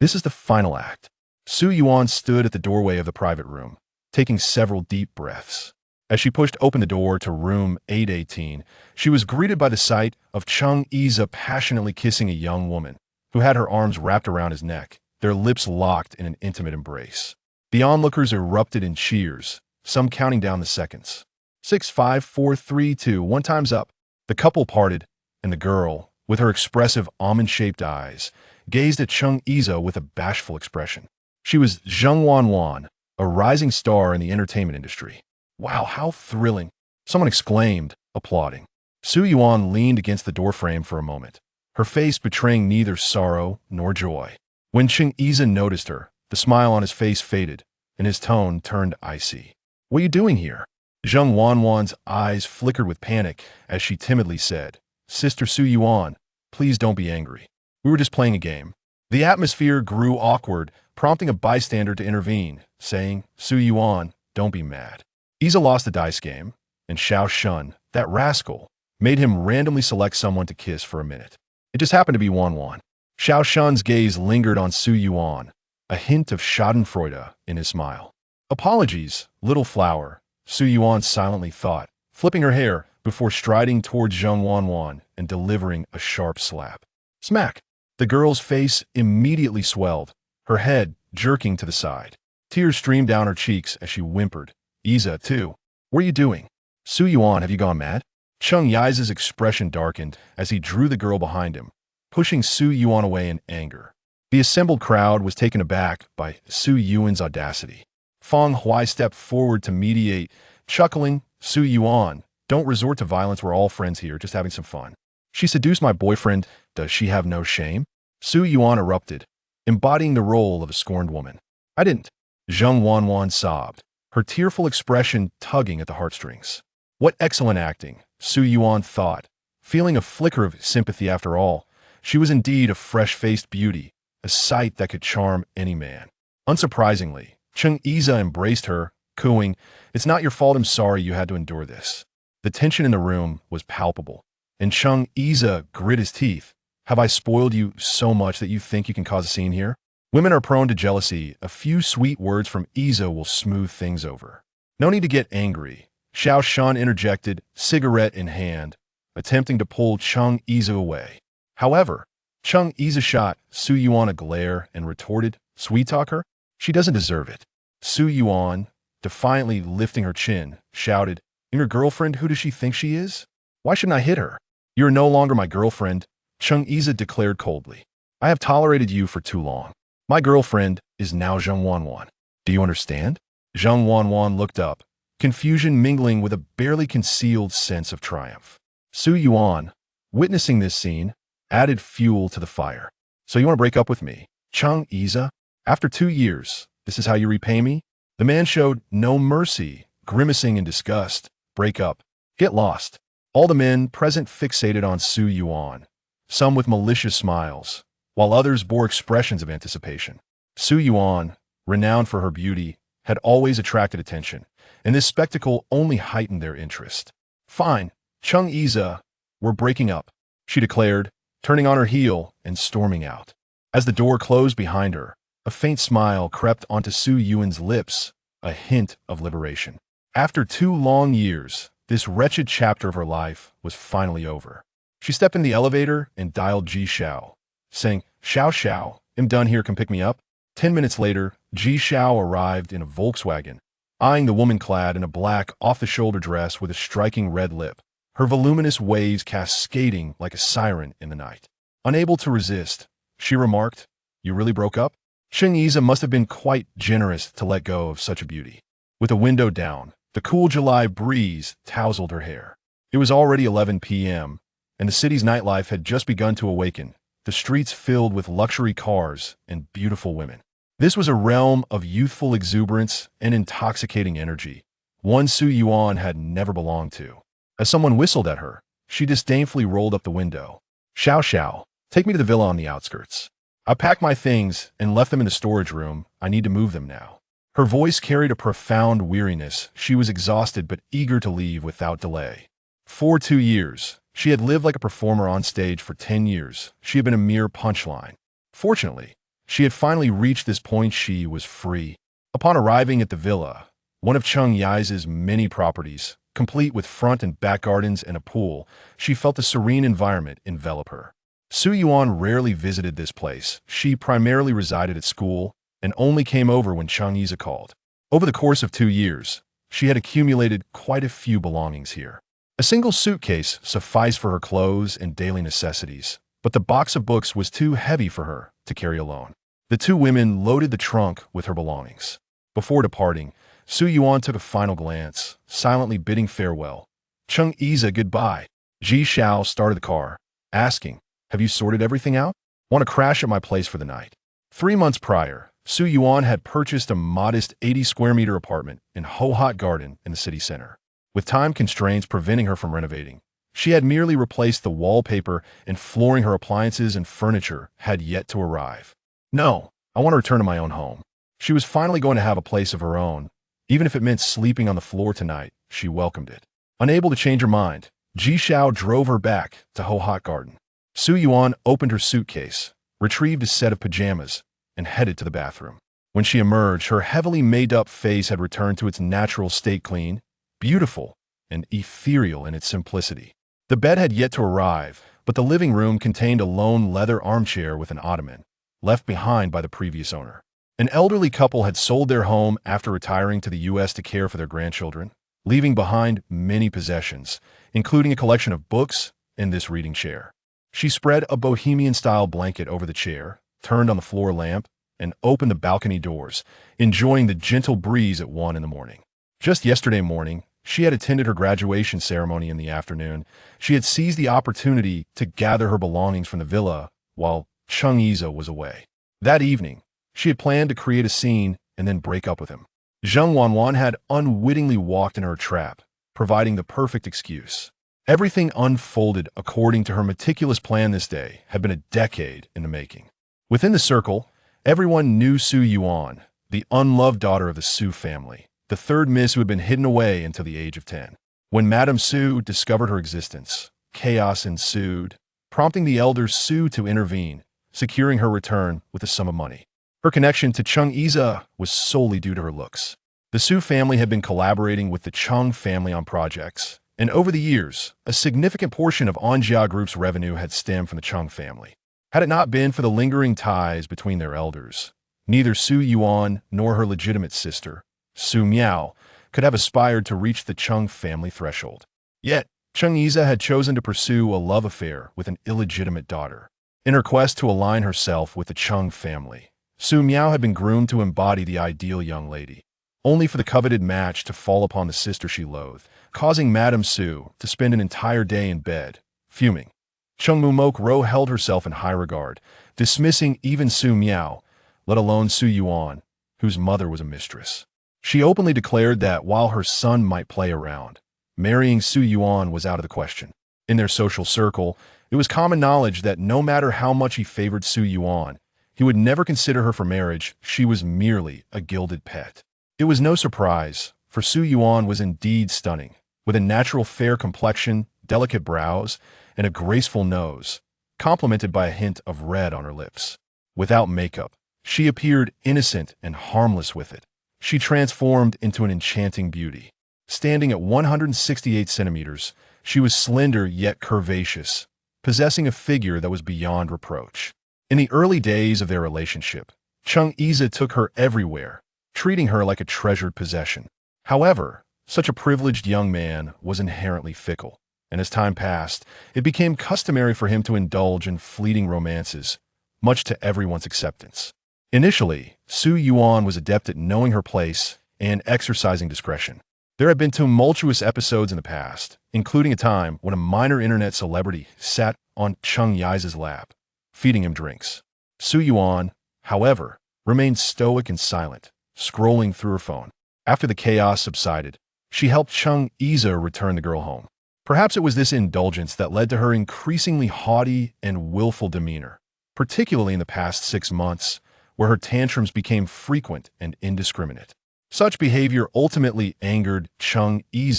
This is the final act. Su Yuan stood at the doorway of the private room, taking several deep breaths. As she pushed open the door to room 818, she was greeted by the sight of Chung Iza passionately kissing a young woman who had her arms wrapped around his neck, their lips locked in an intimate embrace. The onlookers erupted in cheers, some counting down the seconds. 6, 5, 4, 3, 2, 1 time's up. The couple parted, and the girl, with her expressive almond-shaped eyes, gazed at Chung Iza with a bashful expression. She was Zheng Wanwan, a rising star in the entertainment industry. Wow, how thrilling! Someone exclaimed, applauding. Su Yuan leaned against the doorframe for a moment, her face betraying neither sorrow nor joy. When Chung Iza noticed her, the smile on his face faded, and his tone turned icy. "What are you doing here?" Zheng Wanwan's eyes flickered with panic as she timidly said, "Sister Su Yuan, please don't be angry. We were just playing a game." The atmosphere grew awkward, prompting a bystander to intervene, saying, "Su Yuan, don't be mad. Iza lost the dice game, and Xiao Shun, that rascal, made him randomly select someone to kiss for a minute. It just happened to be Wanwan." Xiao Shun's gaze lingered on Su Yuan, a hint of schadenfreude in his smile. "Apologies, little flower," Su Yuan silently thought, flipping her hair before striding towards Zheng Wanwan and delivering a sharp slap. Smack! The girl's face immediately swelled, her head jerking to the side. Tears streamed down her cheeks as she whimpered, "Iza, too. What are you doing? Su Yuan, have you gone mad?" Chung Yiza's expression darkened as he drew the girl behind him, pushing Su Yuan away in anger. The assembled crowd was taken aback by Su Yuan's audacity. Feng Hui stepped forward to mediate, chuckling, "Su Yuan, don't resort to violence. We're all friends here, just having some fun. She seduced my boyfriend. Does she have no shame?" Su Yuan erupted, embodying the role of a scorned woman. "I didn't." Zheng Wanwan sobbed, her tearful expression tugging at the heartstrings. What excellent acting, Su Yuan thought, feeling a flicker of sympathy after all. She was indeed a fresh-faced beauty, a sight that could charm any man. Unsurprisingly, Chung Iza embraced her, cooing, "It's not your fault. I'm sorry you had to endure this." The tension in the room was palpable, and Chung Iza grit his teeth. "Have I spoiled you so much that you think you can cause a scene here? Women are prone to jealousy. A few sweet words from Iza will smooth things over." "No need to get angry," Xiao Shun interjected, cigarette in hand, attempting to pull Chung Iza away. However, Chung Iza shot Su Yuan a glare and retorted, "Sweet talk her? She doesn't deserve it." Su Yuan, defiantly lifting her chin, shouted, "I'm your girlfriend. Who does she think she is? Why shouldn't I hit her?" "You are no longer my girlfriend," Chung Iza declared coldly. "I have tolerated you for too long. My girlfriend is now Zheng Wanwan. Do you understand?" Zheng Wanwan looked up, confusion mingling with a barely concealed sense of triumph. Su Yuan, witnessing this scene, added fuel to the fire. "So you want to break up with me, Chung Iza? After 2 years, this is how you repay me?" The man showed no mercy, grimacing in disgust. "Break up. Get lost." All the men present fixated on Su Yuan, some with malicious smiles, while others bore expressions of anticipation. Su Yuan, renowned for her beauty, had always attracted attention, and this spectacle only heightened their interest. "Fine, Chung Iza, we're breaking up," she declared, turning on her heel and storming out. As the door closed behind her, a faint smile crept onto Su Yuan's lips, a hint of liberation. After 2 long years, this wretched chapter of her life was finally over. She stepped in the elevator and dialed Ji Xiao, saying, "Xiao Xiao, I'm done here, come pick me up." 10 minutes later, Ji Xiao arrived in a Volkswagen, eyeing the woman clad in a black, off-the-shoulder dress with a striking red lip, her voluminous waves cascading like a siren in the night. Unable to resist, she remarked, "You really broke up?" Chung Iza must have been quite generous to let go of such a beauty. With the window down, the cool July breeze tousled her hair. It was already 11 p.m., and the city's nightlife had just begun to awaken, the streets filled with luxury cars and beautiful women. This was a realm of youthful exuberance and intoxicating energy, one Su Yuan had never belonged to. As someone whistled at her, she disdainfully rolled up the window. "Xiao Xiao, take me to the villa on the outskirts. I packed my things and left them in the storage room. I need to move them now." Her voice carried a profound weariness. She was exhausted but eager to leave without delay. For 2 years, she had lived like a performer on stage. For 10 years, she had been a mere punchline. Fortunately, She had finally reached this point. She was free. Upon arriving at the villa, one of Cheng Yi's many properties, complete with front and back gardens and a pool, she felt the serene environment envelop her. Su Yuan rarely visited this place. She primarily resided at school and only came over when Cheng Yi called. Over the course of 2 years, she had accumulated quite a few belongings here. A single suitcase sufficed for her clothes and daily necessities, but the box of books was too heavy for her to carry alone. The two women loaded the trunk with her belongings. Before departing, Su Yuan took a final glance, silently bidding farewell. Cheng Yi goodbye. Ji Xiao started the car, asking, "Have you sorted everything out? Want to crash at my place for the night?" 3 months prior, Su Yuan had purchased a modest 80-square-meter apartment in Ho-Hot Garden in the city center. With time constraints preventing her from renovating, she had merely replaced the wallpaper and flooring. Her appliances and furniture had yet to arrive. "No, I want to return to my own home." She was finally going to have a place of her own. Even if it meant sleeping on the floor tonight, she welcomed it. Unable to change her mind, Ji Xiao drove her back to Ho-Hot Garden. Su Yuan opened her suitcase, retrieved a set of pajamas, and headed to the bathroom. When she emerged, her heavily made-up face had returned to its natural state, clean, beautiful, and ethereal in its simplicity. The bed had yet to arrive, but the living room contained a lone leather armchair with an ottoman, left behind by the previous owner. An elderly couple had sold their home after retiring to the U.S. to care for their grandchildren, leaving behind many possessions, including a collection of books and this reading chair. She spread a bohemian-style blanket over the chair, turned on the floor lamp, and opened the balcony doors, enjoying the gentle breeze at 1 in the morning. Just yesterday morning, she had attended her graduation ceremony in the afternoon. She had seized the opportunity to gather her belongings from the villa while Cheng Yi was away. That evening, she had planned to create a scene and then break up with him. Zheng Wanwan had unwittingly walked in her trap, providing the perfect excuse. Everything unfolded according to her meticulous plan. This day had been a decade in the making. Within the circle, everyone knew Su Yuan, the unloved daughter of the Su family, the third miss who had been hidden away until the age of 10. When Madame Su discovered her existence, chaos ensued, prompting the elder Su to intervene, securing her return with a sum of money. Her connection to Cheng Yi was solely due to her looks. The Su family had been collaborating with the Cheng family on projects, and over the years, a significant portion of Anjia Group's revenue had stemmed from the Cheng family. Had it not been for the lingering ties between their elders, neither Su Yuan nor her legitimate sister, Su Miao, could have aspired to reach the Cheng family threshold. Yet, Cheng Yi had chosen to pursue a love affair with an illegitimate daughter. In her quest to align herself with the Cheng family, Su Miao had been groomed to embody the ideal young lady, only for the coveted match to fall upon the sister she loathed, causing Madame Su to spend an entire day in bed, fuming. Cheng Mumok Ro held herself in high regard, dismissing even Su Miao, let alone Su Yuan, whose mother was a mistress. She openly declared that while her son might play around, marrying Su Yuan was out of the question. In their social circle, it was common knowledge that no matter how much he favored Su Yuan, he would never consider her for marriage. She was merely a gilded pet. It was no surprise, for Su Yuan was indeed stunning, with a natural fair complexion, delicate brows, and a graceful nose, complemented by a hint of red on her lips. Without makeup, she appeared innocent and harmless with it. She transformed into an enchanting beauty. Standing at 168 centimeters, she was slender yet curvaceous, possessing a figure that was beyond reproach. In the early days of their relationship, Cheng Yi took her everywhere, treating her like a treasured possession. However, such a privileged young man was inherently fickle, and as time passed, it became customary for him to indulge in fleeting romances, much to everyone's acceptance. Initially, Su Yuan was adept at knowing her place and exercising discretion. There had been tumultuous episodes in the past, including a time when a minor internet celebrity sat on Cheng Yi's lap, feeding him drinks. Su Yuan, however, remained stoic and silent, scrolling through her phone. After the chaos subsided, she helped Cheng Yi return the girl home. Perhaps it was this indulgence that led to her increasingly haughty and willful demeanor, particularly in the past 6 months, where her tantrums became frequent and indiscriminate. Such behavior ultimately angered Cheng Yi,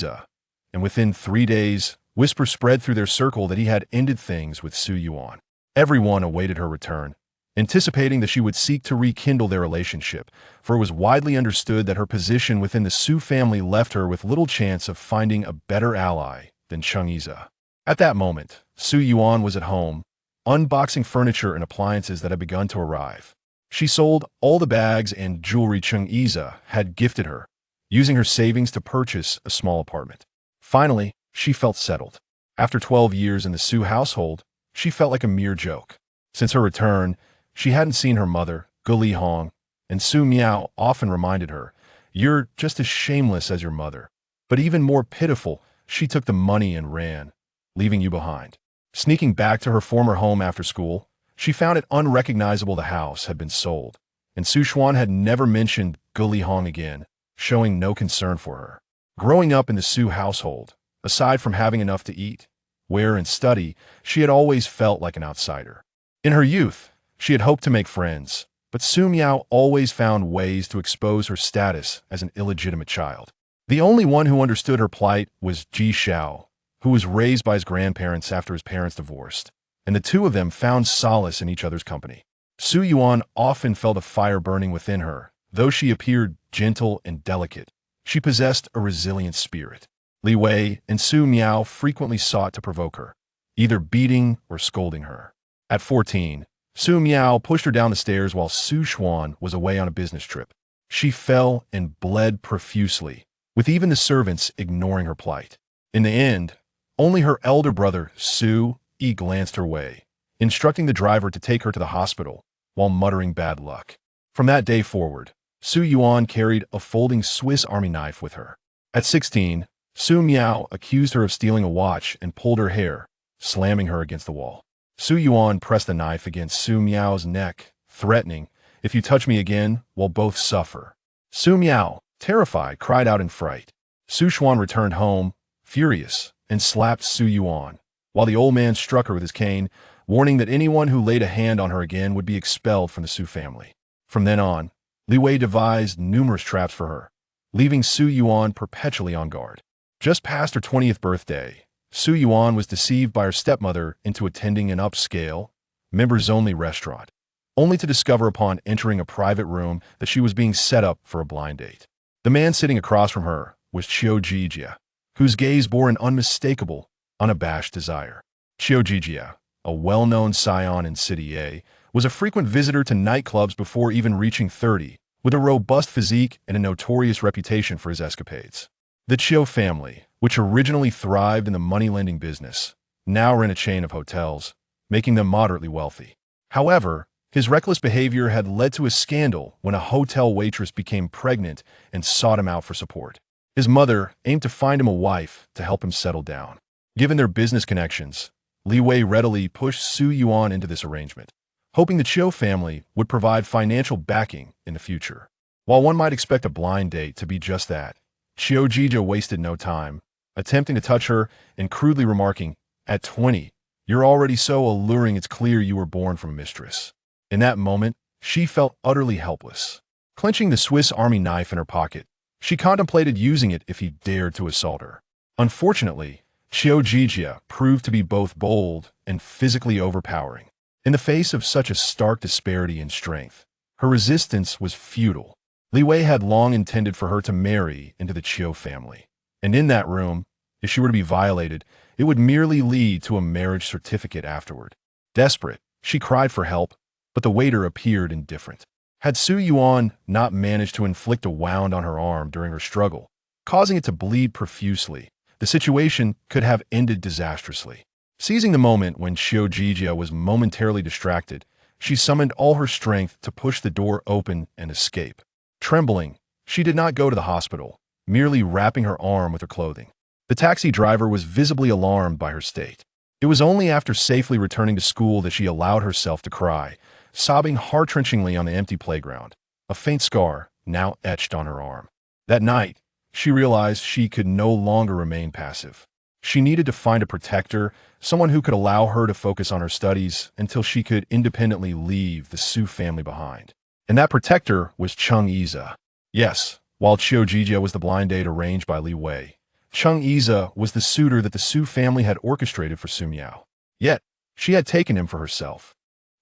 and within 3 days, whispers spread through their circle that he had ended things with Su Yuan. Everyone awaited her return, anticipating that she would seek to rekindle their relationship, for it was widely understood that her position within the Su family left her with little chance of finding a better ally than Chang'e. At that moment, Su Yuan was at home, unboxing furniture and appliances that had begun to arrive. She sold all the bags and jewelry Chang'e had gifted her, using her savings to purchase a small apartment. Finally, she felt settled. After 12 years in the Su household, she felt like a mere joke. Since her return, she hadn't seen her mother, Li Hong, and Su Miao often reminded her, "You're just as shameless as your mother." But even more pitiful, she took the money and ran, leaving you behind. Sneaking back to her former home after school, she found it unrecognizable the house had been sold, and Su Xuan had never mentioned Li Hong again, showing no concern for her. Growing up in the Su household, aside from having enough to eat, wear, and study, she had always felt like an outsider. In her youth, she had hoped to make friends, but Su Miao always found ways to expose her status as an illegitimate child. The only one who understood her plight was Ji Xiao, who was raised by his grandparents after his parents divorced, and the two of them found solace in each other's company. Su Yuan often felt a fire burning within her. Though she appeared gentle and delicate, she possessed a resilient spirit. Li Wei and Su Miao frequently sought to provoke her, either beating or scolding her. At 14, Su Miao pushed her down the stairs while Su Xuan was away on a business trip. She fell and bled profusely, with even the servants ignoring her plight. In the end, only her elder brother, Su Yi, glanced her way, instructing the driver to take her to the hospital while muttering bad luck. From that day forward, Su Yuan carried a folding Swiss Army knife with her. At 16, Su Miao accused her of stealing a watch and pulled her hair, slamming her against the wall. Su Yuan pressed the knife against Su Miao's neck, threatening, "If you touch me again, we'll both suffer." Su Miao, terrified, cried out in fright. Su Xuan returned home, furious, and slapped Su Yuan, while the old man struck her with his cane, warning that anyone who laid a hand on her again would be expelled from the Su family. From then on, Li Wei devised numerous traps for her, leaving Su Yuan perpetually on guard. Just past her 20th birthday, Su Yuan was deceived by her stepmother into attending an upscale, members-only restaurant, only to discover upon entering a private room that she was being set up for a blind date. The man sitting across from her was Qiu Jijia, whose gaze bore an unmistakable, unabashed desire. Qiu Jijia, a well-known scion in City A, was a frequent visitor to nightclubs before even reaching 30, with a robust physique and a notorious reputation for his escapades. The Qiu family, which originally thrived in the money-lending business, now ran a chain of hotels, making them moderately wealthy. However, his reckless behavior had led to a scandal when a hotel waitress became pregnant and sought him out for support. His mother aimed to find him a wife to help him settle down. Given their business connections, Li Wei readily pushed Su Yuan into this arrangement, hoping the Qiu family would provide financial backing in the future. While one might expect a blind date to be just that, Qiu Jijia wasted no time, attempting to touch her and crudely remarking, "At 20, you're already so alluring it's clear you were born from a mistress." In that moment, she felt utterly helpless. Clenching the Swiss Army knife in her pocket, she contemplated using it if he dared to assault her. Unfortunately, Qiu Jijia proved to be both bold and physically overpowering. In the face of such a stark disparity in strength, her resistance was futile. Li Wei had long intended for her to marry into the Qiu family, and in that room, if she were to be violated, it would merely lead to a marriage certificate afterward. Desperate, she cried for help, but the waiter appeared indifferent. Had Su Yuan not managed to inflict a wound on her arm during her struggle, causing it to bleed profusely, the situation could have ended disastrously. Seizing the moment when Qiu Jijia was momentarily distracted, she summoned all her strength to push the door open and escape. Trembling, she did not go to the hospital, merely wrapping her arm with her clothing. The taxi driver was visibly alarmed by her state. It was only after safely returning to school that she allowed herself to cry, sobbing heart-wrenchingly on the empty playground, a faint scar now etched on her arm. That night, she realized she could no longer remain passive. She needed to find a protector, someone who could allow her to focus on her studies until she could independently leave the Su family behind. And that protector was Chang'e. Yes, while Qiu Jijia was the blind date arranged by Li Wei, Chang'e was the suitor that the Su family had orchestrated for Su Miao. Yet, she had taken him for herself.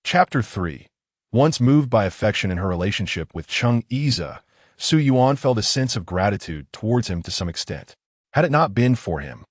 Chapter 3. Once moved by affection in her relationship with Chung Iza, Su Yuan felt a sense of gratitude towards him to some extent. Had it not been for him,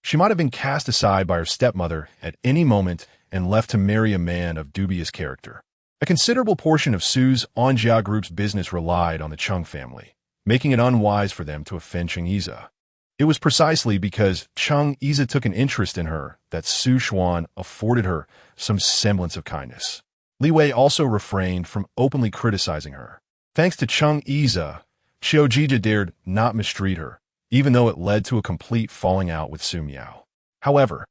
she might have been cast aside by her stepmother at any moment and left to marry a man of dubious character. A considerable portion of Su's Anjia Group's business relied on the Chung family, making it unwise for them to offend Chung Iza. It was precisely because Chung Iza took an interest in her that Su Xuan afforded her some semblance of kindness. Li Wei also refrained from openly criticizing her. Thanks to Chung Iza, Xiao Jija dared not mistreat her, even though it led to a complete falling out with Su Miao. However,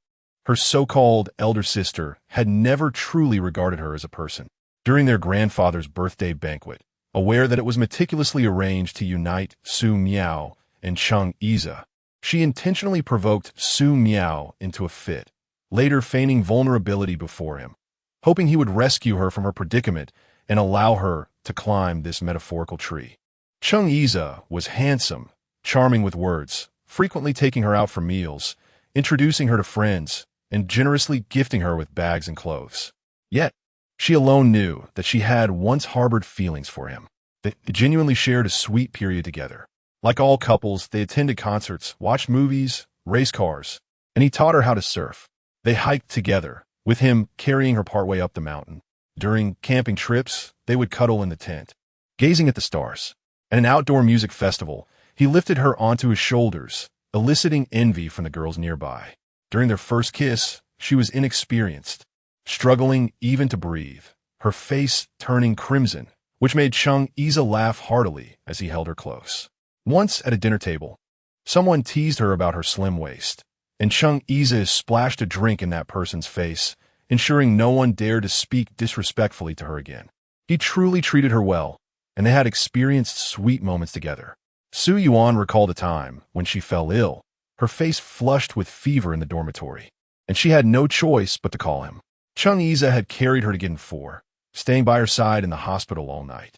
her so-called elder sister had never truly regarded her as a person. During their grandfather's birthday banquet, aware that it was meticulously arranged to unite Su Miao and Chung Iza, she intentionally provoked Su Miao into a fit, later feigning vulnerability before him, hoping he would rescue her from her predicament and allow her to climb this metaphorical tree. Chung Iza was handsome, charming with words, frequently taking her out for meals, introducing her to friends, and generously gifting her with bags and clothes. Yet, she alone knew that she had once harbored feelings for him. They genuinely shared a sweet period together. Like all couples, they attended concerts, watched movies, raced cars, and he taught her how to surf. They hiked together, with him carrying her partway up the mountain. During camping trips, they would cuddle in the tent, gazing at the stars. At an outdoor music festival, he lifted her onto his shoulders, eliciting envy from the girls nearby. During their first kiss, she was inexperienced, struggling even to breathe, her face turning crimson, which made Chung Iza laugh heartily as he held her close. Once at a dinner table, someone teased her about her slim waist, and Chung Iza splashed a drink in that person's face, ensuring no one dared to speak disrespectfully to her again. He truly treated her well, and they had experienced sweet moments together. Su Yuan recalled a time when she fell ill, her face flushed with fever in the dormitory, and she had no choice but to call him. Chung Iza had carried her to Gin 4, staying by her side in the hospital all night.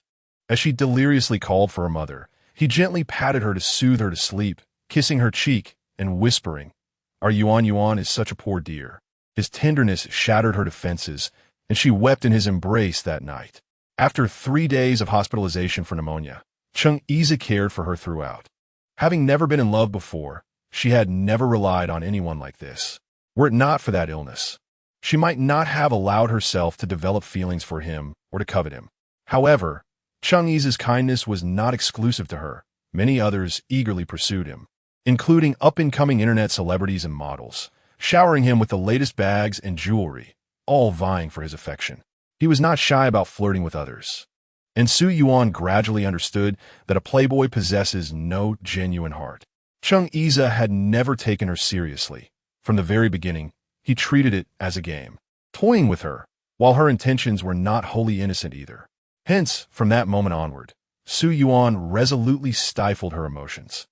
As she deliriously called for her mother, he gently patted her to soothe her to sleep, kissing her cheek and whispering, "Our Yuan is such a poor dear." His tenderness shattered her defenses, and she wept in his embrace that night. After 3 days of hospitalization for pneumonia, Chung Iza cared for her throughout. Having never been in love before, she had never relied on anyone like this. Were it not for that illness, she might not have allowed herself to develop feelings for him or to covet him. However, Chung Iza's kindness was not exclusive to her. Many others eagerly pursued him, including up-and-coming internet celebrities and models, showering him with the latest bags and jewelry, all vying for his affection. He was not shy about flirting with others. And Su Yuan gradually understood that a playboy possesses no genuine heart. Chung Iza had never taken her seriously. From the very beginning, he treated it as a game, toying with her, while her intentions were not wholly innocent either. Hence, from that moment onward, Su Yuan resolutely stifled her emotions,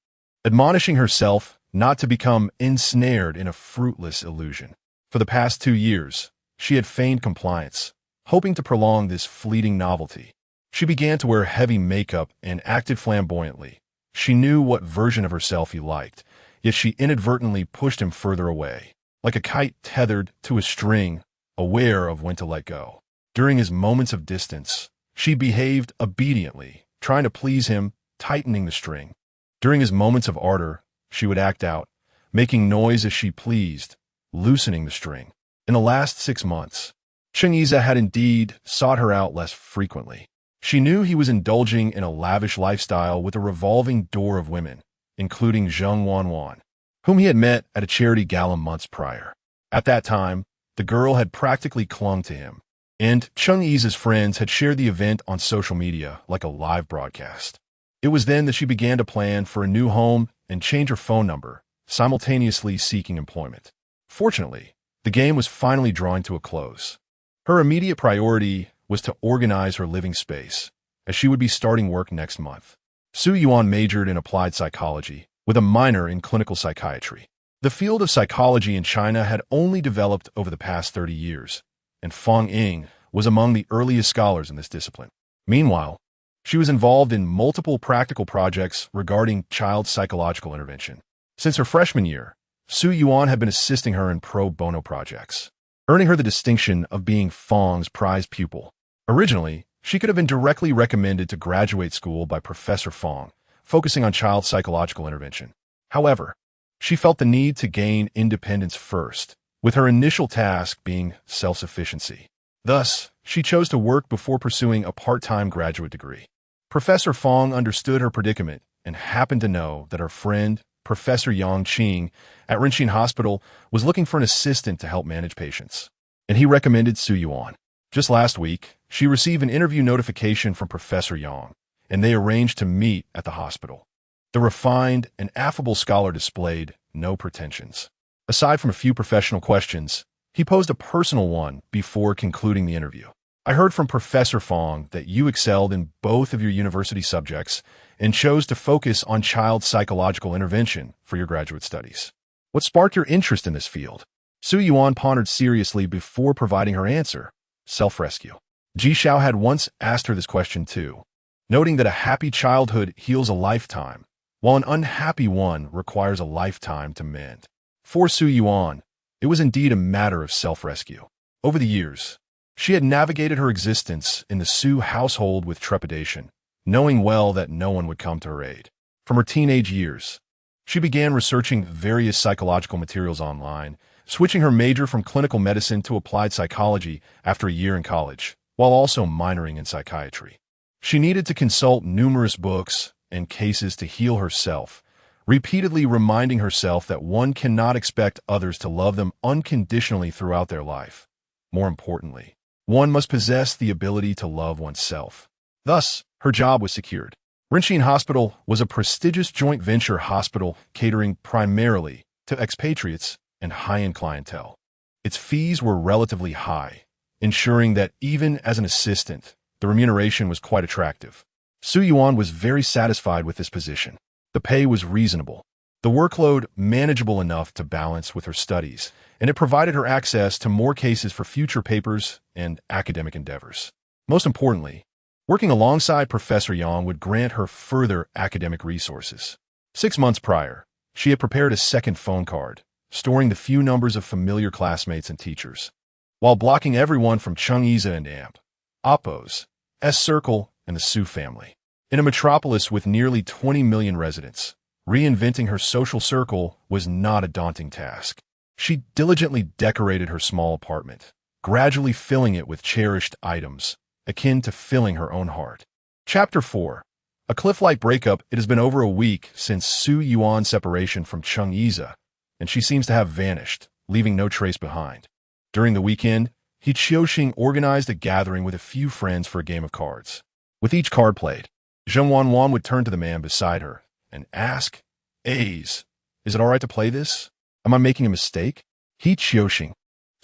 admonishing herself not to become ensnared in a fruitless illusion. For the past 2 years, she had feigned compliance, hoping to prolong this fleeting novelty. She began to wear heavy makeup and acted flamboyantly. She knew what version of herself he liked, yet she inadvertently pushed him further away, like a kite tethered to a string, aware of when to let go. During his moments of distance, she behaved obediently, trying to please him, tightening the string. During his moments of ardor, she would act out, making noise as she pleased, loosening the string. In the last 6 months, Chung Iza had indeed sought her out less frequently. She knew he was indulging in a lavish lifestyle with a revolving door of women, including Zheng Wanwan, whom he had met at a charity gala months prior. At that time, the girl had practically clung to him, and Chung Iza's friends had shared the event on social media like a live broadcast. It was then that she began to plan for a new home and change her phone number, simultaneously seeking employment. Fortunately, the game was finally drawing to a close. Her immediate priority was to organize her living space, as she would be starting work next month. Su Yuan majored in applied psychology, with a minor in clinical psychiatry. The field of psychology in China had only developed over the past 30 years, and Feng Ying was among the earliest scholars in this discipline. Meanwhile, she was involved in multiple practical projects regarding child psychological intervention. Since her freshman year, Su Yuan had been assisting her in pro bono projects, earning her the distinction of being Feng's prized pupil. Originally, she could have been directly recommended to graduate school by Professor Fong, focusing on child psychological intervention. However, she felt the need to gain independence first, with her initial task being self-sufficiency. Thus, she chose to work before pursuing a part-time graduate degree. Professor Fong understood her predicament and happened to know that her friend, Professor Yang Qing, at Rinxin Hospital was looking for an assistant to help manage patients, and he recommended Su Yuan. Just last week, she received an interview notification from Professor Yang, and they arranged to meet at the hospital. The refined and affable scholar displayed no pretensions. Aside from a few professional questions, he posed a personal one before concluding the interview. I heard from Professor Fong that you excelled in both of your university subjects and chose to focus on child psychological intervention for your graduate studies. What sparked your interest in this field? Su Yuan pondered seriously before providing her answer. Self-rescue. Ji Xiao had once asked her this question too, noting that a happy childhood heals a lifetime, while an unhappy one requires a lifetime to mend. For Su Yuan, it was indeed a matter of self-rescue. Over the years, she had navigated her existence in the Su household with trepidation, knowing well that no one would come to her aid. From her teenage years, she began researching various psychological materials online, switching her major from clinical medicine to applied psychology after a year in college, while also minoring in psychiatry. She needed to consult numerous books and cases to heal herself, repeatedly reminding herself that one cannot expect others to love them unconditionally throughout their life. More importantly, one must possess the ability to love oneself. Thus, her job was secured. Rinxin Hospital was a prestigious joint venture hospital catering primarily to expatriates and high-end clientele. Its fees were relatively high, ensuring that even as an assistant, the remuneration was quite attractive. Su Yuan was very satisfied with this position. The pay was reasonable, the workload manageable enough to balance with her studies, and it provided her access to more cases for future papers and academic endeavors. Most importantly, working alongside Professor Yang would grant her further academic resources. 6 months prior, she had prepared a second phone card, storing the few numbers of familiar classmates and teachers, while blocking everyone from Chang'e and Amp, Oppos, S-Circle, and the Su family. In a metropolis with nearly 20 million residents, reinventing her social circle was not a daunting task. She diligently decorated her small apartment, gradually filling it with cherished items, akin to filling her own heart. Chapter 4. A cliff-like breakup. It has been over a week since Su Yuan's separation from Chang'e, and she seems to have vanished, leaving no trace behind. During the weekend, He Qiuxing organized a gathering with a few friends for a game of cards. With each card played, Zheng Wanwan would turn to the man beside her and ask, "A's, is it all right to play this? Am I making a mistake?" He Qiuxing,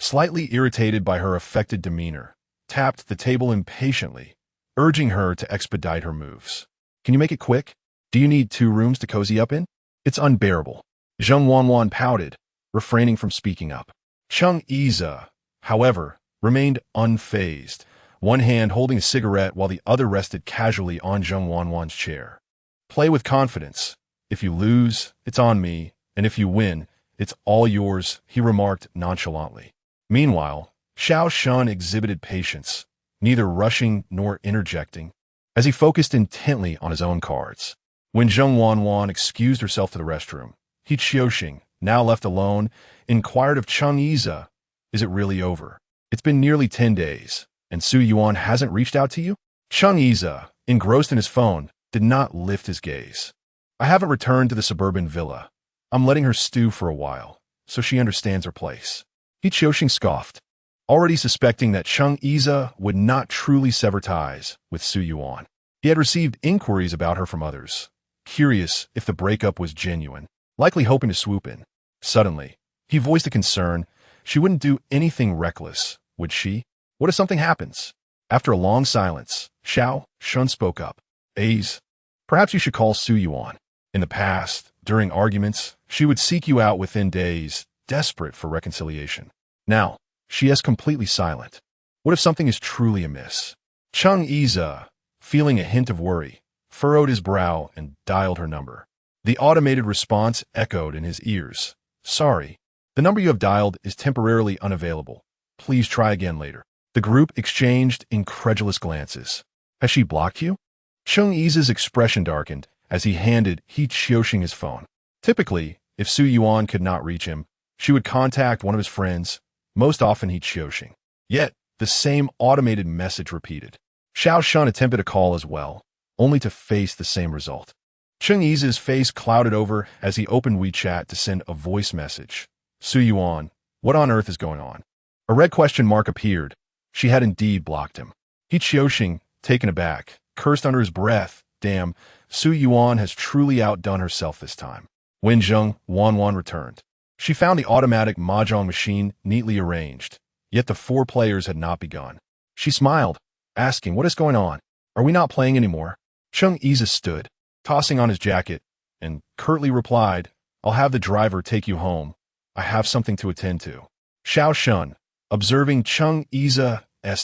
slightly irritated by her affected demeanor, tapped the table impatiently, urging her to expedite her moves. "Can you make it quick? Do you need 2 rooms to cozy up in? It's unbearable." Zheng Wanwan pouted, refraining from speaking up. Chang'e, however, remained unfazed, one hand holding a cigarette while the other rested casually on Zheng Wanwan's chair. "Play with confidence. If you lose, it's on me, and if you win, it's all yours," he remarked nonchalantly. Meanwhile, Xiao Shun exhibited patience, neither rushing nor interjecting, as he focused intently on his own cards. When Zheng Wanwan excused herself to the restroom, He Qiuxing, now left alone, inquired of Chang'e, "Is it really over? It's been nearly 10 days, and Su Yuan hasn't reached out to you?" Chang'e, engrossed in his phone, did not lift his gaze. "I haven't returned to the suburban villa. I'm letting her stew for a while, so she understands her place." He Qiuxing scoffed, already suspecting that Chang'e would not truly sever ties with Su Yuan. He had received inquiries about her from others, curious if the breakup was genuine, likely hoping to swoop in. Suddenly, he voiced a concern. She wouldn't do anything reckless, would she? What if something happens? After a long silence, Xiao Shun spoke up. "A's, perhaps you should call Su Yuan. In the past, during arguments, she would seek you out within days, desperate for reconciliation. Now, she is completely silent. What if something is truly amiss?" Chang'e, feeling a hint of worry, furrowed his brow and dialed her number. The automated response echoed in his ears. "Sorry, the number you have dialed is temporarily unavailable. Please try again later." The group exchanged incredulous glances. Has she blocked you? Chung Yi's expression darkened as he handed He Qiuxing his phone. Typically, if Su Yuan could not reach him, she would contact one of his friends, most often He Qiuxing. Yet, the same automated message repeated. Xiao Shun attempted a call as well, only to face the same result. Chung Yi's face clouded over as he opened WeChat to send a voice message. Su Yuan, what on earth is going on? A red question mark appeared. She had indeed blocked him. He Qiuxing, taken aback, cursed under his breath. Damn, Su Yuan has truly outdone herself this time. When Zheng Wanwan returned, she found the automatic mahjong machine neatly arranged, yet the 4 players had not begun. She smiled, asking, what is going on? Are we not playing anymore? Chung Yi's stood, tossing on his jacket, and curtly replied, I'll have the driver take you home. I have something to attend to. Xiao Shun, observing Chung Yi's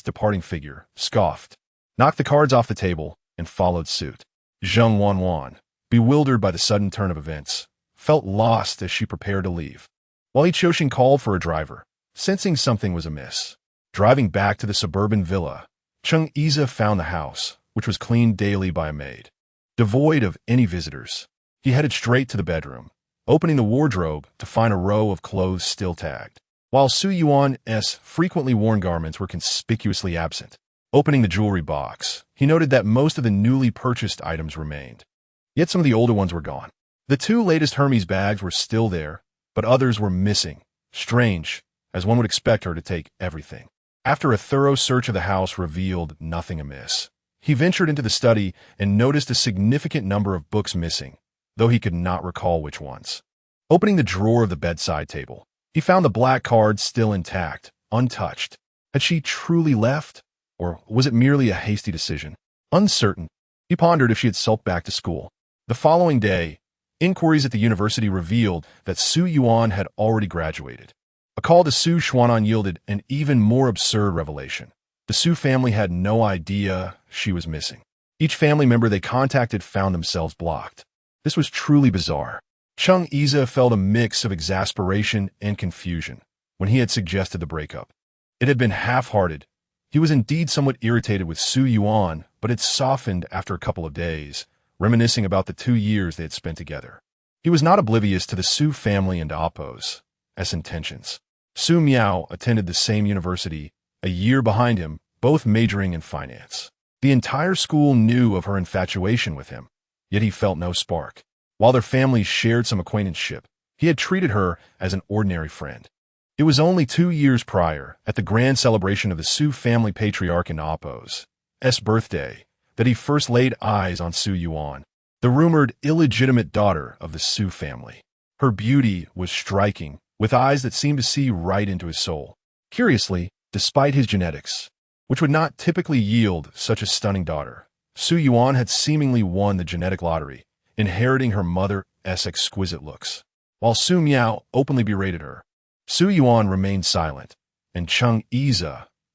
departing figure, scoffed, knocked the cards off the table, and followed suit. Zheng Wanwan, bewildered by the sudden turn of events, felt lost as she prepared to leave. While He Qiuxing called for a driver, sensing something was amiss. Driving back to the suburban villa, Chung Yi's found the house, which was cleaned daily by a maid. Devoid of any visitors, he headed straight to the bedroom, opening the wardrobe to find a row of clothes still tagged, while Su Yuan's frequently worn garments were conspicuously absent. Opening the jewelry box, he noted that most of the newly purchased items remained, yet some of the older ones were gone. The 2 latest Hermes bags were still there, but others were missing. Strange, as one would expect her to take everything. After a thorough search of the house revealed nothing amiss, he ventured into the study and noticed a significant number of books missing, though he could not recall which ones. Opening the drawer of the bedside table, he found the black cards still intact, untouched. Had she truly left? Or was it merely a hasty decision? Uncertain, he pondered if she had sulked back to school. The following day, inquiries at the university revealed that Su Yuan had already graduated. A call to Su Xuanan yielded an even more absurd revelation. The Su family had no idea she was missing. Each family member they contacted found themselves blocked. This was truly bizarre. Chung Yi's felt a mix of exasperation and confusion when he had suggested the breakup. It had been half-hearted. He was indeed somewhat irritated with Su Yuan, but it softened after a couple of days, reminiscing about the 2 years they had spent together. He was not oblivious to the Su family and oppos's intentions. Su Miao attended the same university, a year behind him, both majoring in finance. The entire school knew of her infatuation with him, yet he felt no spark. While their families shared some acquaintanceship, he had treated her as an ordinary friend. It was only 2 years prior, at the grand celebration of the Su family patriarch and Oppo's birthday, that he first laid eyes on Su Yuan, the rumored illegitimate daughter of the Su family. Her beauty was striking, with eyes that seemed to see right into his soul. Curiously, despite his genetics, which would not typically yield such a stunning daughter, Su Yuan had seemingly won the genetic lottery, inheriting her mother's exquisite looks. While Su Miao openly berated her, Su Yuan remained silent, and Chung Yi's,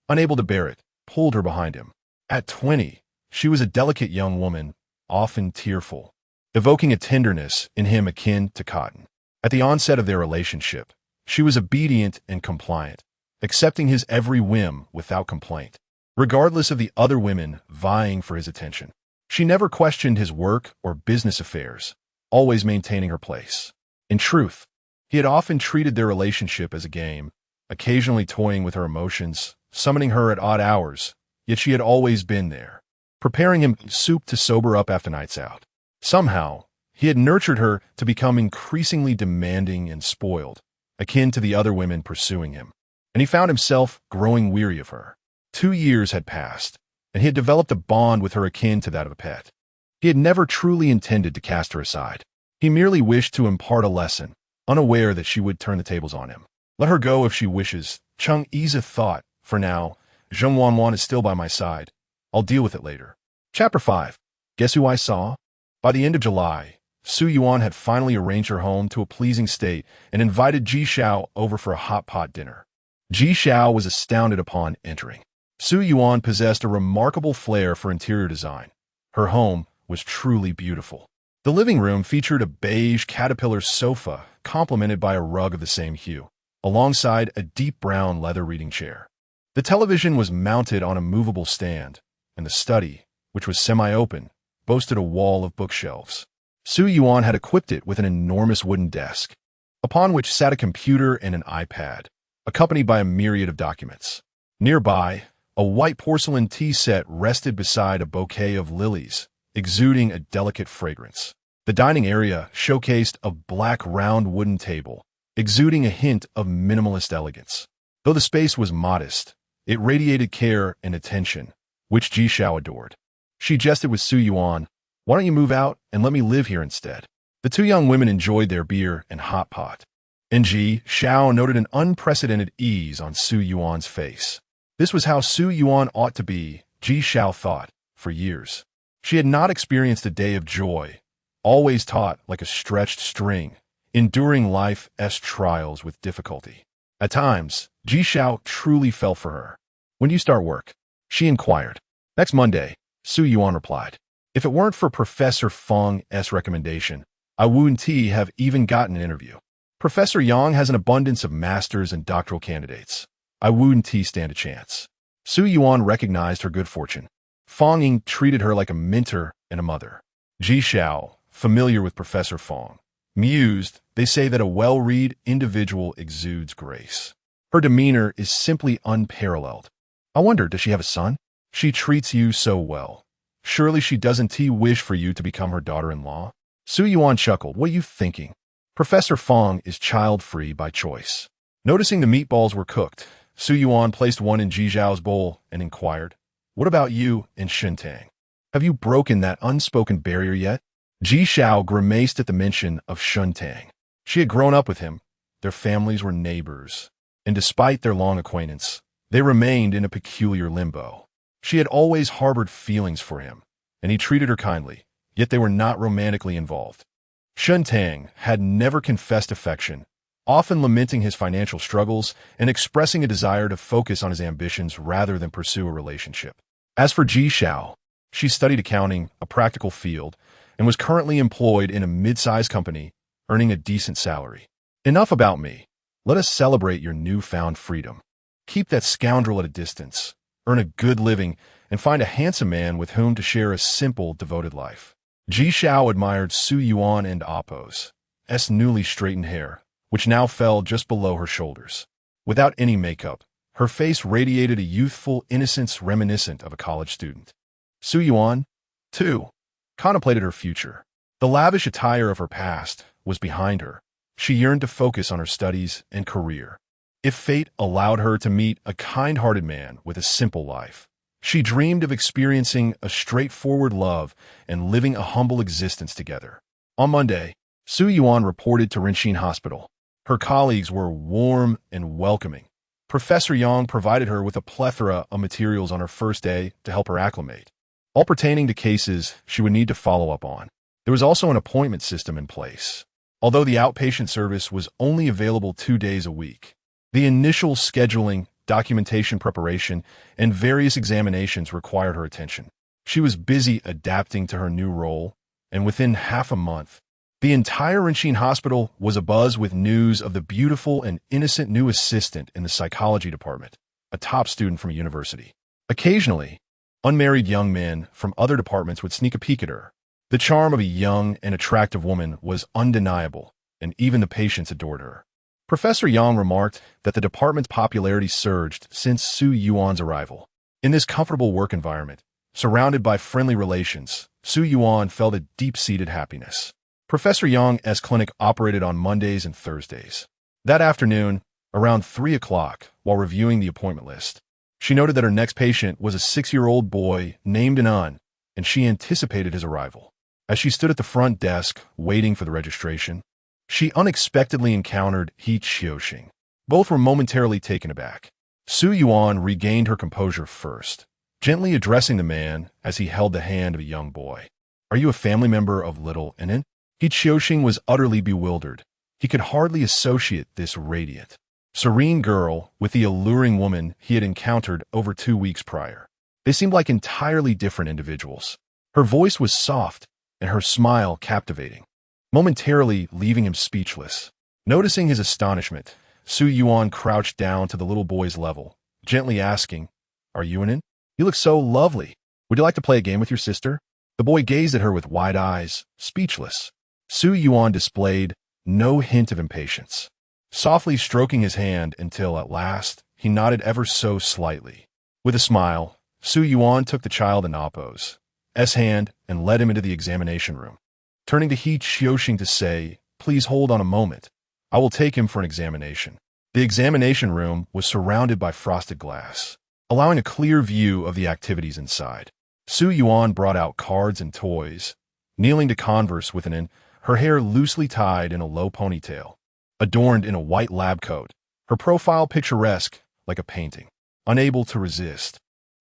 unable to bear it, pulled her behind him. At 20, she was a delicate young woman, often tearful, evoking a tenderness in him akin to cotton. At the onset of their relationship, she was obedient and compliant, accepting his every whim without complaint, regardless of the other women vying for his attention. She never questioned his work or business affairs, always maintaining her place. In truth, he had often treated their relationship as a game, occasionally toying with her emotions, summoning her at odd hours, yet she had always been there, preparing him soup to sober up after nights out. Somehow, he had nurtured her to become increasingly demanding and spoiled, akin to the other women pursuing him, and he found himself growing weary of her. 2 years had passed, and he had developed a bond with her akin to that of a pet. He had never truly intended to cast her aside. He merely wished to impart a lesson, unaware that she would turn the tables on him. Let her go if she wishes, Chung Yi's thought. For now, Zheng Wanwan is still by my side. I'll deal with it later. Chapter 5. Guess who I saw? By the end of July, Su Yuan had finally arranged her home to a pleasing state and invited Ji Xiao over for a hot pot dinner. Ji Xiao was astounded upon entering. Su Yuan possessed a remarkable flair for interior design. Her home was truly beautiful. The living room featured a beige caterpillar sofa complemented by a rug of the same hue, alongside a deep brown leather reading chair. The television was mounted on a movable stand, and the study, which was semi-open, boasted a wall of bookshelves. Su Yuan had equipped it with an enormous wooden desk, upon which sat a computer and an iPad, accompanied by a myriad of documents. Nearby, a white porcelain tea set rested beside a bouquet of lilies, exuding a delicate fragrance. The dining area showcased a black round wooden table, exuding a hint of minimalist elegance. Though the space was modest, it radiated care and attention, which Ji Xiao adored. She jested with Su Yuan, "Why don't you move out and let me live here instead?" The two young women enjoyed their beer and hot pot, and Ji Xiao noted an unprecedented ease on Su Yuan's face. This was how Su Yuan ought to be, Ji Xiao thought, for years. She had not experienced a day of joy, always taut like a stretched string, enduring life's trials with difficulty. At times, Ji Xiao truly fell for her. "When do you start work?" she inquired. "Next Monday," Su Yuan replied. "If it weren't for Professor Feng's recommendation, I wouldn't have even gotten an interview. Professor Yang has an abundance of master's and doctoral candidates. I wouldn't stand a chance." Su Yuan recognized her good fortune. Feng treated her like a mentor and a mother. Ji Xiao, familiar with Professor Feng, mused, "They say that a well-read individual exudes grace. Her demeanor is simply unparalleled. I wonder, does she have a son? She treats you so well. Surely she doesn't wish for you to become her daughter-in-law?" Su Yuan chuckled. "What are you thinking? Professor Feng is child-free by choice." Noticing the meatballs were cooked, Su Yuan placed one in Ji Xiao's bowl and inquired, "What about you and Shentang? Have you broken that unspoken barrier yet?" Ji Xiao grimaced at the mention of Shentang. She had grown up with him. Their families were neighbors, and despite their long acquaintance, they remained in a peculiar limbo. She had always harbored feelings for him, and he treated her kindly, yet they were not romantically involved. Shentang had never confessed affection, often lamenting his financial struggles and expressing a desire to focus on his ambitions rather than pursue a relationship. As for Ji Xiao, she studied accounting, a practical field, and was currently employed in a mid-sized company, earning a decent salary. "Enough about me. Let us celebrate your newfound freedom. Keep that scoundrel at a distance, earn a good living, and find a handsome man with whom to share a simple, devoted life." Ji Xiao admired Su Yuan and Appo's newly straightened hair, which now fell just below her shoulders. Without any makeup, her face radiated a youthful innocence reminiscent of a college student. Su Yuan, too, contemplated her future. The lavish attire of her past was behind her. She yearned to focus on her studies and career. If fate allowed her to meet a kind-hearted man with a simple life, she dreamed of experiencing a straightforward love and living a humble existence together. On Monday, Su Yuan reported to Renxin Hospital. Her colleagues were warm and welcoming. Professor Yang provided her with a plethora of materials on her first day to help her acclimate, all pertaining to cases she would need to follow up on. There was also an appointment system in place, although the outpatient service was only available 2 days a week. The initial scheduling, documentation preparation, and various examinations required her attention. She was busy adapting to her new role, and within half a month, the entire Renxin Hospital was abuzz with news of the beautiful and innocent new assistant in the psychology department, a top student from a university. Occasionally, unmarried young men from other departments would sneak a peek at her. The charm of a young and attractive woman was undeniable, and even the patients adored her. Professor Yang remarked that the department's popularity surged since Su Yuan's arrival. In this comfortable work environment, surrounded by friendly relations, Su Yuan felt a deep-seated happiness. Professor Yang's clinic operated on Mondays and Thursdays. That afternoon, around 3 o'clock, while reviewing the appointment list, she noted that her next patient was a 6-year-old boy named Yuan, and she anticipated his arrival. As she stood at the front desk, waiting for the registration, she unexpectedly encountered He Qiuxing. Both were momentarily taken aback. Su Yuan regained her composure first, gently addressing the man as he held the hand of a young boy. "Are you a family member of little Inen?" He Qiuxing was utterly bewildered. He could hardly associate this radiant, serene girl with the alluring woman he had encountered over 2 weeks prior. They seemed like entirely different individuals. Her voice was soft, and her smile captivating, momentarily leaving him speechless. Noticing his astonishment, Su Yuan crouched down to the little boy's level, gently asking, "Are you in? You look so lovely. Would you like to play a game with your sister?" The boy gazed at her with wide eyes, speechless. Su Yuan displayed no hint of impatience, softly stroking his hand until, at last, he nodded ever so slightly. With a smile, Su Yuan took the child in Appo's hand and led him into the examination room. Turning to He Qiuxing to say, "Please hold on a moment. I will take him for an examination." The examination room was surrounded by frosted glass, allowing a clear view of the activities inside. Su Yuan brought out cards and toys, kneeling to converse with an her hair loosely tied in a low ponytail, adorned in a white lab coat, her profile picturesque like a painting. Unable to resist,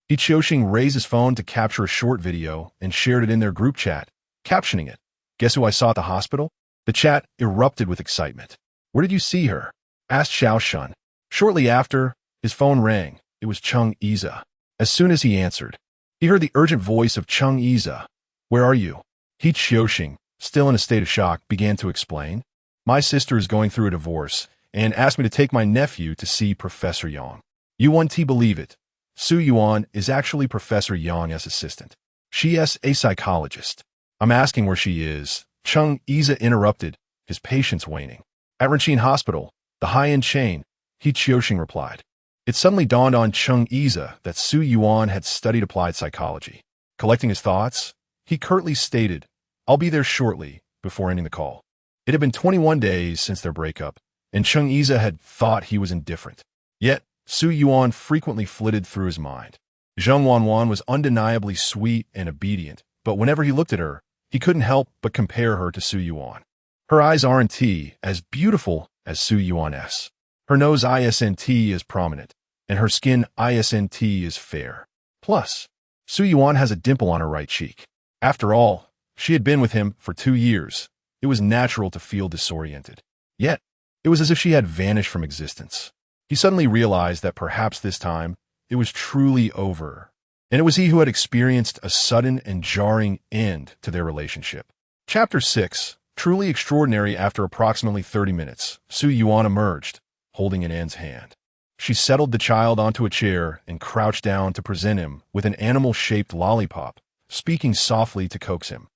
He Qiuxing raised his phone to capture a short video and shared it in their group chat, captioning it, "Guess who I saw at the hospital?" The chat erupted with excitement. "Where did you see her?" asked Xiao Shun. Shortly after, his phone rang. It was Cheng Iza. As soon as he answered, he heard the urgent voice of Cheng Iza. "Where are you?" He Qiuxing, still in a state of shock, began to explain. "My sister is going through a divorce and asked me to take my nephew to see Professor Yang. You won't believe it. Su Yuan is actually Professor Yang's assistant. She is a psychologist. I'm asking where she is." Cheng Iza interrupted, his patience waning. "At Renqin Hospital, the high-end chain," He Qiuxing replied. It suddenly dawned on Cheng Iza that Su Yuan had studied applied psychology. Collecting his thoughts, he curtly stated, "I'll be there shortly," before ending the call. It had been 21 days since their breakup, and Cheng Iza had thought he was indifferent. Yet, Su Yuan frequently flitted through his mind. Zheng Wanwan was undeniably sweet and obedient, but whenever he looked at her, he couldn't help but compare her to Su Yuan. Her eyes aren't as beautiful as Su Yuan's. Her nose isn't as prominent, and her skin isn't as fair. Plus, Su Yuan has a dimple on her right cheek. After all, she had been with him for 2 years. It was natural to feel disoriented. Yet, it was as if she had vanished from existence. He suddenly realized that perhaps this time, it was truly over, and it was he who had experienced a sudden and jarring end to their relationship. Chapter 6, Truly Extraordinary. After approximately 30 minutes, Su Yuan emerged, holding An's hand. She settled the child onto a chair and crouched down to present him with an animal-shaped lollipop, speaking softly to coax him.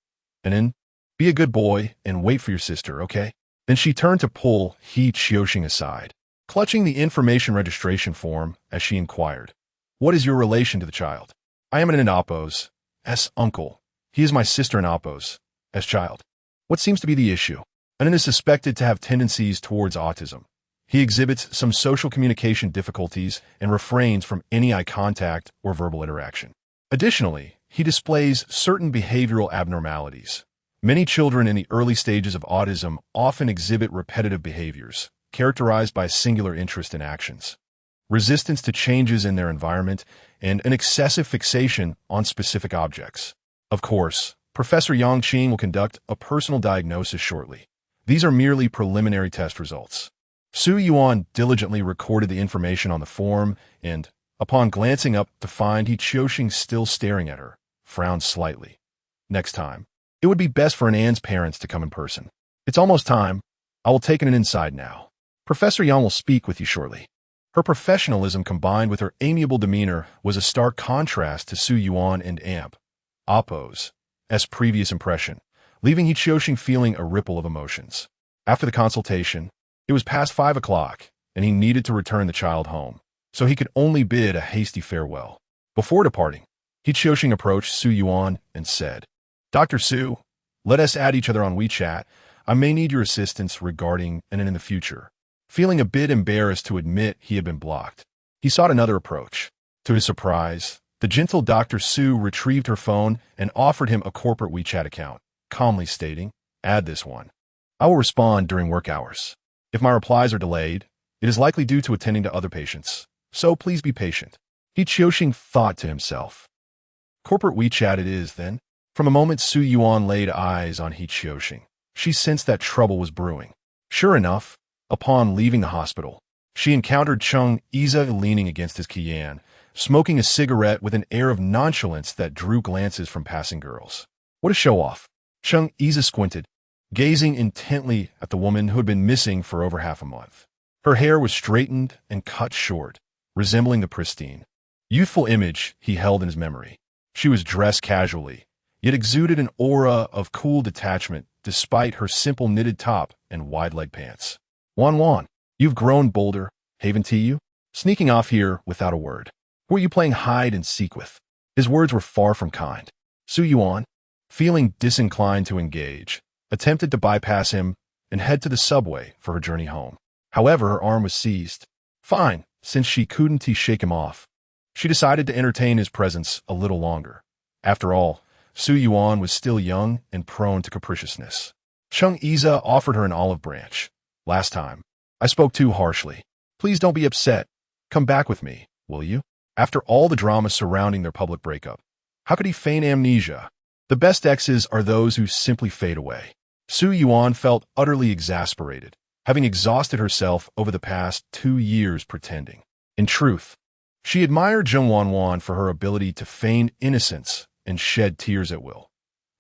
"An, be a good boy and wait for your sister, okay?" Then she turned to pull He Qiuxing aside, clutching the information registration form as she inquired, "What is your relation to the child?" "I am an Appo's uncle. He is my sister in Appo's child." "What seems to be the issue?" "Anan is suspected to have tendencies towards autism. He exhibits some social communication difficulties and refrains from any eye contact or verbal interaction. Additionally, he displays certain behavioral abnormalities. Many children in the early stages of autism often exhibit repetitive behaviors, characterized by a singular interest in actions, resistance to changes in their environment, and an excessive fixation on specific objects. Of course, Professor Yang Qing will conduct a personal diagnosis shortly. These are merely preliminary test results." Su Yuan diligently recorded the information on the form and, upon glancing up to find He Qiuxing still staring at her, frowned slightly. "Next time, it would be best for An's parents to come in person. It's almost time. I will take An inside now. Professor Yang will speak with you shortly." Her professionalism combined with her amiable demeanor was a stark contrast to Su Yuan and Appo's previous impression, leaving He Qiuxing feeling a ripple of emotions. After the consultation, it was past 5 o'clock, and he needed to return the child home, so he could only bid a hasty farewell. Before departing, He Qiuxing approached Su Yuan and said, "Dr. Su, let us add each other on WeChat. I may need your assistance regarding An in the future." Feeling a bit embarrassed to admit he had been blocked, he sought another approach. To his surprise, the gentle Dr. Su retrieved her phone and offered him a corporate WeChat account, calmly stating, "Add this one. I will respond during work hours. If my replies are delayed, it is likely due to attending to other patients, so please be patient." He Qiuxing thought to himself. Corporate WeChat it is, then. From a moment Su Yuan laid eyes on He Qiuxing, she sensed that trouble was brewing. Sure enough, upon leaving the hospital, she encountered Cheng Iza leaning against his Qian, smoking a cigarette with an air of nonchalance that drew glances from passing girls. What a show-off! Cheng Iza squinted, gazing intently at the woman who had been missing for over half a month. Her hair was straightened and cut short, resembling the pristine, youthful image he held in his memory. She was dressed casually, yet exuded an aura of cool detachment despite her simple knitted top and wide leg pants. Yuan, you've grown bolder, haven't you? Sneaking off here without a word. Who are you playing hide and seek with? His words were far from kind. Yuan, feeling disinclined to engage, attempted to bypass him and head to the subway for her journey home. However, her arm was seized. Fine, since she couldn't shake him off. She decided to entertain his presence a little longer. After all, Yuan was still young and prone to capriciousness. Cheng-Iza offered her an olive branch. Last time, I spoke too harshly. Please don't be upset. Come back with me, will you? After all the drama surrounding their public breakup, how could he feign amnesia? The best exes are those who simply fade away. Yuan felt utterly exasperated, having exhausted herself over the past 2 years pretending. In truth, she admired Zheng Wanwan for her ability to feign innocence and shed tears at will.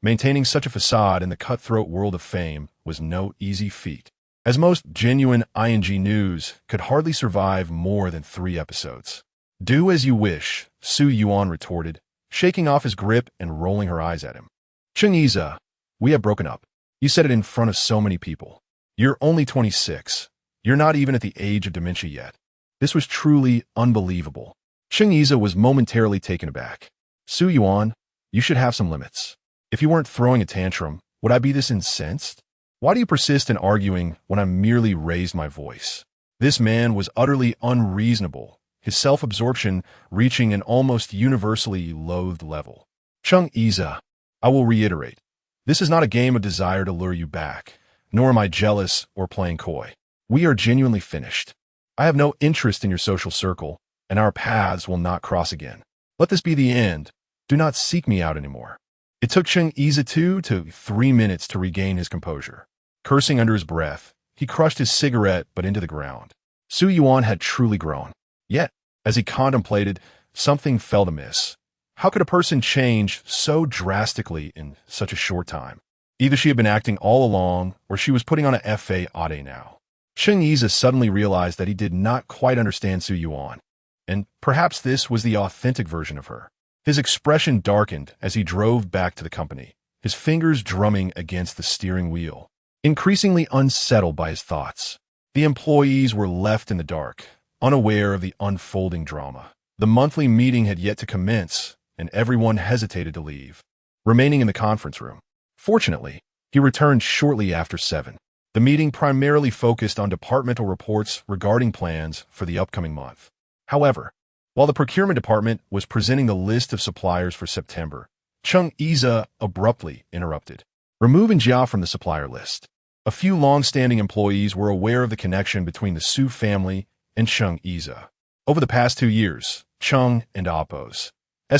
Maintaining such a facade in the cutthroat world of fame was no easy feat, as most genuine ING news could hardly survive more than 3 episodes. Do as you wish, Yuan retorted, shaking off his grip and rolling her eyes at him. Cheng-Iza, we have broken up. You said it in front of so many people. You're only 26. You're not even at the age of dementia yet. This was truly unbelievable. Cheng-Iza was momentarily taken aback. Yuan, you should have some limits. If you weren't throwing a tantrum, would I be this incensed? Why do you persist in arguing when I merely raised my voice? This man was utterly unreasonable, his self-absorption reaching an almost universally loathed level. Cheng-Iza, I will reiterate, this is not a game of desire to lure you back, nor am I jealous or playing coy. We are genuinely finished. I have no interest in your social circle, and our paths will not cross again. Let this be the end. Do not seek me out anymore. It took Cheng-Iza 2 to 3 minutes to regain his composure. Cursing under his breath, he crushed his cigarette but into the ground. Yuan had truly grown. Yet, as he contemplated, something felt amiss. How could a person change so drastically in such a short time? Either she had been acting all along, or she was putting on a fade now. Cheng-Iza suddenly realized that he did not quite understand Yuan, and perhaps this was the authentic version of her. His expression darkened as he drove back to the company, his fingers drumming against the steering wheel. Increasingly unsettled by his thoughts, the employees were left in the dark, unaware of the unfolding drama. The monthly meeting had yet to commence, and everyone hesitated to leave, remaining in the conference room. Fortunately, he returned shortly after 7. The meeting primarily focused on departmental reports regarding plans for the upcoming month. However, while the procurement department was presenting the list of suppliers for September, Cheng-Iza abruptly interrupted, removing Jia from the supplier list. A few long-standing employees were aware of the connection between the Su family and Cheng-Iza. Over the past 2 years, Cheng and Oppo's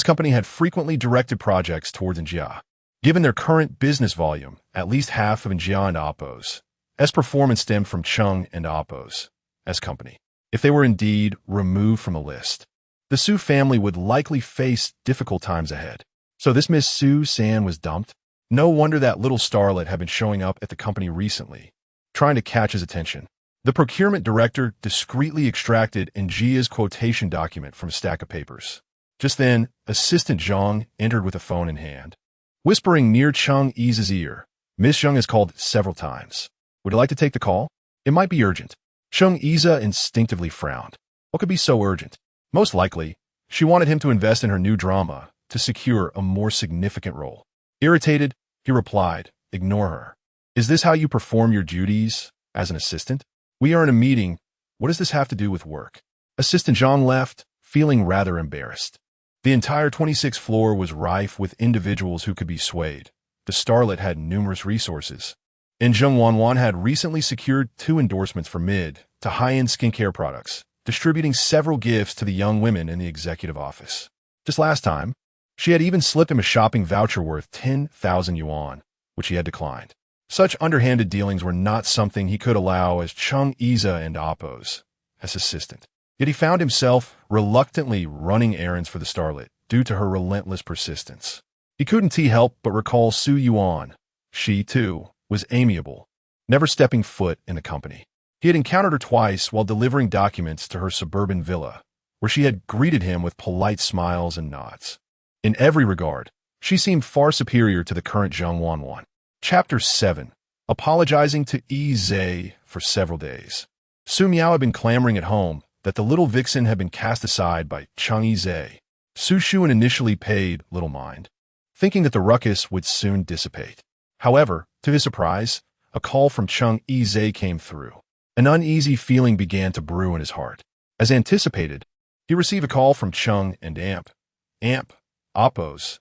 company had frequently directed projects towards Jia. Given their current business volume, at least half of Jia and Oppo's performance stemmed from Cheng and Oppo's company. If they were indeed removed from the list, the Su family would likely face difficult times ahead. So this Miss Su-san was dumped? No wonder that little starlet had been showing up at the company recently, trying to catch his attention. The procurement director discreetly extracted Njia's quotation document from a stack of papers. Just then, Assistant Zhang entered with a phone in hand. Whispering near Cheng-Iza's ear, Miss Zhang has called several times. Would you like to take the call? It might be urgent. Cheng-Iza instinctively frowned. What could be so urgent? Most likely, she wanted him to invest in her new drama to secure a more significant role. Irritated, he replied, ignore her. Is this how you perform your duties as an assistant? We are in a meeting. What does this have to do with work? Assistant Zhang left, feeling rather embarrassed. The entire 26th floor was rife with individuals who could be swayed. The starlet had numerous resources, and Zheng Wanwan had recently secured 2 endorsements for mid to high-end skincare products, distributing several gifts to the young women in the executive office. Just last time, she had even slipped him a shopping voucher worth 10,000 yuan, which he had declined. Such underhanded dealings were not something he could allow as Cheng-Iza and Oppo's assistant. Yet he found himself reluctantly running errands for the starlet due to her relentless persistence. He couldn't help but recall Yuan. She, too, was amiable, never stepping foot in the company. He had encountered her twice while delivering documents to her suburban villa, where she had greeted him with polite smiles and nods. In every regard, she seemed far superior to the current Zheng Wanwan. Chapter 7. Apologizing to Yi Zhe for several days. Su Miao had been clamoring at home that the little vixen had been cast aside by Cheng Yi Zhe. Su Shuan initially paid little mind, thinking that the ruckus would soon dissipate. However, to his surprise, a call from Cheng Yi Zhe came through. An uneasy feeling began to brew in his heart. As anticipated, he received a call from Cheng and Oppo's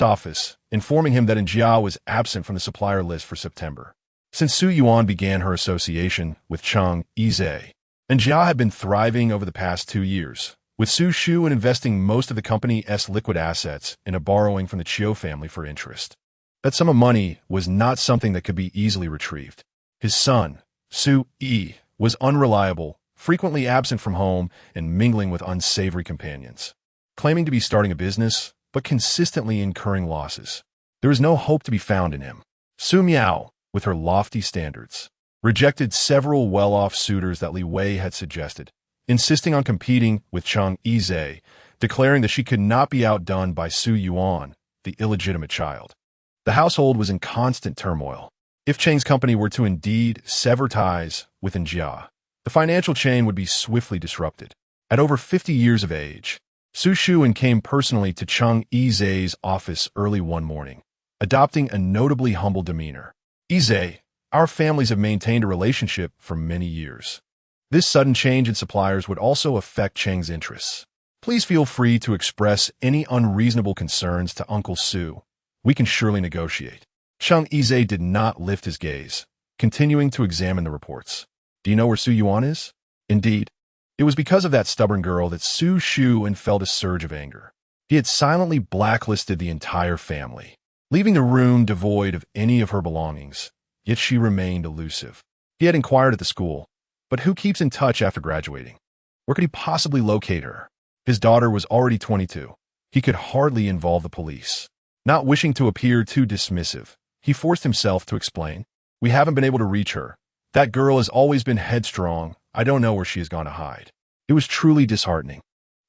office, informing him that Jia was absent from the supplier list for September. Since Su Yuan began her association with Cheng Yi Zhe, Jia had been thriving over the past 2 years, with Su Shuan investing most of the company's liquid assets in a borrowing from the Chiu family for interest. That sum of money was not something that could be easily retrieved. His son, Su Yi, was unreliable, frequently absent from home and mingling with unsavory companions. Claiming to be starting a business, but consistently incurring losses. There was no hope to be found in him. Su Miao, with her lofty standards, rejected several well-off suitors that Li Wei had suggested, insisting on competing with Cheng Yi Zhe, declaring that she could not be outdone by Su Yuan, the illegitimate child. The household was in constant turmoil. If Cheng's company were to indeed sever ties with Jia, the financial chain would be swiftly disrupted. At over 50 years of age, Su Shuan came personally to Cheng Yi Zhe's office early one morning, adopting a notably humble demeanor. Yi Zhe, our families have maintained a relationship for many years. This sudden change in suppliers would also affect Cheng's interests. Please feel free to express any unreasonable concerns to Uncle Su. We can surely negotiate. Cheng Yi Zhe did not lift his gaze, continuing to examine the reports. Do you know where Su Yuan is? Indeed. It was because of that stubborn girl that Su Shuan felt a surge of anger. He had silently blacklisted the entire family, leaving the room devoid of any of her belongings, yet she remained elusive. He had inquired at the school, but who keeps in touch after graduating? Where could he possibly locate her? His daughter was already 22. He could hardly involve the police. Not wishing to appear too dismissive, he forced himself to explain. We haven't been able to reach her. That girl has always been headstrong. I don't know where she has gone to hide. It was truly disheartening.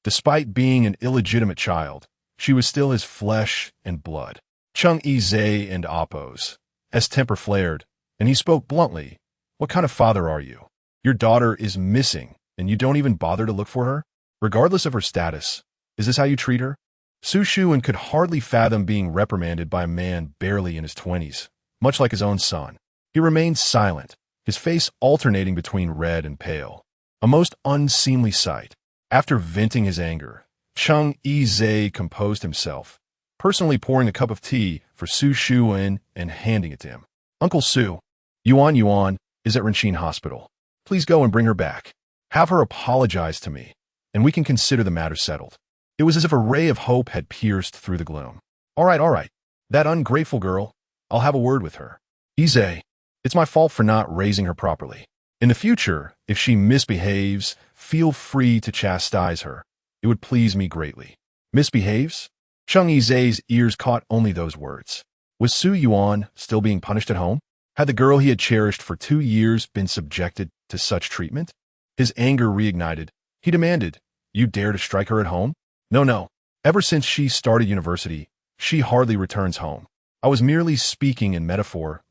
Despite being an illegitimate child, she was still his flesh and blood. Cheng Yi Zhe and Oppo's temper flared, and he spoke bluntly. What kind of father are you? Your daughter is missing, and you don't even bother to look for her? Regardless of her status, is this how you treat her? Su Shuan could hardly fathom being reprimanded by a man barely in his 20s, much like his own son. He remained silent, his face alternating between red and pale. A most unseemly sight. After venting his anger, Cheng Yi Zhe composed himself, personally pouring a cup of tea for Su Shuan and handing it to him. Uncle Su, Yuan is at Renqin Hospital. Please go and bring her back. Have her apologize to me, and we can consider the matter settled. It was as if a ray of hope had pierced through the gloom. All right. That ungrateful girl, I'll have a word with her. Yi Zhe, it's my fault for not raising her properly. In the future, if she misbehaves, feel free to chastise her. It would please me greatly. Misbehaves? Cheng Yi Zhe's ears caught only those words. Was Su Yuan still being punished at home? Had the girl he had cherished for 2 years been subjected to such treatment? His anger reignited. He demanded, You dare to strike her at home? No. Ever since she started university, she hardly returns home. I was merely speaking in metaphor.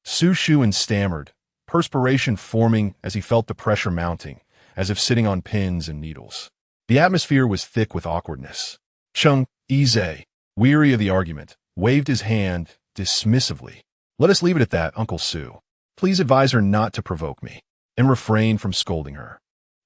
Su Shuan stammered, perspiration forming as he felt the pressure mounting, as if sitting on pins and needles. The atmosphere was thick with awkwardness. Cheng Yi Zhe, weary of the argument, waved his hand dismissively. Let us leave it at that, Uncle Su. Please advise her not to provoke me, and refrain from scolding her.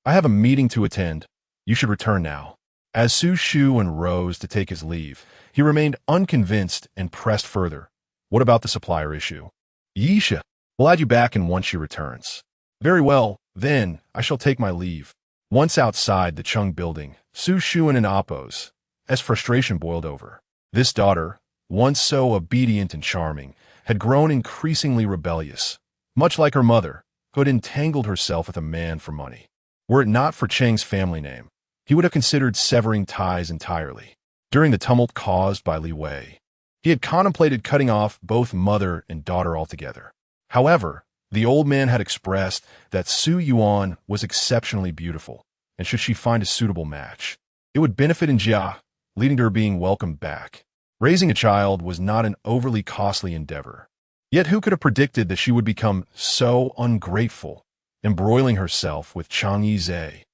I have a meeting to attend. You should return now. As Su Shuan rose to take his leave, he remained unconvinced and pressed further. What about the supplier issue? Yisha, we'll add you back in once she returns. Very well, then, I shall take my leave. Once outside the Cheng building, Su Shuan and Oppo's frustration boiled over. This daughter, once so obedient and charming, had grown increasingly rebellious, much like her mother, who had entangled herself with a man for money. Were it not for Cheng's family name, he would have considered severing ties entirely. During the tumult caused by Li Wei, he had contemplated cutting off both mother and daughter altogether. However, the old man had expressed that Su Yuan was exceptionally beautiful, and should she find a suitable match, it would benefit Jia, leading to her being welcomed back. Raising a child was not an overly costly endeavor. Yet who could have predicted that she would become so ungrateful, embroiling herself with Chang Yizhe?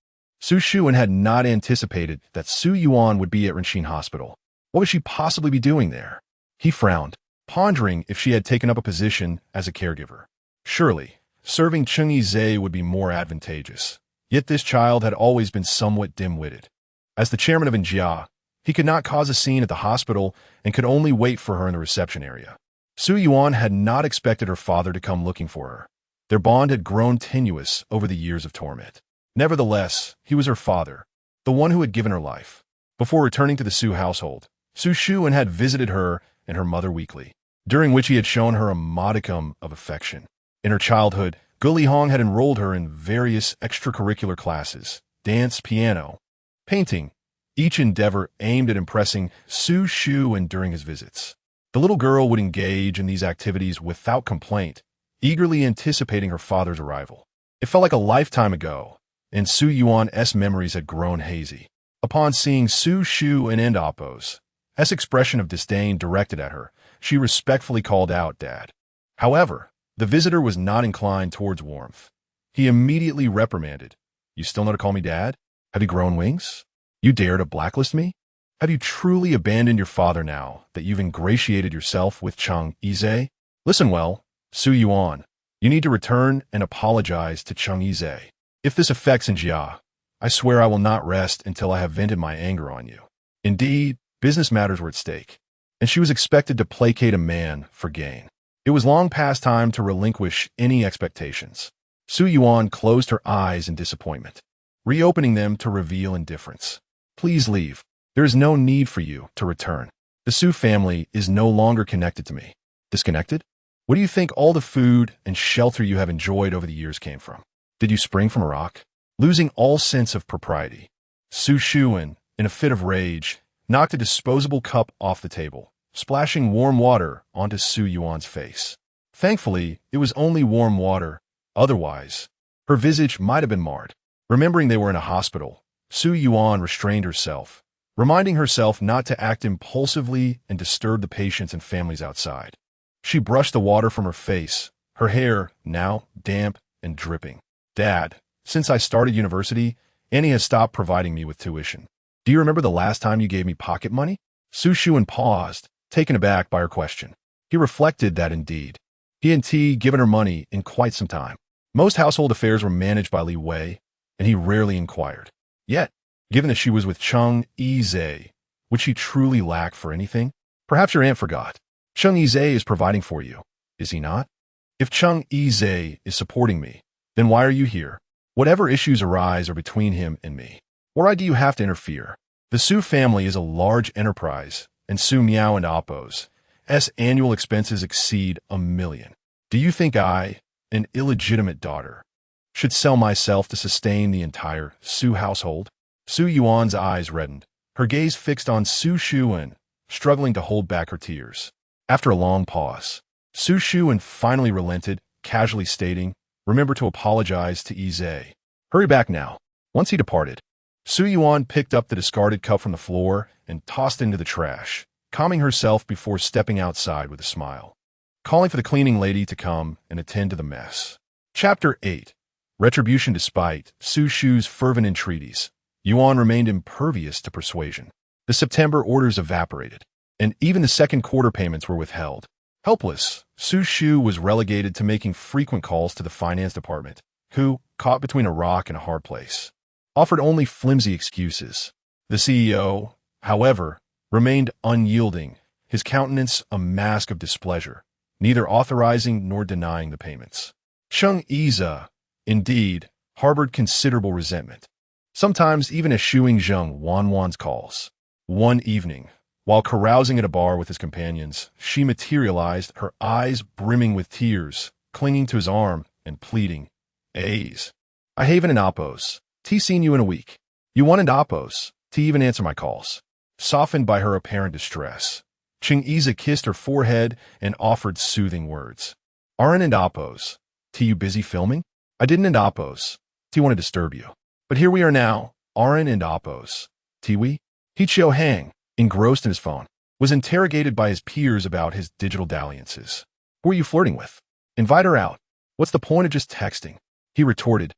Su Shuan had not anticipated that Su Yuan would be at Renxin Hospital. What would she possibly be doing there? He frowned, pondering if she had taken up a position as a caregiver. Surely, serving Chang Yizhe would be more advantageous. Yet this child had always been somewhat dim-witted. As the chairman of Njia, he could not cause a scene at the hospital and could only wait for her in the reception area. Su Yuan had not expected her father to come looking for her. Their bond had grown tenuous over the years of torment. Nevertheless, he was her father, the one who had given her life. Before returning to the Su household, Su Shuan had visited her and her mother weekly, during which he had shown her a modicum of affection. In her childhood, Gu Lihong had enrolled her in various extracurricular classes, dance, piano, painting, each endeavor aimed at impressing Su Shuan during his visits. The little girl would engage in these activities without complaint, eagerly anticipating her father's arrival. It felt like a lifetime ago, and Su Yuan's memories had grown hazy. Upon seeing Su Shuan and Appo's expression of disdain directed at her, she respectfully called out, "Dad." However, the visitor was not inclined towards warmth. He immediately reprimanded, "You still know to call me Dad? Have you grown wings? You dare to blacklist me? Have you truly abandoned your father now that you've ingratiated yourself with Chang Yizhe? Listen well, Su Yuan. You need to return and apologize to Chang Yizhe. If this affects Njia, I swear I will not rest until I have vented my anger on you." Indeed, business matters were at stake, and she was expected to placate a man for gain. It was long past time to relinquish any expectations. Su Yuan closed her eyes in disappointment, reopening them to reveal indifference. "Please leave. There is no need for you to return. The Su family is no longer connected to me." Disconnected? What do you think all the food and shelter you have enjoyed over the years came from? Did you spring from a rock? Losing all sense of propriety, Su Shuan, in a fit of rage, knocked a disposable cup off the table, splashing warm water onto Su Yuan's face. Thankfully, it was only warm water. Otherwise, her visage might have been marred. Remembering they were in a hospital, Su Yuan restrained herself, reminding herself not to act impulsively and disturb the patients and families outside. She brushed the water from her face, her hair now damp and dripping. "Dad, since I started university, Annie has stopped providing me with tuition. Do you remember the last time you gave me pocket money?" Su Shuan paused, taken aback by her question. He reflected that indeed, he hadn't given her money in quite some time. Most household affairs were managed by Li Wei, and he rarely inquired. Yet, given that she was with Chang Yizhe, would she truly lack for anything? Perhaps your aunt forgot. Chang Yizhe is providing for you, is he not? If Chang Yizhe is supporting me, then why are you here? Whatever issues arise are between him and me. Why do you have to interfere? The Su family is a large enterprise, and Su Miao and Appo's annual expenses exceed $1 million. Do you think I, an illegitimate daughter, should sell myself to sustain the entire Su household? Su Yuan's eyes reddened, her gaze fixed on Su Shuan, struggling to hold back her tears. After a long pause, Su Shuan finally relented, casually stating, "Remember to apologize to Yizhe. Hurry back now." Once he departed, Su Yuan picked up the discarded cup from the floor and tossed it into the trash, calming herself before stepping outside with a smile, calling for the cleaning lady to come and attend to the mess. Chapter 8. Retribution. Despite Su Shu's fervent entreaties, Yuan remained impervious to persuasion. The September orders evaporated, and even the second quarter payments were withheld. Helpless, Su Shu was relegated to making frequent calls to the finance department, who, caught between a rock and a hard place, offered only flimsy excuses. The CEO, however, remained unyielding, his countenance a mask of displeasure, neither authorizing nor denying the payments. Chang Yizhe, indeed, harbored considerable resentment, sometimes even eschewing Zheng Wanwan's calls. One evening, while carousing at a bar with his companions, she materialized, her eyes brimming with tears, clinging to his arm and pleading, "A's. I haven't an Appo's. Seen you in a week. Yuan and Appo's. Even answer my calls." Softened by her apparent distress, Chang Yizhe kissed her forehead and offered soothing words. "Aren't and Appo's. You busy filming? I didn't and Appo's. Want to disturb you. But here we are now, Arin and oppose. Tiwi? He Chiu Hang, engrossed in his phone, was interrogated by his peers about his digital dalliances. Who are you flirting with? Invite her out. What's the point of just texting? He retorted,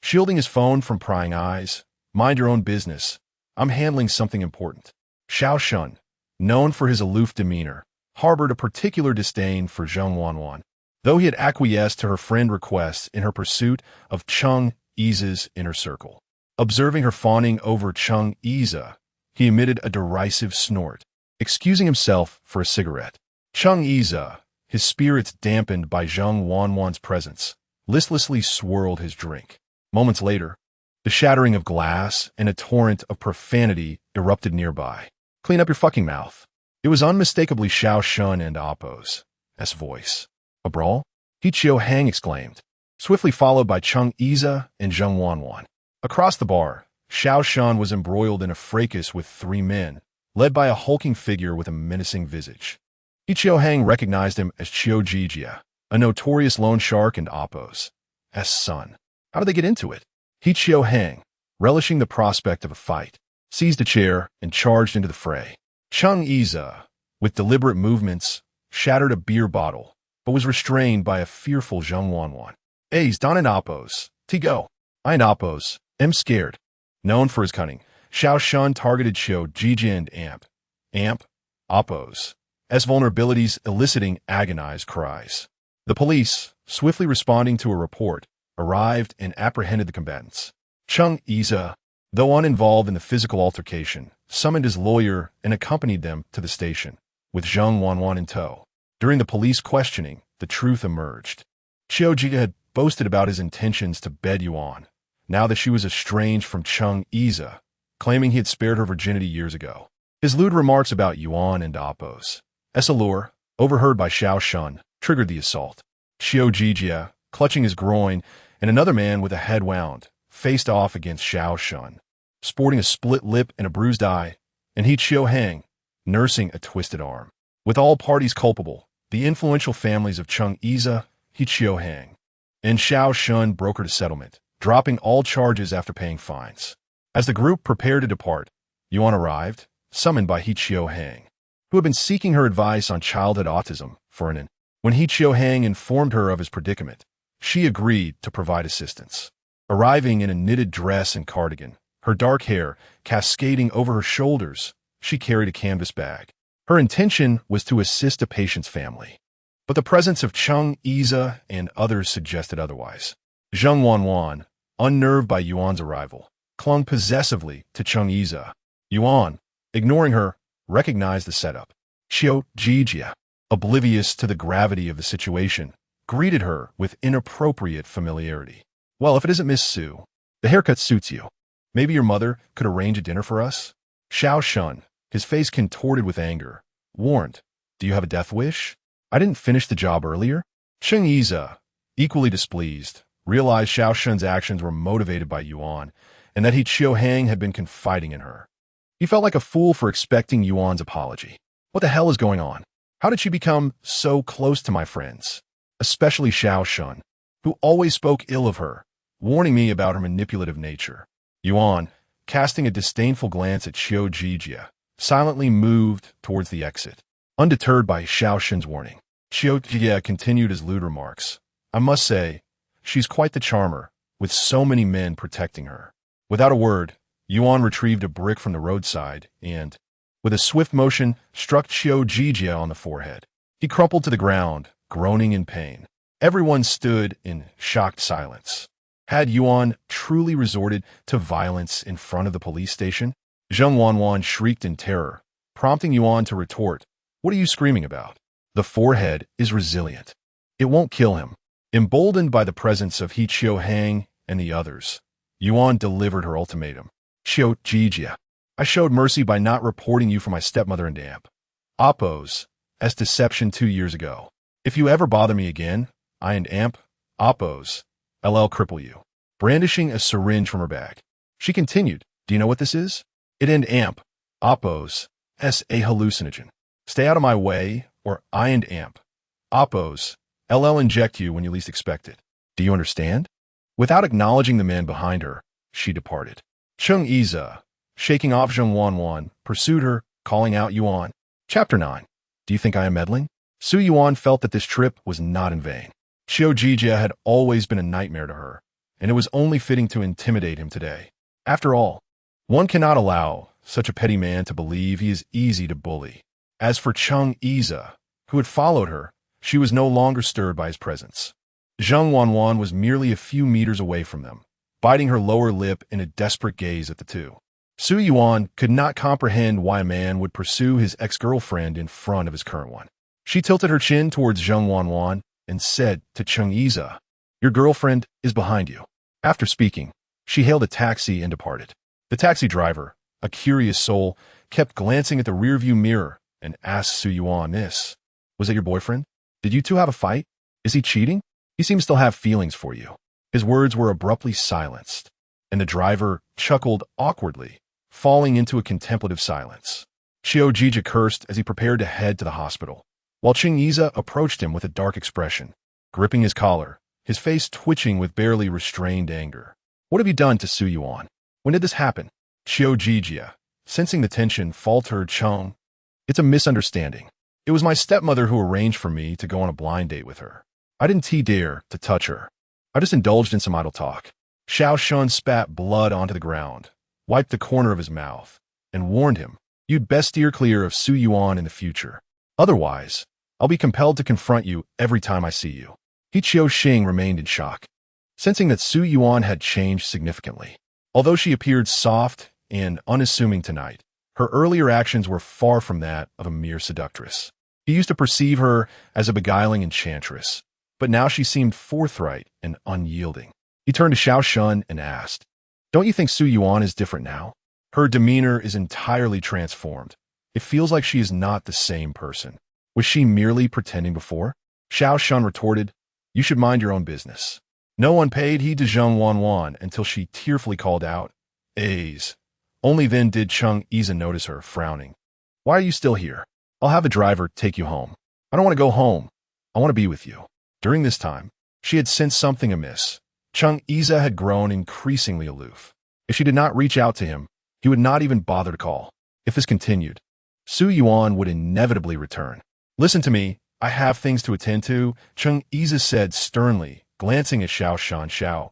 shielding his phone from prying eyes. Mind your own business. I'm handling something important. Xiao Shun, known for his aloof demeanor, harbored a particular disdain for Zheng Wanwan, though he had acquiesced to her friend requests in her pursuit of Cheng Yi's inner circle. Observing her fawning over Cheng Yi, he emitted a derisive snort, excusing himself for a cigarette. Cheng Yi, his spirits dampened by Zheng Wanwan's presence, listlessly swirled his drink. Moments later, the shattering of glass and a torrent of profanity erupted nearby. Clean up your fucking mouth. It was unmistakably Xiao Shun and Oppo's voice. A brawl? He Chiu Hang exclaimed, swiftly followed by Cheng Yi and Zheng Wanwan. Across the bar, Xiao Shun was embroiled in a fracas with three men, led by a hulking figure with a menacing visage. He Chiu Hang recognized him as Chiu Jijia, a notorious loan shark and Oppo's son. How did they get into it? He Chiu Hang, relishing the prospect of a fight, seized a chair and charged into the fray. Cheng Yi, with deliberate movements, shattered a beer bottle, but was restrained by a fearful Zheng Wanwan. A's Don and Oppos, T-go. I and Oppos, am scared. Known for his cunning, Xiao Shun targeted Chiu Jijia and Amp, Oppos, vulnerabilities eliciting agonized cries. The police, swiftly responding to a report, arrived and apprehended the combatants. Cheng Yi, though uninvolved in the physical altercation, summoned his lawyer and accompanied them to the station, with Zheng Wanwan in tow. During the police questioning, the truth emerged. Chiu Jijia had boasted about his intentions to bed Yuan, now that she was estranged from Cheng Yi, claiming he had spared her virginity years ago. His lewd remarks about Yuan and Oppos' allure, overheard by Xiao Shun, triggered the assault. Chiu Jijia, clutching his groin, and another man with a head wound, faced off against Xiao Shun, sporting a split lip and a bruised eye, and He Chiu Hang, nursing a twisted arm. With all parties culpable, the influential families of Cheng Yi, He Chiu Hang, and Xiao Shun brokered a settlement, dropping all charges after paying fines. As the group prepared to depart, Yuan arrived, summoned by He Chiu Hang, who had been seeking her advice on childhood autism for an. When He Chiu Hang informed her of his predicament, she agreed to provide assistance. Arriving in a knitted dress and cardigan, her dark hair cascading over her shoulders, she carried a canvas bag. Her intention was to assist a patient's family, but the presence of Cheng Yi and others suggested otherwise. Zheng Wanwan, unnerved by Yuan's arrival, clung possessively to Cheng Yi. Yuan, ignoring her, recognized the setup. Chiu Jijia, oblivious to the gravity of the situation, greeted her with inappropriate familiarity. Well, if it isn't Miss Sue, the haircut suits you. Maybe your mother could arrange a dinner for us? Xiao Shun, his face contorted with anger, warned, do you have a death wish? I didn't finish the job earlier? Cheng Yi, equally displeased, realized Xiao Shun's actions were motivated by Yuan, and that He Chiu Hang had been confiding in her. He felt like a fool for expecting Yuan's apology. What the hell is going on? How did she become so close to my friends? Especially Xiao Shun, who always spoke ill of her, warning me about her manipulative nature. Yuan, casting a disdainful glance at Chiu Jijia, silently moved towards the exit. Undeterred by Xiao Shun's warning, Chiu Jijia continued his lewd remarks. I must say, she's quite the charmer, with so many men protecting her. Without a word, Yuan retrieved a brick from the roadside and, with a swift motion, struck Chiu Jijia on the forehead. He crumpled to the ground, groaning in pain. Everyone stood in shocked silence. Had Yuan truly resorted to violence in front of the police station? Zheng Wanwan shrieked in terror, prompting Yuan to retort, what are you screaming about? The forehead is resilient. It won't kill him. Emboldened by the presence of He Chiu Hang and the others, Yuan delivered her ultimatum. Chiu Jijia, I showed mercy by not reporting you for my stepmother and Amp. Oppos, as deception 2 years ago. If you ever bother me again, I and Amp, Oppos, LL cripple you. Brandishing a syringe from her bag, she continued, do you know what this is? It and Amp, Oppos, a hallucinogen. Stay out of my way, or I and Amp, Oppos, LL inject you when you least expect it. Do you understand? Without acknowledging the man behind her, she departed. Chung Iza, shaking off Zheng Wanwan, pursued her, calling out Yuan. Chapter 9. Do you think I am meddling? Su Yuan felt that this trip was not in vain. Xiao Jijia had always been a nightmare to her, and it was only fitting to intimidate him today. After all, one cannot allow such a petty man to believe he is easy to bully. As for Chung Iza, who had followed her, she was no longer stirred by his presence. Zheng Wanwan was merely a few meters away from them, biting her lower lip in a desperate gaze at the two. Su Yuan could not comprehend why a man would pursue his ex-girlfriend in front of his current one. She tilted her chin towards Zheng Wanwan and said to Chung Iza, "Your girlfriend is behind you." After speaking, she hailed a taxi and departed. The taxi driver, a curious soul, kept glancing at the rearview mirror and asked Su Yuan, "Miss, was that your boyfriend? Did you two have a fight? Is he cheating? He seems to still have feelings for you." His words were abruptly silenced, and the driver chuckled awkwardly, falling into a contemplative silence. Xiao Jija cursed as he prepared to head to the hospital, while Chung Iza approached him with a dark expression, gripping his collar, his face twitching with barely restrained anger. "What have you done to Su Yuan? When did this happen?" Xiao Jijia, sensing the tension, faltered, "Chung, it's a misunderstanding. It was my stepmother who arranged for me to go on a blind date with her. I didn't dare to touch her. I just indulged in some idle talk." Xiao Shun spat blood onto the ground, wiped the corner of his mouth, and warned him, "You'd best steer clear of Su Yuan in the future. Otherwise, I'll be compelled to confront you every time I see you." He Qiu Xing remained in shock, sensing that Su Yuan had changed significantly. Although she appeared soft and unassuming tonight, her earlier actions were far from that of a mere seductress. He used to perceive her as a beguiling enchantress, but now she seemed forthright and unyielding. He turned to Xiao Shun and asked, "Don't you think Su Yuan is different now? Her demeanor is entirely transformed. It feels like she is not the same person. Was she merely pretending before?" Xiao Shun retorted, "You should mind your own business." No one paid heed to Zheng Wanwan until she tearfully called out, "A's." Only then did Chung Iza notice her, frowning. "Why are you still here? I'll have the driver take you home." "I don't want to go home. I want to be with you." During this time, she had sensed something amiss. Chung Iza had grown increasingly aloof. If she did not reach out to him, he would not even bother to call. If this continued, Su Yuan would inevitably return. "Listen to me. I have things to attend to," Chung Iza said sternly, glancing at Xiao Shan. "Xiao,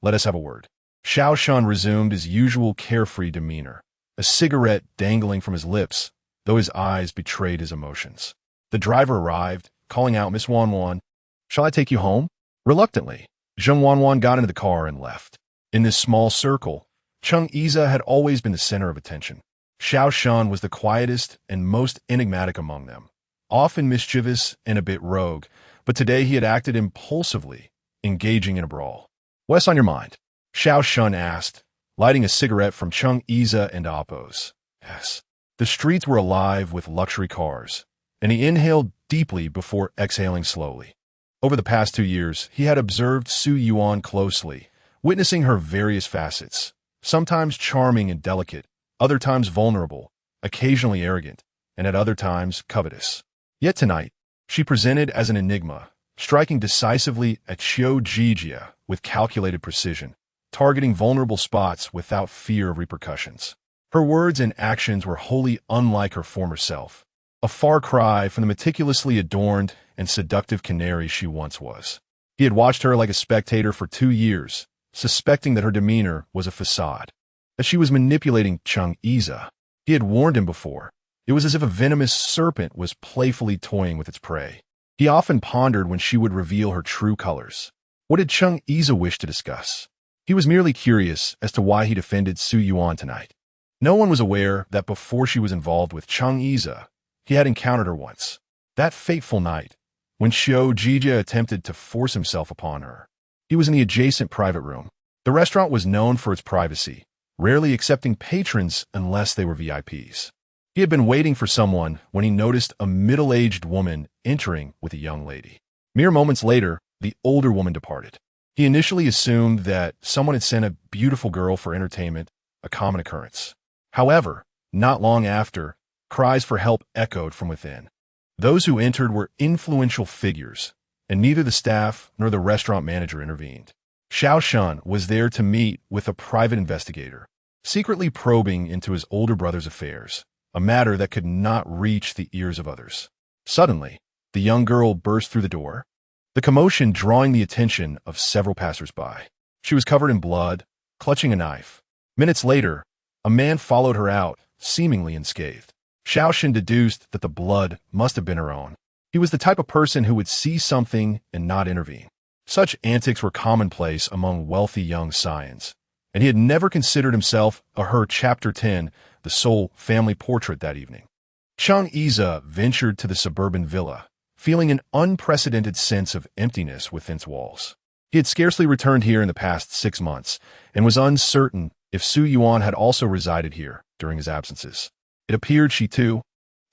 let us have a word." Xiao Shan resumed his usual carefree demeanor, a cigarette dangling from his lips, though his eyes betrayed his emotions. The driver arrived, calling out, "Miss Wanwan, shall I take you home?" Reluctantly, Zheng Wanwan got into the car and left. In this small circle, Chung Iza had always been the center of attention. Xiao Shan was the quietest and most enigmatic among them, often mischievous and a bit rogue, but today he had acted impulsively, engaging in a brawl. "What's on your mind?" Xiao Shun asked, lighting a cigarette from Chung Iza and Apo's. Yes. The streets were alive with luxury cars, and he inhaled deeply before exhaling slowly. Over the past 2 years, he had observed Su Yuan closely, witnessing her various facets, sometimes charming and delicate, other times vulnerable, occasionally arrogant, and at other times covetous. Yet tonight, she presented as an enigma, striking decisively at Xiao Jijia with calculated precision, targeting vulnerable spots without fear of repercussions. Her words and actions were wholly unlike her former self, a far cry from the meticulously adorned and seductive canary she once was. He had watched her like a spectator for 2 years, suspecting that her demeanor was a facade, that she was manipulating Chung Iza. He had warned him before. It was as if a venomous serpent was playfully toying with its prey. He often pondered when she would reveal her true colors. What did Chung Iza wish to discuss? He was merely curious as to why he defended Su Yuan tonight. No one was aware that before she was involved with Chung Iza, he had encountered her once. That fateful night, when Xiao Jijia attempted to force himself upon her. He was in the adjacent private room. The restaurant was known for its privacy, rarely accepting patrons unless they were VIPs. He had been waiting for someone when he noticed a middle-aged woman entering with a young lady. Mere moments later, the older woman departed. He initially assumed that someone had sent a beautiful girl for entertainment, a common occurrence. However, not long after, cries for help echoed from within. Those who entered were influential figures, and neither the staff nor the restaurant manager intervened. Xiao Shun was there to meet with a private investigator, secretly probing into his older brother's affairs, a matter that could not reach the ears of others. Suddenly, the young girl burst through the door, the commotion drawing the attention of several passers-by. She was covered in blood, clutching a knife. Minutes later, a man followed her out, seemingly unscathed. Xiaoshan deduced that the blood must have been her own. He was the type of person who would see something and not intervene. Such antics were commonplace among wealthy young scions, and he had never considered himself a her Chapter 10, the sole family portrait that evening. Cheng Yize ventured to the suburban villa, feeling an unprecedented sense of emptiness within its walls. He had scarcely returned here in the past 6 months, and was uncertain if Su Yuan had also resided here during his absences. It appeared she, too,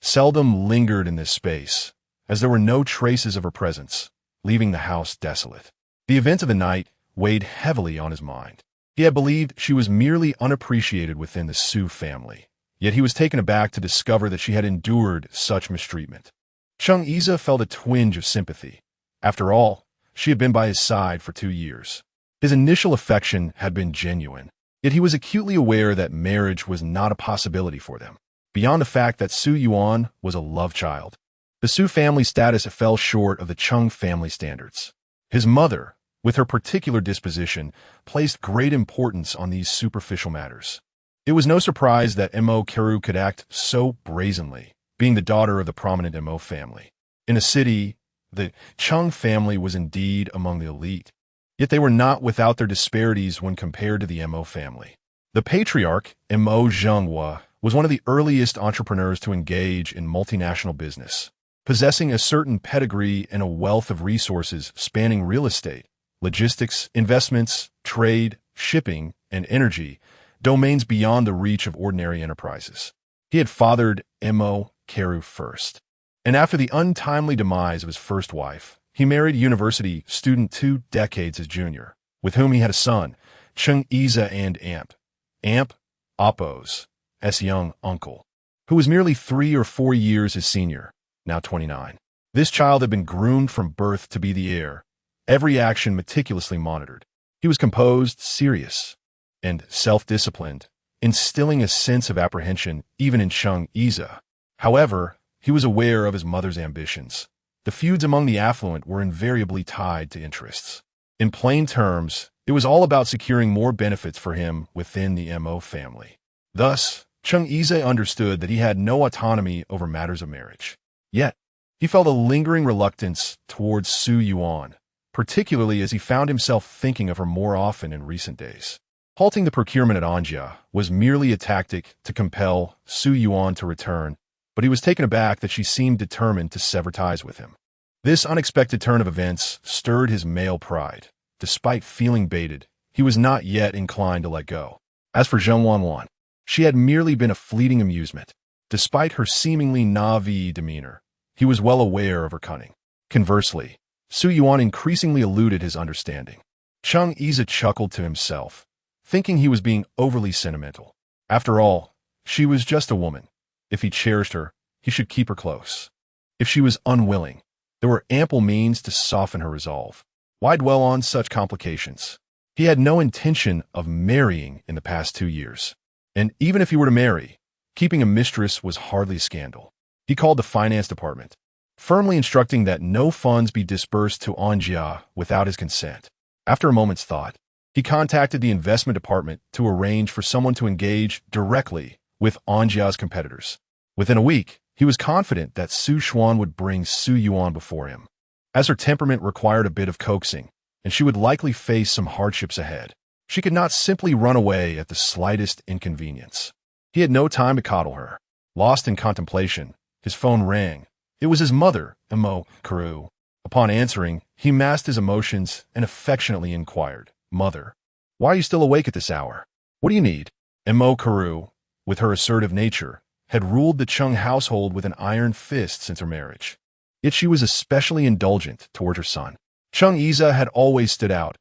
seldom lingered in this space, as there were no traces of her presence, leaving the house desolate. The events of the night weighed heavily on his mind. He had believed she was merely unappreciated within the Su family, yet he was taken aback to discover that she had endured such mistreatment. Cheng Yize felt a twinge of sympathy. After all, she had been by his side for 2 years. His initial affection had been genuine, yet he was acutely aware that marriage was not a possibility for them. Beyond the fact that Su Yuan was a love child, the Su family status fell short of the Cheng family standards. His mother, with her particular disposition, placed great importance on these superficial matters. It was no surprise that Mo Keru could act so brazenly, being the daughter of the prominent Mo family. In a city, the Cheng family was indeed among the elite, yet they were not without their disparities when compared to the Mo family. The patriarch, Mo Zhenghua, was one of the earliest entrepreneurs to engage in multinational business, possessing a certain pedigree and a wealth of resources spanning real estate, logistics, investments, trade, shipping, and energy, domains beyond the reach of ordinary enterprises. He had fathered Mo Keru first, and after the untimely demise of his first wife, he married university student 2 decades his junior, with whom he had a son, Cheng Yize and Amp Oppos, as young uncle, who was merely 3 or 4 years his senior, now 29. This child had been groomed from birth to be the heir, every action meticulously monitored. He was composed, serious, and self-disciplined, instilling a sense of apprehension even in Cheng Yize. However, he was aware of his mother's ambitions. The feuds among the affluent were invariably tied to interests. In plain terms, it was all about securing more benefits for him within the Mo family. Thus, Cheng Yize understood that he had no autonomy over matters of marriage. Yet, he felt a lingering reluctance towards Su Yuan, particularly as he found himself thinking of her more often in recent days. Halting the procurement at Anjia was merely a tactic to compel Su Yuan to return, but he was taken aback that she seemed determined to sever ties with him. This unexpected turn of events stirred his male pride. Despite feeling baited, he was not yet inclined to let go. As for Zheng Wanwan, she had merely been a fleeting amusement. Despite her seemingly naive demeanor, he was well aware of her cunning. Conversely, Su Yuan increasingly eluded his understanding. Cheng Yize chuckled to himself, thinking he was being overly sentimental. After all, she was just a woman. If he cherished her, he should keep her close. If she was unwilling, there were ample means to soften her resolve. Why dwell on such complications? He had no intention of marrying in the past 2 years. And even if he were to marry, keeping a mistress was hardly a scandal. He called the finance department, firmly instructing that no funds be disbursed to Anjia without his consent. After a moment's thought, he contacted the investment department to arrange for someone to engage directly with Anjia's competitors. Within a week, he was confident that Su Xuan would bring Su Yuan before him. As her temperament required a bit of coaxing, and she would likely face some hardships ahead, she could not simply run away at the slightest inconvenience. He had no time to coddle her. Lost in contemplation, his phone rang. It was his mother, Mo Keru. Upon answering, he masked his emotions and affectionately inquired, "Mother, why are you still awake at this hour? What do you need?" Mo Keru, with her assertive nature, had ruled the Cheng household with an iron fist since her marriage. Yet she was especially indulgent toward her son. Cheng Yize had always stood out,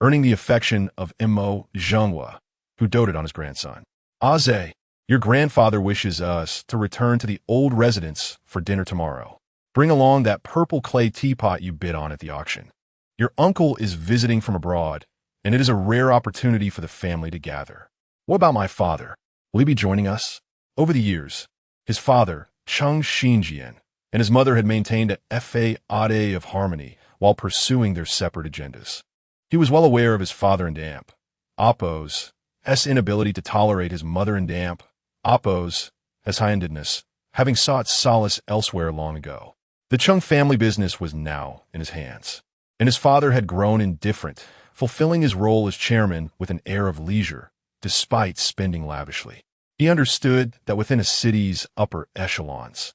earning the affection of Mo Zhenghua, who doted on his grandson. "Aze, your grandfather wishes us to return to the old residence for dinner tomorrow. Bring along that purple clay teapot you bid on at the auction. Your uncle is visiting from abroad, and it is a rare opportunity for the family to gather." What about my father? Will he be joining us? Over the years, his father, Cheng Xinjian, and his mother had maintained a facade of harmony while pursuing their separate agendas. He was well aware of his father and Amp, Oppo's inability to tolerate his mother and Amp, Oppo's high-handedness, having sought solace elsewhere long ago. The Cheng family business was now in his hands, and his father had grown indifferent, fulfilling his role as chairman with an air of leisure, despite spending lavishly. He understood that within a city's upper echelons,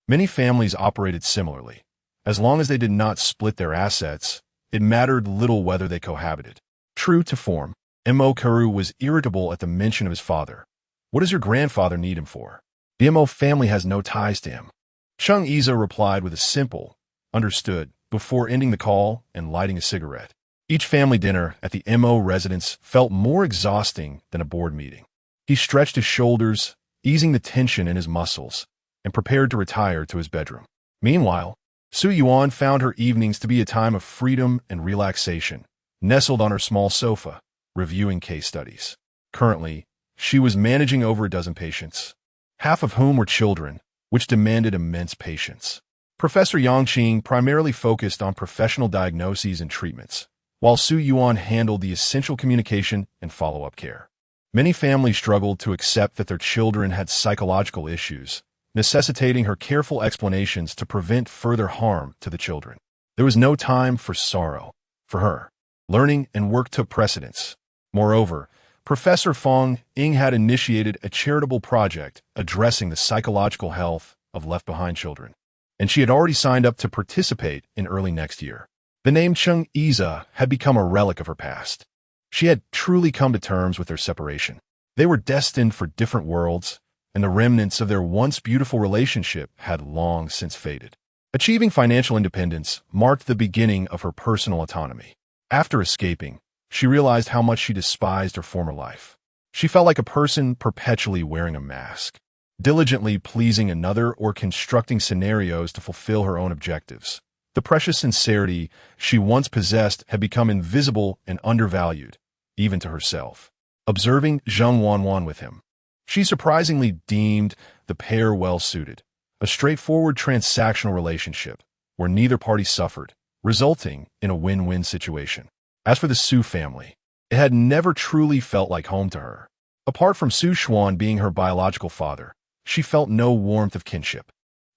many families operated similarly. As long as they did not split their assets, it mattered little whether they cohabited. True to form, Mo Karu was irritable at the mention of his father. What does your grandfather need him for? The Mo family has no ties to him. Cheng Iza replied with a simple, understood, before ending the call and lighting a cigarette. Each family dinner at the Mo residence felt more exhausting than a board meeting. He stretched his shoulders, easing the tension in his muscles, and prepared to retire to his bedroom. Meanwhile, Su Yuan found her evenings to be a time of freedom and relaxation, nestled on her small sofa, reviewing case studies. Currently, she was managing over a dozen patients, half of whom were children, which demanded immense patience. Professor Yangqing primarily focused on professional diagnoses and treatments, while Su Yuan handled the essential communication and follow-up care. Many families struggled to accept that their children had psychological issues, necessitating her careful explanations to prevent further harm to the children. There was no time for sorrow. For her, learning and work took precedence. Moreover, Professor Fong Ying had initiated a charitable project addressing the psychological health of left-behind children, and she had already signed up to participate in early next year. The name Cheng Iza had become a relic of her past. She had truly come to terms with their separation. They were destined for different worlds, and the remnants of their once beautiful relationship had long since faded. Achieving financial independence marked the beginning of her personal autonomy. After escaping, she realized how much she despised her former life. She felt like a person perpetually wearing a mask, diligently pleasing another or constructing scenarios to fulfill her own objectives. The precious sincerity she once possessed had become invisible and undervalued, even to herself. Observing Zheng Wanwan with him, she surprisingly deemed the pair well-suited, a straightforward transactional relationship where neither party suffered, resulting in a win-win situation. As for the Su family, it had never truly felt like home to her. Apart from Su Xuan being her biological father, she felt no warmth of kinship.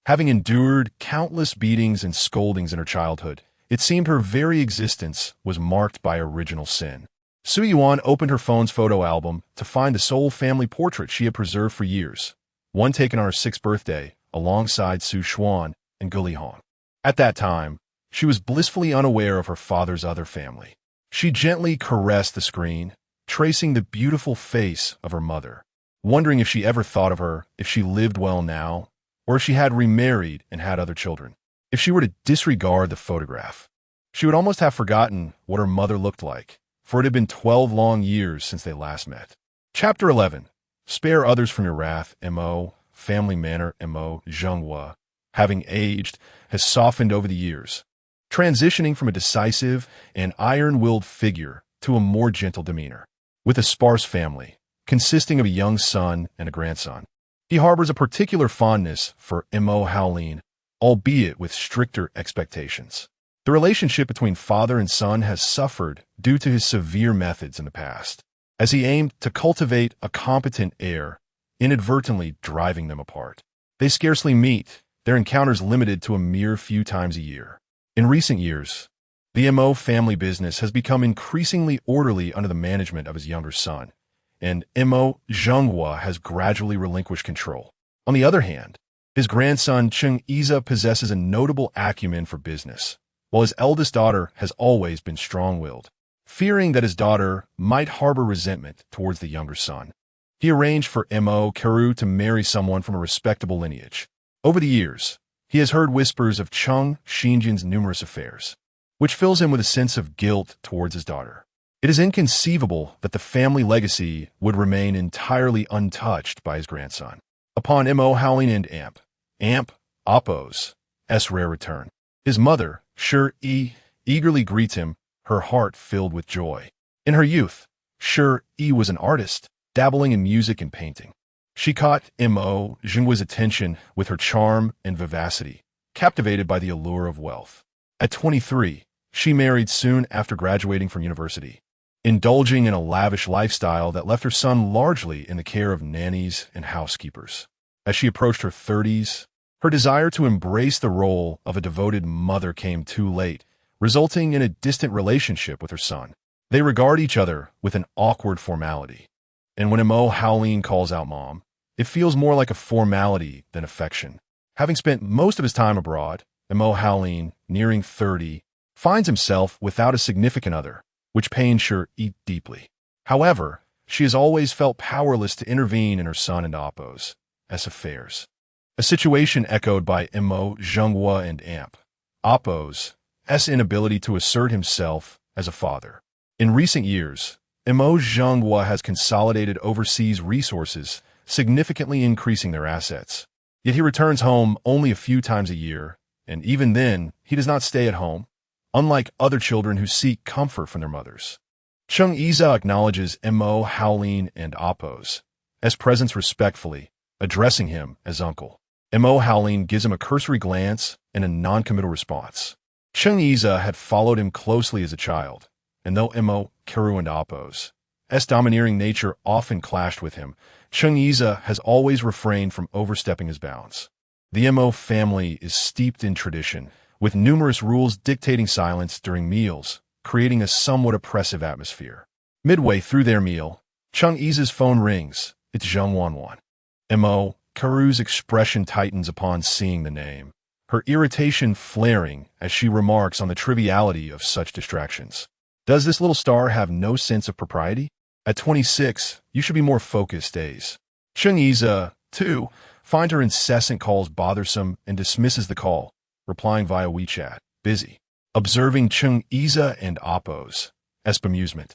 Having endured countless beatings and scoldings in her childhood, it seemed her very existence was marked by original sin. Su Yuan opened her phone's photo album to find the sole family portrait she had preserved for years, one taken on her 6th birthday alongside Su Xuan and Gu Lihong. At that time, she was blissfully unaware of her father's other family. She gently caressed the screen, tracing the beautiful face of her mother, wondering if she ever thought of her, if she lived well now, or if she had remarried and had other children. If she were to disregard the photograph, she would almost have forgotten what her mother looked like, for it had been 12 long years since they last met. Chapter 11. Spare others from your wrath, Mo. Family manner, Mo. Zhenghua, having aged, has softened over the years, transitioning from a decisive and iron-willed figure to a more gentle demeanor. With a sparse family, consisting of a young son and a grandson, he harbors a particular fondness for Mo Howlin, albeit with stricter expectations. The relationship between father and son has suffered due to his severe methods in the past, as he aimed to cultivate a competent heir, inadvertently driving them apart. They scarcely meet, their encounters limited to a mere few times a year. In recent years, the Mo family business has become increasingly orderly under the management of his younger son, and Mo Zhenghua has gradually relinquished control. On the other hand, his grandson Cheng Iza possesses a notable acumen for business, while his eldest daughter has always been strong-willed. Fearing that his daughter might harbor resentment towards the younger son, he arranged for Mo Karu to marry someone from a respectable lineage. Over the years, he has heard whispers of Cheng Xinjian's numerous affairs, which fills him with a sense of guilt towards his daughter. It is inconceivable that the family legacy would remain entirely untouched by his grandson. Upon Mo Howling and Amp Oppo's rare return, his mother, Shi, eagerly greets him, her heart filled with joy. In her youth, Shi was an artist, dabbling in music and painting. She caught Mo Zhenghua's attention with her charm and vivacity, captivated by the allure of wealth. At 23, she married soon after graduating from university, indulging in a lavish lifestyle that left her son largely in the care of nannies and housekeepers. As she approached her 30s, her desire to embrace the role of a devoted mother came too late, resulting in a distant relationship with her son. They regard each other with an awkward formality. And when Mo Haolin calls out mom, it feels more like a formality than affection. Having spent most of his time abroad, Mo Haolin, nearing 30, finds himself without a significant other, which pains her deeply. However, she has always felt powerless to intervene in her son and Oppo's affairs. A situation echoed by Mo Zhenghua and Oppo's inability to assert himself as a father. In recent years, Mo Zhenghua has consolidated overseas resources, significantly increasing their assets. Yet he returns home only a few times a year, and even then, he does not stay at home, unlike other children who seek comfort from their mothers. Cheng Yiza acknowledges Mo Haolin and Oppo's presence respectfully, addressing him as uncle. Mo Haolin gives him a cursory glance and a non-committal response. Cheng Yiza had followed him closely as a child, and though Mo Karu and Oppo's domineering nature often clashed with him, Cheng Yiza has always refrained from overstepping his bounds. The Mo family is steeped in tradition, with numerous rules dictating silence during meals, creating a somewhat oppressive atmosphere. Midway through their meal, Cheng Yiza's phone rings. It's Zheng Wanwan. Mo Karu's expression tightens upon seeing the name, her irritation flaring as she remarks on the triviality of such distractions. Does this little star have no sense of propriety? At 26, you should be more focused days. Cheng Yiza, too, finds her incessant calls bothersome and dismisses the call, replying via WeChat, busy. Observing Cheng Yiza and Oppo's bemusement,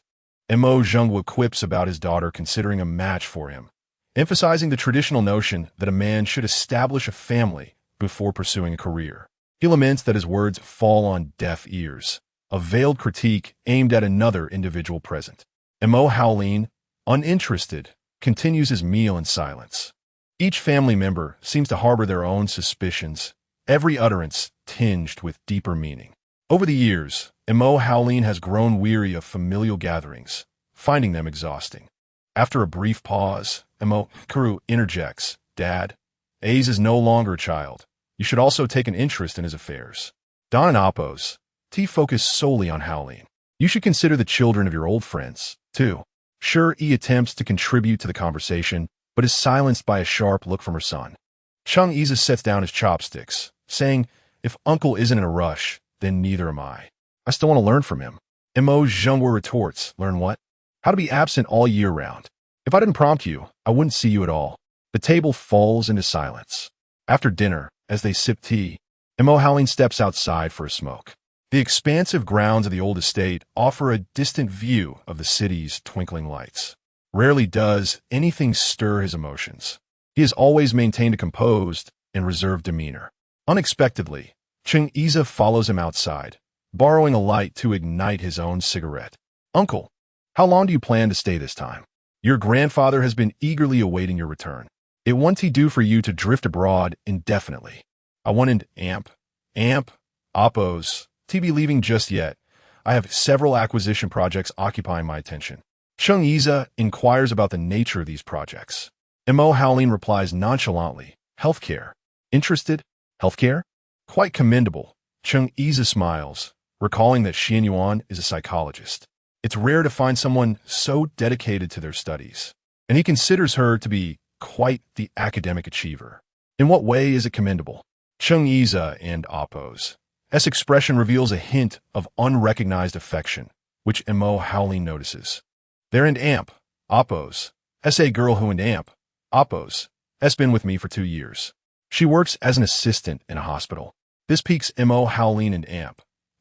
Mo Zhenghua quips about his daughter considering a match for him, emphasizing the traditional notion that a man should establish a family before pursuing a career. He laments that his words fall on deaf ears, a veiled critique aimed at another individual present. Mo Haolin, uninterested, continues his meal in silence. Each family member seems to harbor their own suspicions, every utterance tinged with deeper meaning. Over the years, Mo Haolin has grown weary of familial gatherings, finding them exhausting. After a brief pause, Mo Karu interjects, Dad, Aze is no longer a child. You should also take an interest in his affairs. Don and Oppo's focus solely on Haolin. You should consider the children of your old friends, too. Sure, he attempts to contribute to the conversation, but is silenced by a sharp look from her son. Cheng Yiza sets down his chopsticks, saying, If Uncle isn't in a rush, then neither am I. I still want to learn from him. Mo Zhenghua retorts, Learn what? How to be absent all year round. If I didn't prompt you, I wouldn't see you at all. The table falls into silence. After dinner, as they sip tea, Mo Haolin steps outside for a smoke. The expansive grounds of the old estate offer a distant view of the city's twinkling lights. Rarely does anything stir his emotions. He has always maintained a composed and reserved demeanor. Unexpectedly, Cheng Yiza follows him outside, borrowing a light to ignite his own cigarette. Uncle, how long do you plan to stay this time? Your grandfather has been eagerly awaiting your return. It won't he do for you to drift abroad indefinitely. I want an Oppo's be leaving just yet. I have several acquisition projects occupying my attention. Cheng Yiza inquires about the nature of these projects. Mo Haolin replies nonchalantly, Healthcare. Interested? Healthcare? Quite commendable. Cheng Yiza smiles, recalling that Yuan is a psychologist. It's rare to find someone so dedicated to their studies, and he considers her to be quite the academic achiever. In what way is it commendable? Cheng Yiza and Oppo's expression reveals a hint of unrecognized affection, which Mo Haolin notices. They're in Oppo's a girl who in Oppo's been with me for 2 years. She works as an assistant in a hospital. This piques Mo Haolin and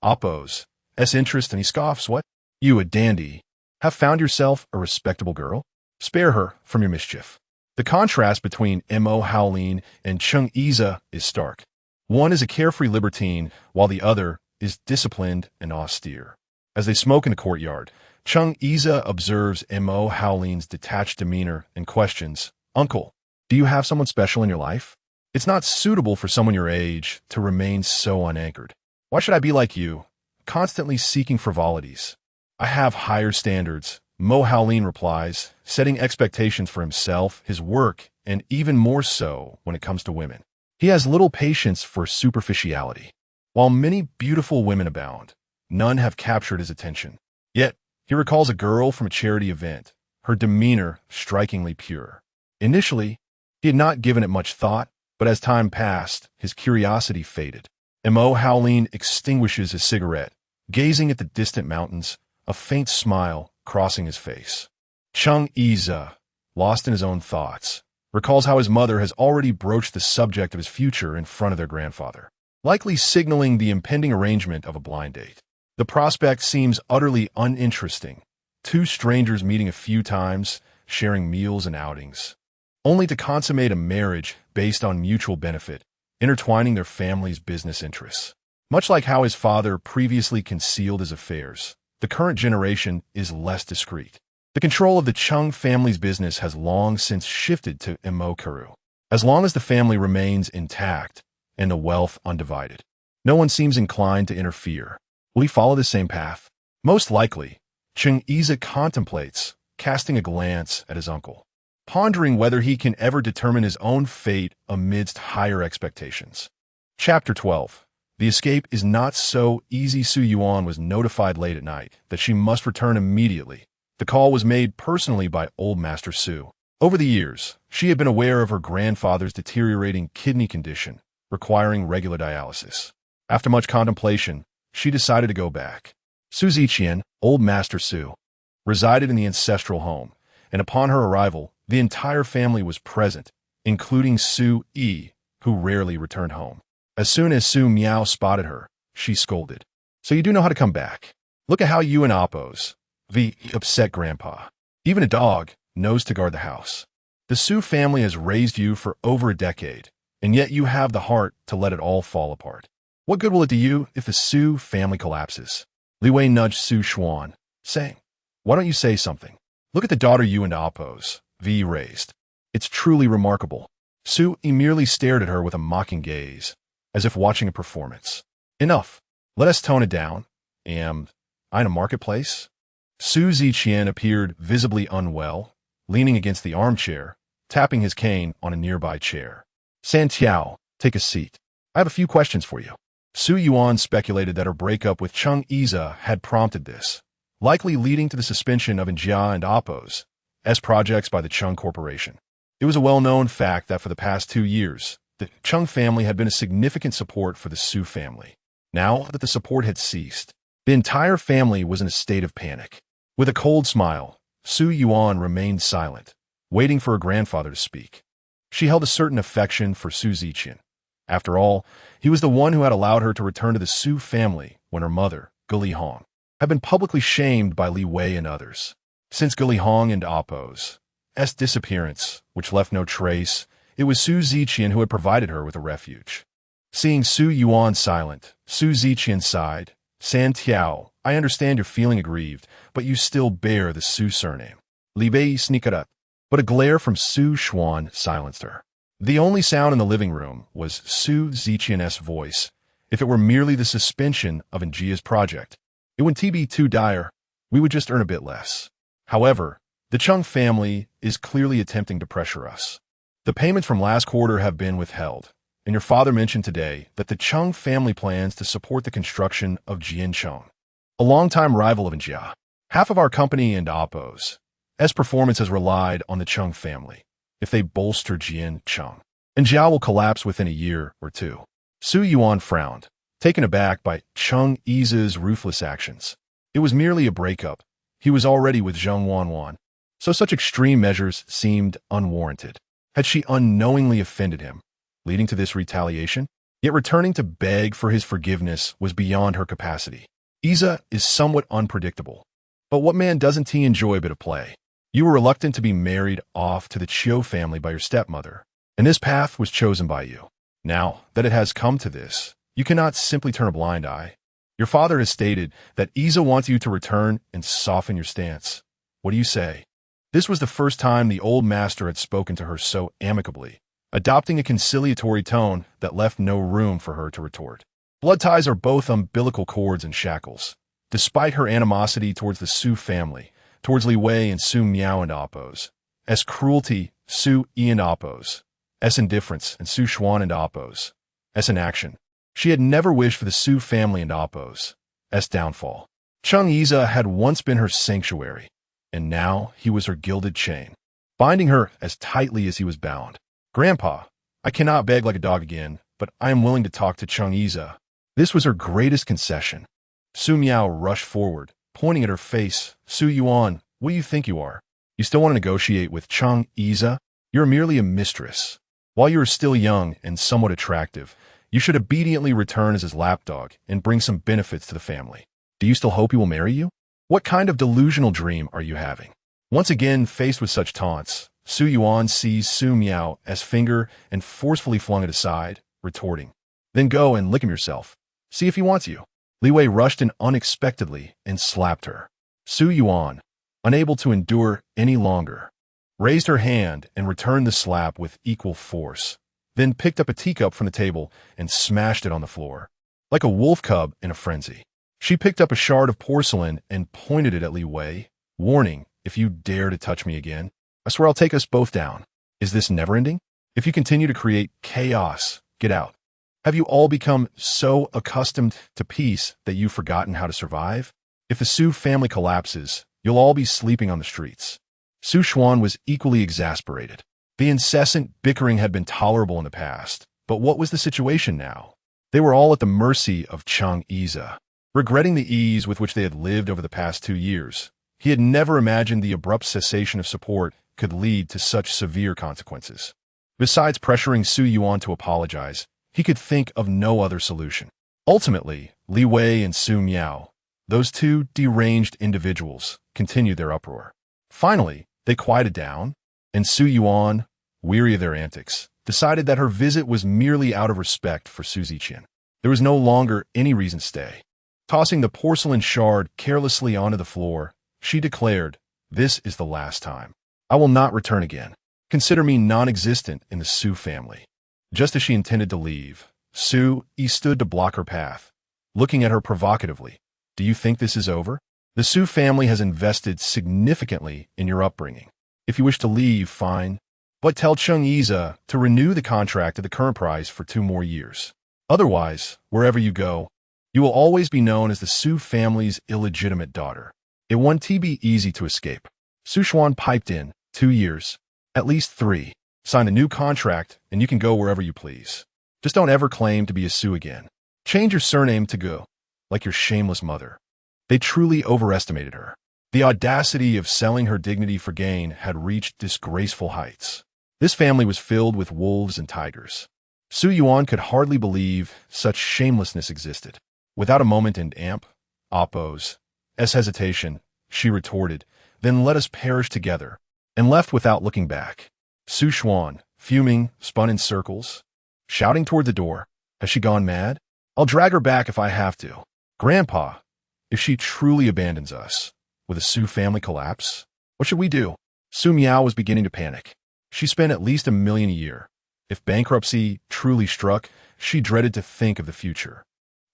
Oppo's interest, and he scoffs, What? You, a dandy, have found yourself a respectable girl? Spare her from your mischief. The contrast between Mo Haolin and Cheng Yiza is stark. One is a carefree libertine, while the other is disciplined and austere. As they smoke in the courtyard, Chung Iza observes Mo Howling's detached demeanor and questions, "Uncle, do you have someone special in your life? It's not suitable for someone your age to remain so unanchored. Why should I be like you, constantly seeking frivolities?" "I have higher standards," Mo Howling replies, setting expectations for himself, his work, and even more so when it comes to women. He has little patience for superficiality. While many beautiful women abound, none have captured his attention. Yet, he recalls a girl from a charity event, her demeanor strikingly pure. Initially, he had not given it much thought, but as time passed, his curiosity faded. Mo Howling extinguishes his cigarette, gazing at the distant mountains, a faint smile crossing his face. Chung Iza, lost in his own thoughts, recalls how his mother has already broached the subject of his future in front of their grandfather, likely signaling the impending arrangement of a blind date. The prospect seems utterly uninteresting. Two strangers meeting a few times, sharing meals and outings, only to consummate a marriage based on mutual benefit, intertwining their family's business interests. Much like how his father previously concealed his affairs, the current generation is less discreet. The control of the Chung family's business has long since shifted to Mo Karu. As long as the family remains intact and the wealth undivided, no one seems inclined to interfere. Will he follow the same path? Most likely. Chung Iza contemplates, casting a glance at his uncle, pondering whether he can ever determine his own fate amidst higher expectations. Chapter 12. The escape is not so easy. Su Yuan was notified late at night that she must return immediately. The call was made personally by Old Master Su. Over the years, she had been aware of her grandfather's deteriorating kidney condition, requiring regular dialysis. After much contemplation, she decided to go back. Su Ziqian, Old Master Su, resided in the ancestral home, and upon her arrival, the entire family was present, including Su Yi, who rarely returned home. As soon as Su Miao spotted her, she scolded. "So you do know how to come back? Look at how you and Oppos, the upset grandpa. Even a dog knows to guard the house. The Su family has raised you for over a decade, and yet you have the heart to let it all fall apart. What good will it do you if the Su family collapses?" Li Wei nudged Su Xuan, saying, "Why don't you say something? Look at the daughter you and Oppos, V raised. It's truly remarkable." Su Yi merely stared at her with a mocking gaze, as if watching a performance. "Enough. Let us tone it down. Am I in a marketplace?" Su Ziqian appeared visibly unwell, leaning against the armchair, tapping his cane on a nearby chair. "San Tiao, take a seat. I have a few questions for you." Su Yuan speculated that her breakup with Chung Iza had prompted this, likely leading to the suspension of Njia and Oppos as projects by the Chung Corporation. It was a well-known fact that for the past 2 years, the Chung family had been a significant support for the Su family. Now that the support had ceased, the entire family was in a state of panic. With a cold smile, Su Yuan remained silent, waiting for her grandfather to speak. She held a certain affection for Su Ziqian. After all, he was the one who had allowed her to return to the Su family when her mother, Guli Hong, had been publicly shamed by Li Wei and others. Since Guli Hong and Oppos' disappearance, which left no trace, it was Su Ziqian who had provided her with a refuge. Seeing Su Yuan silent, Su Ziqian sighed. "San Tiao, I understand you're feeling aggrieved, but you still bear the Su surname." Li Bei sneaked up, but a glare from Su Xuan silenced her. The only sound in the living room was Su Ziqian's voice. If it were merely the suspension of Njia's project, it wouldn't be too dire. We would just earn a bit less. However, the Chung family is clearly attempting to pressure us. The payments from last quarter have been withheld, and your father mentioned today that the Chung family plans to support the construction of Jiancheng, a longtime rival of Njia. Half of our company and Oppos' performance has relied on the Chung family. If they bolster Jiancheng, Njia will collapse within a year or two. Su Yuan frowned, taken aback by Chung Iza's ruthless actions. It was merely a breakup. He was already with Zheng Wanwan, so such extreme measures seemed unwarranted. Had she unknowingly offended him, leading to this retaliation? Yet returning to beg for his forgiveness was beyond her capacity. Iza is somewhat unpredictable, but what man doesn't he enjoy a bit of play? You were reluctant to be married off to the Chiu family by your stepmother, and this path was chosen by you. Now that it has come to this, you cannot simply turn a blind eye. Your father has stated that Isa wants you to return and soften your stance. What do you say? This was the first time the old master had spoken to her so amicably, adopting a conciliatory tone that left no room for her to retort. Blood ties are both umbilical cords and shackles. Despite her animosity towards the Su family, towards Li Wei and Su Miao and Oppos, as cruelty, Su Yi and Oppos, as indifference and Su Xuan and Oppos, as inaction, she had never wished for the Su family and Oppos, as downfall. Chung Isa had once been her sanctuary, and now he was her gilded chain, binding her as tightly as he was bound. Grandpa, I cannot beg like a dog again, but I am willing to talk to Chung Isa. This was her greatest concession. Su Miao rushed forward, pointing at her face. Su Yuan, what do you think you are? You still want to negotiate with Chung Isa? You're merely a mistress. While you are still young and somewhat attractive, you should obediently return as his lapdog and bring some benefits to the family. Do you still hope he will marry you? What kind of delusional dream are you having? Once again, faced with such taunts, Su Yuan seized Su Miao as finger and forcefully flung it aside, retorting, "Then go and lick him yourself. See if he wants you." Li Wei rushed in unexpectedly and slapped her. Su Yuan, unable to endure any longer, raised her hand and returned the slap with equal force, then picked up a teacup from the table and smashed it on the floor. Like a wolf cub in a frenzy, she picked up a shard of porcelain and pointed it at Li Wei, warning, "If you dare to touch me again, I swear I'll take us both down. Is this never-ending? If you continue to create chaos, get out. Have you all become so accustomed to peace that you've forgotten how to survive? If the Su family collapses, you'll all be sleeping on the streets." Su Xuan was equally exasperated. The incessant bickering had been tolerable in the past, but what was the situation now? They were all at the mercy of Chung Isa. Regretting the ease with which they had lived over the past 2 years, he had never imagined the abrupt cessation of support could lead to such severe consequences. Besides pressuring Su Yuan to apologize, he could think of no other solution. Ultimately, Li Wei and Su Miao, those two deranged individuals, continued their uproar. Finally, they quieted down, and Su Yuan, weary of their antics, decided that her visit was merely out of respect for Su Ziqian. There was no longer any reason to stay. Tossing the porcelain shard carelessly onto the floor, she declared, "This is the last time. I will not return again. Consider me non-existent in the Su family." Just as she intended to leave, Su Yi stood to block her path, looking at her provocatively. "Do you think this is over? The Su family has invested significantly in your upbringing. If you wish to leave, fine. But tell Chung Isa to renew the contract at the current price for 2 more years. Otherwise, wherever you go, you will always be known as the Su family's illegitimate daughter. It won't be easy to escape." Su Xuan piped in, 2 years. At least 3. Sign a new contract, and you can go wherever you please. Just don't ever claim to be a Su again. Change your surname to Gu, like your shameless mother. They truly overestimated her. The audacity of selling her dignity for gain had reached disgraceful heights. This family was filled with wolves and tigers. Su Yuan could hardly believe such shamelessness existed. Without a moment in Oppos' hesitation, she retorted, "Then let us perish together," and left without looking back. Su Xuan, fuming, spun in circles, shouting toward the door, "Has she gone mad? I'll drag her back if I have to. Grandpa, if she truly abandons us, will the Su family collapse? What should we do?" Su Miao was beginning to panic. She spent at least $1 million a year. If bankruptcy truly struck, she dreaded to think of the future.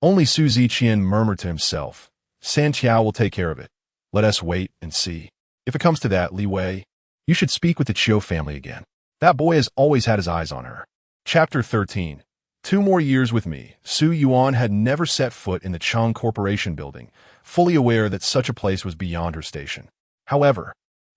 Only Su Ziqian murmured to himself, "San Qiao will take care of it. Let us wait and see. If it comes to that, Li Wei, you should speak with the Chiu family again. That boy has always had his eyes on her." Chapter 13. 2 more years with me. Su Yuan had never set foot in the Chang Corporation building, fully aware that such a place was beyond her station. However,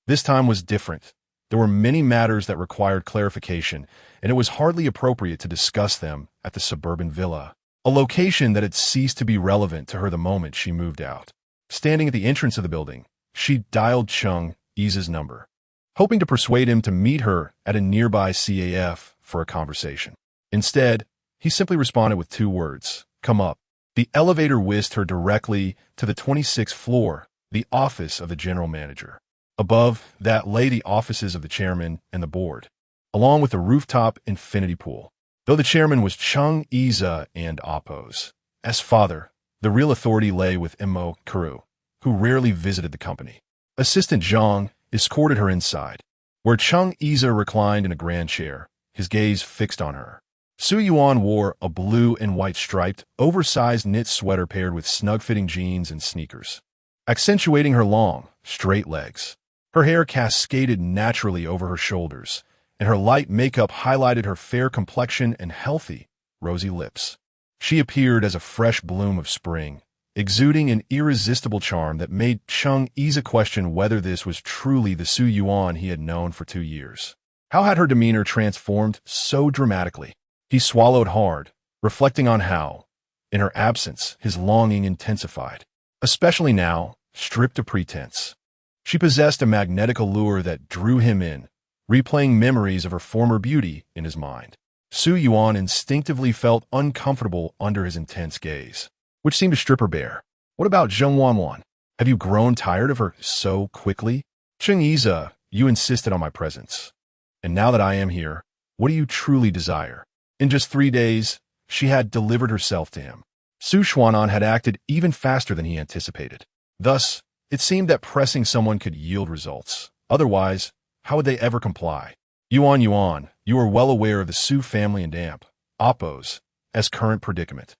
this time was different. There were many matters that required clarification, and it was hardly appropriate to discuss them at the suburban villa, a location that had ceased to be relevant to her the moment she moved out. Standing at the entrance of the building, she dialed Chung Isa's number, hoping to persuade him to meet her at a nearby CAF for a conversation. Instead, he simply responded with 2 words, "Come up." The elevator whisked her directly to the 26th floor, the office of the general manager. Above that lay the offices of the chairman and the board, along with the rooftop infinity pool. Though the chairman was Chung Isa and Oppos, as father, The real authority lay with Mo Kuru, who rarely visited the company. Assistant Zhang escorted her inside, where Chung Iza reclined in a grand chair, his gaze fixed on her. Su Yuan wore a blue and white striped, oversized knit sweater paired with snug-fitting jeans and sneakers, accentuating her long, straight legs. Her hair cascaded naturally over her shoulders, and her light makeup highlighted her fair complexion and healthy, rosy lips. She appeared as a fresh bloom of spring, exuding an irresistible charm that made Chung Iza question whether this was truly the Su Yuan he had known for 2 years. How had her demeanor transformed so dramatically? He swallowed hard, reflecting on how, in her absence, his longing intensified. Especially now, stripped of pretense. She possessed a magnetic allure that drew him in, replaying memories of her former beauty in his mind. Su Yuan instinctively felt uncomfortable under his intense gaze, which seemed to strip her bare. What about Zheng Wanwan? Have you grown tired of her so quickly? Chung Iza, you insisted on my presence. And now that I am here, what do you truly desire? In just 3 days, she had delivered herself to him. Su Xuanan had acted even faster than he anticipated. Thus, it seemed that pressing someone could yield results. Otherwise, how would they ever comply? Yuan, you are well aware of the Su family and Oppo's current predicament.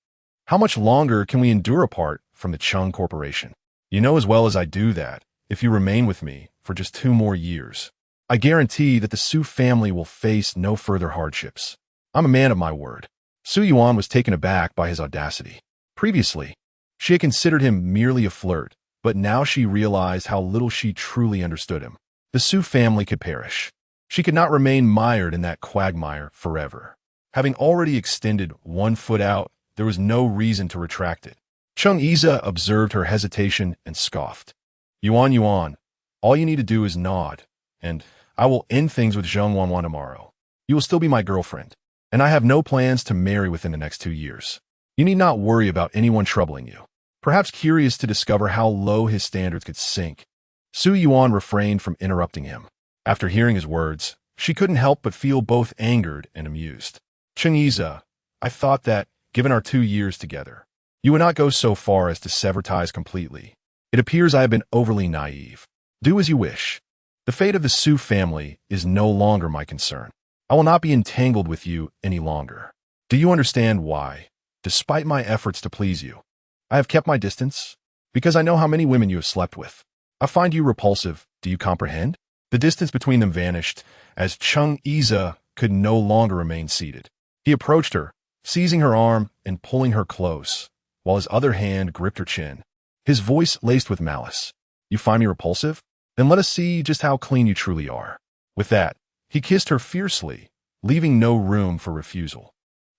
How much longer can we endure apart from the Chung Corporation? You know as well as I do that, if you remain with me for just 2 more years, I guarantee that the Su family will face no further hardships. I'm a man of my word. Su Yuan was taken aback by his audacity. Previously, she had considered him merely a flirt, but now she realized how little she truly understood him. The Su family could perish. She could not remain mired in that quagmire forever. Having already extended 1 foot out, there was no reason to retract it. Chung Iza observed her hesitation and scoffed. Yuan, all you need to do is nod, and I will end things with Zheng Wanwan tomorrow. You will still be my girlfriend, and I have no plans to marry within the next 2 years. You need not worry about anyone troubling you. Perhaps curious to discover how low his standards could sink, Su Yuan refrained from interrupting him. After hearing his words, she couldn't help but feel both angered and amused. Chung Iza, I thought that, given our 2 years together, you would not go so far as to sever ties completely. It appears I have been overly naive. Do as you wish. The fate of the Su family is no longer my concern. I will not be entangled with you any longer. Do you understand why, despite my efforts to please you, I have kept my distance? Because I know how many women you have slept with. I find you repulsive. Do you comprehend? The distance between them vanished as Chung Iza could no longer remain seated. He approached her, seizing her arm and pulling her close, while his other hand gripped her chin. His voice laced with malice. You find me repulsive? Then let us see just how clean you truly are. With that, he kissed her fiercely, leaving no room for refusal.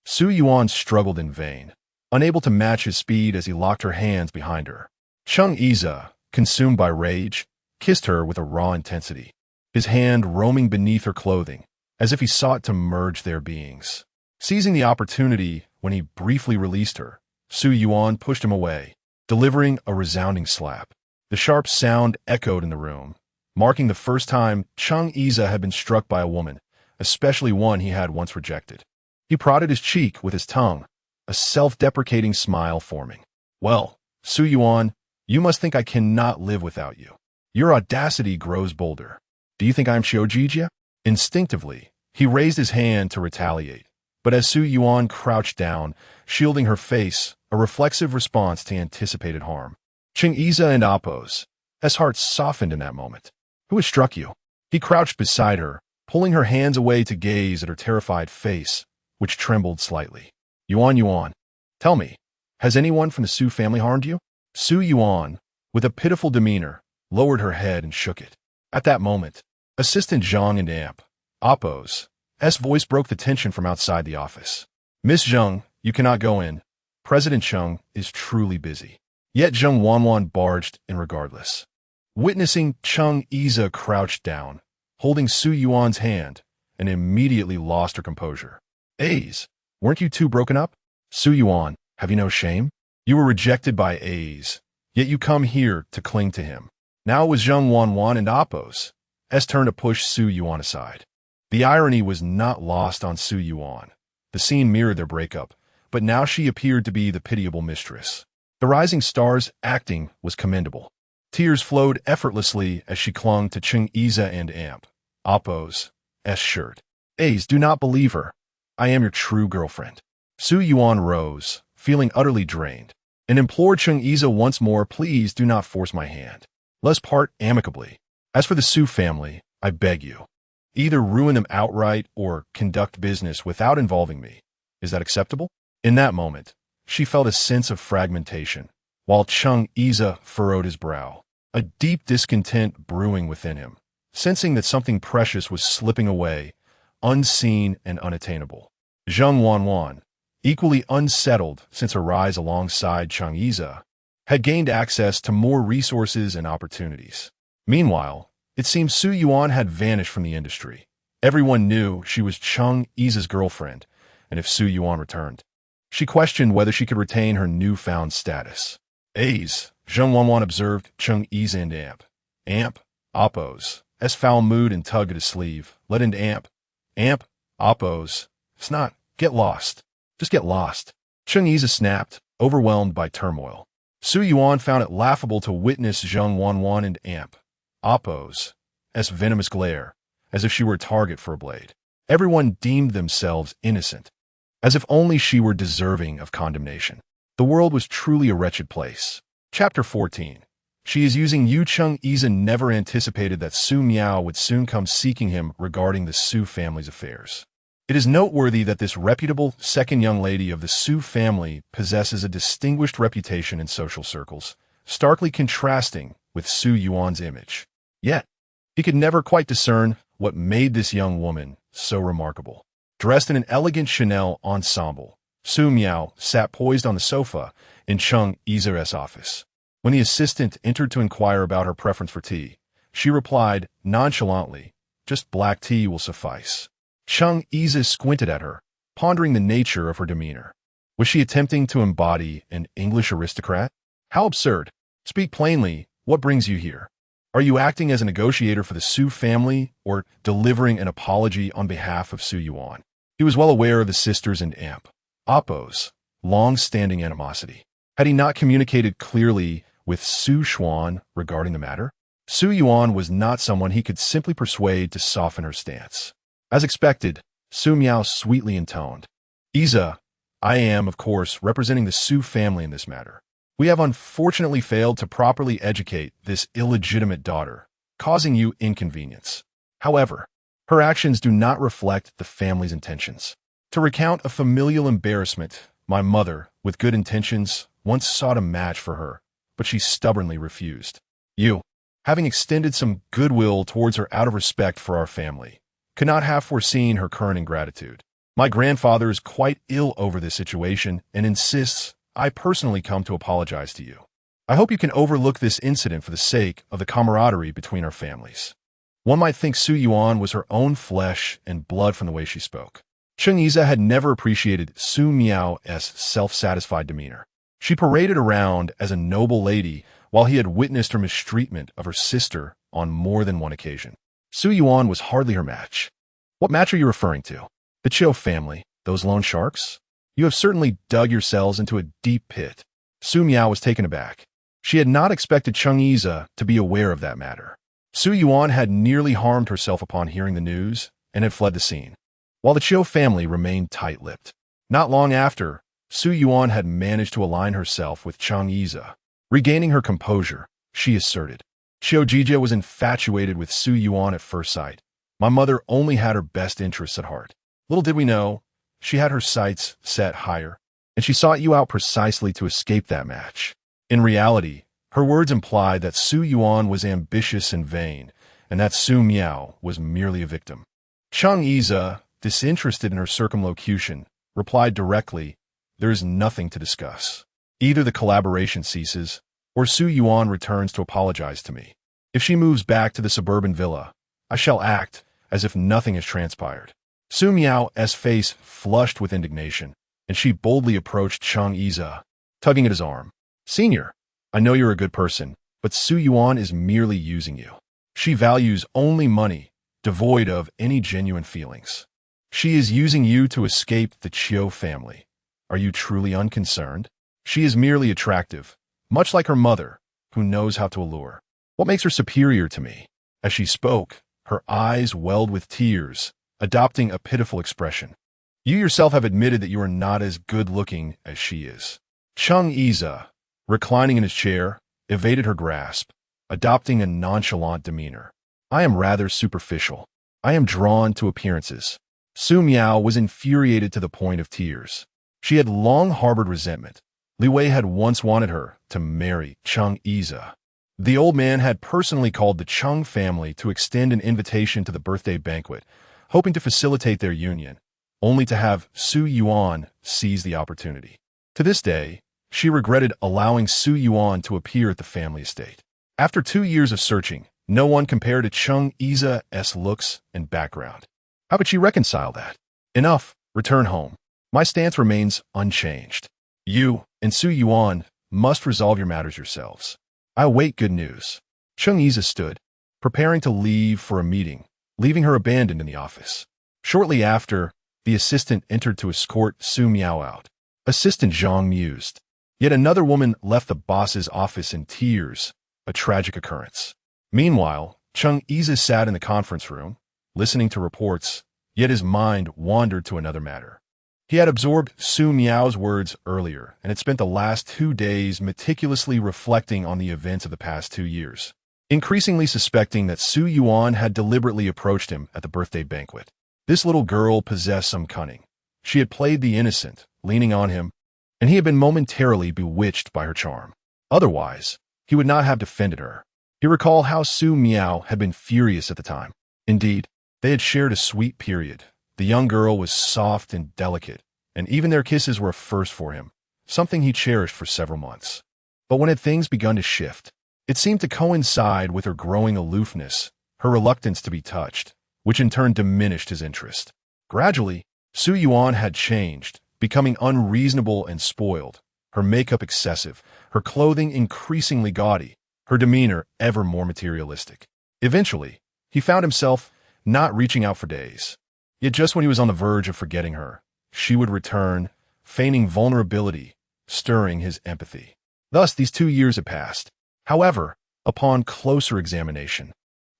Su Yuan struggled in vain, unable to match his speed as he locked her hands behind her. Chung Iza, consumed by rage, kissed her with a raw intensity, his hand roaming beneath her clothing, as if he sought to merge their beings. Seizing the opportunity when he briefly released her, Su Yuan pushed him away, delivering a resounding slap. The sharp sound echoed in the room, marking the first time Chung Iza had been struck by a woman, especially one he had once rejected. He prodded his cheek with his tongue, a self-deprecating smile forming. Well, Su Yuan, you must think I cannot live without you. Your audacity grows bolder. Do you think I am Xiujia? Instinctively, he raised his hand to retaliate, but as Su Yuan crouched down, shielding her face, a reflexive response to anticipated harm. Chung Iza and Oppo's hearts softened in that moment. Who has struck you? He crouched beside her, pulling her hands away to gaze at her terrified face, which trembled slightly. Yuan, tell me, has anyone from the Su family harmed you? Su Yuan, with a pitiful demeanor, lowered her head and shook it. At that moment, Assistant Zhang and Oppo's voice broke the tension from outside the office. Miss Zheng, you cannot go in. President Chung is truly busy. Yet Zheng Wanwan barged in regardless. Witnessing Chung Iza crouched down, holding Su Yuan's hand, and immediately lost her composure. Weren't you two broken up? Su Yuan, have you no shame? You were rejected by yet you come here to cling to him. Now it was Zheng Wanwan and Oppo's turn to push Su Yuan aside. The irony was not lost on Su Yuan. The scene mirrored their breakup, but now she appeared to be the pitiable mistress. The rising star's acting was commendable. Tears flowed effortlessly as she clung to Cheng-Iza and Amp. Oppo's shirt. A's, do not believe her. I am your true girlfriend. Su Yuan rose, feeling utterly drained, and implored Cheng-Iza once more, please do not force my hand. Let's part amicably. As for the Su family, I beg you, either ruin them outright or conduct business without involving me. Is that acceptable? In that moment, she felt a sense of fragmentation, while Cheng-Iza furrowed his brow, a deep discontent brewing within him, sensing that something precious was slipping away, unseen and unattainable. Zheng Wanwan, equally unsettled since her rise alongside Cheng-Iza, had gained access to more resources and opportunities. Meanwhile, it seemed Su Yuan had vanished from the industry. Everyone knew she was Cheng-Iza's girlfriend, and if Su Yuan returned, she questioned whether she could retain her newfound status. A's, Zheng Wanwan observed Cheng-Iza and Amp. Amp, Oppo's, foul mood and tugged at his sleeve, let into Amp. Amp, Oppo's, it's not, get lost. Just get lost. Cheng-Iza snapped, overwhelmed by turmoil. Su Yuan found it laughable to witness Zheng Wanwan and Amp. Oppo's venomous glare, as if she were a target for a blade. Everyone deemed themselves innocent, as if only she were deserving of condemnation. The world was truly a wretched place. Chapter 14. She is using Yu. Cheng-Iza never anticipated that Su Miao would soon come seeking him regarding the Su family's affairs. It is noteworthy that this reputable second young lady of the Su family possesses a distinguished reputation in social circles, starkly contrasting with Su Yuan's image. Yet, he could never quite discern what made this young woman so remarkable. Dressed in an elegant Chanel ensemble, Su Miao sat poised on the sofa in Cheng-Iza's office. When the assistant entered to inquire about her preference for tea, she replied nonchalantly, just black tea will suffice. Cheng-Iza squinted at her, pondering the nature of her demeanor. Was she attempting to embody an English aristocrat? How absurd. Speak plainly, what brings you here? Are you acting as a negotiator for the Su family or delivering an apology on behalf of Su Yuan? He was well aware of the sisters and Amp. Oppo's long-standing animosity. Had he not communicated clearly with Su Xuan regarding the matter? Su Yuan was not someone he could simply persuade to soften her stance. As expected, Su Miao sweetly intoned, Iza, I am, of course, representing the Su family in this matter. We have unfortunately failed to properly educate this illegitimate daughter, causing you inconvenience. However, her actions do not reflect the family's intentions. To recount a familial embarrassment, my mother, with good intentions, once sought a match for her, but she stubbornly refused. You, having extended some goodwill towards her out of respect for our family, could not have foreseen her current ingratitude. My grandfather is quite ill over this situation and insists I personally come to apologize to you. I hope you can overlook this incident for the sake of the camaraderie between our families. One might think Su Yuan was her own flesh and blood from the way she spoke. Cheng-Iza had never appreciated Su Miao's self-satisfied demeanor. She paraded around as a noble lady while he had witnessed her mistreatment of her sister on more than one occasion. Su Yuan was hardly her match. What match are you referring to? The Chiu family, those loan sharks? You have certainly dug yourselves into a deep pit. Su Miao was taken aback. She had not expected Cheng-Iza to be aware of that matter. Su Yuan had nearly harmed herself upon hearing the news and had fled the scene, while the Chiu family remained tight-lipped. Not long after, Su Yuan had managed to align herself with Cheng-Iza. Regaining her composure, she asserted, Chiu Jija was infatuated with Su Yuan at first sight. My mother only had her best interests at heart. Little did we know, she had her sights set higher, and she sought you out precisely to escape that match. In reality, her words implied that Su Yuan was ambitious and vain, and that Su Miao was merely a victim. Cheng-Iza, disinterested in her circumlocution, replied directly, there is nothing to discuss. Either the collaboration ceases, or Su Yuan returns to apologize to me. If she moves back to the suburban villa, I shall act as if nothing has transpired. Su Miao's face flushed with indignation, and she boldly approached Cheng-Iza, tugging at his arm. Senior, I know you're a good person, but Su Yuan is merely using you. She values only money, devoid of any genuine feelings. She is using you to escape the Chiu family. Are you truly unconcerned? She is merely attractive, much like her mother, who knows how to allure. What makes her superior to me? As she spoke, her eyes welled with tears, adopting a pitiful expression. You yourself have admitted that you are not as good-looking as she is. Chung Iza, reclining in his chair, evaded her grasp, adopting a nonchalant demeanor. I am rather superficial. I am drawn to appearances. Su Miao was infuriated to the point of tears. She had long harbored resentment. Li Wei had once wanted her to marry Chung Iza. The old man had personally called the Chung family to extend an invitation to the birthday banquet, hoping to facilitate their union, only to have Su Yuan seize the opportunity. To this day, she regretted allowing Su Yuan to appear at the family estate. After 2 years of searching, no one compared to Chung Iza's looks and background. How could she reconcile that? Enough, return home. My stance remains unchanged. You and Su Yuan must resolve your matters yourselves. I await good news. Chung Iza stood, preparing to leave for a meeting, leaving her abandoned in the office. Shortly after, the assistant entered to escort Su Miao out. Assistant Zhang mused. Yet another woman left the boss's office in tears, a tragic occurrence. Meanwhile, Chung Iza sat in the conference room, listening to reports, yet his mind wandered to another matter. He had absorbed Su Miao's words earlier and had spent the last 2 days meticulously reflecting on the events of the past 2 years, increasingly suspecting that Su Yuan had deliberately approached him at the birthday banquet. This little girl possessed some cunning. She had played the innocent, leaning on him, and he had been momentarily bewitched by her charm. Otherwise, he would not have defended her. He recalled how Su Miao had been furious at the time. Indeed, they had shared a sweet period. The young girl was soft and delicate, and even their kisses were a first for him, something he cherished for several months. But when had things begun to shift? It seemed to coincide with her growing aloofness, her reluctance to be touched, which in turn diminished his interest. Gradually, Su Yuan had changed, becoming unreasonable and spoiled, her makeup excessive, her clothing increasingly gaudy, her demeanor ever more materialistic. Eventually, he found himself not reaching out for days. Yet just when he was on the verge of forgetting her, she would return, feigning vulnerability, stirring his empathy. Thus, these 2 years had passed. However, upon closer examination,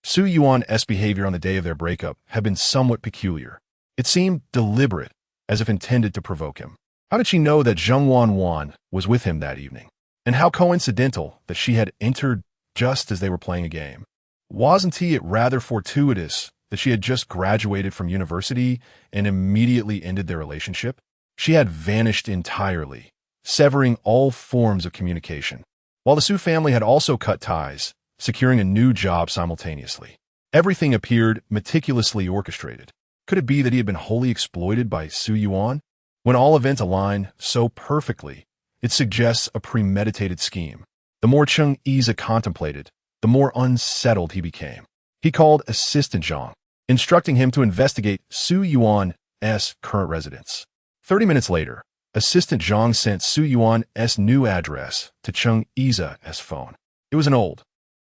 Su Yuan's behavior on the day of their breakup had been somewhat peculiar. It seemed deliberate, as if intended to provoke him. How did she know that Zhengwan Wan was with him that evening? And how coincidental that she had entered just as they were playing a game. Wasn't it rather fortuitous that she had just graduated from university and immediately ended their relationship? She had vanished entirely, severing all forms of communication, while the Su family had also cut ties, securing a new job simultaneously. Everything appeared meticulously orchestrated. Could it be that he had been wholly exploited by Su Yuan? When all events align so perfectly, it suggests a premeditated scheme. The more Chung Iza contemplated, the more unsettled he became. He called Assistant Zhang, instructing him to investigate Su Yuan's current residence. 30 minutes later, Assistant Zhang sent Su Yuan's new address to Chung Iza's phone. It was an old,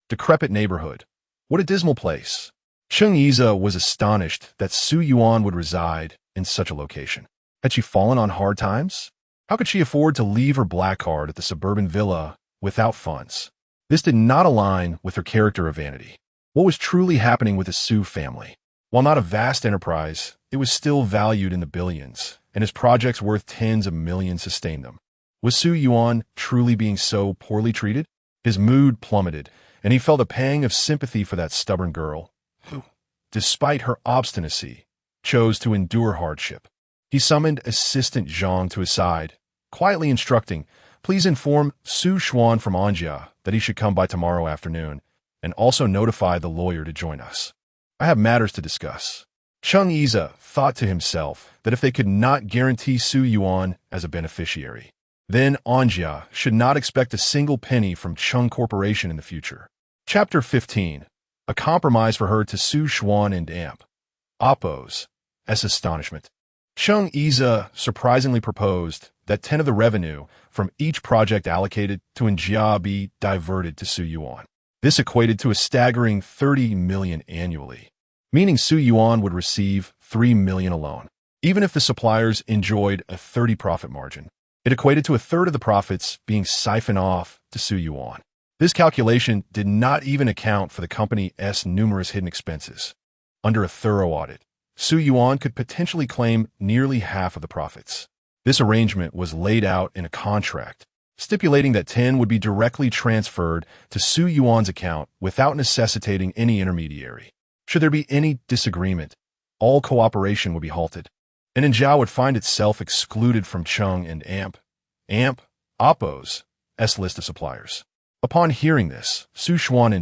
decrepit neighborhood. What a dismal place. Chung Iza was astonished that Su Yuan would reside in such a location. Had she fallen on hard times? How could she afford to leave her black card at the suburban villa without funds? This did not align with her character of vanity. What was truly happening with the Su family? While not a vast enterprise, it was still valued in the billions, and his projects worth tens of millions sustained them. Was Su Yuan truly being so poorly treated? His mood plummeted, and he felt a pang of sympathy for that stubborn girl, who, despite her obstinacy, chose to endure hardship. He summoned Assistant Zhang to his side, quietly instructing, "Please inform Su Xuan from Anjia that he should come by tomorrow afternoon, and also notify the lawyer to join us. I have matters to discuss." Chung Iza thought to himself that if they could not guarantee Su Yuan as a beneficiary, then Anjia should not expect a single penny from Chung Corporation in the future. Chapter 15. A compromise for her to Su Xuan and Amp. Oppo's astonishment. Chung Iza surprisingly proposed that 10 of the revenue from each project allocated to Anjia be diverted to Su Yuan. This equated to a staggering 30 million annually, meaning Su Yuan would receive 3 million alone, even if the suppliers enjoyed a 30 profit margin. It equated to a third of the profits being siphoned off to Su Yuan. This calculation did not even account for the company's numerous hidden expenses. Under a thorough audit, Su Yuan could potentially claim nearly half of the profits. This arrangement was laid out in a contract, stipulating that 10 would be directly transferred to Su Yuan's account without necessitating any intermediary. Should there be any disagreement, all cooperation would be halted, and Zhao would find itself excluded from Cheng and Oppo's list of suppliers. Upon hearing this, Su Xuan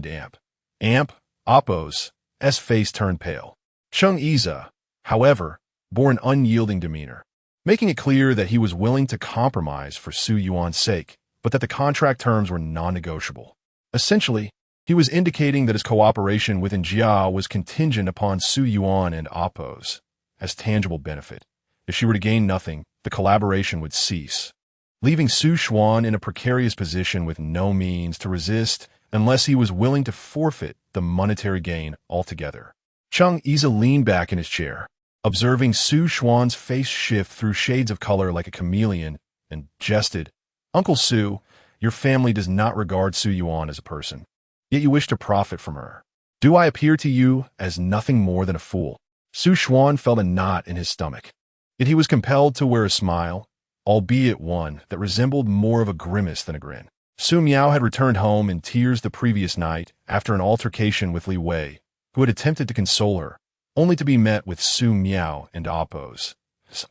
and Oppo's face turned pale. Cheng Yize, however, bore an unyielding demeanor, making it clear that he was willing to compromise for Su Yuan's sake, but that the contract terms were non-negotiable. Essentially, he was indicating that his cooperation with Jia was contingent upon Su Yuan and Oppo's as tangible benefit. If she were to gain nothing, the collaboration would cease, leaving Su Xuan in a precarious position with no means to resist unless he was willing to forfeit the monetary gain altogether. Cheng Yize leaned back in his chair, observing Su Xuan's face shift through shades of color like a chameleon, and jested, "Uncle Su, your family does not regard Su Yuan as a person, yet you wish to profit from her. Do I appear to you as nothing more than a fool?" Su Xuan felt a knot in his stomach, yet he was compelled to wear a smile, albeit one that resembled more of a grimace than a grin. Su Miao had returned home in tears the previous night after an altercation with Li Wei, who had attempted to console her, only to be met with Su Miao and Oppo's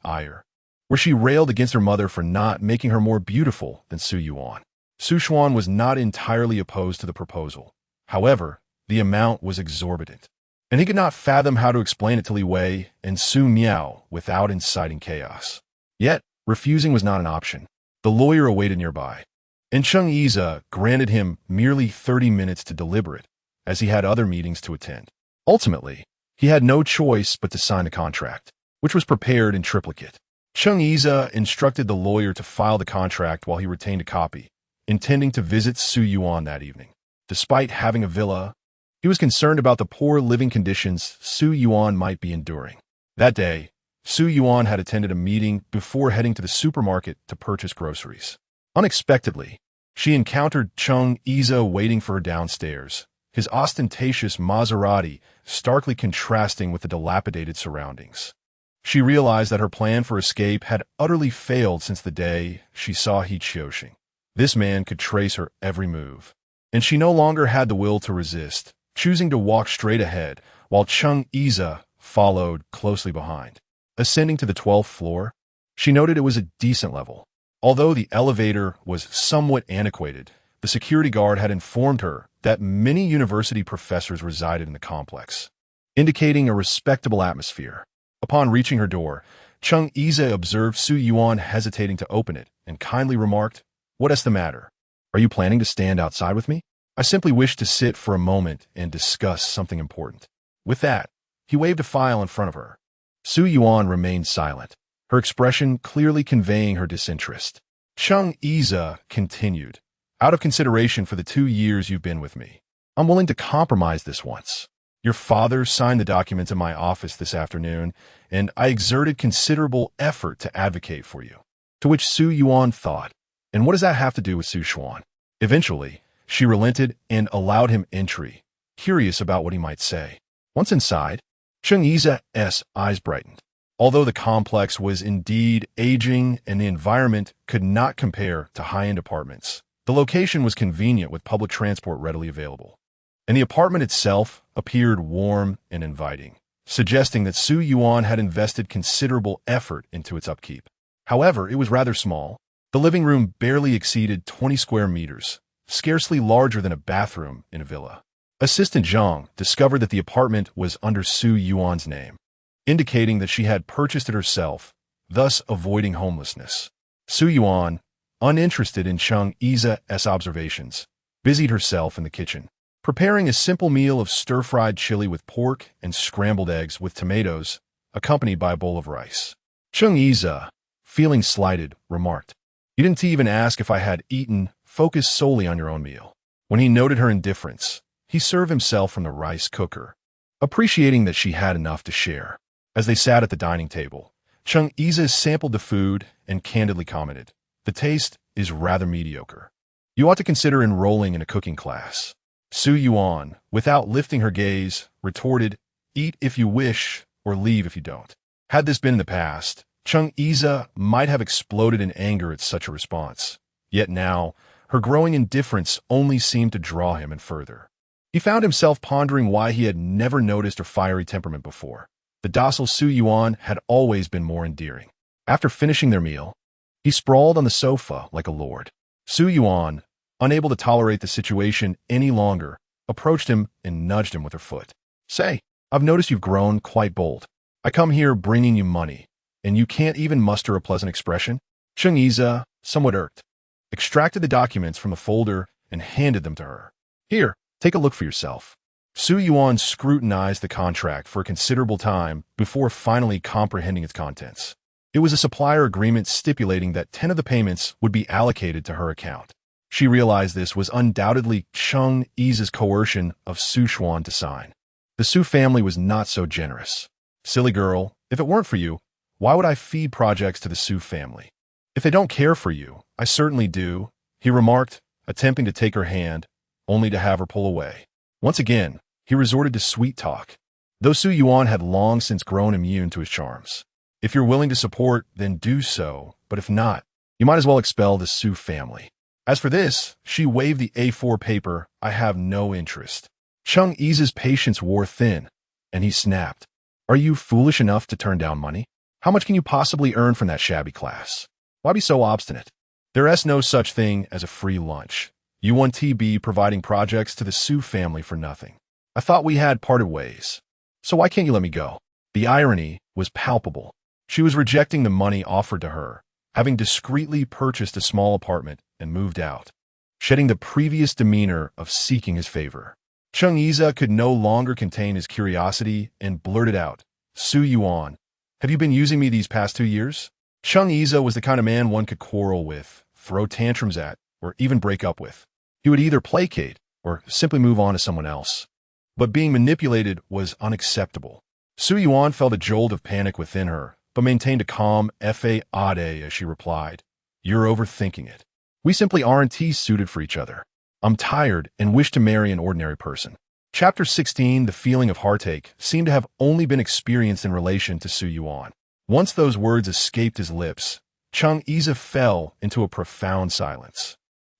ire, where she railed against her mother for not making her more beautiful than Su Yuan. Su Xuan was not entirely opposed to the proposal. However, the amount was exorbitant, and he could not fathom how to explain it to Li Wei and Su Miao without inciting chaos. Yet, refusing was not an option. The lawyer awaited nearby, and Cheng Yize granted him merely 30 minutes to deliberate, as he had other meetings to attend. Ultimately, he had no choice but to sign the contract, which was prepared in triplicate. Cheng Yize instructed the lawyer to file the contract while he retained a copy, intending to visit Su Yuan that evening. Despite having a villa, he was concerned about the poor living conditions Su Yuan might be enduring. That day, Su Yuan had attended a meeting before heading to the supermarket to purchase groceries. Unexpectedly, she encountered Cheng Yize waiting for her downstairs, his ostentatious Maserati starkly contrasting with the dilapidated surroundings. She realized that her plan for escape had utterly failed since the day she saw He Qiuxing. This man could trace her every move, and she no longer had the will to resist, choosing to walk straight ahead while Cheng Yize followed closely behind. Ascending to the 12th floor, she noted it was a decent level. Although the elevator was somewhat antiquated, the security guard had informed her that many university professors resided in the complex, indicating a respectable atmosphere. Upon reaching her door, Cheng Yize observed Su Yuan hesitating to open it and kindly remarked, "What's the matter? Are you planning to stand outside with me? I simply wish to sit for a moment and discuss something important." With that, he waved a file in front of her. Su Yuan remained silent, her expression clearly conveying her disinterest. Cheng Yize continued, "Out of consideration for the 2 years you've been with me, I'm willing to compromise this once. Your father signed the documents in my office this afternoon, and I exerted considerable effort to advocate for you." To which Su Yuan thought, and what does that have to do with Su Xuan? Eventually, she relented and allowed him entry, curious about what he might say. Once inside, Cheng Yize's eyes brightened. Although the complex was indeed aging and the environment could not compare to high-end apartments, the location was convenient with public transport readily available, and the apartment itself appeared warm and inviting, suggesting that Su Yuan had invested considerable effort into its upkeep. However, it was rather small. The living room barely exceeded 20 square meters, scarcely larger than a bathroom in a villa. Assistant Zhang discovered that the apartment was under Su Yuan's name, indicating that she had purchased it herself, thus avoiding homelessness. Su Yuan, uninterested in Cheng Yize's observations, busied herself in the kitchen, preparing a simple meal of stir-fried chili with pork and scrambled eggs with tomatoes, accompanied by a bowl of rice. Cheng Yize, feeling slighted, remarked, "You didn't even ask if I had eaten, focused solely on your own meal." When he noted her indifference, he served himself from the rice cooker, appreciating that she had enough to share. As they sat at the dining table, Cheng Yize sampled the food and candidly commented, The taste is rather mediocre. You ought to consider enrolling in a cooking class. Su Yuan, without lifting her gaze, retorted, eat if you wish, or leave if you don't. Had this been in the past, Chung Iza might have exploded in anger at such a response. Yet now, her growing indifference only seemed to draw him in further. He found himself pondering why he had never noticed her fiery temperament before. The docile Su Yuan had always been more endearing. After finishing their meal, he sprawled on the sofa like a lord. Su Yuan, unable to tolerate the situation any longer, approached him and nudged him with her foot. Say, I've noticed you've grown quite bold. I come here bringing you money, and you can't even muster a pleasant expression? Chung Iza, somewhat irked, extracted the documents from the folder and handed them to her. Here, take a look for yourself. Su Yuan scrutinized the contract for a considerable time before finally comprehending its contents. It was a supplier agreement stipulating that 10 of the payments would be allocated to her account. She realized this was undoubtedly Chung Iza's coercion of Su Xuan to sign. The Su family was not so generous. Silly girl, if it weren't for you, why would I feed projects to the Su family? If they don't care for you, I certainly do, he remarked, attempting to take her hand, only to have her pull away. Once again, he resorted to sweet talk, though Su Yuan had long since grown immune to his charms. If you're willing to support, then do so, but if not, you might as well expel the Su family. As for this, she waved the A4 paper, I have no interest. Chung Iza's patience wore thin, and he snapped. Are you foolish enough to turn down money? How much can you possibly earn from that shabby class? Why be so obstinate? There is no such thing as a free lunch. You want TB providing projects to the Su family for nothing. I thought we had parted ways. So why can't you let me go? The irony was palpable. She was rejecting the money offered to her, having discreetly purchased a small apartment and moved out, shedding the previous demeanor of seeking his favor. Chung Iza could no longer contain his curiosity and blurted out, Su Yuan, have you been using me these past 2 years? Chung Iza was the kind of man one could quarrel with, throw tantrums at, or even break up with. He would either placate or simply move on to someone else. But being manipulated was unacceptable. Su Yuan felt a jolt of panic within her, but maintained a calm fa ade as she replied, You're overthinking it. We simply aren't suited for each other. I'm tired and wish to marry an ordinary person. Chapter 16, the feeling of heartache, seemed to have only been experienced in relation to Su Yuan. Once those words escaped his lips, Chung Iza fell into a profound silence.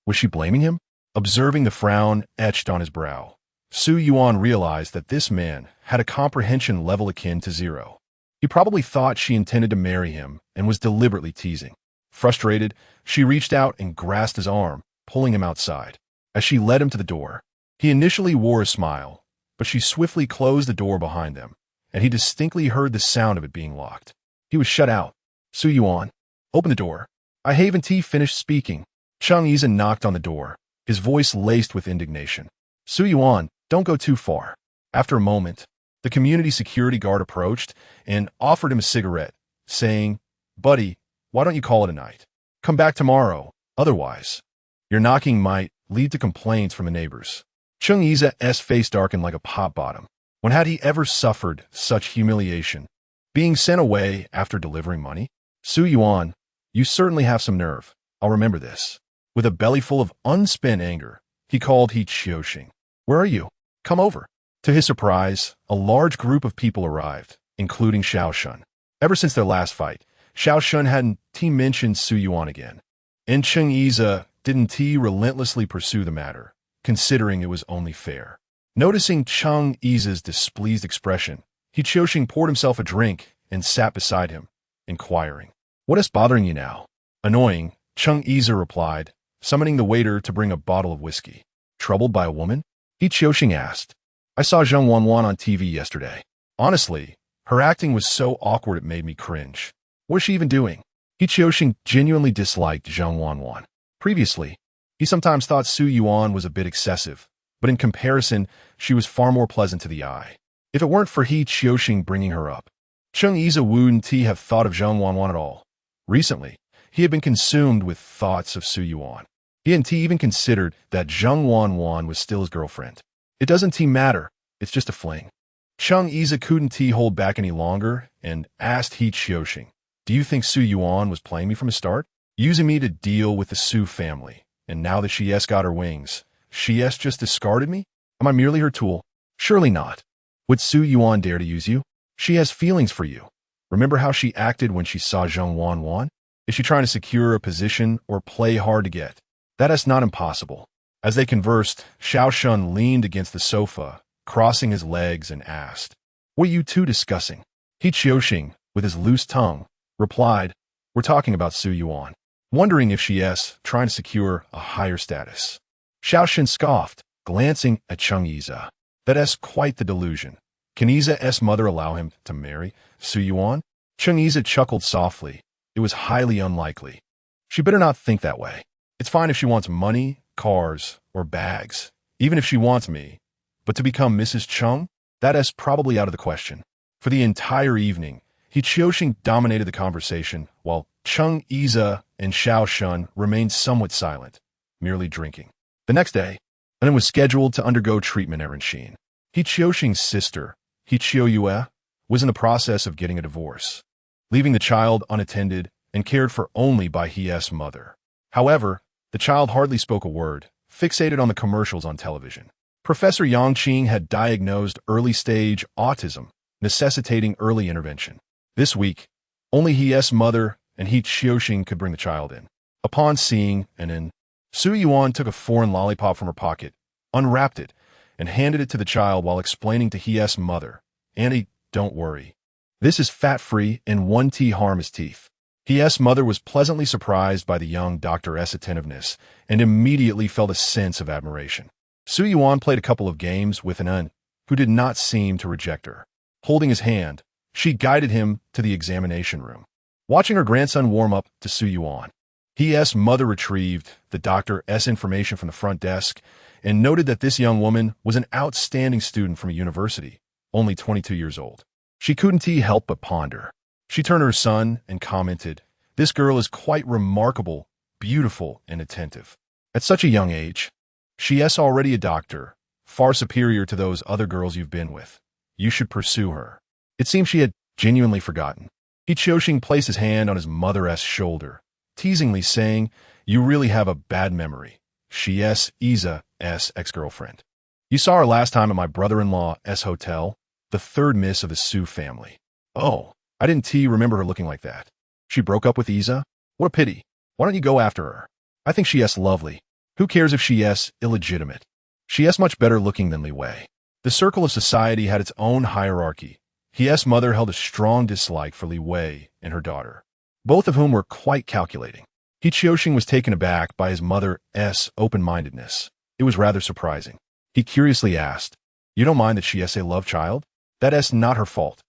Was she blaming him? Observing the frown etched on his brow, Su Yuan realized that this man had a comprehension level akin to 0. He probably thought she intended to marry him and was deliberately teasing. Frustrated, she reached out and grasped his arm, pulling him outside. As she led him to the door, he initially wore a smile, but she swiftly closed the door behind them, and he distinctly heard the sound of it being locked. He was shut out. Su Yuan, open the door. I haven't finished speaking. Chung Iza knocked on the door, his voice laced with indignation. Su Yuan, don't go too far. After a moment, the community security guard approached and offered him a cigarette, saying, Buddy, why don't you call it a night? Come back tomorrow, otherwise. Your knocking might lead to complaints from the neighbors. Chung Iza's face darkened like a pot bottom. When had he ever suffered such humiliation? Being sent away after delivering money? Su Yuan, you certainly have some nerve. I'll remember this. With a belly full of unspent anger, he called He Qiuxing. Where are you? Come over. To his surprise, a large group of people arrived, including Xiao Shun. Ever since their last fight, Xiao Shun hadn't mentioned Su Yuan again. And Chung Iza didn't relentlessly pursue the matter, considering it was only fair. Noticing Chung Iza's displeased expression, He Qiuxing poured himself a drink and sat beside him, inquiring, What is bothering you now? Annoying, Chung Iza replied, summoning the waiter to bring a bottle of whiskey. Troubled by a woman? He Qiuxing asked. I saw Zheng Wanwan on TV yesterday. Honestly, her acting was so awkward it made me cringe. What is she even doing? He Qiuxing genuinely disliked Zheng Wanwan. Previously, he sometimes thought Su Yuan was a bit excessive, but in comparison, she was far more pleasant to the eye. If it weren't for He Qiuxing bringing her up, Chung Iza wouldn't have thought of Zheng Wanwan at all. Recently, he had been consumed with thoughts of Su Yuan. He hadn't even considered that Zheng Wanwan was still his girlfriend. It doesn't matter, it's just a fling. Chung Iza couldn't hold back any longer and asked He Qiuxing, Do you think Su Yuan was playing me from the start? using me to deal with the Su family. And now that she has got her wings, she has just discarded me? Am I merely her tool? Surely not. Would Su Yuan dare to use you? She has feelings for you. Remember how she acted when she saw Zheng Wan? Is she trying to secure a position or play hard to get? That is not impossible. As they conversed, Xiao Shun leaned against the sofa, crossing his legs, and asked, "What are you two discussing?" He Qiuxing, with his loose tongue, replied, "We're talking about Su Yuan, wondering if she is trying to secure a higher status." Xiao Shun scoffed, glancing at Cheng Yiza. That is quite the delusion. Can Yiza's mother allow him to marry Su Yuan? Cheng Yiza chuckled softly. It was highly unlikely. She better not think that way. It's fine if she wants money, cars, or bags, even if she wants me. But to become Mrs. Cheng? That is probably out of the question. For the entire evening, He Qiuxing dominated the conversation, while Cheng Yiza and Xiao Shun remained somewhat silent, merely drinking. The next day, Anan was scheduled to undergo treatment at Renxin. He Qiuxing's sister, He Qiuyue, was in the process of getting a divorce, leaving the child unattended and cared for only by He's mother. However, the child hardly spoke a word, fixated on the commercials on television. Professor Yangqing had diagnosed early-stage autism, necessitating early intervention. This week, only He's mother and He Qiuxing could bring the child in. Upon seeing Anan, Su Yuan took a foreign lollipop from her pocket, unwrapped it, and handed it to the child while explaining to He's mother, "Annie, don't worry. This is fat-free and won't harm his teeth." He's mother was pleasantly surprised by the young doctor's attentiveness and immediately felt a sense of admiration. Su Yuan played a couple of games with Anan, who did not seem to reject her. Holding his hand, she guided him to the examination room. Watching her grandson warm up to Su Yuan, He's mother retrieved the doctor's information from the front desk and noted that this young woman was an outstanding student from a university, only 22 years old. She couldn't help but ponder. She turned to her son and commented, "This girl is quite remarkable, beautiful, and attentive. At such a young age, she is already a doctor, far superior to those other girls you've been with. You should pursue her." It seemed she had genuinely forgotten. He Qiuxing placed his hand on his mother's shoulder, teasingly saying, "You really have a bad memory. She is Yiza's ex-girlfriend. You saw her last time at my brother-in-law's hotel, the third miss of the Su family." "Oh, I didn't remember her looking like that. She broke up with Yiza? What a pity. Why don't you go after her? I think she is lovely. Who cares if she is illegitimate? She is much better looking than Li Wei." The circle of society had its own hierarchy. He's mother held a strong dislike for Li Wei and her daughter, both of whom were quite calculating. He Qiuxing was taken aback by his mother's open-mindedness. It was rather surprising. He curiously asked, "You don't mind that she is a love child? That is not her fault.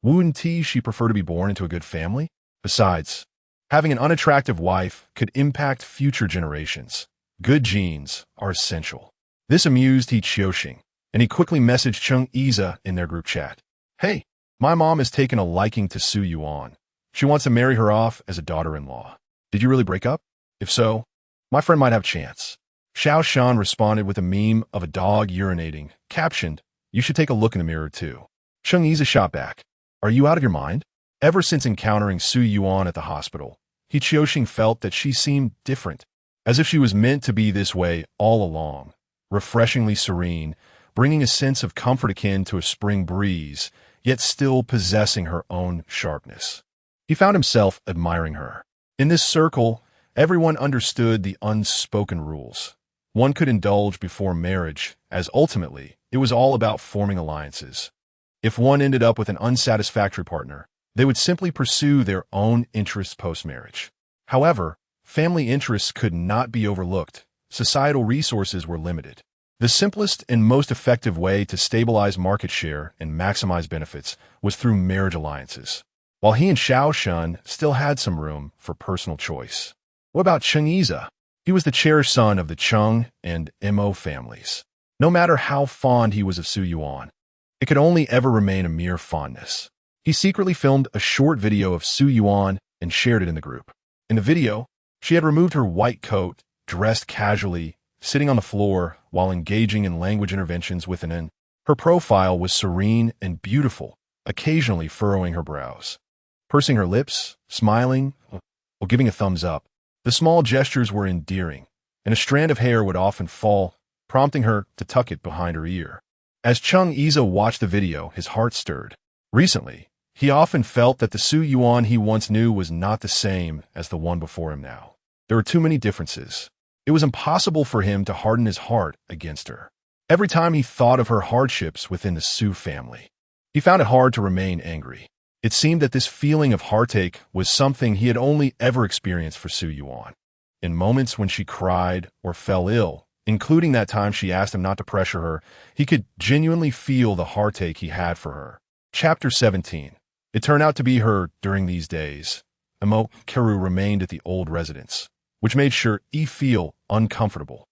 Wouldn't she prefer to be born into a good family? Besides, having an unattractive wife could impact future generations. Good genes are essential." This amused He Qiuxing, and he quickly messaged Cheng Yiza in their group chat. "Hey, my mom has taken a liking to Su Yuan. She wants to marry her off as a daughter-in-law. Did you really break up? If so, my friend might have a chance." Xiao Shan responded with a meme of a dog urinating, captioned, "You should take a look in the mirror too." Cheng Yiza shot back, "Are you out of your mind?" Ever since encountering Su Yuan at the hospital, He Qiuxing felt that she seemed different, as if she was meant to be this way all along, refreshingly serene, bringing a sense of comfort akin to a spring breeze, yet still possessing her own sharpness. He found himself admiring her. In this circle, everyone understood the unspoken rules. One could indulge before marriage, as ultimately, it was all about forming alliances. If one ended up with an unsatisfactory partner, they would simply pursue their own interests post-marriage. However, family interests could not be overlooked. Societal resources were limited. The simplest and most effective way to stabilize market share and maximize benefits was through marriage alliances. While he and Xiao Shun still had some room for personal choice. What about Cheng Yiza? He was the cherished son of the Cheng and Mo families. No matter how fond he was of Su Yuan, it could only ever remain a mere fondness. He secretly filmed a short video of Su Yuan and shared it in the group. In the video, she had removed her white coat, dressed casually, sitting on the floor while engaging in language interventions with Anan. Her profile was serene and beautiful, occasionally furrowing her brows, pursing her lips, smiling, or giving a thumbs up. The small gestures were endearing, and a strand of hair would often fall, prompting her to tuck it behind her ear. As Chung Iza watched the video, his heart stirred. Recently, he often felt that the Su Yuan he once knew was not the same as the one before him now. There were too many differences. It was impossible for him to harden his heart against her. Every time he thought of her hardships within the Su family, he found it hard to remain angry. It seemed that this feeling of heartache was something he had only ever experienced for Su Yuan. In moments when she cried or fell ill, including that time she asked him not to pressure her, he could genuinely feel the heartache he had for her. Chapter 17. It turned out to be her during these days. Emo Keru remained at the old residence, which made sure E feel uncomfortable.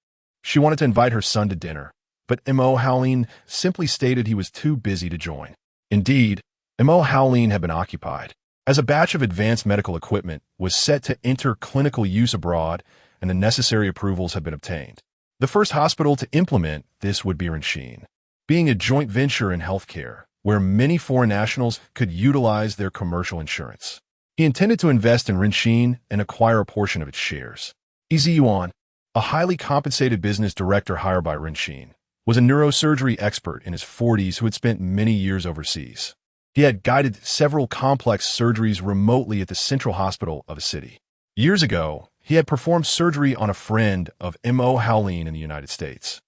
She wanted to invite her son to dinner, but Emo Howlin simply stated he was too busy to join. Indeed, Emo Howlin had been occupied, as a batch of advanced medical equipment was set to enter clinical use abroad and the necessary approvals had been obtained. The first hospital to implement this would be Rinshin, being a joint venture in healthcare, where many foreign nationals could utilize their commercial insurance. He intended to invest in Rinshin and acquire a portion of its shares. Ez Yuan, a highly compensated business director hired by Rinshin, was a neurosurgery expert in his 40s who had spent many years overseas. He had guided several complex surgeries remotely at the central hospital of a city. Years ago, he had performed surgery on a friend of M.O. Howlin in the United States,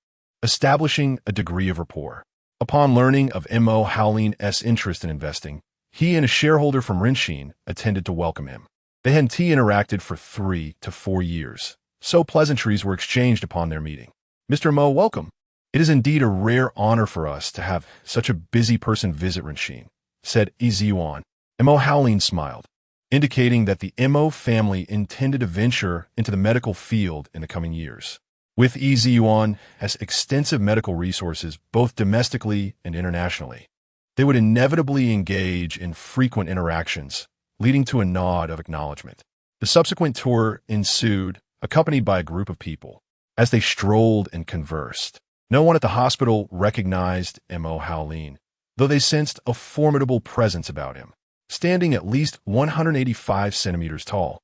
establishing a degree of rapport. Upon learning of M.O. Howlin's interest in investing, he and a shareholder from Rinshin attended to welcome him. They had interacted for 3 to 4 years, so pleasantries were exchanged upon their meeting. Mr. Mo, welcome. It is indeed a rare honor for us to have such a busy person visit Rinshin, said Ez Yuan. M.O. Howlin smiled, indicating that the M.O. family intended to venture into the medical field in the coming years. With Ez Yuan has extensive medical resources both domestically and internationally. They would inevitably engage in frequent interactions, leading to a nod of acknowledgement. The subsequent tour ensued, accompanied by a group of people. As they strolled and conversed, no one at the hospital recognized M.O. Howlin, though they sensed a formidable presence about him. Standing at least 185 centimeters tall,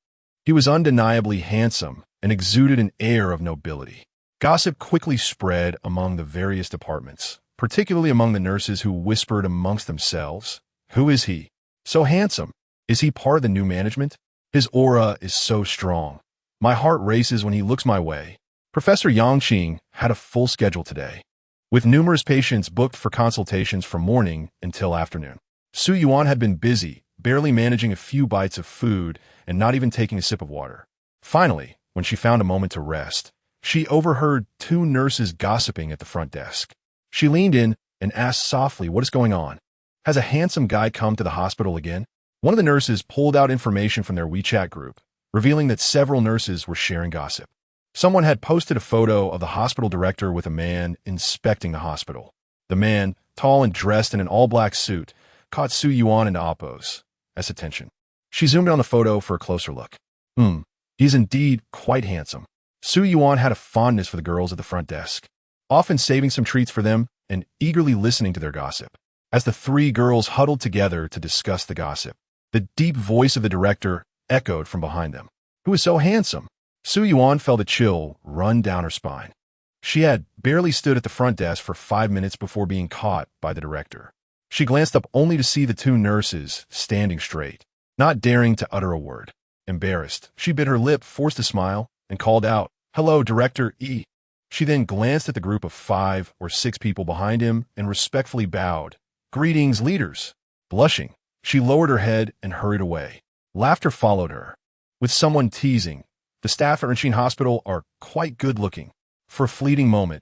he was undeniably handsome and exuded an air of nobility. Gossip quickly spread among the various departments, particularly among the nurses who whispered amongst themselves, "Who is he? So handsome. Is he part of the new management? His aura is so strong. My heart races when he looks my way." Professor Yangqing had a full schedule today, with numerous patients booked for consultations from morning until afternoon. Su Yuan had been busy, barely managing a few bites of food and not even taking a sip of water. Finally, when she found a moment to rest, she overheard 2 nurses gossiping at the front desk. She leaned in and asked softly, "What is going on? Has a handsome guy come to the hospital again?" One of the nurses pulled out information from their WeChat group, revealing that several nurses were sharing gossip. Someone had posted a photo of the hospital director with a man inspecting the hospital. The man, tall and dressed in an all-black suit, caught Su Yuan and Appo's attention. She zoomed in on the photo for a closer look. He's indeed quite handsome. Su Yuan had a fondness for the girls at the front desk, often saving some treats for them and eagerly listening to their gossip. As the 3 girls huddled together to discuss the gossip, the deep voice of the director echoed from behind them. "Who is so handsome?" Su Yuan felt a chill run down her spine. She had barely stood at the front desk for 5 minutes before being caught by the director. She glanced up only to see the 2 nurses standing straight, not daring to utter a word. Embarrassed, she bit her lip, forced a smile, and called out, "Hello, Director E." She then glanced at the group of 5 or 6 people behind him and respectfully bowed. "Greetings, leaders." Blushing, she lowered her head and hurried away. Laughter followed her, with someone teasing, "The staff at Rinshin Hospital are quite good-looking." For a fleeting moment,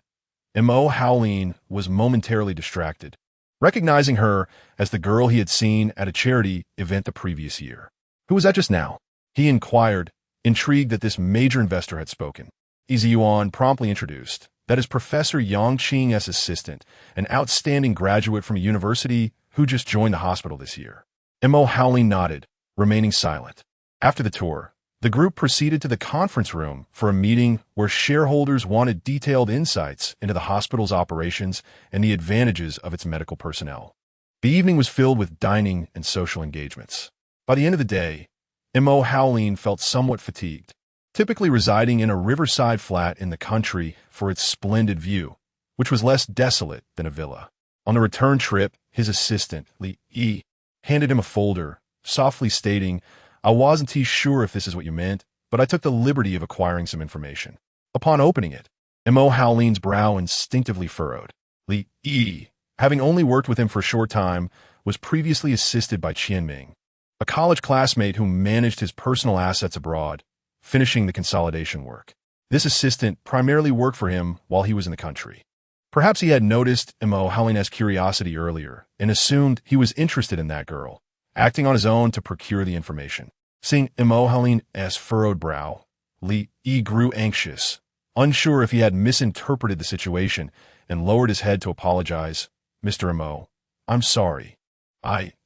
M.O. Howlin was momentarily distracted, recognizing her as the girl he had seen at a charity event the previous year. "Who was that just now?" he inquired, intrigued that this major investor had spoken. Ez Yuan promptly introduced. "That is Professor Yangqing's assistant, an outstanding graduate from a university who just joined the hospital this year." M.O. Howlin nodded, remaining silent. After the tour, the group proceeded to the conference room for a meeting where shareholders wanted detailed insights into the hospital's operations and the advantages of its medical personnel. The evening was filled with dining and social engagements. By the end of the day, M.O. Howlin felt somewhat fatigued. typically residing in a riverside flat in the country for its splendid view, which was less desolate than a villa. On the return trip, his assistant, Li, handed him a folder, softly stating, "I wasn't too sure if this is what you meant, but I took the liberty of acquiring some information." Upon opening it, Mo Howling's brow instinctively furrowed. Li, having only worked with him for a short time, was previously assisted by Qianming, a college classmate who managed his personal assets abroad, finishing the consolidation work. This assistant primarily worked for him while he was in the country. Perhaps he had noticed Mo Howling's curiosity earlier and assumed he was interested in that girl, acting on his own to procure the information. Seeing Mo Howling's furrowed brow, Li grew anxious, unsure if he had misinterpreted the situation, and lowered his head to apologize. "Mr. Mo, I'm sorry.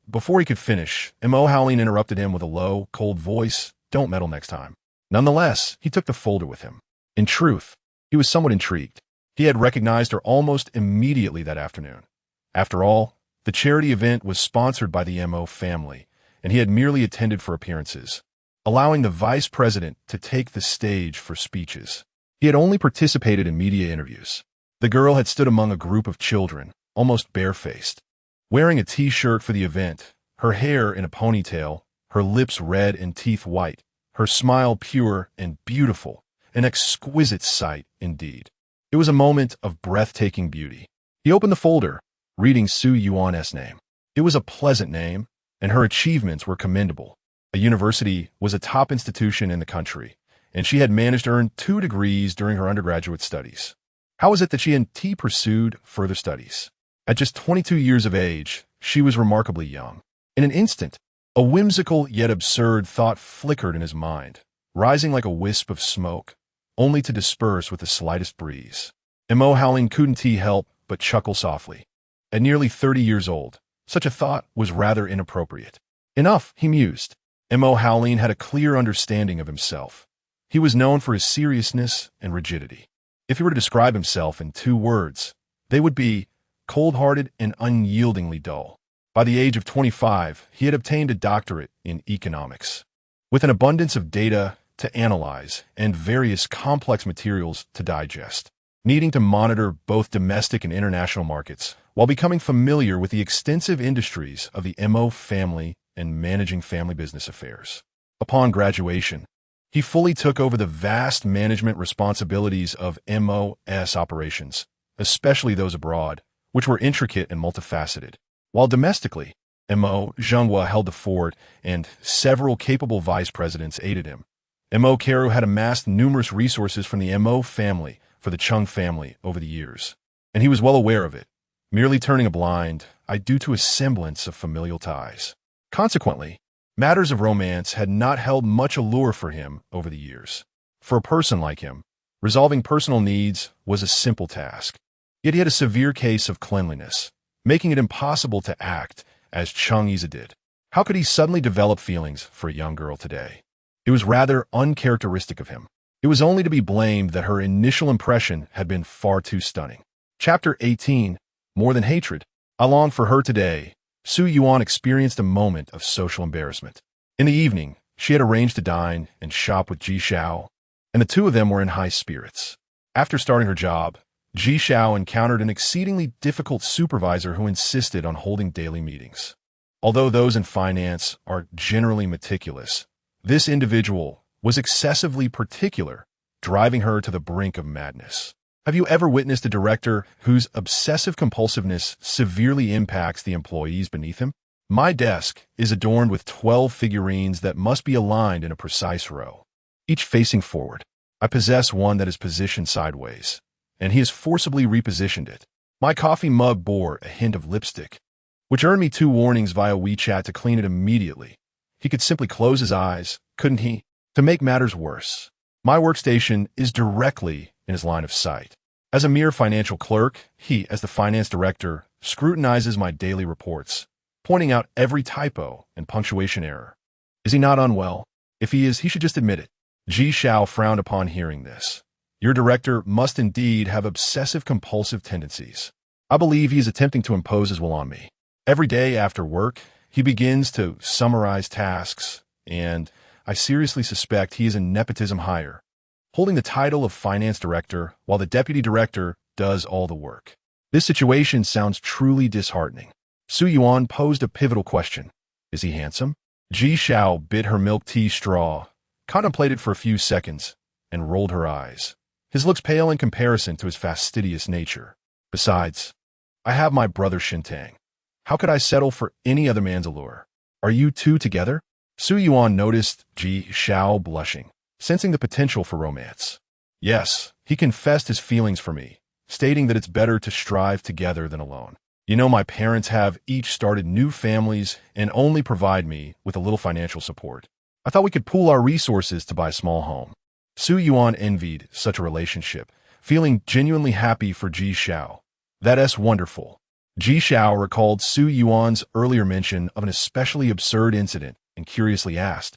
Before he could finish, Mo Howling interrupted him with a low, cold voice. "Don't meddle next time." Nonetheless, he took the folder with him. In truth, he was somewhat intrigued. He had recognized her almost immediately that afternoon. After all, the charity event was sponsored by the Mo family, and he had merely attended for appearances, allowing the vice president to take the stage for speeches. He had only participated in media interviews. The girl had stood among a group of children, almost barefaced, wearing a t-shirt for the event, her hair in a ponytail, her lips red and teeth white, her smile pure and beautiful, an exquisite sight indeed. It was a moment of breathtaking beauty. He opened the folder, reading Yuan's name. It was a pleasant name, and her achievements were commendable. A university was a top institution in the country, and she had managed to earn 2 degrees during her undergraduate studies. How was it that she and T pursued further studies? At just 22 years of age, she was remarkably young. In an instant, a whimsical yet absurd thought flickered in his mind, rising like a wisp of smoke, only to disperse with the slightest breeze. Mo Howling couldn't help but chuckle softly. At nearly 30 years old, such a thought was rather inappropriate. Enough, he mused. Mo Howling had a clear understanding of himself. He was known for his seriousness and rigidity. If he were to describe himself in 2 words, they would be cold-hearted and unyieldingly dull. By the age of 25, he had obtained a doctorate in economics. With an abundance of data to analyze and various complex materials to digest, needing to monitor both domestic and international markets, while becoming familiar with the extensive industries of the Mo family and managing family business affairs. Upon graduation, he fully took over the vast management responsibilities of MO's operations, especially those abroad, which were intricate and multifaceted. While domestically, Mo Zhenghua held the fort, and several capable vice presidents aided him. Mo Carew had amassed numerous resources from the Mo family for the Chung family over the years, and he was well aware of it, merely turning a blind eye due to a semblance of familial ties. Consequently, matters of romance had not held much allure for him over the years. For a person like him, resolving personal needs was a simple task. Yet he had a severe case of cleanliness, making it impossible to act as Chung Yiza did. How could he suddenly develop feelings for a young girl today? It was rather uncharacteristic of him. It was only to be blamed that her initial impression had been far too stunning. Chapter 18, More Than Hatred. I long for her today. Yuan experienced a moment of social embarrassment. In the evening, she had arranged to dine and shop with Ji Xiao, and the 2 of them were in high spirits. After starting her job, Ji Xiao encountered an exceedingly difficult supervisor who insisted on holding daily meetings. Although those in finance are generally meticulous, this individual was excessively particular, driving her to the brink of madness. Have you ever witnessed a director whose obsessive compulsiveness severely impacts the employees beneath him? My desk is adorned with 12 figurines that must be aligned in a precise row, each facing forward. I possess one that is positioned sideways, and he has forcibly repositioned it. My coffee mug bore a hint of lipstick, which earned me 2 warnings via WeChat to clean it immediately. He could simply close his eyes, couldn't he? To make matters worse, my workstation is directly in his line of sight. As a mere financial clerk, he, as the finance director, scrutinizes my daily reports, pointing out every typo and punctuation error. Is he not unwell? If he is, he should just admit it. Ji Xiao frowned upon hearing this. Your director must indeed have obsessive-compulsive tendencies. I believe he is attempting to impose his will on me. Every day after work, he begins to summarize tasks, and I seriously suspect he is a nepotism hire, holding the title of finance director while the deputy director does all the work. This situation sounds truly disheartening. Su Yuan posed a pivotal question. Is he handsome? Ji Xiao bit her milk tea straw, contemplated for a few seconds, and rolled her eyes. His looks pale in comparison to his fastidious nature. Besides, I have my brother Shintang. How could I settle for any other man's allure? Are you two together? Su Yuan noticed Ji Xiao blushing, sensing the potential for romance. Yes, he confessed his feelings for me, stating that it's better to strive together than alone. You know, my parents have each started new families and only provide me with a little financial support. I thought we could pool our resources to buy a small home. Su Yuan envied such a relationship, feeling genuinely happy for Ji Xiao. That's wonderful. Ji Xiao recalled Su Yuan's earlier mention of an especially absurd incident and curiously asked,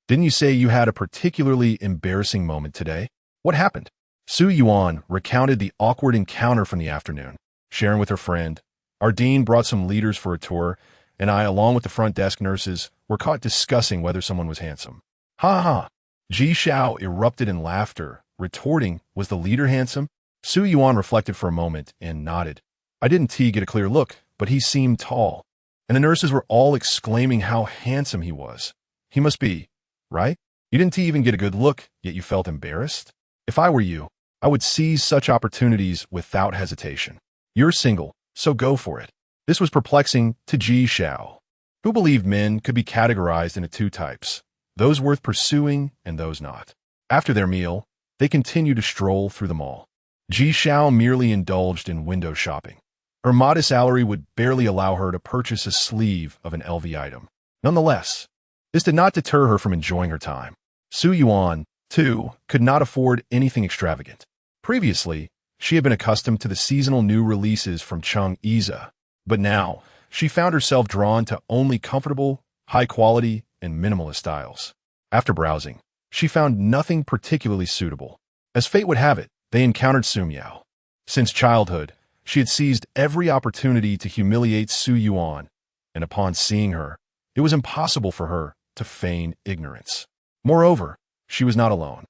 "Didn't you say you had a particularly embarrassing moment today? What happened?" Su Yuan recounted the awkward encounter from the afternoon, sharing with her friend, "Our dean brought some leaders for a tour, and I, along with the front desk nurses, were caught discussing whether someone was handsome." Ha ha! Ji Xiao erupted in laughter, retorting, "Was the leader handsome?" Su Yuan reflected for a moment and nodded. "I didn't get a clear look, but he seemed tall, and the nurses were all exclaiming how handsome he was. He must be, right? You didn't even get a good look, yet you felt embarrassed? If I were you, I would seize such opportunities without hesitation. You're single, so go for it." This was perplexing to Ji Xiao, who believed men could be categorized into two types, those worth pursuing and those not. After their meal, they continued to stroll through the mall. Ji Xiao merely indulged in window shopping. Her modest salary would barely allow her to purchase a sleeve of an LV item. Nonetheless, this did not deter her from enjoying her time. Su Yuan, too, could not afford anything extravagant. Previously, she had been accustomed to the seasonal new releases from Chang'e, but now she found herself drawn to only comfortable, high-quality, and minimalist styles. After browsing, she found nothing particularly suitable. As fate would have it, they encountered Su Miao. Since childhood, she had seized every opportunity to humiliate Su Yuan, and upon seeing her, it was impossible for her to feign ignorance. Moreover, she was not alone.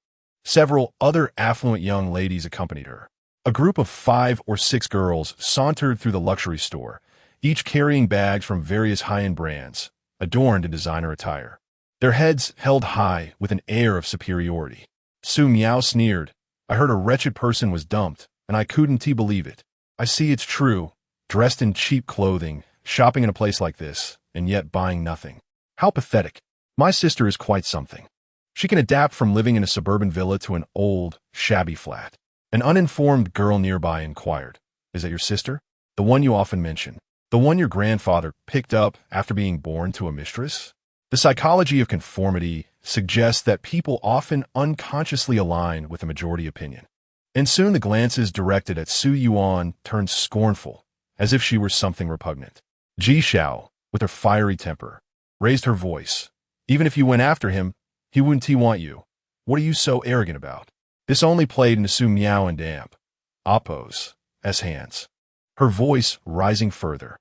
Several other affluent young ladies accompanied her. A group of 5 or 6 girls sauntered through the luxury store, each carrying bags from various high-end brands, adorned in designer attire. Their heads held high with an air of superiority. Su Miao sneered, "I heard a wretched person was dumped, and I couldn't believe it. I see it's true, dressed in cheap clothing, shopping in a place like this, and yet buying nothing. How pathetic. My sister is quite something. She can adapt from living in a suburban villa to an old, shabby flat." An uninformed girl nearby inquired, "Is that your sister? The one you often mention? The one your grandfather picked up after being born to a mistress?" The psychology of conformity suggests that people often unconsciously align with a majority opinion. And soon the glances directed at Su Yuan turned scornful, as if she were something repugnant. Ji Xiao, with her fiery temper, raised her voice. "Even if you went after him, he wouldn't want you. What are you so arrogant about?" This only played into Su Miao and damp, Oppo's, hands. Her voice rising further.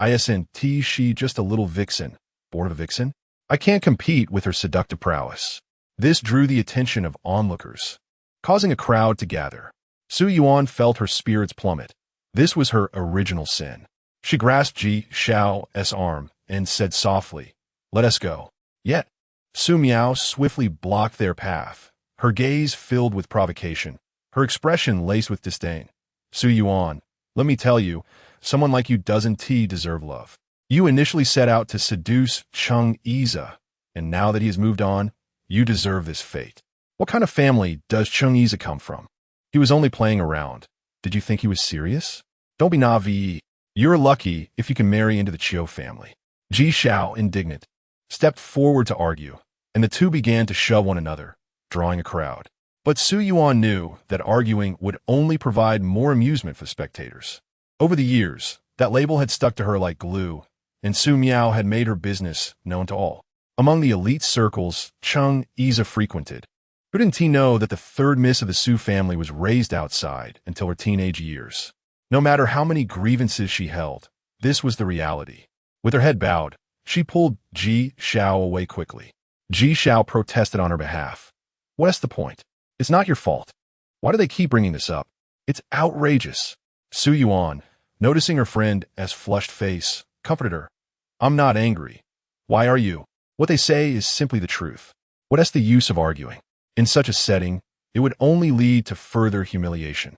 "Isn't she just a little vixen, born of a vixen? I can't compete with her seductive prowess." This drew the attention of onlookers, causing a crowd to gather. Su Yuan felt her spirits plummet. This was her original sin. She grasped Ji Xiao's arm and said softly, "Let us go." Yet, Su Miao swiftly blocked their path, her gaze filled with provocation, her expression laced with disdain. "Su Yuan, let me tell you, someone like you doesn't deserve love. You initially set out to seduce Chang'e, and now that he has moved on, you deserve this fate. What kind of family does Chang'e come from? He was only playing around. Did you think he was serious? Don't be naive. You're lucky if you can marry into the Chiu family." Ji Xiao, indignant, stepped forward to argue, and the two began to shove one another, drawing a crowd. But Su Yuan knew that arguing would only provide more amusement for spectators. Over the years, that label had stuck to her like glue, and Su Miao had made her business known to all. Among the elite circles Chang'e frequented, couldn't he know that the third miss of the Su family was raised outside until her teenage years? No matter how many grievances she held, this was the reality. With her head bowed, she pulled Ji Xiao away quickly. Ji Xiao protested on her behalf. What's the point? It's not your fault. Why do they keep bringing this up? It's outrageous. Su Yuan, noticing her friend's flushed face, comforted her. I'm not angry. Why are you? What they say is simply the truth. What's the use of arguing? In such a setting, it would only lead to further humiliation.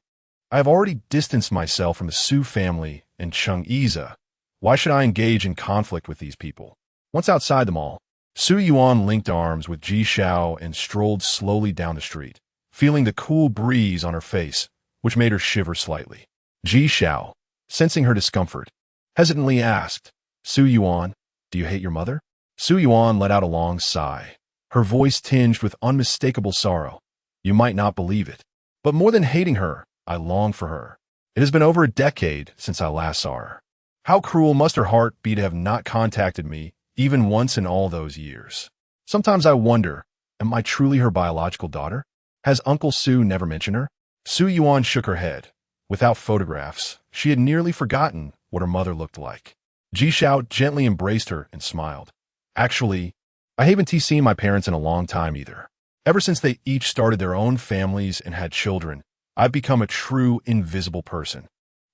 I have already distanced myself from the Su family and Cheng Yize. Why should I engage in conflict with these people? Once outside the mall, Su Yuan linked arms with Ji Xiao and strolled slowly down the street, feeling the cool breeze on her face, which made her shiver slightly. Ji Xiao, sensing her discomfort, hesitantly asked, Su Yuan, do you hate your mother? Su Yuan let out a long sigh, her voice tinged with unmistakable sorrow. You might not believe it, but more than hating her, I long for her. It has been over a decade since I last saw her. How cruel must her heart be to have not contacted me even once in all those years. Sometimes I wonder, am I truly her biological daughter? Has Uncle Su never mentioned her? Su Yuan shook her head. Without photographs, she had nearly forgotten what her mother looked like. Ji Xiao gently embraced her and smiled. Actually, I haven't seen my parents in a long time either. Ever since they each started their own families and had children, I've become a true invisible person.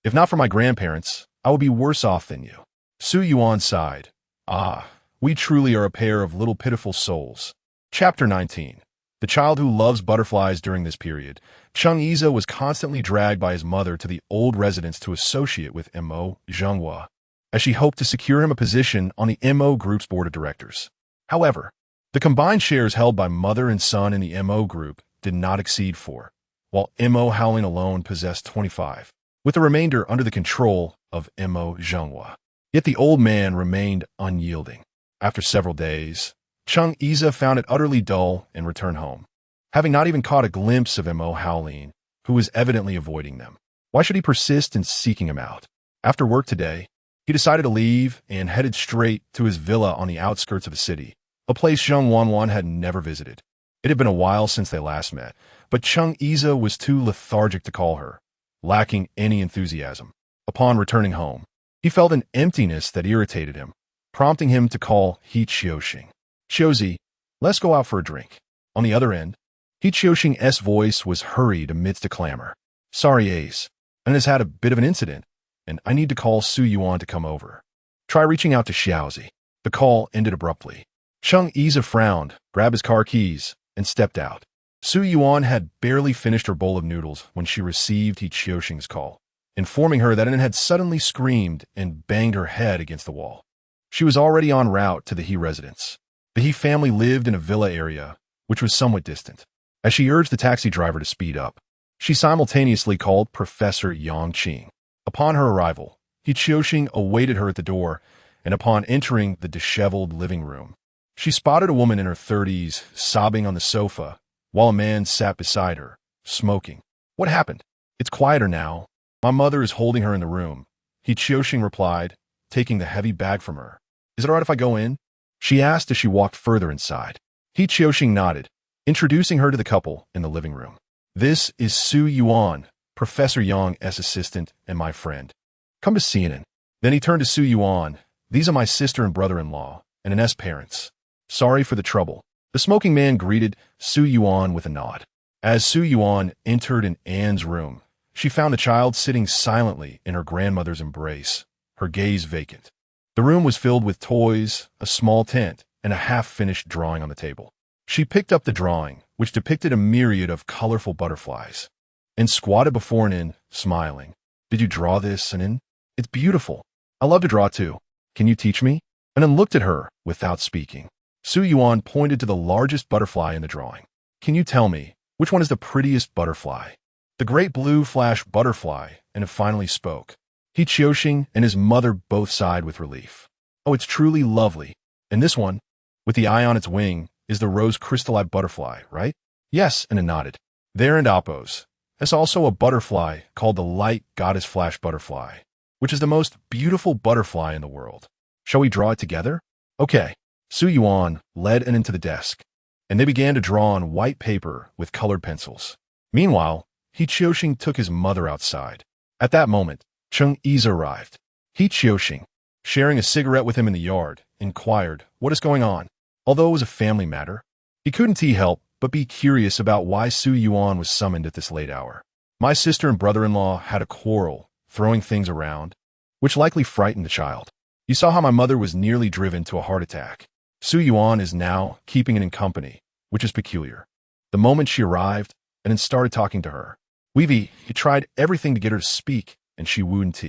If not for my grandparents, I would be worse off than you. Su Yuan sighed. Ah, we truly are a pair of little pitiful souls. Chapter 19. The child who loves butterflies. During this period, Cheng Yize was constantly dragged by his mother to the old residence to associate with Mo Zhenghua, as she hoped to secure him a position on the Mo Group's board of directors. However, the combined shares held by mother and son in the Mo Group did not exceed 4, while Mo Howling alone possessed 25, with the remainder under the control of Mo Zhenghua. Yet the old man remained unyielding. After several days, Cheng Yize found it utterly dull and returned home, having not even caught a glimpse of Mo Howling, who was evidently avoiding them. Why should he persist in seeking him out? After work today, he decided to leave and headed straight to his villa on the outskirts of the city, a place Zheng Wanwan had never visited. It had been a while since they last met, but Cheng Yize was too lethargic to call her, lacking any enthusiasm. Upon returning home, he felt an emptiness that irritated him, prompting him to call He Qiuxing. Xiuzi, let's go out for a drink. On the other end, He Qiuxing's voice was hurried amidst a clamor. Sorry, Ace, and has had a bit of an incident, and I need to call Su Yuan to come over. Try reaching out to Xiaozi. The call ended abruptly. Cheng Yize frowned, grabbed his car keys, and stepped out. Su Yuan had barely finished her bowl of noodles when she received He Qiuxing's call, informing her that it had suddenly screamed and banged her head against the wall. She was already en route to the He residence. The He family lived in a villa area, which was somewhat distant. As she urged the taxi driver to speed up, she simultaneously called Professor Yang Qing. Upon her arrival, He Qiuxing awaited her at the door, and upon entering the disheveled living room, she spotted a woman in her 30s sobbing on the sofa, while a man sat beside her, smoking. What happened? It's quieter now. My mother is holding her in the room, He Qiuxing replied, taking the heavy bag from her. Is it all right if I go in? She asked as she walked further inside. He Qiuxing nodded, introducing her to the couple in the living room. This is Su Yuan, Professor Yang's assistant and my friend. Come to CNN. Then he turned to Su Yuan. These are my sister and brother-in-law, and Ann's parents. Sorry for the trouble. The smoking man greeted Su Yuan with a nod. As Su Yuan entered in Anne's room, she found the child sitting silently in her grandmother's embrace, her gaze vacant. The room was filled with toys, a small tent, and a half-finished drawing on the table. She picked up the drawing, which depicted a myriad of colorful butterflies, and squatted before Anin, smiling. Did you draw this, Anin? It's beautiful. I love to draw too. Can you teach me? Anin looked at her without speaking. Su Yuan pointed to the largest butterfly in the drawing. Can you tell me, which one is the prettiest butterfly? The great blue flash butterfly, and it finally spoke. He Qiuxing and his mother both sighed with relief. Oh, it's truly lovely. And this one, with the eye on its wing, is the rose crystallite butterfly, right? Yes, and it nodded. There in Appos, there's also a butterfly called the light goddess flash butterfly, which is the most beautiful butterfly in the world. Shall we draw it together? Okay. Su Yuan led Anin to the desk, and they began to draw on white paper with colored pencils. Meanwhile, He Qiuxing took his mother outside. At that moment, Cheng Yize arrived. He Qiuxing, sharing a cigarette with him in the yard, inquired, What is going on? although it was a family matter. He couldn't help but be curious about why Su Yuan was summoned at this late hour. My sister and brother-in-law had a quarrel, throwing things around, which likely frightened the child. You saw how my mother was nearly driven to a heart attack. Su Yuan is now keeping it in company, which is peculiar. The moment she arrived, and then started talking to her. He tried everything to get her to speak, and she wouldn't.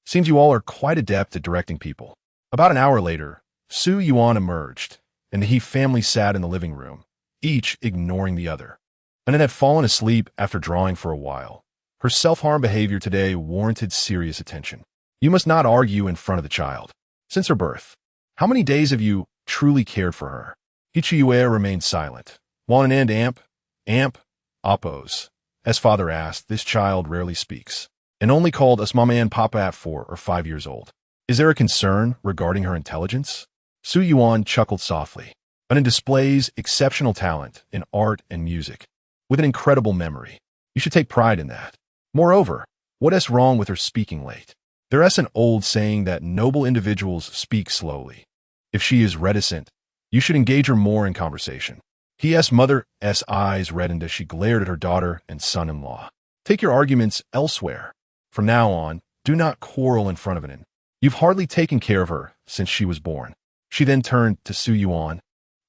Seems you all are quite adept at directing people. About an hour later, Su Yuan emerged, and the He family sat in the living room, each ignoring the other. And had fallen asleep after drawing for a while. Her self-harm behavior today warranted serious attention. You must not argue in front of the child. Since her birth, how many days have you truly cared for her? Yue remained silent. Want an amp, oppose. As father asked, this child rarely speaks, and only called us mama and papa at 4 or 5 years old. Is there a concern regarding her intelligence? Su Yuan chuckled softly. And displays exceptional talent in art and music, with an incredible memory. You should take pride in that. Moreover, what is wrong with her speaking late? There is an old saying that noble individuals speak slowly. If she is reticent, you should engage her more in conversation. His mother's eyes reddened as she glared at her daughter and son-in-law. Take your arguments elsewhere. From now on, do not quarrel in front of an. You've hardly taken care of her since she was born. She then turned to Su Yuan,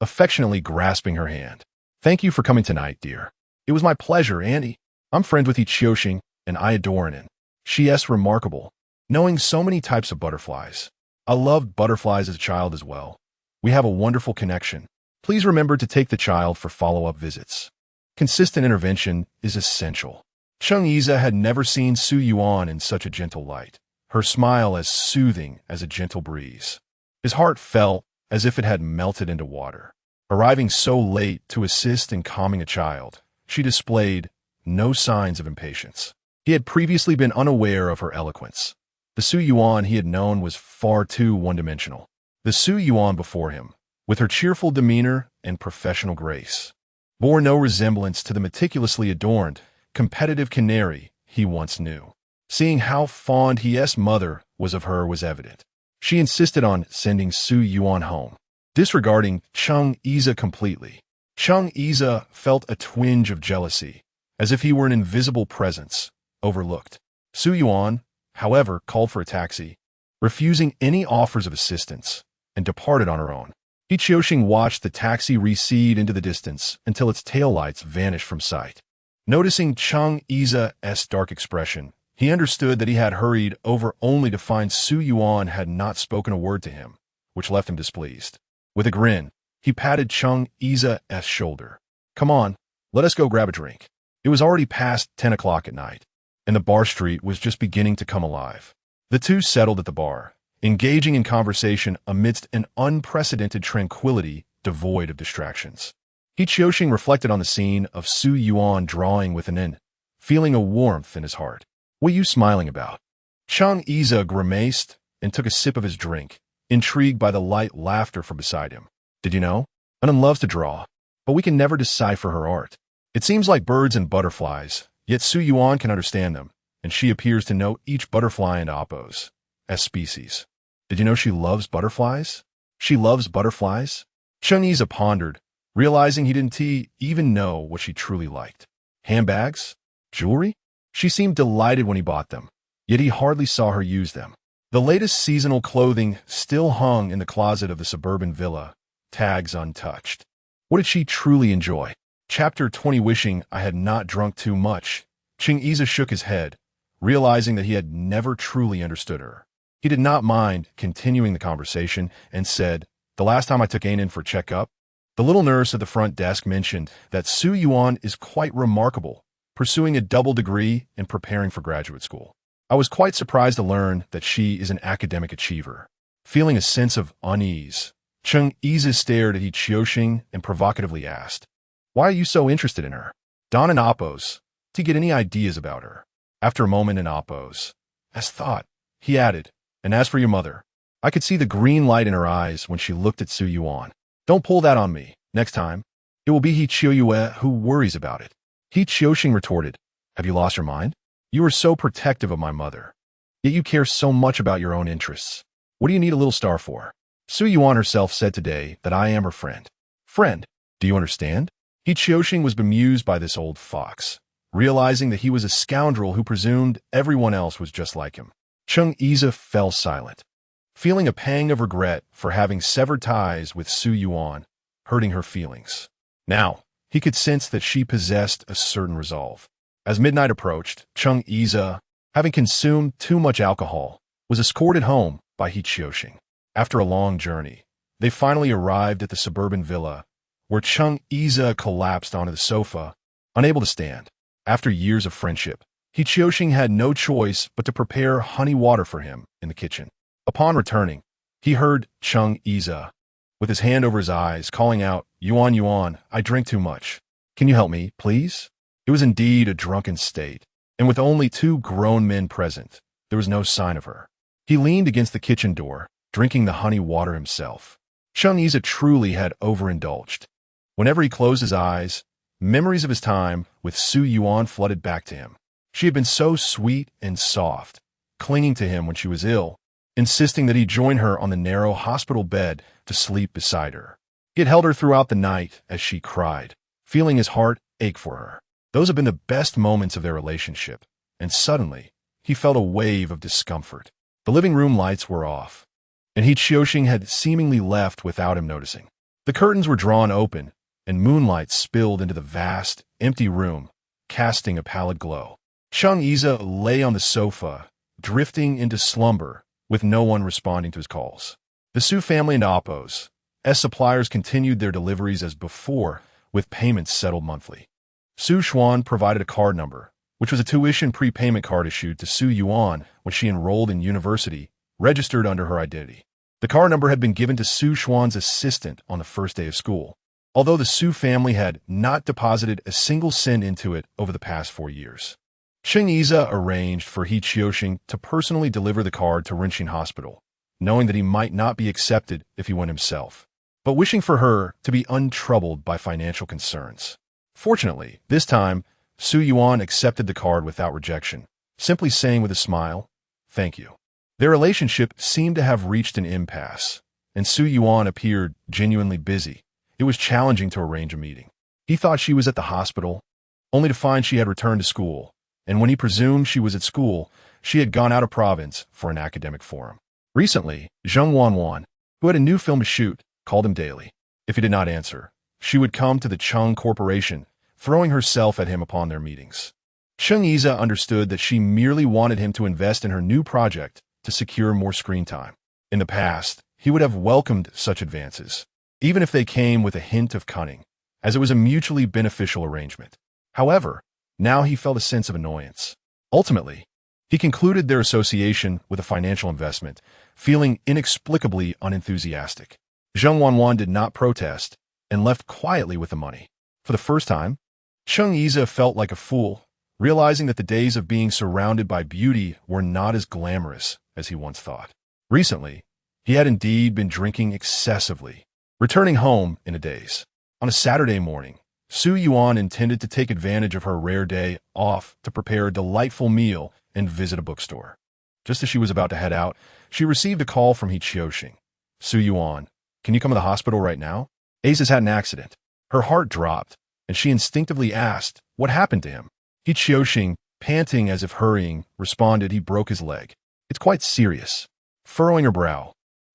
affectionately grasping her hand. Thank you for coming tonight, dear. It was my pleasure, Annie. I'm friends with Qiuxing, and I adore An. She is remarkable, knowing so many types of butterflies. I loved butterflies as a child as well. We have a wonderful connection. Please remember to take the child for follow-up visits. Consistent intervention is essential. Cheng Yize had never seen Su Yuan in such a gentle light, her smile as soothing as a gentle breeze. His heart felt as if it had melted into water. Arriving so late to assist in calming a child, she displayed no signs of impatience. He had previously been unaware of her eloquence. The Su Yuan he had known was far too one-dimensional. The Su Yuan before him, with her cheerful demeanor and professional grace, bore no resemblance to the meticulously adorned, competitive canary he once knew. Seeing how fond his mother was of her was evident. She insisted on sending Su Yuan home, disregarding Cheng Yize completely. Cheng Yize felt a twinge of jealousy, as if he were an invisible presence, overlooked. Su Yuan, however, called for a taxi, refusing any offers of assistance, and departed on her own. Qiuxing watched the taxi recede into the distance until its taillights vanished from sight. Noticing Cheng Yize's dark expression, he understood that he had hurried over only to find Su Yuan had not spoken a word to him, which left him displeased. With a grin, he patted Cheng Yize's shoulder. Come on, let us go grab a drink. It was already past 10 o'clock at night, and the bar street was just beginning to come alive. The two settled at the bar, engaging in conversation amidst an unprecedented tranquility devoid of distractions. Qiuxing reflected on the scene of Su Yuan drawing with an feeling a warmth in his heart. What are you smiling about? Cheng Yize grimaced and took a sip of his drink, intrigued by the light laughter from beside him. Did you know? An loves to draw, but we can never decipher her art. It seems like birds and butterflies, yet Su Yuan can understand them, and she appears to know each butterfly and oppose as species. Did you know she loves butterflies? She loves butterflies? Cheng Yize pondered, realizing he didn't even know what she truly liked. Handbags? Jewelry? She seemed delighted when he bought them, yet he hardly saw her use them. The latest seasonal clothing still hung in the closet of the suburban villa, tags untouched. What did she truly enjoy? Chapter 20. Wishing I had not drunk too much, Cheng Yize shook his head, realizing that he had never truly understood her. He did not mind continuing the conversation and said, the last time I took An in for checkup, the little nurse at the front desk mentioned that Su Yuan is quite remarkable, pursuing a double degree and preparing for graduate school. I was quite surprised to learn that she is an academic achiever. Feeling a sense of unease, Cheng Yize stared at Qiuxing and provocatively asked, why are you so interested in her? Don and oppose, to get any ideas about her. After a moment in oppose, as thought, he added, and as for your mother, I could see the green light in her eyes when she looked at Su Yuan. Don't pull that on me. Next time, it will be Qiuxing who worries about it. Qiuxing retorted, have you lost your mind? You are so protective of my mother, yet you care so much about your own interests. What do you need a little star for? Su Yuan herself said today that I am her friend. Friend, do you understand? He Qiuxing was bemused by this old fox, realizing that he was a scoundrel who presumed everyone else was just like him. Cheng Yize fell silent, feeling a pang of regret for having severed ties with Su Yuan, hurting her feelings. Now, he could sense that she possessed a certain resolve. As midnight approached, Cheng Yize, having consumed too much alcohol, was escorted home by He Qiuxing. After a long journey, they finally arrived at the suburban villa, where Cheng Yize collapsed onto the sofa, unable to stand. After years of friendship, He Qiuxing had no choice but to prepare honey water for him in the kitchen. Upon returning, he heard Cheng Yize, with his hand over his eyes, calling out, "Yuan, Yuan, I drink too much. Can you help me, please?" It was indeed a drunken state, and with only two grown men present, there was no sign of her. He leaned against the kitchen door, drinking the honey water himself. Cheng Yize truly had overindulged. Whenever he closed his eyes, memories of his time with Su Yuan flooded back to him. She had been so sweet and soft, clinging to him when she was ill, insisting that he join her on the narrow hospital bed to sleep beside her. He had held her throughout the night as she cried, feeling his heart ache for her. Those had been the best moments of their relationship, and suddenly, he felt a wave of discomfort. The living room lights were off, and He Qiuxing had seemingly left without him noticing. The curtains were drawn open, and moonlight spilled into the vast, empty room, casting a pallid glow. Cheng Yize lay on the sofa, drifting into slumber, with no one responding to his calls. The Su family and Oppos, as suppliers, continued their deliveries as before, with payments settled monthly. Su Xuan provided a card number, which was a tuition prepayment card issued to Su Yuan when she enrolled in university, registered under her identity. The card number had been given to Su Xuan's assistant on the first day of school, although the Su family had not deposited a single cent into it over the past 4 years. Cheng Yize arranged for He Qiuxing to personally deliver the card to Rinxin Hospital, knowing that he might not be accepted if he went himself, but wishing for her to be untroubled by financial concerns. Fortunately, this time, Su Yuan accepted the card without rejection, simply saying with a smile, "Thank you." Their relationship seemed to have reached an impasse, and Su Yuan appeared genuinely busy. It was challenging to arrange a meeting. He thought she was at the hospital, only to find she had returned to school, and when he presumed she was at school, she had gone out of province for an academic forum. Recently, Zheng Wanwan, who had a new film to shoot, called him daily. If he did not answer, she would come to the Cheng Corporation, throwing herself at him upon their meetings. Cheng Yize understood that she merely wanted him to invest in her new project to secure more screen time. In the past, he would have welcomed such advances, even if they came with a hint of cunning, as it was a mutually beneficial arrangement. However, now he felt a sense of annoyance. Ultimately, he concluded their association with a financial investment, feeling inexplicably unenthusiastic. Zheng Wanwan did not protest and left quietly with the money. For the first time, Cheng Yize felt like a fool, realizing that the days of being surrounded by beauty were not as glamorous as he once thought. Recently, he had indeed been drinking excessively, returning home in a daze. On a Saturday morning, Su Yuan intended to take advantage of her rare day off to prepare a delightful meal and visit a bookstore. Just as she was about to head out, she received a call from He Qiuxing. "Su Yuan, can you come to the hospital right now? Ace has had an accident." Her heart dropped, and she instinctively asked what happened to him. He Qiuxing, panting as if hurrying, responded he broke his leg. "It's quite serious." Furrowing her brow,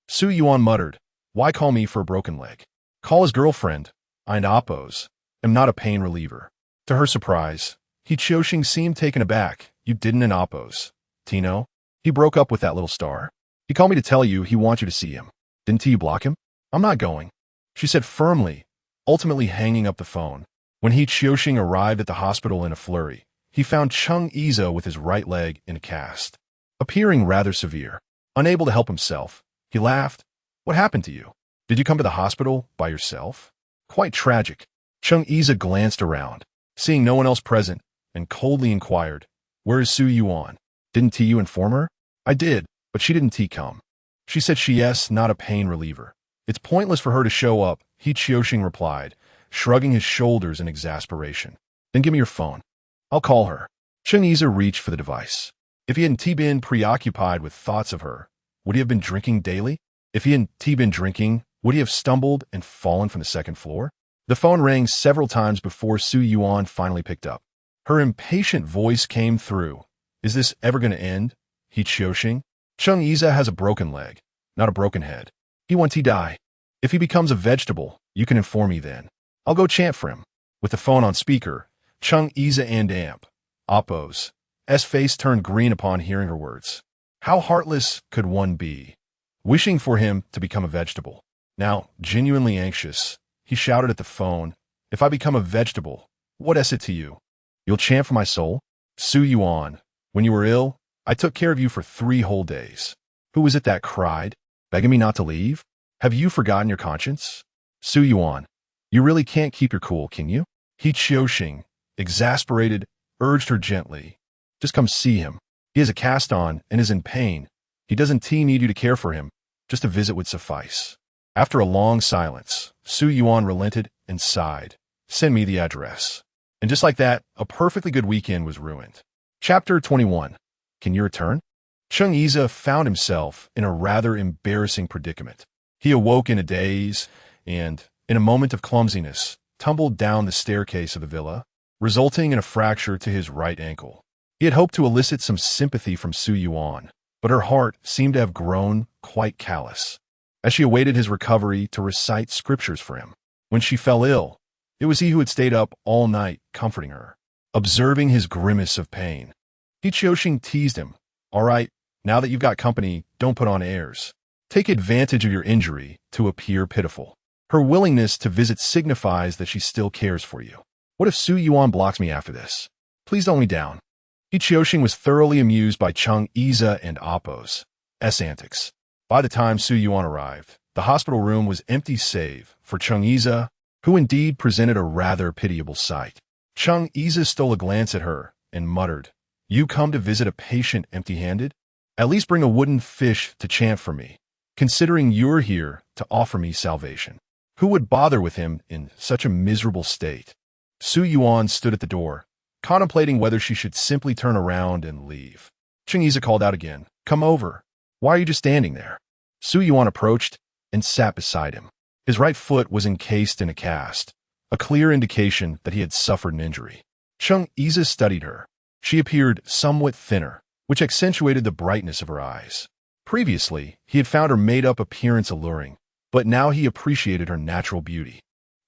Su Yuan muttered, "Why call me for a broken leg? Call his girlfriend. I and Oppos am not a pain reliever." To her surprise, He Qiuxing seemed taken aback. "You didn't and Oppos, Tino? He broke up with that little star. He called me to tell you he wants you to see him. Didn't you block him?" "I'm not going," she said firmly, ultimately hanging up the phone. When He Qiuxing arrived at the hospital in a flurry, he found Cheng Yize with his right leg in a cast, appearing rather severe. Unable to help himself, he laughed. "What happened to you? Did you come to the hospital by yourself?" "Quite tragic." Cheng Yize glanced around, seeing no one else present, and coldly inquired, "Where is Su Yuan? Didn't you inform her?" "I did, but she didn't come. She said yes, not a pain reliever. It's pointless for her to show up," He Qiuxing replied, shrugging his shoulders in exasperation. "Then give me your phone. I'll call her." Cheng Yize reached for the device. If he hadn't been preoccupied with thoughts of her, would he have been drinking daily? If he hadn't been drinking, Would he have stumbled and fallen from the second floor? The phone rang several times before Su Yuan finally picked up. Her impatient voice came through. Is this ever going to end? He Qiuxing. Cheng Yiza has a broken leg, not a broken head. He wants he die. If he becomes a vegetable, you can inform me then. I'll go chant for him. With the phone on speaker, Cheng Yiza and Amp, Oppo's face turned green upon hearing her words. How heartless could one be? Wishing for him to become a vegetable. Now, genuinely anxious, he shouted at the phone, if I become a vegetable, what is it to you? You'll chant for my soul? Su Yuan, when you were ill, I took care of you for 3 whole days. Who was it that cried, begging me not to leave? Have you forgotten your conscience? Su Yuan, you really can't keep your cool, can you? He Qiuxing, exasperated, urged her gently. Just come see him. He has a cast on and is in pain. He doesn't need you to care for him. Just a visit would suffice. After a long silence, Su Yuan relented and sighed. Send me the address. And just like that, a perfectly good weekend was ruined. Chapter 21. Can you return? Cheng Yiza found himself in a rather embarrassing predicament. He awoke in a daze and, in a moment of clumsiness, tumbled down the staircase of the villa, resulting in a fracture to his right ankle. He had hoped to elicit some sympathy from Su Yuan, but her heart seemed to have grown quite callous. As she awaited his recovery to recite scriptures for him, when she fell ill, it was he who had stayed up all night comforting her. Observing his grimace of pain, He Qiuxing teased him. All right, now that you've got company, don't put on airs. Take advantage of your injury to appear pitiful. Her willingness to visit signifies that she still cares for you. What if Su Yuan blocks me after this? Please don't let me down. He Qiuxing was thoroughly amused by Cheng Yiza and Oppo's antics. By the time Su Yuan arrived, the hospital room was empty save for Cheng Yiza, who indeed presented a rather pitiable sight. Cheng Yiza stole a glance at her and muttered, You come to visit a patient empty-handed? At least bring a wooden fish to chant for me, considering you're here to offer me salvation. Who would bother with him in such a miserable state? Su Yuan stood at the door, contemplating whether she should simply turn around and leave. Cheng Yiza called out again, Come over. Why are you just standing there? Su Yuan approached and sat beside him. His right foot was encased in a cast, a clear indication that he had suffered an injury. Cheng Yiza studied her. She appeared somewhat thinner, which accentuated the brightness of her eyes. Previously, he had found her made-up appearance alluring, but now he appreciated her natural beauty.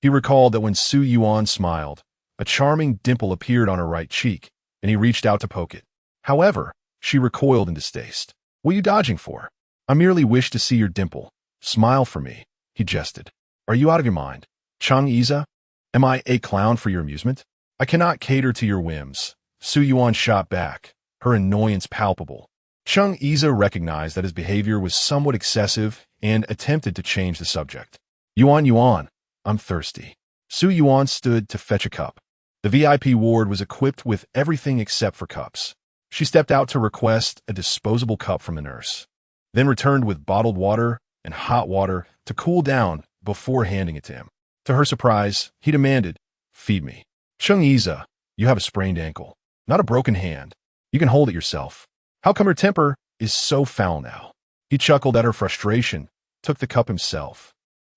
He recalled that when Su Yuan smiled, a charming dimple appeared on her right cheek, and he reached out to poke it. However, she recoiled in distaste. What are you dodging for? I merely wish to see your dimple. Smile for me, he jested. Are you out of your mind? Cheng Yiza? Am I a clown for your amusement? I cannot cater to your whims. Su Yuan shot back, her annoyance palpable. Cheng Yiza recognized that his behavior was somewhat excessive and attempted to change the subject. Yuan, I'm thirsty. Su Yuan stood to fetch a cup. The VIP ward was equipped with everything except for cups. She stepped out to request a disposable cup from the nurse, then returned with bottled water and hot water to cool down before handing it to him. To her surprise, he demanded, Feed me. Cheng Yiza, you have a sprained ankle, not a broken hand. You can hold it yourself. How come her temper is so foul now? He chuckled at her frustration, took the cup himself,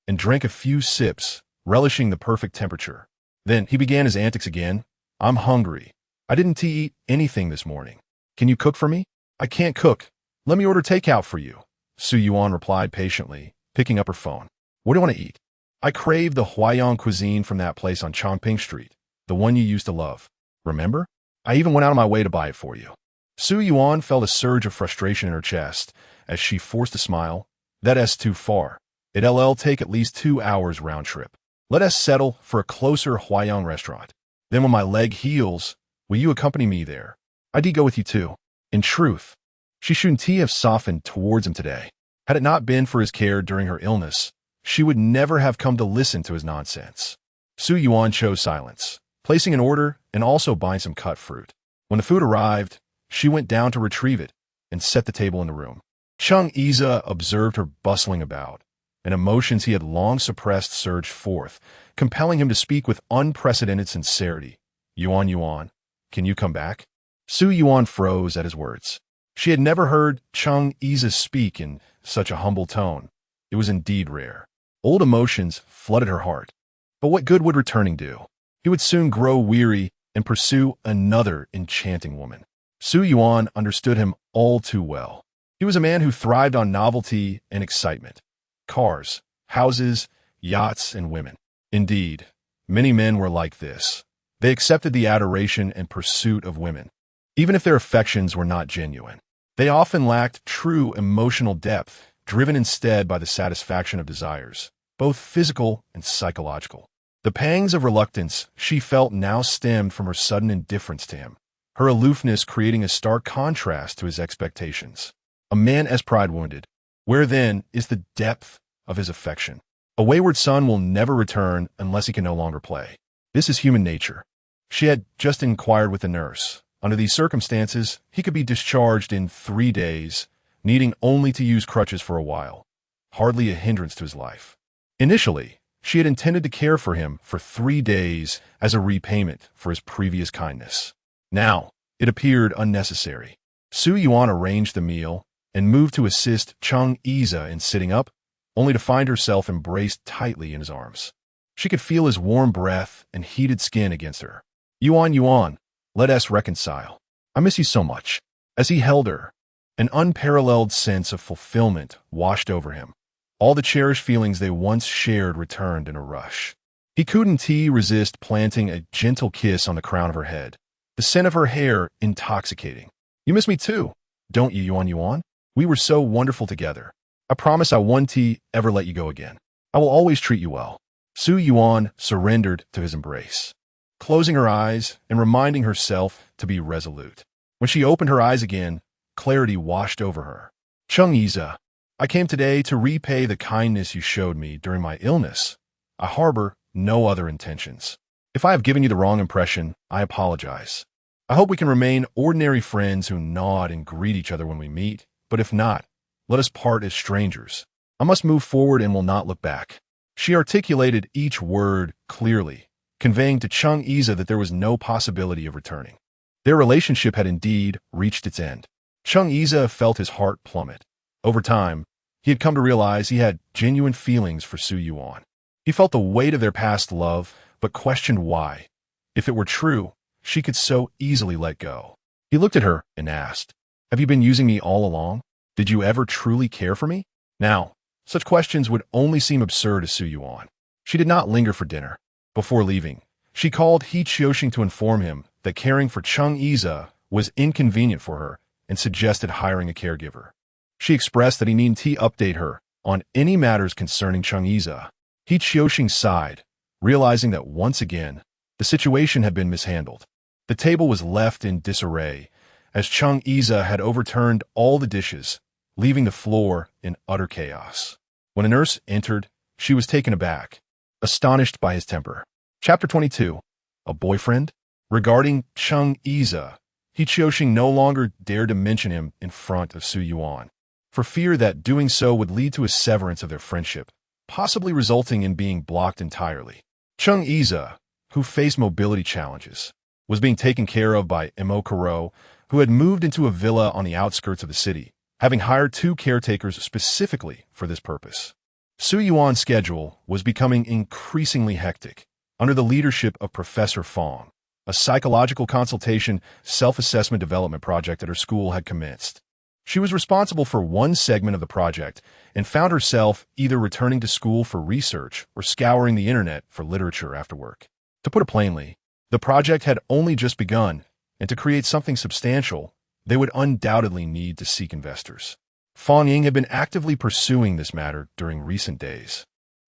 and drank a few sips, relishing the perfect temperature. Then he began his antics again. I'm hungry. I didn't eat anything this morning. Can you cook for me? I can't cook. Let me order takeout for you. Su Yuan replied patiently, picking up her phone. What do you want to eat? I crave the Huaiyang cuisine from that place on Chongping Street, the one you used to love. Remember? I even went out of my way to buy it for you. Su Yuan felt a surge of frustration in her chest as she forced a smile. That's too far. It'll take at least 2 hours round trip. Let us settle for a closer Huaiyang restaurant. Then when my leg heals, will you accompany me there? I'd go with you too. In truth, she shouldn't have softened towards him today. Had it not been for his care during her illness, she would never have come to listen to his nonsense. Su Yuan chose silence, placing an order and also buying some cut fruit. When the food arrived, she went down to retrieve it and set the table in the room. Cheng Yiza observed her bustling about, and emotions he had long suppressed surged forth, compelling him to speak with unprecedented sincerity. Yuan, can you come back? Su Yuan froze at his words. She had never heard Cheng Yiza speak in such a humble tone. It was indeed rare. Old emotions flooded her heart. But what good would returning do? He would soon grow weary and pursue another enchanting woman. Su Yuan understood him all too well. He was a man who thrived on novelty and excitement. Cars, houses, yachts, and women. Indeed, many men were like this. They accepted the adoration and pursuit of women, even if their affections were not genuine. They often lacked true emotional depth, driven instead by the satisfaction of desires, both physical and psychological. The pangs of reluctance she felt now stemmed from her sudden indifference to him, her aloofness creating a stark contrast to his expectations. A man as pride-wounded, where then is the depth of his affection? A wayward son will never return unless he can no longer play. This is human nature. She had just inquired with the nurse. Under these circumstances, he could be discharged in 3 days, needing only to use crutches for a while. Hardly a hindrance to his life. Initially, she had intended to care for him for 3 days as a repayment for his previous kindness. Now, it appeared unnecessary. Su Yuan arranged the meal and moved to assist Chang Iza in sitting up, only to find herself embraced tightly in his arms. She could feel his warm breath and heated skin against her. Yuan, let us reconcile. I miss you so much. As he held her, an unparalleled sense of fulfillment washed over him. All the cherished feelings they once shared returned in a rush. He couldn't resist planting a gentle kiss on the crown of her head, the scent of her hair intoxicating. You miss me too, don't you, Yuan? We were so wonderful together. I promise I won't ever let you go again. I will always treat you well. Su Yuan surrendered to his embrace, closing her eyes and reminding herself to be resolute. When she opened her eyes again, clarity washed over her. Chang Iza, I came today to repay the kindness you showed me during my illness. I harbor no other intentions. If I have given you the wrong impression, I apologize. I hope we can remain ordinary friends who nod and greet each other when we meet, but if not, let us part as strangers. I must move forward and will not look back. She articulated each word clearly, conveying to Chang Iza that there was no possibility of returning. Their relationship had indeed reached its end. Chang Iza felt his heart plummet. Over time, he had come to realize he had genuine feelings for Su Yuan. He felt the weight of their past love, but questioned why. If it were true, she could so easily let go. He looked at her and asked, "Have you been using me all along? Did you ever truly care for me?" Now, such questions would only seem absurd to Su Yuan. She did not linger for dinner. Before leaving, she called He Qiuxing to inform him that caring for Chang Iza was inconvenient for her and suggested hiring a caregiver. She expressed that he needn't update her on any matters concerning Chang Iza. He Qiuxing sighed, realizing that once again, the situation had been mishandled. The table was left in disarray, as Chang Iza had overturned all the dishes, leaving the floor in utter chaos. When a nurse entered, she was taken aback, astonished by his temper. Chapter 22. A boyfriend? Regarding Chang Iza, He Qiuxing no longer dared to mention him in front of Su Yuan, for fear that doing so would lead to a severance of their friendship, possibly resulting in being blocked entirely. Chang Iza, who faced mobility challenges, was being taken care of by Mo Karo, who had moved into a villa on the outskirts of the city, having hired 2 caretakers specifically for this purpose. Su Yuan's schedule was becoming increasingly hectic. Under the leadership of Professor Fong, a psychological consultation self-assessment development project at her school had commenced. She was responsible for one segment of the project and found herself either returning to school for research or scouring the internet for literature after work. To put it plainly, the project had only just begun, and to create something substantial, they would undoubtedly need to seek investors. Fong Ying had been actively pursuing this matter during recent days,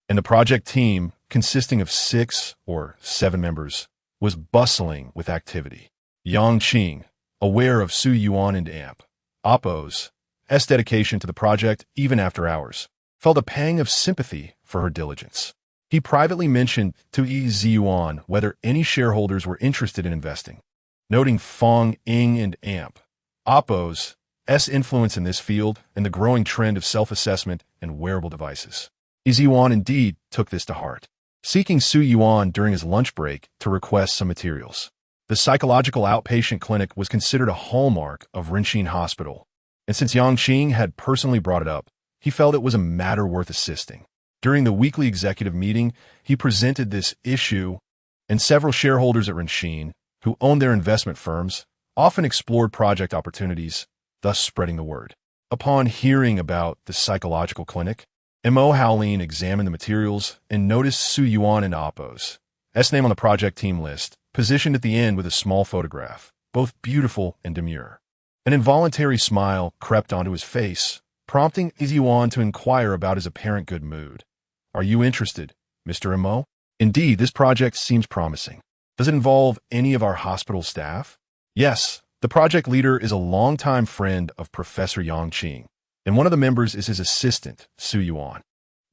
and the project team, consisting of 6 or 7 members, was bustling with activity. Yang Qing, aware of Su Yuan and Oppo's dedication to the project even after hours, felt a pang of sympathy for her diligence. He privately mentioned to Yuan whether any shareholders were interested in investing, noting Fong Ying and Oppo's influence in this field and the growing trend of self-assessment and wearable devices. Yuan indeed took this to heart, seeking Su Yuan during his lunch break to request some materials. The psychological outpatient clinic was considered a hallmark of Renxin Hospital, and since Yang Qing had personally brought it up, he felt it was a matter worth assisting. During the weekly executive meeting, he presented this issue, and several shareholders at Renshin, who owned their investment firms, often explored project opportunities, thus spreading the word. Upon hearing about the psychological clinic, Mo Howlin examined the materials and noticed Su Yuan and Appo's name on the project team list, positioned at the end with a small photograph, both beautiful and demure. An involuntary smile crept onto his face, prompting Yuan to inquire about his apparent good mood. "Are you interested, Mr. Mo? Indeed, this project seems promising. Does it involve any of our hospital staff?" "Yes, the project leader is a longtime friend of Professor Yang Qing, and one of the members is his assistant, Su Yuan.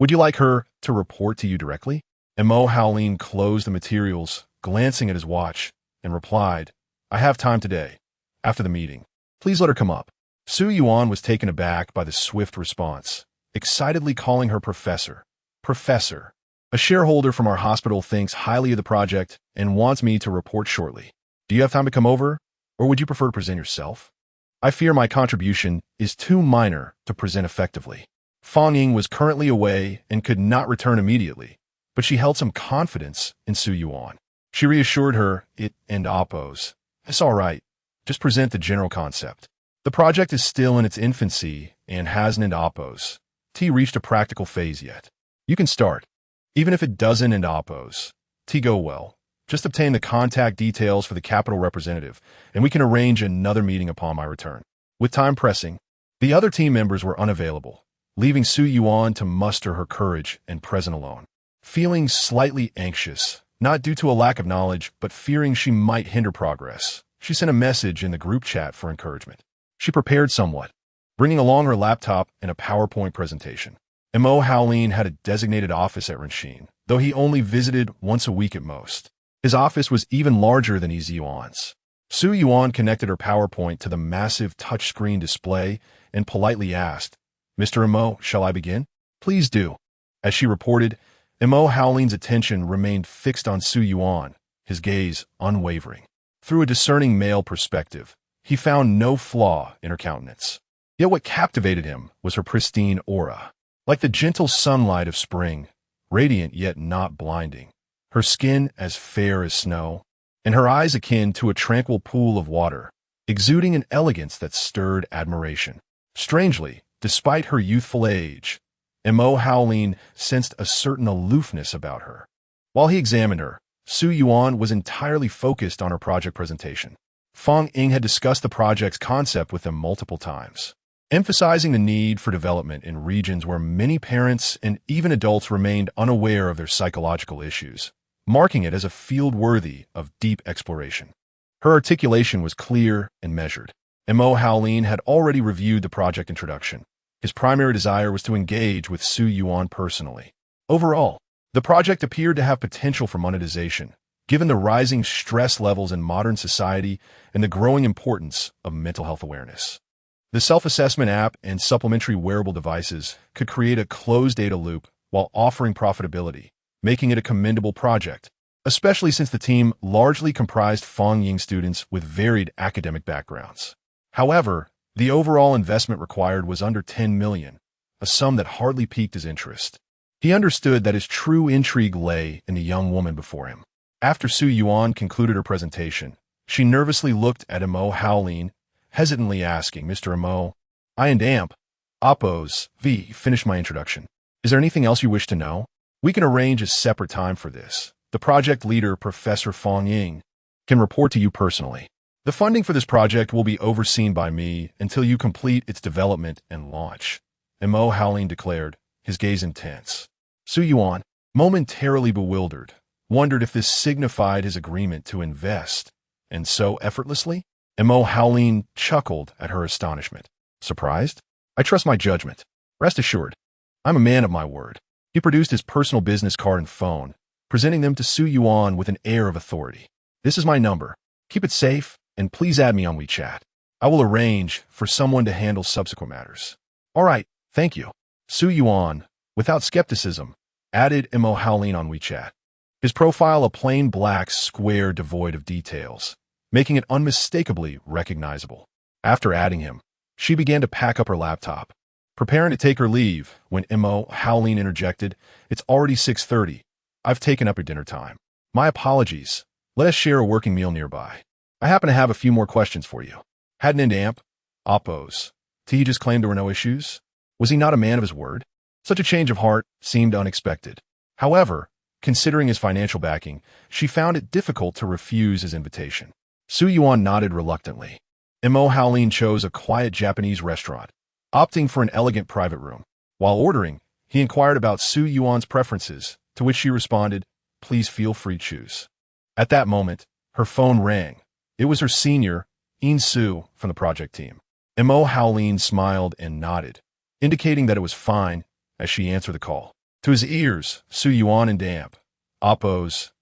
Would you like her to report to you directly?" Mo Howlin closed the materials, glancing at his watch, and replied, "I have time today, after the meeting. Please let her come up." Su Yuan was taken aback by the swift response, excitedly calling her professor. "Professor, a shareholder from our hospital thinks highly of the project and wants me to report shortly. Do you have time to come over, or would you prefer to present yourself? I fear my contribution is too minor to present effectively." Fang Ying was currently away and could not return immediately, but she held some confidence in Su Yuan. She reassured her it and Appo's. "It's all right. Just present the general concept. The project is still in its infancy and hasn't Appo's reached a practical phase yet. You can start. Even if it doesn't Appo's go well, just obtain the contact details for the capital representative, and we can arrange another meeting upon my return." With time pressing, the other team members were unavailable, leaving Su Yuan to muster her courage and present alone. Feeling slightly anxious, not due to a lack of knowledge, but fearing she might hinder progress, she sent a message in the group chat for encouragement. She prepared somewhat, bringing along her laptop and a PowerPoint presentation. Mo Howlin had a designated office at Renshin, though he only visited once a week at most. His office was even larger than Yuan's. Su Yuan connected her PowerPoint to the massive touchscreen display and politely asked, "Mr. Mo, shall I begin?" "Please do." As she reported, Mo Howlin's attention remained fixed on Su Yuan, his gaze unwavering. Through a discerning male perspective, he found no flaw in her countenance. Yet what captivated him was her pristine aura. Like the gentle sunlight of spring, radiant yet not blinding, her skin as fair as snow, and her eyes akin to a tranquil pool of water, exuding an elegance that stirred admiration. Strangely, despite her youthful age, Mo Howlin sensed a certain aloofness about her. While he examined her, Su Yuan was entirely focused on her project presentation. Fang Ying had discussed the project's concept with them multiple times, emphasizing the need for development in regions where many parents and even adults remained unaware of their psychological issues, marking it as a field worthy of deep exploration. Her articulation was clear and measured. Mo Howlin had already reviewed the project introduction. His primary desire was to engage with Su Yuan personally. Overall, the project appeared to have potential for monetization, given the rising stress levels in modern society and the growing importance of mental health awareness. The self-assessment app and supplementary wearable devices could create a closed data loop while offering profitability, making it a commendable project, especially since the team largely comprised Fang Ying students with varied academic backgrounds. However, the overall investment required was under 10 million, a sum that hardly piqued his interest. He understood that his true intrigue lay in the young woman before him. After Su Yuan concluded her presentation, she nervously looked at Mo Howlin, hesitantly asking, "Mr. Mo, I and Appo's finished my introduction. Is there anything else you wish to know? We can arrange a separate time for this. The project leader, Professor Fang Ying, can report to you personally. The funding for this project will be overseen by me until you complete its development and launch," Mo Howlin declared, his gaze intense. Su Yuan, momentarily bewildered, wondered if this signified his agreement to invest, and so effortlessly? Mo Howlin chuckled at her astonishment. "Surprised? I trust my judgment. Rest assured, I'm a man of my word." He produced his personal business card and phone, presenting them to Su Yuan with an air of authority. "This is my number. Keep it safe, and please add me on WeChat. I will arrange for someone to handle subsequent matters." "All right, thank you." Su Yuan, without skepticism, added Mo Howlin on WeChat. His profile a plain black square devoid of details, making it unmistakably recognizable. After adding him, she began to pack up her laptop. preparing to take her leave when Mo Howleen interjected, "It's already 6:30. I've taken up your dinner time. My apologies. Let us share a working meal nearby. I happen to have a few more questions for you." Hadn't an amp? Oppose. T just claimed there were no issues? Was he not a man of his word? Such a change of heart seemed unexpected. However, considering his financial backing, she found it difficult to refuse his invitation. Su Yuan nodded reluctantly. Mo Howleen chose a quiet Japanese restaurant, opting for an elegant private room. While ordering, he inquired about Su Yuan's preferences, to which she responded, "Please feel free to choose." At that moment, her phone rang. It was her senior, In Su, from the project team. Mo Howleen smiled and nodded, indicating that it was fine as she answered the call. To his ears, Su Yuan and damp. Oppo's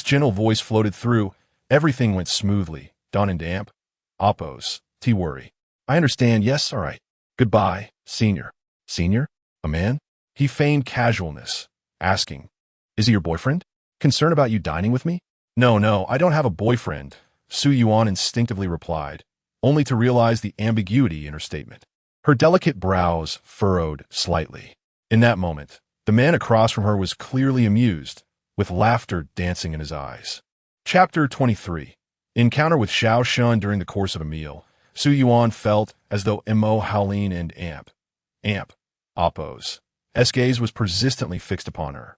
gentle voice floated through. Everything went smoothly. Don and damp. Oppo's. T worry. I understand. Yes, all right. Goodbye, senior. Senior? A man? He feigned casualness, asking, "Is he your boyfriend? Concerned about you dining with me?" No, I don't have a boyfriend," Su Yuan instinctively replied, only to realize the ambiguity in her statement. Her delicate brows furrowed slightly. In that moment, the man across from her was clearly amused, with laughter dancing in his eyes. Chapter 23. Encounter with Xiao Shun during the course of a meal. Su Yuan felt as though Mo Howleen and Oppo's gaze was persistently fixed upon her.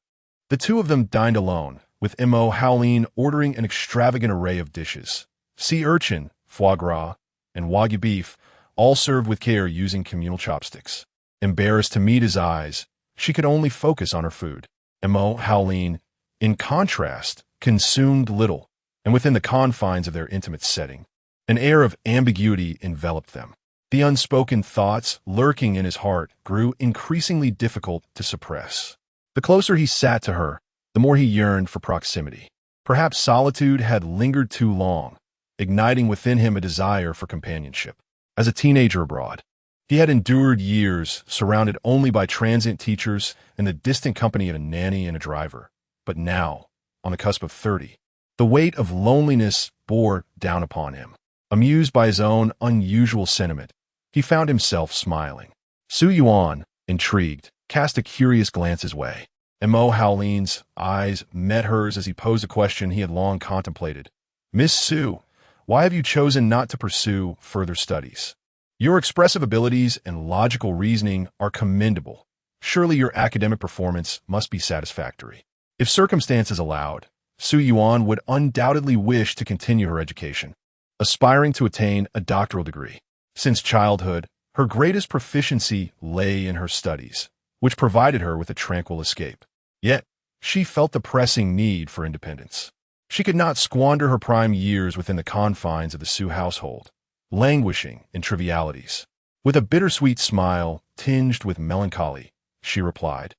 The two of them dined alone, with Mo Howleen ordering an extravagant array of dishes. Sea urchin, foie gras, and wagyu beef, all served with care using communal chopsticks. Embarrassed to meet his eyes, she could only focus on her food. Mo Howleen, in contrast, consumed little, and within the confines of their intimate setting, an air of ambiguity enveloped them. The unspoken thoughts lurking in his heart grew increasingly difficult to suppress. The closer he sat to her, the more he yearned for proximity. Perhaps solitude had lingered too long, igniting within him a desire for companionship. As a teenager abroad, he had endured years surrounded only by transient teachers and the distant company of a nanny and a driver. But now, on the cusp of 30, the weight of loneliness bore down upon him. Amused by his own unusual sentiment, he found himself smiling. Su Yuan, intrigued, cast a curious glance his way. Mo Howleen's eyes met hers as he posed a question he had long contemplated. "Miss Su, why have you chosen not to pursue further studies? Your expressive abilities and logical reasoning are commendable. Surely your academic performance must be satisfactory." If circumstances allowed, Su Yuan would undoubtedly wish to continue her education, aspiring to attain a doctoral degree. Since childhood, her greatest proficiency lay in her studies, which provided her with a tranquil escape. Yet, she felt the pressing need for independence. She could not squander her prime years within the confines of the Su household, languishing in trivialities. With a bittersweet smile tinged with melancholy, she replied,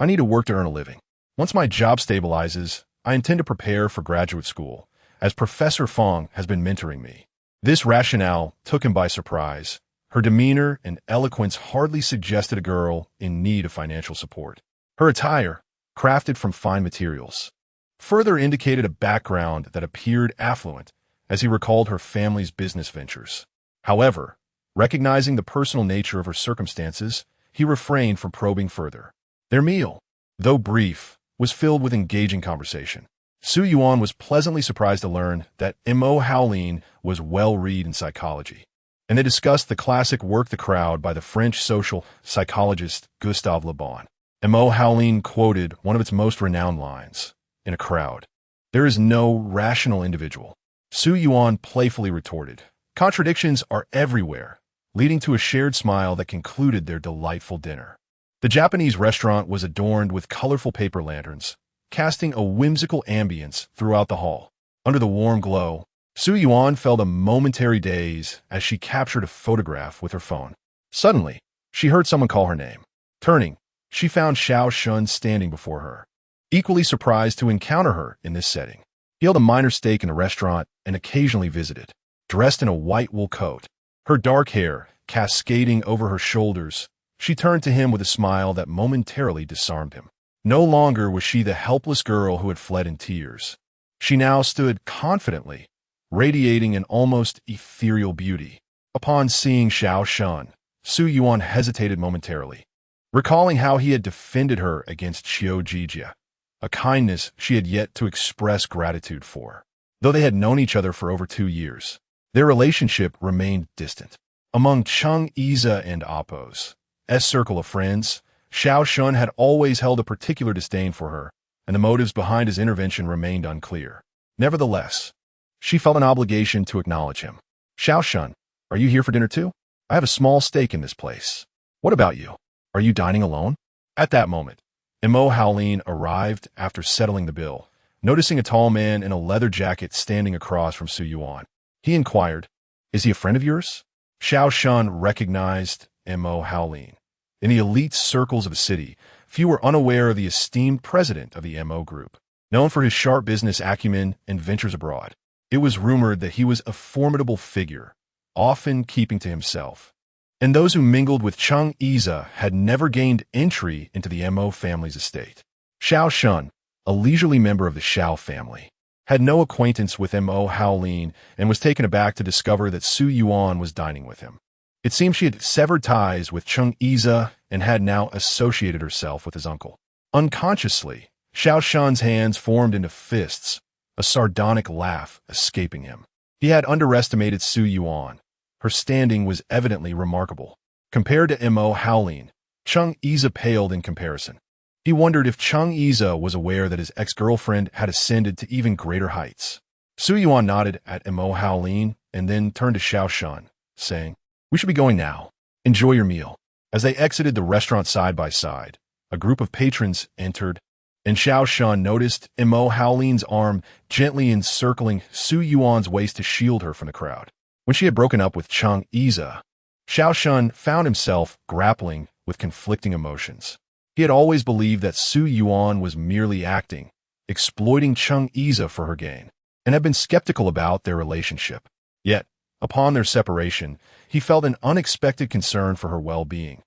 "I need to work to earn a living. Once my job stabilizes, I intend to prepare for graduate school, as Professor Fong has been mentoring me." This rationale took him by surprise. Her demeanor and eloquence hardly suggested a girl in need of financial support. Her attire, crafted from fine materials, further indicated a background that appeared affluent as he recalled her family's business ventures. However, recognizing the personal nature of her circumstances, he refrained from probing further. Their meal, though brief, was filled with engaging conversation. Su Yuan was pleasantly surprised to learn that Mo Howleen was well-read in psychology, and they discussed the classic work The Crowd by the French social psychologist Gustave Le Bon. Mo Howleen quoted one of its most renowned lines, "In a crowd, there is no rational individual." Su Yuan playfully retorted, "Contradictions are everywhere," leading to a shared smile that concluded their delightful dinner. The Japanese restaurant was adorned with colorful paper lanterns, casting a whimsical ambience throughout the hall. Under the warm glow, Su Yuan felt a momentary daze as she captured a photograph with her phone. Suddenly, she heard someone call her name. Turning, she found Xiao Shun standing before her, equally surprised to encounter her in this setting. He held a minor stake in the restaurant and occasionally visited. Dressed in a white wool coat, her dark hair cascading over her shoulders, she turned to him with a smile that momentarily disarmed him. No longer was she the helpless girl who had fled in tears. She now stood confidently, radiating an almost ethereal beauty. Upon seeing Xiao Shun, Su Yuan hesitated momentarily, recalling how he had defended her against Qiu Jijia, a kindness she had yet to express gratitude for. Though they had known each other for over 2 years, their relationship remained distant. Among Cheng Yize and Appo's circle of friends, Xiao Shun had always held a particular disdain for her, and the motives behind his intervention remained unclear. Nevertheless, she felt an obligation to acknowledge him. Xiao Shun, are you here for dinner too? I have a small stake in this place. What about you? Are you dining alone? At that moment, Mo Haolin arrived after settling the bill, noticing a tall man in a leather jacket standing across from Su Yuan. He inquired, "Is he a friend of yours?" Xiao Shun recognized Mo Haolin. In the elite circles of the city, few were unaware of the esteemed president of the Mo Group. Known for his sharp business acumen and ventures abroad, it was rumored that he was a formidable figure, often keeping to himself. And those who mingled with Cheng Yize had never gained entry into the Mo family's estate. Xiao Shun, a leisurely member of the Xiao family, had no acquaintance with Mo Haolin and was taken aback to discover that Su Yuan was dining with him. It seemed she had severed ties with Cheng Yize and had now associated herself with his uncle. Unconsciously, Xiao Shun's hands formed into fists, a sardonic laugh escaping him. He had underestimated Su Yuan. Her standing was evidently remarkable. Compared to Mo Haolin, Cheng Yize paled in comparison. He wondered if Cheng Yize was aware that his ex-girlfriend had ascended to even greater heights. Su Yuan nodded at Mo Haolin and then turned to Xiao Shun, saying, "We should be going now. Enjoy your meal." As they exited the restaurant side by side, a group of patrons entered, and Xiao Shun noticed Mo Haolin's arm gently encircling Su Yuan's waist to shield her from the crowd. When she had broken up with Cheng Yize, Xiao Shun found himself grappling with conflicting emotions. He had always believed that Su Yuan was merely acting, exploiting Cheng Yize for her gain, and had been skeptical about their relationship. Yet, upon their separation, he felt an unexpected concern for her well-being,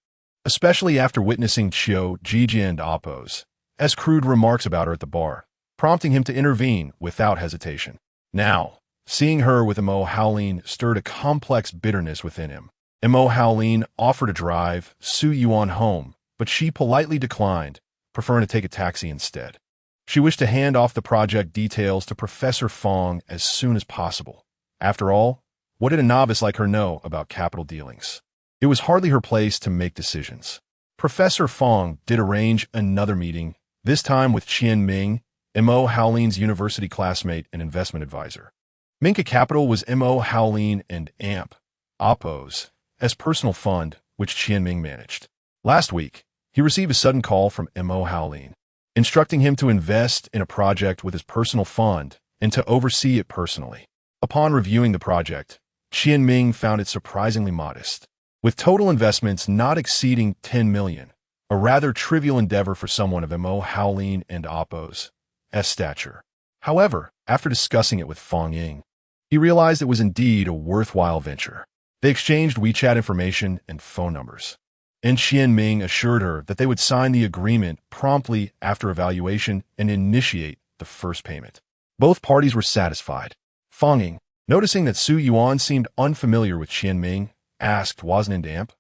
especially after witnessing Qiu Jijia and Appo's crude remarks about her at the bar, prompting him to intervene without hesitation. Now, seeing her with Mo Haolin stirred a complex bitterness within him. Mo Haolin offered to drive Su Yuan home, but she politely declined, preferring to take a taxi instead. She wished to hand off the project details to Professor Fong as soon as possible. After all, what did a novice like her know about capital dealings? It was hardly her place to make decisions. Professor Fong did arrange another meeting, this time with Qian Ming, Mo Haolin's university classmate and investment advisor. Minka Capital was Mo Haolin and Appo's personal fund, which Qian Ming managed. Last week, he received a sudden call from Mo Haolin, instructing him to invest in a project with his personal fund and to oversee it personally. Upon reviewing the project, Qian Ming found it surprisingly modest, with total investments not exceeding 10 million, a rather trivial endeavor for someone of Mo Haolin and Appo's stature. However, after discussing it with Fong Ying, he realized it was indeed a worthwhile venture. They exchanged WeChat information and phone numbers, and Qian Ming assured her that they would sign the agreement promptly after evaluation and initiate the first payment. Both parties were satisfied. Fong Ying, noticing that Su Yuan seemed unfamiliar with Qian Ming, asked, "Wasn't it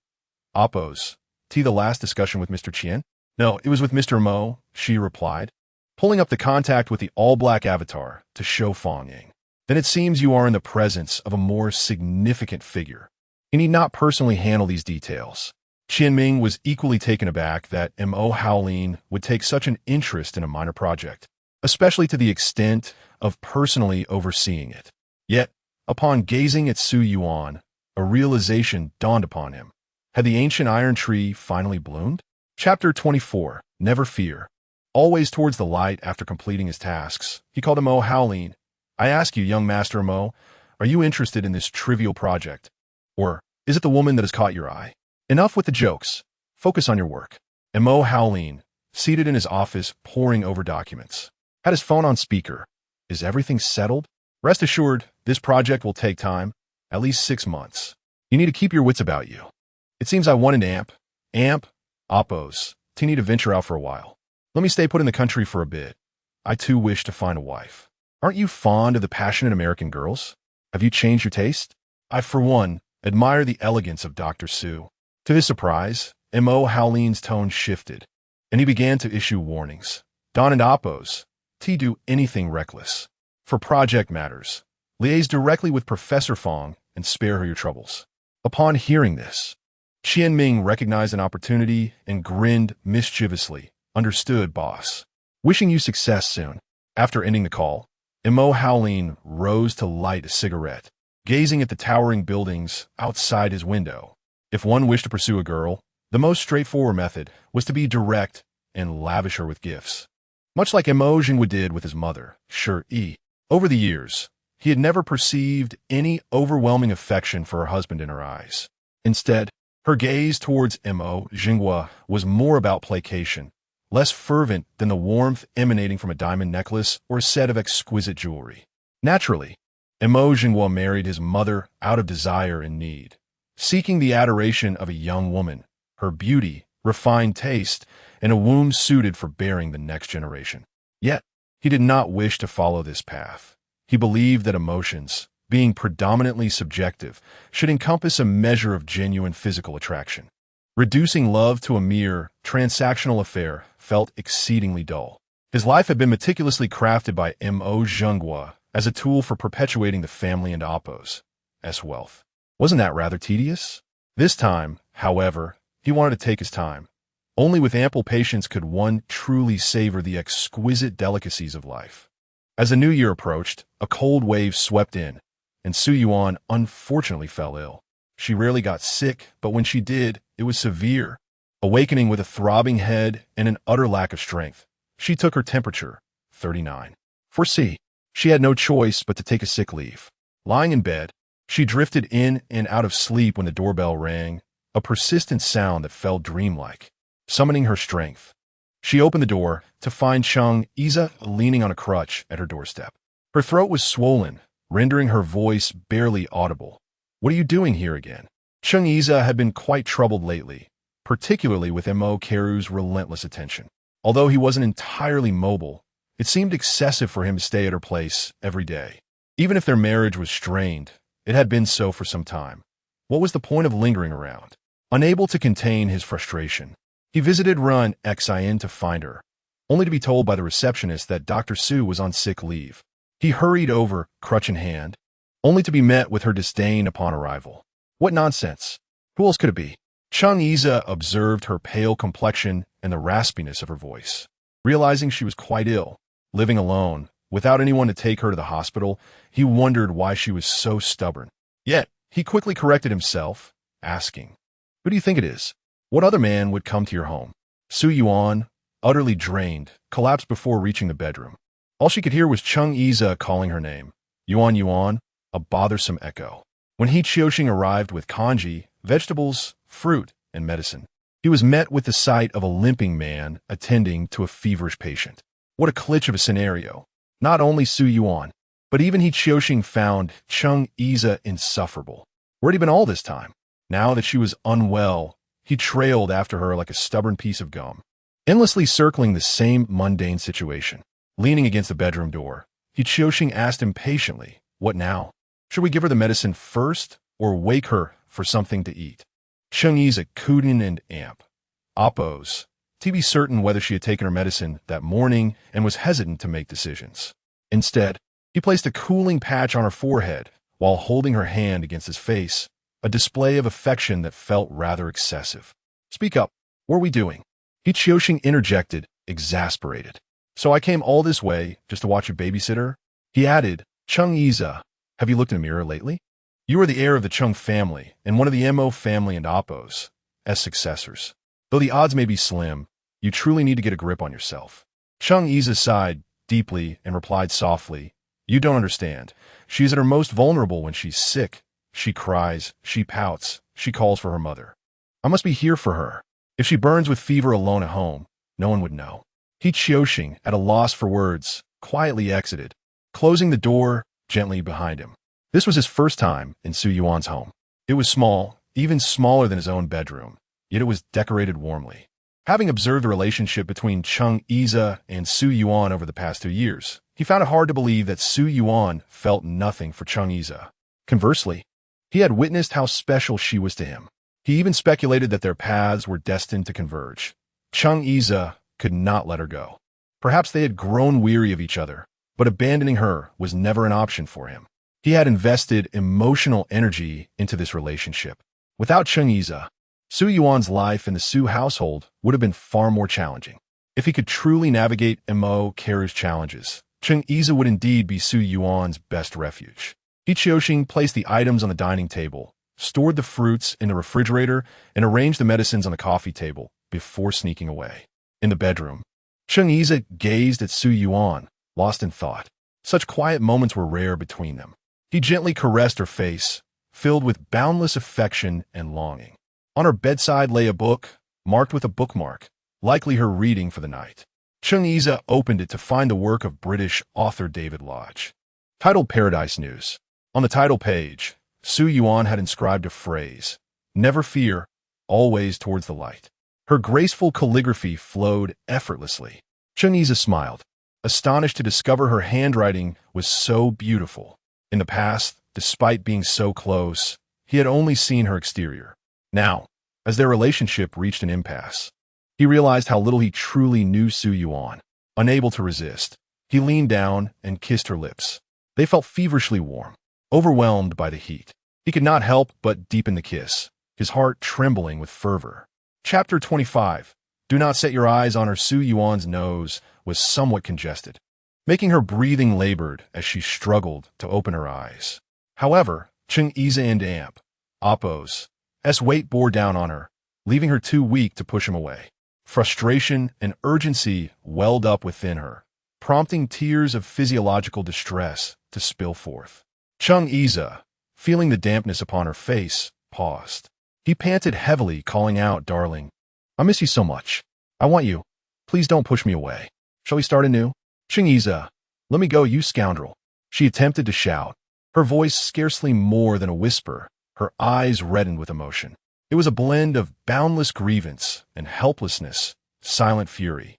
Appo's the last discussion with Mr. Qian?" "No, it was with Mr. Mo," she replied, pulling up the contact with the all-black avatar to show Fong Ying. "Then it seems you are in the presence of a more significant figure. You need not personally handle these details." Qian Ming was equally taken aback that Mo Haolin would take such an interest in a minor project, especially to the extent of personally overseeing it. Yet, upon gazing at Su Yuan, a realization dawned upon him. Had the ancient iron tree finally bloomed? Chapter 24. Never fear. Always towards the light after completing his tasks, he called to Mo Haolin. "I ask you, young Master Mo, are you interested in this trivial project? Or is it the woman that has caught your eye? Enough with the jokes. Focus on your work." And Mo Haolin, seated in his office poring over documents, had his phone on speaker. "Is everything settled? Rest assured, this project will take time, at least 6 months. You need to keep your wits about you. It seems I wanted Appo's need to venture out for a while. Let me stay put in the country for a bit. I too wish to find a wife. Aren't you fond of the passionate American girls? Have you changed your taste? I, for one, admire the elegance of Dr. Su." To his surprise, Mo Howleen's tone shifted, and he began to issue warnings. Don and Oppos, T do anything reckless. For project matters, liaise directly with Professor Fong and spare her your troubles. Upon hearing this, Qian Ming recognized an opportunity and grinned mischievously. Understood, boss. Wishing you success soon. After ending the call, Mo Howleen rose to light a cigarette, gazing at the towering buildings outside his window. If one wished to pursue a girl, the most straightforward method was to be direct and lavish her with gifts. Much like Mo Jingwu did with his mother, Shi. Over the years, he had never perceived any overwhelming affection for her husband in her eyes. Instead, her gaze towards Mo Jingwu was more about placation, less fervent than the warmth emanating from a diamond necklace or a set of exquisite jewelry. Naturally, Mo Jingwu married his mother out of desire and need, seeking the adoration of a young woman, her beauty, refined taste, and a womb suited for bearing the next generation. Yet, he did not wish to follow this path. He believed that emotions, being predominantly subjective, should encompass a measure of genuine physical attraction. Reducing love to a mere transactional affair felt exceedingly dull. His life had been meticulously crafted by Mo Jingwu as a tool for perpetuating the family and Oppos' wealth. Wasn't that rather tedious? This time, however, he wanted to take his time. Only with ample patience could one truly savor the exquisite delicacies of life. As the new year approached, a cold wave swept in, and Su Yuan unfortunately fell ill. She rarely got sick, but when she did, it was severe. Awakening with a throbbing head and an utter lack of strength, she took her temperature, 39. For C, she had no choice but to take a sick leave. Lying in bed, she drifted in and out of sleep when the doorbell rang, a persistent sound that felt dreamlike. Summoning her strength, she opened the door to find Cheng Iza leaning on a crutch at her doorstep. Her throat was swollen, rendering her voice barely audible. "What are you doing here again?" Cheng Iza had been quite troubled lately, particularly with Mo Keru's relentless attention. Although he wasn't entirely mobile, it seemed excessive for him to stay at her place every day. Even if their marriage was strained, it had been so for some time. What was the point of lingering around? Unable to contain his frustration, he visited Run Xin to find her, only to be told by the receptionist that Dr. Su was on sick leave. He hurried over, crutch in hand, only to be met with her disdain upon arrival. What nonsense! Who else could it be? Cheng Iza observed her pale complexion and the raspiness of her voice. Realizing she was quite ill, living alone, without anyone to take her to the hospital, he wondered why she was so stubborn. Yet, he quickly corrected himself, asking, "Who do you think it is? What other man would come to your home?" Su Yuan, utterly drained, collapsed before reaching the bedroom. All she could hear was Cheng Iza calling her name. Yuan Yuan, a bothersome echo. When He Chioxing arrived with congee, vegetables, fruit, and medicine, he was met with the sight of a limping man attending to a feverish patient. What a glitch of a scenario. Not only Su Yuan, but even He Chioxing found Cheng Iza insufferable. Where had he been all this time? Now that she was unwell, he trailed after her like a stubborn piece of gum, endlessly circling the same mundane situation. Leaning against the bedroom door, He Chioxing asked impatiently, "What now? Should we give her the medicine first, or wake her for something to eat?" Cheng Iza cooed and amp. Oppos, to be certain whether she had taken her medicine that morning and was hesitant to make decisions. Instead, he placed a cooling patch on her forehead while holding her hand against his face, a display of affection that felt rather excessive. "Speak up. What are we doing?" He Chioxing interjected, exasperated. "So I came all this way just to watch you babysit her?" He added, "Cheng Iza, have you looked in a mirror lately? You are the heir of the Chung family and one of the Mo family and Oppos' successors. Though the odds may be slim, you truly need to get a grip on yourself." Cheng Iza sighed deeply and replied softly, "You don't understand. She's at her most vulnerable when she's sick. She cries, she pouts, she calls for her mother. I must be here for her. If she burns with fever alone at home, no one would know." He Chioxing, at a loss for words, quietly exited, closing the door gently behind him. This was his first time in Su Yuan's home. It was small, even smaller than his own bedroom, yet it was decorated warmly. Having observed the relationship between Cheng Iza and Su Yuan over the past 2 years, he found it hard to believe that Su Yuan felt nothing for Cheng Iza. Conversely, he had witnessed how special she was to him. He even speculated that their paths were destined to converge. Chung Iza could not let her go. Perhaps they had grown weary of each other, but abandoning her was never an option for him. He had invested emotional energy into this relationship. Without Chung Iza, Su Yuan's life in the Su household would have been far more challenging. If he could truly navigate Mo Kara's challenges, Chung Iza would indeed be Su Yuan's best refuge. He Qiuxing placed the items on the dining table, stored the fruits in the refrigerator, and arranged the medicines on the coffee table before sneaking away. In the bedroom, Chung Iza gazed at Su Yuan, lost in thought. Such quiet moments were rare between them. He gently caressed her face, filled with boundless affection and longing. On her bedside lay a book, marked with a bookmark, likely her reading for the night. Chung Iza opened it to find the work of British author David Lodge. Titled Paradise News. On the title page, Su Yuan had inscribed a phrase, "Never fear, always towards the light." Her graceful calligraphy flowed effortlessly. Chung Iza smiled, astonished to discover her handwriting was so beautiful. In the past, despite being so close, he had only seen her exterior. Now, as their relationship reached an impasse, he realized how little he truly knew Su Yuan. Unable to resist, he leaned down and kissed her lips. They felt feverishly warm, overwhelmed by the heat. He could not help but deepen the kiss, his heart trembling with fervor. Chapter 25. Do not set your eyes on her. Su Yuan's nose was somewhat congested, making her breathing labored as she struggled to open her eyes. However, Chung Iza and Oppo's weight bore down on her, leaving her too weak to push him away. Frustration and urgency welled up within her, prompting tears of physiological distress to spill forth. Chung Iza, feeling the dampness upon her face, paused. He panted heavily, calling out, "Darling, I miss you so much. I want you. Please don't push me away. Shall we start anew?" Chung Iza, let me go, you scoundrel. She attempted to shout, her voice scarcely more than a whisper, her eyes reddened with emotion. It was a blend of boundless grievance and helplessness, silent fury,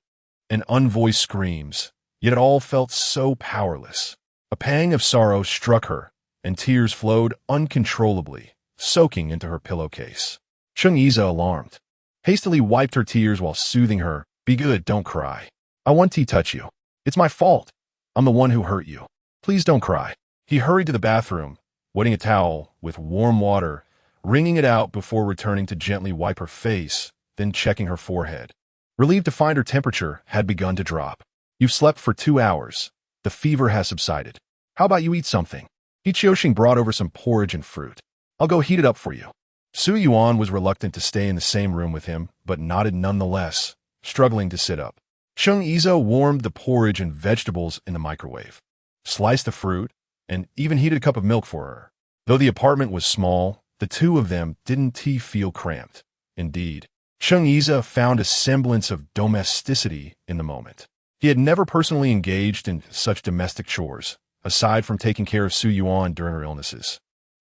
and unvoiced screams, yet it all felt so powerless. A pang of sorrow struck her, and tears flowed uncontrollably, soaking into her pillowcase. Chung Iza, alarmed, hastily wiped her tears while soothing her. "Be good, don't cry. I want to touch you. It's my fault. I'm the one who hurt you. Please don't cry." He hurried to the bathroom, wetting a towel with warm water, wringing it out before returning to gently wipe her face, then checking her forehead. Relieved to find her temperature had begun to drop. "You've slept for 2 hours. The fever has subsided. How about you eat something?" He Qiuxing brought over some porridge and fruit. "I'll go heat it up for you." Su Yuan was reluctant to stay in the same room with him, but nodded nonetheless, struggling to sit up. Chung Iza warmed the porridge and vegetables in the microwave, sliced the fruit, and even heated a cup of milk for her. Though the apartment was small, the two of them didn't feel cramped. Indeed, Chung Iza found a semblance of domesticity in the moment. He had never personally engaged in such domestic chores, aside from taking care of Su Yuan during her illnesses.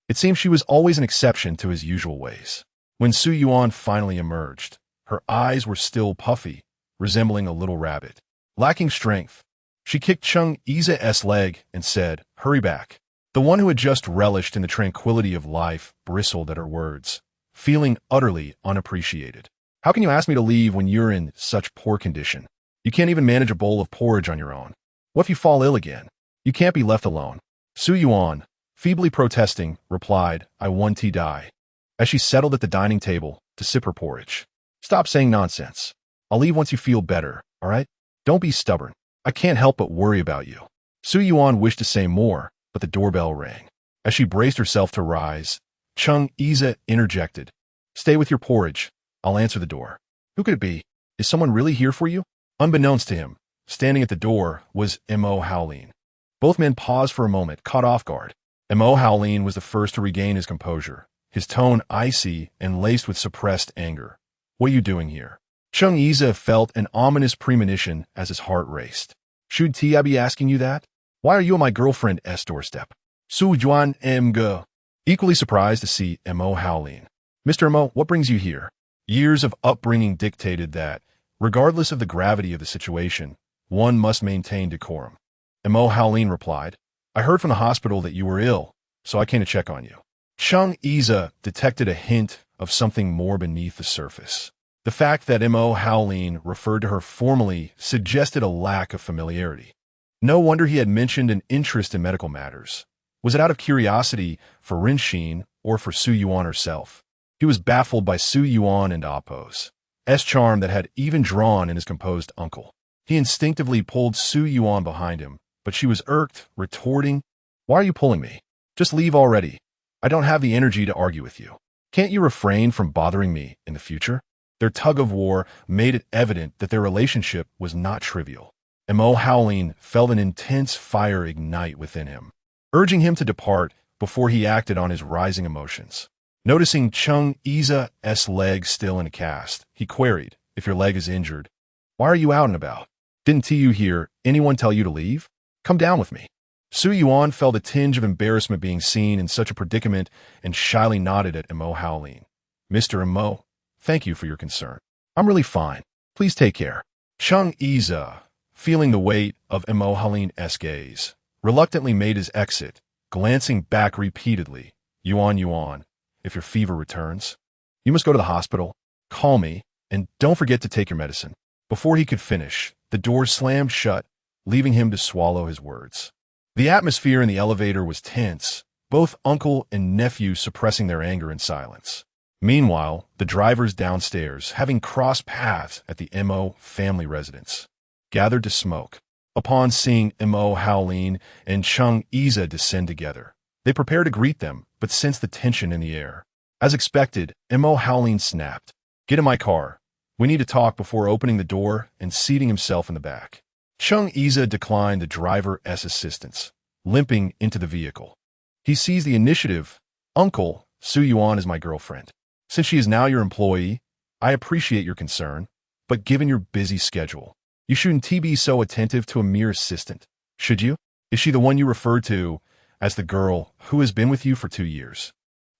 It seemed she was always an exception to his usual ways. When Su Yuan finally emerged, her eyes were still puffy, resembling a little rabbit. Lacking strength, she kicked Chung Iza's leg and said, "Hurry back." The one who had just relished in the tranquility of life bristled at her words, feeling utterly unappreciated. "How can you ask me to leave when you're in such poor condition? You can't even manage a bowl of porridge on your own. What if you fall ill again? You can't be left alone." Su Yuan, feebly protesting, replied, "I want to die," as she settled at the dining table to sip her porridge. "Stop saying nonsense. I'll leave once you feel better, all right? Don't be stubborn. I can't help but worry about you." Su Yuan wished to say more, but the doorbell rang. As she braced herself to rise, Chung Iza interjected, "Stay with your porridge. I'll answer the door." "Who could it be? Is someone really here for you?" Unbeknownst to him, standing at the door was Mo Howlin. Both men paused for a moment, caught off guard. Mo Howlin was the first to regain his composure, his tone icy and laced with suppressed anger. "What are you doing here?" Chung Iza felt an ominous premonition as his heart raced. "Should I be asking you that? Why are you on my girlfriend's doorstep?" Su Yuan Go, equally surprised to see Mo Howlin. "Mr. Mo, what brings you here?" Years of upbringing dictated that, regardless of the gravity of the situation, one must maintain decorum. Mo Howlin replied, "I heard from the hospital that you were ill, so I came to check on you." Chung Iza detected a hint of something more beneath the surface. The fact that Mo Howleen referred to her formally suggested a lack of familiarity. No wonder he had mentioned an interest in medical matters. Was it out of curiosity for Rinxin or for Su Yuan herself? He was baffled by Su Yuan and Appo's charm that had even drawn in his composed uncle. He instinctively pulled Su Yuan behind him, but she was irked, retorting, "Why are you pulling me? Just leave already. I don't have the energy to argue with you. Can't you refrain from bothering me in the future?" Their tug-of-war made it evident that their relationship was not trivial. And Mo Howleen felt an intense fire ignite within him, urging him to depart before he acted on his rising emotions. Noticing Chung Iza's leg still in a cast, he queried, "If your leg is injured, why are you out and about? Didn't you hear anyone tell you to leave? Come down with me." Su Yuan felt a tinge of embarrassment being seen in such a predicament and shyly nodded at Mo Howleen. "Mr. Mo, thank you for your concern. I'm really fine. Please take care." Chung Iza, feeling the weight of Mo Howleen's gaze, reluctantly made his exit, glancing back repeatedly. Yuan, if your fever returns, you must go to the hospital. Call me, and don't forget to take your medicine." Before he could finish, the door slammed shut, leaving him to swallow his words. The atmosphere in the elevator was tense, both uncle and nephew suppressing their anger in silence. Meanwhile, the drivers downstairs, having crossed paths at the Mo family residence, gathered to smoke. Upon seeing Mo Howleen and Chung Iza descend together, they prepared to greet them, but sensed the tension in the air. As expected, Mo Howleen snapped, "Get in my car. We need to talk," before opening the door and seating himself in the back. Chung Iza declined the driver's assistance, limping into the vehicle. He seized the initiative. "Uncle, Su Yuan is my girlfriend. Since she is now your employee, I appreciate your concern, but given your busy schedule, you shouldn't be so attentive to a mere assistant, should you? Is she the one you referred to as the girl who has been with you for 2 years?"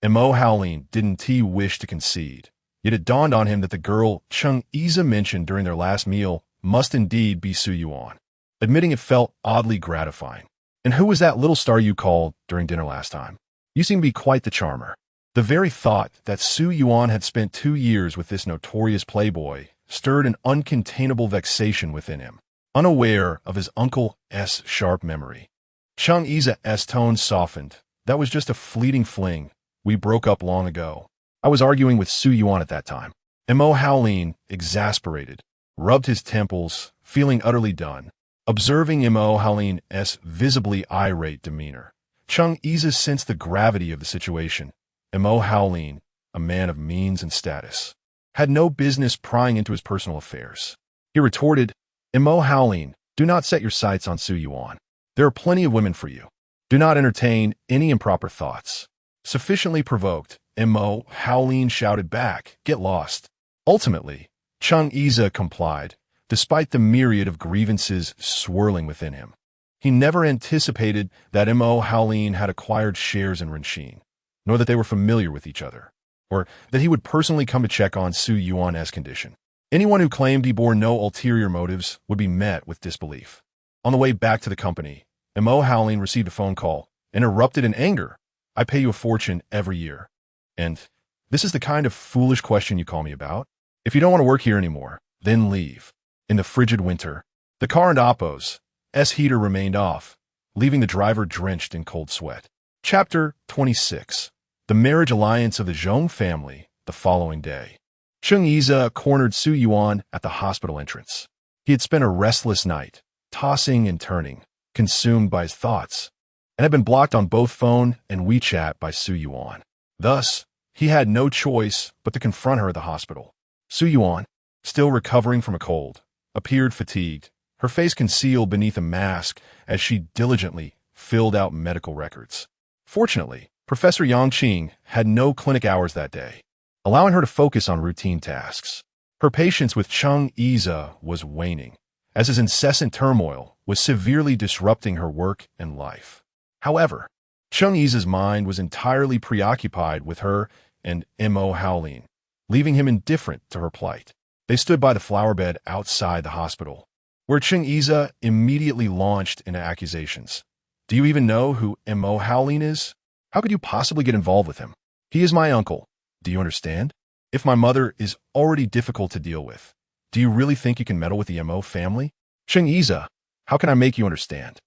Mo Howleen didn't wish to concede, yet it dawned on him that the girl Chung Iza mentioned during their last meal must indeed be Su Yuan. Admitting it felt oddly gratifying. "And who was that little star you called during dinner last time? You seem to be quite the charmer." The very thought that Su Yuan had spent 2 years with this notorious playboy stirred an uncontainable vexation within him, unaware of his uncle's sharp memory. Chung Iza's tone softened. "That was just a fleeting fling. We broke up long ago. I was arguing with Su Yuan at that time." Mo Howleen, exasperated, rubbed his temples, feeling utterly done. Observing Mo Howleen's visibly irate demeanor, Chung Iza sensed the gravity of the situation. Mo Howleen, a man of means and status, had no business prying into his personal affairs. He retorted, "Mo Howleen, do not set your sights on Su Yuan. There are plenty of women for you. Do not entertain any improper thoughts." Sufficiently provoked, Mo Howleen shouted back, "Get lost." Ultimately, Chung Iza complied, despite the myriad of grievances swirling within him. He never anticipated that Mo Howleen had acquired shares in Rinxin, nor that they were familiar with each other, or that he would personally come to check on Su Yuan's condition. Anyone who claimed he bore no ulterior motives would be met with disbelief. On the way back to the company, Mo Howleen received a phone call and erupted in anger. "I pay you a fortune every year. And this is the kind of foolish question you call me about? If you don't want to work here anymore, then leave." In the frigid winter, the car and Appo's heater remained off, leaving the driver drenched in cold sweat. Chapter 26. The marriage alliance of the Zhong family the following day. Chung Iza cornered Su Yuan at the hospital entrance. He had spent a restless night, tossing and turning, consumed by his thoughts, and had been blocked on both phone and WeChat by Su Yuan. Thus, he had no choice but to confront her at the hospital. Su Yuan, still recovering from a cold, appeared fatigued, her face concealed beneath a mask as she diligently filled out medical records. Fortunately, Professor Yangqing had no clinic hours that day, allowing her to focus on routine tasks. Her patience with Chung Iza was waning, as his incessant turmoil was severely disrupting her work and life. However, Chung Iza's mind was entirely preoccupied with her and Mo Howleen, leaving him indifferent to her plight. They stood by the flower bed outside the hospital, where Chung Iza immediately launched into accusations. "Do you even know who Mo Howleen is? How could you possibly get involved with him? He is my uncle. Do you understand? If my mother is already difficult to deal with, do you really think you can meddle with the Mo family? Cheng Yiza, how can I make you understand?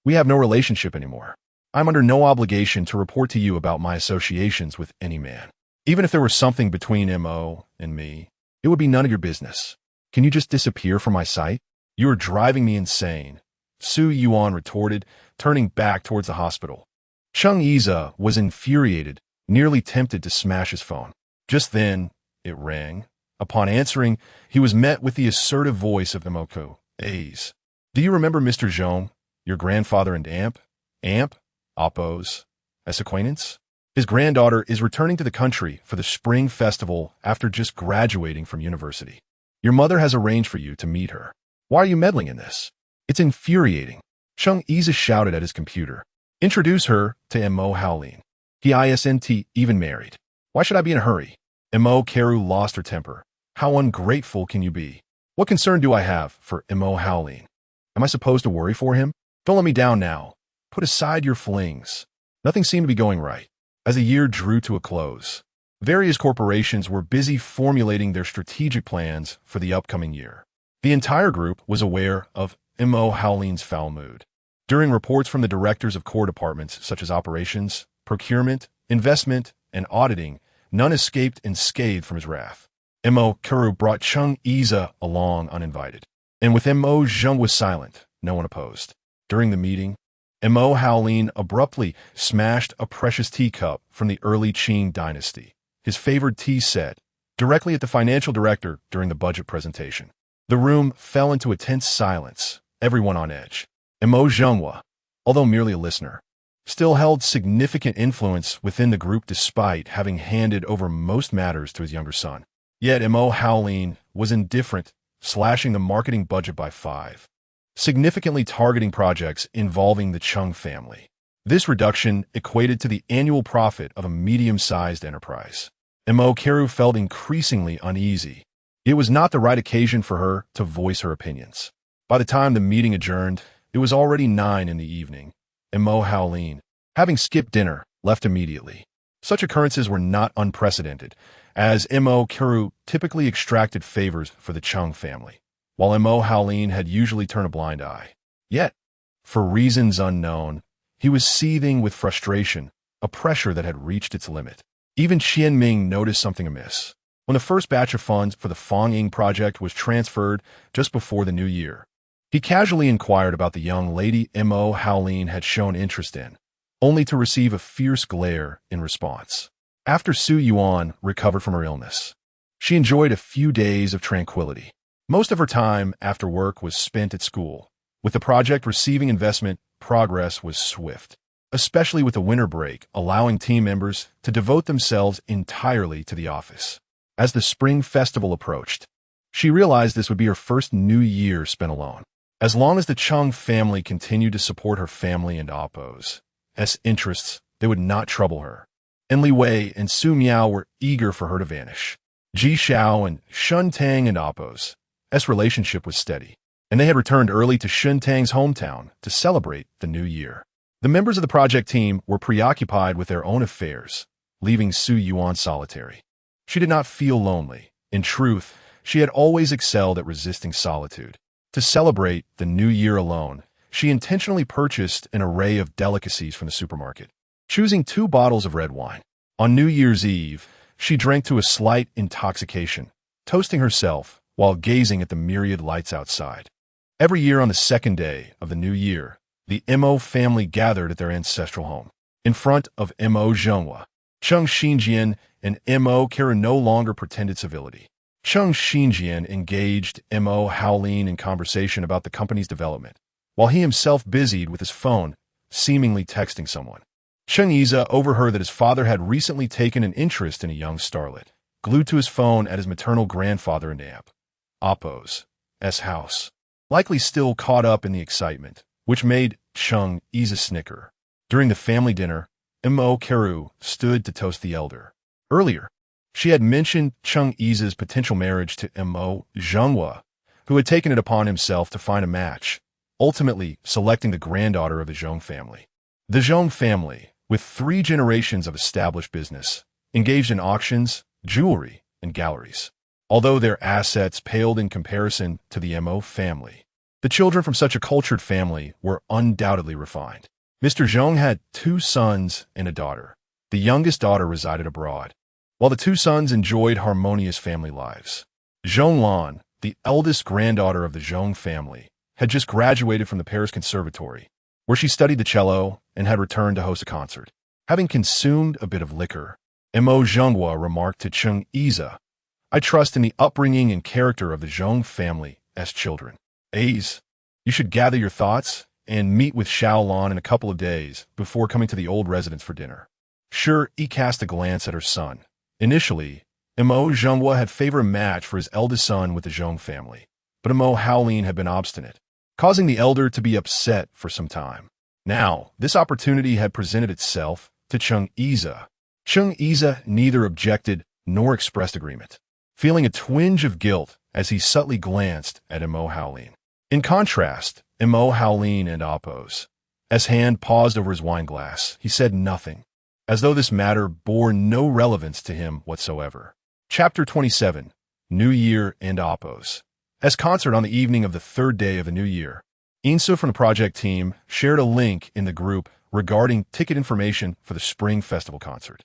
We have no relationship anymore. I'm under no obligation to report to you about my associations with any man. Even if there was something between Mo and me, it would be none of your business. Can you just disappear from my sight? You are driving me insane, Su Yuan retorted, turning back towards the hospital. Cheng Yiza was infuriated, nearly tempted to smash his phone. Just then, it rang. Upon answering, he was met with the assertive voice of Imoko. A's. Do you remember Mr. Zhong, your grandfather and Amp? Oppos? As acquaintance? His granddaughter is returning to the country for the spring festival after just graduating from university. Your mother has arranged for you to meet her. Why are you meddling in this? It's infuriating. Cheng Yiza shouted at his computer. Introduce her to Mo Howlin. He isn't even married. Why should I be in a hurry? Mo Keru lost her temper. How ungrateful can you be? What concern do I have for Mo Howlin? Am I supposed to worry for him? Don't let me down now. Put aside your flings. Nothing seemed to be going right. As the year drew to a close, various corporations were busy formulating their strategic plans for the upcoming year. The entire group was aware of Mo Howlin's foul mood. During reports from the directors of core departments such as operations, procurement, investment, and auditing, none escaped unscathed from his wrath. Mo Kuru brought Cheng Yiza along uninvited. And with Mo Zheng was silent, no one opposed. During the meeting, Mo Howlin abruptly smashed a precious teacup from the early Qing dynasty, his favored tea set, directly at the financial director during the budget presentation. The room fell into a tense silence, everyone on edge. Mo Zhenghua, although merely a listener, still held significant influence within the group despite having handed over most matters to his younger son. Yet Mo Howlin was indifferent, slashing the marketing budget by 5, significantly targeting projects involving the Chung family. This reduction equated to the annual profit of a medium-sized enterprise. Mo Keru felt increasingly uneasy. It was not the right occasion for her to voice her opinions. By the time the meeting adjourned, it was already 9 in the evening, and Mo Howlin, having skipped dinner, left immediately. Such occurrences were not unprecedented, as Mo Keru typically extracted favors for the Chung family, while Mo Howlin had usually turned a blind eye. Yet, for reasons unknown, he was seething with frustration, a pressure that had reached its limit. Even Qian Ming noticed something amiss. When the first batch of funds for the Fong-Ying project was transferred just before the new year, he casually inquired about the young lady Mo Howlin had shown interest in, only to receive a fierce glare in response. After Su Yuan recovered from her illness, she enjoyed a few days of tranquility. Most of her time after work was spent at school. With the project receiving investment, progress was swift, especially with the winter break allowing team members to devote themselves entirely to the office. As the spring festival approached, she realized this would be her first new year spent alone. As long as the Chung family continued to support her family and Oppo's interests, they would not trouble her. And Li Wei and Su Miao were eager for her to vanish. Ji Xiao and Shun Tang and Oppo's relationship was steady, and they had returned early to Shun Tang's hometown to celebrate the new year. The members of the project team were preoccupied with their own affairs, leaving Su Yuan solitary. She did not feel lonely. In truth, she had always excelled at resisting solitude. To celebrate the new year alone, she intentionally purchased an array of delicacies from the supermarket, choosing 2 bottles of red wine. On New Year's Eve, she drank to a slight intoxication, toasting herself while gazing at the myriad lights outside. Every year on the second day of the new year, the Mo family gathered at their ancestral home. In front of Mo Zhenghua, Cheng Xinjian and Mo Kara no longer pretended civility. Cheng Xinjian engaged Mo Howlin in conversation about the company's development, while he himself busied with his phone, seemingly texting someone. Cheng Yiza overheard that his father had recently taken an interest in a young starlet, glued to his phone at his maternal grandfather and aunt, Oppo's house, likely still caught up in the excitement, which made Cheng Yiza snicker. During the family dinner, Mo Keru stood to toast the elder. Earlier, she had mentioned Cheng Yiza's potential marriage to Mo Zhenghua, who had taken it upon himself to find a match, ultimately selecting the granddaughter of the Zhong family. The Zhong family, with 3 generations of established business, engaged in auctions, jewelry, and galleries. Although their assets paled in comparison to the Mo family, the children from such a cultured family were undoubtedly refined. Mr. Zhong had 2 sons and a daughter. The youngest daughter resided abroad, while the 2 sons enjoyed harmonious family lives. Zhonglan, the eldest granddaughter of the Zhong family, had just graduated from the Paris Conservatory, where she studied the cello and had returned to host a concert. Having consumed a bit of liquor, Mo Zhenghua remarked to Cheng Yize, "I trust in the upbringing and character of the Zhong family as children. A's, you should gather your thoughts and meet with Xiaolan in a couple of days before coming to the old residence for dinner." Sure, he cast a glance at her son. Initially, Mo Zhenghua had favored a match for his eldest son with the Zhong family, but Mo Haolin had been obstinate, causing the elder to be upset for some time. Now, this opportunity had presented itself to Cheng Yize. Cheng Yize neither objected nor expressed agreement, feeling a twinge of guilt as he subtly glanced at Mo Haolin. In contrast, Mo Haolin and oppose. As Hand paused over his wine glass, he said nothing, as though this matter bore no relevance to him whatsoever. Chapter 27, New Year and Oppose. As concert on the evening of the 3rd day of the new year, Insu from the project team shared a link in the group regarding ticket information for the Spring Festival concert.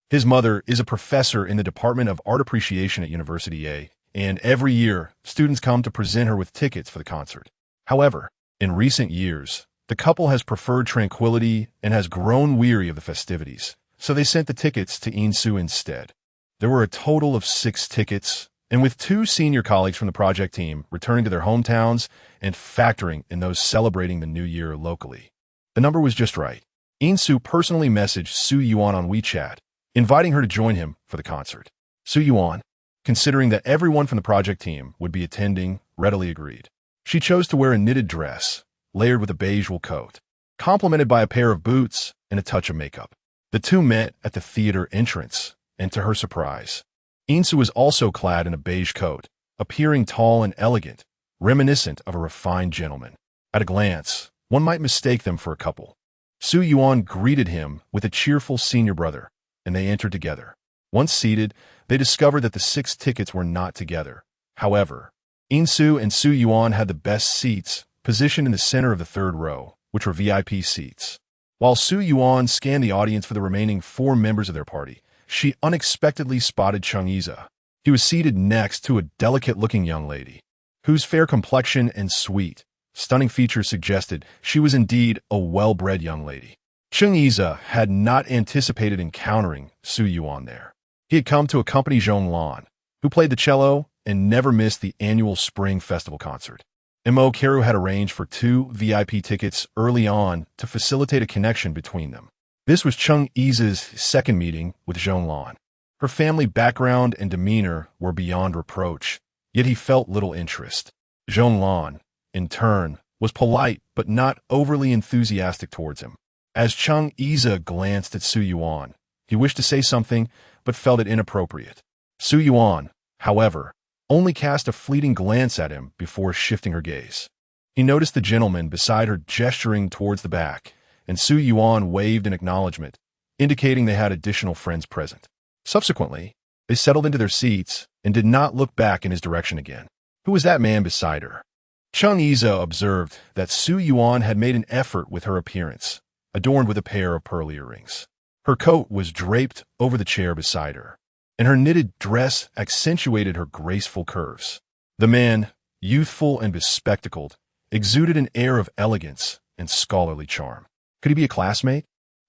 His mother is a professor in the Department of Art Appreciation at University A, and every year, students come to present her with tickets for the concert. However, in recent years, the couple has preferred tranquility and has grown weary of the festivities, so they sent the tickets to Insu instead. There were a total of 6 tickets, and with 2 senior colleagues from the project team returning to their hometowns and factoring in those celebrating the new year locally, the number was just right. Insu personally messaged Su Yuan on WeChat, inviting her to join him for the concert. Su Yuan, considering that everyone from the project team would be attending, readily agreed. She chose to wear a knitted dress, layered with a beige wool coat, complemented by a pair of boots and a touch of makeup. The 2 met at the theater entrance, and to her surprise, Insu was also clad in a beige coat, appearing tall and elegant, reminiscent of a refined gentleman. At a glance, one might mistake them for a couple. Su Yuan greeted him with a cheerful senior brother, and they entered together. Once seated, they discovered that the 6 tickets were not together. However, Insu and Su Yuan had the best seats, positioned in the center of the 3rd row, which were VIP seats. While Su Yuan scanned the audience for the remaining 4 members of their party, she unexpectedly spotted Cheng Yize. He was seated next to a delicate-looking young lady, whose fair complexion and sweet, stunning features suggested she was indeed a well-bred young lady. Cheng Yize had not anticipated encountering Su Yuan there. He had come to accompany Zhonglan, who played the cello and never missed the annual Spring Festival concert. Mo Keru had arranged for 2 VIP tickets early on to facilitate a connection between them. This was Cheng Yize's 2nd meeting with Zhonglan. Her family background and demeanor were beyond reproach, yet he felt little interest. Zhonglan, in turn, was polite but not overly enthusiastic towards him. As Cheng Yize glanced at Su Yuan, he wished to say something but felt it inappropriate. Su Yuan, however, only cast a fleeting glance at him before shifting her gaze. He noticed the gentleman beside her gesturing towards the back, and Su Yuan waved in acknowledgement, indicating they had additional friends present. Subsequently, they settled into their seats and did not look back in his direction again. Who was that man beside her? Cheng Yize observed that Su Yuan had made an effort with her appearance, adorned with a pair of pearl earrings. Her coat was draped over the chair beside her, and her knitted dress accentuated her graceful curves. The man, youthful and bespectacled, exuded an air of elegance and scholarly charm. Could he be a classmate?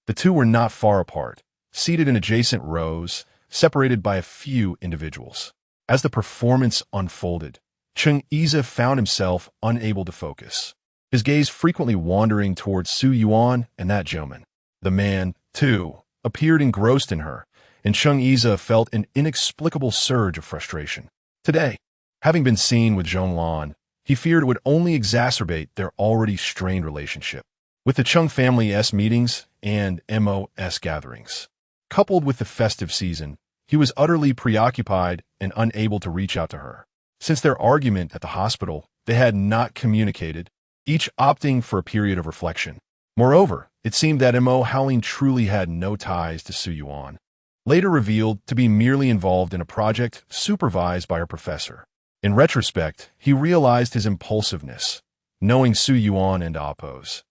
The 2 were not far apart, seated in adjacent rows, separated by a few individuals. As the performance unfolded, Cheng Yize found himself unable to focus, his gaze frequently wandering towards Su Yuan and that gentleman. The man, too, appeared engrossed in her, and Cheng Yize felt an inexplicable surge of frustration. Today, having been seen with Zhonglan, he feared it would only exacerbate their already strained relationship. With the Cheng family's meetings and MOS gatherings, coupled with the festive season, he was utterly preoccupied and unable to reach out to her. Since their argument at the hospital, they had not communicated, each opting for a period of reflection. Moreover, it seemed that Mo Howling truly had no ties to Su Yuan. later revealed to be merely involved in a project supervised by her professor. In retrospect, he realized his impulsiveness, knowing Su Yuan and Appo's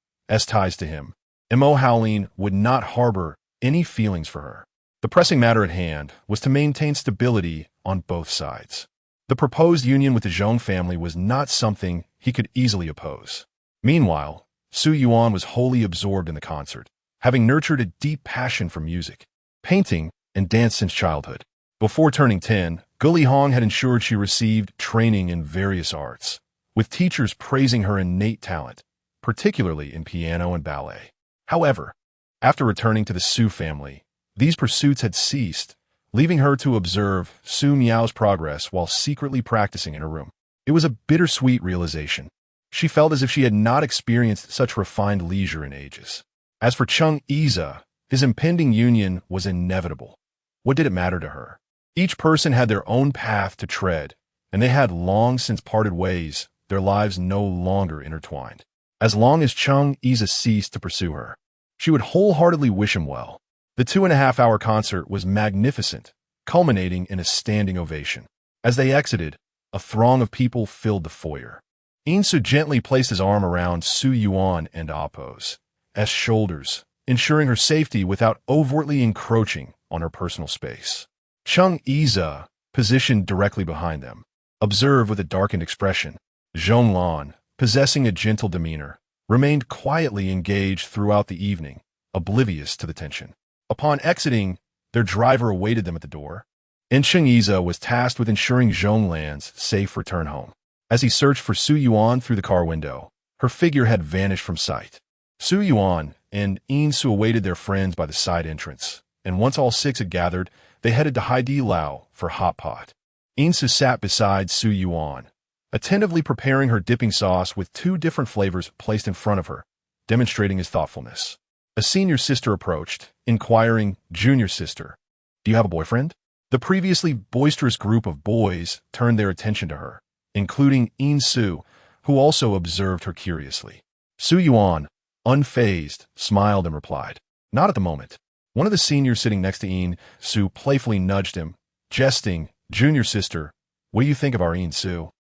ties to him. Mo Howlin would not harbor any feelings for her. The pressing matter at hand was to maintain stability on both sides. The proposed union with the Zhong family was not something he could easily oppose. Meanwhile, Su Yuan was wholly absorbed in the concert, having nurtured a deep passion for music, painting, and dance since childhood. Before turning 10, Guli Hong had ensured she received training in various arts, with teachers praising her innate talent, particularly in piano and ballet. However, after returning to the Su family, these pursuits had ceased, leaving her to observe Su Miao's progress while secretly practicing in her room. It was a bittersweet realization. She felt as if she had not experienced such refined leisure in ages. As for Chung Iza, his impending union was inevitable. What did it matter to her? Each person had their own path to tread, and they had long since parted ways, their lives no longer intertwined. As long as Chung Iza ceased to pursue her, she would wholeheartedly wish him well. The 2.5-hour concert was magnificent, culminating in a standing ovation. As they exited, a throng of people filled the foyer. Insu gently placed his arm around Su Yuan and Appo's shoulders, ensuring her safety without overtly encroaching on her personal space. Chung Iza, positioned directly behind them, observed with a darkened expression. Zhong Lan, possessing a gentle demeanor, remained quietly engaged throughout the evening, oblivious to the tension. Upon exiting, their driver awaited them at the door, and Chung Iza was tasked with ensuring Zhong Lan's safe return home. As he searched for Su Yuan through the car window, her figure had vanished from sight. Su Yuan and Insu awaited their friends by the side entrance, and once all six had gathered, they headed to Haidi Lao for hot pot. Insu sat beside Su Yuan, attentively preparing her dipping sauce with 2 different flavors placed in front of her, demonstrating his thoughtfulness. A senior sister approached, inquiring, "Junior sister, do you have a boyfriend?" The previously boisterous group of boys turned their attention to her, including Insu, who also observed her curiously. Su Yuan, unfazed, smiled and replied, "Not at the moment." One of the seniors sitting next to Insu playfully nudged him, jesting, "Junior sister, what do you think of our Insu?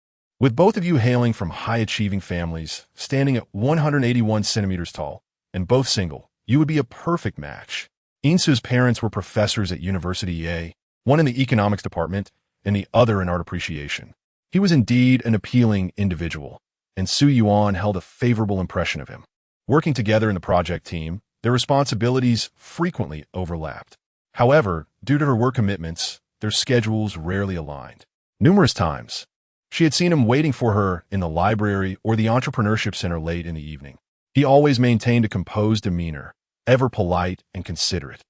With both of you hailing from high-achieving families, standing at 181 centimeters tall, and both single, you would be a perfect match." Insu's parents were professors at University EA, one in the economics department and the other in art appreciation. He was indeed an appealing individual, and Su Yuan held a favorable impression of him. Working together in the project team, their responsibilities frequently overlapped. However, due to her work commitments, their schedules rarely aligned. Numerous times, she had seen him waiting for her in the library or the entrepreneurship center late in the evening. He always maintained a composed demeanor, ever polite and considerate.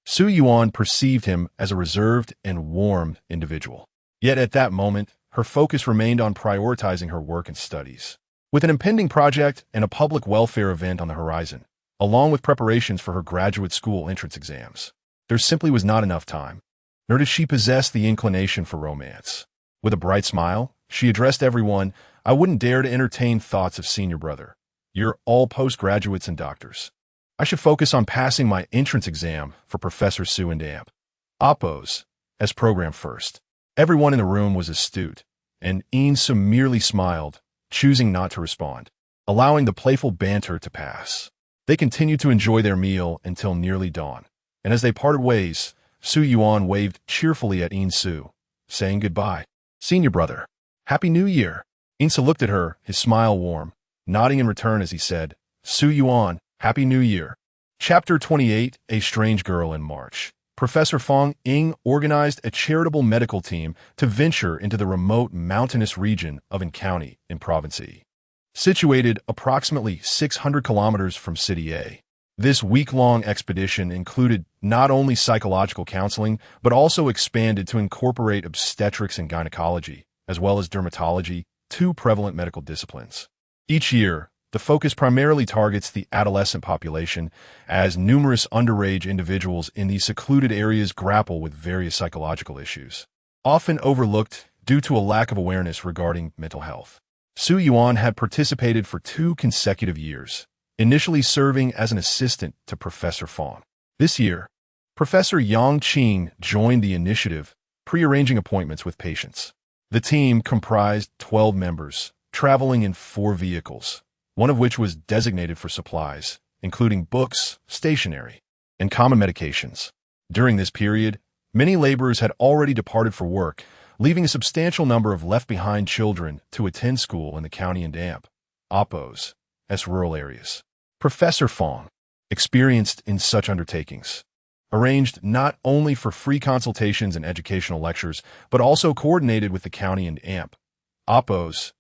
Su Yuan perceived him as a reserved and warm individual. Yet at that moment, her focus remained on prioritizing her work and studies. With an impending project and a public welfare event on the horizon, along with preparations for her graduate school entrance exams, there simply was not enough time. Nor did she possess the inclination for romance. With a bright smile, she addressed everyone, "I wouldn't dare to entertain thoughts of senior brother. You're all postgraduates and doctors. I should focus on passing my entrance exam for Professor Su and Amp. Appo's as program first." Everyone in the room was astute, and Insu merely smiled, choosing not to respond, allowing the playful banter to pass. They continued to enjoy their meal until nearly dawn, and as they parted ways, Su Yuan waved cheerfully at Insu, saying goodbye. "Senior brother, Happy New Year." Insu looked at her, his smile warm, nodding in return as he said, "Su Yuan, Happy New Year." Chapter 28, A Strange Girl in March. Professor Fong Ying organized a charitable medical team to venture into the remote mountainous region of An County in Province E, situated approximately 600 kilometers from City A. This week-long expedition included not only psychological counseling, but also expanded to incorporate obstetrics and gynecology, as well as dermatology, 2 prevalent medical disciplines. Each year, the focus primarily targets the adolescent population, as numerous underage individuals in these secluded areas grapple with various psychological issues, often overlooked due to a lack of awareness regarding mental health. Su Yuan had participated for 2 consecutive years, initially serving as an assistant to Professor Fong. This year, Professor Yang Qing joined the initiative, prearranging appointments with patients. The team comprised 12 members, traveling in 4 vehicles, one of which was designated for supplies, including books, stationery, and common medications. During this period, many laborers had already departed for work, leaving a substantial number of left-behind children to attend school in the county and oppress rural areas. Professor Fong, experienced in such undertakings, arranged not only for free consultations and educational lectures, but also coordinated with the county and oppress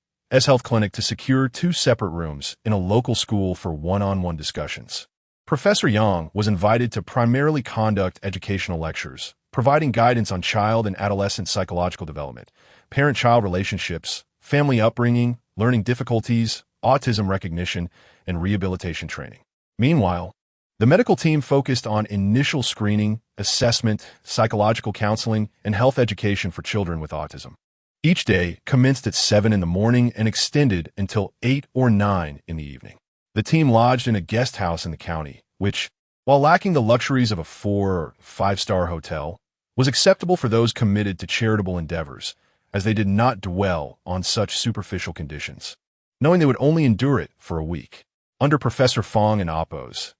health clinic to secure 2 separate rooms in a local school for one-on-one discussions. Professor Yang was invited to primarily conduct educational lectures, providing guidance on child and adolescent psychological development, parent-child relationships, family upbringing, learning difficulties, autism recognition, and rehabilitation training. Meanwhile, the medical team focused on initial screening, assessment, psychological counseling, and health education for children with autism. Each day commenced at 7 in the morning and extended until 8 or 9 in the evening. The team lodged in a guest house in the county, which, while lacking the luxuries of a 4- or 5-star hotel, was acceptable for those committed to charitable endeavors, as they did not dwell on such superficial conditions, knowing they would only endure it for a week. Under Professor Fong and oppress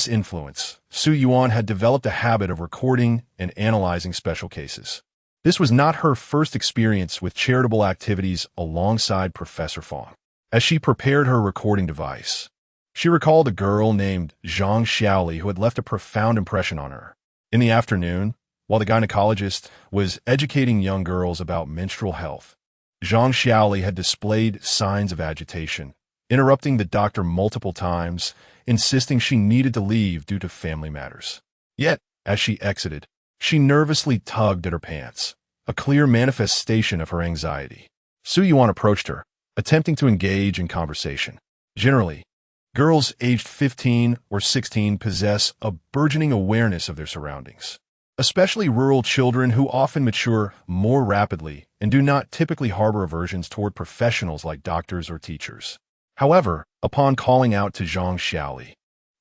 influence, Su Yuan had developed a habit of recording and analyzing special cases. This was not her first experience with charitable activities alongside Professor Fong. As she prepared her recording device, she recalled a girl named Zhang Xiaoli who had left a profound impression on her. In the afternoon, while the gynecologist was educating young girls about menstrual health, Zhang Xiaoli had displayed signs of agitation, interrupting the doctor multiple times, insisting she needed to leave due to family matters. Yet, as she exited, she nervously tugged at her pants, a clear manifestation of her anxiety. Su Yuan approached her, attempting to engage in conversation. Generally, girls aged 15 or 16 possess a burgeoning awareness of their surroundings, especially rural children who often mature more rapidly and do not typically harbor aversions toward professionals like doctors or teachers. However, upon calling out to Zhang Xiaoli,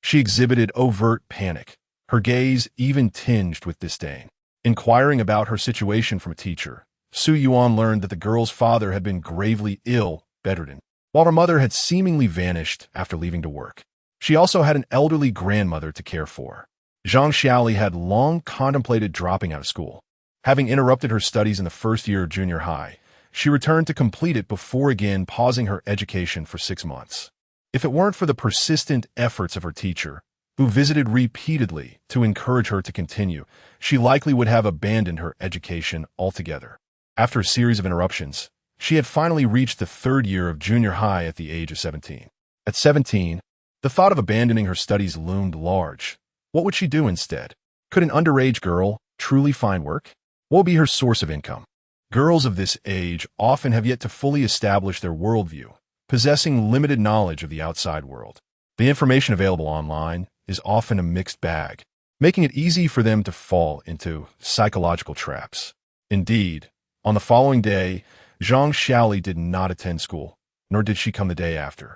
she exhibited overt panic, her gaze even tinged with disdain. Inquiring about her situation from a teacher, Su Yuan learned that the girl's father had been gravely ill, bedridden, while her mother had seemingly vanished after leaving to work. She also had an elderly grandmother to care for. Zhang Xiaoli had long contemplated dropping out of school. Having interrupted her studies in the first year of junior high, she returned to complete it before again pausing her education for 6 months. If it weren't for the persistent efforts of her teacher, who visited repeatedly to encourage her to continue, she likely would have abandoned her education altogether. After a series of interruptions, she had finally reached the 3rd year of junior high at the age of 17. At 17, the thought of abandoning her studies loomed large. What would she do instead? Could an underage girl truly find work? What would be her source of income? Girls of this age often have yet to fully establish their worldview, possessing limited knowledge of the outside world. The information available online is often a mixed bag, making it easy for them to fall into psychological traps. Indeed, on the following day, Zhang Xiaoli did not attend school, nor did she come the day after.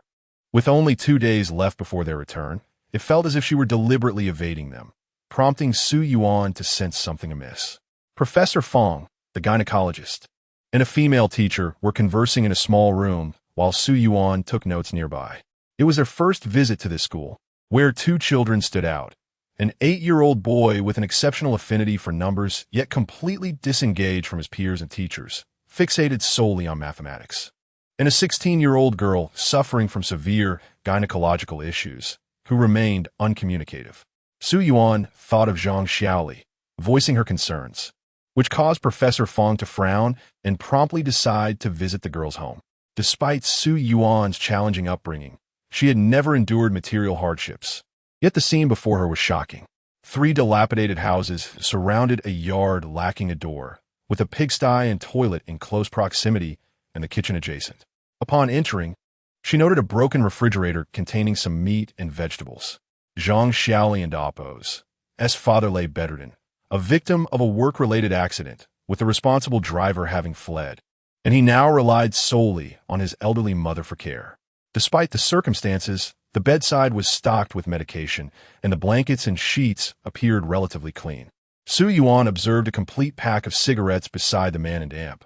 With only 2 days left before their return, it felt as if she were deliberately evading them, prompting Su Yuan to sense something amiss. Professor Fong, the gynecologist, and a female teacher were conversing in a small room while Su Yuan took notes nearby. It was their first visit to this school, where 2 children stood out. An 8-year-old boy with an exceptional affinity for numbers, yet completely disengaged from his peers and teachers, fixated solely on mathematics. And a 16-year-old girl suffering from severe gynecological issues, who remained uncommunicative. Su Yuan thought of Zhang Xiaoli, voicing her concerns, which caused Professor Fong to frown and promptly decide to visit the girl's home. Despite Su Yuan's challenging upbringing, she had never endured material hardships. Yet the scene before her was shocking. 3 dilapidated houses surrounded a yard lacking a door, with a pigsty and toilet in close proximity and the kitchen adjacent. Upon entering, she noted a broken refrigerator containing some meat and vegetables. Zhang Xiaoli and oppress father lay bedridden, a victim of a work-related accident, with the responsible driver having fled, and he now relied solely on his elderly mother for care. Despite the circumstances, The bedside was stocked with medication, and the blankets and sheets appeared relatively clean. Su Yuan observed a complete pack of cigarettes beside the man and amp.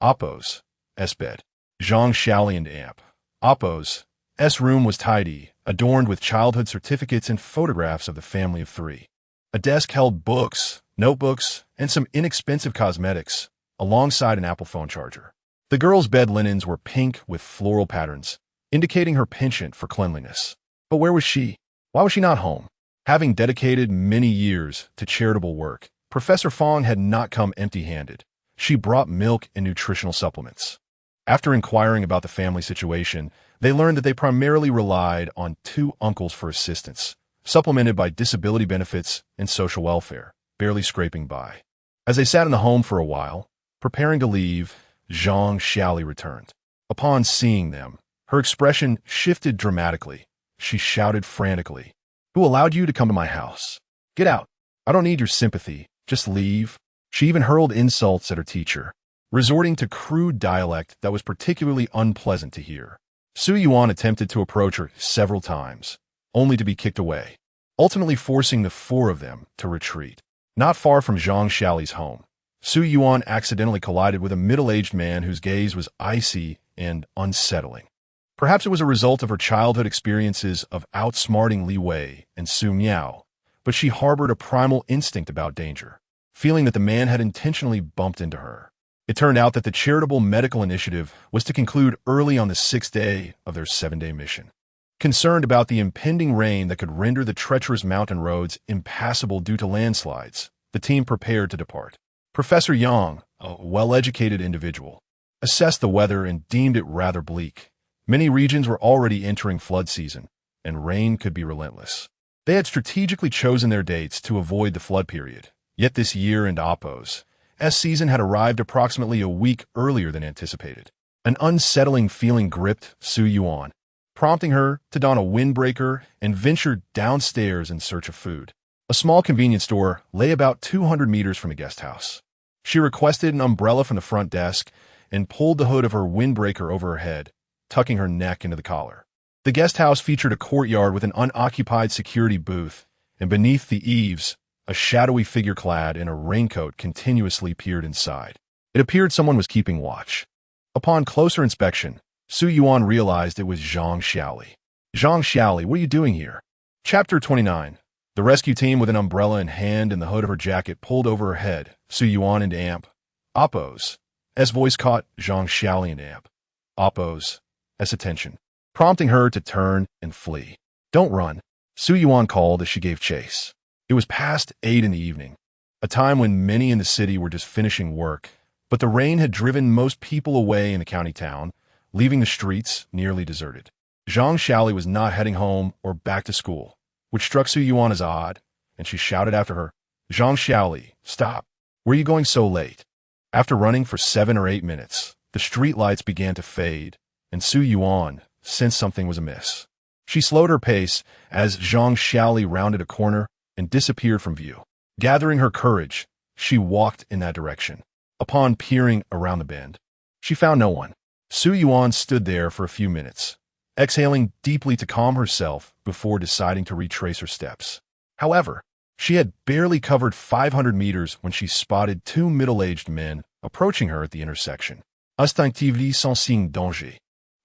Oppo's S bed. Zhang Xiaoli and amp. Oppo's S room was tidy, adorned with childhood certificates and photographs of the family of three. A desk held books, notebooks, and some inexpensive cosmetics, alongside an Apple phone charger. The girl's bed linens were pink with floral patterns, indicating her penchant for cleanliness. But where was she? Why was she not home? Having dedicated many years to charitable work, Professor Fong had not come empty-handed. She brought milk and nutritional supplements. After inquiring about the family situation, they learned that they primarily relied on two uncles for assistance, supplemented by disability benefits and social welfare, barely scraping by. As they sat in the home for a while, preparing to leave, Zhang Xiaoli returned. Upon seeing them, her expression shifted dramatically. She shouted frantically, "Who allowed you to come to my house? Get out. I don't need your sympathy. Just leave." She even hurled insults at her teacher, resorting to crude dialect that was particularly unpleasant to hear. Su Yuan attempted to approach her several times, only to be kicked away, ultimately forcing the four of them to retreat. Not far from Zhang Xiaoli's home, Su Yuan accidentally collided with a middle-aged man whose gaze was icy and unsettling. Perhaps it was a result of her childhood experiences of outsmarting Li Wei and Su Miao, but she harbored a primal instinct about danger, feeling that the man had intentionally bumped into her. It turned out that the charitable medical initiative was to conclude early on the 6th day of their 7-day mission. Concerned about the impending rain that could render the treacherous mountain roads impassable due to landslides, the team prepared to depart. Professor Yang, a well-educated individual, assessed the weather and deemed it rather bleak. Many regions were already entering flood season, and rain could be relentless. They had strategically chosen their dates to avoid the flood period, yet this year in Oppo's S season had arrived approximately a week earlier than anticipated. An unsettling feeling gripped Su Yuan, prompting her to don a windbreaker and venture downstairs in search of food. A small convenience store lay about 200 meters from the guest house. She requested an umbrella from the front desk and pulled the hood of her windbreaker over her head, tucking her neck into the collar. The guest house featured a courtyard with an unoccupied security booth, and beneath the eaves, a shadowy figure clad in a raincoat continuously peered inside. It appeared someone was keeping watch. Upon closer inspection, Su Yuan realized it was Zhang Xiaoli. "Zhang Xiaoli, what are you doing here?" Chapter 29. The rescue team with an umbrella in hand and the hood of her jacket pulled over her head. Su Yuan and amp. Oppo's S voice caught Zhang Xiaoli and amp. Oppo's S attention, prompting her to turn and flee. "Don't run," Su Yuan called as she gave chase. It was past 8 in the evening, a time when many in the city were just finishing work, but the rain had driven most people away in the county town, leaving the streets nearly deserted. Zhang Xiaoli was not heading home or back to school, which struck Su Yuan as odd, and she shouted after her, "Zhang Xiaoli, stop. Where are you going so late?" After running for 7 or 8 minutes, the street lights began to fade, and Su Yuan sensed something was amiss. She slowed her pace as Zhang Xiaoli rounded a corner and disappeared from view. Gathering her courage, she walked in that direction. Upon peering around the bend, she found no one. Su Yuan stood there for a few minutes, exhaling deeply to calm herself before deciding to retrace her steps. However, she had barely covered 500 meters when she spotted 2 middle-aged men approaching her at the intersection. Instinctively sensing danger,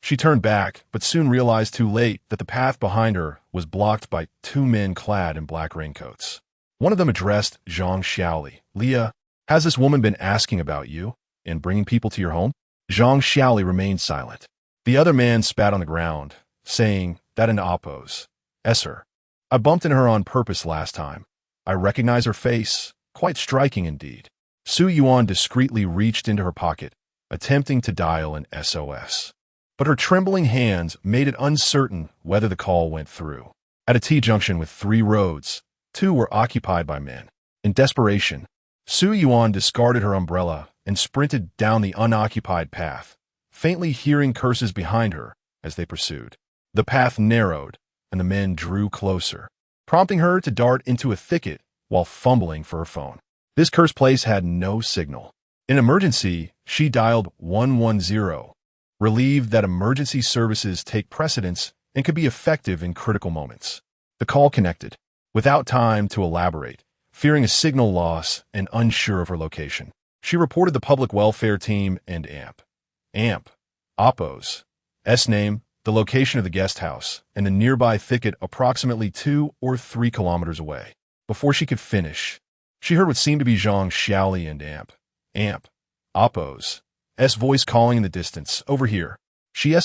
she turned back, but soon realized too late that the path behind her was blocked by 2 men clad in black raincoats. One of them addressed Zhang Xiaoli. "Leah, has this woman been asking about you and bringing people to your home?" Zhang Xiaoli remained silent. The other man spat on the ground, saying that in Oppo's S her. "I bumped into her on purpose last time. I recognize her face, quite striking indeed." Su Yuan discreetly reached into her pocket, attempting to dial an SOS. But her trembling hands made it uncertain whether the call went through. At a T-junction with 3 roads, 2 were occupied by men. In desperation, Su Yuan discarded her umbrella and sprinted down the unoccupied path, faintly hearing curses behind her as they pursued. The path narrowed, and the men drew closer, prompting her to dart into a thicket while fumbling for her phone. This cursed place had no signal. In emergency, she dialed 110, relieved that emergency services take precedence and could be effective in critical moments. The call connected, without time to elaborate, fearing a signal loss and unsure of her location. She reported the public welfare team and AMP, Oppo's name, the location of the guest house, and the nearby thicket approximately 2 or 3 kilometers away. Before she could finish, she heard what seemed to be Zhang Xiaoli and Oppo's voice calling in the distance, "Over here."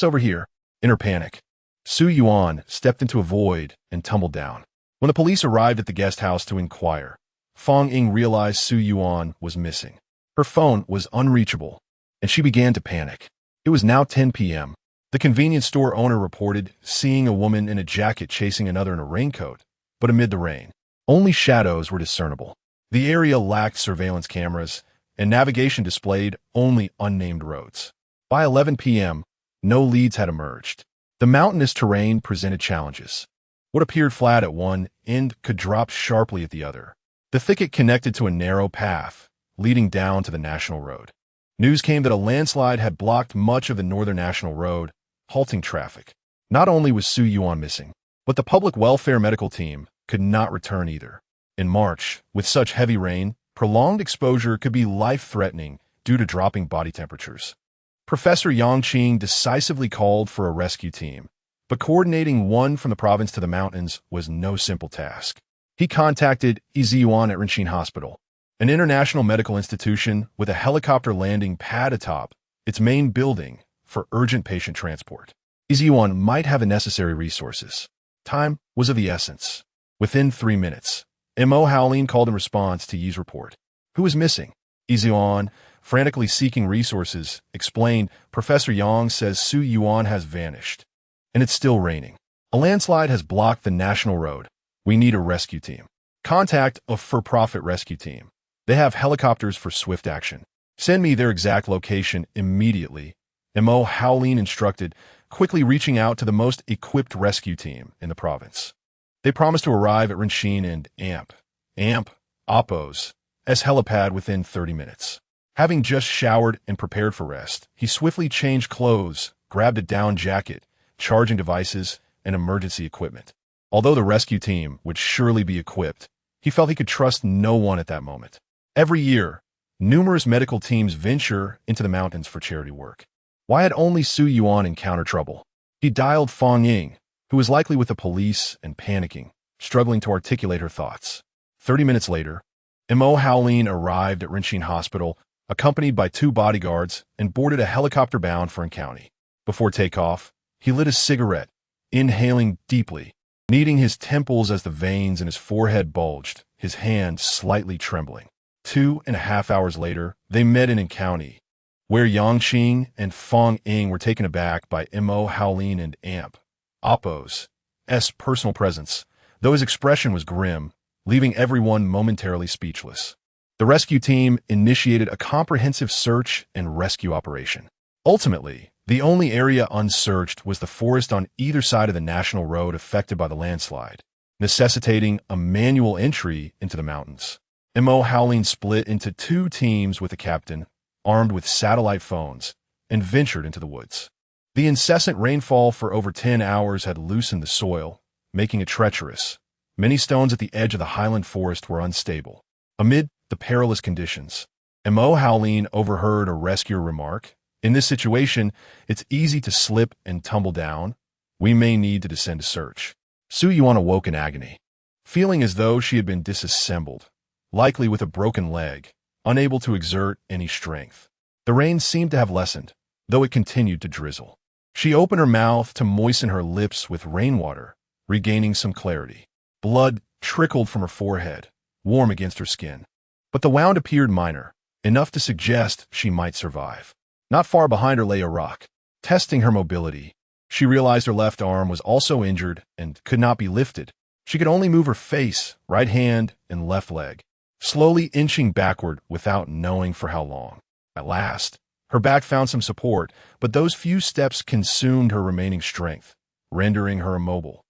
Over here." In her panic, Su Yuan stepped into a void and tumbled down. When the police arrived at the guest house to inquire, Fong Ying realized Su Yuan was missing. Her phone was unreachable, and she began to panic. It was now 10 p.m. The convenience store owner reported seeing a woman in a jacket chasing another in a raincoat, but amid the rain, only shadows were discernible. The area lacked surveillance cameras, and navigation displayed only unnamed roads. By 11 p.m., no leads had emerged. The mountainous terrain presented challenges. What appeared flat at one end could drop sharply at the other. The thicket connected to a narrow path, leading down to the national road. News came that a landslide had blocked much of the northern national road, halting traffic. Not only was Su Yuan missing, but the public welfare medical team could not return either. In March, with such heavy rain, prolonged exposure could be life-threatening due to dropping body temperatures. Professor Yang Qing decisively called for a rescue team, but coordinating one from the province to the mountains was no simple task. He contacted Yuan at Renxin Hospital, an international medical institution with a helicopter landing pad atop its main building for urgent patient transport. Yuan might have the necessary resources. Time was of the essence. Within 3 minutes, Mo Howlin called in response to Yi's report. Who is missing? Yuan, frantically seeking resources, explained, Professor Yang says Su Yuan has vanished. And it's still raining. A landslide has blocked the national road. We need a rescue team. Contact a for-profit rescue team. They have helicopters for swift action. Send me their exact location immediately. Mo Howlin instructed, quickly reaching out to the most equipped rescue team in the province. They promised to arrive at Renxin and Oppo's helipad within 30 minutes. Having just showered and prepared for rest, he swiftly changed clothes, grabbed a down jacket, charging devices, and emergency equipment. Although the rescue team would surely be equipped, he felt he could trust no one at that moment. Every year, numerous medical teams venture into the mountains for charity work. Why had only Su Yuan encountered trouble? He dialed Fong Ying, who was likely with the police and panicking, struggling to articulate her thoughts. 30 minutes later, Mo Howlin arrived at Renxin Hospital, accompanied by 2 bodyguards, and boarded a helicopter bound for County. Before takeoff, he lit a cigarette, inhaling deeply, kneading his temples as the veins in his forehead bulged, his hand slightly trembling. 2.5 hours later, they met in County, where Yang Qing and Fong Ying were taken aback by Mo Howlin and Oppo's personal presence, though his expression was grim, leaving everyone momentarily speechless. The rescue team initiated a comprehensive search and rescue operation. Ultimately, the only area unsearched was the forest on either side of the national road affected by the landslide, necessitating a manual entry into the mountains. Mo Howlin split into 2 teams with a captain, armed with satellite phones, and ventured into the woods. The incessant rainfall for over 10 hours had loosened the soil, making it treacherous. Many stones at the edge of the highland forest were unstable. Amid the perilous conditions, Mo Howlin overheard a rescuer remark, "In this situation, it's easy to slip and tumble down. We may need to descend to search." Su Yuan awoke in agony, feeling as though she had been disassembled, likely with a broken leg, unable to exert any strength. The rain seemed to have lessened, though it continued to drizzle. She opened her mouth to moisten her lips with rainwater, regaining some clarity. Blood trickled from her forehead, warm against her skin. But the wound appeared minor, enough to suggest she might survive. Not far behind her lay a rock. Testing her mobility, she realized her left arm was also injured and could not be lifted. She could only move her face, right hand, and left leg, slowly inching backward without knowing for how long. At last, her back found some support, but those few steps consumed her remaining strength, rendering her immobile.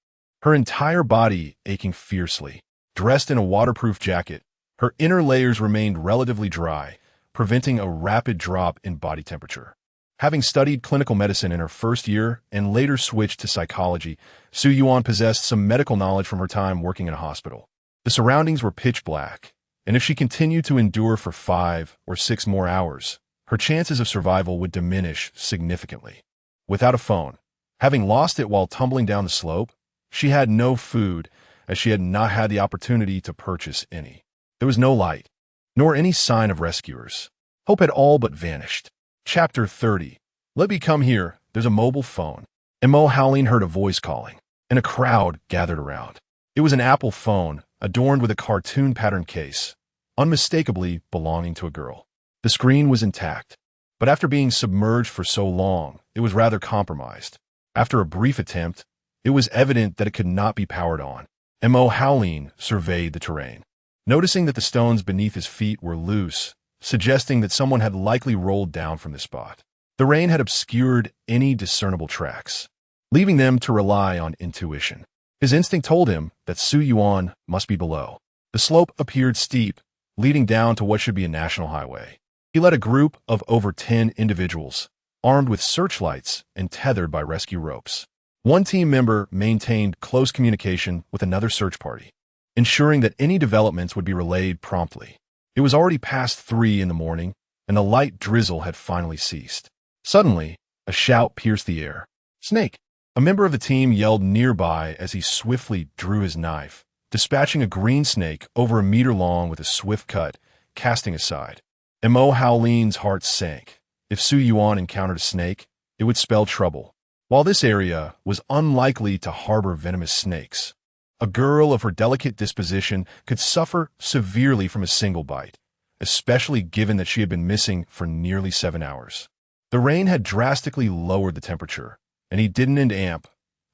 Her entire body aching fiercely. Dressed in a waterproof jacket, her inner layers remained relatively dry, preventing a rapid drop in body temperature. Having studied clinical medicine in her first year and later switched to psychology, Su Yuan possessed some medical knowledge from her time working in a hospital. The surroundings were pitch black, and if she continued to endure for 5 or 6 more hours, her chances of survival would diminish significantly. Without a phone, having lost it while tumbling down the slope, she had no food, as she had not had the opportunity to purchase any. There was no light, nor any sign of rescuers. Hope had all but vanished. Chapter 30. Let me come here. There's a mobile phone. Mo Howling heard a voice calling, and a crowd gathered around. It was an Apple phone, adorned with a cartoon pattern case, unmistakably belonging to a girl. The screen was intact, but after being submerged for so long, it was rather compromised. After a brief attempt, it was evident that it could not be powered on. Mo Howling surveyed the terrain, noticing that the stones beneath his feet were loose, suggesting that someone had likely rolled down from the spot. The rain had obscured any discernible tracks, leaving them to rely on intuition. His instinct told him that Su Yuan must be below. The slope appeared steep, leading down to what should be a national highway. He led a group of over 10 individuals, armed with searchlights and tethered by rescue ropes. One team member maintained close communication with another search party, ensuring that any developments would be relayed promptly. It was already past 3 in the morning, and the light drizzle had finally ceased. Suddenly, a shout pierced the air. "Snake!" A member of the team yelled nearby as he swiftly drew his knife, dispatching a green snake over a meter long with a swift cut, casting aside. Mo Howling's heart sank. If Su Yuan encountered a snake, it would spell trouble. While this area was unlikely to harbor venomous snakes, a girl of her delicate disposition could suffer severely from a single bite, especially given that she had been missing for nearly 7 hours. The rain had drastically lowered the temperature, and he didn't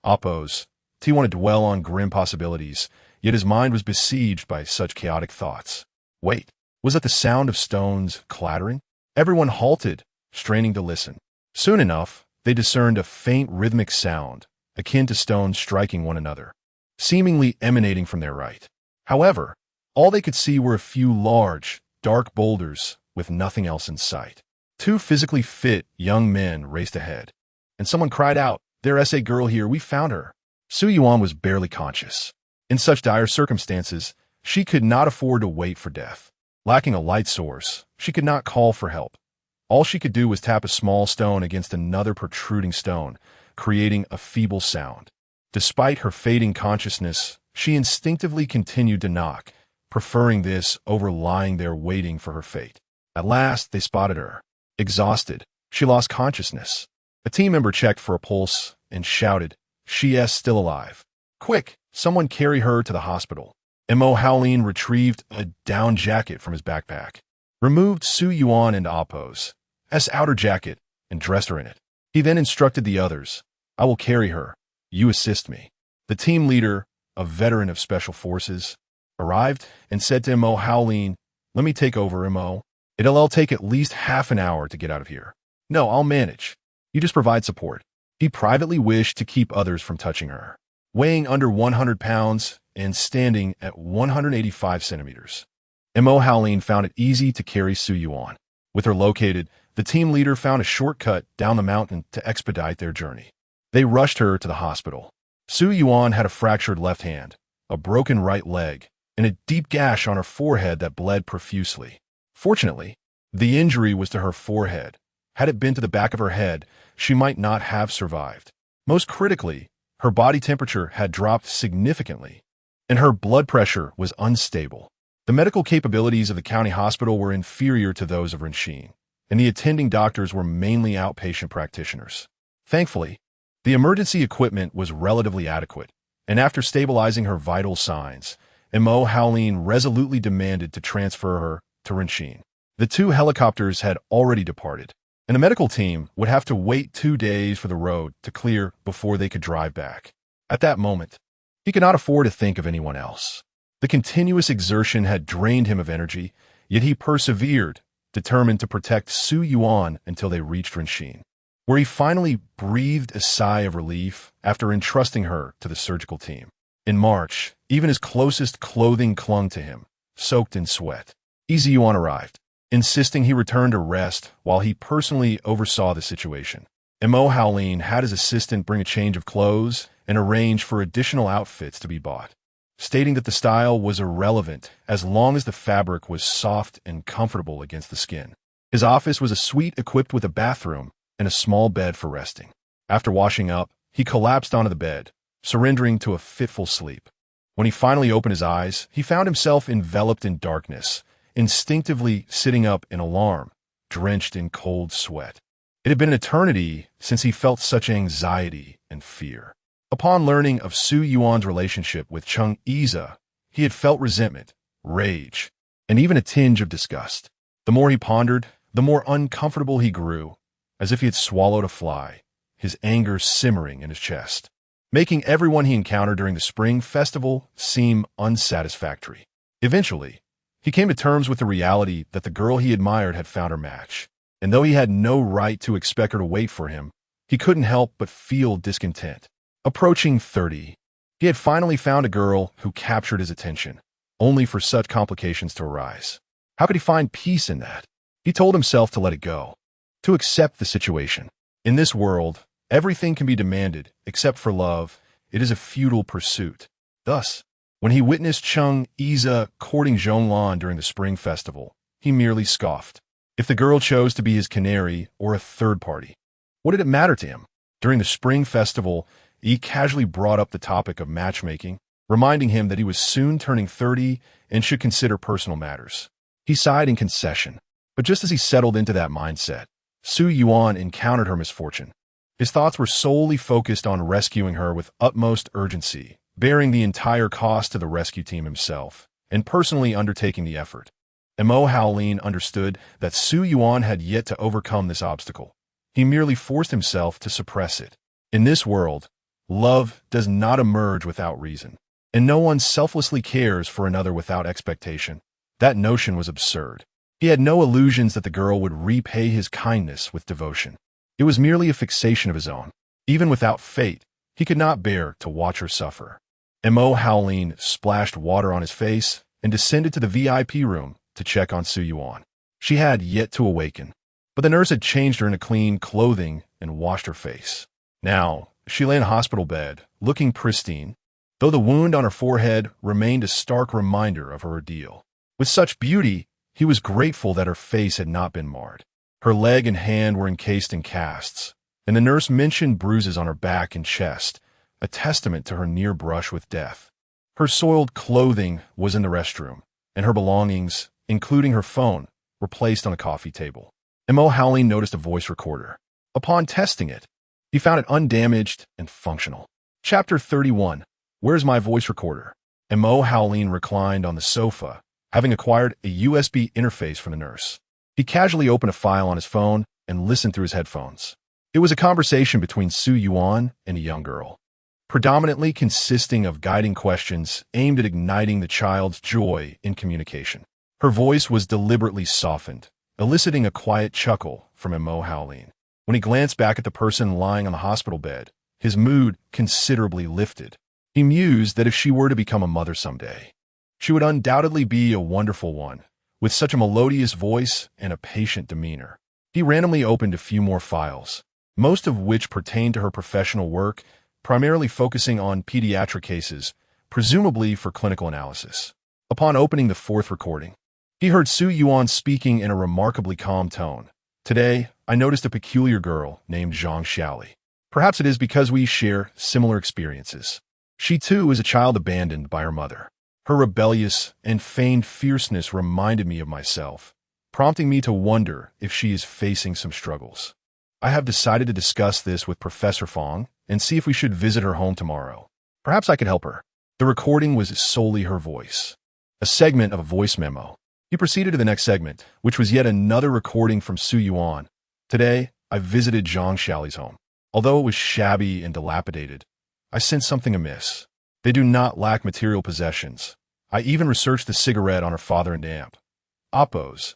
oppose. He wanted to dwell on grim possibilities, yet his mind was besieged by such chaotic thoughts. Wait, was that the sound of stones clattering? Everyone halted, straining to listen. Soon enough, they discerned a faint rhythmic sound, akin to stones striking one another, seemingly emanating from their right. However, all they could see were a few large, dark boulders with nothing else in sight. 2 physically fit young men raced ahead, and someone cried out, "There's a girl here, we found her." Su Yuan was barely conscious. In such dire circumstances, she could not afford to wait for death. Lacking a light source, she could not call for help. All she could do was tap a small stone against another protruding stone, creating a feeble sound. Despite her fading consciousness, she instinctively continued to knock, preferring this over lying there waiting for her fate. At last, they spotted her. Exhausted, she lost consciousness. A team member checked for a pulse and shouted, "She's still alive. Quick, someone carry her to the hospital." Mo Howling retrieved a down jacket from his backpack, removed Su Yuan and Appo's outer jacket, and dressed her in it. He then instructed the others, "I will carry her. You assist me." The team leader, a veteran of special forces, arrived and said to Mo Howling, "Let me take over, Mo. It'll take at least half an hour to get out of here." "No, I'll manage. You just provide support." He privately wished to keep others from touching her. Weighing under 100 pounds and standing at 185 centimeters, Mo Howling found it easy to carry Su Yuan. With her located, the team leader found a shortcut down the mountain to expedite their journey. They rushed her to the hospital. Su Yuan had a fractured left hand, a broken right leg, and a deep gash on her forehead that bled profusely. Fortunately, the injury was to her forehead. Had it been to the back of her head, she might not have survived. Most critically, her body temperature had dropped significantly, and her blood pressure was unstable. The medical capabilities of the county hospital were inferior to those of Renshine, and the attending doctors were mainly outpatient practitioners. Thankfully, the emergency equipment was relatively adequate, and after stabilizing her vital signs, Mo Howling resolutely demanded to transfer her to Renshine. The 2 helicopters had already departed, and the medical team would have to wait 2 days for the road to clear before they could drive back. At that moment, he could not afford to think of anyone else. The continuous exertion had drained him of energy, yet he persevered, determined to protect Su Yuan until they reached Renshine, where he finally breathed a sigh of relief after entrusting her to the surgical team. In March, even his closest clothing clung to him, soaked in sweat. Easy Yuan arrived. insisting he return to rest while he personally oversaw the situation. Mo Howlin had his assistant bring a change of clothes and arrange for additional outfits to be bought, stating that the style was irrelevant as long as the fabric was soft and comfortable against the skin. His office was a suite equipped with a bathroom and a small bed for resting. After washing up, he collapsed onto the bed, surrendering to a fitful sleep. When he finally opened his eyes, he found himself enveloped in darkness, instinctively sitting up in alarm, drenched in cold sweat. It had been an eternity since he felt such anxiety and fear. Upon learning of Su Yuan's relationship with Chung Iza, he had felt resentment, rage, and even a tinge of disgust. The more he pondered, the more uncomfortable he grew, as if he had swallowed a fly, his anger simmering in his chest, making everyone he encountered during the spring festival seem unsatisfactory. Eventually, he came to terms with the reality that the girl he admired had found her match, and though he had no right to expect her to wait for him, he couldn't help but feel discontent. Approaching 30, he had finally found a girl who captured his attention, only for such complications to arise. How could he find peace in that? He told himself to let it go, to accept the situation. In this world, everything can be demanded, except for love. It is a futile pursuit. Thus, when he witnessed Chung Iza courting Zhonglan during the spring festival, he merely scoffed. If the girl chose to be his canary or a third party, what did it matter to him? During the spring festival, he casually brought up the topic of matchmaking, reminding him that he was soon turning 30 and should consider personal matters. He sighed in concession, but just as he settled into that mindset, Su Yuan encountered her misfortune. His thoughts were solely focused on rescuing her with utmost urgency, bearing the entire cost to the rescue team himself, and personally undertaking the effort. Mo Howlin understood that Su Yuan had yet to overcome this obstacle. He merely forced himself to suppress it. In this world, love does not emerge without reason, and no one selflessly cares for another without expectation. That notion was absurd. He had no illusions that the girl would repay his kindness with devotion. It was merely a fixation of his own. Even without fate, he could not bear to watch her suffer. Mo Howlin splashed water on his face and descended to the VIP room to check on Su Yuan. She had yet to awaken, but the nurse had changed her into clean clothing and washed her face. Now, she lay in a hospital bed, looking pristine, though the wound on her forehead remained a stark reminder of her ordeal. With such beauty, he was grateful that her face had not been marred. Her leg and hand were encased in casts, and the nurse mentioned bruises on her back and chest, a testament to her near brush with death. Her soiled clothing was in the restroom, and her belongings, including her phone, were placed on a coffee table. Mo Howlin noticed a voice recorder. Upon testing it, he found it undamaged and functional. Chapter 31. Where's my voice recorder? Mo Howlin reclined on the sofa, having acquired a USB interface from the nurse. He casually opened a file on his phone and listened through his headphones. It was a conversation between Su Yuan and a young girl, predominantly consisting of guiding questions aimed at igniting the child's joy in communication. Her voice was deliberately softened, eliciting a quiet chuckle from Mo Howlin. When he glanced back at the person lying on the hospital bed, his mood considerably lifted. He mused that if she were to become a mother someday, she would undoubtedly be a wonderful one, with such a melodious voice and a patient demeanor. He randomly opened a few more files, most of which pertained to her professional work, primarily focusing on pediatric cases, presumably for clinical analysis. Upon opening the fourth recording, he heard Su Yuan speaking in a remarkably calm tone. Today, I noticed a peculiar girl named Zhang Xiaoli. Perhaps it is because we share similar experiences. She too is a child abandoned by her mother. Her rebellious and feigned fierceness reminded me of myself, prompting me to wonder if she is facing some struggles. I have decided to discuss this with Professor Fong and see if we should visit her home tomorrow. Perhaps I could help her. The recording was solely her voice, a segment of a voice memo. He proceeded to the next segment, which was yet another recording from Su Yuan. Today, I visited Zhang Xiaoli's home. Although it was shabby and dilapidated, I sensed something amiss. They do not lack material possessions. I even researched the cigarette on her father and aunt. Oppo's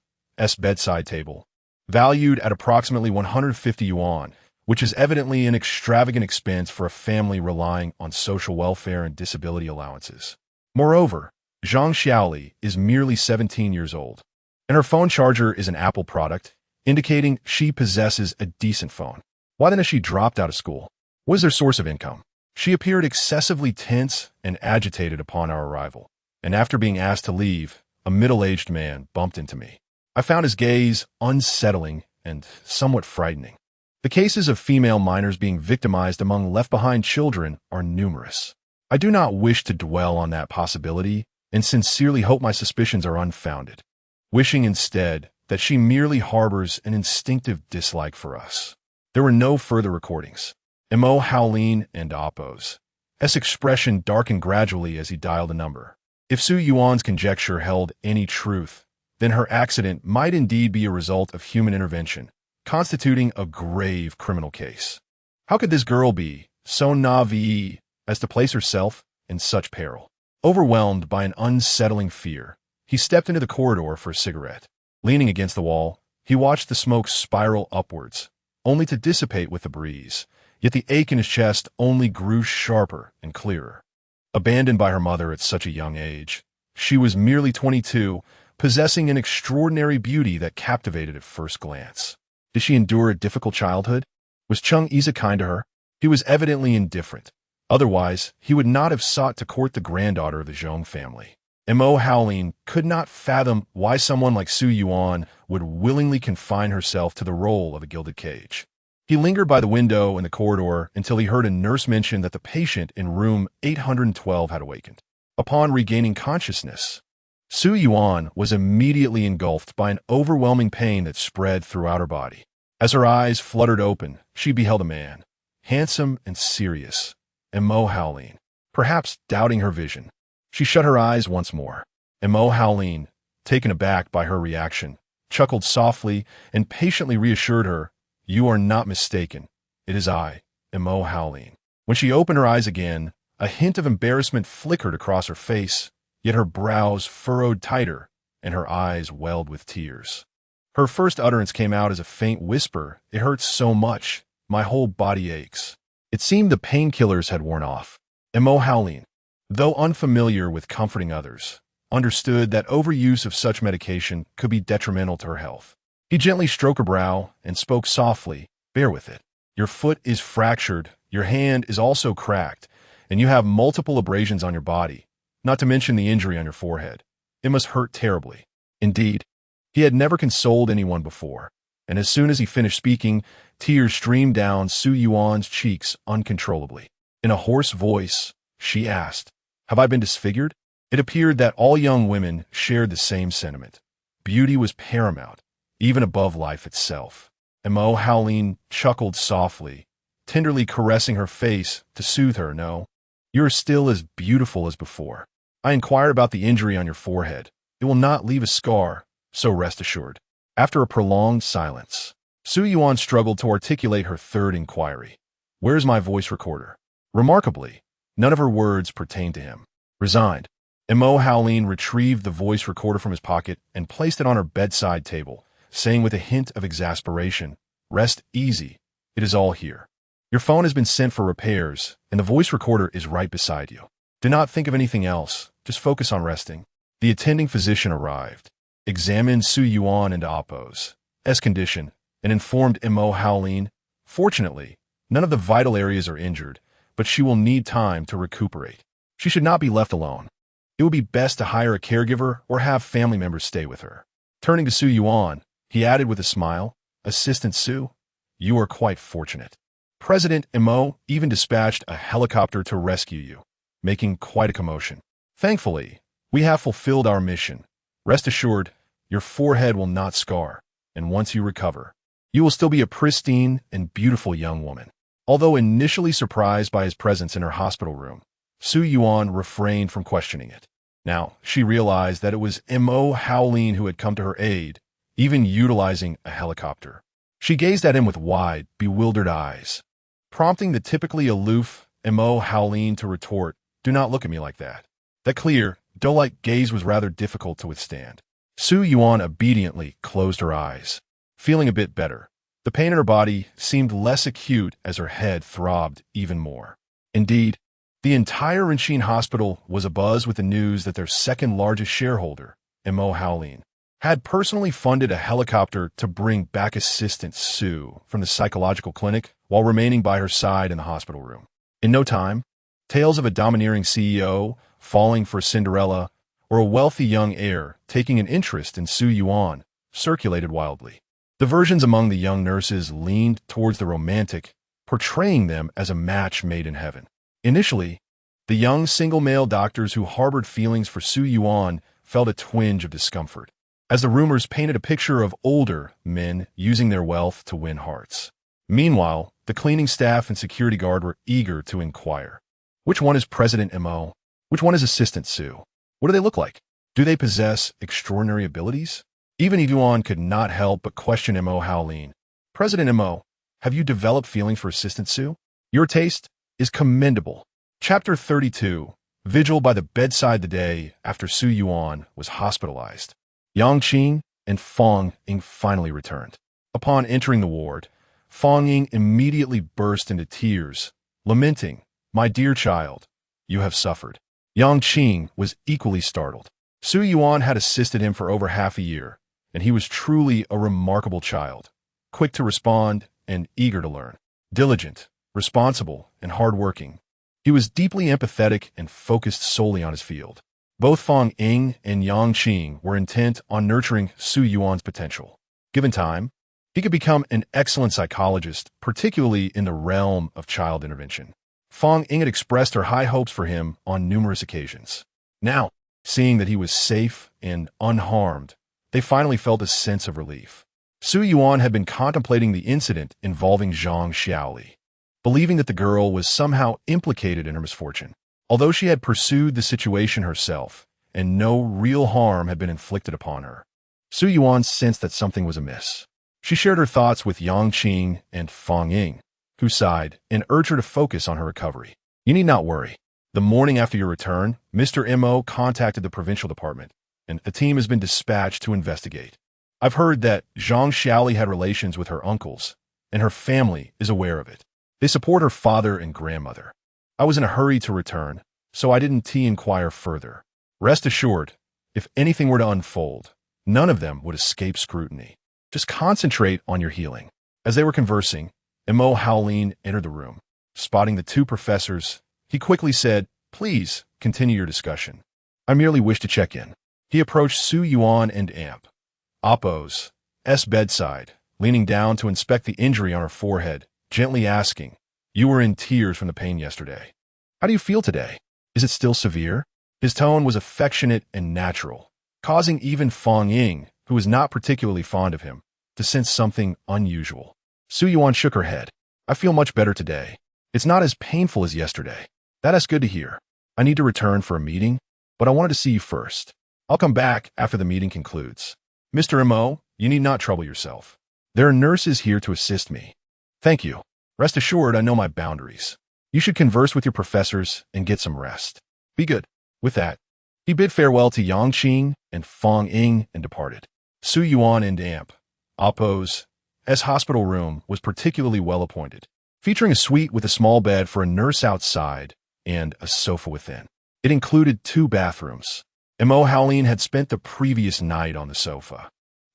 bedside table, valued at approximately 150 yuan, which is evidently an extravagant expense for a family relying on social welfare and disability allowances. Moreover, Zhang Xiaoli is merely 17 years old. and her phone charger is an Apple product, indicating she possesses a decent phone. Why then has she dropped out of school? What is their source of income? She appeared excessively tense and agitated upon our arrival, and after being asked to leave, a middle-aged man bumped into me. I found his gaze unsettling and somewhat frightening. The cases of female minors being victimized among left-behind children are numerous. I do not wish to dwell on that possibility and sincerely hope my suspicions are unfounded, wishing instead that she merely harbors an instinctive dislike for us. There were no further recordings. Mo Howlin and Oppos. S expression darkened gradually as he dialed a number. If Su Yuan's conjecture held any truth, then her accident might indeed be a result of human intervention, constituting a grave criminal case. How could this girl be so naive as to place herself in such peril? Overwhelmed by an unsettling fear, he stepped into the corridor for a cigarette. Leaning against the wall, he watched the smoke spiral upwards, only to dissipate with the breeze, yet the ache in his chest only grew sharper and clearer. Abandoned by her mother at such a young age, she was merely 22, possessing an extraordinary beauty that captivated at first glance. Did she endure a difficult childhood? Was Chung Isa kind to her? He was evidently indifferent. Otherwise, he would not have sought to court the granddaughter of the Zhong family. Mo Howlin could not fathom why someone like Su Yuan would willingly confine herself to the role of a gilded cage. He lingered by the window in the corridor until he heard a nurse mention that the patient in room 812 had awakened. Upon regaining consciousness, Su Yuan was immediately engulfed by an overwhelming pain that spread throughout her body. As her eyes fluttered open, she beheld a man, handsome and serious, Mo Howlin, perhaps doubting her vision. She shut her eyes once more. Mo Howlin, taken aback by her reaction, chuckled softly and patiently reassured her, "You are not mistaken. It is I, Mo Howlin." When she opened her eyes again, a hint of embarrassment flickered across her face, yet her brows furrowed tighter and her eyes welled with tears. Her first utterance came out as a faint whisper, "It hurts so much. My whole body aches." It seemed the painkillers had worn off. Mo Howlin, though unfamiliar with comforting others, understood that overuse of such medication could be detrimental to her health. He gently stroked her brow and spoke softly, "Bear with it. Your foot is fractured, your hand is also cracked, and you have multiple abrasions on your body, not to mention the injury on your forehead. It must hurt terribly." Indeed, he had never consoled anyone before, and as soon as he finished speaking, tears streamed down Su Yuan's cheeks uncontrollably. In a hoarse voice, she asked, "Have I been disfigured?" It appeared that all young women shared the same sentiment. Beauty was paramount, even above life itself. Mo Howlin chuckled softly, tenderly caressing her face to soothe her. "No, you are still as beautiful as before. I inquired about the injury on your forehead. It will not leave a scar, so rest assured." After a prolonged silence, Su Yuan struggled to articulate her third inquiry. "Where is my voice recorder?" Remarkably, none of her words pertained to him. Resigned, Mo Howlin retrieved the voice recorder from his pocket and placed it on her bedside table, saying with a hint of exasperation, "Rest easy. It is all here. Your phone has been sent for repairs, and the voice recorder is right beside you. Do not think of anything else. Just focus on resting." The attending physician arrived, examined Su Yuan and Oppos' condition, and informed Mo Howlin, "Fortunately, none of the vital areas are injured, but she will need time to recuperate. She should not be left alone. It would be best to hire a caregiver or have family members stay with her." Turning to Su Yuan, he added with a smile, "Assistant Su, you are quite fortunate. President Mo even dispatched a helicopter to rescue you, making quite a commotion. Thankfully, we have fulfilled our mission. Rest assured, your forehead will not scar, and once you recover, you will still be a pristine and beautiful young woman." Although initially surprised by his presence in her hospital room, Su Yuan refrained from questioning it. Now, she realized that it was Mo Howlin who had come to her aid, even utilizing a helicopter. She gazed at him with wide, bewildered eyes, prompting the typically aloof Mo Howlin to retort, "Do not look at me like that." That clear, doe-like gaze was rather difficult to withstand. Su Yuan obediently closed her eyes, feeling a bit better. The pain in her body seemed less acute as her head throbbed even more. Indeed, the entire Rinxin hospital was abuzz with the news that their second-largest shareholder, Mo Howlin, had personally funded a helicopter to bring back assistant Sue from the psychological clinic while remaining by her side in the hospital room. In no time, tales of a domineering CEO falling for Cinderella or a wealthy young heir taking an interest in Su Yuan circulated wildly. The versions among the young nurses leaned towards the romantic, portraying them as a match made in heaven. Initially, the young single male doctors who harbored feelings for Su Yuan felt a twinge of discomfort, as the rumors painted a picture of older men using their wealth to win hearts. Meanwhile, the cleaning staff and security guard were eager to inquire. Which one is President Mo? Which one is Assistant Sue? What do they look like? Do they possess extraordinary abilities? Even Yuan could not help but question Mo Howlin. President Mo, have you developed feelings for Assistant Sue? Your taste is commendable. Chapter 32. Vigil by the bedside the day after Su Yuan was hospitalized. Yang Qing and Fong Ying finally returned. Upon entering the ward, Fong Ying immediately burst into tears, lamenting, "My dear child, you have suffered." Yang Qing was equally startled. Su Yuan had assisted him for over half a year, and he was truly a remarkable child, quick to respond and eager to learn. Diligent, responsible, and hardworking. He was deeply empathetic and focused solely on his field. Both Fong Ying and Yang Qing were intent on nurturing Su Yuan's potential. Given time, he could become an excellent psychologist, particularly in the realm of child intervention. Fong Ying had expressed her high hopes for him on numerous occasions. Now, seeing that he was safe and unharmed, they finally felt a sense of relief. Su Yuan had been contemplating the incident involving Zhang Xiaoli, believing that the girl was somehow implicated in her misfortune. Although she had pursued the situation herself, and no real harm had been inflicted upon her, Su Yuan sensed that something was amiss. She shared her thoughts with Yang Qing and Fong Ying, who sighed and urged her to focus on her recovery. "You need not worry. The morning after your return, Mr. Mo contacted the provincial department, and a team has been dispatched to investigate. I've heard that Zhang Xiaoli had relations with her uncles, and her family is aware of it. They support her father and grandmother. I was in a hurry to return, so I didn't inquire further. Rest assured, if anything were to unfold, none of them would escape scrutiny. Just concentrate on your healing." As they were conversing, Mo Howlin entered the room. Spotting the two professors, he quickly said, "Please continue your discussion. I merely wish to check in." He approached Su Yuan and Oppo's bedside, leaning down to inspect the injury on her forehead, gently asking, "You were in tears from the pain yesterday. How do you feel today? Is it still severe?" His tone was affectionate and natural, causing even Fong Ying, who was not particularly fond of him, to sense something unusual. Su Yuan shook her head. "I feel much better today. It's not as painful as yesterday." "That is good to hear. I need to return for a meeting, but I wanted to see you first. I'll come back after the meeting concludes. Mr. Mo, you need not trouble yourself. There are nurses here to assist me." "Thank you. Rest assured I know my boundaries. You should converse with your professors and get some rest. Be good." With that, he bid farewell to Yang Qing and Fong Ying and departed. Su Yuan and Oppo's hospital room was particularly well appointed, featuring a suite with a small bed for a nurse outside and a sofa within. It included 2 bathrooms. Mo Howlin had spent the previous night on the sofa,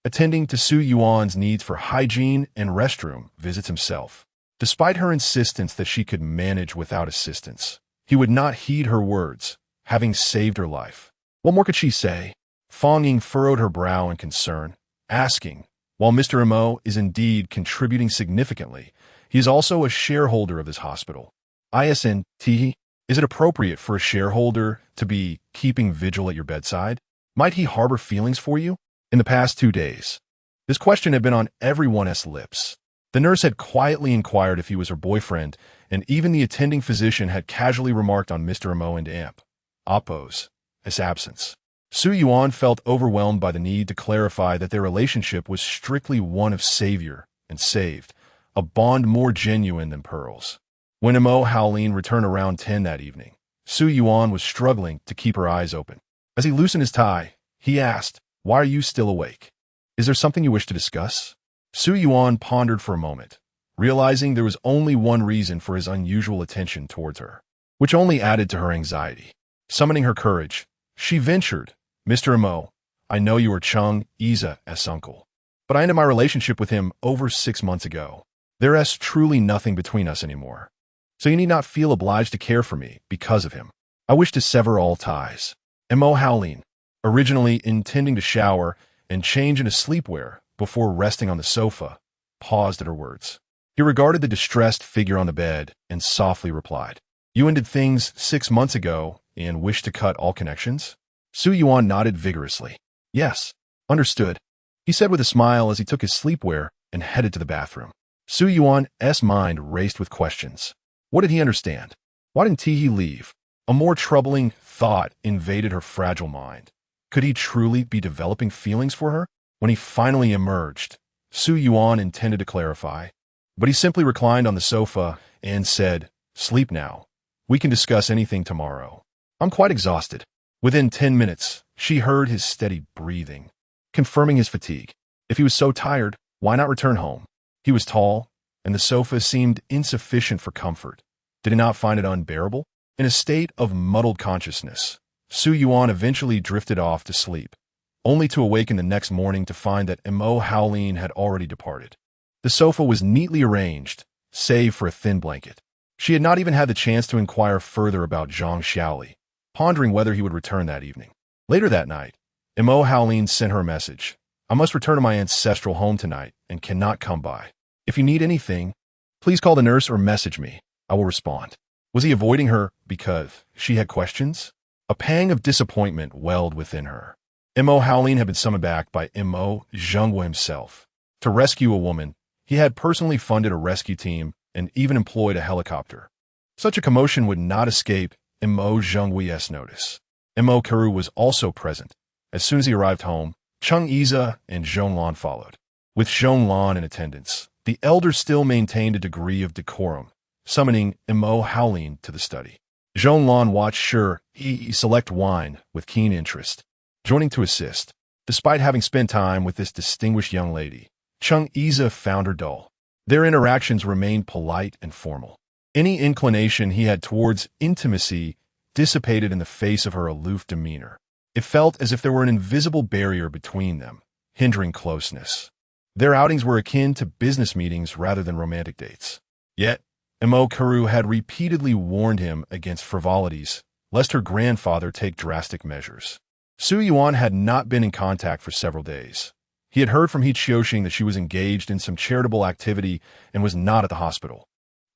attending to Su Yuan's needs for hygiene and restroom visits himself. Despite her insistence that she could manage without assistance, he would not heed her words, having saved her life. What more could she say? Fong Ying furrowed her brow in concern, asking, "While Mr. Mo is indeed contributing significantly, he is also a shareholder of this hospital. Isn't, is it appropriate for a shareholder to be keeping vigil at your bedside? Might he harbor feelings for you?" In the past 2 days, this question had been on everyone's lips. The nurse had quietly inquired if he was her boyfriend, and even the attending physician had casually remarked on Mr. Mo and Oppo's absence. Su Yuan felt overwhelmed by the need to clarify that their relationship was strictly one of savior and saved, a bond more genuine than pearls. When Mo Howlin returned around 10 that evening, Su Yuan was struggling to keep her eyes open. As he loosened his tie, he asked, "Why are you still awake? Is there something you wish to discuss?" Su Yuan pondered for a moment, realizing there was only one reason for his unusual attention towards her, which only added to her anxiety. Summoning her courage, she ventured, "Mr. Mo, I know you are Chung Iza's uncle, but I ended my relationship with him over 6 months ago. There is truly nothing between us anymore. So you need not feel obliged to care for me because of him. I wish to sever all ties. Mo Howlin, originally intending to shower and change into sleepwear before resting on the sofa, paused at her words. He regarded the distressed figure on the bed and softly replied, You ended things 6 months ago and wish to cut all connections? Su Yuan nodded vigorously. Yes, understood, he said with a smile as he took his sleepwear and headed to the bathroom. Su Yuan's mind raced with questions. What did he understand? Why didn't he leave? A more troubling thought invaded her fragile mind. Could he truly be developing feelings for her? When he finally emerged, Su Yuan intended to clarify, but he simply reclined on the sofa and said, Sleep now. We can discuss anything tomorrow. I'm quite exhausted. Within 10 minutes, she heard his steady breathing, confirming his fatigue. If he was so tired, why not return home? He was tall, and the sofa seemed insufficient for comfort. Did he not find it unbearable? In a state of muddled consciousness, Su Yuan eventually drifted off to sleep, only to awaken the next morning to find that Mo Howlin had already departed. The sofa was neatly arranged, save for a thin blanket. She had not even had the chance to inquire further about Zhang Xiaoli, pondering whether he would return that evening. Later that night, Mo Howlin sent her a message. I must return to my ancestral home tonight and cannot come by. If you need anything, please call the nurse or message me. I will respond. Was he avoiding her because she had questions? A pang of disappointment welled within her. Mo Howlin had been summoned back by Mo Zhengguo himself. To rescue a woman, he had personally funded a rescue team and even employed a helicopter. Such a commotion would not escape Mo Zhengguo's notice. Mo Karu was also present. As soon as he arrived home, Chung Iza and Zhonglan followed. With Zhonglan in attendance, the elder still maintained a degree of decorum, summoning Mo Howlin to the study. Zhonglan watched he select wine with keen interest, joining to assist. Despite having spent time with this distinguished young lady, Chung Iza found her dull. Their interactions remained polite and formal. Any inclination he had towards intimacy dissipated in the face of her aloof demeanor. It felt as if there were an invisible barrier between them, hindering closeness. Their outings were akin to business meetings rather than romantic dates. Yet, Mo Karu had repeatedly warned him against frivolities, lest her grandfather take drastic measures. Su Yuan had not been in contact for several days. He had heard from He Qiuxing that she was engaged in some charitable activity and was not at the hospital.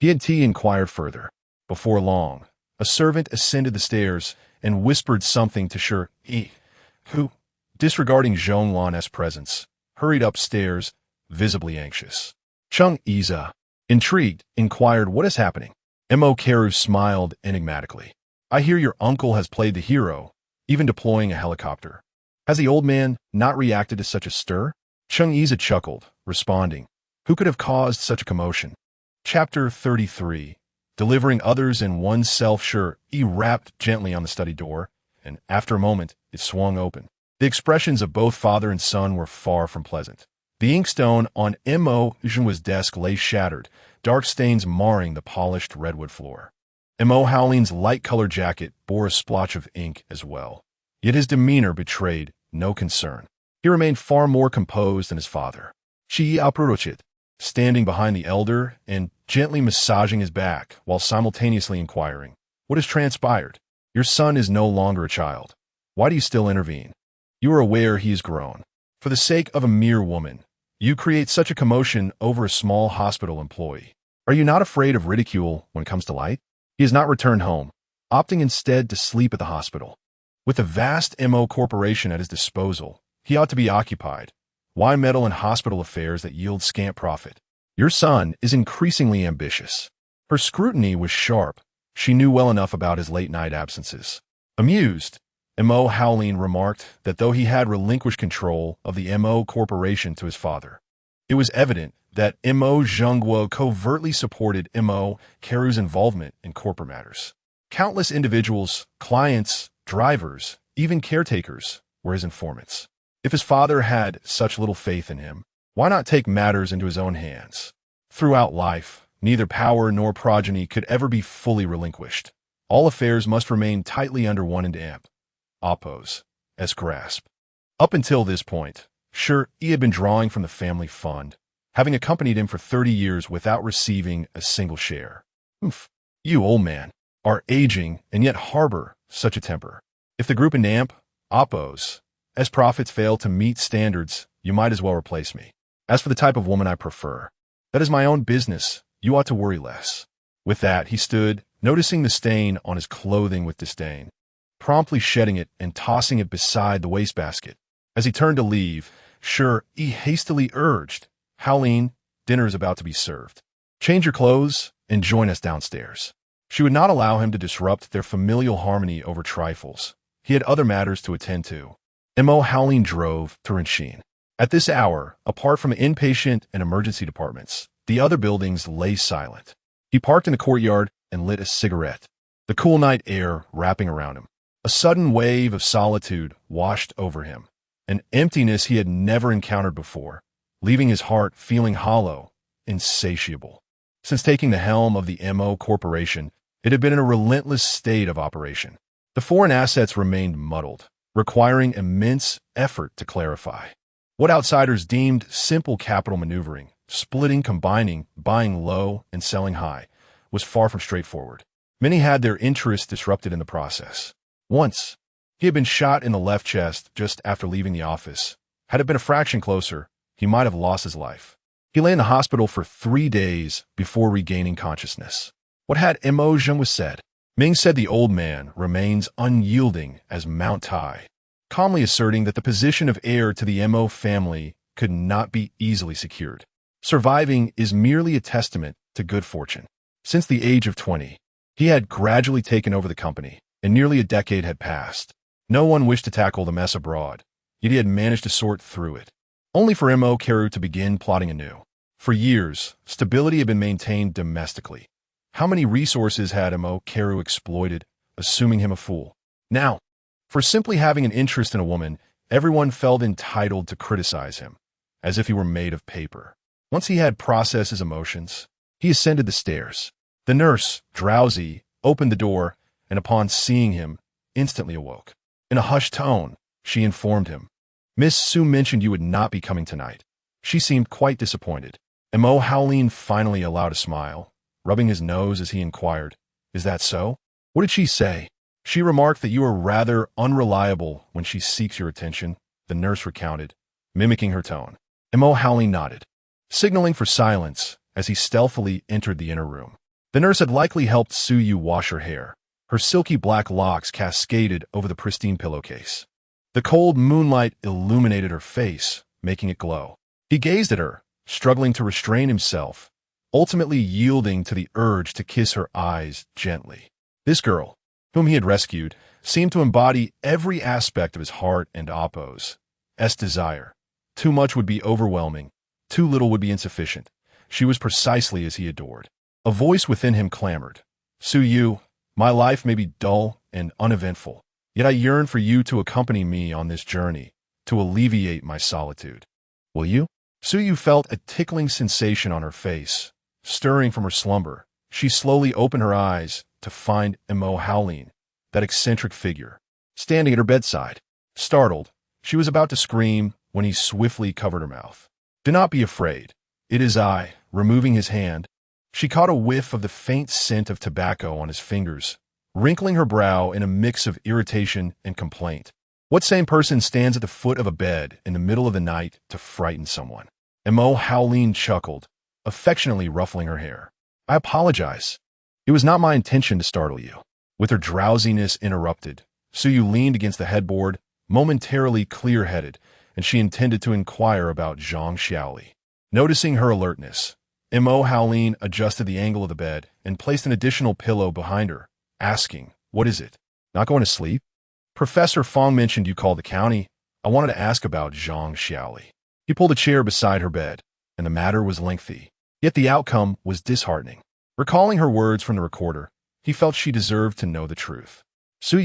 He had inquired further. Before long, a servant ascended the stairs and whispered something to Yi, who, disregarding Zhonglan's presence, hurried upstairs, visibly anxious. Chung Iza, intrigued, inquired what is happening. Mo Karu smiled enigmatically. I hear your uncle has played the hero, even deploying a helicopter. Has the old man not reacted to such a stir? Chung Iza chuckled, responding, Who could have caused such a commotion? Chapter 33. Delivering others and oneself. He rapped gently on the study door, and after a moment, it swung open. The expressions of both father and son were far from pleasant. The inkstone on Mo Zhengguo's desk lay shattered, dark stains marring the polished redwood floor. Mo Howlin's light-colored jacket bore a splotch of ink as well. Yet his demeanor betrayed no concern. He remained far more composed than his father. She approached, standing behind the elder and gently massaging his back while simultaneously inquiring, What has transpired? Your son is no longer a child. Why do you still intervene? You are aware he is grown. For the sake of a mere woman, you create such a commotion over a small hospital employee. Are you not afraid of ridicule when it comes to light? He has not returned home, opting instead to sleep at the hospital. With the vast MO corporation at his disposal, he ought to be occupied. Why meddle in hospital affairs that yield scant profit? Your son is increasingly ambitious. Her scrutiny was sharp. She knew well enough about his late-night absences. Amused, Mo Howlin remarked that though he had relinquished control of the MO corporation to his father, it was evident that Mo Zhengguo covertly supported Mo Karu's involvement in corporate matters. Countless individuals, clients, drivers, even caretakers, were his informants. If his father had such little faith in him, why not take matters into his own hands? Throughout life, neither power nor progeny could ever be fully relinquished. All affairs must remain tightly under one and oppos's grasp. Up until this point, sure, he had been drawing from the family fund, having accompanied him for 30 years without receiving a single share. Oof, you old man, are aging and yet harbor such a temper. If the group in NAMP, oppose, as profits fail to meet standards, you might as well replace me. As for the type of woman I prefer, that is my own business. You ought to worry less. With that, he stood, noticing the stain on his clothing with disdain, promptly shedding it and tossing it beside the wastebasket. As he turned to leave, sure, he hastily urged, Howleen, dinner is about to be served. Change your clothes and join us downstairs. She would not allow him to disrupt their familial harmony over trifles. He had other matters to attend to. M.O. Howleen drove to Rinchin. At this hour, apart from inpatient and emergency departments, the other buildings lay silent. He parked in the courtyard and lit a cigarette, the cool night air wrapping around him. A sudden wave of solitude washed over him, an emptiness he had never encountered before, leaving his heart feeling hollow, insatiable. Since taking the helm of the M.O. Corporation, it had been in a relentless state of operation. The foreign assets remained muddled, requiring immense effort to clarify. What outsiders deemed simple capital maneuvering, splitting, combining, buying low and selling high, was far from straightforward. Many had their interests disrupted in the process. Once, he had been shot in the left chest just after leaving the office. Had it been a fraction closer, he might have lost his life. He lay in the hospital for 3 days before regaining consciousness. What had M.O. Zheng was said. Ming said the old man remains unyielding as Mount Tai, calmly asserting that the position of heir to the M.O. family could not be easily secured. Surviving is merely a testament to good fortune. Since the age of 20, he had gradually taken over the company, and nearly a decade had passed. No one wished to tackle the mess abroad, yet he had managed to sort through it. Only for M.O. Carew to begin plotting anew. For years, stability had been maintained domestically. How many resources had M.O. Carew exploited, assuming him a fool? Now, for simply having an interest in a woman, everyone felt entitled to criticize him, as if he were made of paper. Once he had processed his emotions, he ascended the stairs. The nurse, drowsy, opened the door, and upon seeing him, instantly awoke. In a hushed tone, she informed him, Miss Su mentioned you would not be coming tonight. She seemed quite disappointed. M.O. Howleen finally allowed a smile, rubbing his nose as he inquired, Is that so? What did she say? She remarked that you are rather unreliable when she seeks your attention, the nurse recounted, mimicking her tone. M.O. Howleen nodded, signaling for silence as he stealthily entered the inner room. The nurse had likely helped Su wash her hair. Her silky black locks cascaded over the pristine pillowcase. The cold moonlight illuminated her face, making it glow. He gazed at her, struggling to restrain himself, ultimately yielding to the urge to kiss her eyes gently. This girl, whom he had rescued, seemed to embody every aspect of his heart and Oppo's desire. Too much would be overwhelming, too little would be insufficient. She was precisely as he adored. A voice within him clamored, Su, my life may be dull and uneventful, yet I yearn for you to accompany me on this journey, to alleviate my solitude. Will you? Su felt a tickling sensation on her face. Stirring from her slumber, she slowly opened her eyes to find M.O. Howleen, that eccentric figure, standing at her bedside. Startled, she was about to scream when he swiftly covered her mouth. Do not be afraid. It is I. Removing his hand, she caught a whiff of the faint scent of tobacco on his fingers, wrinkling her brow in a mix of irritation and complaint. What sane person stands at the foot of a bed in the middle of the night to frighten someone? M.O. Howleen chuckled, affectionately ruffling her hair. I apologize. It was not my intention to startle you. With her drowsiness interrupted, Su leaned against the headboard, momentarily clear-headed, and she intended to inquire about Zhang Xiaoli. Noticing her alertness, M.O. Howleen adjusted the angle of the bed and placed an additional pillow behind her, asking, What is it? Not going to sleep? Professor Fong mentioned you called the county. I wanted to ask about Zhang Xiaoli. He pulled a chair beside her bed, and the matter was lengthy. Yet the outcome was disheartening. Recalling her words from the recorder, he felt she deserved to know the truth. Su,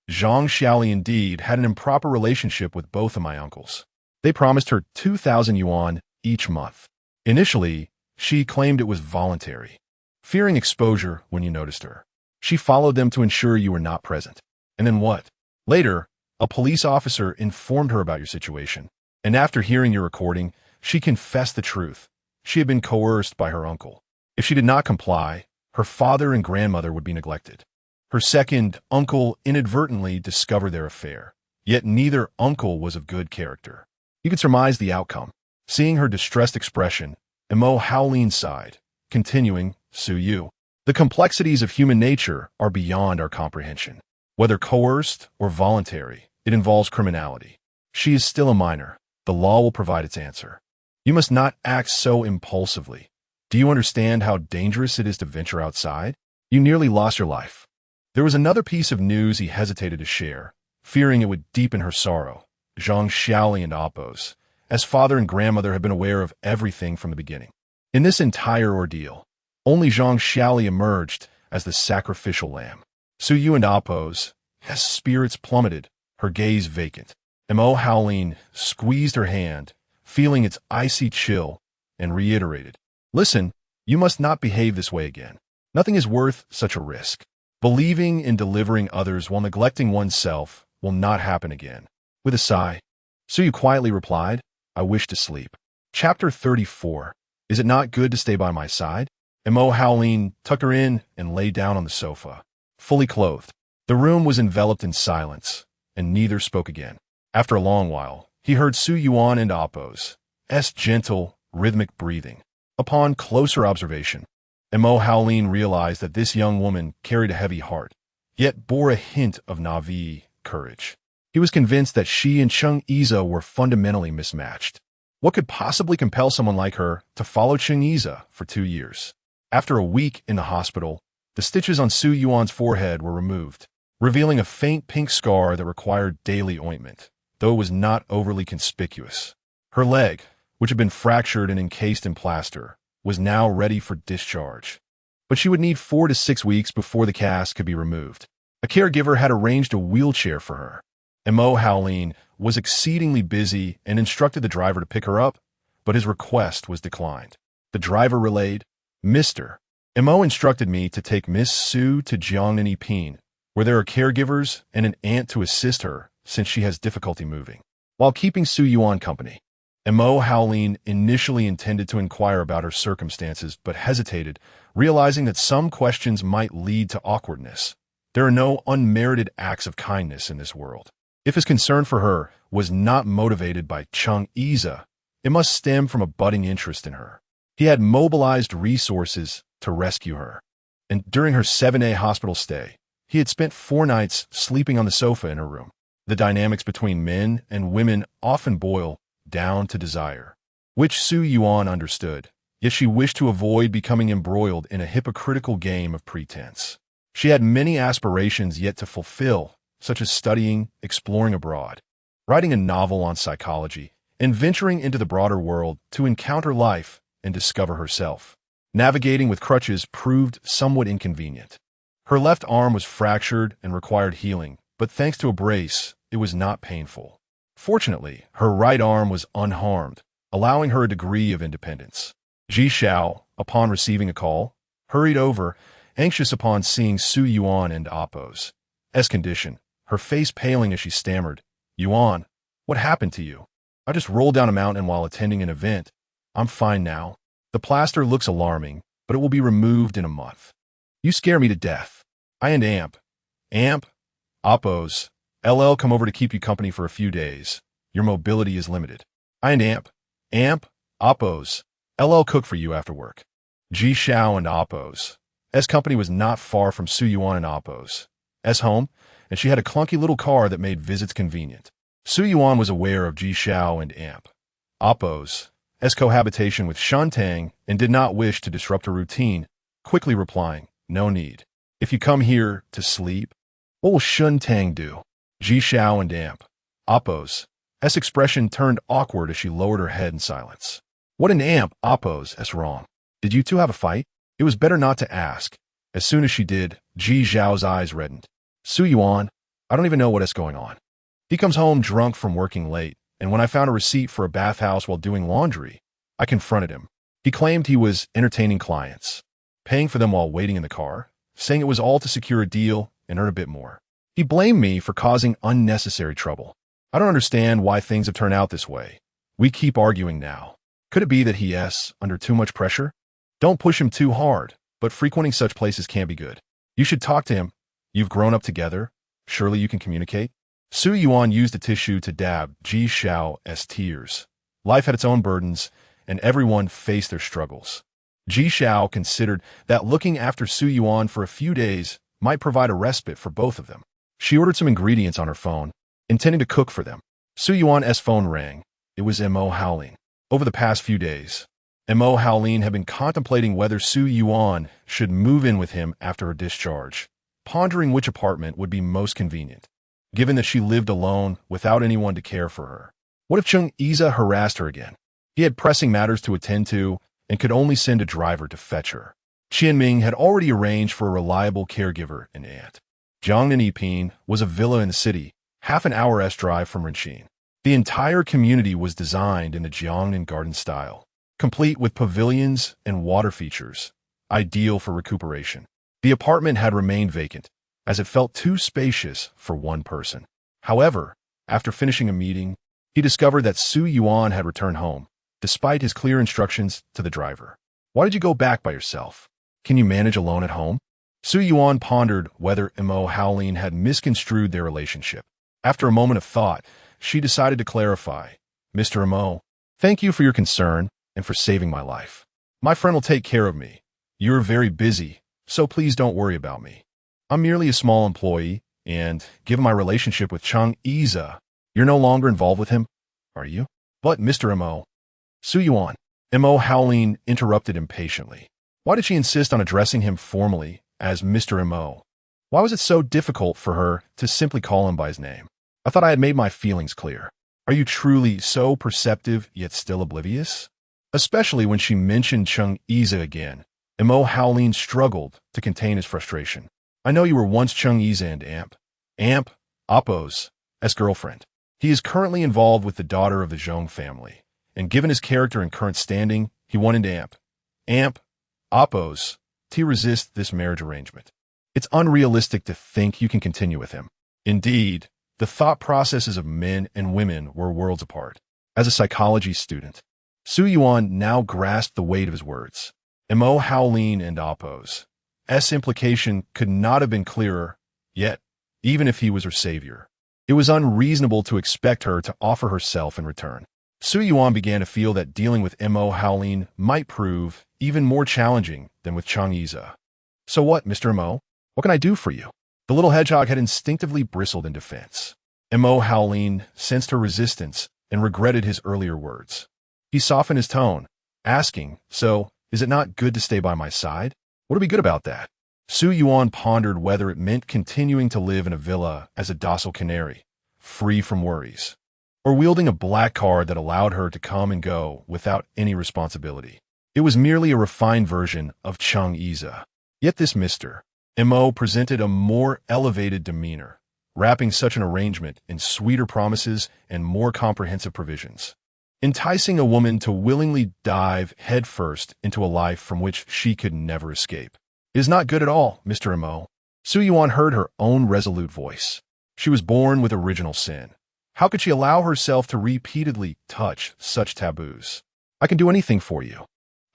Zhang Xiaoli indeed had an improper relationship with both of my uncles. They promised her 2,000 yuan each month. Initially, she claimed it was voluntary, fearing exposure when you noticed her. She followed them to ensure you were not present. And then what? Later, A police officer informed her about your situation, and after hearing your recording, she confessed the truth. She had been coerced by her uncle. If she did not comply, her father and grandmother would be neglected. Her second uncle inadvertently discovered their affair, yet neither uncle was of good character. You could surmise the outcome. Seeing her distressed expression, Emo Howleen sighed, continuing, Su Yu. The complexities of human nature are beyond our comprehension. Whether coerced or voluntary, it involves criminality. She is still a minor. The law will provide its answer. You must not act so impulsively. Do you understand how dangerous it is to venture outside? You nearly lost your life. There was another piece of news he hesitated to share, fearing it would deepen her sorrow. Zhang Xiaoli and Oppos, as father and grandmother, had been aware of everything from the beginning. In this entire ordeal, only Zhang Xiaoli emerged as the sacrificial lamb. Su Yu and Oppos, as spirits plummeted, her gaze vacant. Emo Howleen squeezed her hand, feeling its icy chill, and reiterated, Listen, you must not behave this way again. Nothing is worth such a risk. Believing in delivering others while neglecting oneself will not happen again. With a sigh, Su Yu quietly replied, I wish to sleep. Chapter 34. Is it not good to stay by my side? Emo Howleen tucked her in and lay down on the sofa, fully clothed. The room was enveloped in silence, and neither spoke again. After a long while, he heard Su Yuan and Oppos' gentle, rhythmic breathing. Upon closer observation, Emo Howleen realized that this young woman carried a heavy heart, yet bore a hint of Na'vi courage. He was convinced that she and Cheng Iza were fundamentally mismatched. What could possibly compel someone like her to follow Cheng Iza for 2 years? After a week in the hospital, the stitches on Su Yuan's forehead were removed, revealing a faint pink scar that required daily ointment, though it was not overly conspicuous. Her leg, which had been fractured and encased in plaster, was now ready for discharge. But she would need 4 to 6 weeks before the cast could be removed. A caregiver had arranged a wheelchair for her. Emo Howleen was exceedingly busy and instructed the driver to pick her up, but his request was declined. The driver relayed, Mr. Emo instructed me to take Miss Su to Jiangnan Ipin, where there are caregivers and an aunt to assist her since she has difficulty moving, while keeping Su Yuan company. Emo Howleen initially intended to inquire about her circumstances, but hesitated, realizing that some questions might lead to awkwardness. There are no unmerited acts of kindness in this world. If his concern for her was not motivated by Cheng Iza, it must stem from a budding interest in her. He had mobilized resources to rescue her, and during her 7-day hospital stay, he had spent 4 nights sleeping on the sofa in her room. The dynamics between men and women often boil down to desire, which Su Yuan understood, yet she wished to avoid becoming embroiled in a hypocritical game of pretense. She had many aspirations yet to fulfill, such as studying, exploring abroad, writing a novel on psychology, and venturing into the broader world to encounter life and discover herself. Navigating with crutches proved somewhat inconvenient. Her left arm was fractured and required healing, but thanks to a brace, it was not painful. Fortunately, her right arm was unharmed, allowing her a degree of independence. Ji Xiao, upon receiving a call, hurried over, anxious upon seeing Su Yuan and Oppos' condition, her face paling as she stammered, Yuan, what happened to you? I just rolled down a mountain while attending an event. I'm fine now. The plaster looks alarming, but it will be removed in a month. You scare me to death. I and Amp, Oppos, LL come over to keep you company for a few days. Your mobility is limited. I and Amp, Oppos, LL cook for you after work. Ji Xiao and Oppos' company was not far from Su Yuan and Oppos' home, and she had a clunky little car that made visits convenient. Su Yuan was aware of Ji Xiao and Oppos' cohabitation with Shuntang and did not wish to disrupt her routine, quickly replying, no need. If you come here to sleep, what will Shuntang do? Ji Xiao and Oppos' expression turned awkward as she lowered her head in silence. What an Oppos' wrong? Did you two have a fight? It was better not to ask. As soon as she did, Ji Xiao's eyes reddened. Su Yuan, I don't even know what's going on. He comes home drunk from working late, and when I found a receipt for a bathhouse while doing laundry, I confronted him. He claimed he was entertaining clients, paying for them while waiting in the car, saying it was all to secure a deal and earn a bit more. He blamed me for causing unnecessary trouble. I don't understand why things have turned out this way. We keep arguing now. Could it be that he is under too much pressure? Don't push him too hard, but frequenting such places can be good. You should talk to him. You've grown up together. Surely you can communicate. Su Yuan used a tissue to dab Ji Xiao's tears. Life had its own burdens, and everyone faced their struggles. Ji Xiao considered that looking after Su Yuan for a few days might provide a respite for both of them. She ordered some ingredients on her phone, intending to cook for them. Su Yuan's phone rang. It was Mo Howling. Over the past few days, Mo Howling had been contemplating whether Su Yuan should move in with him after her discharge, pondering which apartment would be most convenient, given that she lived alone without anyone to care for her. What if Chung Iza harassed her again? He had pressing matters to attend to and could only send a driver to fetch her. Qianming had already arranged for a reliable caregiver and aunt. Jiangnan Yiping was a villa in the city, half an hour's drive from Renqin. The entire community was designed in the Jiangnan garden style, complete with pavilions and water features, ideal for recuperation. The apartment had remained vacant, as it felt too spacious for one person. However, after finishing a meeting, he discovered that Su Yuan had returned home, despite his clear instructions to the driver. Why did you go back by yourself? Can you manage alone at home? Su Yuan pondered whether Mo Howling had misconstrued their relationship. After a moment of thought, she decided to clarify. Mr. Mo, thank you for your concern and for saving my life. My friend will take care of me. You're very busy, so please don't worry about me. I'm merely a small employee, and given my relationship with Chung Iza, you're no longer involved with him, are you? But Mr. Mo. Su Yuan. Mo Howling interrupted impatiently. Why did she insist on addressing him formally as Mr. Mo? Why was it so difficult for her to simply call him by his name? I thought I had made my feelings clear. Are you truly so perceptive yet still oblivious? Especially when she mentioned Chung Iza again, Mo Howling struggled to contain his frustration. I know you were once Chung Iza and Amp, Oppo's girlfriend. He is currently involved with the daughter of the Zhong family, and given his character and current standing, he wanted Amp, Oppo's to resist this marriage arrangement. It's unrealistic to think you can continue with him. Indeed, the thought processes of men and women were worlds apart. As a psychology student, Su Yuan now grasped the weight of his words. Mo Howling and Oppo's implication could not have been clearer, yet, even if he was her savior, it was unreasonable to expect her to offer herself in return. Su Yuan began to feel that dealing with Mo Howling might prove even more challenging than with Chung Iza. So what, Mr. Mo? What can I do for you? The little hedgehog had instinctively bristled in defense. Mo Howling sensed her resistance and regretted his earlier words. He softened his tone, asking, so, is it not good to stay by my side? What would be good about that? Su Yuan pondered whether it meant continuing to live in a villa as a docile canary, free from worries, or wielding a black card that allowed her to come and go without any responsibility. It was merely a refined version of Chung Iza. Yet this Mr. Mo presented a more elevated demeanor, wrapping such an arrangement in sweeter promises and more comprehensive provisions, enticing a woman to willingly dive headfirst into a life from which she could never escape. It is not good at all, Mr. Mo. Su Yuan heard her own resolute voice. She was born with original sin. How could she allow herself to repeatedly touch such taboos? I can do anything for you,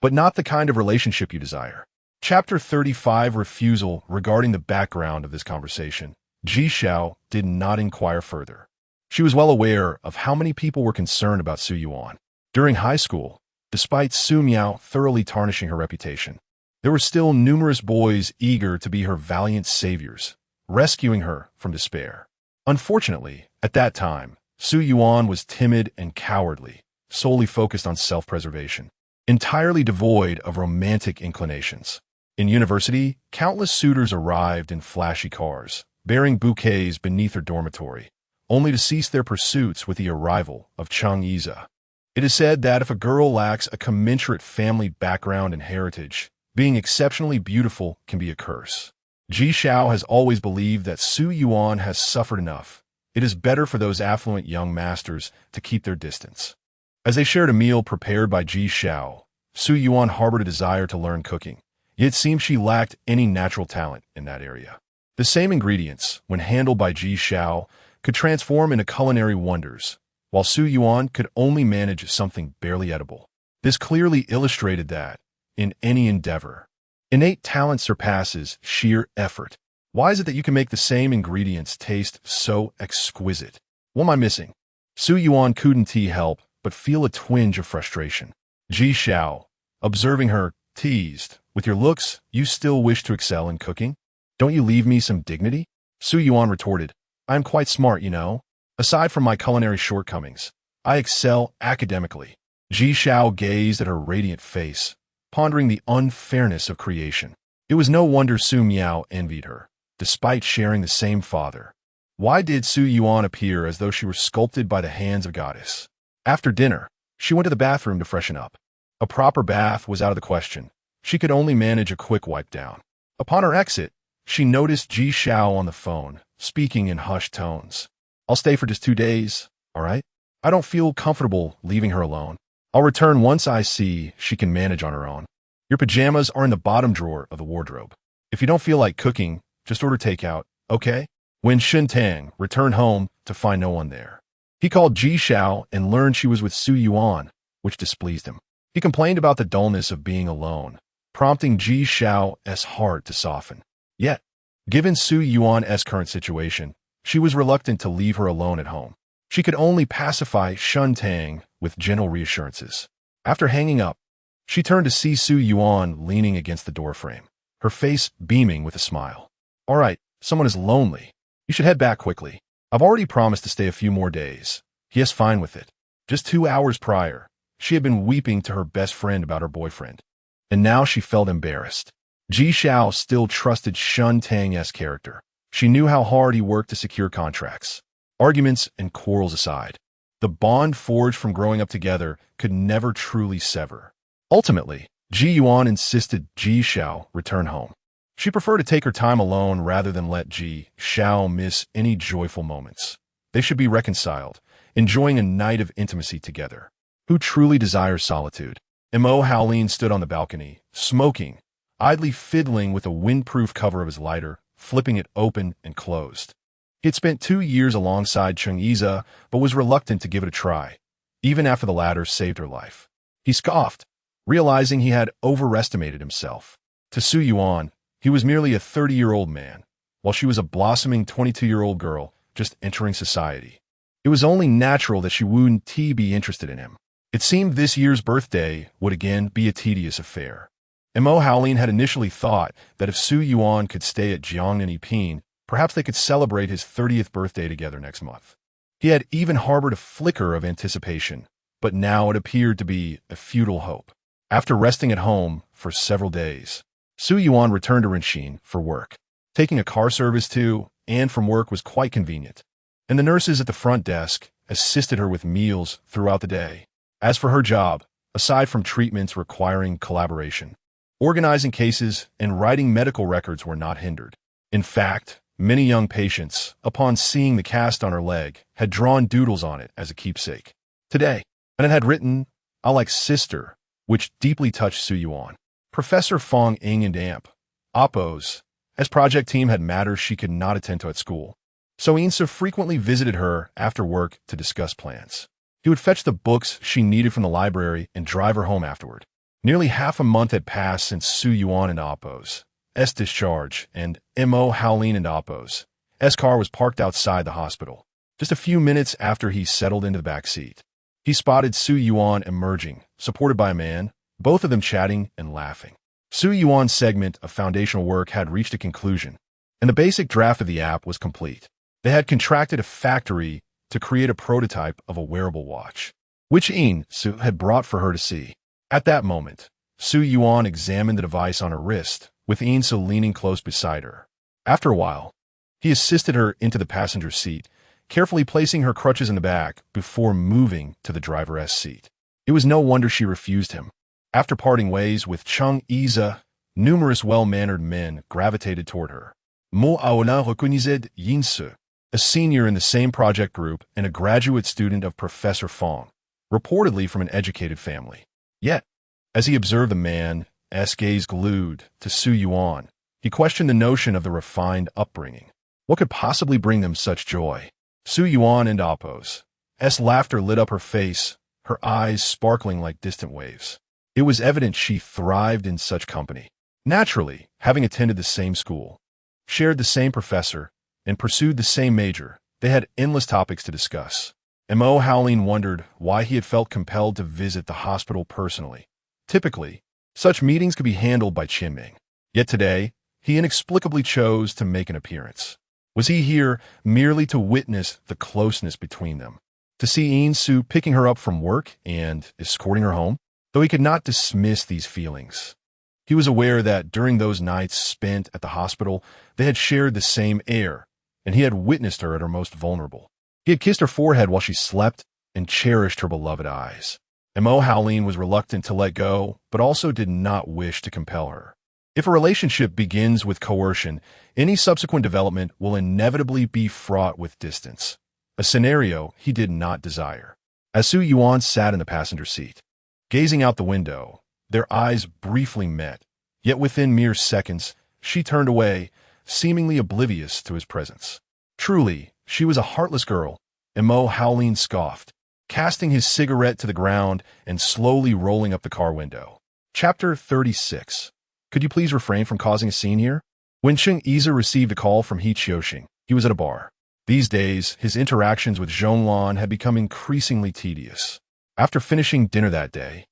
but not the kind of relationship you desire. Chapter 35 Refusal. Regarding the background of this conversation, Ji Xiao did not inquire further. She was well aware of how many people were concerned about Su Yuan. During high school, despite Su Miao thoroughly tarnishing her reputation, there were still numerous boys eager to be her valiant saviors, rescuing her from despair. Unfortunately, at that time, Su Yuan was timid and cowardly, solely focused on self-preservation, entirely devoid of romantic inclinations. In university, countless suitors arrived in flashy cars, bearing bouquets beneath her dormitory, only to cease their pursuits with the arrival of Chung Iza. It is said that if a girl lacks a commensurate family background and heritage, being exceptionally beautiful can be a curse. Ji Xiao has always believed that Su Yuan has suffered enough. It is better for those affluent young masters to keep their distance. As they shared a meal prepared by Ji Xiao, Su Yuan harbored a desire to learn cooking, yet it seemed she lacked any natural talent in that area. The same ingredients, when handled by Ji Xiao, could transform into culinary wonders, while Su Yuan could only manage something barely edible. This clearly illustrated that, in any endeavor, innate talent surpasses sheer effort. Why is it that you can make the same ingredients taste so exquisite? What am I missing? Su Yuan couldn't help but feel a twinge of frustration. Ji Xiao, observing her, teased, "With your looks, you still wish to excel in cooking? Don't you leave me some dignity?" Su Yuan retorted, "I am quite smart, you know. Aside from my culinary shortcomings, I excel academically." Ji Xiao gazed at her radiant face, pondering the unfairness of creation. It was no wonder Su Miao envied her, despite sharing the same father. Why did Su Yuan appear as though she were sculpted by the hands of a goddess? After dinner, she went to the bathroom to freshen up. A proper bath was out of the question. She could only manage a quick wipe down. Upon her exit, she noticed Ji Xiao on the phone, speaking in hushed tones. "I'll stay for just 2 days, all right? I don't feel comfortable leaving her alone. I'll return once I see she can manage on her own. Your pajamas are in the bottom drawer of the wardrobe. If you don't feel like cooking, just order takeout, okay?" When Shentang returned home to find no one there, he called Ji Xiao and learned she was with Su Yuan, which displeased him. He complained about the dullness of being alone, prompting Ji Xiao's heart to soften. Yet, given Su Yuan's current situation, she was reluctant to leave her alone at home. She could only pacify Shentang with gentle reassurances. After hanging up, she turned to see Su Yuan leaning against the doorframe, her face beaming with a smile. "All right, someone is lonely. You should head back quickly. I've already promised to stay a few more days." He is fine with it. Just 2 hours prior, she had been weeping to her best friend about her boyfriend, and now she felt embarrassed. Ji Xiao still trusted Shentang's character. She knew how hard he worked to secure contracts. Arguments and quarrels aside, the bond forged from growing up together could never truly sever. Ultimately, Ji Yuan insisted Ji Xiao return home. She preferred to take her time alone rather than let Ji Xiao miss any joyful moments. They should be reconciled, enjoying a night of intimacy together. Who truly desires solitude? Mo Howlin stood on the balcony, smoking, idly fiddling with a windproof cover of his lighter, flipping it open and closed. He had spent 2 years alongside Cheng Yiza, but was reluctant to give it a try, even after the latter saved her life. He scoffed, realizing he had overestimated himself. To Su Yuan, he was merely a 30-year-old man, while she was a blossoming 22-year-old girl just entering society. It was only natural that she wouldn't be interested in him. It seemed this year's birthday would again be a tedious affair. Mo Howlin had initially thought that if Su Yuan could stay at Jiangnan Yiping, perhaps they could celebrate his 30th birthday together next month. He had even harbored a flicker of anticipation, but now it appeared to be a futile hope. After resting at home for several days, Su Yuan returned to Rinxin for work. Taking a car service to and from work was quite convenient, and the nurses at the front desk assisted her with meals throughout the day. As for her job, aside from treatments requiring collaboration, organizing cases and writing medical records were not hindered. In fact, many young patients, upon seeing the cast on her leg, had drawn doodles on it as a keepsake. Today, and it had written, "I like sister," which deeply touched Su Yuan. Professor Fong Ing and Oppos, as project team had matters she could not attend to at school, so Insa frequently visited her after work to discuss plans. He would fetch the books she needed from the library and drive her home afterward. Nearly half a month had passed since Su Yuan and Oppos' discharge, and Mo Howlin and Oppos' car was parked outside the hospital. Just a few minutes after he settled into the back seat, he spotted Su Yuan emerging, supported by a man, both of them chatting and laughing. Su Yuan's segment of foundational work had reached a conclusion, and the basic draft of the app was complete. They had contracted a factory to create a prototype of a wearable watch, which Su had brought for her to see. At that moment, Su Yuan examined the device on her wrist, with Su leaning close beside her. After a while, he assisted her into the passenger seat, carefully placing her crutches in the back before moving to the driver's seat. It was no wonder she refused him. After parting ways with Cheng Yiza, numerous well-mannered men gravitated toward her. Mo Aola reconnaissait Yinsu, a senior in the same project group and a graduate student of Professor Fong, reportedly from an educated family. Yet, as he observed the man's gaze glued to Su Yuan, He questioned the notion of the refined upbringing. What could possibly bring them such joy? Su Yuan and Apos. Laughter lit up her face, her eyes sparkling like distant waves. It was evident she thrived in such company. Naturally, having attended the same school, shared the same professor, and pursued the same major, they had endless topics to discuss. Mo Howlin wondered why he had felt compelled to visit the hospital personally. Typically, such meetings could be handled by Qinming. Yet today, he inexplicably chose to make an appearance. Was he here merely to witness the closeness between them? To see Yin Su picking her up from work and escorting her home? Though he could not dismiss these feelings, he was aware that during those nights spent at the hospital, they had shared the same air, and he had witnessed her at her most vulnerable. He had kissed her forehead while she slept and cherished her beloved eyes. Mo Howlin was reluctant to let go, but also did not wish to compel her. If a relationship begins with coercion, any subsequent development will inevitably be fraught with distance, a scenario he did not desire. As Su Yuan sat in the passenger seat, gazing out the window, their eyes briefly met, yet within mere seconds, she turned away, seemingly oblivious to his presence. Truly, she was a heartless girl, Mo Howlin scoffed, casting his cigarette to the ground and slowly rolling up the car window. Chapter 36. Could you please refrain from causing a scene here? When Cheng Yize received a call from He Qiuxing, he was at a bar. These days, his interactions with Zhonglan had become increasingly tedious. After finishing dinner that day,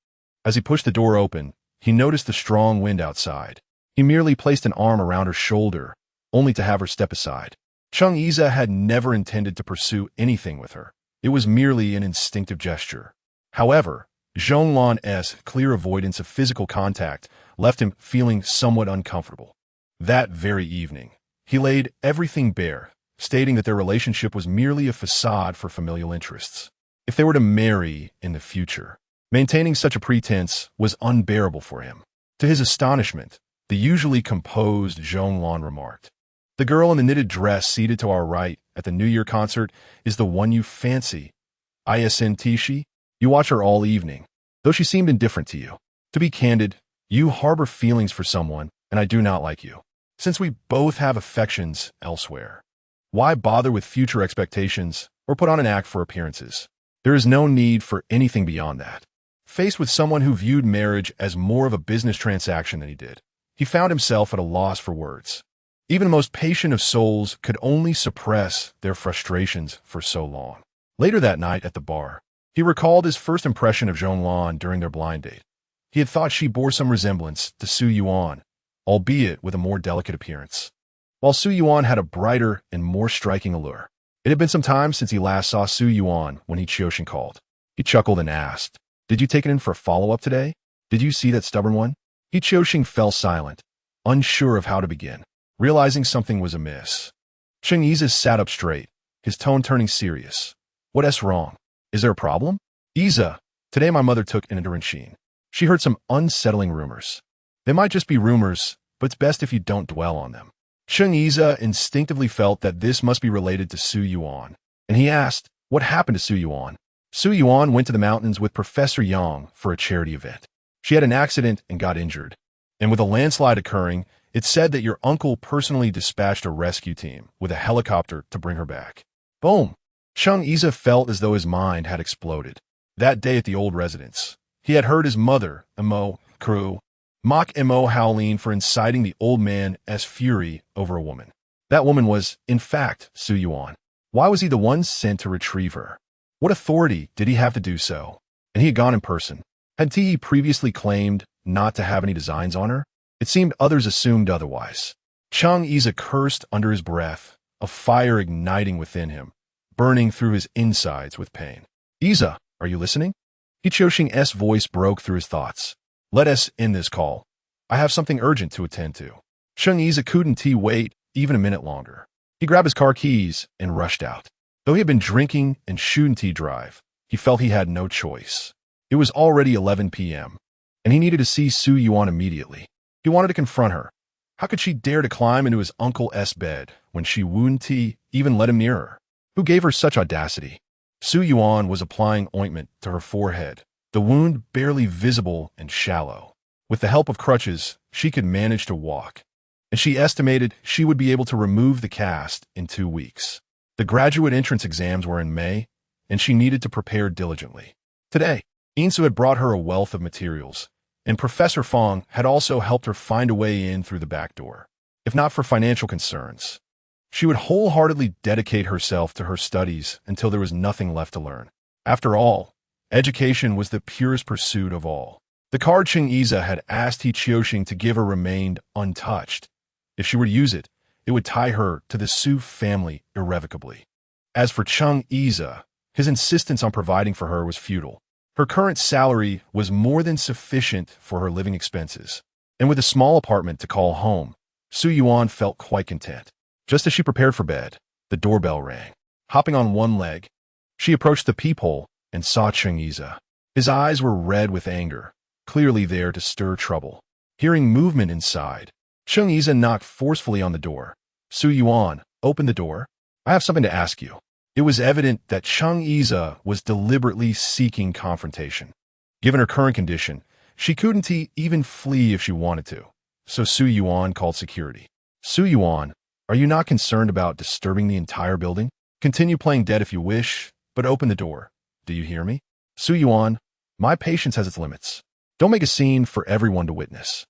as he pushed the door open, he noticed the strong wind outside. He merely placed an arm around her shoulder, only to have her step aside. Cheng Yize had never intended to pursue anything with her. It was merely an instinctive gesture. However, Zhonglan's clear avoidance of physical contact left him feeling somewhat uncomfortable. That very evening, he laid everything bare, stating that their relationship was merely a facade for familial interests. If they were to marry in the future, maintaining such a pretense was unbearable for him. To his astonishment, the usually composed Zhonglan remarked, "The girl in the knitted dress seated to our right at the New Year concert is the one you fancy. Isn't she? You watch her all evening, though she seemed indifferent to you. To be candid, you harbor feelings for someone, and I do not like you. Since we both have affections elsewhere, why bother with future expectations or put on an act for appearances? There is no need for anything beyond that." Faced with someone who viewed marriage as more of a business transaction than he did, he found himself at a loss for words. Even the most patient of souls could only suppress their frustrations for so long. Later that night at the bar, he recalled his first impression of Zhonglan during their blind date. He had thought she bore some resemblance to Su Yuan, albeit with a more delicate appearance, while Su Yuan had a brighter and more striking allure. It had been some time since he last saw Su Yuan when He Qiuxing called. He chuckled and asked, "Did you take it in for a follow-up today? Did you see that stubborn one?" He Qiuxing fell silent, unsure of how to begin. Realizing something was amiss, Cheng Yize sat up straight, his tone turning serious. "What's wrong? Is there a problem?" "Yize, today my mother took an Enduranshine. She heard some unsettling rumors. They might just be rumors, but it's best if you don't dwell on them." Cheng Yize instinctively felt that this must be related to Su Yuan, and he asked, "What happened to Su Yuan?" Su Yuan went to the mountains with Professor Yang for a charity event. She had an accident and got injured, and with a landslide occurring, it's said that your uncle personally dispatched a rescue team with a helicopter to bring her back. Boom! Cheng Yize felt as though his mind had exploded. That day at the old residence, he had heard his mother, Mo Crew, mock Mo Howlin for inciting the old man's fury over a woman. That woman was, in fact, Su Yuan. Why was he the one sent to retrieve her? What authority did he have to do so? And he had gone in person. Had he previously claimed not to have any designs on her? It seemed others assumed otherwise. Cheng Yize cursed under his breath, a fire igniting within him, burning through his insides with pain. "Yize, are you listening?" He Qiuxing's voice broke through his thoughts. "Let us end this call. I have something urgent to attend to." Cheng Yize couldn't wait even a minute longer. He grabbed his car keys and rushed out. Though he had been drinking and shouldn't drive, he felt he had no choice. It was already 11 p.m., and he needed to see Su Yuan immediately. He wanted to confront her. How could she dare to climb into his uncle's bed when she wouldn't even let him near her? Who gave her such audacity? Su Yuan was applying ointment to her forehead, the wound barely visible and shallow. With the help of crutches, she could manage to walk. and she estimated she would be able to remove the cast in 2 weeks. The graduate entrance exams were in May, and she needed to prepare diligently. Today, Insu had brought her a wealth of materials, and Professor Fong had also helped her find a way in through the back door. If not for financial concerns, she would wholeheartedly dedicate herself to her studies until there was nothing left to learn. After all, education was the purest pursuit of all. The card Cheng Yiza had asked He Qiuxing to give her remained untouched. If she were to use it, it would tie her to the Su family irrevocably. As for Cheng Yiza, his insistence on providing for her was futile. Her current salary was more than sufficient for her living expenses, and with a small apartment to call home, Su Yuan felt quite content. Just as she prepared for bed, the doorbell rang. Hopping on one leg, she approached the peephole and saw Cheng Yiza. His eyes were red with anger, clearly there to stir trouble. Hearing movement inside, Cheng Yiza knocked forcefully on the door. Su Yuan, open the door. I have something to ask you. It was evident that Cheng Yiza was deliberately seeking confrontation. Given her current condition, she couldn't even flee if she wanted to, so Su Yuan called security. Su Yuan, are you not concerned about disturbing the entire building? Continue playing dead if you wish, but open the door. Do you hear me? Su Yuan, my patience has its limits. Don't make a scene for everyone to witness.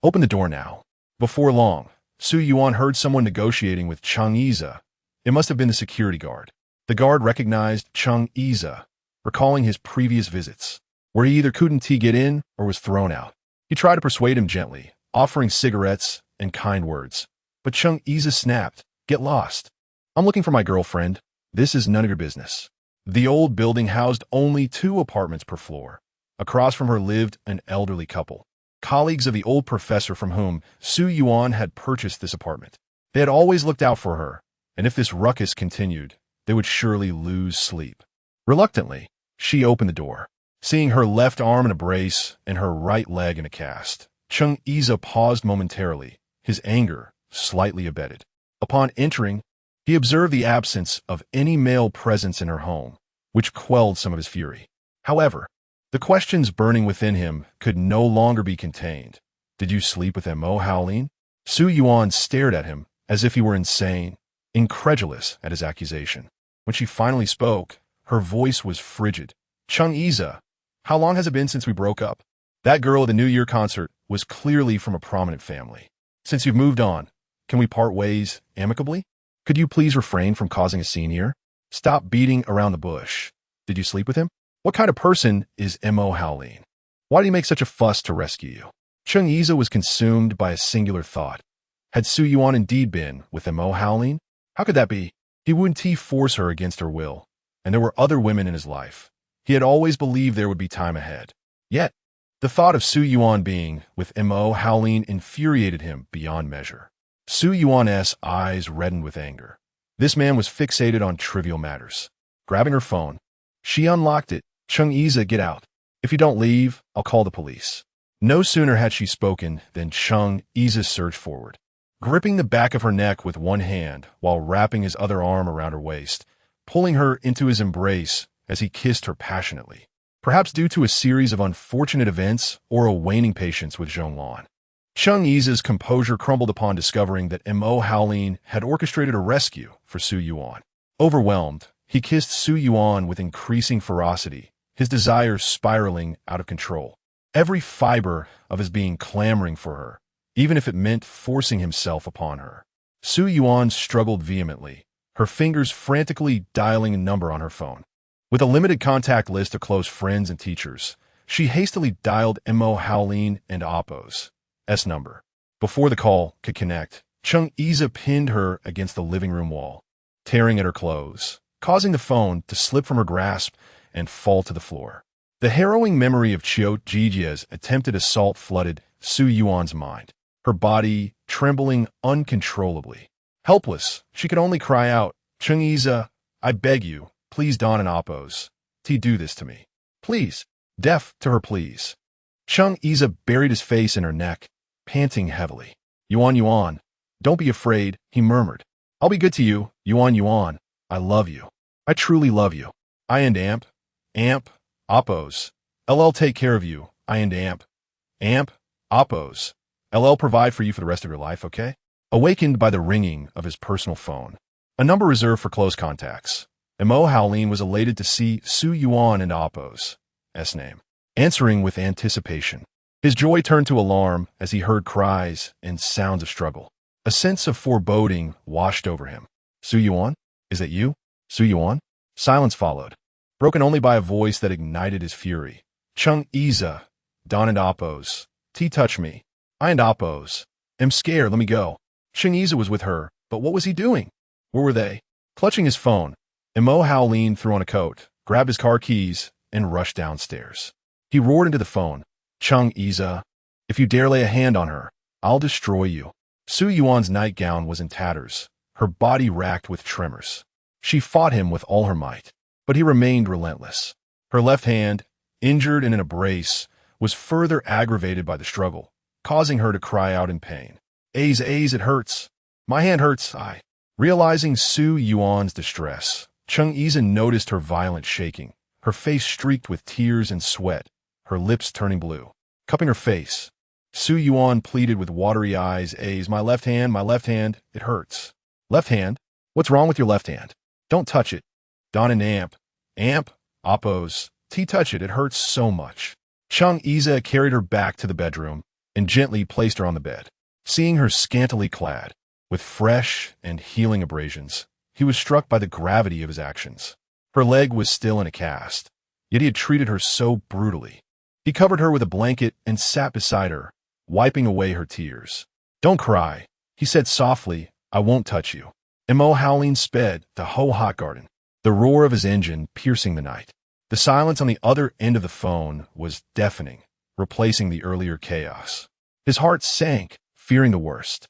Open the door now. Before long, Su Yuan heard someone negotiating with Cheng Yiza. It must have been the security guard. The guard recognized Cheng Yiza, recalling his previous visits, where he either couldn't get in or was thrown out. He tried to persuade him gently, offering cigarettes and kind words. But Cheng Yiza snapped, "Get lost. I'm looking for my girlfriend. This is none of your business." The old building housed only 2 apartments per floor. Across from her lived an elderly couple, colleagues of the old professor from whom Su Yuan had purchased this apartment. They had always looked out for her, and if this ruckus continued, they would surely lose sleep. Reluctantly, she opened the door. Seeing her left arm in a brace and her right leg in a cast, Cheng Yiza paused momentarily, his anger slightly abated. Upon entering, he observed the absence of any male presence in her home, which quelled some of his fury. However, the questions burning within him could no longer be contained. Did you sleep with Mo Howlin? Su Yuan stared at him as if he were insane, incredulous at his accusation. When she finally spoke, her voice was frigid. Cheng Yiza, how long has it been since we broke up? That girl at the New Year concert was clearly from a prominent family. Since you've moved on, can we part ways amicably? Could you please refrain from causing a scene here? Stop beating around the bush. Did you sleep with him? What kind of person is Mo Howlin? Why did he make such a fuss to rescue you? Cheng Yiza was consumed by a singular thought. Had Su Yuan indeed been with Mo Howlin? How could that be? He wouldn't force her against her will, and there were other women in his life. He had always believed there would be time ahead. Yet, the thought of Su Yuan being with Mo Howlin infuriated him beyond measure. Su Yuan's eyes reddened with anger. This man was fixated on trivial matters. Grabbing her phone, she unlocked it. Cheng Yiza, get out. If you don't leave, I'll call the police. No sooner had she spoken than Cheng Yiza surged forward, gripping the back of her neck with one hand while wrapping his other arm around her waist, pulling her into his embrace as he kissed her passionately. Perhaps due to a series of unfortunate events or a waning patience with Zhonglan, Cheng Yiza's composure crumbled upon discovering that Mo Howlin had orchestrated a rescue for Su Yuan. Overwhelmed, he kissed Su Yuan with increasing ferocity, his desires spiraling out of control. Every fiber of his being clamoring for her, even if it meant forcing himself upon her. Su Yuan struggled vehemently, her fingers frantically dialing a number on her phone. With a limited contact list of close friends and teachers, she hastily dialed Mo Howlin and Oppo's number. Before the call could connect, Cheng Yiza pinned her against the living room wall, tearing at her clothes, causing the phone to slip from her grasp and fall to the floor. The harrowing memory of Qiu Jijia's attempted assault flooded Su Yuan's mind, her body trembling uncontrollably. Helpless, she could only cry out, "Cheng Yiza, I beg you, please Don and Oppo's. Do this to me. Please." Deaf to her pleas, Cheng Yiza buried his face in her neck, panting heavily. Yuan, don't be afraid," he murmured. "I'll be good to you, Yuan. I love you. I truly love you. I and Amp, Oppo's. LL take care of you. I and Amp, Oppo's. LL provide for you for the rest of your life, okay?" awakened by the ringing of his personal phone. A number reserved for close contacts. Mo Howlin was elated to see Su Yuan and Appo's name, answering with anticipation. His joy turned to alarm as he heard cries and sounds of struggle. A sense of foreboding washed over him. Su Yuan? Is that you? Su Yuan? Silence followed, broken only by a voice that ignited his fury. Chung Iza, Don and Appo's. Touch me. I and Appo's. Am scared, let me go. Chung Iza was with her, but what was he doing? Where were they? Clutching his phone, Mo Howlin threw on a coat, grabbed his car keys, and rushed downstairs. He roared into the phone. Chung Iza, if you dare lay a hand on her, I'll destroy you. Su Yuan's nightgown was in tatters, her body racked with tremors. She fought him with all her might, but he remained relentless. Her left hand, injured and in a brace, was further aggravated by the struggle, causing her to cry out in pain. Aze, it hurts. My hand hurts, Realizing Su Yuan's distress, Chung Iza noticed her violent shaking, her face streaked with tears and sweat, her lips turning blue. Cupping her face, Su Yuan pleaded with watery eyes, Aze, my left hand, it hurts. Left hand? What's wrong with your left hand? Don't touch it. Don and Amp, Appo's. Touch it hurts so much. Chung Iza carried her back to the bedroom and gently placed her on the bed. Seeing her scantily clad, with fresh and healing abrasions, he was struck by the gravity of his actions. Her leg was still in a cast, yet he had treated her so brutally. He covered her with a blanket and sat beside her, wiping away her tears. Don't cry, he said softly, I won't touch you. Mo Howlin sped the hot garden, the roar of his engine piercing the night. The silence on the other end of the phone was deafening, replacing the earlier chaos. His heart sank, fearing the worst.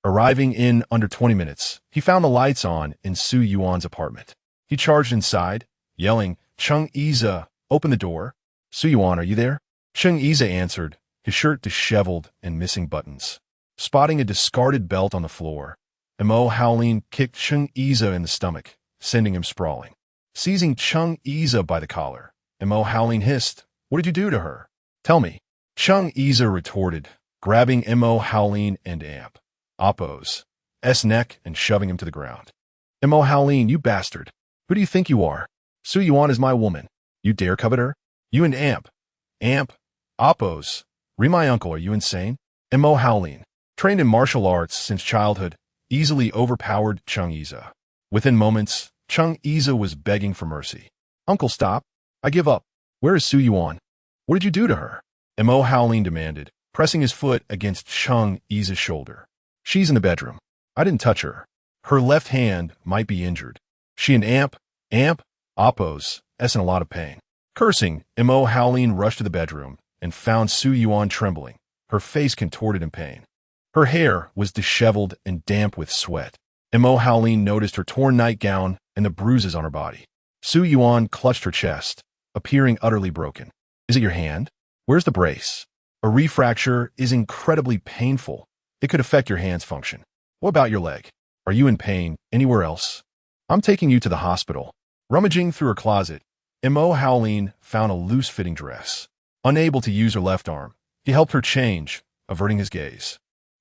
Arriving in under 20 minutes, he found the lights on in Su Yuan's apartment. He charged inside, yelling, Chung Iza, open the door. Su Yuan, are you there? Chung Iza answered, his shirt disheveled and missing buttons. Spotting a discarded belt on the floor, Mo Howlin kicked Chung Iza in the stomach, sending him sprawling. Seizing Chung Iza by the collar, Mo Howlin hissed, what did you do to her? Tell me. Chung Iza retorted, grabbing Mo Howlin and Appo's neck and shoving him to the ground. Mo Howlin, you bastard. Who do you think you are? Su Yuan is my woman. You dare covet her? You and Appo's. My uncle, are you insane? Mo Howlin, trained in martial arts since childhood, easily overpowered Chung Iza. Within moments, Chung Iza was begging for mercy. Uncle, stop. I give up. Where is Su Yuan? What did you do to her? Mo Howlin demanded, pressing his foot against Chung Iza's shoulder. She's in the bedroom. I didn't touch her. Her left hand might be injured. She and Appo's in a lot of pain. Cursing, Mo Howlin rushed to the bedroom and found Su Yuan trembling, her face contorted in pain. Her hair was disheveled and damp with sweat. Mo Howlin noticed her torn nightgown and the bruises on her body. Su Yuan clutched her chest, appearing utterly broken. Is it your hand? Where's the brace? A refracture is incredibly painful. It could affect your hand's function. What about your leg? Are you in pain anywhere else? I'm taking you to the hospital. Rummaging through her closet, Mo Howlin found a loose-fitting dress. Unable to use her left arm, he helped her change, averting his gaze.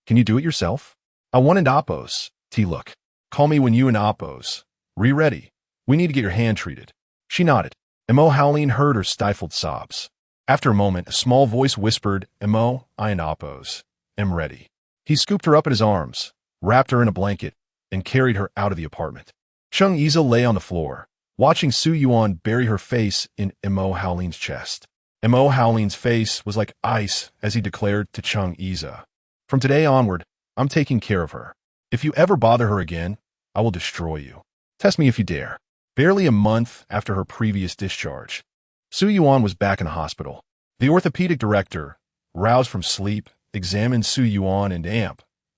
Can you do it yourself? I wanted Appo's. Look. Call me when you and Appo's. Ready. We need to get your hand treated. She nodded. Mo Howlin heard her stifled sobs. After a moment, a small voice whispered, Mo, I and Appo's. Am ready. He scooped her up in his arms, wrapped her in a blanket, and carried her out of the apartment. Chung Iza lay on the floor, watching Su Yuan bury her face in Mo Howlin's chest. Mo Howlin's face was like ice as he declared to Chung Iza, from today onward, I'm taking care of her. If you ever bother her again, I will destroy you. Test me if you dare. Barely a month after her previous discharge, Su Yuan was back in the hospital. The orthopedic director, roused from sleep, examined Su Yuan and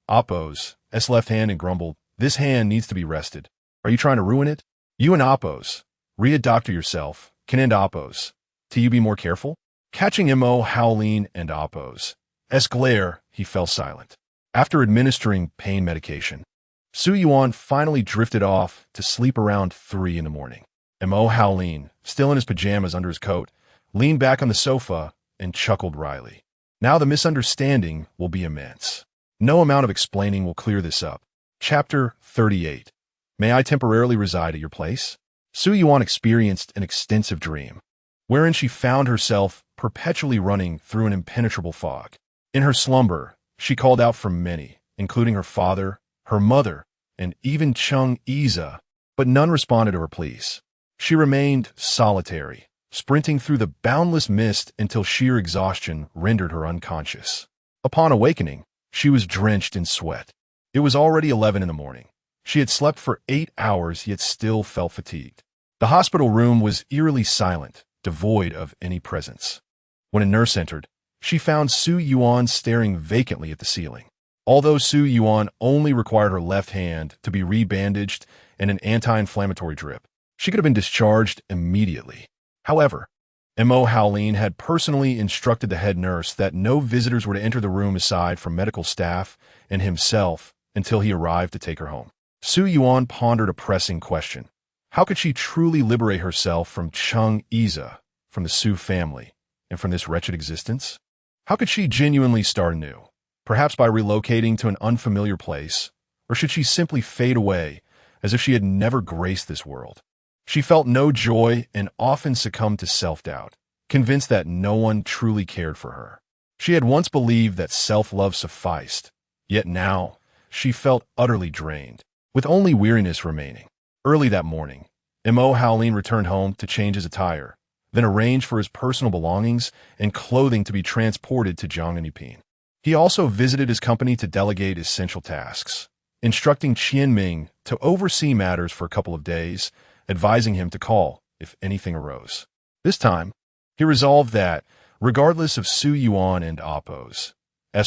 Appo's left hand and grumbled, this hand needs to be rested. Are you trying to ruin it? You and Appo's. Doctor yourself. Can end Appo's. Till you be more careful? Catching Mo Howlin and Appo's glare, he fell silent. After administering pain medication, Su Yuan finally drifted off to sleep around 3 in the morning. Mo Howlin, still in his pajamas under his coat, leaned back on the sofa and chuckled wryly. Now the misunderstanding will be immense. No amount of explaining will clear this up. Chapter 38. May I temporarily reside at your place? Su Yuan experienced an extensive dream, wherein she found herself perpetually running through an impenetrable fog. In her slumber, she called out for many, including her father, her mother, and even Chung Iza, but none responded to her pleas. She remained solitary, sprinting through the boundless mist until sheer exhaustion rendered her unconscious. Upon awakening, she was drenched in sweat. It was already 11 in the morning. She had slept for 8 hours, yet still felt fatigued. The hospital room was eerily silent, devoid of any presence. When a nurse entered, she found Su Yuan staring vacantly at the ceiling. Although Su Yuan only required her left hand to be rebandaged and an anti-inflammatory drip, she could have been discharged immediately. However, Mo Howlin had personally instructed the head nurse that no visitors were to enter the room aside from medical staff and himself until he arrived to take her home. Su Yuan pondered a pressing question. How could she truly liberate herself from Chung Iza, from the Su family, and from this wretched existence? How could she genuinely start anew? Perhaps by relocating to an unfamiliar place, or should she simply fade away as if she had never graced this world? She felt no joy and often succumbed to self-doubt, convinced that no one truly cared for her. She had once believed that self-love sufficed, yet now she felt utterly drained, with only weariness remaining. Early that morning, Mo Howlin returned home to change his attire, then arranged for his personal belongings and clothing to be transported to Zhang'anping. He also visited his company to delegate essential tasks, instructing Qianming to oversee matters for a couple of days, advising him to call if anything arose. This time, he resolved that, regardless of Su Yuan and Appo's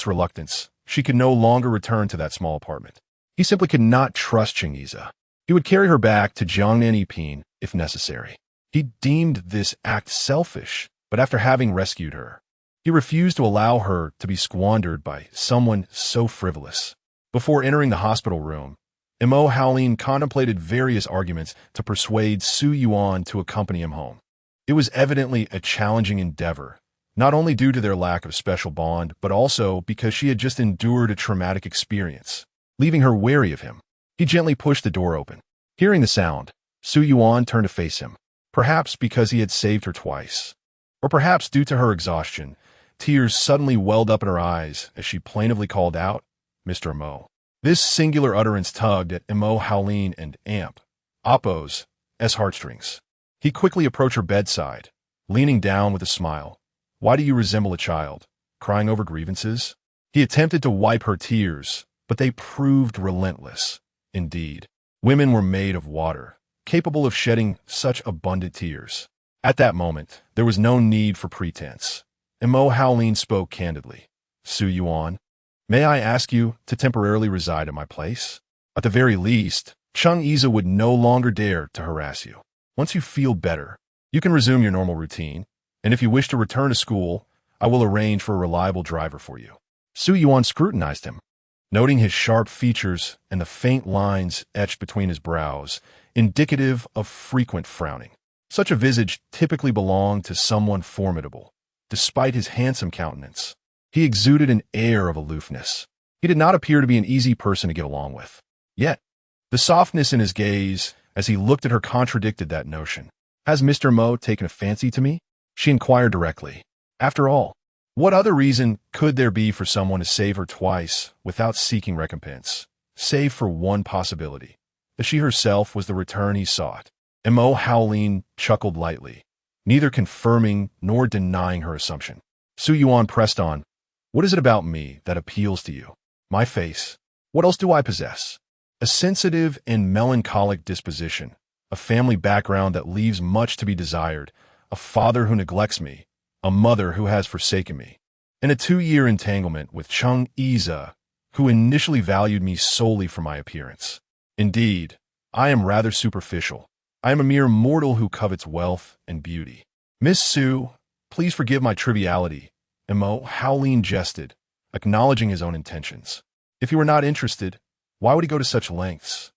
reluctance, she could no longer return to that small apartment. He simply could not trust Ching'iza. He would carry her back to Zhang'anping if necessary. He deemed this act selfish, but after having rescued her, he refused to allow her to be squandered by someone so frivolous. Before entering the hospital room, Mo Howlin contemplated various arguments to persuade Su Yuan to accompany him home. It was evidently a challenging endeavor, not only due to their lack of special bond, but also because she had just endured a traumatic experience, leaving her wary of him. He gently pushed the door open. Hearing the sound, Su Yuan turned to face him, perhaps because he had saved her twice, or perhaps due to her exhaustion. Tears suddenly welled up in her eyes as she plaintively called out, "Mr. Mo." This singular utterance tugged at Mo Howlin and Appo's heartstrings. He quickly approached her bedside, leaning down with a smile. "Why do you resemble a child, crying over grievances?" He attempted to wipe her tears, but they proved relentless. Indeed, women were made of water, capable of shedding such abundant tears. At that moment, there was no need for pretense. Mo Howlin spoke candidly. "Su Yuan, may I ask you to temporarily reside at my place? At the very least, Chung Iza would no longer dare to harass you. Once you feel better, you can resume your normal routine, and if you wish to return to school, I will arrange for a reliable driver for you." Su Yuan scrutinized him, noting his sharp features and the faint lines etched between his brows, indicative of frequent frowning. Such a visage typically belonged to someone formidable. Despite his handsome countenance, he exuded an air of aloofness. He did not appear to be an easy person to get along with. Yet, the softness in his gaze as he looked at her contradicted that notion. "Has Mr. Mo taken a fancy to me?" she inquired directly. After all, what other reason could there be for someone to save her twice without seeking recompense, save for one possibility, that she herself was the return he sought? Mo Howlin chuckled lightly, neither confirming nor denying her assumption. Su Yuan pressed on. "What is it about me that appeals to you? My face. What else do I possess? A sensitive and melancholic disposition, a family background that leaves much to be desired, a father who neglects me, a mother who has forsaken me, and a 2-year entanglement with Chung Iza, who initially valued me solely for my appearance. Indeed, I am rather superficial. I am a mere mortal who covets wealth and beauty. Miss Su, please forgive my triviality." Mo Howlin jested, acknowledging his own intentions. If he were not interested, why would he go to such lengths?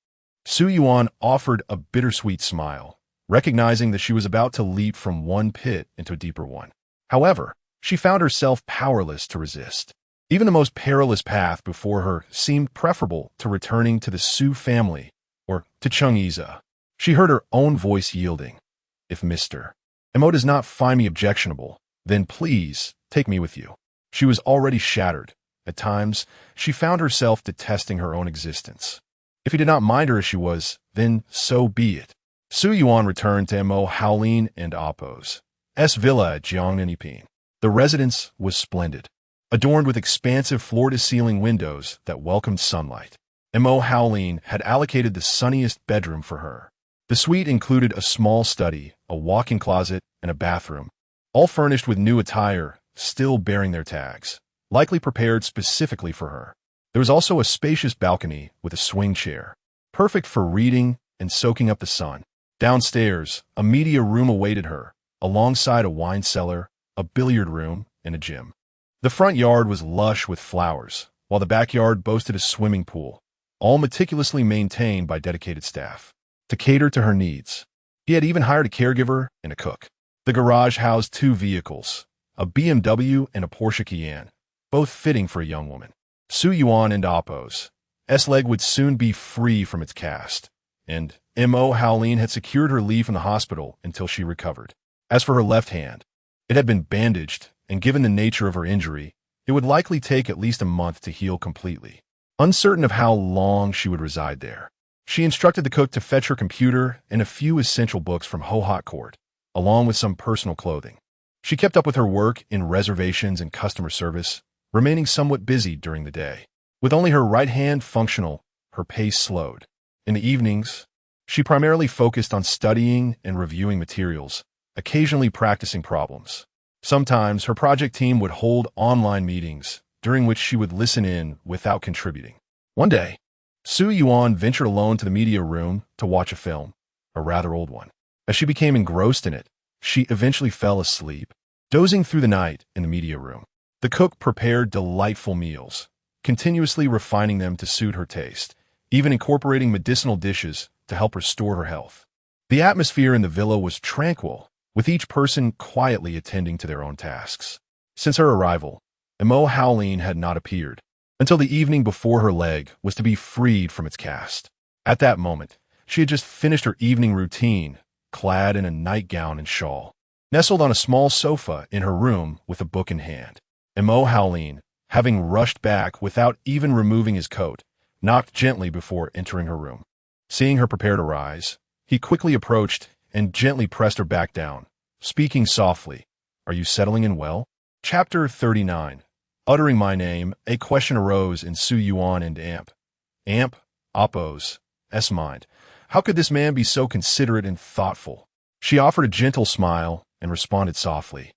Su Yuan offered a bittersweet smile, recognizing that she was about to leap from one pit into a deeper one. However, she found herself powerless to resist. Even the most perilous path before her seemed preferable to returning to the Su family or to Chang'e. She heard her own voice yielding. If Mr. Mo does not find me objectionable, then please take me with you. She was already shattered. At times, she found herself detesting her own existence. If he did not mind her as she was, then so be it. Su Yuan returned to Mo Howlin and Appo's villa at Jiangnan. The residence was splendid, adorned with expansive floor-to-ceiling windows that welcomed sunlight. Mo Howlin had allocated the sunniest bedroom for her. The suite included a small study, a walk-in closet, and a bathroom, all furnished with new attire, still bearing their tags, likely prepared specifically for her. There was also a spacious balcony with a swing chair, perfect for reading and soaking up the sun. Downstairs, a media room awaited her, alongside a wine cellar, a billiard room, and a gym. The front yard was lush with flowers, while the backyard boasted a swimming pool, all meticulously maintained by dedicated staff to cater to her needs. He had even hired a caregiver and a cook. The garage housed 2 vehicles, a BMW and a Porsche Cayenne, both fitting for a young woman. Su Yuan and Appo's leg would soon be free from its cast, and Mo Howlin had secured her leave from the hospital until she recovered. As for her left hand, it had been bandaged, and given the nature of her injury, it would likely take at least a month to heal completely. Uncertain of how long she would reside there, she instructed the cook to fetch her computer and a few essential books from Ho-Hot Court, along with some personal clothing. She kept up with her work in reservations and customer service, remaining somewhat busy during the day. With only her right hand functional, her pace slowed. In the evenings, she primarily focused on studying and reviewing materials, occasionally practicing problems. Sometimes her project team would hold online meetings, during which she would listen in without contributing. One day, Su Yuan ventured alone to the media room to watch a film, a rather old one. As she became engrossed in it, she eventually fell asleep, dozing through the night in the media room. The cook prepared delightful meals, continuously refining them to suit her taste, even incorporating medicinal dishes to help restore her health. The atmosphere in the villa was tranquil, with each person quietly attending to their own tasks. Since her arrival, Mo Howlin had not appeared, until the evening before her leg was to be freed from its cast. At that moment, she had just finished her evening routine, clad in a nightgown and shawl, nestled on a small sofa in her room with a book in hand. Mo Howlin, having rushed back without even removing his coat, knocked gently before entering her room. Seeing her prepare to rise, he quickly approached and gently pressed her back down, speaking softly, "Are you settling in well?" Chapter 39. Uttering my name, a question arose in Su Yuan and Appo's mind. How could this man be so considerate and thoughtful? She offered a gentle smile and responded softly,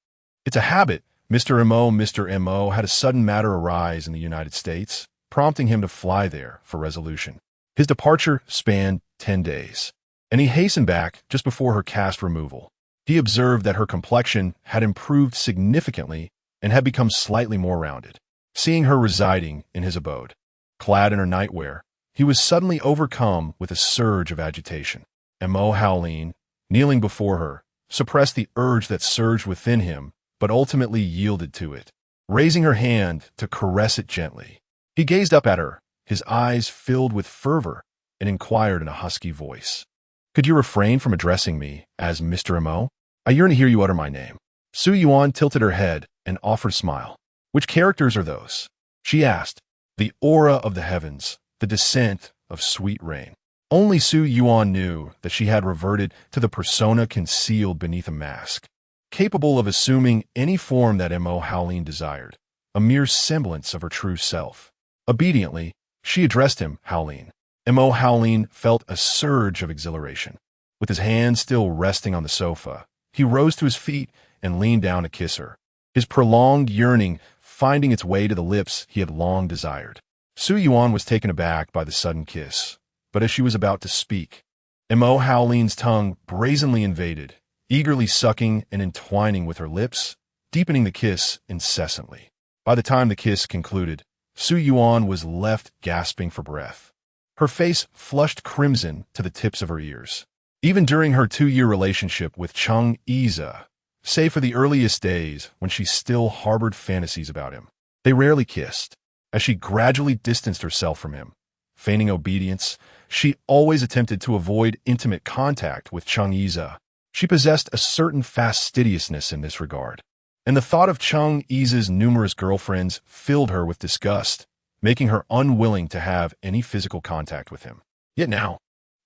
"It's a habit. Mr. Mo had a sudden matter arise in the United States, prompting him to fly there for resolution. His departure spanned 10 days, and he hastened back just before her cast removal. He observed that her complexion had improved significantly and had become slightly more rounded. Seeing her residing in his abode, clad in her nightwear, he was suddenly overcome with a surge of agitation. Mo Howlin, kneeling before her, suppressed the urge that surged within him, but ultimately yielded to it. Raising her hand to caress it gently, he gazed up at her, his eyes filled with fervor, and inquired in a husky voice, "Could you refrain from addressing me as Mr. Mo? I yearn to hear you utter my name." Su Yuan tilted her head and offered a smile. "Which characters are those?" she asked. "The aura of the heavens, the descent of sweet rain." Only Su Yuan knew that she had reverted to the persona concealed beneath a mask, capable of assuming any form that Mo Howlin desired, a mere semblance of her true self. Obediently, she addressed him, Howlin. Mo Howlin felt a surge of exhilaration. With his hand still resting on the sofa, he rose to his feet and leaned down to kiss her, his prolonged yearning finding its way to the lips he had long desired. Su Yuan was taken aback by the sudden kiss, but as she was about to speak, Mo Howlin's tongue brazenly invaded, eagerly sucking and entwining with her lips, deepening the kiss incessantly. By the time the kiss concluded, Su Yuan was left gasping for breath. Her face flushed crimson to the tips of her ears. Even during her 2-year relationship with Chang'e, save for the earliest days when she still harbored fantasies about him, They rarely kissed. As she gradually distanced herself from him, feigning obedience, she always attempted to avoid intimate contact with Chung Yiza. She possessed a certain fastidiousness in this regard, and the thought of Chung Yiza's numerous girlfriends filled her with disgust, making her unwilling to have any physical contact with him. Yet now,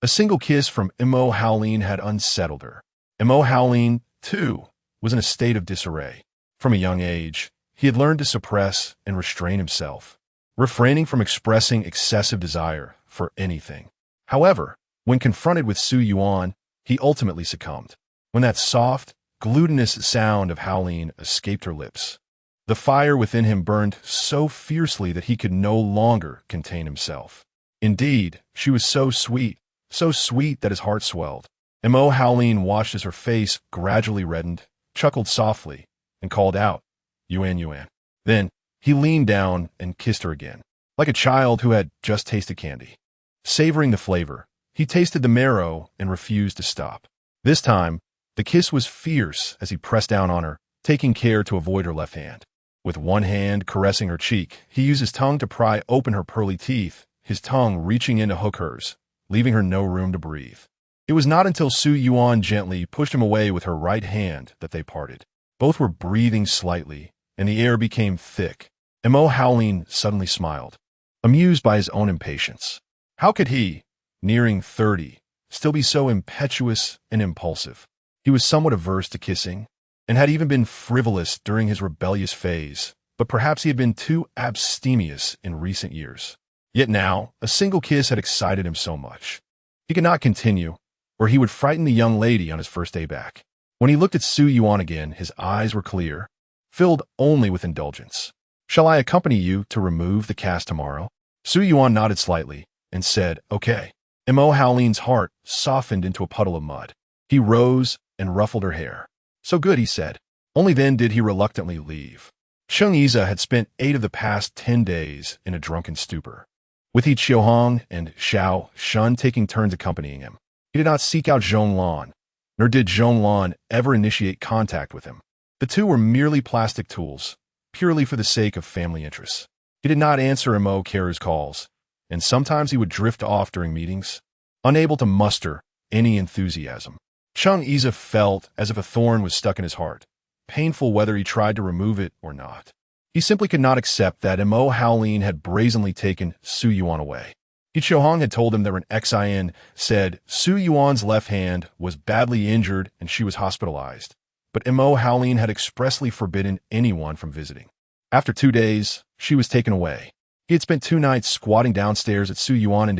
a single kiss from Mo Howlin had unsettled her. Mo Howlin, too, was in a state of disarray. From a young age, he had learned to suppress and restrain himself, refraining from expressing excessive desire for anything. However, when confronted with Su Yuan, he ultimately succumbed. When that soft, glutinous sound of Howlin escaped her lips, the fire within him burned so fiercely that he could no longer contain himself. Indeed, she was so sweet that his heart swelled. Mo Howlin watched as her face gradually reddened, chuckled softly, and called out, "Yuan, Yuan." Then, he leaned down and kissed her again, like a child who had just tasted candy. Savoring the flavor, he tasted the marrow and refused to stop. This time, the kiss was fierce as he pressed down on her, taking care to avoid her left hand. With one hand caressing her cheek, he used his tongue to pry open her pearly teeth, his tongue reaching in to hook hers, leaving her no room to breathe. It was not until Su Yuan gently pushed him away with her right hand that they parted. Both were breathing slightly, and the air became thick. Mo Howlin suddenly smiled, amused by his own impatience. How could he, nearing 30, still be so impetuous and impulsive? He was somewhat averse to kissing, and had even been frivolous during his rebellious phase, but perhaps he had been too abstemious in recent years. Yet now, a single kiss had excited him so much. He could not continue, or he would frighten the young lady on his first day back. When he looked at Su Yuan again, his eyes were clear, filled only with indulgence. "Shall I accompany you to remove the cast tomorrow?" Su Yuan nodded slightly and said, "Okay." Mo Howlin's heart softened into a puddle of mud. He rose and ruffled her hair. "So good," he said. Only then did he reluctantly leave. Chung Yiza had spent 8 of the past 10 days in a drunken stupor, with He Qiuhong and Xiao Shun taking turns accompanying him. He did not seek out Zhonglan, nor did Zhonglan ever initiate contact with him. The two were merely plastic tools, purely for the sake of family interests. He did not answer Mo Kera's calls, and sometimes he would drift off during meetings, unable to muster any enthusiasm. Chung Yiza felt as if a thorn was stuck in his heart, painful whether he tried to remove it or not. He simply could not accept that Mo Howlin had brazenly taken Su Yuan away. He Qiuhong had told him that an XIN said Su Yuan's left hand was badly injured and she was hospitalized, but Mo Howlin had expressly forbidden anyone from visiting. After 2 days, she was taken away. He had spent 2 nights squatting downstairs at Su Yuan and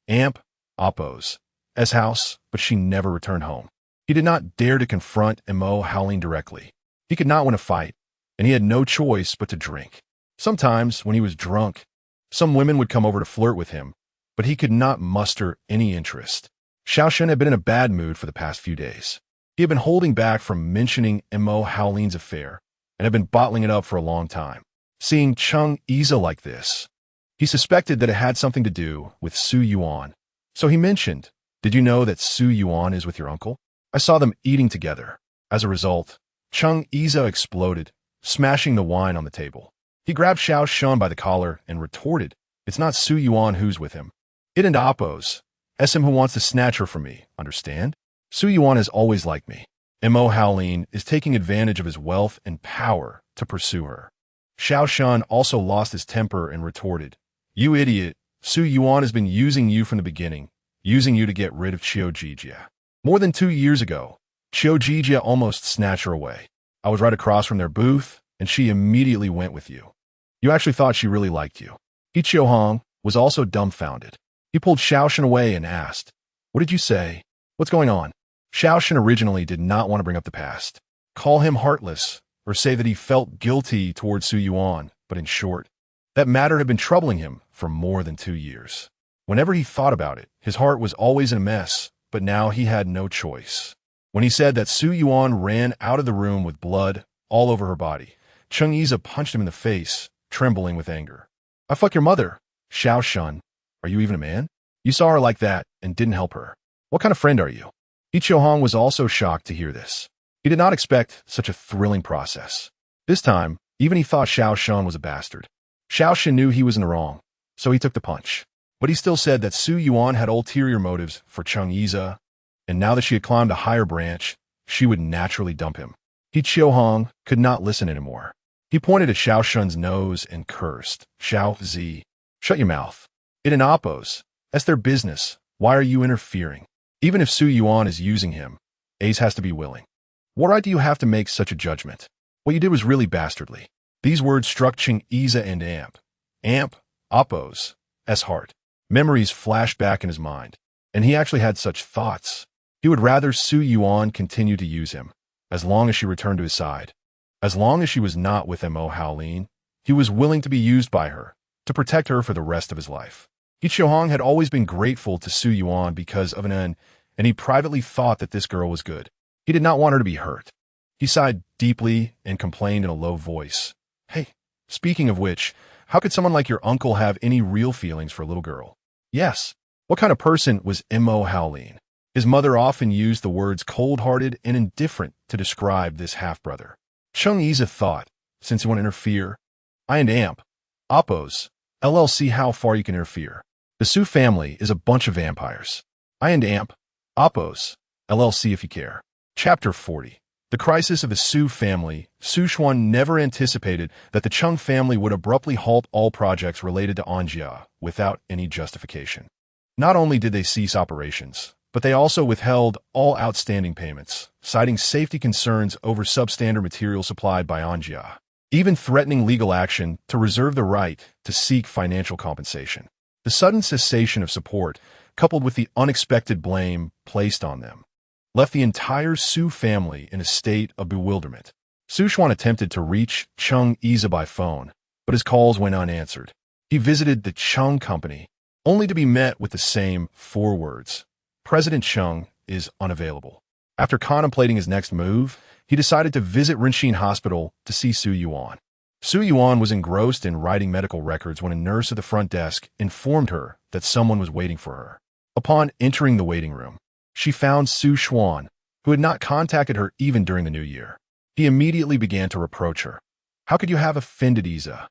Amp, Oppo's house, but she never returned home. He did not dare to confront Mo Howlin directly. He could not win a fight, and he had no choice but to drink. Sometimes, when he was drunk, some women would come over to flirt with him, but he could not muster any interest. Xiaoshen had been in a bad mood for the past few days. He had been holding back from mentioning Mo Howlin's affair, and had been bottling it up for a long time. Seeing Chung Yiza like this, he suspected that it had something to do with Su Yuan. So he mentioned, "Did you know that Su Yuan is with your uncle? I saw them eating together." As a result, Chung Yiza exploded, smashing the wine on the table. He grabbed Xiao Shun by the collar and retorted, "It's not Su Yuan who's with him. It and Oppo's. SM who wants to snatch her from me, understand? Su Yuan has always liked me. Mo Howlin is taking advantage of his wealth and power to pursue her." Xiao Shun also lost his temper and retorted, "You idiot, Su Yuan has been using you from the beginning, using you to get rid of Qiu Jijia. More than 2 years ago, Qiu Jijia almost snatched her away. I was right across from their booth, and she immediately went with you. You actually thought she really liked you." He Qiuhong was also dumbfounded. He pulled Xiaoshen away and asked, "What did you say? What's going on?" Xiaoshen originally did not want to bring up the past, call him heartless, or say that he felt guilty towards Su Yuan, but in short, that matter had been troubling him for more than 2 years. Whenever he thought about it, his heart was always in a mess, but now he had no choice. When he said that Su Yuan ran out of the room with blood all over her body, Chung Yiza punched him in the face, trembling with anger. "I fuck your mother, Xiao Shun. Are you even a man? You saw her like that and didn't help her. What kind of friend are you?" He Qiuhong was also shocked to hear this. He did not expect such a thrilling process. This time, Even he thought Xiao Shun was a bastard. Xiao Shun knew he was in the wrong, so he took the punch. But he still said that Su Yuan had ulterior motives for Cheng Yize, and now that she had climbed a higher branch, she would naturally dump him. He Qiuhong could not listen anymore. He pointed at Xiao Shun's nose and cursed. Xiao Zi, shut your mouth. It an oppos. That's their business. Why are you interfering? Even if Su Yuan is using him, Ace has to be willing. What right do you have to make such a judgment? What you did was really bastardly. These words struck Cheng Yize and Amp. Amp, oppos, S heart. Memories flashed back in his mind, and he actually had such thoughts. He would rather Su Yuan continue to use him, as long as she returned to his side. As long as she was not with Mo Haolin, he was willing to be used by her, to protect her for the rest of his life. He Qiuhong had always been grateful to Su Yuan because of and he privately thought that this girl was good. He did not want her to be hurt. He sighed deeply and complained in a low voice. Hey, speaking of which, how could someone like your uncle have any real feelings for a little girl? Yes. What kind of person was Mo Haolin? His mother often used the words cold-hearted and indifferent to describe this half-brother. Cheng Yize thought, since you want to interfere, I and Amp, oppos, LLC how far you can interfere. The Su family is a bunch of vampires. I and Amp, oppos, LLC if you care. Chapter 40. The crisis of the Su family. Su Xuan never anticipated that the Cheng family would abruptly halt all projects related to Anjia without any justification. Not only did they cease operations, but they also withheld all outstanding payments, citing safety concerns over substandard material supplied by Anjia, even threatening legal action to reserve the right to seek financial compensation. The sudden cessation of support, coupled with the unexpected blame placed on them, left the entire Su family in a state of bewilderment. Su Xuan attempted to reach Cheng Yize by phone, but his calls went unanswered. He visited the Cheng company, only to be met with the same 4 words. President Cheng is unavailable. After contemplating his next move, he decided to visit Rinxin Hospital to see Su Yuan. Su Yuan was engrossed in writing medical records when a nurse at the front desk informed her that someone was waiting for her. Upon entering the waiting room, she found Su Xuan, who had not contacted her even during the new year. He immediately began to reproach her. How could you have offended Yize?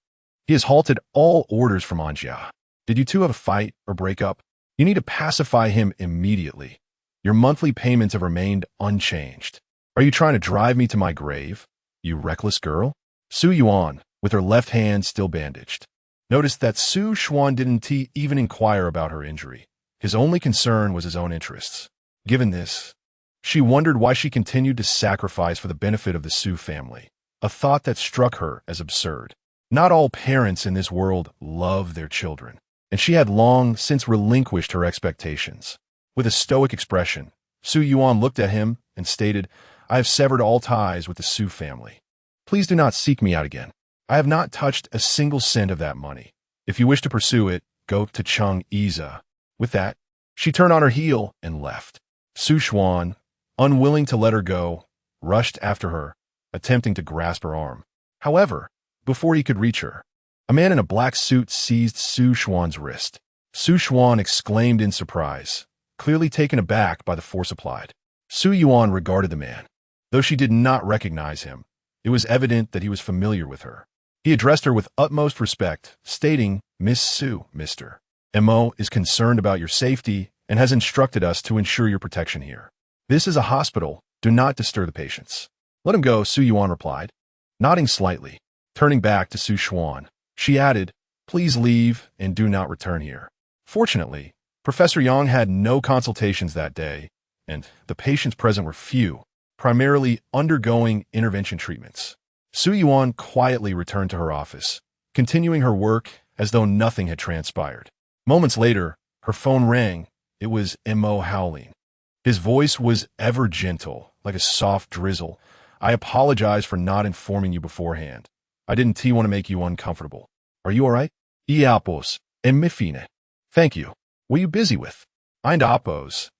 He has halted all orders from Anjia. Did you two have a fight or break up? You need to pacify him immediately. Your monthly payments have remained unchanged. Are you trying to drive me to my grave, you reckless girl? Su Yuan, with her left hand still bandaged, noticed that Su Xuan didn't even inquire about her injury. His only concern was his own interests. Given this, she wondered why she continued to sacrifice for the benefit of the Su family, a thought that struck her as absurd. Not all parents in this world love their children, and she had long since relinquished her expectations. With a stoic expression, Su Yuan looked at him and stated, I have severed all ties with the Su family. Please do not seek me out again. I have not touched a single cent of that money. If you wish to pursue it, go to Cheng Yize. With that, she turned on her heel and left. Su Xuan, unwilling to let her go, rushed after her, attempting to grasp her arm. However, before he could reach her, a man in a black suit seized Su Xuan's wrist. Su Xuan exclaimed in surprise, clearly taken aback by the force applied. Su Yuan regarded the man. Though she did not recognize him, it was evident that he was familiar with her. He addressed her with utmost respect, stating, Miss Su, Mr. Mo is concerned about your safety and has instructed us to ensure your protection here. This is a hospital. Do not disturb the patients. Let him go, Su Yuan replied, nodding slightly. Turning back to Su Xuan, she added, please leave and do not return here. Fortunately, Professor Yang had no consultations that day, and the patients present were few, primarily undergoing intervention treatments. Su Yuan quietly returned to her office, continuing her work as though nothing had transpired. Moments later, her phone rang. It was Mo Haolin. His voice was ever gentle, like a soft drizzle. I apologize for not informing you beforehand. I didn't want to make you uncomfortable. Are you all right? Iapos, mifine. Thank you. What are you busy with? Ind Apos,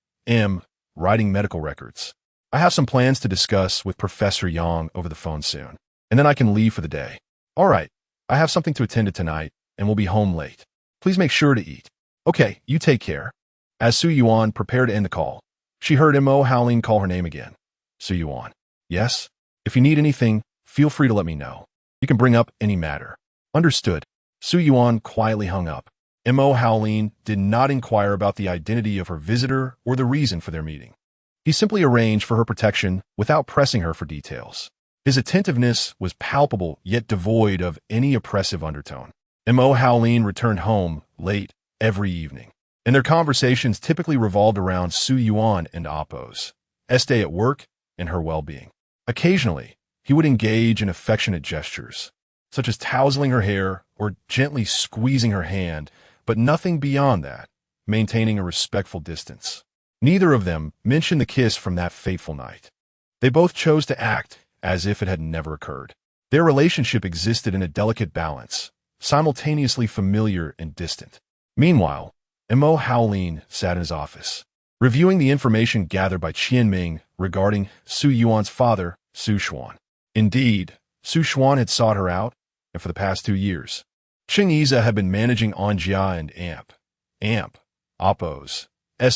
writing medical records. I have some plans to discuss with Professor Yang over the phone soon, and then I can leave for the day. All right, I have something to attend to tonight, and will be home late. Please make sure to eat. Okay, you take care. As Su Yuan prepared to end the call, she heard Mo Haolin call her name again. Su Yuan. Yes? If you need anything, feel free to let me know. You can bring up any matter. Understood. Su Yuan quietly hung up. Mo Howlin did not inquire about the identity of her visitor or the reason for their meeting. He simply arranged for her protection without pressing her for details. His attentiveness was palpable yet devoid of any oppressive undertone. Mo Howlin returned home late every evening, and their conversations typically revolved around Su Yuan and Appo's day at work and her well-being. Occasionally, he would engage in affectionate gestures, such as tousling her hair or gently squeezing her hand, but nothing beyond that, maintaining a respectful distance. Neither of them mentioned the kiss from that fateful night. They both chose to act as if it had never occurred. Their relationship existed in a delicate balance, simultaneously familiar and distant. Meanwhile, Mo Howlin sat in his office, reviewing the information gathered by Qianming regarding Su Yuan's father, Su Xuan. Indeed, Su Xuan had sought her out, and for the past 2 years, Cheng Yiza had been managing Anjia and Appo's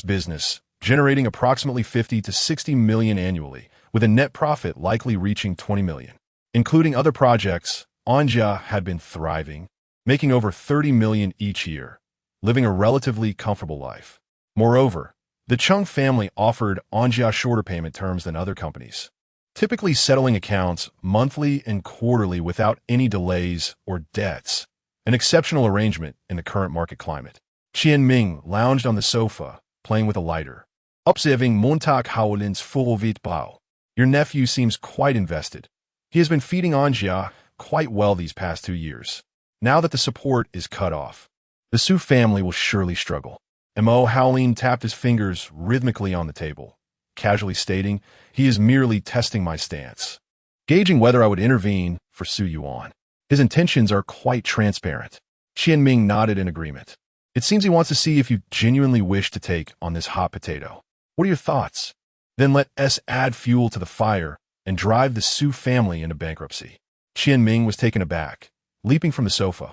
business, generating approximately 50 to 60 million annually, with a net profit likely reaching 20 million. Including other projects, Anjia had been thriving, making over 30 million each year, living a relatively comfortable life. Moreover, the Cheng family offered Anjia shorter payment terms than other companies, typically settling accounts monthly and quarterly without any delays or debts, an exceptional arrangement in the current market climate. Qianming lounged on the sofa, playing with a lighter, observing Montag Howlin's full vit bao. Your nephew seems quite invested. He has been feeding Anjia quite well these past 2 years. Now that the support is cut off, the Su family will surely struggle. Mo Howlin tapped his fingers rhythmically on the table, casually stating, he is merely testing my stance, gauging whether I would intervene for Su Yuan. His intentions are quite transparent. Qianming nodded in agreement. It seems he wants to see if you genuinely wish to take on this hot potato. What are your thoughts? Then let us add fuel to the fire and drive the Su family into bankruptcy. Qianming was taken aback, leaping from the sofa.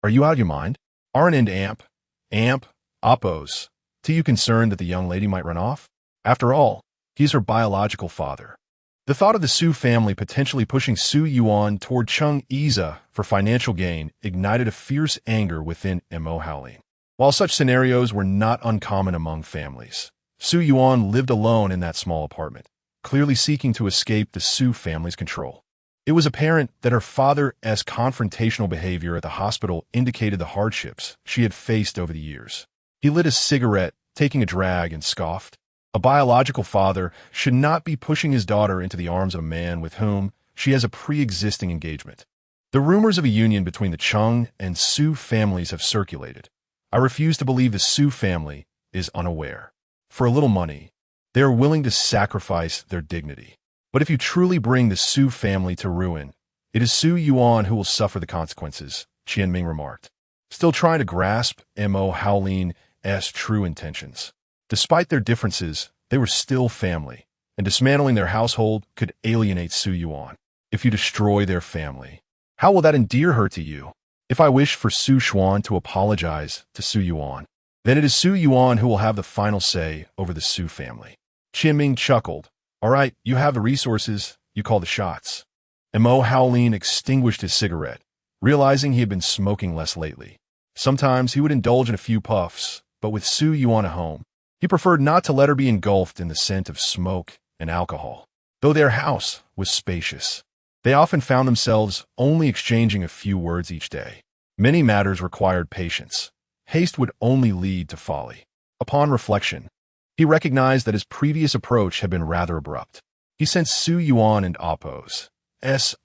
Are you out of your mind? Aren't Appo's you concerned that the young lady might run off? After all, he's her biological father. The thought of the Su family potentially pushing Su Yuan toward Cheng Yiza for financial gain ignited a fierce anger within Mo Howlin. While such scenarios were not uncommon among families, Su Yuan lived alone in that small apartment, clearly seeking to escape the Su family's control. It was apparent that her father's confrontational behavior at the hospital indicated the hardships she had faced over the years. He lit a cigarette, taking a drag, and scoffed. A biological father should not be pushing his daughter into the arms of a man with whom she has a pre-existing engagement. The rumors of a union between the Cheng and Su families have circulated. I refuse to believe the Su family is unaware. For a little money, they are willing to sacrifice their dignity. But if you truly bring the Su family to ruin, it is Su Yuan who will suffer the consequences, Qianming remarked, still trying to grasp Mo Howlin's true intentions. Despite their differences, they were still family, and dismantling their household could alienate Su Yuan. If you destroy their family, how will that endear her to you? If I wish for Su Xuan to apologize to Su Yuan, then it is Su Yuan who will have the final say over the Su family. Qianming chuckled. All right, you have the resources, you call the shots. Mo Howlin extinguished his cigarette, realizing he had been smoking less lately. Sometimes he would indulge in a few puffs, but with Su Yuan at home, he preferred not to let her be engulfed in the scent of smoke and alcohol. Though their house was spacious, they often found themselves only exchanging a few words each day. Many matters required patience. Haste would only lead to folly. Upon reflection, he recognized that his previous approach had been rather abrupt. He sensed Su Yuan and Appo's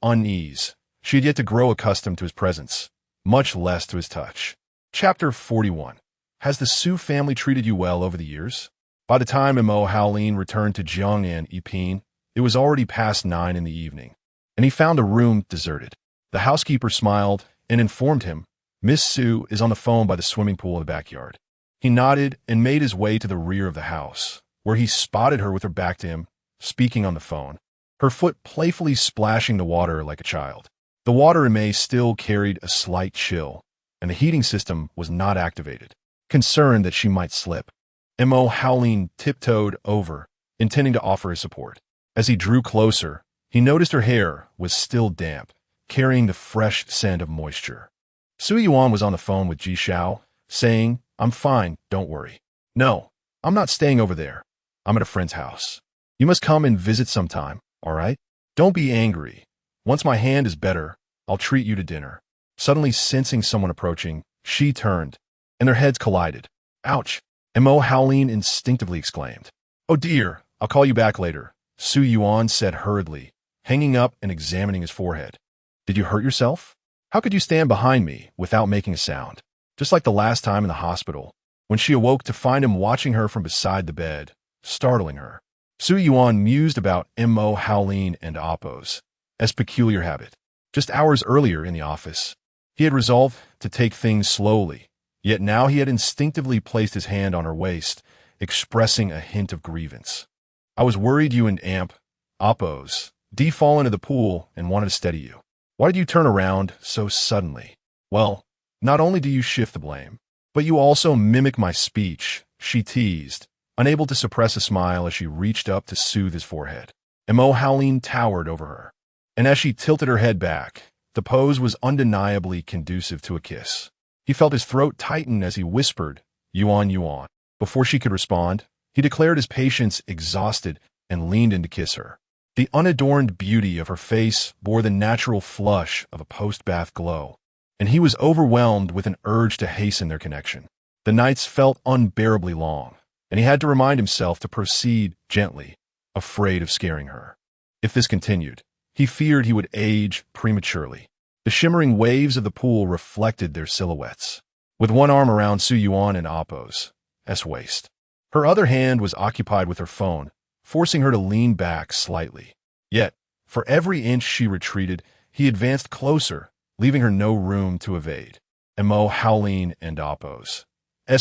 unease. She had yet to grow accustomed to his presence, much less to his touch. Chapter 41. Has the Su family treated you well over the years? By the time Mo Howlin returned to Jiangnan Yiping, it was already past 9 in the evening, and he found the room deserted. The housekeeper smiled and informed him, Miss Su is on the phone by the swimming pool in the backyard. He nodded and made his way to the rear of the house, where he spotted her with her back to him, speaking on the phone, her foot playfully splashing the water like a child. The water in May still carried a slight chill, and the heating system was not activated. Concerned that she might slip, Mo Howlin tiptoed over, intending to offer his support. As he drew closer, he noticed her hair was still damp, carrying the fresh scent of moisture. Su Yuan was on the phone with Ji Xiao, saying, "I'm fine, don't worry." "No, I'm not staying over there. I'm at a friend's house. You must come and visit sometime, all right? Don't be angry. Once my hand is better, I'll treat you to dinner." Suddenly sensing someone approaching, she turned, and their heads collided. "Ouch!" Mo Howlin instinctively exclaimed. "Oh dear, I'll call you back later," Su Yuan said hurriedly, hanging up and examining his forehead. "Did you hurt yourself? How could you stand behind me without making a sound?" Just like the last time in the hospital, when she awoke to find him watching her from beside the bed, startling her. Su Yuan mused about Mo Howlin and Appo's as peculiar habit. Just hours earlier in the office, he had resolved to take things slowly, yet now he had instinctively placed his hand on her waist, expressing a hint of grievance. "I was worried you and Appo's fall into the pool and wanted to steady you. Why did you turn around so suddenly?" "Well, not only do you shift the blame, but you also mimic my speech," she teased, unable to suppress a smile as she reached up to soothe his forehead. Mo Howlin towered over her, and as she tilted her head back, the pose was undeniably conducive to a kiss. He felt his throat tighten as he whispered, "Yuan, Yuan." Before she could respond, he declared his patience exhausted and leaned in to kiss her. The unadorned beauty of her face bore the natural flush of a post-bath glow, and he was overwhelmed with an urge to hasten their connection. The nights felt unbearably long, and he had to remind himself to proceed gently, afraid of scaring her. If this continued, he feared he would age prematurely. The shimmering waves of the pool reflected their silhouettes. With one arm around Su Yuan and Appo's waist, her other hand was occupied with her phone, forcing her to lean back slightly. Yet, for every inch she retreated, he advanced closer, leaving her no room to evade. Mo Howlin and Appo's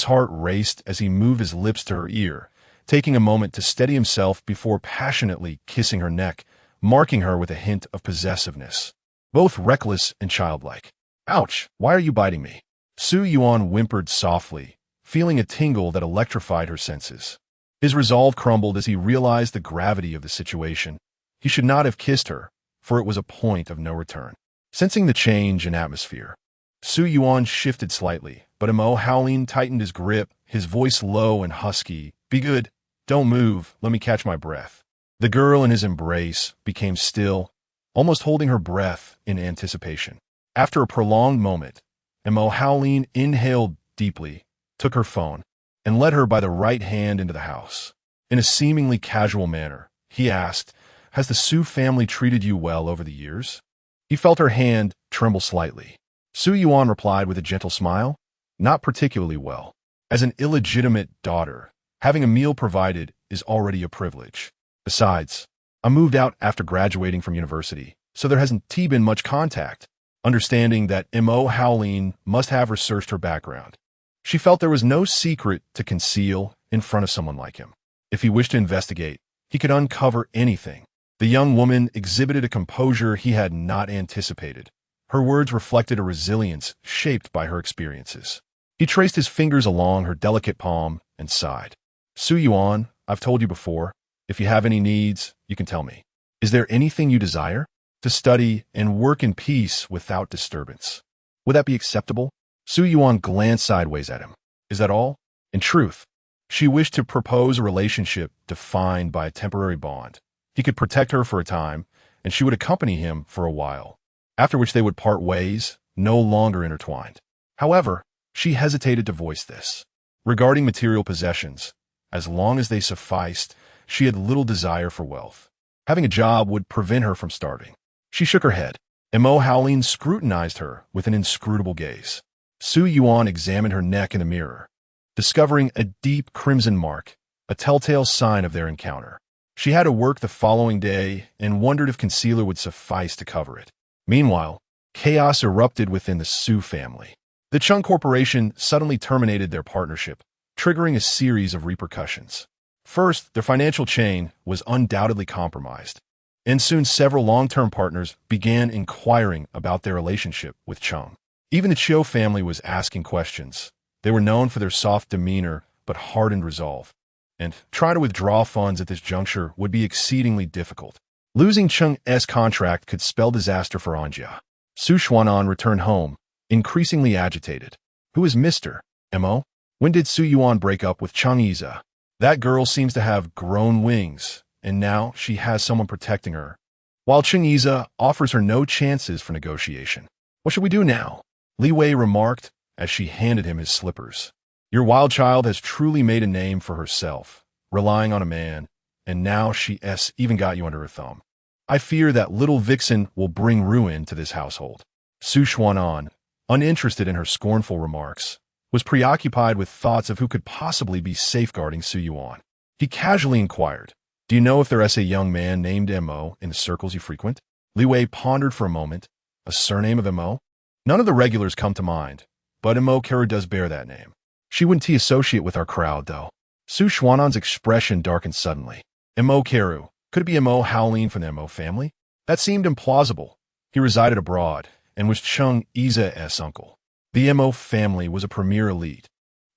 heart raced as he moved his lips to her ear, taking a moment to steady himself before passionately kissing her neck, marking her with a hint of possessiveness, both reckless and childlike. "Ouch, why are you biting me?" Su Yuan whimpered softly, feeling a tingle that electrified her senses. His resolve crumbled as he realized the gravity of the situation. He should not have kissed her, for it was a point of no return. Sensing the change in atmosphere, Su Yuan shifted slightly, but Mo Howlin tightened his grip, his voice low and husky. "Be good. Don't move. Let me catch my breath." The girl in his embrace became still, almost holding her breath in anticipation. After a prolonged moment, Mo Howlin inhaled deeply, took her phone, and led her by the right hand into the house. In a seemingly casual manner, he asked, "Has the Su family treated you well over the years?" He felt her hand tremble slightly. Su Yuan replied with a gentle smile, "Not particularly well. As an illegitimate daughter, having a meal provided is already a privilege. Besides, I moved out after graduating from university, so there hasn't been much contact." Understanding that Mo Howlin must have researched her background, she felt there was no secret to conceal in front of someone like him. If he wished to investigate, he could uncover anything. The young woman exhibited a composure he had not anticipated. Her words reflected a resilience shaped by her experiences. He traced his fingers along her delicate palm and sighed. "Su Yuan, I've told you before, if you have any needs, you can tell me. Is there anything you desire?" "To study and work in peace without disturbance. Would that be acceptable?" Su Yuan glanced sideways at him. "Is that all?" In truth, she wished to propose a relationship defined by a temporary bond. He could protect her for a time, and she would accompany him for a while, after which they would part ways, no longer intertwined. However, she hesitated to voice this. Regarding material possessions, as long as they sufficed, she had little desire for wealth. Having a job would prevent her from starving. She shook her head, and Mo Howlin scrutinized her with an inscrutable gaze. Su Yuan examined her neck in the mirror, discovering a deep crimson mark, a telltale sign of their encounter. She had to work the following day and wondered if concealer would suffice to cover it. Meanwhile, chaos erupted within the Su family. The Chung Corporation suddenly terminated their partnership, triggering a series of repercussions. First, their financial chain was undoubtedly compromised, and soon several long-term partners began inquiring about their relationship with Chung. Even the Chiu family was asking questions. They were known for their soft demeanor but hardened resolve, and trying to withdraw funds at this juncture would be exceedingly difficult. Losing Chung's contract could spell disaster for Anja. Su Xuanan returned home, increasingly agitated. Who is Mr. Mo? When did Su Yuan break up with Cheng Yiza? That girl seems to have grown wings, and now she has someone protecting her, while Cheng Yiza offers her no chances for negotiation. What should we do now? Li Wei remarked as she handed him his slippers. Your wild child has truly made a name for herself, relying on a man, and now she's even got you under her thumb. I fear that little vixen will bring ruin to this household. Su Xuanan, uninterested in her scornful remarks, was preoccupied with thoughts of who could possibly be safeguarding Su Yuan. He casually inquired, do you know if there is a young man named Mo in the circles you frequent? Li Wei pondered for a moment. A surname of Mo? None of the regulars come to mind, but Mo Kara does bear that name. She wouldn't associate with our crowd, though. Su Xuanan's expression darkened suddenly. Mo Karu. Could it be Mo Howleen from the Mo family? That seemed implausible. He resided abroad and was Cheng Yiza's uncle. The Mo family was a premier elite,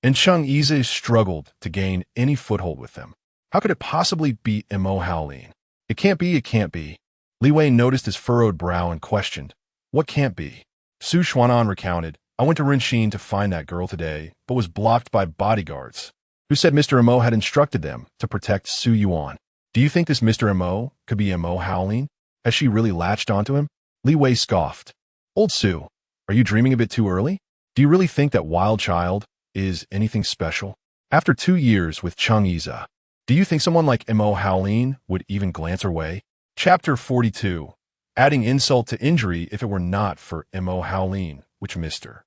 and Cheng Yiza struggled to gain any foothold with them. How could it possibly be Mo Howleen? It can't be, it can't be. Li Wei noticed his furrowed brow and questioned, what can't be? Su Xuanan recounted, I went to Rinxin to find that girl today, but was blocked by bodyguards, who said Mr. Mo had instructed them to protect Su Yuan. Do you think this Mr. Mo could be Mo Howleen? Has she really latched onto him? Li Wei scoffed. Old Su, are you dreaming a bit too early? Do you really think that wild child is anything special? After 2 years with Cheng Yiza, do you think someone like Mo Howleen would even glance her way? Chapter 42. Adding insult to injury if it were not for Mo Howleen, which Mr.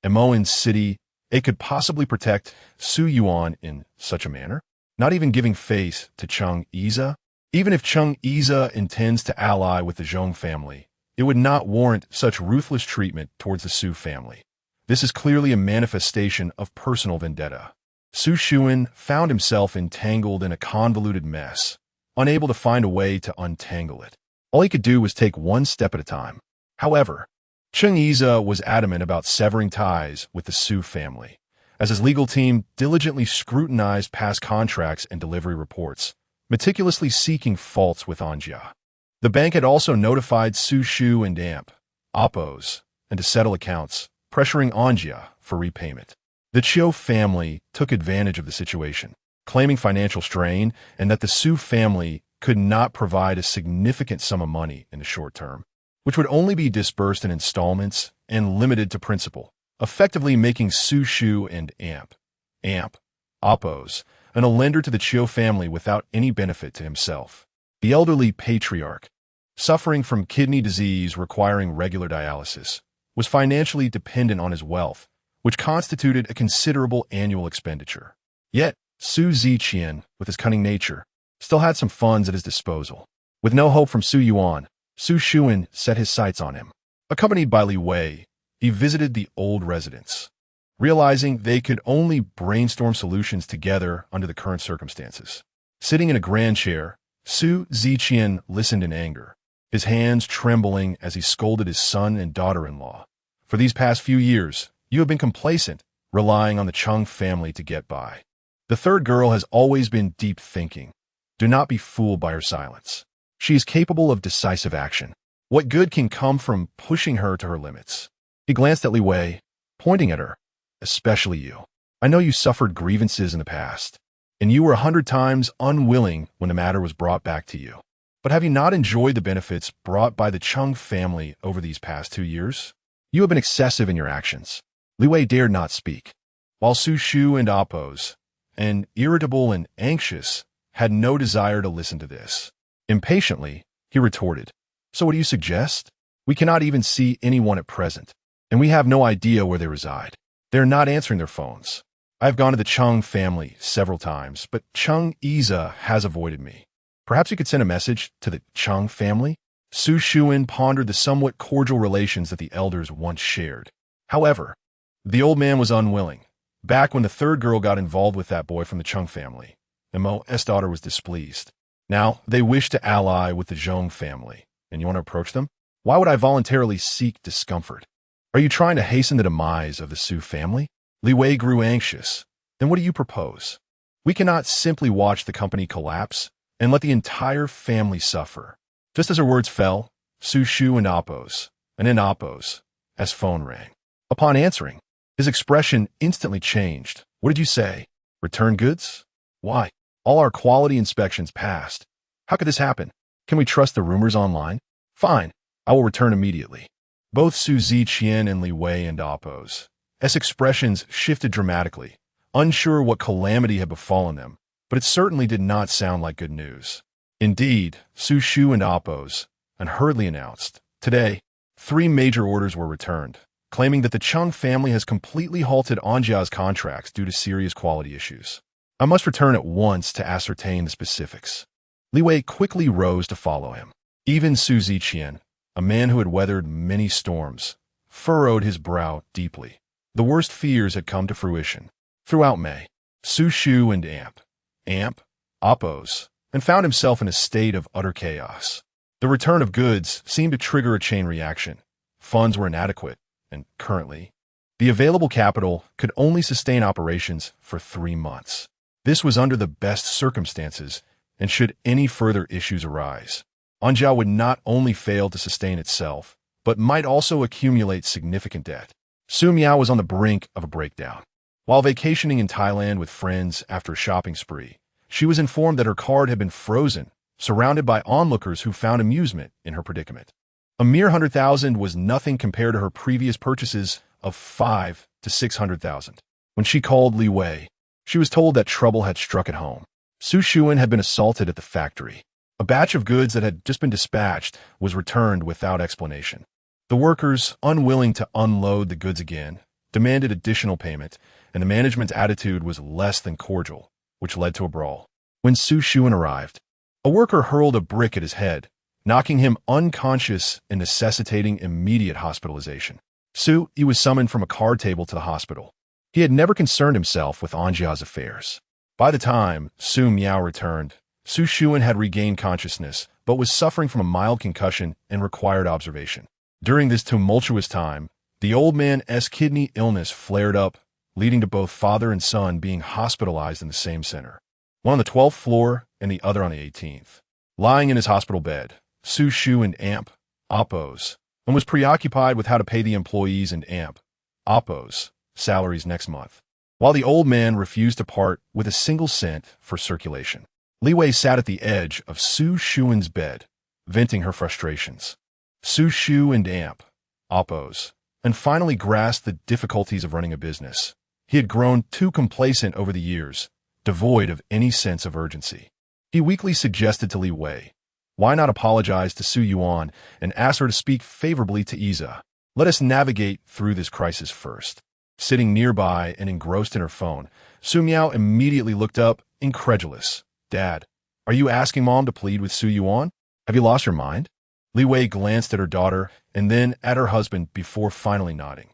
Mo in city, it could possibly protect Su Yuan in such a manner, not even giving face to Cheng Yiza. Even if Cheng Yiza intends to ally with the Zhong family, it would not warrant such ruthless treatment towards the Su family. This is clearly a manifestation of personal vendetta. Su Xuan found himself entangled in a convoluted mess, unable to find a way to untangle it. All he could do was take one step at a time. However, Cheng Yiza was adamant about severing ties with the Su family, as his legal team diligently scrutinized past contracts and delivery reports, meticulously seeking faults with Anjia. The bank had also notified Su Shu and Oppose, and to settle accounts, pressuring Anjia for repayment. The Chiu family took advantage of the situation, claiming financial strain and that the Su family could not provide a significant sum of money in the short term, which would only be disbursed in installments and limited to principal, effectively making Su Shu and Oppose, and a lender to the Chiu family without any benefit to himself. The elderly patriarch, suffering from kidney disease requiring regular dialysis, was financially dependent on his wealth, which constituted a considerable annual expenditure. Yet, Su Ziqian, with his cunning nature, still had some funds at his disposal. With no hope from Su Yuan, Su Xuan set his sights on him. Accompanied by Li Wei, he visited the old residence, realizing they could only brainstorm solutions together under the current circumstances. Sitting in a grand chair, Su Ziqian listened in anger, his hands trembling as he scolded his son and daughter-in-law. For these past few years, you have been complacent, relying on the Cheng family to get by. The third girl has always been deep thinking. Do not be fooled by her silence. She is capable of decisive action. What good can come from pushing her to her limits? He glanced at Li Wei, pointing at her. Especially you. I know you suffered grievances in the past, and you were 100 times unwilling when the matter was brought back to you. But have you not enjoyed the benefits brought by the Cheng family over these past 2 years? You have been excessive in your actions. Li Wei dared not speak, while Su Shu and Oppose, and irritable and anxious, had no desire to listen to this. Impatiently, he retorted, So what do you suggest? We cannot even see anyone at present, and we have no idea where they reside. They are not answering their phones. I have gone to the Cheng family several times, but Cheng Yiza has avoided me. Perhaps you could send a message to the Cheng family? Su Xuan pondered the somewhat cordial relations that the elders once shared. However, the old man was unwilling. Back when the third girl got involved with that boy from the Cheng family, Mo's daughter was displeased. Now, they wish to ally with the Zhong family, and you want to approach them? Why would I voluntarily seek discomfort? Are you trying to hasten the demise of the Su family? Li Wei grew anxious. Then what do you propose? We cannot simply watch the company collapse and let the entire family suffer. Just as her words fell, Su Shu and Oppose, and then oppose, as phone rang. Upon answering, his expression instantly changed. What did you say? Return goods? Why? All our quality inspections passed. How could this happen? Can we trust the rumors online? Fine, I will return immediately. Both Su Ziqian and Li Wei and oppose. S expressions shifted dramatically, unsure what calamity had befallen them, but it certainly did not sound like good news. Indeed, Su Shu and oppose, and hurriedly announced, today, 3 major orders were returned, claiming that the Chung family has completely halted Anjia's contracts due to serious quality issues. I must return at once to ascertain the specifics. Li Wei quickly rose to follow him. Even Su Ziqian, a man who had weathered many storms, furrowed his brow deeply. The worst fears had come to fruition. Throughout May, Su Shu and Amp, oppose, and found himself in a state of utter chaos. The return of goods seemed to trigger a chain reaction. Funds were inadequate, and currently, the available capital could only sustain operations for 3 months. This was under the best circumstances, and should any further issues arise, Anjia would not only fail to sustain itself, but might also accumulate significant debt. Su Miao was on the brink of a breakdown. While vacationing in Thailand with friends after a shopping spree, she was informed that her card had been frozen, surrounded by onlookers who found amusement in her predicament. A mere 100,000 was nothing compared to her previous purchases of 5 to 600,000. When she called Li Wei, she was told that trouble had struck at home. Su Shuan had been assaulted at the factory. A batch of goods that had just been dispatched was returned without explanation. The workers, unwilling to unload the goods again, demanded additional payment, and the management's attitude was less than cordial, which led to a brawl. When Su Shuan arrived, a worker hurled a brick at his head, knocking him unconscious and necessitating immediate hospitalization. He was summoned from a card table to the hospital. He had never concerned himself with Anjia's affairs. By the time Su Miao returned, Su Shuan had regained consciousness, but was suffering from a mild concussion and required observation. During this tumultuous time, the old man's kidney illness flared up, leading to both father and son being hospitalized in the same center, one on the 12th floor and the other on the 18th. Lying in his hospital bed, Su Shu and oppose, and was preoccupied with how to pay the employees and oppose salaries next month, while the old man refused to part with a single cent for circulation. Li Wei sat at the edge of Su Shuan's bed, venting her frustrations. Su Shu and oppose, and finally grasped the difficulties of running a business. He had grown too complacent over the years, devoid of any sense of urgency. He weakly suggested to Li Wei, why not apologize to Su Yuan and ask her to speak favorably to Iza? Let us navigate through this crisis first. Sitting nearby and engrossed in her phone, Su Miao immediately looked up, incredulous. Dad, are you asking Mom to plead with Su Yuan? Have you lost your mind? Li Wei glanced at her daughter and then at her husband before finally nodding.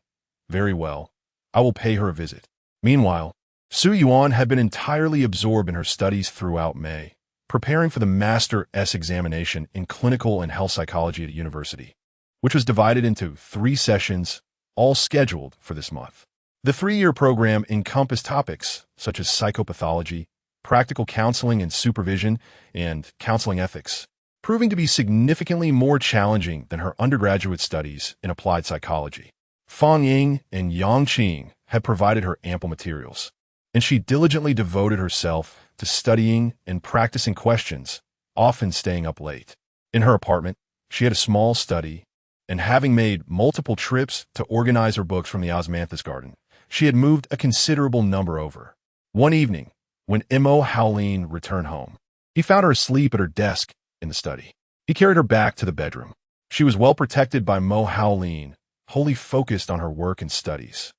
Very well, I will pay her a visit. Meanwhile, Su Yuan had been entirely absorbed in her studies throughout May, preparing for the Master's examination in clinical and health psychology at university, which was divided into 3 sessions, all scheduled for this month. The 3-year program encompassed topics such as psychopathology, practical counseling and supervision, and counseling ethics, proving to be significantly more challenging than her undergraduate studies in applied psychology. Fang Ying and Yang Qing had provided her ample materials, and she diligently devoted herself to studying and practicing questions, often staying up late. In her apartment, she had a small study, and having made multiple trips to organize her books from the osmanthus garden, she had moved a considerable number over. One evening, when Mo Howlin returned home, he found her asleep at her desk in the study. He carried her back to the bedroom. She was well protected by Mo Howlin, wholly focused on her work and studies,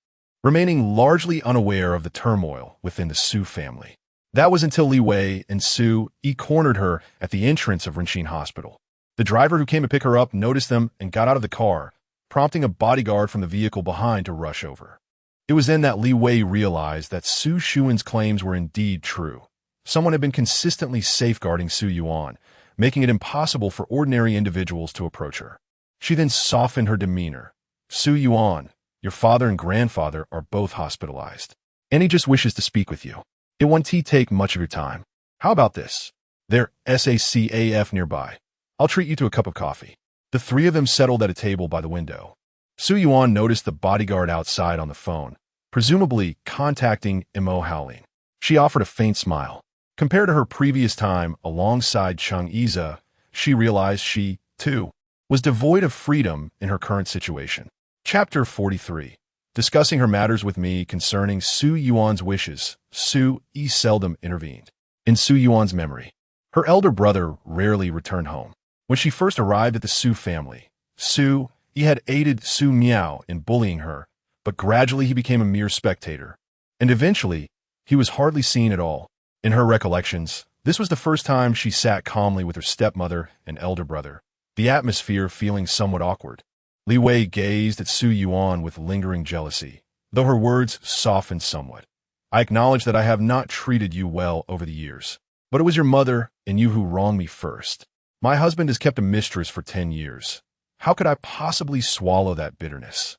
remaining largely unaware of the turmoil within the Su family. That was until Li Wei and Su cornered her at the entrance of Renqin Hospital. The driver who came to pick her up noticed them and got out of the car, prompting a bodyguard from the vehicle behind to rush over. It was then that Li Wei realized that Su Shuan's claims were indeed true. Someone had been consistently safeguarding Su Yuan, making it impossible for ordinary individuals to approach her. She then softened her demeanor. Su Yuan, your father and grandfather are both hospitalized, and he just wishes to speak with you. It won't take much of your time. How about this? There's SACAF nearby. I'll treat you to a cup of coffee. The three of them settled at a table by the window. Su Yuan noticed the bodyguard outside on the phone, presumably contacting Imo Howling. She offered a faint smile. Compared to her previous time alongside Chang Iza, she realized she, too, was devoid of freedom in her current situation. Chapter 43. Discussing her matters with me concerning Su Yuan's wishes, Su Yi seldom intervened. In Su Yuan's memory, her elder brother rarely returned home. When she first arrived at the Su family, Su Yi had aided Su Miao in bullying her, but gradually he became a mere spectator, and eventually he was hardly seen at all. In her recollections, this was the first time she sat calmly with her stepmother and elder brother, the atmosphere feeling somewhat awkward. Li Wei gazed at Su Yuan with lingering jealousy, though her words softened somewhat. I acknowledge that I have not treated you well over the years, but it was your mother and you who wronged me first. My husband has kept a mistress for 10 years. How could I possibly swallow that bitterness?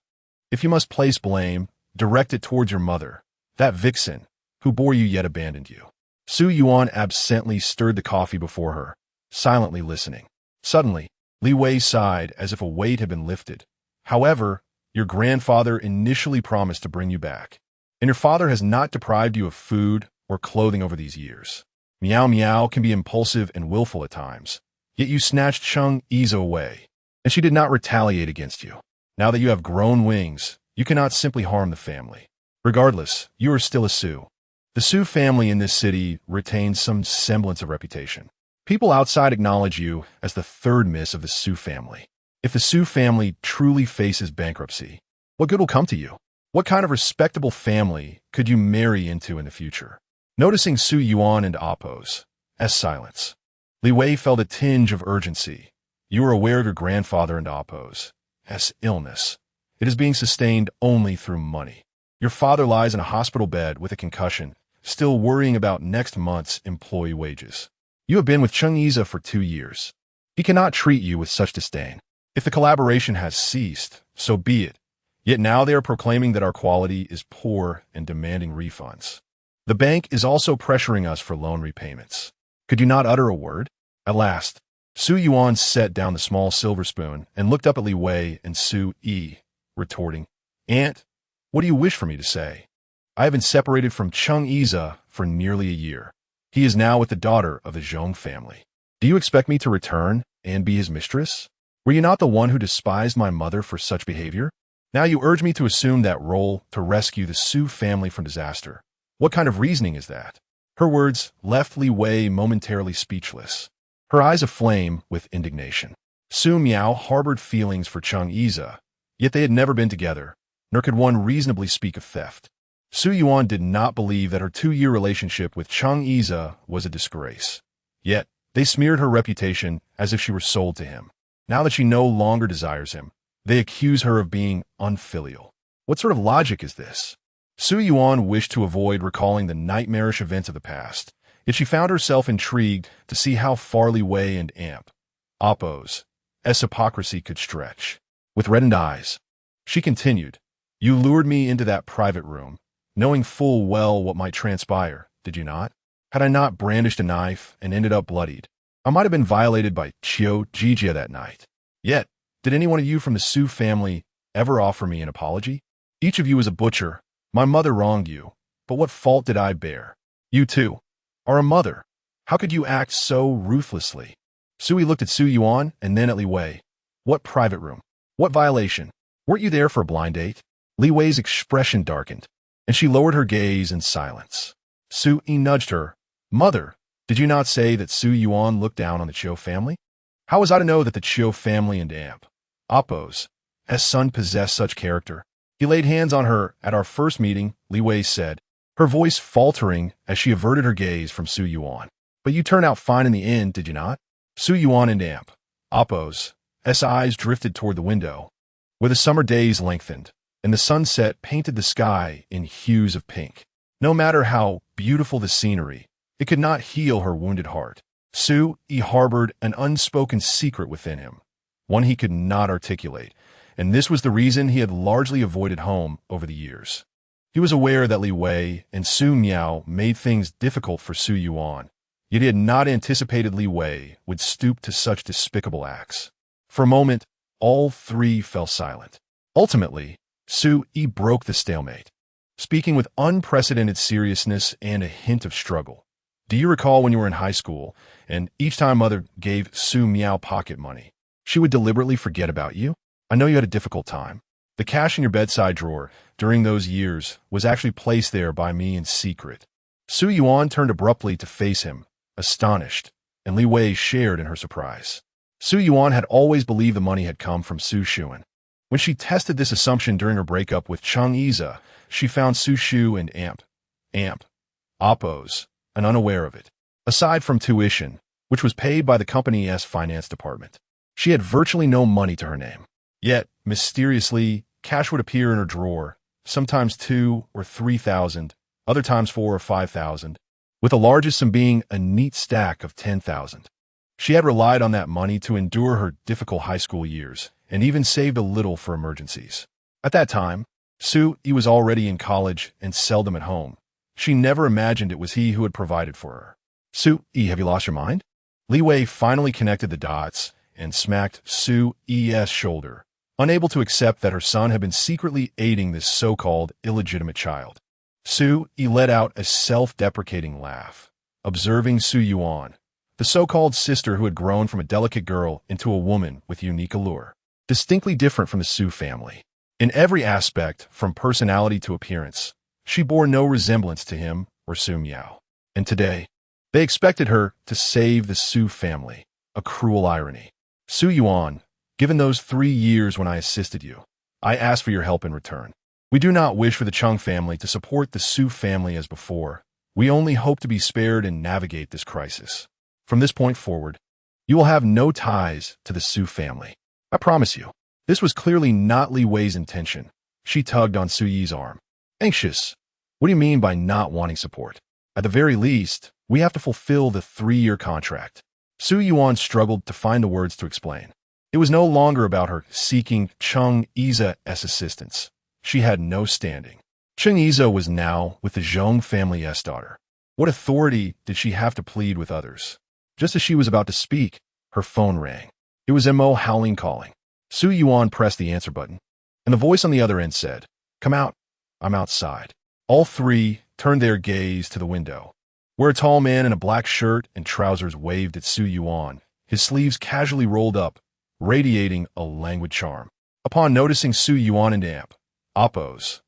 If you must place blame, direct it towards your mother, that vixen, who bore you yet abandoned you. Su Yuan absently stirred the coffee before her, silently listening. Suddenly, Li Wei sighed as if a weight had been lifted. However, your grandfather initially promised to bring you back, and your father has not deprived you of food or clothing over these years. Miao Miao can be impulsive and willful at times, yet you snatched Chang Iza away, and she did not retaliate against you. Now that you have grown wings, you cannot simply harm the family. Regardless, you are still a Su. The Su family in this city retains some semblance of reputation. People outside acknowledge you as the third miss of the Su family. If the Su family truly faces bankruptcy, what good will come to you? What kind of respectable family could you marry into in the future? Noticing Su Yuan and Appo's silence, Li Wei felt a tinge of urgency. You are aware of your grandfather and Appo's illness. It is being sustained only through money. Your father lies in a hospital bed with a concussion, still worrying about next month's employee wages. You have been with Chang Iza for 2 years. He cannot treat you with such disdain. If the collaboration has ceased, so be it. Yet now they are proclaiming that our quality is poor and demanding refunds. The bank is also pressuring us for loan repayments. Could you not utter a word? At last, Su Yuan set down the small silver spoon and looked up at Li Wei and Su Yi, retorting, Aunt, what do you wish for me to say? I have been separated from Chang Iza for nearly a year. He is now with the daughter of the Zhong family. Do you expect me to return and be his mistress? Were you not the one who despised my mother for such behavior? Now you urge me to assume that role to rescue the Su family from disaster. What kind of reasoning is that? Her words left Li Wei momentarily speechless, her eyes aflame with indignation. Su Miao harbored feelings for Chang Iza, yet they had never been together, nor could one reasonably speak of theft. Su Yuan did not believe that her 2-year relationship with Chang Iza was a disgrace. Yet, they smeared her reputation as if she were sold to him. Now that she no longer desires him, they accuse her of being unfilial. What sort of logic is this? Su Yuan wished to avoid recalling the nightmarish events of the past, yet she found herself intrigued to see how far Li Wei and Appo's hypocrisy could stretch. With reddened eyes, she continued, You lured me into that private room, knowing full well what might transpire, did you not? Had I not brandished a knife and ended up bloodied, I might have been violated by Chiu Jijia that night. Yet, did any one of you from the Su family ever offer me an apology? Each of you is a butcher. My mother wronged you, but what fault did I bear? You, too, are a mother. How could you act so ruthlessly? Sui looked at Su Yuan and then at Li Wei. What private room? What violation? Weren't you there for a blind date? Li Wei's expression darkened, and she lowered her gaze in silence. Su Yi nudged her. Mother, did you not say that Su Yuan looked down on the Chiu family? How was I to know that the Chiu family and Appo's son possessed such character? He laid hands on her at our first meeting, Li Wei said, her voice faltering as she averted her gaze from Su Yuan. But you turned out fine in the end, did you not? Su Yuan and Appo's eyes drifted toward the window, where the summer days lengthened, and the sunset painted the sky in hues of pink. No matter how beautiful the scenery, it could not heal her wounded heart. Su Yi harbored an unspoken secret within him, one he could not articulate, and this was the reason he had largely avoided home over the years. He was aware that Li Wei and Su Miao made things difficult for Su Yuan, yet he had not anticipated Li Wei would stoop to such despicable acts. For a moment, all three fell silent. Ultimately, Su-yi broke the stalemate, speaking with unprecedented seriousness and a hint of struggle. Do you recall when you were in high school, and each time Mother gave Su Miao pocket money, she would deliberately forget about you? I know you had a difficult time. The cash in your bedside drawer during those years was actually placed there by me in secret. Su Yuan turned abruptly to face him, astonished, and Li Wei shared in her surprise. Su Yuan had always believed the money had come from Su Xuan. When she tested this assumption during her breakup with Cheng Yize, she found Su Shu and Amp, Oppos, and unaware of it. Aside from tuition, which was paid by the company's finance department, she had virtually no money to her name. Yet, mysteriously, cash would appear in her drawer, sometimes 2,000 or 3,000, other times 4,000 or 5,000, with the largest sum being a neat stack of 10,000. She had relied on that money to endure her difficult high school years, and even saved a little for emergencies. At that time, Su-yi was already in college and seldom at home. She never imagined it was he who had provided for her. Su-yi, have you lost your mind? Li Wei finally connected the dots and smacked Su-yi's shoulder, unable to accept that her son had been secretly aiding this so-called illegitimate child. Su-yi let out a self-deprecating laugh, observing Su Yuan, the so-called sister who had grown from a delicate girl into a woman with unique allure, distinctly different from the Su family. In every aspect, from personality to appearance, she bore no resemblance to him or Su Miao. And today, they expected her to save the Su family, a cruel irony. Su Yuan, given those 3 years when I assisted you, I asked for your help in return. We do not wish for the Chung family to support the Su family as before. We only hope to be spared and navigate this crisis. From this point forward, you will have no ties to the Su family. I promise you. This was clearly not Li Wei's intention. She tugged on Su-yi's arm. Anxious. What do you mean by not wanting support? At the very least, we have to fulfill the 3-year contract. Su Yuan struggled to find the words to explain. It was no longer about her seeking Cheng Yize's assistance. She had no standing. Cheng Yize was now with the Zhong family's daughter. What authority did she have to plead with others? Just as she was about to speak, her phone rang. It was Mo Howling calling. Su Yuan pressed the answer button, and the voice on the other end said, "Come out. I'm outside." All three turned their gaze to the window, where a tall man in a black shirt and trousers waved at Su Yuan, his sleeves casually rolled up, radiating a languid charm. Upon noticing Su Yuan and Oppo's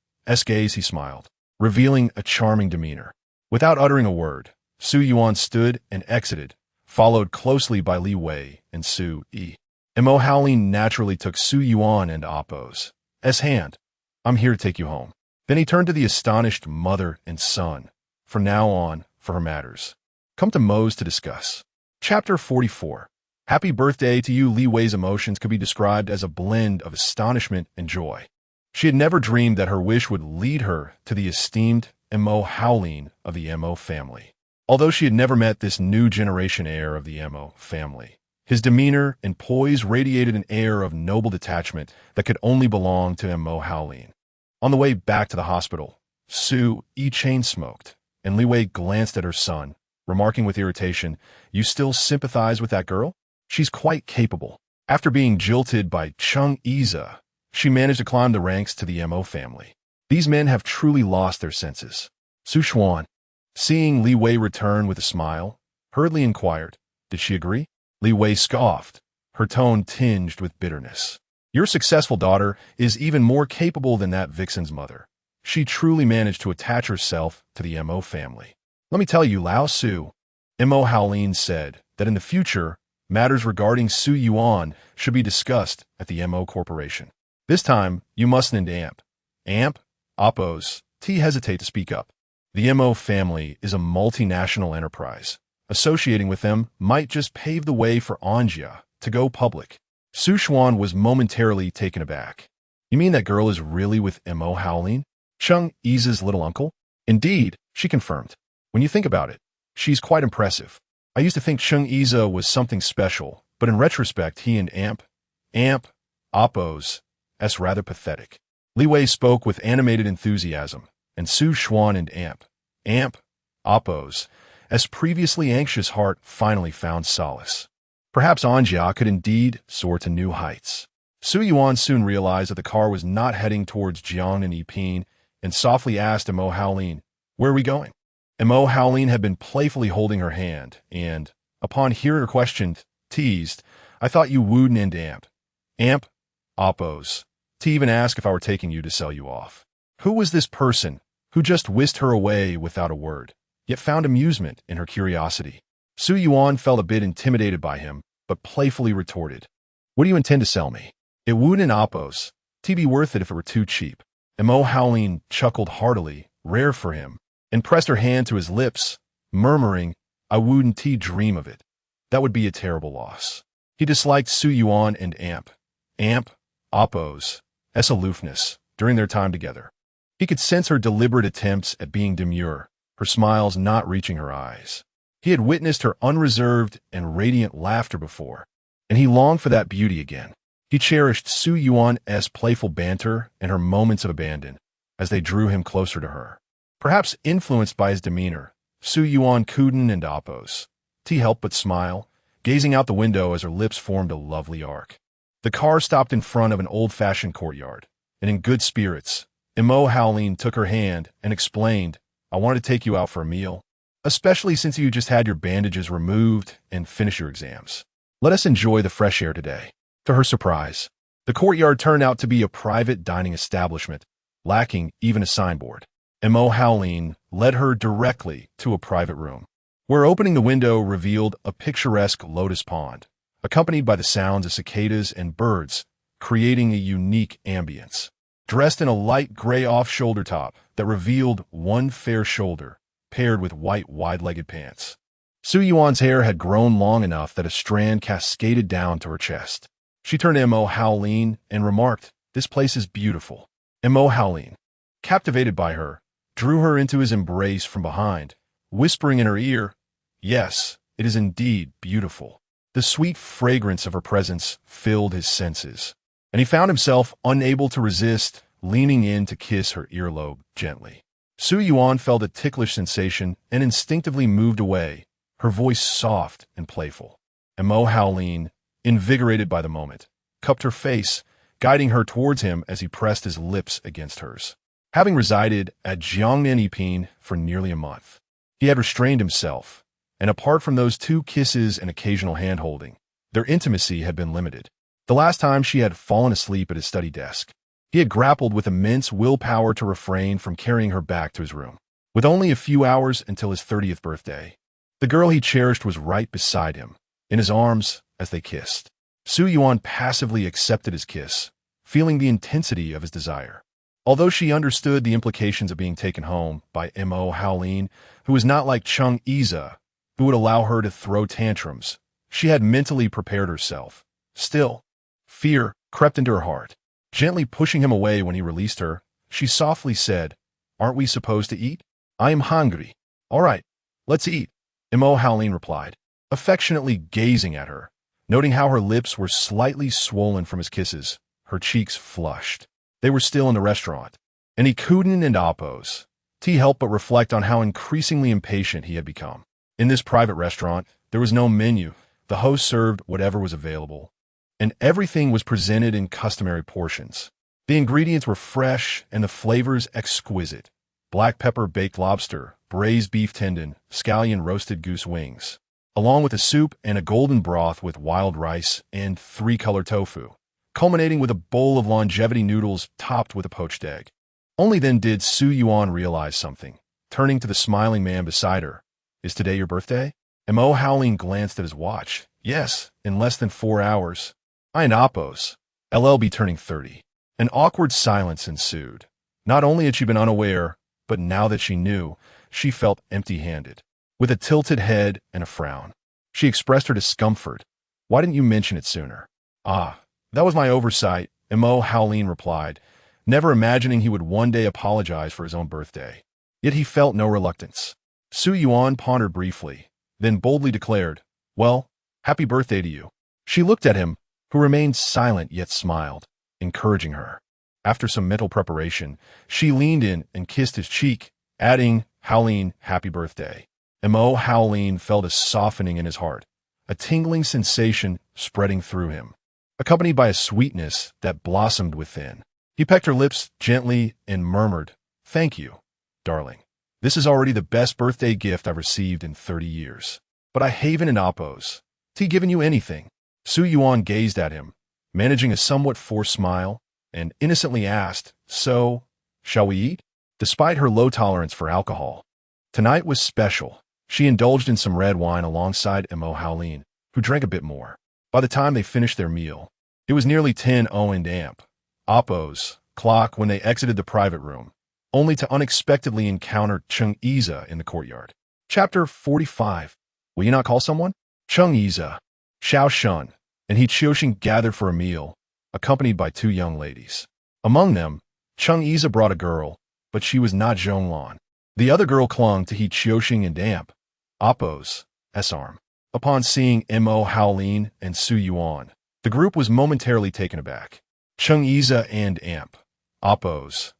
gaze, he smiled, revealing a charming demeanor. Without uttering a word, Su Yuan stood and exited, followed closely by Li Wei and Su-yi. Mo Howling naturally took Su Yuan and Oppo's hand. "I'm here to take you home." Then he turned to the astonished mother and son. From now on, for her matters, come to Mo's to discuss. Chapter 44. Happy birthday to you. Li Wei's emotions could be described as a blend of astonishment and joy. She had never dreamed that her wish would lead her to the esteemed Mo Howling of the Mo family. Although she had never met this new generation heir of the Mo family, his demeanor and poise radiated an air of noble detachment that could only belong to Mo Howling. On the way back to the hospital, Su-yi chain-smoked, and Li Wei glanced at her son, remarking with irritation, "You still sympathize with that girl? She's quite capable." After being jilted by Cheng Yize, she managed to climb the ranks to the Mo family. These men have truly lost their senses. Su Xuan, seeing Li Wei return with a smile, hurriedly inquired, "Did she agree?" Li Wei scoffed, her tone tinged with bitterness. "Your successful daughter is even more capable than that vixen's mother. She truly managed to attach herself to the Mo family. Let me tell you, Lao Su," Mo Howling said that in the future, matters regarding Su Yuan should be discussed at the Mo Corporation. This time, you mustn't Oppos, hesitate to speak up. The Mo family is a multinational enterprise. Associating with them might just pave the way for Anjia to go public. Su Xuan was momentarily taken aback. "You mean that girl is really with Mo Howling? Cheng Yize's little uncle?" "Indeed," she confirmed. "When you think about it, she's quite impressive. I used to think Cheng Yize was something special, but in retrospect he and Oppos rather pathetic." Li Wei spoke with animated enthusiasm, and Su Xuan and Oppos' previously anxious heart finally found solace. Perhaps Anjia could indeed soar to new heights. Su Yuan soon realized that the car was not heading towards Jiang and Yiping and softly asked Mo Haolin, "Where are we going?" Mo Haolin had been playfully holding her hand, and, upon hearing her question, teased, "I thought you wooed and amp. Amp? Oppos. To even ask if I were taking you to sell you off." Who was this person who just whisked her away without a word, yet found amusement in her curiosity? Su Yuan felt a bit intimidated by him, but playfully retorted, "What do you intend to sell me? It wouldn't oppos. T'd be worth it if it were too cheap." Mo Haolin chuckled heartily, rare for him, and pressed her hand to his lips, murmuring, "I wouldn't dream of it. That would be a terrible loss." He disliked Su Yuan and Amp, Oppos, S aloofness during their time together. He could sense her deliberate attempts at being demure, her smiles not reaching her eyes. He had witnessed her unreserved and radiant laughter before, and he longed for that beauty again. He cherished Su Yuan's playful banter and her moments of abandon as they drew him closer to her. Perhaps influenced by his demeanor, Su Yuan couldn't and oppos. T helped but smile, gazing out the window as her lips formed a lovely arc. The car stopped in front of an old-fashioned courtyard, and in good spirits, Mo Haolin took her hand and explained, "I wanted to take you out for a meal, especially since you just had your bandages removed and finished your exams. Let us enjoy the fresh air today." To her surprise, the courtyard turned out to be a private dining establishment, lacking even a signboard. Mo Haolin led her directly to a private room, where opening the window revealed a picturesque lotus pond, accompanied by the sounds of cicadas and birds, creating a unique ambience. Dressed in a light gray off-shoulder top that revealed one fair shoulder, paired with white wide-legged pants. Su Yuan's hair had grown long enough that a strand cascaded down to her chest. She turned to Mo Haolin and remarked, "This place is beautiful." Mo Haolin, captivated by her, drew her into his embrace from behind, whispering in her ear, "Yes, it is indeed beautiful." The sweet fragrance of her presence filled his senses, and he found himself unable to resist, leaning in to kiss her earlobe gently. Su Yuan felt a ticklish sensation and instinctively moved away, her voice soft and playful. Mo Haolin, invigorated by the moment, cupped her face, guiding her towards him as he pressed his lips against hers. Having resided at Jiangnan for nearly a month, he had restrained himself, and apart from those 2 kisses and occasional hand-holding, their intimacy had been limited. The last time she had fallen asleep at his study desk, he had grappled with immense willpower to refrain from carrying her back to his room. With only a few hours until his 30th birthday, the girl he cherished was right beside him, in his arms as they kissed. Su Yuan passively accepted his kiss, feeling the intensity of his desire. Although she understood the implications of being taken home by Mo Haolin, who was not like Chung Iza, who would allow her to throw tantrums, she had mentally prepared herself. Still, fear crept into her heart. Gently pushing him away when he released her, she softly said, "Aren't we supposed to eat? I am hungry." "All right, let's eat," Mo Haolin replied, affectionately gazing at her. Noting how her lips were slightly swollen from his kisses, her cheeks flushed. They were still in the restaurant, and he couldn't and oppos. T helped but reflect on how increasingly impatient he had become. In this private restaurant, there was no menu. The host served whatever was available, and everything was presented in customary portions. The ingredients were fresh and the flavors exquisite. Black pepper baked lobster, braised beef tendon, scallion roasted goose wings, along with a soup and a golden broth with wild rice and 3-color tofu, culminating with a bowl of longevity noodles topped with a poached egg. Only then did Su Yuan realize something. Turning to the smiling man beside her, "Is today your birthday?" Mo Haolin glanced at his watch. "Yes, in less than 4 hours. I and Oppos. LL be turning 30. An awkward silence ensued. Not only had she been unaware, but now that she knew, she felt empty-handed. With a tilted head and a frown, she expressed her discomfort. "Why didn't you mention it sooner?" "Ah, that was my oversight," Mo Haolin replied, never imagining he would one day apologize for his own birthday. Yet he felt no reluctance. Su Yuan pondered briefly, then boldly declared, "Well, happy birthday to you." She looked at him, who remained silent yet smiled, encouraging her. After some mental preparation, she leaned in and kissed his cheek, adding, "Haolin, happy birthday." Mo Haolin felt a softening in his heart, a tingling sensation spreading through him, accompanied by a sweetness that blossomed within. He pecked her lips gently and murmured, "Thank you, darling. This is already the best birthday gift I've received in 30 years. But I haven and oppose. Has he given you anything?" Su Yuan gazed at him, managing a somewhat forced smile, and innocently asked, "So, shall we eat?" Despite her low tolerance for alcohol, tonight was special. She indulged in some red wine alongside Mo Haolin, who drank a bit more. By the time they finished their meal, it was nearly 10:00 and amp. Oppo's clock when they exited the private room, only to unexpectedly encounter Cheng Yiza in the courtyard. Chapter 45. Will you not call someone? Cheng Yiza, Xiao Shun, and He Qiuxing gathered for a meal, accompanied by two young ladies. Among them, Cheng Yiza brought a girl, but she was not Zhonglan. The other girl clung to He Qiuxing and amp. Oppo's S-arm. Upon seeing Mo Haolin and Su Yuan, the group was momentarily taken aback. Cheng Yiza and amp. Oppo's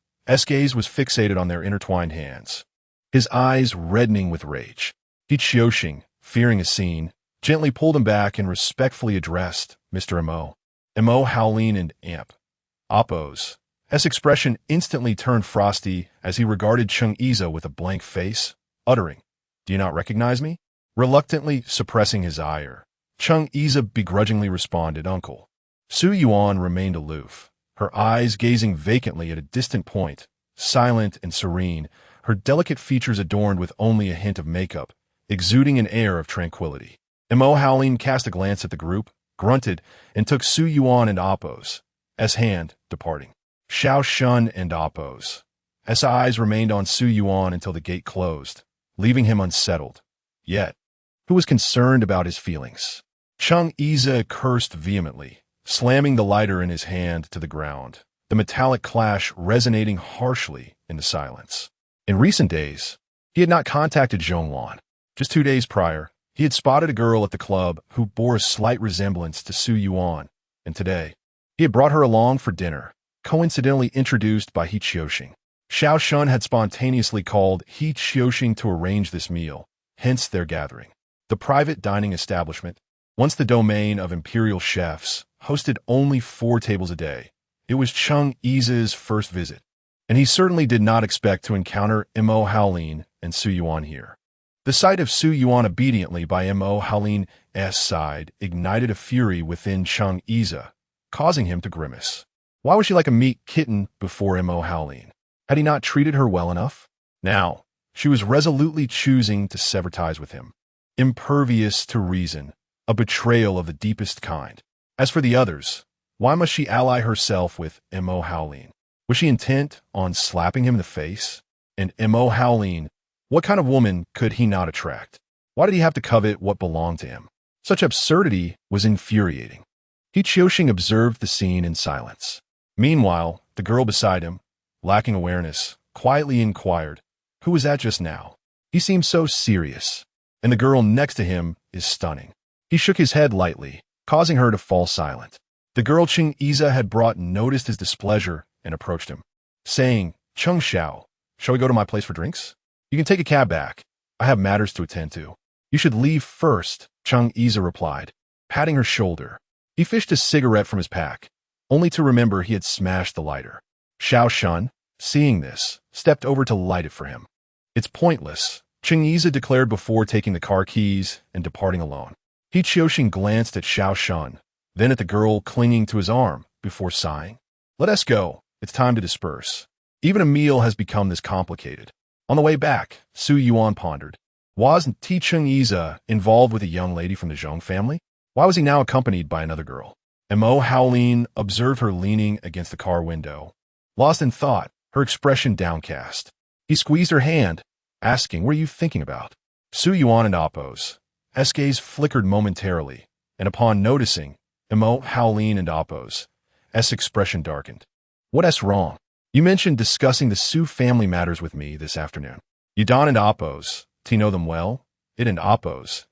gaze was fixated on their intertwined hands, his eyes reddening with rage. He Qiuxing, fearing a scene, gently pulled him back and respectfully addressed Mr. Mo. Mo Haolin and amp. Oppo's expression instantly turned frosty as he regarded Cheng Yiza with a blank face, uttering, "Do you not recognize me?" Reluctantly suppressing his ire, Cheng Yiza begrudgingly responded, "Uncle." Su Yuan remained aloof, her eyes gazing vacantly at a distant point, silent and serene, her delicate features adorned with only a hint of makeup, exuding an air of tranquility. Mo Haolin cast a glance at the group, grunted, and took Su Yuan and Oppo's hand, departing. Xiao Shun and Oppo's eyes remained on Su Yuan until the gate closed, leaving him unsettled, yet who was concerned about his feelings. Cheng Yiza cursed vehemently, slamming the lighter in his hand to the ground, the metallic clash resonating harshly in the silence. In recent days, he had not contacted Zhonglan. Just 2 days prior, he had spotted a girl at the club who bore a slight resemblance to Su Yuan, and today, he had brought her along for dinner, coincidentally introduced by He Qiuxing. Xiao Shun had spontaneously called He Qiuxing to arrange this meal, hence their gathering. The private dining establishment, once the domain of imperial chefs, hosted only 4 tables a day. It was Cheng Yiza's first visit, and he certainly did not expect to encounter Mo Haolin and Su Yuan here. The sight of Su Yuan obediently by Mo Haolin's side ignited a fury within Cheng Yiza, causing him to grimace. Why was she like a meek kitten before Mo Haolin? Had he not treated her well enough? Now, she was resolutely choosing to sever ties with him. Impervious to reason, a betrayal of the deepest kind. As for the others, why must she ally herself with Mo Haolin? Was she intent on slapping him in the face? And Mo Haolin, what kind of woman could he not attract? Why did he have to covet what belonged to him? Such absurdity was infuriating. He Qiuxing observed the scene in silence. Meanwhile, the girl beside him, lacking awareness, quietly inquired, "Who was that just now? He seemed so serious, and the girl next to him is stunning." He shook his head lightly, causing her to fall silent. The girl Cheng Yiza had brought noticed his displeasure and approached him, saying, "Cheng Xiao, shall we go to my place for drinks? You can take a cab back. I have matters to attend to." "You should leave first," Cheng Yiza replied, patting her shoulder. He fished a cigarette from his pack, only to remember he had smashed the lighter. Xiao Shun, seeing this, stepped over to light it for him. "It's pointless," Cheng Yiza declared before taking the car keys and departing alone. He Qiuxing glanced at Xiao Shun, then at the girl clinging to his arm, before sighing. "Let us go. It's time to disperse. Even a meal has become this complicated." On the way back, Su Yuan pondered. Was Cheng Yiza involved with a young lady from the Zhong family? Why was he now accompanied by another girl? Mo Haolin observed her leaning against the car window, lost in thought, her expression downcast. He squeezed her hand, asking, "What are you thinking about?" Su Yuan and Oppo's gaze flickered momentarily, and upon noticing Mo Haolin and Oppo's expression darkened. "What's wrong? You mentioned discussing the Su family matters with me this afternoon. Yudan and Oppo's, do you know them well? It and Oppo's.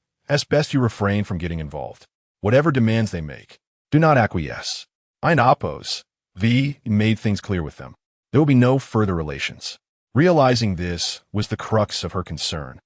Best you refrain from getting involved. Whatever demands they make, do not acquiesce. I and Oppo's made things clear with them. There will be no further relations." Realizing this was the crux of her concern.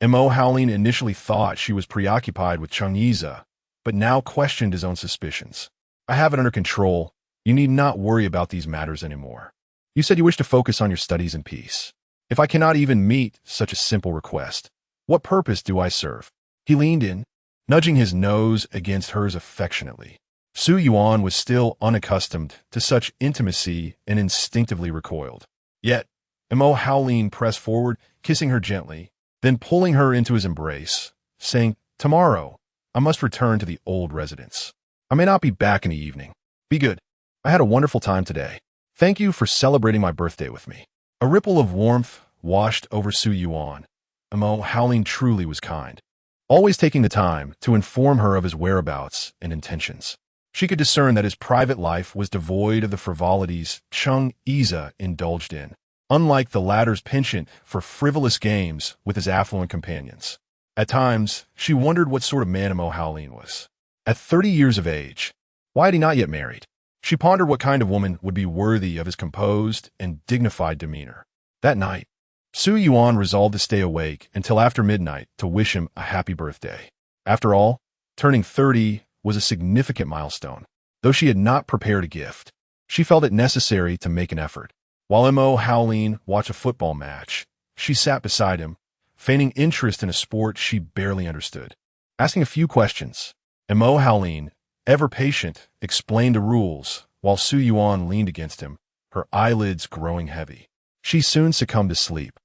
Mo Howling initially thought she was preoccupied with Chung Yiza, but now questioned his own suspicions. I have it under control. You need not worry about these matters anymore. You said you wish to focus on your studies in peace. If I cannot even meet such a simple request, what purpose do I serve? He leaned in, nudging his nose against hers affectionately. Su Yuan was still unaccustomed to such intimacy and instinctively recoiled. Yet, Mo Howling pressed forward, kissing her gently, then pulling her into his embrace, saying, "Tomorrow, I must return to the old residence. I may not be back in the evening. Be good. I had a wonderful time today. Thank you for celebrating my birthday with me." A ripple of warmth washed over Su Yuan. Mo Howling truly was kind, always taking the time to inform her of his whereabouts and intentions. She could discern that his private life was devoid of the frivolities Chung Yiza indulged in, unlike the latter's penchant for frivolous games with his affluent companions. At times, she wondered what sort of man Mo Howling was. At 30 years of age, why had he not yet married? She pondered what kind of woman would be worthy of his composed and dignified demeanor. That night, Su Yuan resolved to stay awake until after midnight to wish him a happy birthday. After all, turning 30 was a significant milestone. Though she had not prepared a gift, she felt it necessary to make an effort. While Mo Howling watched a football match, she sat beside him, feigning interest in a sport she barely understood. Asking a few questions, Mo Howling, ever patient, explained the rules, while Su Yuan leaned against him, her eyelids growing heavy. She soon succumbed to sleep,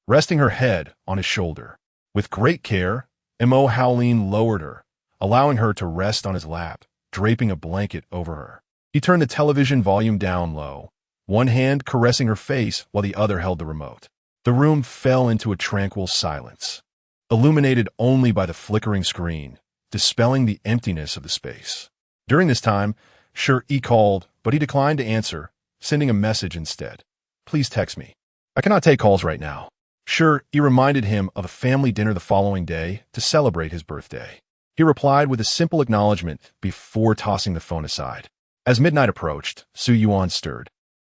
resting her head on his shoulder. With great care, Mo Howling lowered her, allowing her to rest on his lap, draping a blanket over her. He turned the television volume down low, one hand caressing her face while the other held the remote. The room fell into a tranquil silence, illuminated only by the flickering screen, dispelling the emptiness of the space. During this time, Shi called, but he declined to answer, sending a message instead. "Please text me. I cannot take calls right now." Shi reminded him of a family dinner the following day to celebrate his birthday. He replied with a simple acknowledgement before tossing the phone aside. As midnight approached, Su Yuan stirred,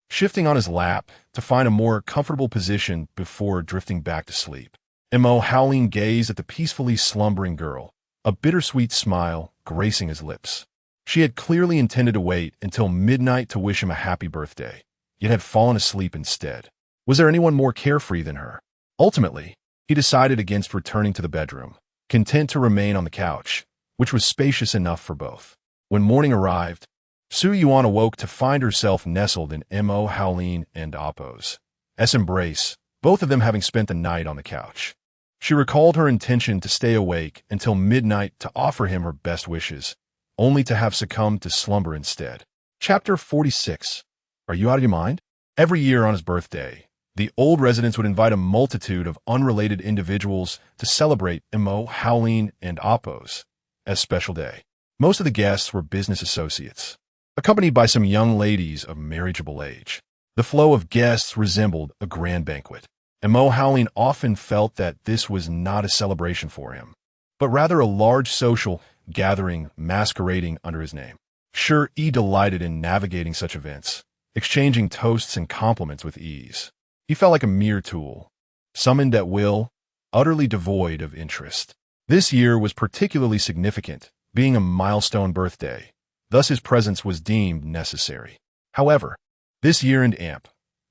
shifting on his lap to find a more comfortable position before drifting back to sleep. Mo Howling gazed at the peacefully slumbering girl, a bittersweet smile gracing his lips. She had clearly intended to wait until midnight to wish him a happy birthday, yet had fallen asleep instead. Was there anyone more carefree than her? Ultimately, he decided against returning to the bedroom, content to remain on the couch, which was spacious enough for both. When morning arrived, Su Yuan awoke to find herself nestled in Mo Howling and Oppo's embrace, both of them having spent the night on the couch. She recalled her intention to stay awake until midnight to offer him her best wishes, only to have succumbed to slumber instead. Chapter 46. Are you out of your mind? Every year on his birthday, the old residents would invite a multitude of unrelated individuals to celebrate Mo Howling and Oppo's special day. Most of the guests were business associates, accompanied by some young ladies of marriageable age. The flow of guests resembled a grand banquet, and Mo Howling often felt that this was not a celebration for him, but rather a large social gathering masquerading under his name. Shi delighted in navigating such events, exchanging toasts and compliments with ease. He felt like a mere tool, summoned at will, utterly devoid of interest. This year was particularly significant, being a milestone birthday. Thus his presence was deemed necessary. However, this year in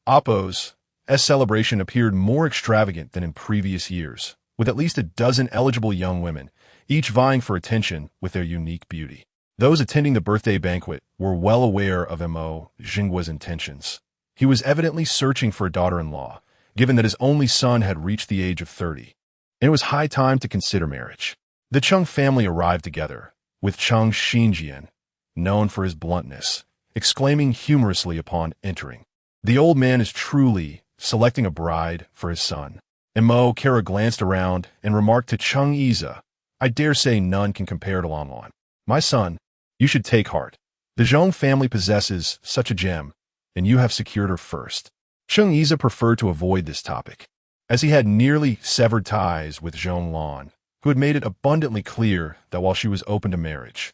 Oppo's celebration appeared more extravagant than in previous years, with at least a dozen eligible young women, each vying for attention with their unique beauty. Those attending the birthday banquet were well aware of Mo Jinghua's intentions. He was evidently searching for a daughter-in-law, given that his only son had reached the age of 30, and it was high time to consider marriage. The Chung family arrived together, with Chung Xinjian, known for his bluntness, exclaiming humorously upon entering, "The old man is truly selecting a bride for his son." And Mo Kara glanced around and remarked to Chung Yiza, "I dare say none can compare to Lan. My son, you should take heart. The Zhong family possesses such a gem, and you have secured her first." Chung Yiza preferred to avoid this topic, as he had nearly severed ties with Zhong Lan, who had made it abundantly clear that while she was open to marriage,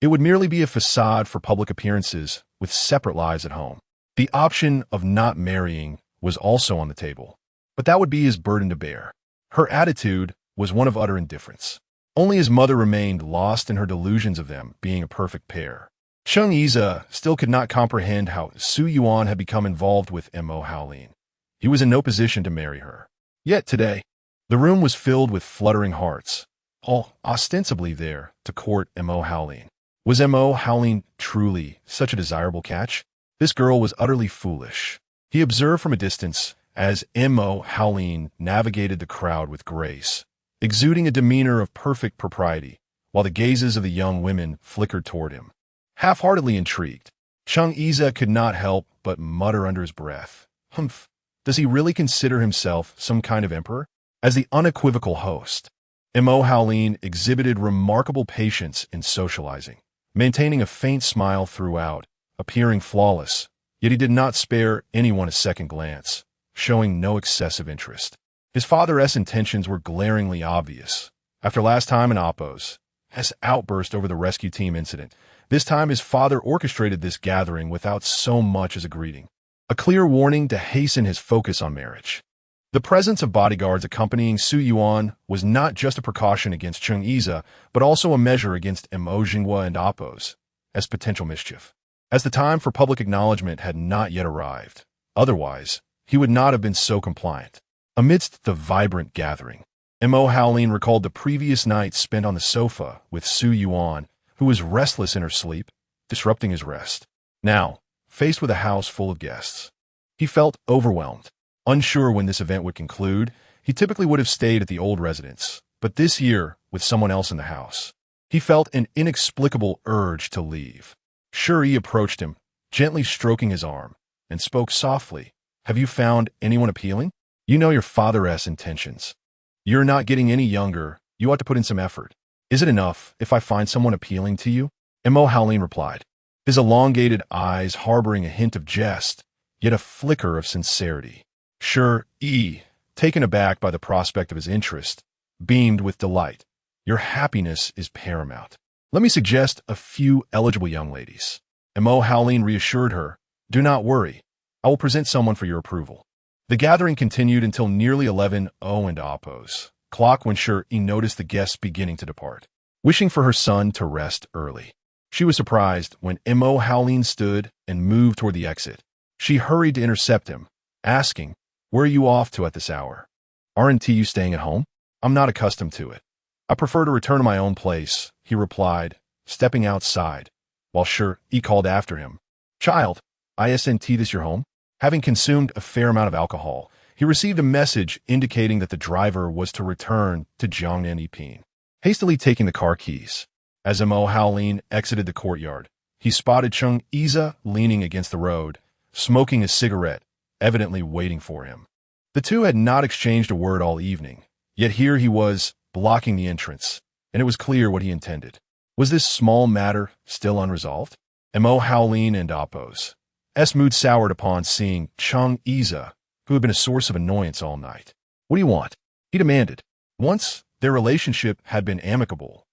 it would merely be a facade for public appearances with separate lives at home. The option of not marrying was also on the table, but that would be his burden to bear. Her attitude, was one of utter indifference. Only his mother remained lost in her delusions of them being a perfect pair. Cheng Yize still could not comprehend how Su Yuan had become involved with Mo Haolin. He was in no position to marry her. Yet today, the room was filled with fluttering hearts, all ostensibly there to court Mo Haolin. Was Mo Haolin truly such a desirable catch? This girl was utterly foolish. He observed from a distance as Mo Haolin navigated the crowd with grace, exuding a demeanor of perfect propriety, while the gazes of the young women flickered toward him. Half-heartedly intrigued, Cheng Yize could not help but mutter under his breath, "Humph, does he really consider himself some kind of emperor?" As the unequivocal host, Mo Haolin exhibited remarkable patience in socializing, maintaining a faint smile throughout, appearing flawless, yet he did not spare anyone a second glance, showing no excessive interest. His father's intentions were glaringly obvious. After last time in Oppos, his outburst over the rescue team incident, this time his father orchestrated this gathering without so much as a greeting, a clear warning to hasten his focus on marriage. The presence of bodyguards accompanying Su Yuan was not just a precaution against Cheng Yize, but also a measure against Mo Jinghua and Oppos, as potential mischief, as the time for public acknowledgement had not yet arrived. Otherwise, he would not have been so compliant. Amidst the vibrant gathering, Mo Haolin recalled the previous night spent on the sofa with Su Yuan, who was restless in her sleep, disrupting his rest. Now, faced with a house full of guests, he felt overwhelmed. Unsure when this event would conclude, he typically would have stayed at the old residence, but this year, with someone else in the house, he felt an inexplicable urge to leave. Shuri approached him, gently stroking his arm, and spoke softly. "Have you found anyone appealing? You know your father's intentions. You're not getting any younger, you ought to put in some effort. Is it enough if I find someone appealing to you?" Mo Haolin replied, his elongated eyes harboring a hint of jest, yet a flicker of sincerity. Shuri, taken aback by the prospect of his interest, beamed with delight. "Your happiness is paramount. Let me suggest a few eligible young ladies." Mo Haolin reassured her, "Do not worry. I will present someone for your approval." The gathering continued until nearly 11:00 and Oppos clock when Shuri noticed the guests beginning to depart. Wishing for her son to rest early, she was surprised when Mo Haolin stood and moved toward the exit. She hurried to intercept him, asking, "Where are you off to at this hour? Aren't you staying at home?" "I'm not accustomed to it. I prefer to return to my own place," he replied, stepping outside, while Shuri called after him, "Child, isn't this your home?" Having consumed a fair amount of alcohol, he received a message indicating that the driver was to return to Jiangnan. Hastily taking the car keys, as Mo Haolin exited the courtyard, he spotted Cheng Yize leaning against the road, smoking a cigarette, evidently waiting for him. The two had not exchanged a word all evening, yet here he was, blocking the entrance, and it was clear what he intended. Was this small matter still unresolved? Mo Haolin and Oppos' mood soured upon seeing Cheng Yize, who had been a source of annoyance all night. "What do you want?" he demanded. Once, their relationship had been amicable,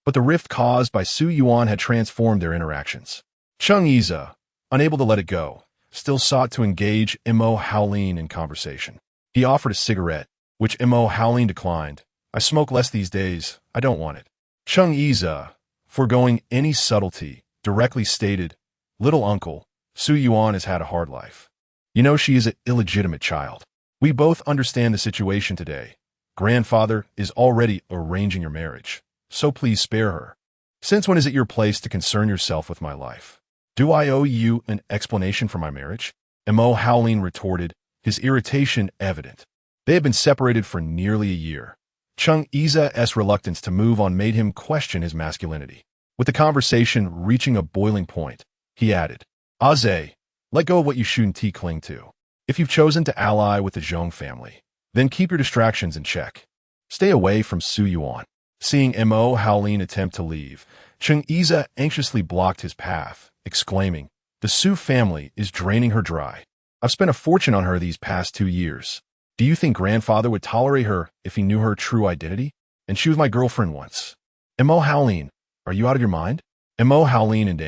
but the rift caused by Su Yuan had transformed their interactions. Cheng Yize, unable to let it go, still sought to engage Mo Haolin in conversation. He offered a cigarette, which Mo Haolin declined. "I smoke less these days. I don't want it." Cheng Yize, foregoing any subtlety, directly stated, "Little uncle, Su Yuan has had a hard life. You know she is an illegitimate child. We both understand the situation today. Grandfather is already arranging your marriage, so please spare her. Since when is it your place to concern yourself with my life? Do I owe you an explanation for my marriage?" Mo Haolin retorted, his irritation evident. They had been separated for nearly a year. Cheng Yize's reluctance to move on made him question his masculinity. With the conversation reaching a boiling point, he added, "Aze, let go of what you shouldn't cling to. If you've chosen to ally with the Zhong family, then keep your distractions in check. Stay away from Su Yuan." Seeing Mo Haolin attempt to leave, Cheng Yize anxiously blocked his path, exclaiming, "The Su family is draining her dry. I've spent a fortune on her these past 2 years. Do you think grandfather would tolerate her if he knew her true identity? And she was my girlfriend once." Mo Haolin, are you out of your mind? Mo Haolin and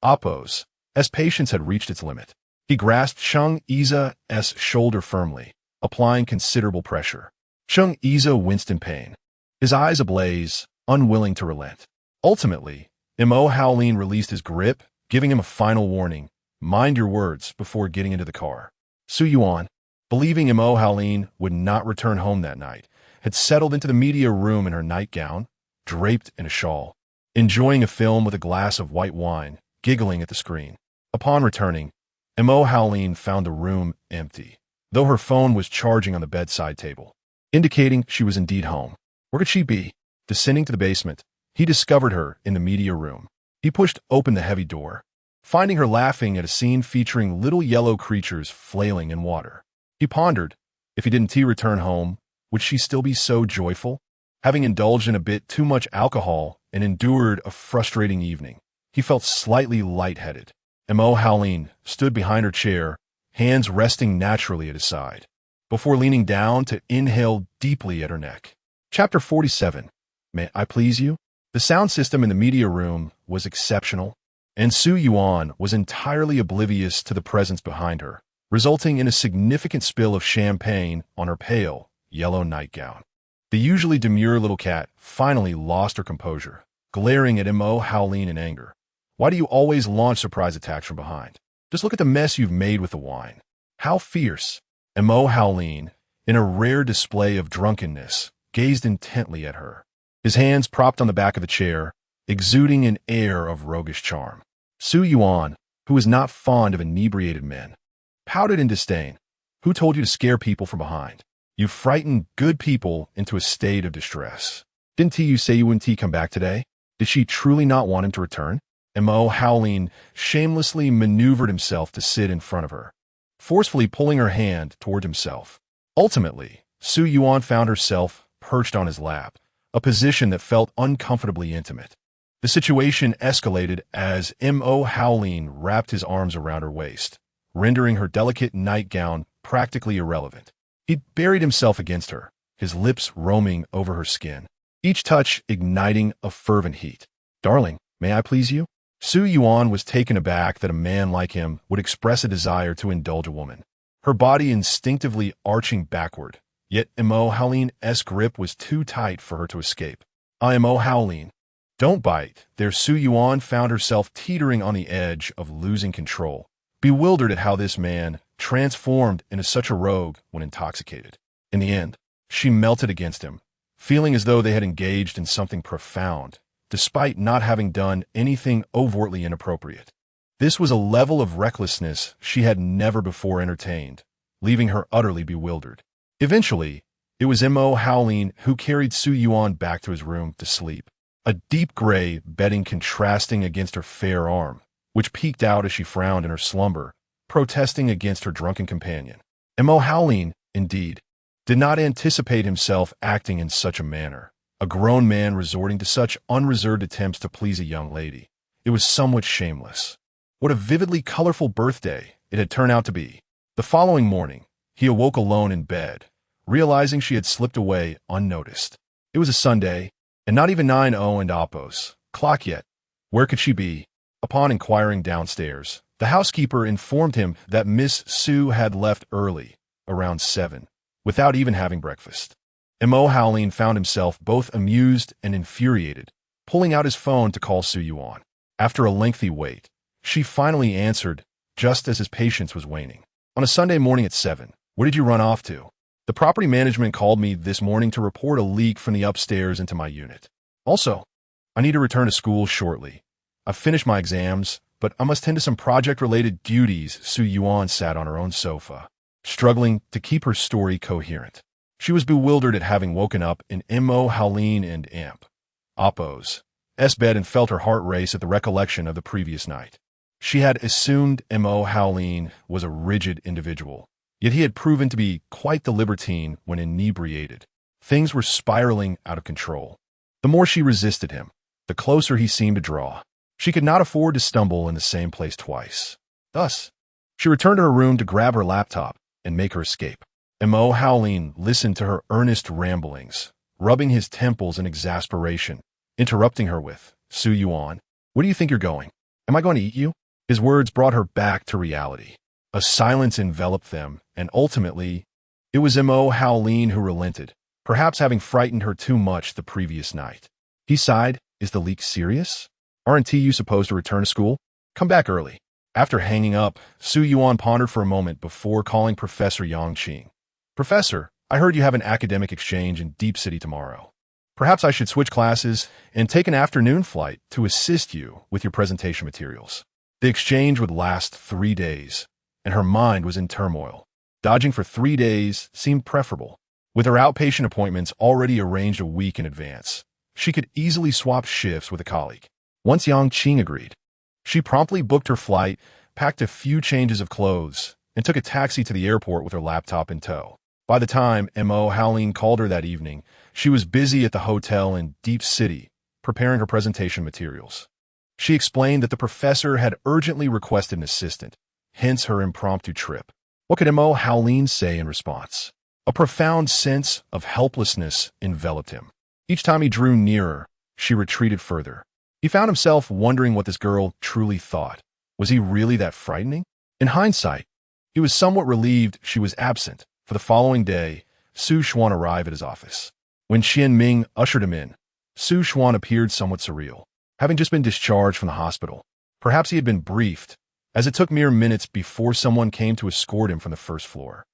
Oppos' patience had reached its limit. He grasped Cheng Yize's shoulder firmly, applying considerable pressure. Chung Iza winced in pain, his eyes ablaze, unwilling to relent. Ultimately, Mo Howlin released his grip, giving him a final warning: mind your words before getting into the car. Su Yuan, believing Mo Howlin would not return home that night, had settled into the media room in her nightgown, draped in a shawl, enjoying a film with a glass of white wine, giggling at the screen. Upon returning, Mo Howlin found the room empty, though her phone was charging on the bedside table, indicating she was indeed home. Where could she be? Descending to the basement, he discovered her in the media room. He pushed open the heavy door, finding her laughing at a scene featuring little yellow creatures flailing in water. He pondered, if he didn't return home, would she still be so joyful? Having indulged in a bit too much alcohol and endured a frustrating evening, he felt slightly lightheaded. Mo Howlin stood behind her chair, hands resting naturally at his side, before leaning down to inhale deeply at her neck. Chapter 47. May I please you? The sound system in the media room was exceptional, and Su Yuan was entirely oblivious to the presence behind her, resulting in a significant spill of champagne on her pale, yellow nightgown. The usually demure little cat finally lost her composure, glaring at Mo Howlin in anger. Why do you always launch surprise attacks from behind? Just look at the mess you've made with the wine. How fierce! Mo Howlin, in a rare display of drunkenness, gazed intently at her, his hands propped on the back of the chair, exuding an air of roguish charm. Su Yuan, who was not fond of inebriated men, pouted in disdain. Who told you to scare people from behind? You frightened good people into a state of distress. Didn't you say you wouldn't come back today? Did she truly not want him to return? Mo Howlin shamelessly maneuvered himself to sit in front of her, forcefully pulling her hand toward himself. Ultimately, Su Yuan found herself perched on his lap, a position that felt uncomfortably intimate. The situation escalated as Mo Howlin wrapped his arms around her waist, rendering her delicate nightgown practically irrelevant. He buried himself against her, his lips roaming over her skin, each touch igniting a fervent heat. Darling, may I please you? Su Yuan was taken aback that a man like him would express a desire to indulge a woman, her body instinctively arching backward. Yet Mo Howlin's grip was too tight for her to escape. I am Mo Howlin. Don't bite. There Su Yuan found herself teetering on the edge of losing control, bewildered at how this man transformed into such a rogue when intoxicated. In the end, she melted against him, feeling as though they had engaged in something profound, despite not having done anything overtly inappropriate. This was a level of recklessness she had never before entertained, leaving her utterly bewildered. Eventually, it was Mo Howlin who carried Su Yuan back to his room to sleep, a deep gray bedding contrasting against her fair arm, which peeked out as she frowned in her slumber, protesting against her drunken companion. Mo Howlin, indeed, did not anticipate himself acting in such a manner, a grown man resorting to such unreserved attempts to please a young lady. It was somewhat shameless. What a vividly colorful birthday it had turned out to be. The following morning, he awoke alone in bed, realizing she had slipped away unnoticed. It was a Sunday, and not even 9:00 and Oppo's clock yet. Where could she be? Upon inquiring downstairs, the housekeeper informed him that Miss Su had left early, around 7, without even having breakfast. Mo Howlin found himself both amused and infuriated, pulling out his phone to call Su Yuan. After a lengthy wait, she finally answered, just as his patience was waning. On a Sunday morning at 7, where did you run off to? The property management called me this morning to report a leak from the upstairs into my unit. Also, I need to return to school shortly. I've finished my exams, but I must tend to some project-related duties. Su Yuan sat on her own sofa, struggling to keep her story coherent. She was bewildered at having woken up in Mo Howlin and Oppo's bed and felt her heart race at the recollection of the previous night. She had assumed Mo Howlin was a rigid individual, yet he had proven to be quite the libertine when inebriated. Things were spiraling out of control. The more she resisted him, the closer he seemed to draw. She could not afford to stumble in the same place twice. Thus, she returned to her room to grab her laptop and make her escape. Mo Howlin listened to her earnest ramblings, rubbing his temples in exasperation, interrupting her with, Su Yuan, where do you think you're going? Am I going to eat you? His words brought her back to reality. A silence enveloped them, and ultimately, it was Mo Howlin who relented, perhaps having frightened her too much the previous night. He sighed, "Is the leak serious? Aren't you supposed to return to school? Come back early." After hanging up, Su Yuan pondered for a moment before calling Professor Yang Qing. "Professor, I heard you have an academic exchange in Deep City tomorrow. Perhaps I should switch classes and take an afternoon flight to assist you with your presentation materials." The exchange would last 3 days, and her mind was in turmoil. Dodging for 3 days seemed preferable. With her outpatient appointments already arranged a week in advance, she could easily swap shifts with a colleague. Once Yang Qing agreed, she promptly booked her flight, packed a few changes of clothes, and took a taxi to the airport with her laptop in tow. By the time Mo Howlin called her that evening, she was busy at the hotel in Deep City, preparing her presentation materials. She explained that the professor had urgently requested an assistant, hence her impromptu trip. What could Mo Howlin say in response? A profound sense of helplessness enveloped him. Each time he drew nearer, she retreated further. He found himself wondering what this girl truly thought. Was he really that frightening? In hindsight, he was somewhat relieved she was absent, for the following day, Su Xuan arrived at his office. When Qian Ming ushered him in, Su Xuan appeared somewhat surreal, having just been discharged from the hospital. Perhaps he had been briefed, as it took mere minutes before someone came to escort him from the first floor.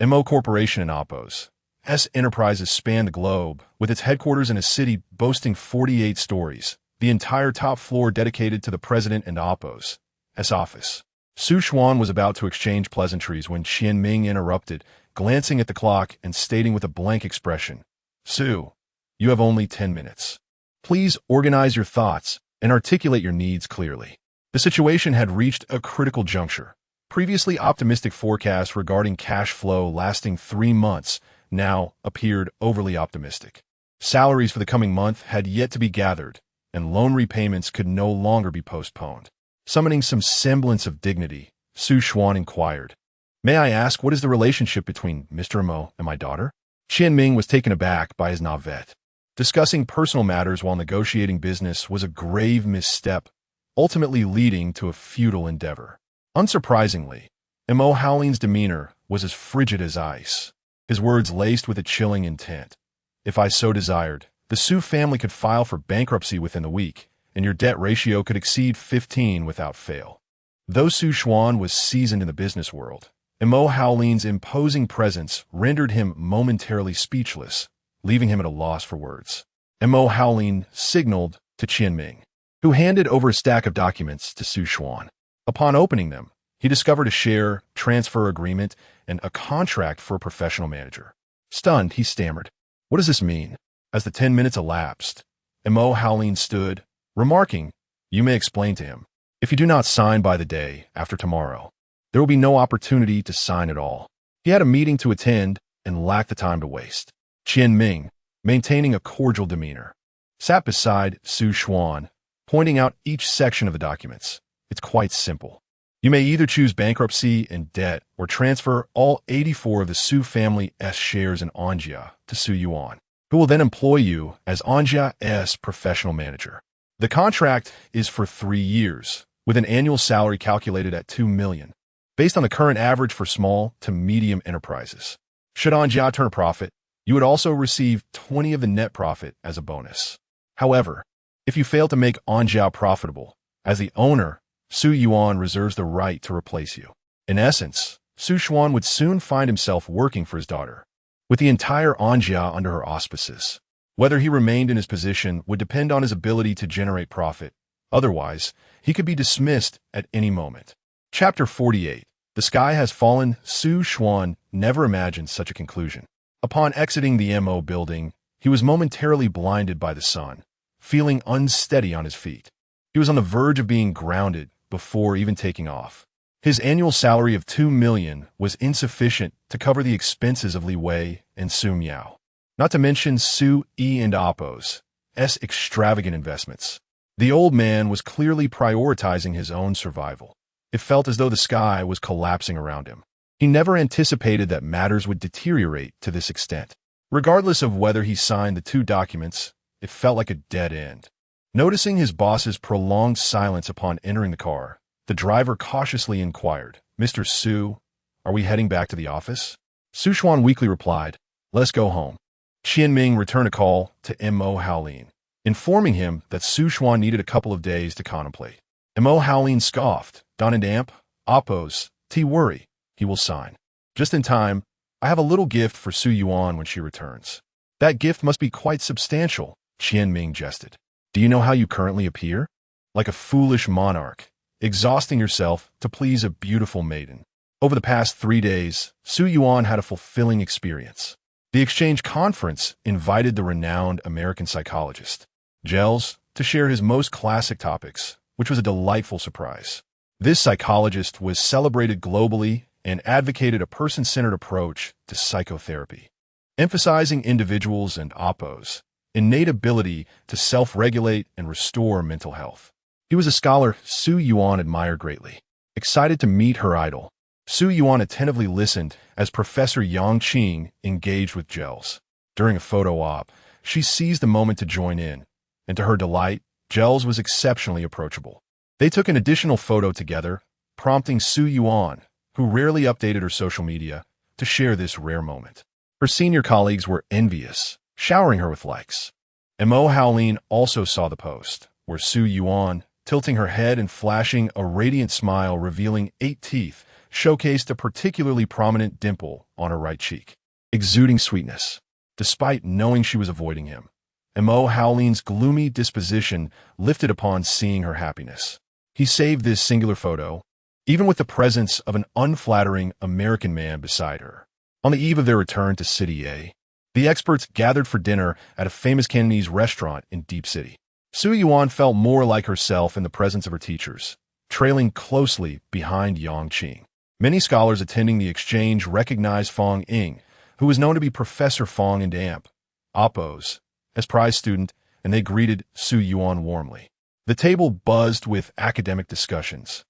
MO Corporation and Oppos S Enterprises spanned the globe, with its headquarters in a city boasting 48 stories, the entire top floor dedicated to the president and Oppos S office. Su Xuan was about to exchange pleasantries when Qian Ming interrupted, glancing at the clock and stating with a blank expression, "Su, you have only 10 minutes. Please organize your thoughts and articulate your needs clearly." The situation had reached a critical juncture. Previously optimistic forecasts regarding cash flow lasting 3 months now appeared overly optimistic. Salaries for the coming month had yet to be gathered, and loan repayments could no longer be postponed. Summoning some semblance of dignity, Su Xuan inquired, "May I ask what is the relationship between Mr. Mo and my daughter?" Qian Ming was taken aback by his navette. Discussing personal matters while negotiating business was a grave misstep, ultimately leading to a futile endeavor. Unsurprisingly, Mo Howling's demeanor was as frigid as ice, his words laced with a chilling intent. "If I so desired, the Su family could file for bankruptcy within the week, and your debt ratio could exceed 15 without fail." Though Su Xuan was seasoned in the business world, Mo Howling's imposing presence rendered him momentarily speechless, leaving him at a loss for words. Mo Howling signaled to Qian Ming, who handed over a stack of documents to Su Xuan. Upon opening them, he discovered a share transfer agreement and a contract for a professional manager. Stunned, he stammered, "What does this mean?" As the 10 minutes elapsed, Mo Howling stood, remarking, "You may explain to him. If you do not sign by the day after tomorrow, there will be no opportunity to sign at all." He had a meeting to attend and lacked the time to waste. Qian Ming, maintaining a cordial demeanor, sat beside Su Xuan, pointing out each section of the documents. "It's quite simple. You may either choose bankruptcy and debt or transfer all 84 of the Su family's shares in Anjia to Su Yuan, who will then employ you as Anjia's professional manager. The contract is for 3 years, with an annual salary calculated at 2 million, based on the current average for small to medium enterprises. Should Anjia turn a profit, you would also receive 20 of the net profit as a bonus. However, if you fail to make Anjia profitable, as the owner, Su Yuan reserves the right to replace you." In essence, Su Xuan would soon find himself working for his daughter, with the entire Anjia under her auspices. Whether he remained in his position would depend on his ability to generate profit. Otherwise, he could be dismissed at any moment. Chapter 48. The sky has fallen. Su Xuan never imagined such a conclusion. Upon exiting the MO building, he was momentarily blinded by the sun, feeling unsteady on his feet. He was on the verge of being grounded before even taking off. His annual salary of 2 million was insufficient to cover the expenses of Li Wei and Su Miao, not to mention Su E and Oppos S extravagant investments. The old man was clearly prioritizing his own survival. It felt as though the sky was collapsing around him. He never anticipated that matters would deteriorate to this extent. Regardless of whether he signed the 2 documents, it felt like a dead end. Noticing his boss's prolonged silence upon entering the car, the driver cautiously inquired, "Mr. Su, are we heading back to the office?" Su Xuan weakly replied, "Let us go home." Qianming returned a call to Mo Haolin, informing him that Su Xuan needed a couple of days to contemplate. Mo Haolin scoffed. Don and Amp, oppose, worry, he will sign. Just in time, I have a little gift for Su Yuan when she returns. That gift must be quite substantial, Qianming jested. Do you know how you currently appear? Like a foolish monarch, exhausting yourself to please a beautiful maiden. Over the past 3 days, Su Yuan had a fulfilling experience. The exchange conference invited the renowned American psychologist, Gels, to share his most classic topics, which was a delightful surprise. This psychologist was celebrated globally and advocated a person-centered approach to psychotherapy, emphasizing individuals and oppos' innate ability to self-regulate and restore mental health. He was a scholar Su Yuan admired greatly. Excited to meet her idol, Su Yuan attentively listened as Professor Yang Qing engaged with Gels. During a photo op, she seized the moment to join in, and to her delight, Gels was exceptionally approachable. They took an additional photo together, prompting Su Yuan, who rarely updated her social media, to share this rare moment. Her senior colleagues were envious, showering her with likes. Mo Haolin also saw the post, where Su Yuan, tilting her head and flashing a radiant smile revealing 8 teeth, showcased a particularly prominent dimple on her right cheek, exuding sweetness. Despite knowing she was avoiding him, Mo Haolin's gloomy disposition lifted upon seeing her happiness. He saved this singular photo, even with the presence of an unflattering American man beside her. On the eve of their return to City A, the experts gathered for dinner at a famous Cantonese restaurant in Deep City. Su Yuan felt more like herself in the presence of her teachers, trailing closely behind Yang Qing. Many scholars attending the exchange recognized Fong Ying, who was known to be Professor Fong and Amp, oppos, as prize student, and they greeted Su Yuan warmly. The table buzzed with academic discussions,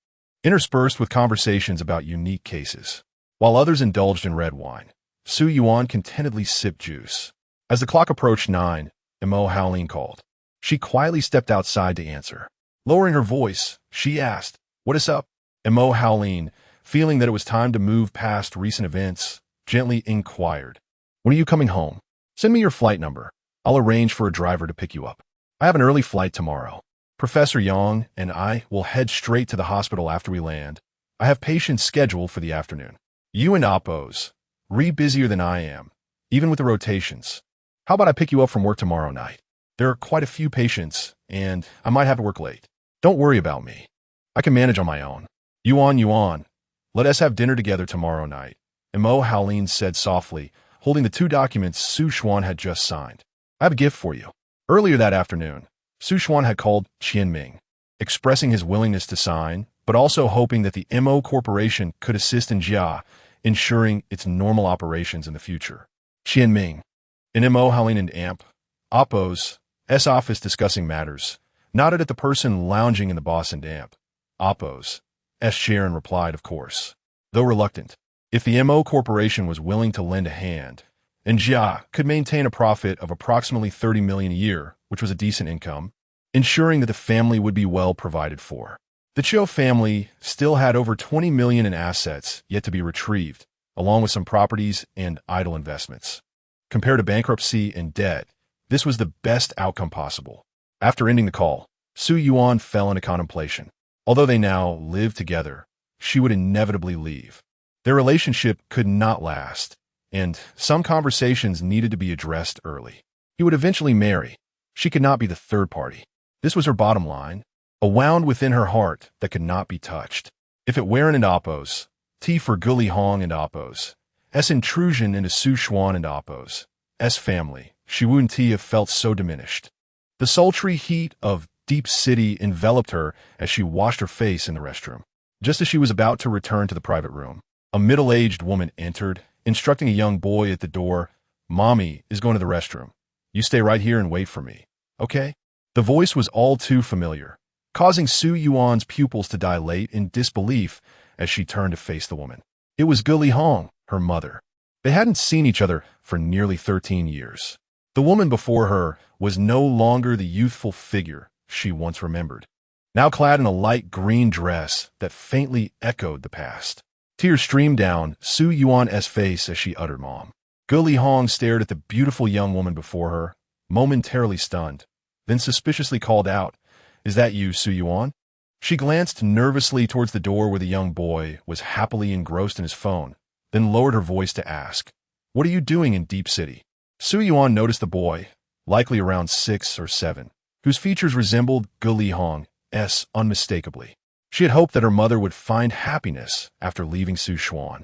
interspersed with conversations about unique cases. While others indulged in red wine, Su Yuan contentedly sipped juice. As the clock approached 9, Mo Haolin called. She quietly stepped outside to answer. Lowering her voice, she asked, "What is up?" Mo Haolin, feeling that it was time to move past recent events, gently inquired, "When are you coming home? Send me your flight number. I'll arrange for a driver to pick you up. I have an early flight tomorrow. Professor Yang and I will head straight to the hospital after we land. I have patients scheduled for the afternoon. You and oppos, busier than I am, even with the rotations. How about I pick you up from work tomorrow night? There are quite a few patients, and I might have to work late. Don't worry about me. I can manage on my own. Yuan, let us have dinner together tomorrow night," Mo Haolin said softly, holding the 2 documents Su Xuan had just signed. "I have a gift for you." Earlier that afternoon, Su Xuan had called Qianming, expressing his willingness to sign, but also hoping that the MO Corporation could assist in Jia, ensuring its normal operations in the future. Qianming, in Mo Haolin and Amp, oppos, S office discussing matters, nodded at the person lounging in the boss and Amp, oppos, S chair and replied, "Of course." Though reluctant, if the MO Corporation was willing to lend a hand, and Jia could maintain a profit of approximately 30 million a year, which was a decent income, ensuring that the family would be well provided for. The Chiu family still had over 20 million in assets yet to be retrieved, along with some properties and idle investments. Compared to bankruptcy and debt, this was the best outcome possible. After ending the call, Su Yuan fell into contemplation. Although they now lived together, she would inevitably leave. Their relationship could not last, and some conversations needed to be addressed early. He would eventually marry. She could not be the third party. This was her bottom line, a wound within her heart that could not be touched. If it weren't and oppos, T for Guli Hong and oppos, S intrusion into Su Xuan and oppos, S family, she wouldn't have felt so diminished. The sultry heat of Deep City enveloped her as she washed her face in the restroom. Just as she was about to return to the private room, a middle-aged woman entered, instructing a young boy at the door, "Mommy is going to the restroom. You stay right here and wait for me, okay?" The voice was all too familiar, causing Su Yuan's pupils to dilate in disbelief as she turned to face the woman. It was Guli Hong, her mother. They hadn't seen each other for nearly 13 years. The woman before her was no longer the youthful figure she once remembered, now clad in a light green dress that faintly echoed the past. Tears streamed down Su Yuan's face as she uttered, "Mom." Li Hong stared at the beautiful young woman before her, momentarily stunned, then suspiciously called out, "Is that you, Su Yuan?" She glanced nervously towards the door where the young boy was happily engrossed in his phone, then lowered her voice to ask, "What are you doing in Deep City?" Su Yuan noticed the boy, likely around 6 or 7, whose features resembled Li Hong's unmistakably. She had hoped that her mother would find happiness after leaving Sichuan.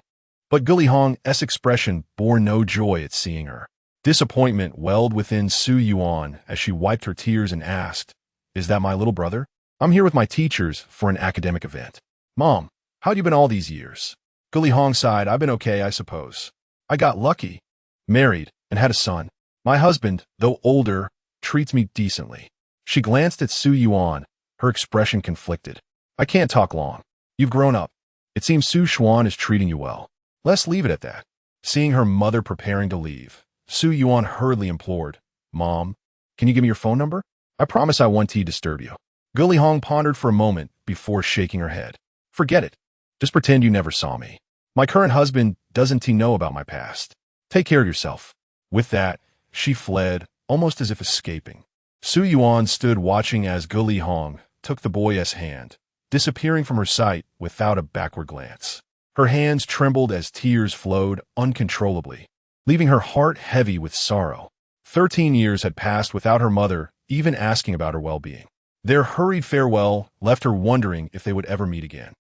But Li Hong's expression bore no joy at seeing her. Disappointment welled within Su Yuan as she wiped her tears and asked, "Is that my little brother? I'm here with my teachers for an academic event." "Mom, how'd you been all these years?" Li Hong sighed, "I've been okay, I suppose. I got lucky. Married and had a son. My husband, though older, treats me decently." She glanced at Su Yuan, her expression conflicted. "I can't talk long. You've grown up. It seems Su Xuan is treating you well. Let's leave it at that." Seeing her mother preparing to leave, Su Yuan hurriedly implored, "Mom, can you give me your phone number? I promise I won't disturb you." Li Hong pondered for a moment before shaking her head. "Forget it. Just pretend you never saw me. My current husband doesn't know about my past. Take care of yourself." With that, she fled, almost as if escaping. Su Yuan stood watching as Li Hong took the boy's hand, disappearing from her sight without a backward glance. Her hands trembled as tears flowed uncontrollably, leaving her heart heavy with sorrow. 13 years had passed without her mother even asking about her well-being. Their hurried farewell left her wondering if they would ever meet again.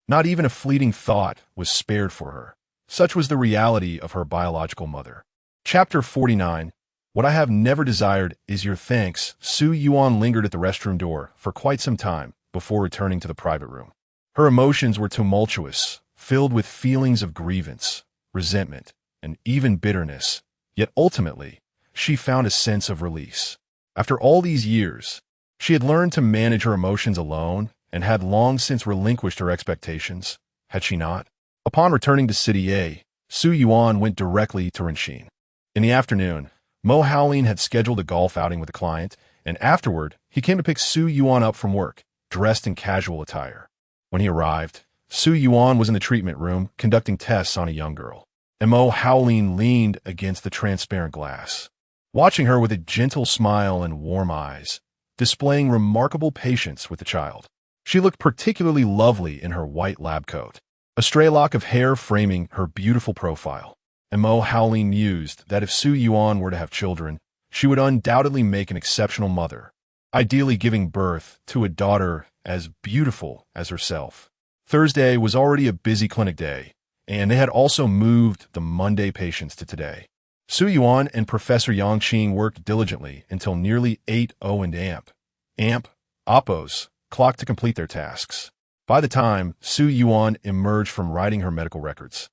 Not even a fleeting thought was spared for her. Such was the reality of her biological mother. Chapter 49. What I have never desired is your thanks. Su Yuan lingered at the restroom door for quite some time before returning to the private room. Her emotions were tumultuous, filled with feelings of grievance, resentment, and even bitterness. Yet ultimately, she found a sense of release. After all these years, she had learned to manage her emotions alone and had long since relinquished her expectations, had she not? Upon returning to City A, Su Yuan went directly to Renshin. In the afternoon, Mo Howlin had scheduled a golf outing with a client, and afterward, he came to pick Su Yuan up from work, dressed in casual attire. When he arrived, Su Yuan was in the treatment room conducting tests on a young girl, and Mo Howlin leaned against the transparent glass, watching her with a gentle smile and warm eyes, displaying remarkable patience with the child. She looked particularly lovely in her white lab coat, a stray lock of hair framing her beautiful profile. And Mo Howlin mused that if Su Yuan were to have children, she would undoubtedly make an exceptional mother, ideally giving birth to a daughter as beautiful as herself. Thursday was already a busy clinic day, and they had also moved the Monday patients to today. Su Yuan and Professor Yangqing worked diligently until nearly 8:00 and Oppos clocked to complete their tasks. By the time Su Yuan emerged from writing her medical records,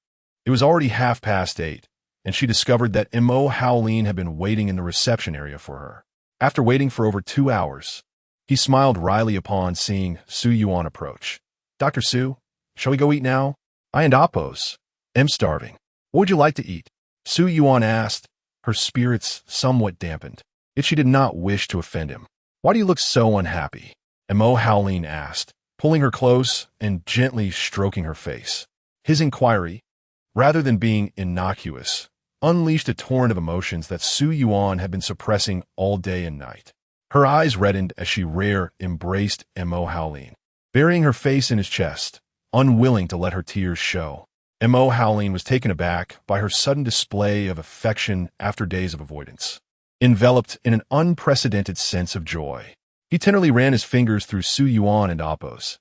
it was already 8:30, and she discovered that Mo Howlin had been waiting in the reception area for her. After waiting for over 2 hours, he smiled wryly upon seeing Su Yuan approach. "Dr. Su, shall we go eat now? I and Oppos am starving. What would you like to eat?" Su Yuan asked, her spirits somewhat dampened. Yet she did not wish to offend him. "Why do you look so unhappy?" Mo Howlin asked, pulling her close and gently stroking her face. His inquiry, rather than being innocuous, unleashed a torrent of emotions that Su Yuan had been suppressing all day and night. Her eyes reddened as she embraced Mo Howlin, burying her face in his chest, unwilling to let her tears show. Mo Howlin was taken aback by her sudden display of affection after days of avoidance. Enveloped in an unprecedented sense of joy, he tenderly ran his fingers through Su Yuan and Oppos'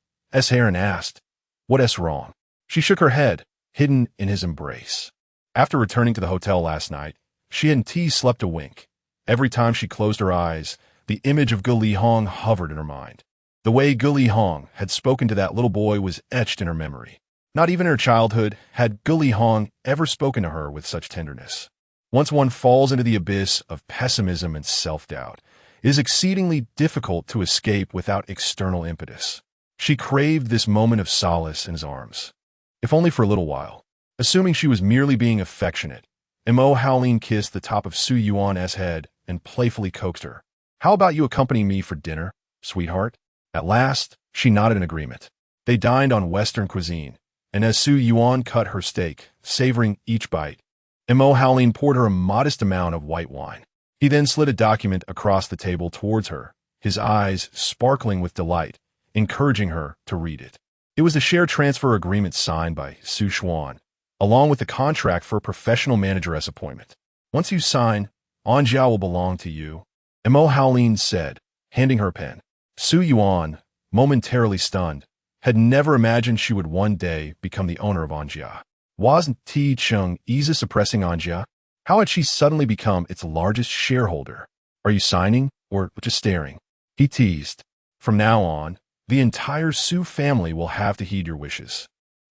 hair and asked, "What's wrong?" She shook her head, hidden in his embrace. After returning to the hotel last night, she hadn't slept a wink. Every time she closed her eyes, the image of Li Hong hovered in her mind. The way Li Hong had spoken to that little boy was etched in her memory. Not even in her childhood had Li Hong ever spoken to her with such tenderness. Once one falls into the abyss of pessimism and self-doubt, it is exceedingly difficult to escape without external impetus. She craved this moment of solace in his arms, if only for a little while. Assuming she was merely being affectionate, Mo Howlin kissed the top of Su Yuan's head and playfully coaxed her. "How about you accompanying me for dinner, sweetheart?" At last, she nodded in agreement. They dined on Western cuisine, and as Su Yuan cut her steak, savoring each bite, Mo Howling poured her a modest amount of white wine. He then slid a document across the table towards her, his eyes sparkling with delight, encouraging her to read it. It was the share transfer agreement signed by Su Xuan, along with the contract for a professional manageress appointment. Once you sign, Anjia will belong to you, Mo Howling said, handing her a pen. Su Yuan, momentarily stunned, had never imagined she would one day become the owner of Anjia. Wasn't Ti Chung Isa suppressing Anjia? How had she suddenly become its largest shareholder? Are you signing, or just staring? He teased. From now on, the entire Su family will have to heed your wishes.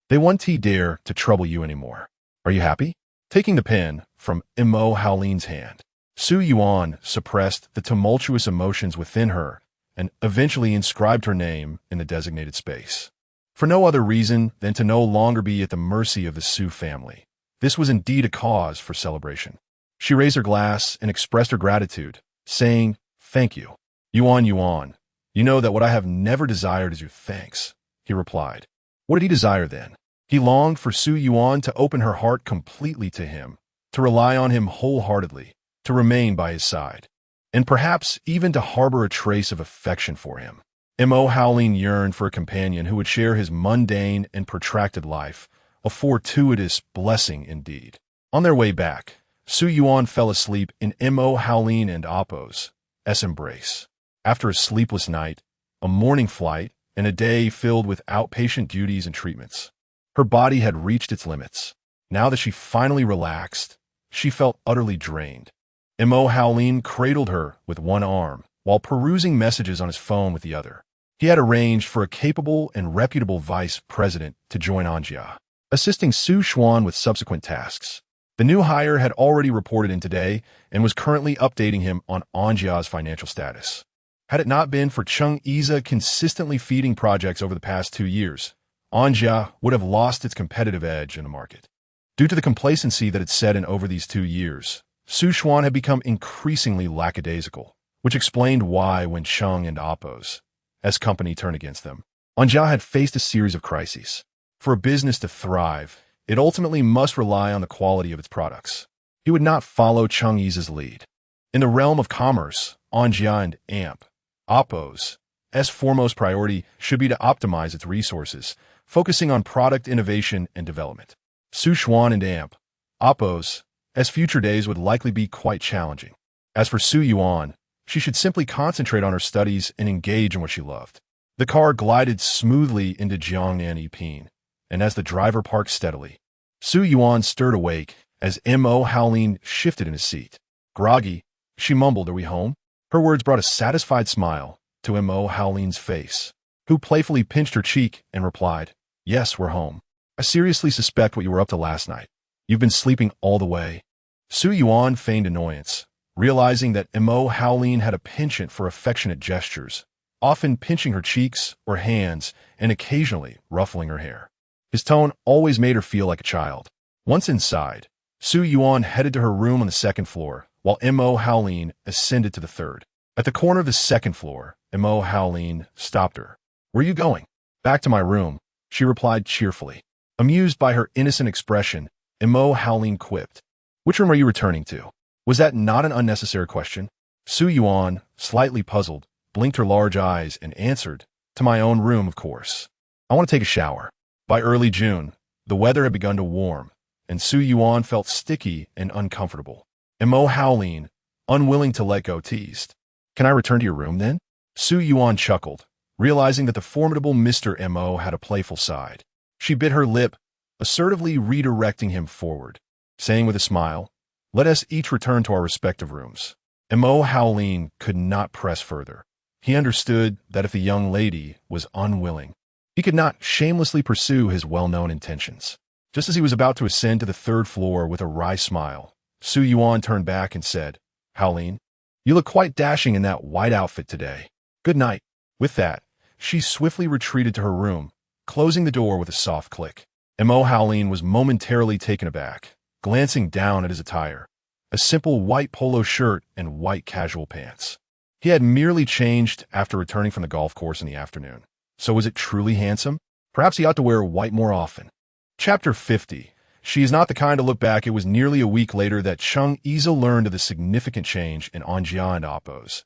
They won't dare to trouble you anymore. Are you happy? Taking the pen from Mo Howling's hand, Su Yuan suppressed the tumultuous emotions within her and eventually inscribed her name in the designated space. For no other reason than to no longer be at the mercy of the Su family. This was indeed a cause for celebration. She raised her glass and expressed her gratitude, saying, "Thank you. Yuan, you know that what I have never desired is your thanks," he replied. What did he desire then? He longed for Su Yuan to open her heart completely to him, to rely on him wholeheartedly, to remain by his side, and perhaps even to harbor a trace of affection for him. Mo Howling yearned for a companion who would share his mundane and protracted life, a fortuitous blessing indeed. On their way back, Su Yuan fell asleep in Mo Howling and Appo's embrace. After a sleepless night, a morning flight, and a day filled with outpatient duties and treatments, her body had reached its limits. Now that she finally relaxed, she felt utterly drained. Mo Howling cradled her with one arm, while perusing messages on his phone with the other. He had arranged for a capable and reputable vice president to join Anjia, assisting Su Xuan with subsequent tasks. The new hire had already reported in today and was currently updating him on Anjia's financial status. Had it not been for Chung Isa consistently feeding projects over the past 2 years, Anjia would have lost its competitive edge in the market. Due to the complacency that had set in over these 2 years, Su Xuan had become increasingly lackadaisical, which explained why when Chung and Appo's company turned against them, Anjia had faced a series of crises. For a business to thrive, it ultimately must rely on the quality of its products. He would not follow Chung Isa's lead. In the realm of commerce, Anjia and Appo's foremost priority should be to optimize its resources, focusing on product innovation and development. Su Xuan and Appo's future days would likely be quite challenging. As for Su Yuan, she should simply concentrate on her studies and engage in what she loved. The car glided smoothly into Jiangnan Yiping, and as the driver parked steadily, Su Yuan stirred awake as Mo Howling shifted in his seat. Groggy, she mumbled, "Are we home?" Her words brought a satisfied smile to Mo Howling's face, who playfully pinched her cheek and replied, "Yes, we're home. I seriously suspect what you were up to last night. You've been sleeping all the way." Su Yuan feigned annoyance, realizing that Mo Howling had a penchant for affectionate gestures, often pinching her cheeks or hands and occasionally ruffling her hair. His tone always made her feel like a child. Once inside, Su Yuan headed to her room on the 2nd floor, while Mo Howling ascended to the 3rd. At the corner of the 2nd floor, Mo Howling stopped her. "Where are you going?" "Back to my room," she replied cheerfully. Amused by her innocent expression, Mo Howling quipped, "Which room are you returning to?" Was that not an unnecessary question? Su Yuan, slightly puzzled, blinked her large eyes and answered, "To my own room, of course. I want to take a shower." By early June, the weather had begun to warm, and Su Yuan felt sticky and uncomfortable. Mo Howling, unwilling to let go, teased, "Can I return to your room then?" Su Yuan chuckled, realizing that the formidable Mr. Mo had a playful side. She bit her lip, assertively redirecting him forward, saying with a smile, "Let us each return to our respective rooms." Mo Howling could not press further. He understood that if the young lady was unwilling, he could not shamelessly pursue his well-known intentions. Just as he was about to ascend to the 3rd floor with a wry smile, Su Yuan turned back and said, "Howling, you look quite dashing in that white outfit today. Good night." With that, she swiftly retreated to her room, closing the door with a soft click. Mo Howling was momentarily taken aback, glancing down at his attire, a simple white polo shirt and white casual pants. He had merely changed after returning from the golf course in the afternoon. So was it truly handsome? Perhaps he ought to wear white more often. Chapter 50. She is not the kind to look back. It was nearly a week later that Chung Isa learned of the significant change in Anjia and Oppo's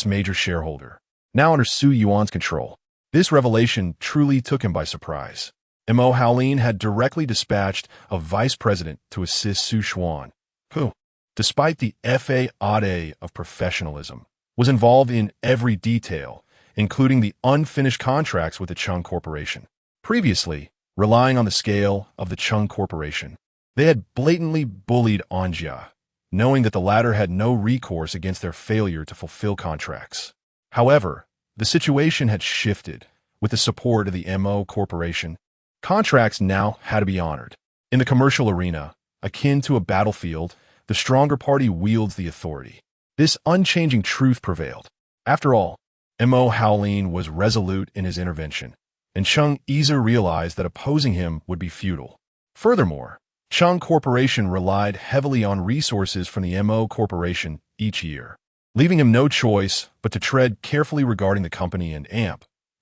major shareholder, now under Su Yuan's control. This revelation truly took him by surprise. Mo Haolin had directly dispatched a vice president to assist Su Xuan, who, despite the facade of professionalism, was involved in every detail, including the unfinished contracts with the Chung Corporation. Previously, relying on the scale of the Chung Corporation, they had blatantly bullied Anjia, knowing that the latter had no recourse against their failure to fulfill contracts. However, the situation had shifted. With the support of the MO Corporation, contracts now had to be honored. In the commercial arena, akin to a battlefield, the stronger party wields the authority. This unchanging truth prevailed. After all, Mo Haolin was resolute in his intervention, and Chung Isa realized that opposing him would be futile. Furthermore, Chung Corporation relied heavily on resources from the MO Corporation each year, leaving him no choice but to tread carefully regarding the company and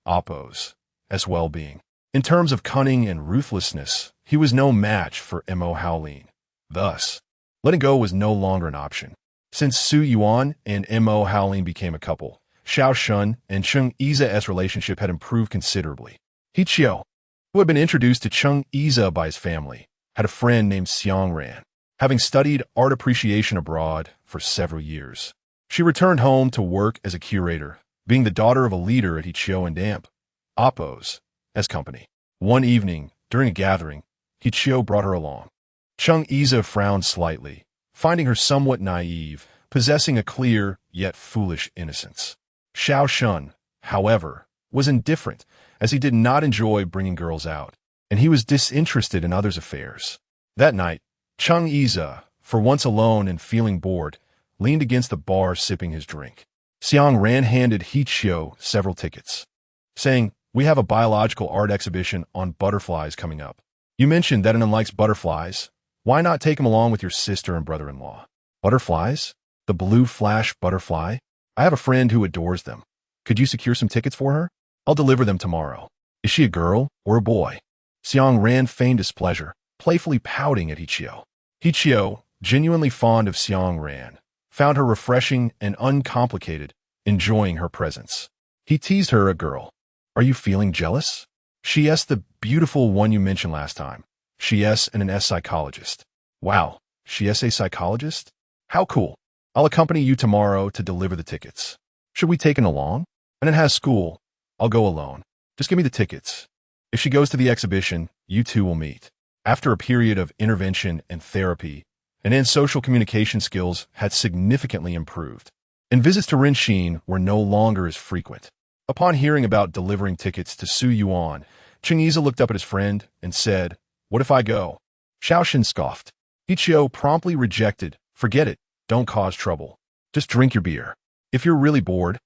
Oppo's well-being. In terms of cunning and ruthlessness, he was no match for Mo Haolin. Thus, letting go was no longer an option. Since Su Yuan and Mo Haolin became a couple, Xiao Shun and Chung Isa's relationship had improved considerably. He Qiu, who had been introduced to Chung Isa by his family, had a friend named Xiang Ran, having studied art appreciation abroad for several years. She returned home to work as a curator, being the daughter of a leader at Hichio and Oppo's company. One evening, during a gathering, Hichio brought her along. Chung Isa frowned slightly, finding her somewhat naive, possessing a clear yet foolish innocence. Xiao Shun, however, was indifferent, as he did not enjoy bringing girls out, and he was disinterested in others' affairs. That night, Chung Isa, for once alone and feeling bored, leaned against the bar sipping his drink. Xiang Ran handed Hichio several tickets, saying, "We have a biological art exhibition on butterflies coming up. You mentioned that Anon likes butterflies. Why not take him along with your sister and brother-in-law?" "Butterflies? The blue flash butterfly? I have a friend who adores them. Could you secure some tickets for her? I'll deliver them tomorrow. Is she a girl or a boy?" Xiang Ran feigned displeasure, playfully pouting at Hichio. Hichio, genuinely fond of Xiang Ran, found her refreshing and uncomplicated, enjoying her presence. He teased her, "A girl. Are you feeling jealous? She's the beautiful one you mentioned last time. She's an psychologist." "Wow, she's a psychologist? How cool. I'll accompany you tomorrow to deliver the tickets. Should we take an along? And it has school. I'll go alone. Just give me the tickets. If she goes to the exhibition, you two will meet." After a period of intervention and therapy, Anan's social communication skills had significantly improved, and visits to Rinxin were no longer as frequent. Upon hearing about delivering tickets to Su Yuan, Chung Isa looked up at his friend and said, "What if I go?" Xiaoshin scoffed. Hichio promptly rejected, "Forget it. Don't cause trouble. Just drink your beer. If you're really bored,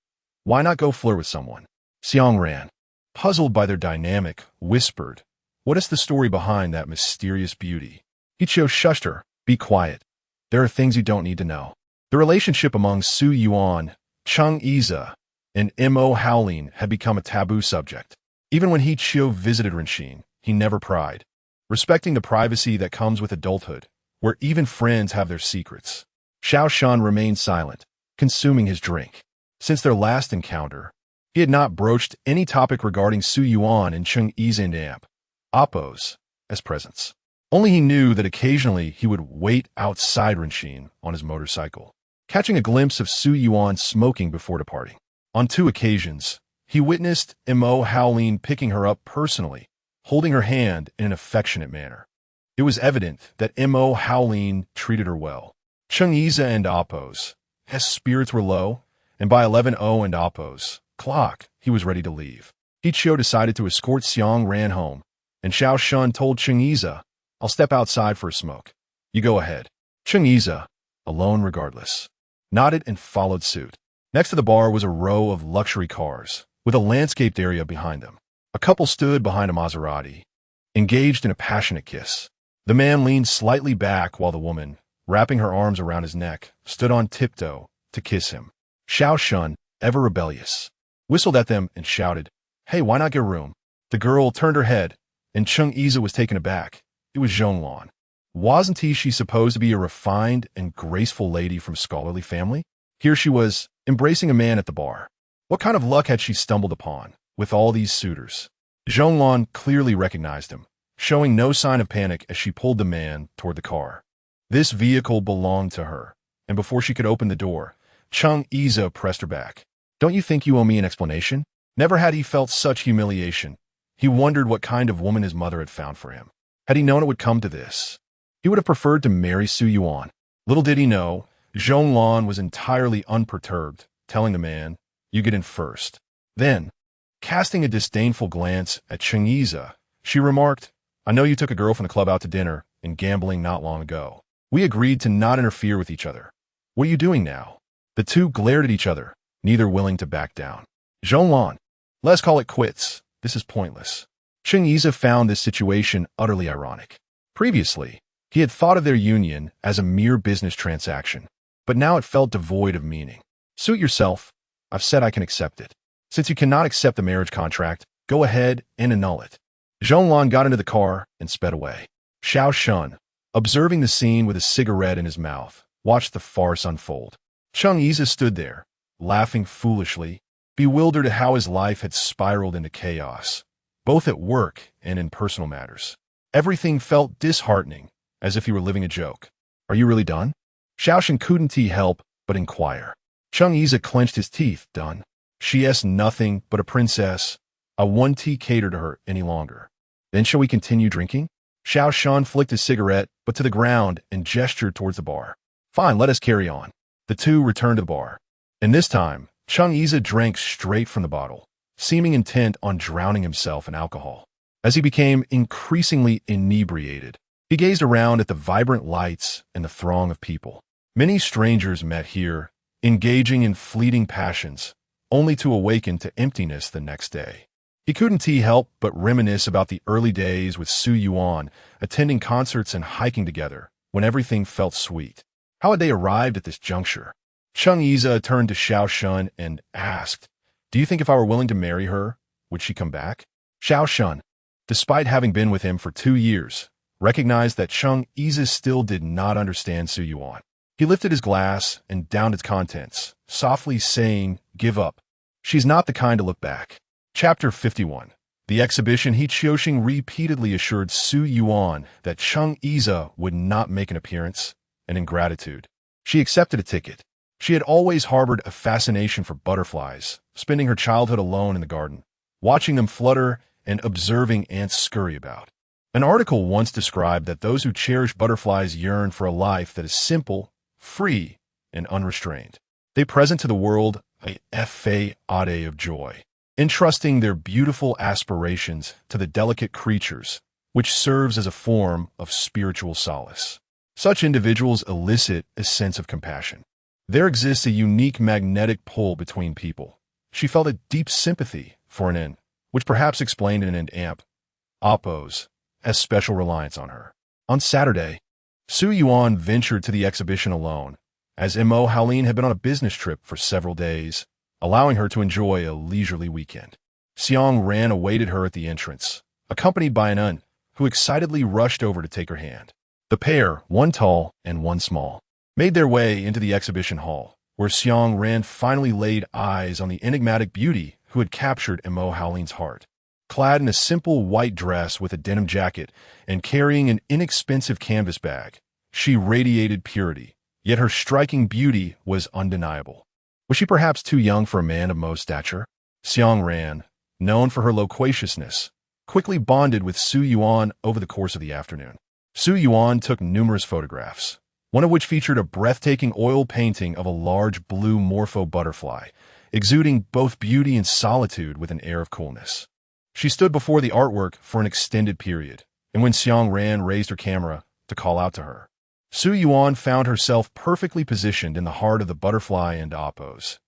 why not go flirt with someone?" Xiang Ran, puzzled by their dynamic, whispered, "What is the story behind that mysterious beauty?" Hichio shushed her. "Be quiet. There are things you don't need to know." The relationship among Su Yuan, Chung Isa, and Mo Haolin had become a taboo subject. Even when Hichio visited Rinxin, he never pried, respecting the privacy that comes with adulthood, where even friends have their secrets. Xiao Shun remained silent, consuming his drink. Since their last encounter, he had not broached any topic regarding Su Yuan and Chung Isa and Oppo's presence. Only he knew that occasionally he would wait outside Rinxin on his motorcycle, catching a glimpse of Su Yuan smoking before departing. On 2 occasions, he witnessed Mo Haolin picking her up personally, holding her hand in an affectionate manner. It was evident that Mo Haolin treated her well. Chung Isa and Oppo's spirits were low, and by 11:00 and Oppo's clock, he was ready to leave. Hichio decided to escort Xiang Ran home, and Xiao Shun told Chung Isa, "I'll step outside for a smoke. You go ahead." Chung Isa, alone regardless, nodded and followed suit. Next to the bar was a row of luxury cars, with a landscaped area behind them. A couple stood behind a Maserati, engaged in a passionate kiss. The man leaned slightly back while the woman, wrapping her arms around his neck, stood on tiptoe to kiss him. Xiao Shun, ever rebellious, whistled at them and shouted, "Hey, why not get room?" The girl turned her head, and Chung Isa was taken aback. It was Zhonglan. Wasn't she supposed to be a refined and graceful lady from scholarly family? Here she was, embracing a man at the bar. What kind of luck had she stumbled upon, with all these suitors? Zhonglun clearly recognized him, showing no sign of panic as she pulled the man toward the car. This vehicle belonged to her, and before she could open the door, Chung Iza pressed her back. Don't you think you owe me an explanation? Never had he felt such humiliation. He wondered what kind of woman his mother had found for him. Had he known it would come to this, he would have preferred to marry Su Yuan. Little did he know, Zhonglun was entirely unperturbed, telling the man, "You get in first." Then, casting a disdainful glance at Chung Iza, she remarked, "I know you took a girl from the club out to dinner and gambling not long ago. We agreed to not interfere with each other. What are you doing now?" The two glared at each other, neither willing to back down. Zhonglun, let's call it quits. This is pointless. Chung Iza found this situation utterly ironic. Previously, he had thought of their union as a mere business transaction, but now it felt devoid of meaning. Suit yourself. I've said I can accept it. Since you cannot accept the marriage contract, go ahead and annul it. Zhonglun got into the car and sped away. Xiao Shun, observing the scene with a cigarette in his mouth, watched the farce unfold. Chung Iza stood there, laughing foolishly, bewildered at how his life had spiraled into chaos, both at work and in personal matters. Everything felt disheartening, as if he were living a joke. Are you really done? Xiaoshan couldn't help but inquire. Chung Iza clenched his teeth. Done. She's nothing but a princess. I won't cater to her any longer. Then shall we continue drinking? Xiao Shan flicked his cigarette, but to the ground, and gestured towards the bar. Fine, let us carry on. The two returned to the bar. And this time, Chung Iza drank straight from the bottle, seeming intent on drowning himself in alcohol. As he became increasingly inebriated, he gazed around at the vibrant lights and the throng of people. Many strangers met here, engaging in fleeting passions, only to awaken to emptiness the next day. He couldn't help but reminisce about the early days with Su Yuan, attending concerts and hiking together, when everything felt sweet. How had they arrived at this juncture? Chung Iza turned to Xiao Shun and asked, "Do you think if I were willing to marry her, would she come back?" Xiao Shun, despite having been with him for 2 years, recognized that Chung Iza still did not understand Su Yuan. He lifted his glass and downed its contents, softly saying, "Give up. She's not the kind to look back." Chapter 51. The exhibition. He Qiuxing repeatedly assured Su Yuan that Chung Iza would not make an appearance, and in gratitude, she accepted a ticket. She had always harbored a fascination for butterflies, spending her childhood alone in the garden, watching them flutter and observing ants scurry about. An article once described that those who cherish butterflies yearn for a life that is simple, free, and unrestrained. They present to the world a fade of joy, entrusting their beautiful aspirations to the delicate creatures, which serves as a form of spiritual solace. Such individuals elicit a sense of compassion. There exists a unique magnetic pull between people. She felt a deep sympathy for an ant, which perhaps explained an amp, oppose, as special reliance on her. On Saturday, Su Yuan ventured to the exhibition alone, as Mo Haolin had been on a business trip for several days, allowing her to enjoy a leisurely weekend. Xiang Ran awaited her at the entrance, accompanied by an aunt, who excitedly rushed over to take her hand. The pair, one tall and one small, made their way into the exhibition hall, where Xiang Ran finally laid eyes on the enigmatic beauty who had captured Mo Haolin's heart. Clad in a simple white dress with a denim jacket and carrying an inexpensive canvas bag, she radiated purity, yet her striking beauty was undeniable. Was she perhaps too young for a man of Mo's stature? Xiang Ran, known for her loquaciousness, quickly bonded with Su Yuan over the course of the afternoon. Su Yuan took numerous photographs, one of which featured a breathtaking oil painting of a large blue morpho butterfly, exuding both beauty and solitude with an air of coolness. She stood before the artwork for an extended period, and when Xiang Ran raised her camera to call out to her, Su Yuan found herself perfectly positioned in the heart of the butterfly and oppo's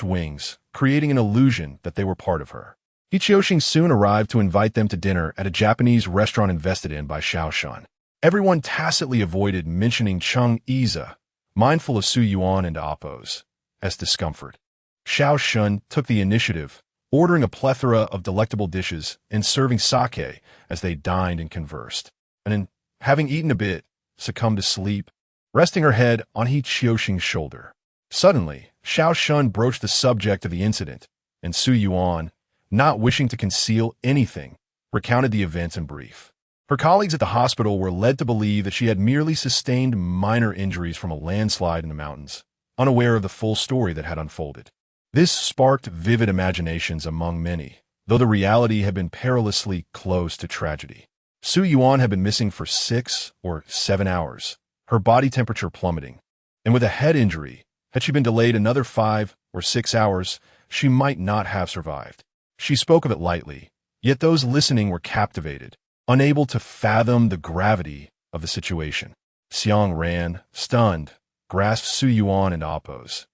wings, creating an illusion that they were part of her. He Qiuxing soon arrived to invite them to dinner at a Japanese restaurant invested in by Xiao Shun. Everyone tacitly avoided mentioning Chung Iza, mindful of Su Yuan and oppo's discomfort. Xiao Shun took the initiative, ordering a plethora of delectable dishes and serving sake as they dined and conversed. And having eaten a bit, succumbed to sleep, resting her head on He Qiuxing's shoulder. Suddenly, Xiao Shun broached the subject of the incident, and Su Yuan, not wishing to conceal anything, recounted the events in brief. Her colleagues at the hospital were led to believe that she had merely sustained minor injuries from a landslide in the mountains, unaware of the full story that had unfolded. This sparked vivid imaginations among many, though the reality had been perilously close to tragedy. Su Yuan had been missing for 6 or 7 hours, her body temperature plummeting, and with a head injury, had she been delayed another 5 or 6 hours, she might not have survived. She spoke of it lightly, yet those listening were captivated, unable to fathom the gravity of the situation. Xiang ran, stunned, grasped Su Yuan and Appo's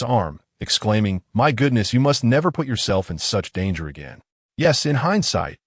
arm, exclaiming, "My goodness, you must never put yourself in such danger again." Yes, in hindsight,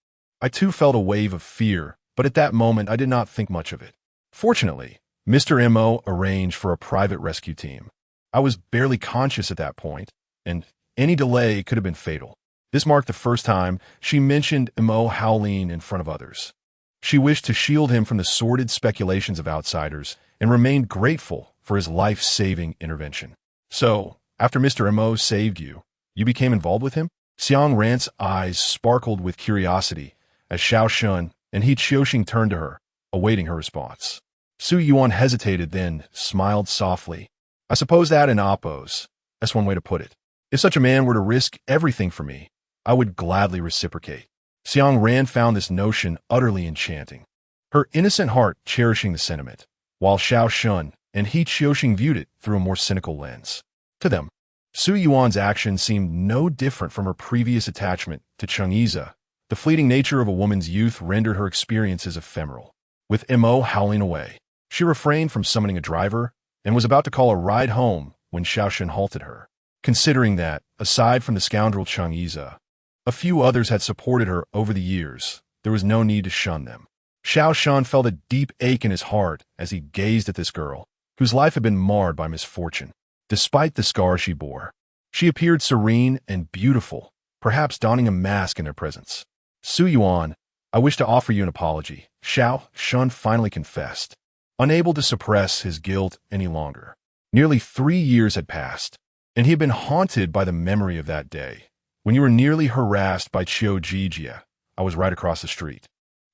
I too felt a wave of fear, but at that moment I did not think much of it. Fortunately, Mr. Mo arranged for a private rescue team. I was barely conscious at that point, and any delay could have been fatal. This marked the first time she mentioned Mo Howling in front of others. She wished to shield him from the sordid speculations of outsiders and remained grateful for his life-saving intervention. "So, after Mr. Mo saved you, you became involved with him?" Xiang Ran's eyes sparkled with curiosity as Xiao Shun and He Qiuxing turned to her, awaiting her response. Su Yuan hesitated, then smiled softly. "I suppose that in Appo's, that's one way to put it. If such a man were to risk everything for me, I would gladly reciprocate." Xiang Ran found this notion utterly enchanting, her innocent heart cherishing the sentiment, while Xiao Shun and He Qiuxing viewed it through a more cynical lens. To them, Su Yuan's action seemed no different from her previous attachment to Chang'e. The fleeting nature of a woman's youth rendered her experiences ephemeral. With Mo howling away, she refrained from summoning a driver and was about to call a ride home when Xiao Shun halted her. Considering that, aside from the scoundrel Chang'e, a few others had supported her over the years, there was no need to shun them. Xiao Shun felt a deep ache in his heart as he gazed at this girl, whose life had been marred by misfortune. Despite the scars she bore, she appeared serene and beautiful, perhaps donning a mask in their presence. "Su Yuan, I wish to offer you an apology," Xiao Shun finally confessed, unable to suppress his guilt any longer. Nearly 3 years had passed, and he had been haunted by the memory of that day, when you were nearly harassed by Qiu Jijia. I was right across the street.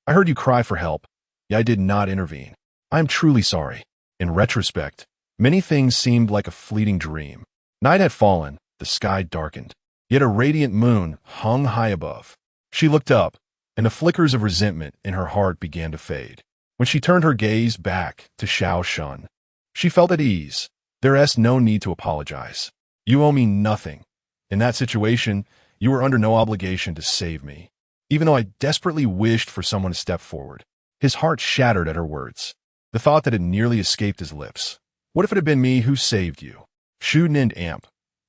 I heard you cry for help, yet I did not intervene. I am truly sorry. In retrospect, many things seemed like a fleeting dream. Night had fallen, the sky darkened, yet a radiant moon hung high above. She looked up, and the flickers of resentment in her heart began to fade. When she turned her gaze back to Xiao Shun, she felt at ease. There is no need to apologize. You owe me nothing. In that situation, you were under no obligation to save me. Even though I desperately wished for someone to step forward. His heart shattered at her words. The thought that had nearly escaped his lips. What if it had been me who saved you? Shuden and Amp,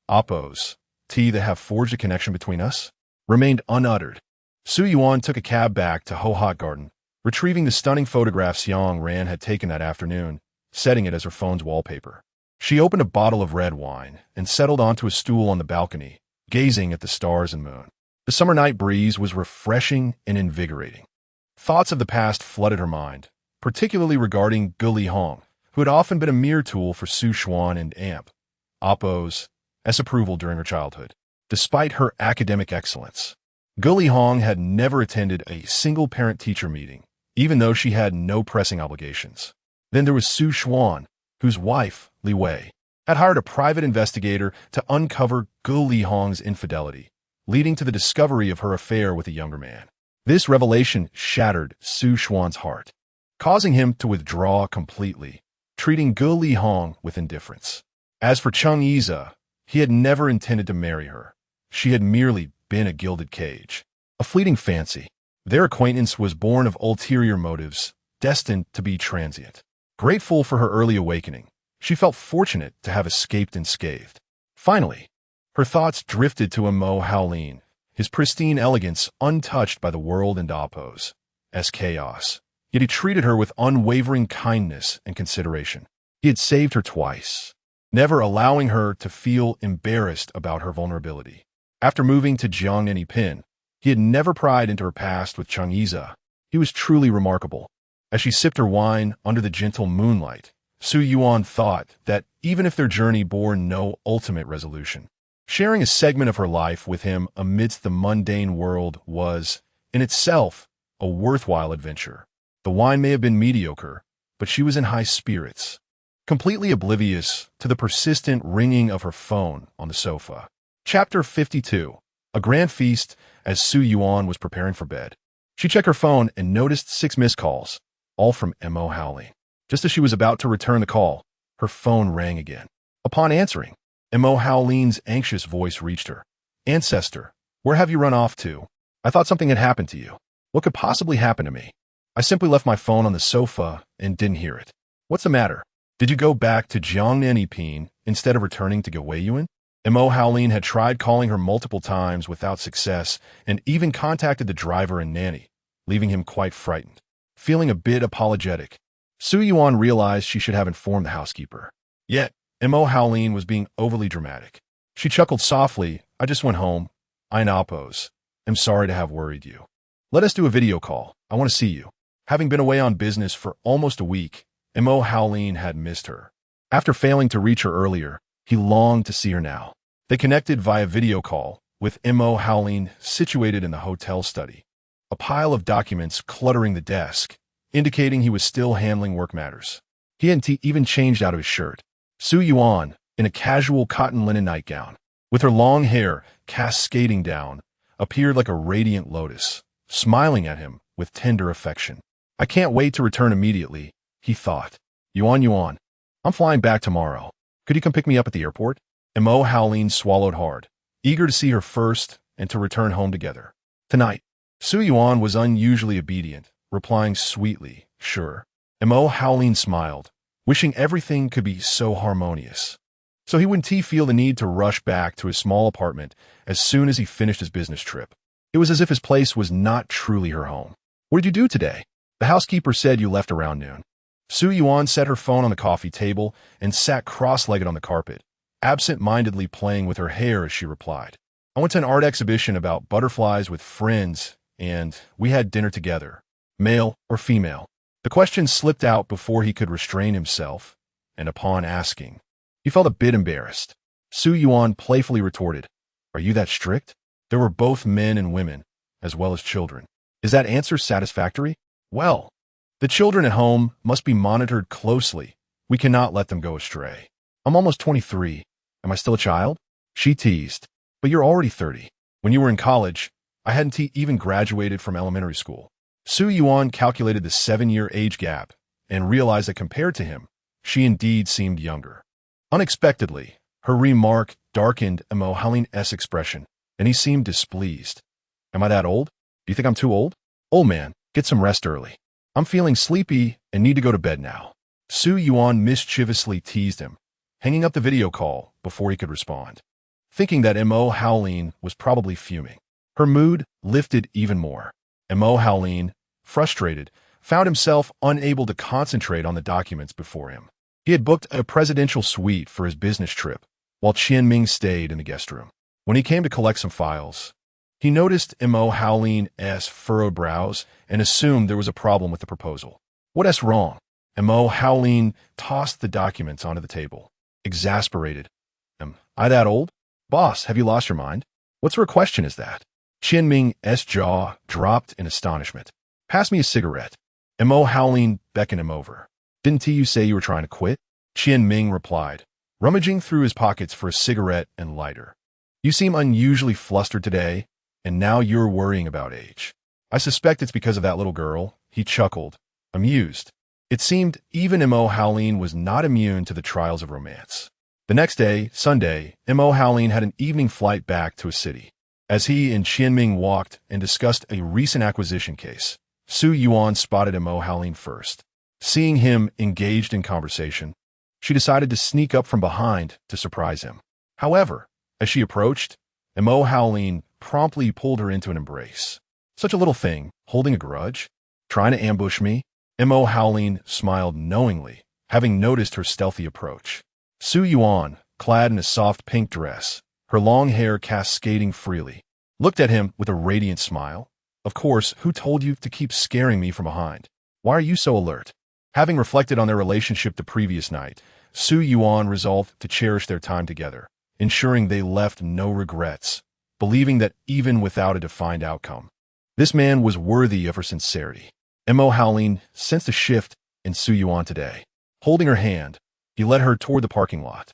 Appo's, that have forged a connection between us, remained unuttered. Su Yuan took a cab back to Ho Hot Garden, retrieving the stunning photograph Xiang Ran had taken that afternoon, setting it as her phone's wallpaper. She opened a bottle of red wine and settled onto a stool on the balcony, gazing at the stars and moon. The summer night breeze was refreshing and invigorating. Thoughts of the past flooded her mind, particularly regarding Guli Hong, who had often been a mere tool for Su Xuan and Amp, Appo's, approval during her childhood. Despite her academic excellence, Guli Hong had never attended a single parent-teacher meeting, even though she had no pressing obligations. Then there was Su Xuan, whose wife, Li Wei, had hired a private investigator to uncover Guli Hong's infidelity, leading to the discovery of her affair with a younger man. This revelation shattered Su Xuan's heart, causing him to withdraw completely, treating Guli Hong with indifference. As for Chang'e, he had never intended to marry her. She had merely been a gilded cage, a fleeting fancy. Their acquaintance was born of ulterior motives, destined to be transient. Grateful for her early awakening, she felt fortunate to have escaped unscathed. Finally, her thoughts drifted to Mo Howlin, his pristine elegance untouched by the world and Appo's chaos. Yet he treated her with unwavering kindness and consideration. He had saved her twice, never allowing her to feel embarrassed about her vulnerability. After moving to Jiangnan Pin, he had never pried into her past with Chang'e. He was truly remarkable. As she sipped her wine under the gentle moonlight, Su Yuan thought that even if their journey bore no ultimate resolution, sharing a segment of her life with him amidst the mundane world was, in itself, a worthwhile adventure. The wine may have been mediocre, but she was in high spirits, completely oblivious to the persistent ringing of her phone on the sofa. Chapter 52. A grand feast as Su Yuan was preparing for bed. She checked her phone and noticed 6 missed calls, all from Mo Howling. Just as she was about to return the call, her phone rang again. Upon answering, Mo Howling's anxious voice reached her. "Ancestor, where have you run off to? I thought something had happened to you. What could possibly happen to me? I simply left my phone on the sofa and didn't hear it. What's the matter? Did you go back to Jiangnan instead of returning to Yuan?" Mo Howling had tried calling her multiple times without success and even contacted the driver and nanny, leaving him quite frightened. Feeling a bit apologetic, Su Yuan realized she should have informed the housekeeper. Yet, Mo Howling was being overly dramatic. She chuckled softly. "I just went home. I oppose. I'm sorry to have worried you. Let us do a video call. I want to see you." Having been away on business for almost a week, Mo Howling had missed her. After failing to reach her earlier, he longed to see her now. They connected via video call, with Mo Howling situated in the hotel study, a pile of documents cluttering the desk, indicating he was still handling work matters. He hadn't even changed out of his shirt. Su Yuan, in a casual cotton linen nightgown, with her long hair cascading down, appeared like a radiant lotus, smiling at him with tender affection. "I can't wait to return immediately," he thought. Yuan, I'm flying back tomorrow. Could you come pick me up at the airport?" Mo Howling swallowed hard, eager to see her first and to return home together. "Tonight." Su Yuan was unusually obedient, replying sweetly, "Sure." Mo Howling smiled, wishing everything could be so harmonious. So he wouldn't feel the need to rush back to his small apartment as soon as he finished his business trip. It was as if his place was not truly her home. "What did you do today?" "The housekeeper said you left around noon." Su Yuan set her phone on the coffee table and sat cross-legged on the carpet, absent-mindedly playing with her hair as she replied. "I went to an art exhibition about butterflies with friends, and we had dinner together. Male or female?" The question slipped out before he could restrain himself, and upon asking, he felt a bit embarrassed. Su Yuan playfully retorted, "Are you that strict?" There were both men and women, as well as children. "Is that answer satisfactory?" "Well, the children at home must be monitored closely. We cannot let them go astray." "I'm almost 23. Am I still a child?" She teased. "But you're already 30. When you were in college, I hadn't even graduated from elementary school." Su Yuan calculated the 7-year age gap and realized that compared to him, she indeed seemed younger. Unexpectedly, her remark darkened Mo Howling's expression, and he seemed displeased. "Am I that old? Do you think I'm too old?" "Old man, get some rest early. I'm feeling sleepy and need to go to bed now." Su Yuan mischievously teased him, hanging up the video call before he could respond. Thinking that Mo Howling was probably fuming, her mood lifted even more. Mo Howling, frustrated, found himself unable to concentrate on the documents before him. He had booked a presidential suite for his business trip, while Qianming stayed in the guest room. When he came to collect some files, he noticed Mo Howling's furrowed brows and assumed there was a problem with the proposal. "What's wrong?" Mo Howling tossed the documents onto the table, exasperated. "Am I that old? Boss, have you lost your mind? What sort of question is that?" Qianming's jaw dropped in astonishment. "Pass me a cigarette." Mo Howling beckoned him over. "Didn't you say you were trying to quit?" Qianming replied, rummaging through his pockets for a cigarette and lighter. "You seem unusually flustered today, and now you're worrying about age." "I suspect it's because of that little girl," he chuckled, amused. It seemed even Mo Howling was not immune to the trials of romance. The next day, Sunday, Mo Howling had an evening flight back to a city. As he and Qianming walked and discussed a recent acquisition case, Su Yuan spotted Mo Howling first. Seeing him engaged in conversation, she decided to sneak up from behind to surprise him. However, as she approached, Mo Howling promptly pulled her into an embrace. "Such a little thing, holding a grudge? Trying to ambush me?" Mo Howling smiled knowingly, having noticed her stealthy approach. Su Yuan, clad in a soft pink dress, her long hair cascading freely, looked at him with a radiant smile. "Of course, who told you to keep scaring me from behind?" Why are you so alert? Having reflected on their relationship the previous night, Yuan resolved to cherish their time together, ensuring they left no regrets, believing that even without a defined outcome, this man was worthy of her sincerity. Howling sensed a shift in Yuan today. Holding her hand, he led her toward the parking lot.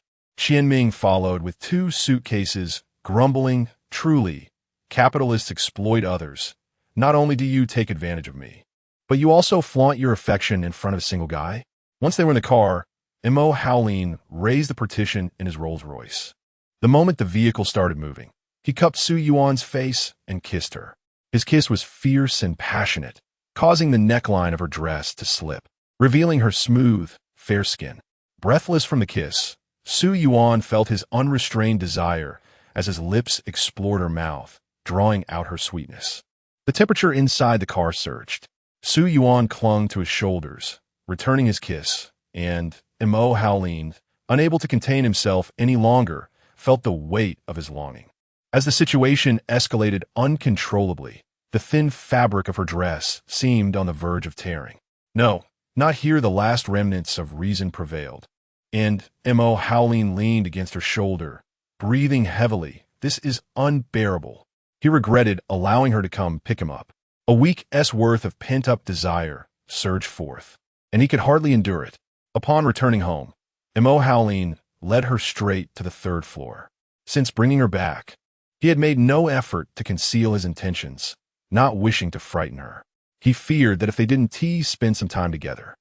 Ming followed with 2 suitcases, grumbling, "Truly, capitalists exploit others. Not only do you take advantage of me, but you also flaunt your affection in front of a single guy." Once they were in the car, Howling raised the partition in his Rolls-Royce. The moment the vehicle started moving, he cupped Yuan's face and kissed her. His kiss was fierce and passionate, causing the neckline of her dress to slip, revealing her smooth, fair skin. Breathless from the kiss, Yuan felt his unrestrained desire as his lips explored her mouth, drawing out her sweetness. The temperature inside the car surged. Yuan clung to his shoulders, returning his kiss, and Howling, unable to contain himself any longer, felt the weight of his longing. As the situation escalated uncontrollably, the thin fabric of her dress seemed on the verge of tearing. No, not here. The last remnants of reason prevailed. And Howling leaned against her shoulder, breathing heavily. "This is unbearable." He regretted allowing her to come pick him up. A week's worth of pent-up desire surged forth, and he could hardly endure it. Upon returning home, Howling led her straight to the 3rd floor. Since bringing her back, he had made no effort to conceal his intentions, not wishing to frighten her. He feared that if they didn't spend some time together,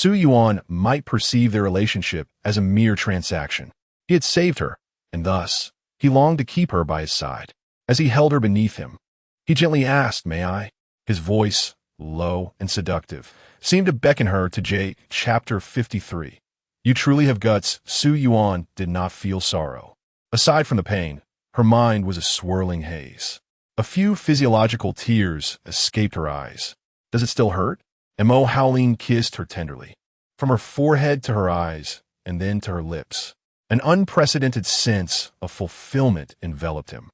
Yuan might perceive their relationship as a mere transaction. He had saved her, and thus, he longed to keep her by his side. As he held her beneath him, he gently asked, "May I?" His voice, low and seductive, seemed to beckon her to Chapter 53. "You truly have guts." Yuan did not feel sorrow. Aside from the pain, her mind was a swirling haze. A few physiological tears escaped her eyes. "Does it still hurt?" Howling kissed her tenderly, from her forehead to her eyes, and then to her lips. An unprecedented sense of fulfillment enveloped him,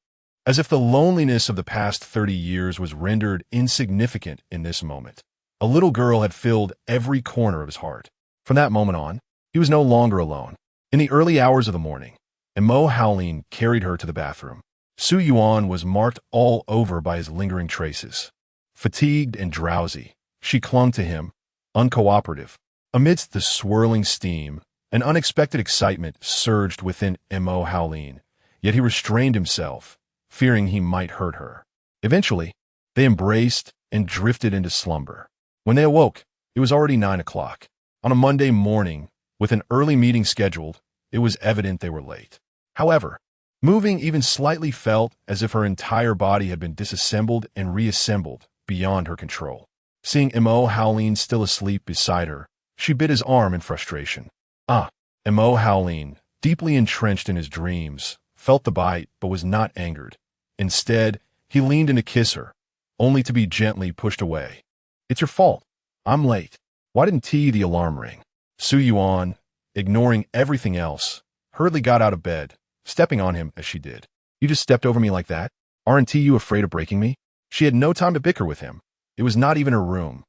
as if the loneliness of the past 30 years was rendered insignificant in this moment. A little girl had filled every corner of his heart. From that moment on, he was no longer alone. In the early hours of the morning, Howling carried her to the bathroom. Yuan was marked all over by his lingering traces. Fatigued and drowsy, she clung to him, uncooperative. Amidst the swirling steam, an unexpected excitement surged within Howling, yet he restrained himself, fearing he might hurt her. Eventually, they embraced and drifted into slumber. When they awoke, it was already 9 o'clock. On a Monday morning, with an early meeting scheduled, it was evident they were late. However, moving even slightly felt as if her entire body had been disassembled and reassembled beyond her control. Seeing Howling still asleep beside her, she bit his arm in frustration. Howling, deeply entrenched in his dreams, felt the bite but was not angered. Instead, he leaned in to kiss her, only to be gently pushed away. "It's your fault. I'm late. Why didn't the alarm ring?" Yuan, ignoring everything else, hurriedly got out of bed, stepping on him as she did. "You just stepped over me like that? Aren't you afraid of breaking me?" She had no time to bicker with him. It was not even her room,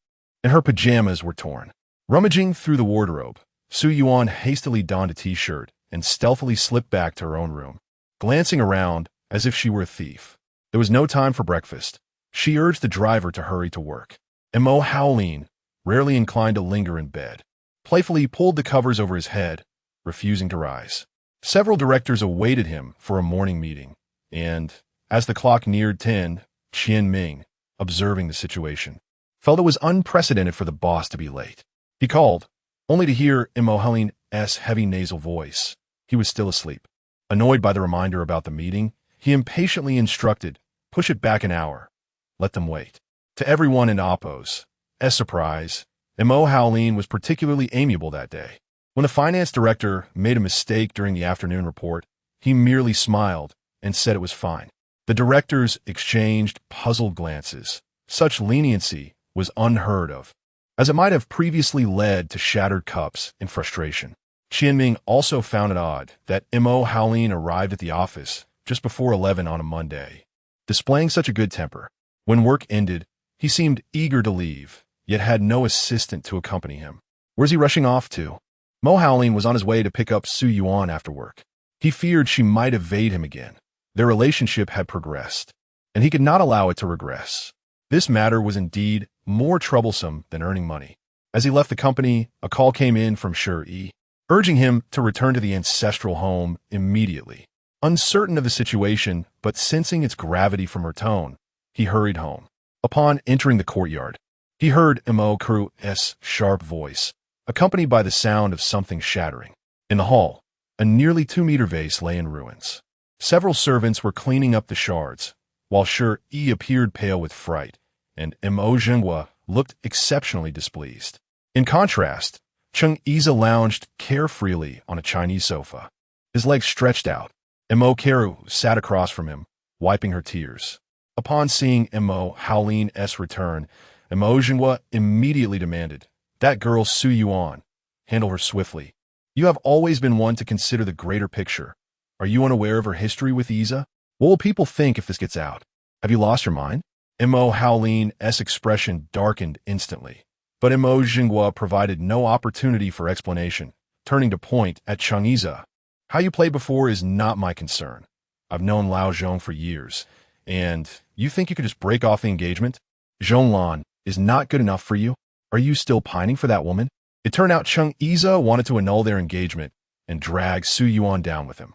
and her pajamas were torn. Rummaging through the wardrobe, Yuan hastily donned a t-shirt and stealthily slipped back to her own room, glancing around as if she were a thief. There was no time for breakfast. She urged the driver to hurry to work. Howling, rarely inclined to linger in bed, playfully pulled the covers over his head, refusing to rise. Several directors awaited him for a morning meeting, and, as the clock neared 10, Ming, observing the situation, felt it was unprecedented for the boss to be late. He called, only to hear Howling's heavy nasal voice. He was still asleep. Annoyed by the reminder about the meeting, he impatiently instructed, "Push it back an hour. Let them wait." To everyone in Oppo's surprise, Howling was particularly amiable that day. When the finance director made a mistake during the afternoon report, he merely smiled and said it was fine. The directors exchanged puzzled glances. Such leniency was unheard of, as it might have previously led to shattered cups and frustration. Ming also found it odd that Howling arrived at the office just before 11 on a Monday, displaying such a good temper. When work ended, he seemed eager to leave, yet had no assistant to accompany him. Where's he rushing off to? Mo Howling was on his way to pick up Su Yuan after work. He feared she might evade him again. Their relationship had progressed, and he could not allow it to regress. This matter was indeed more troublesome than earning money. As he left the company, a call came in from Shi, urging him to return to the ancestral home immediately. Uncertain of the situation, but sensing its gravity from her tone, he hurried home. Upon entering the courtyard, he heard Mo Keru's sharp voice, accompanied by the sound of something shattering. In the hall, a nearly 2-meter vase lay in ruins. Several servants were cleaning up the shards, while Shi appeared pale with fright, and Mo Jinghua looked exceptionally displeased. In contrast, Cheng Yiza lounged carefreely on a Chinese sofa, his legs stretched out. Mo Keru sat across from him, wiping her tears. Upon seeing Mo Howling's return, Mo Jinghua immediately demanded, "That girl Su Yuan, handle her swiftly. You have always been one to consider the greater picture. Are you unaware of her history with Yiza? What will people think if this gets out? Have you lost your mind?" Mo Howling's expression darkened instantly, but Mo Jinghua provided no opportunity for explanation, turning to point at Cheng Yiza. "How you played before is not my concern. I've known Lao Zhong for years, and you think you could just break off the engagement? Zhonglan is not good enough for you? Are you still pining for that woman?" It turned out Cheng Yiza wanted to annul their engagement and drag Su Yuan down with him.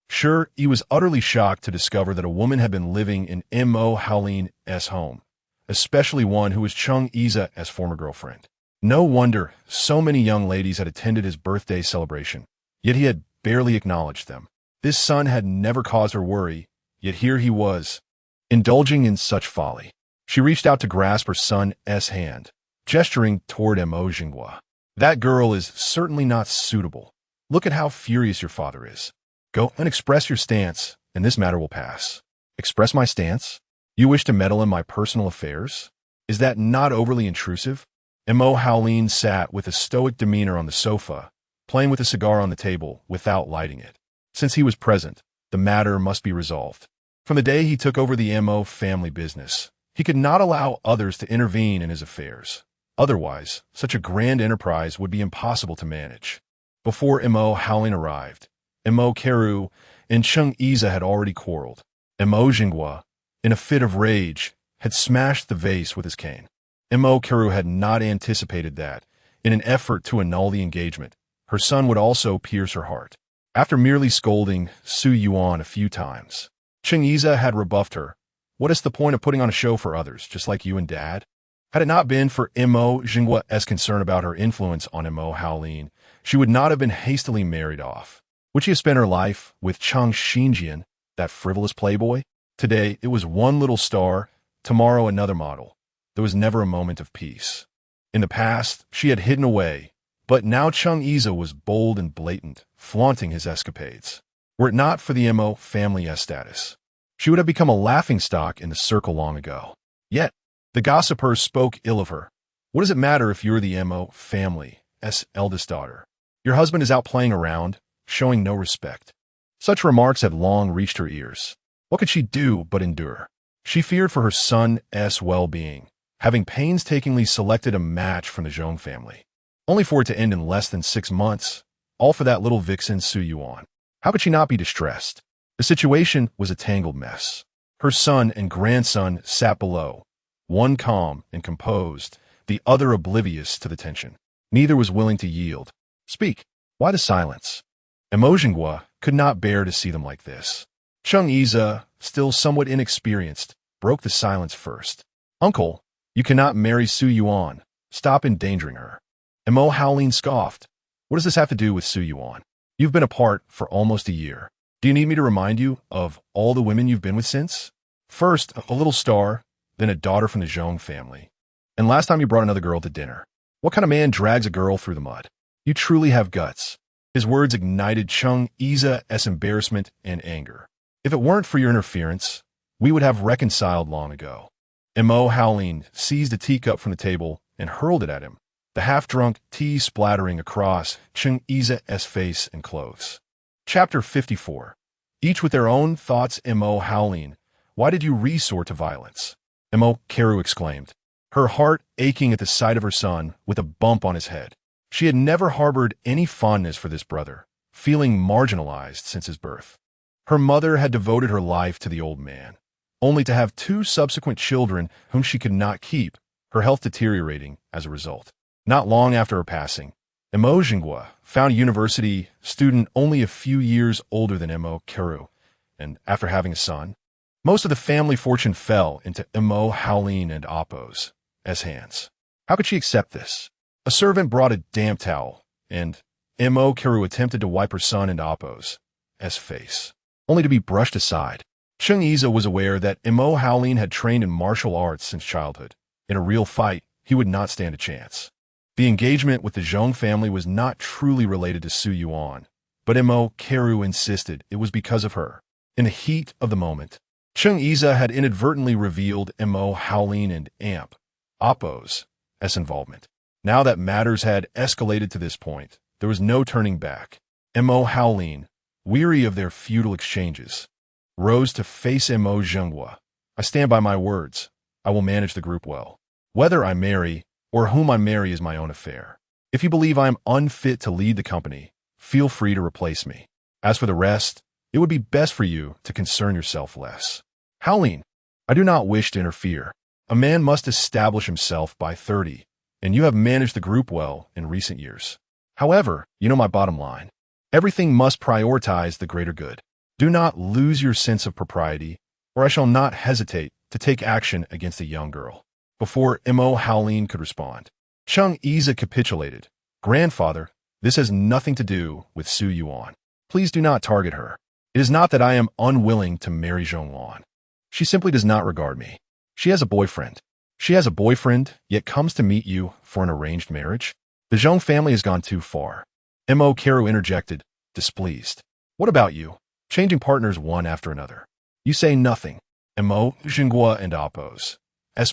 Sure, he was utterly shocked to discover that a woman had been living in Mo Howling's home, especially one who was Cheng Yiza's former girlfriend. No wonder so many young ladies had attended his birthday celebration, yet he had barely acknowledged them. This son had never caused her worry, yet here he was, indulging in such folly. She reached out to grasp her son's hand, gesturing toward Mo Jinghua. "That girl is certainly not suitable. Look at how furious your father is. Go and express your stance, and this matter will pass." "Express my stance? You wish to meddle in my personal affairs? Is that not overly intrusive?" Mo Howling sat with a stoic demeanor on the sofa, playing with a cigar on the table without lighting it. Since he was present, the matter must be resolved. From the day he took over the Mo family business, he could not allow others to intervene in his affairs. Otherwise, such a grand enterprise would be impossible to manage. Before Mo Howling arrived, Mo Keru and Cheng Yiza had already quarreled. Mo Jinghua, in a fit of rage, had smashed the vase with his cane. Mo Keru had not anticipated that, in an effort to annul the engagement, her son would also pierce her heart. After merely scolding Su Yuan a few times, Cheng Yiza had rebuffed her. "What is the point of putting on a show for others, just like you and Dad?" Had it not been for Mo Jinghua's concern about her influence on Mo Howling, she would not have been hastily married off. Would she have spent her life with Chang Xinjian, that frivolous playboy? Today it was one little star, tomorrow another model. There was never a moment of peace. In the past, she had hidden away, but now Cheng Yiza was bold and blatant, flaunting his escapades. Were it not for the Mo family status, she would have become a laughingstock in the circle long ago. Yet, the gossipers spoke ill of her. What does it matter if you're the Mo family's eldest daughter? Your husband is out playing around, showing no respect. Such remarks had long reached her ears. What could she do but endure? She feared for her son's well-being, having painstakingly selected a match from the Zhong family, only for it to end in less than 6 months, all for that little vixen Su Yuan. How could she not be distressed? The situation was a tangled mess. Her son and grandson sat below, one calm and composed, the other oblivious to the tension. Neither was willing to yield. "Speak. Why the silence?" Mo Jinghua could not bear to see them like this. Cheng Yiza, still somewhat inexperienced, broke the silence first. "Uncle, you cannot marry Su Yuan. Stop endangering her." Mo Howling scoffed. "What does this have to do with Su Yuan? You've been apart for almost a year. Do you need me to remind you of all the women you've been with since? First, a little star, then a daughter from the Zhong family. And last time you brought another girl to dinner. What kind of man drags a girl through the mud? You truly have guts." His words ignited Cheng Yiza's embarrassment and anger. "If it weren't for your interference, we would have reconciled long ago." Mo Howling seized a teacup from the table and hurled it at him, the half-drunk tea splattering across Cheng Yiza's face and clothes. Chapter 54. Each with their own thoughts. Mo Howling, why did you resort to violence? Mo Keru exclaimed. her heart aching at the sight of her son with a bump on his head. She had never harbored any fondness for this brother, feeling marginalized since his birth. Her mother had devoted her life to the old man, only to have two subsequent children whom she could not keep, her health deteriorating as a result. Not long after her passing, Emo Jingwa found a university student only a few years older than Emo Keru, and after having a son, most of the family fortune fell into Emo Howlin and Appo's hands. How could she accept this? A servant brought a damp towel, and Emo Keru attempted to wipe her son and Appo's face, only to be brushed aside. Chung Iza was aware that Emo Howlin had trained in martial arts since childhood. In a real fight, he would not stand a chance. The engagement with the Zhong family was not truly related to Su Yuan, but Emo Keru insisted it was because of her. In the heat of the moment, Chung Iza had inadvertently revealed Emo Howlin and Appo's involvement. Now that matters had escalated to this point, there was no turning back. Emo Howlin, weary of their futile exchanges, rose to face Emo Jingwa. I stand by my words. I will manage the group well. Whether I marry or whom I marry is my own affair. If you believe I am unfit to lead the company, feel free to replace me. As for the rest, it would be best for you to concern yourself less. Howlin, I do not wish to interfere. A man must establish himself by 30, and you have managed the group well in recent years. However, you know my bottom line. Everything must prioritize the greater good. Do not lose your sense of propriety, or I shall not hesitate to take action against a young girl. Before Emo Howlin could respond, Chung Iza capitulated. Grandfather, this has nothing to do with Su Yuan. Please do not target her. It is not that I am unwilling to marry Zhonglan. She simply does not regard me. She has a boyfriend. She has a boyfriend, yet comes to meet you for an arranged marriage? The Zhong family has gone too far. Emo Keru interjected, displeased. What about you? Changing partners one after another. You say nothing. Emo Jingwa and Appo's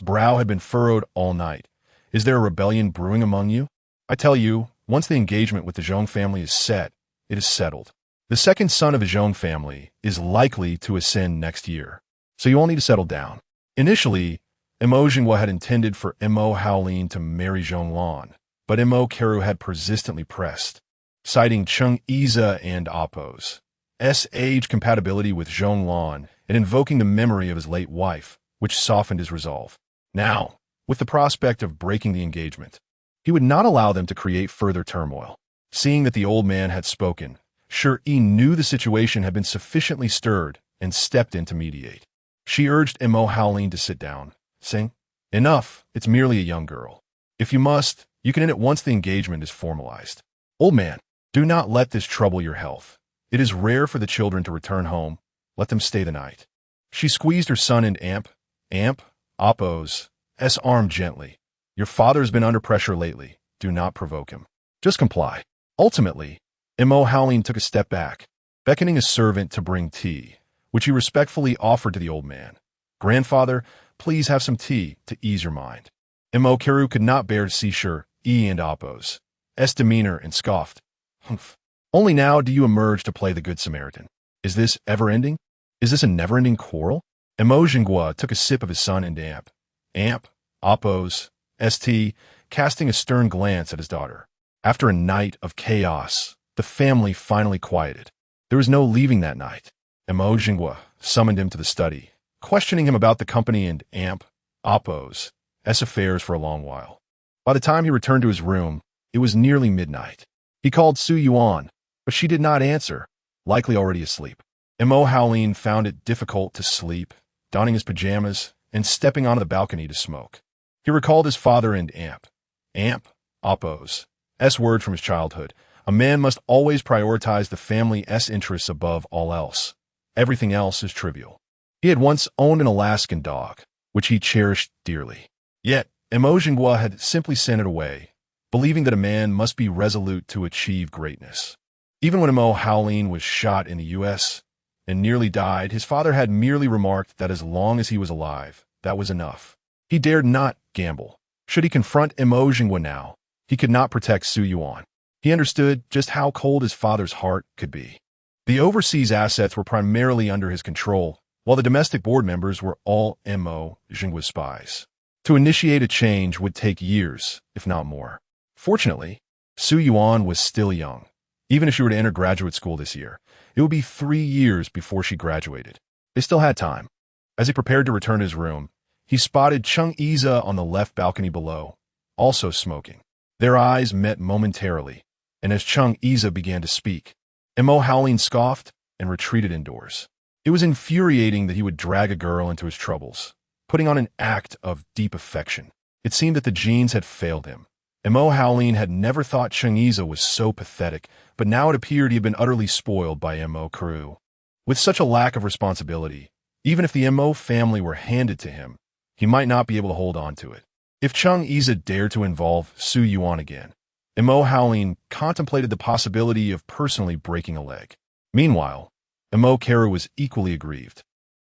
brow had been furrowed all night. Is there a rebellion brewing among you? I tell you, once the engagement with the Zhong family is set, it is settled. The second son of the Zhong family is likely to ascend next year, so you all need to settle down. Initially, Emo Jingwa had intended for Emo Howlin to marry Zhonglan, but Emo Keru had persistently pressed, citing Chung Iza and Appo's age compatibility with Zhonglan and invoking the memory of his late wife, which softened his resolve. Now, with the prospect of breaking the engagement, he would not allow them to create further turmoil. Seeing that the old man had spoken, Shi knew the situation had been sufficiently stirred and stepped in to mediate. She urged Emo Howlin to sit down, saying, Enough, it's merely a young girl. If you must, you can end it once the engagement is formalized. Old man, do not let this trouble your health. It is rare for the children to return home. Let them stay the night. She squeezed her son and Appo's arm gently. Your father has been under pressure lately. Do not provoke him. Just comply. Ultimately, Emo Howlin took a step back, beckoning a servant to bring tea, which he respectfully offered to the old man. Grandfather, please have some tea to ease your mind. Emo Keru could not bear to see Shi and Appo's demeanor and scoffed. Humph. Only now do you emerge to play the Good Samaritan. Is this ever-ending? Is this a never-ending quarrel? Emo Jingwa took a sip of his son and Appo's tea, casting a stern glance at his daughter. After a night of chaos, the family finally quieted. There was no leaving that night. Emo Jingwa summoned him to the study, questioning him about the company and Appo's affairs for a long while. By the time he returned to his room, it was nearly midnight. He called Su Yuan, but she did not answer, likely already asleep. Emo Howlin found it difficult to sleep, donning his pajamas and stepping onto the balcony to smoke. He recalled his father and Appo's word from his childhood. A man must always prioritize the family's interests above all else. Everything else is trivial. He had once owned an Alaskan dog, which he cherished dearly. Yet, Emo Jingwa had simply sent it away, believing that a man must be resolute to achieve greatness. Even when Emo Howlin was shot in the U.S. and nearly died, his father had merely remarked that as long as he was alive, that was enough. He dared not gamble. Should he confront Emo Jingwa now, he could not protect Su Yuan. He understood just how cold his father's heart could be. The overseas assets were primarily under his control, while the domestic board members were all Emo Jingwa's spies. To initiate a change would take years, if not more. Fortunately, Su Yuan was still young. Even if she were to enter graduate school this year, it would be 3 years before she graduated. They still had time. As he prepared to return to his room, he spotted Chung Iza on the left balcony below, also smoking. Their eyes met momentarily, and as Chung Iza began to speak, Mo Howling scoffed and retreated indoors. It was infuriating that he would drag a girl into his troubles, putting on an act of deep affection. It seemed that the genes had failed him. Mo Howling had never thought Chung Iza was so pathetic, but now it appeared he had been utterly spoiled by Mo Karu. With such a lack of responsibility, even if the Mo family were handed to him, he might not be able to hold on to it. If Chung Iza dared to involve Su Yuan again, Mo Howling contemplated the possibility of personally breaking a leg. Meanwhile, Mo Karu was equally aggrieved,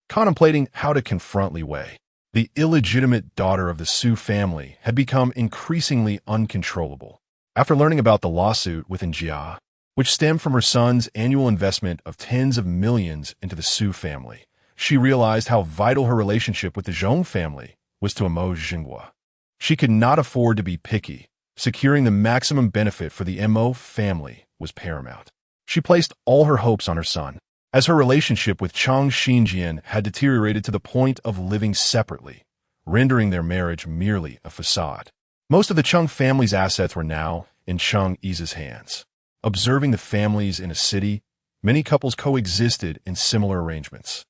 contemplating how to confront Li Wei. The illegitimate daughter of the Su family had become increasingly uncontrollable. After learning about the lawsuit with Jia, which stemmed from her son's annual investment of tens of millions into the Su family, she realized how vital her relationship with the Zhong family was to Mo Xinghua. She could not afford to be picky. Securing the maximum benefit for the Mo family was paramount. She placed all her hopes on her son, as her relationship with Chang Xinjian had deteriorated to the point of living separately, rendering their marriage merely a facade. Most of the Chung family's assets were now in Chung Iza's hands. Observing the families in a city, many couples coexisted in similar arrangements.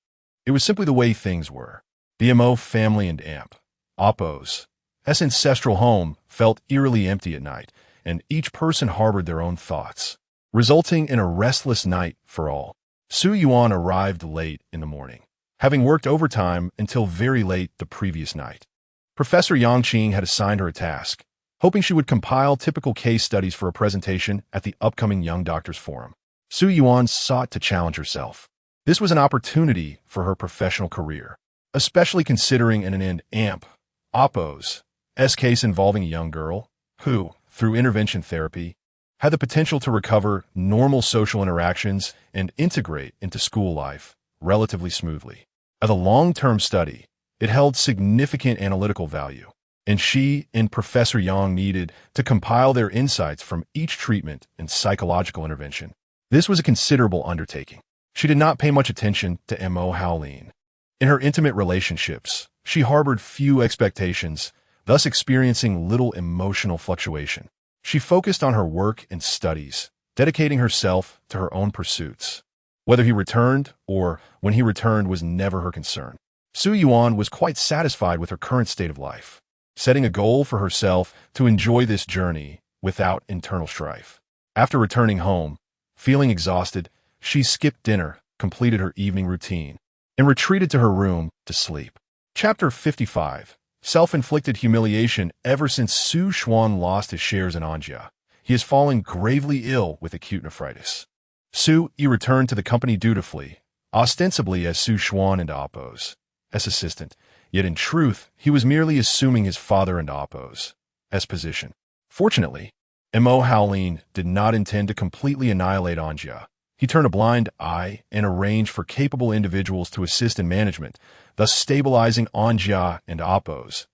It was simply the way things were. The Mo family and Oppo's ancestral home felt eerily empty at night, and each person harbored their own thoughts, resulting in a restless night for all. Su Yuan arrived late in the morning, having worked overtime until very late the previous night. Professor Yangqing had assigned her a task, hoping she would compile typical case studies for a presentation at the upcoming Young Doctors Forum. Su Yuan sought to challenge herself. This was an opportunity for her professional career, especially considering an Oppo's case involving a young girl who, through intervention therapy, had the potential to recover normal social interactions and integrate into school life relatively smoothly. As a long-term study, it held significant analytical value, and she and Professor Yang needed to compile their insights from each treatment and psychological intervention. This was a considerable undertaking. She did not pay much attention to Mo Howling. In her intimate relationships, she harbored few expectations, thus experiencing little emotional fluctuation. She focused on her work and studies, dedicating herself to her own pursuits. Whether he returned or when he returned was never her concern. Su Yuan was quite satisfied with her current state of life, setting a goal for herself to enjoy this journey without internal strife. After returning home, feeling exhausted, she skipped dinner, completed her evening routine, and retreated to her room to sleep. Chapter 55. Self-inflicted humiliation. Ever since Su Xuan lost his shares in Anjia, he has fallen gravely ill with acute nephritis. Su Yi returned to the company dutifully, ostensibly as Su Xuan and Oppo's assistant, yet in truth he was merely assuming his father and Oppo's position. Fortunately, Mo Howling did not intend to completely annihilate Anjia. He turned a blind eye and arranged for capable individuals to assist in management, thus stabilizing Anjia and Oppo's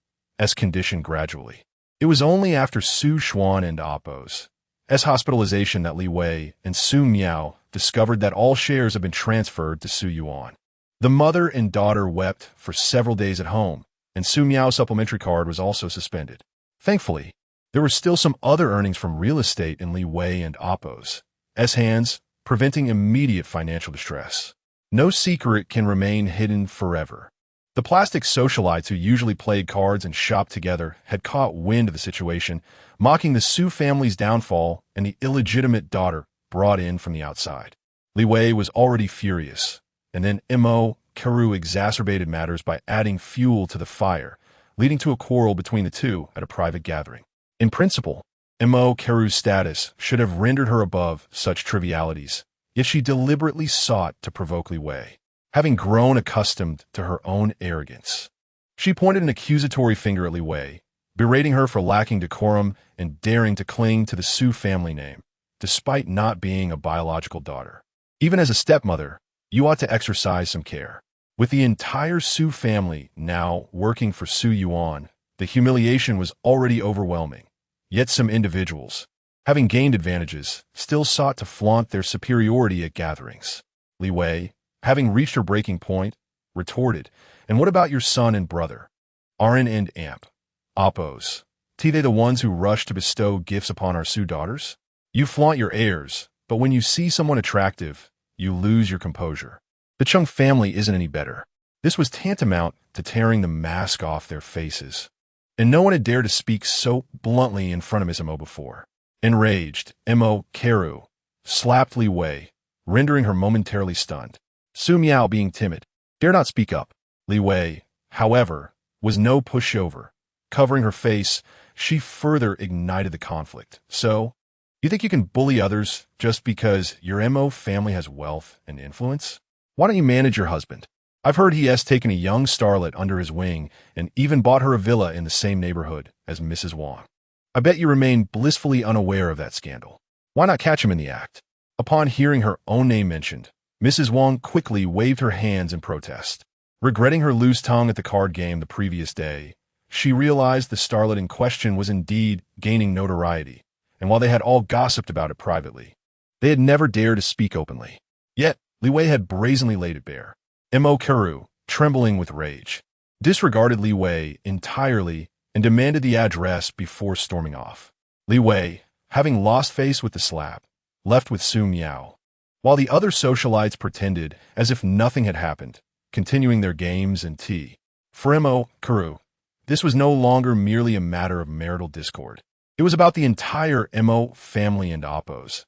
condition gradually. It was only after Su Xuan and Oppo's hospitalization that Li Wei and Su Miao discovered that all shares had been transferred to Su Yuan. The mother and daughter wept for several days at home, and Su Miao's supplementary card was also suspended. Thankfully, there were still some other earnings from real estate in Li Wei and Oppo's hands, preventing immediate financial distress. No secret can remain hidden forever. The plastic socialites who usually played cards and shopped together had caught wind of the situation, mocking the Su family's downfall and the illegitimate daughter brought in from the outside. Li Wei was already furious, and then Mo Karu exacerbated matters by adding fuel to the fire, leading to a quarrel between the two at a private gathering. In principle, Mo Karu's status should have rendered her above such trivialities, yet she deliberately sought to provoke Li Wei, having grown accustomed to her own arrogance. She pointed an accusatory finger at Li Wei, berating her for lacking decorum and daring to cling to the Su family name, despite not being a biological daughter. Even as a stepmother, you ought to exercise some care. With the entire Su family now working for Su Yuan, The humiliation was already overwhelming, yet some individuals, having gained advantages, still sought to flaunt their superiority at gatherings. Li Wei, having reached her breaking point, retorted, "And what about your son and brother? Arin and Amp? Oppos? They the ones who rush to bestow gifts upon our Sioux daughters? You flaunt your heirs, but when you see someone attractive, you lose your composure. The Chung family isn't any better." This was tantamount to tearing the mask off their faces, and no one had dared to speak so bluntly in front of Miss Mo before. Enraged, Mo Keru slapped Li Wei, rendering her momentarily stunned. Su Miao, being timid, dared not speak up. Li Wei, however, was no pushover. Covering her face, she further ignited the conflict. "So, you think you can bully others just because your Mo family has wealth and influence? Why don't you manage your husband? I've heard he has taken a young starlet under his wing and even bought her a villa in the same neighborhood as Mrs. Wang. I bet you remain blissfully unaware of that scandal. Why not catch him in the act?" Upon hearing her own name mentioned, Mrs. Wang quickly waved her hands in protest. Regretting her loose tongue at the card game the previous day, she realized the starlet in question was indeed gaining notoriety, and while they had all gossiped about it privately, they had never dared to speak openly. Yet, Li Wei had brazenly laid it bare. Mo Keru, trembling with rage, disregarded Li Wei entirely and demanded the address before storming off. Li Wei, having lost face with the slap, left with Su Miao, while the other socialites pretended as if nothing had happened, continuing their games and tea. For Mo Keru, this was no longer merely a matter of marital discord. It was about the entire Mo family and Oppos'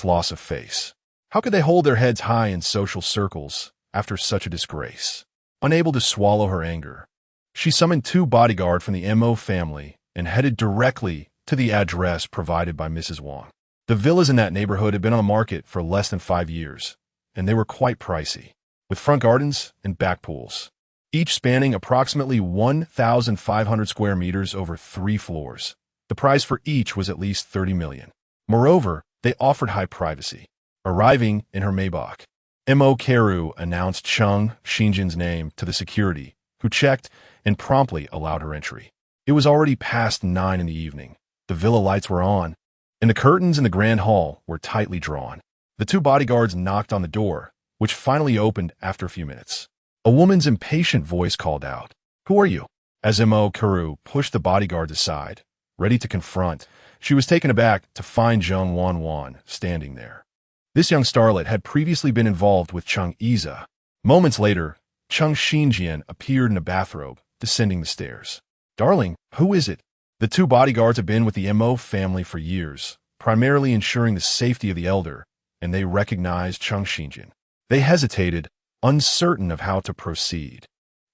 loss of face. How could they hold their heads high in social circles after such a disgrace? Unable to swallow her anger, she summoned 2 bodyguards from the Mo family and headed directly to the address provided by Mrs. Wang. The villas in that neighborhood had been on the market for less than 5 years, and they were quite pricey, with front gardens and back pools, each spanning approximately 1,500 square meters over 3 floors. The price for each was at least 30 million. Moreover, they offered high privacy. Arriving in her Maybach, Mo Keru announced Chung Xinjian's name to the security, who checked and promptly allowed her entry. It was already past 9 in the evening. The villa lights were on, and the curtains in the grand hall were tightly drawn. The 2 bodyguards knocked on the door, which finally opened after a few minutes. A woman's impatient voice called out, "Who are you?" As Mo Keru pushed the bodyguards aside, ready to confront, she was taken aback to find Zheng Wanwan standing there. This young starlet had previously been involved with Chung Iza. Moments later, Chung Xinjian appeared in a bathrobe, descending the stairs. "Darling, who is it?" The 2 bodyguards had been with the Mo family for years, primarily ensuring the safety of the elder, and they recognized Chung Xinjian. They hesitated, uncertain of how to proceed,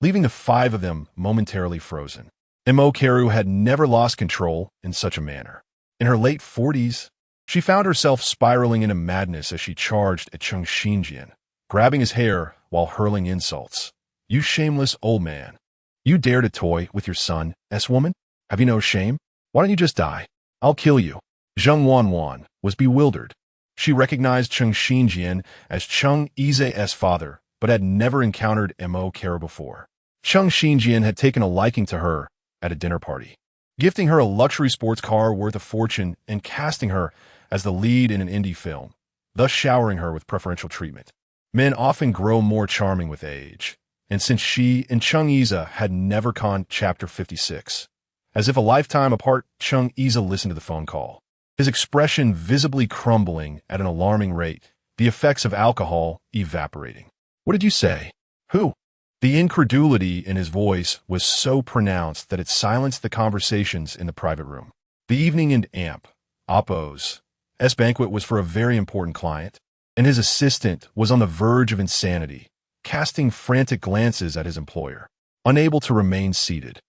leaving the 5 of them momentarily frozen. Mo Keru had never lost control in such a manner. In her late 40s, she found herself spiraling into madness as she charged at Chung Xinjian, grabbing his hair while hurling insults. "You shameless old man. You dare to toy with your son, woman? Have you no shame? Why don't you just die? I'll kill you." Zheng Wanwan was bewildered. She recognized Chung Xinjian as Chung Iza's father, but had never encountered Mo Keru before. Chung Xinjian had taken a liking to her at a dinner party, gifting her a luxury sports car worth a fortune and casting her as the lead in an indie film, thus showering her with preferential treatment. Men often grow more charming with age, and since she and Chung Iza had never conned Chapter 56, as if a lifetime apart, Chung Iza listened to the phone call, his expression visibly crumbling at an alarming rate, the effects of alcohol evaporating. "What did you say? Who?" The incredulity in his voice was so pronounced that it silenced the conversations in the private room. The evening in Amp, Oppo's banquet was for a very important client, and his assistant was on the verge of insanity, casting frantic glances at his employer, unable to remain seated.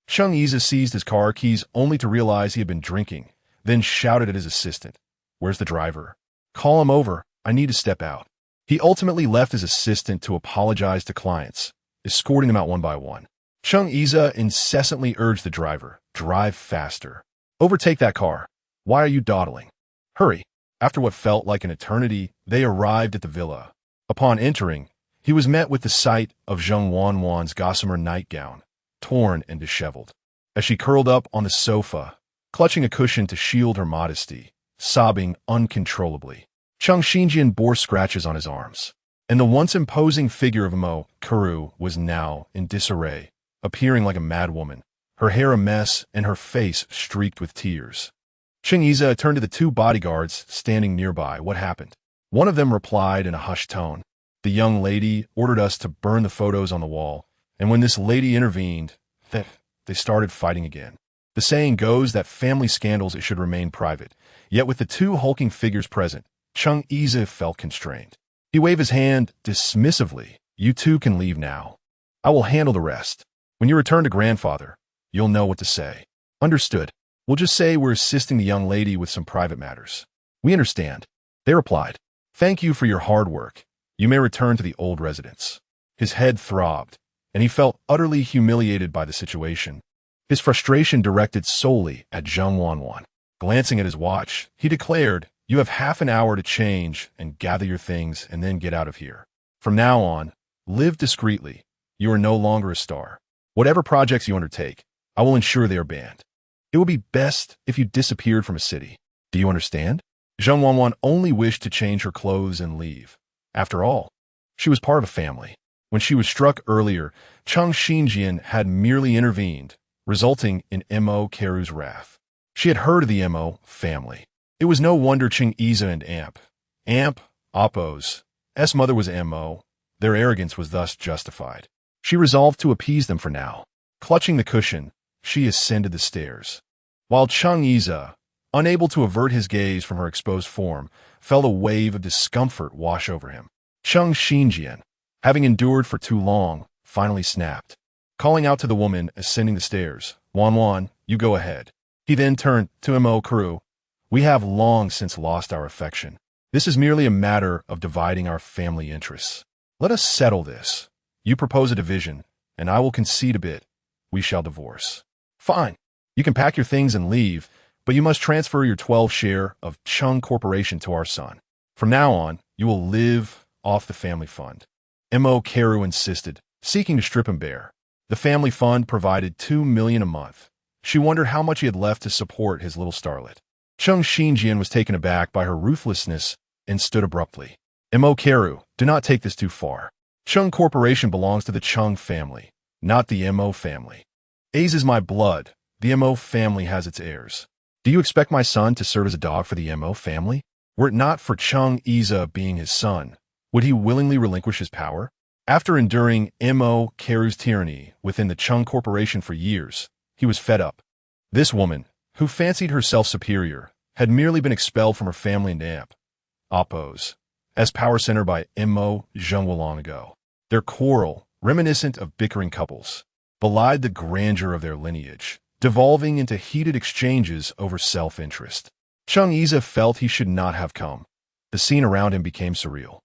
Chung Iza seized his car keys only to realize he had been drinking, then shouted at his assistant, "Where's the driver? Call him over, I need to step out." He ultimately left his assistant to apologize to clients, escorting them out one by one. Chung Iza incessantly urged the driver, "Drive faster. Overtake that car. Why are you dawdling? Hurry." After what felt like an eternity, they arrived at the villa. Upon entering, he was met with the sight of Zheng Wanwan's gossamer nightgown, torn and disheveled. as she curled up on the sofa, clutching a cushion to shield her modesty, sobbing uncontrollably. Chung Xinjian bore scratches on his arms, and the once imposing figure of Mo Kuru was now in disarray, appearing like a madwoman, her hair a mess and her face streaked with tears. Cheng Yize turned to the two bodyguards standing nearby. What happened? One of them replied in a hushed tone. The young lady ordered us to burn the photos on the wall, and when this lady intervened, they started fighting again. The saying goes that family scandals should remain private, yet with the two hulking figures present, Cheng Yize felt constrained. He waved his hand dismissively. You two can leave now. I will handle the rest. When you return to grandfather, you'll know what to say. Understood. We'll just say we're assisting the young lady with some private matters. We understand. They replied. Thank you for your hard work. You may return to the old residence. His head throbbed, and he felt utterly humiliated by the situation. His frustration directed solely at Zheng Wanwan. Glancing at his watch, he declared, You have half an hour to change and gather your things and then get out of here. From now on, live discreetly. You are no longer a star. Whatever projects you undertake, I will ensure they are banned. It would be best if you disappeared from a city. Do you understand? Zheng Wanwan only wished to change her clothes and leave. After all, she was part of a family. When she was struck earlier, Chung Xinjian had merely intervened, resulting in Mo Keru's wrath. She had heard of the Mo family. It was no wonder Cheng Yize and Oppo's mother was Mo. Their arrogance was thus justified. She resolved to appease them for now. Clutching the cushion, she ascended the stairs. While Cheng Yize, unable to avert his gaze from her exposed form, felt a wave of discomfort wash over him. Chung Xinjian, having endured for too long, finally snapped. Calling out to the woman ascending the stairs, Wanwan, you go ahead. He then turned to Mo Kuru. We have long since lost our affection. This is merely a matter of dividing our family interests. Let us settle this. You propose a division, and I will concede a bit. We shall divorce. Fine. You can pack your things and leave, but you must transfer your 12 share of Chung Corporation to our son. From now on, you will live off the family fund. Mo Keru insisted, seeking to strip him bare. The family fund provided $2 million a month. She wondered how much he had left to support his little starlet. Chung Xinjian was taken aback by her ruthlessness and stood abruptly. Mo Keru, do not take this too far. Chung Corporation belongs to the Chung family, not the Mo family. A's is my blood. The Mo family has its heirs. Do you expect my son to serve as a dog for the Mo family? Were it not for Cheng Yize being his son, would he willingly relinquish his power? After enduring Mo Keru's tyranny within the Chung Corporation for years, he was fed up. This woman, who fancied herself superior, had merely been expelled from her family and Oppo's as power center by Mo Zhengwa long ago. Their quarrel, reminiscent of bickering couples, belied the grandeur of their lineage, devolving into heated exchanges over self-interest. Cheng Yize felt he should not have come. The scene around him became surreal,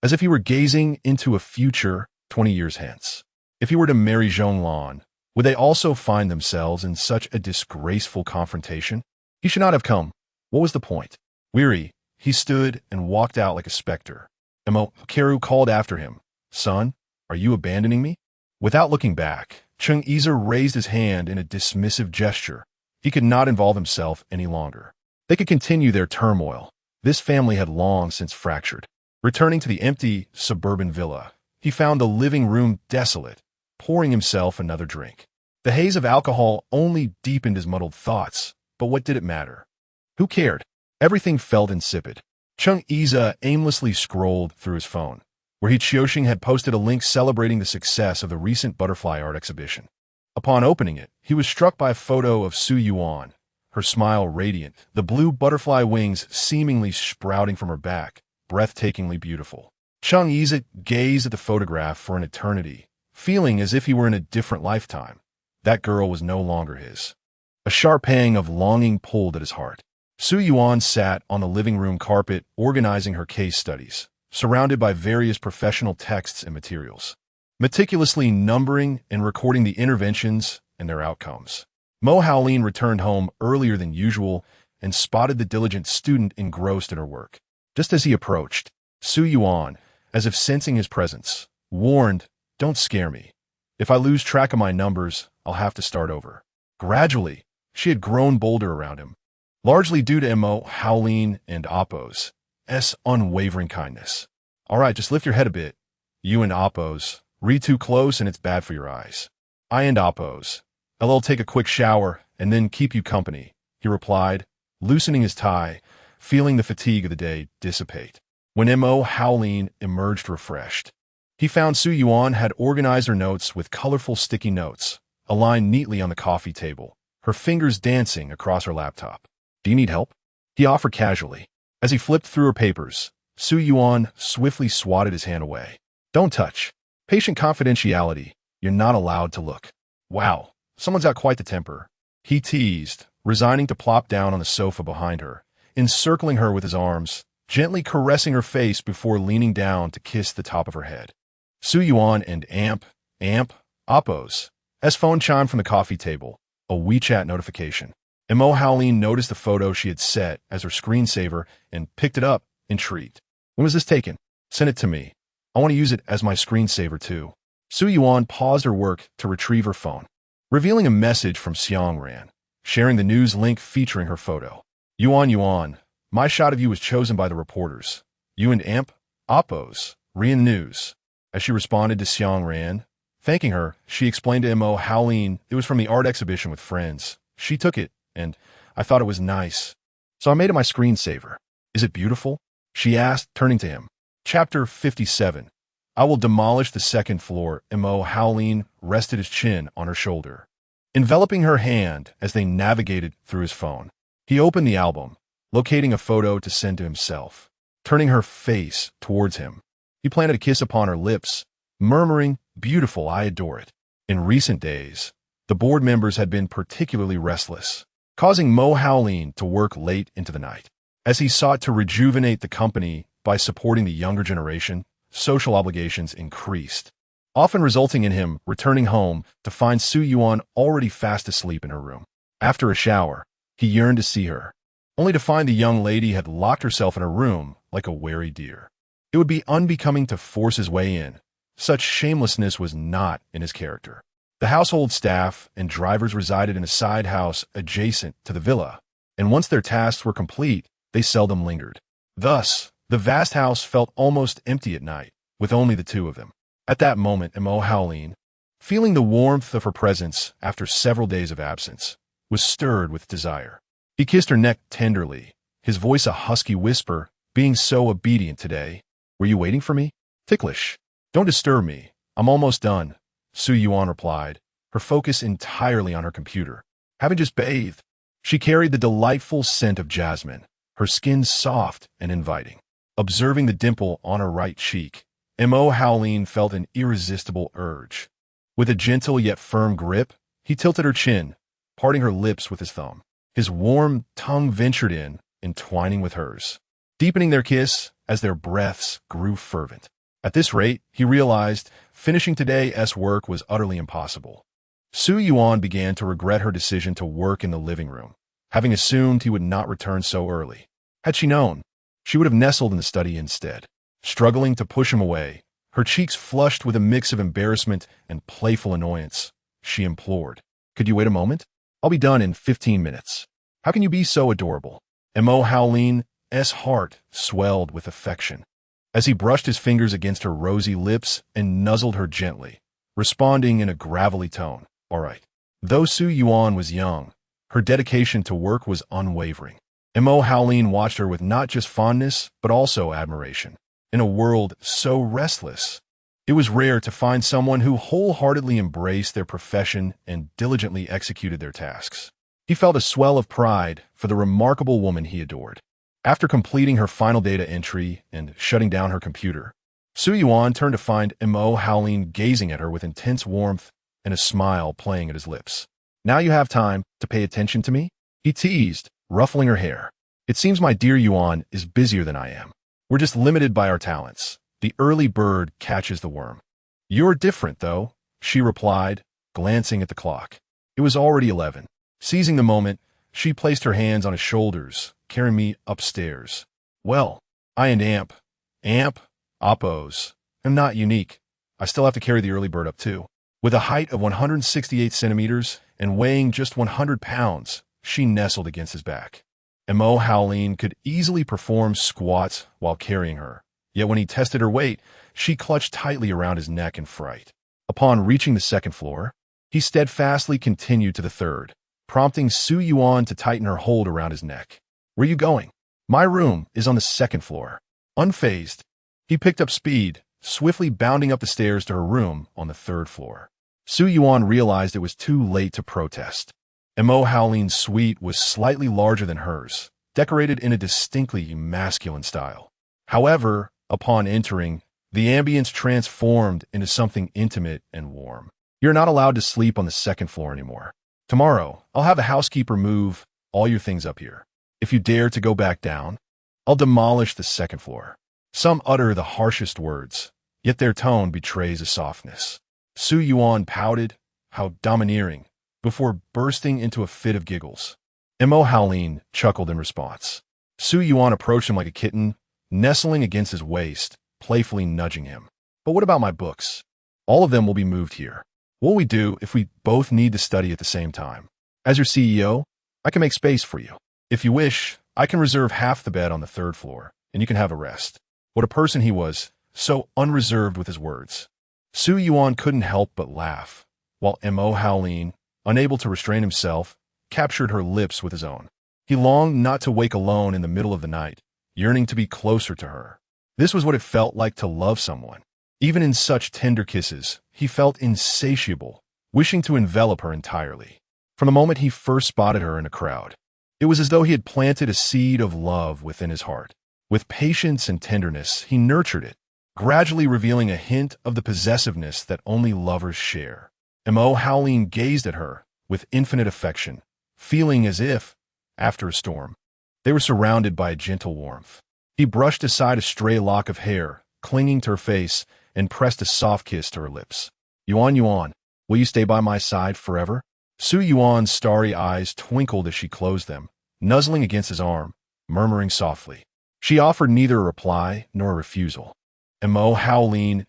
as if he were gazing into a future 20 years hence. If he were to marry Zhonglan, would they also find themselves in such a disgraceful confrontation? He should not have come. What was the point? Weary, he stood and walked out like a specter. Mo Keru called after him, Son, are you abandoning me? Without looking back, Cheng Yize raised his hand in a dismissive gesture. He could not involve himself any longer. They could continue their turmoil. This family had long since fractured. Returning to the empty suburban villa, he found the living room desolate, pouring himself another drink. The haze of alcohol only deepened his muddled thoughts, but what did it matter? Who cared? Everything felt insipid. Cheng Yize aimlessly scrolled through his phone, where Qiuxing had posted a link celebrating the success of the recent butterfly art exhibition. Upon opening it, he was struck by a photo of Su Yuan, her smile radiant, the blue butterfly wings seemingly sprouting from her back, breathtakingly beautiful. Cheng Yize gazed at the photograph for an eternity, feeling as if he were in a different lifetime. That girl was no longer his. A sharp pang of longing pulled at his heart. Su Yuan sat on the living room carpet organizing her case studies, surrounded by various professional texts and materials, meticulously numbering and recording the interventions and their outcomes. Mo Haolin returned home earlier than usual and spotted the diligent student engrossed in her work. Just as he approached, Su Yuan, as if sensing his presence, warned, Don't scare me. If I lose track of my numbers, I'll have to start over. Gradually, she had grown bolder around him, largely due to Mo Howleen and Appo's unwavering kindness. All right, just lift your head a bit. You and Appo's. Read too close and it's bad for your eyes. I and Appo's. I'll take a quick shower and then keep you company, he replied, loosening his tie, feeling the fatigue of the day dissipate. When Mo Howleen emerged refreshed, he found Su Yuan had organized her notes with colorful sticky notes, aligned neatly on the coffee table, her fingers dancing across her laptop. Do you need help? He offered casually. As he flipped through her papers, Su Yuan swiftly swatted his hand away. Don't touch. Patient confidentiality. You're not allowed to look. Wow, someone's got quite the temper. He teased, resigning to plop down on the sofa behind her, encircling her with his arms, gently caressing her face before leaning down to kiss the top of her head. Su Yuan and Appo's. Phone chimed from the coffee table, a WeChat notification. Mo Howleen noticed the photo she had set as her screensaver and picked it up, intrigued. When was this taken? Send it to me. I want to use it as my screensaver too. Su Yuan paused her work to retrieve her phone, revealing a message from Ran, sharing the news link featuring her photo. Yuan, my shot of you was chosen by the reporters. You and Appo's, Rian News. As she responded to Ran, thanking her, she explained to Mo Howleen it was from the art exhibition with friends. She took it, and I thought it was nice. So I made it my screensaver. Is it beautiful? She asked, turning to him. Chapter 57. I will demolish the second floor. Mo Howleen rested his chin on her shoulder, enveloping her hand as they navigated through his phone. He opened the album, locating a photo to send to himself, turning her face towards him. He planted a kiss upon her lips, murmuring, beautiful, I adore it. In recent days, the board members had been particularly restless, causing Mo Howleen to work late into the night. As he sought to rejuvenate the company by supporting the younger generation, social obligations increased, often resulting in him returning home to find Su Yuan already fast asleep in her room. After a shower, he yearned to see her, only to find the young lady had locked herself in her room like a wary deer. It would be unbecoming to force his way in. Such shamelessness was not in his character. The household staff and drivers resided in a side house adjacent to the villa, and once their tasks were complete, they seldom lingered. Thus, the vast house felt almost empty at night, with only the two of them. At that moment, Mo Howleen, feeling the warmth of her presence after several days of absence, was stirred with desire. He kissed her neck tenderly, his voice a husky whisper, being so obedient today. Were you waiting for me? Ticklish. Don't disturb me. I'm almost done, Su Yuan replied, her focus entirely on her computer. Having just bathed, she carried the delightful scent of jasmine, her skin soft and inviting. Observing the dimple on her right cheek, Mo Howleen felt an irresistible urge. With a gentle yet firm grip, he tilted her chin, parting her lips with his thumb. His warm tongue ventured in, entwining with hers, deepening their kiss as their breaths grew fervent. At this rate, he realized, finishing today's work was utterly impossible. Su Yuan began to regret her decision to work in the living room, having assumed he would not return so early. Had she known, she would have nestled in the study instead. Struggling to push him away, her cheeks flushed with a mix of embarrassment and playful annoyance, she implored, "Could you wait a moment? I'll be done in 15 minutes. How can you be so adorable?" Mo Howleen's heart swelled with affection as he brushed his fingers against her rosy lips and nuzzled her gently, responding in a gravelly tone, "All right." Though Su Yuan was young, her dedication to work was unwavering. Mo Howleen watched her with not just fondness, but also admiration. In a world so restless, it was rare to find someone who wholeheartedly embraced their profession and diligently executed their tasks. He felt a swell of pride for the remarkable woman he adored. After completing her final data entry and shutting down her computer, Su Yuan turned to find Mo Howleen gazing at her with intense warmth and a smile playing at his lips. "Now you have time to pay attention to me?" he teased, ruffling her hair. "It seems my dear Yuan is busier than I am. We're just limited by our talents. The early bird catches the worm." "You're different, though," she replied, glancing at the clock. It was already 11. Seizing the moment, she placed her hands on his shoulders, carrying me upstairs. "Well, I and Appo's, am not unique. I still have to carry the early bird up too." With a height of 168 centimeters and weighing just 100 pounds, she nestled against his back. Mo Howleen could easily perform squats while carrying her, yet when he tested her weight, she clutched tightly around his neck in fright. Upon reaching the second floor, he steadfastly continued to the third, prompting Su Yuan to tighten her hold around his neck. "Where are you going?" "My room is on the second floor." Unfazed, he picked up speed, swiftly bounding up the stairs to her room on the third floor. Su Yuan realized it was too late to protest. Mo Howleen's suite was slightly larger than hers, decorated in a distinctly masculine style. However, upon entering, the ambience transformed into something intimate and warm. "You're not allowed to sleep on the second floor anymore. Tomorrow, I'll have a housekeeper move all your things up here. If you dare to go back down, I'll demolish the second floor." Some utter the harshest words, yet their tone betrays a softness. Su Yuan pouted, "How domineering," before bursting into a fit of giggles. Mo Howleen chuckled in response. Su Yuan approached him like a kitten, nestling against his waist, playfully nudging him. "But what about my books? All of them will be moved here. What will we do if we both need to study at the same time? As your CEO, I can make space for you. If you wish, I can reserve half the bed on the third floor, and you can have a rest." What a person he was, so unreserved with his words. Su Yuan couldn't help but laugh, while Mo Howleen, unable to restrain himself, captured her lips with his own. He longed not to wake alone in the middle of the night, yearning to be closer to her. This was what it felt like to love someone. Even in such tender kisses, he felt insatiable, wishing to envelop her entirely. From the moment he first spotted her in a crowd, it was as though he had planted a seed of love within his heart. With patience and tenderness, he nurtured it, gradually revealing a hint of the possessiveness that only lovers share. Mo Howleen gazed at her with infinite affection, feeling as if, after a storm, they were surrounded by a gentle warmth. He brushed aside a stray lock of hair, clinging to her face, and pressed a soft kiss to her lips. "Yuan, Yuan, will you stay by my side forever?" Su Yuan's starry eyes twinkled as she closed them, nuzzling against his arm, murmuring softly. She offered neither a reply nor a refusal. Mo Howleen's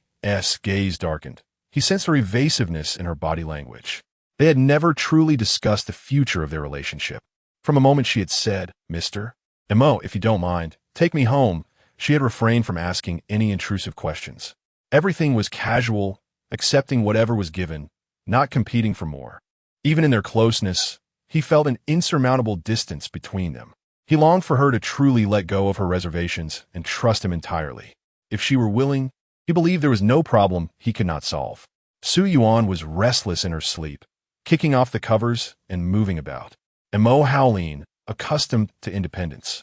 gaze darkened. He sensed her evasiveness in her body language. They had never truly discussed the future of their relationship. From a moment she had said, "Mr. Mo, if you don't mind, take me home," she had refrained from asking any intrusive questions. Everything was casual, accepting whatever was given, not competing for more. Even in their closeness, he felt an insurmountable distance between them. He longed for her to truly let go of her reservations and trust him entirely. If she were willing, he believed there was no problem he could not solve. Su Yuan was restless in her sleep, kicking off the covers and moving about. Mo Howleen, accustomed to independence,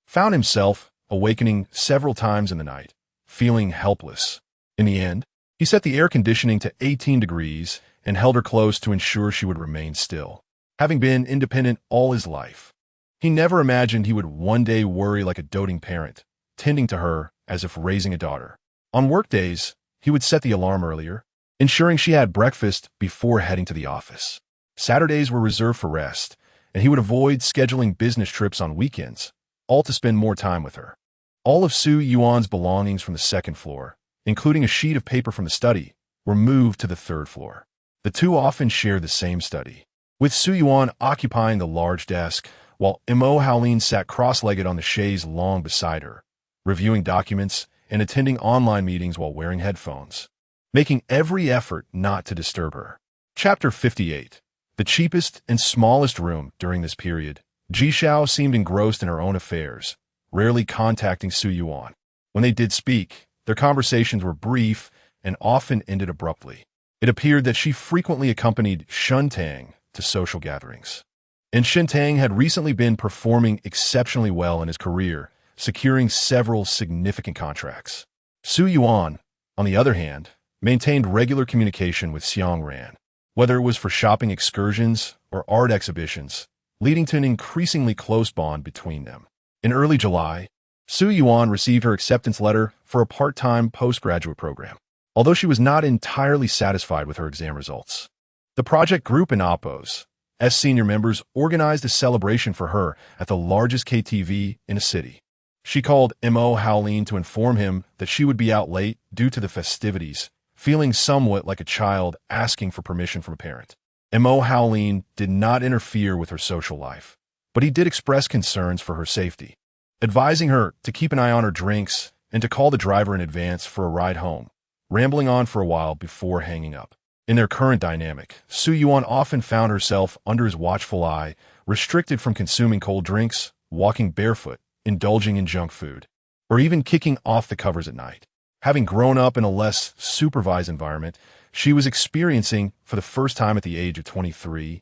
found himself awakening several times in the night, feeling helpless. In the end, he set the air conditioning to 18 degrees and held her close to ensure she would remain still. Having been independent all his life, he never imagined he would one day worry like a doting parent, tending to her as if raising a daughter. On workdays, he would set the alarm earlier, ensuring she had breakfast before heading to the office. Saturdays were reserved for rest, and he would avoid scheduling business trips on weekends, all to spend more time with her. All of Su Yuan's belongings from the second floor, including a sheet of paper from the study, were moved to the third floor. The two often shared the same study, with Su Yuan occupying the large desk, while Mo Howleen sat cross-legged on the chaise longue beside her, reviewing documents and attending online meetings while wearing headphones, making every effort not to disturb her. Chapter 58. The cheapest and smallest room during this period, Jishao seemed engrossed in her own affairs, rarely contacting Su Yuan. When they did speak, their conversations were brief and often ended abruptly. It appeared that she frequently accompanied Shuntang to social gatherings. And Shuntang had recently been performing exceptionally well in his career, securing several significant contracts. Su Yuan, on the other hand, maintained regular communication with Xiang Ran, whether it was for shopping excursions or art exhibitions, leading to an increasingly close bond between them. In early July, Su Yuan received her acceptance letter for a part-time postgraduate program, although she was not entirely satisfied with her exam results. The project group in Oppos, as senior members, organized a celebration for her at the largest KTV in a city. She called Mo Howleen to inform him that she would be out late due to the festivities, feeling somewhat like a child asking for permission from a parent. Mo Howlin did not interfere with her social life, but he did express concerns for her safety, advising her to keep an eye on her drinks and to call the driver in advance for a ride home, rambling on for a while before hanging up. In their current dynamic, Su Yuan often found herself under his watchful eye, restricted from consuming cold drinks, walking barefoot, indulging in junk food, or even kicking off the covers at night. Having grown up in a less supervised environment, she was experiencing, for the first time at the age of 23,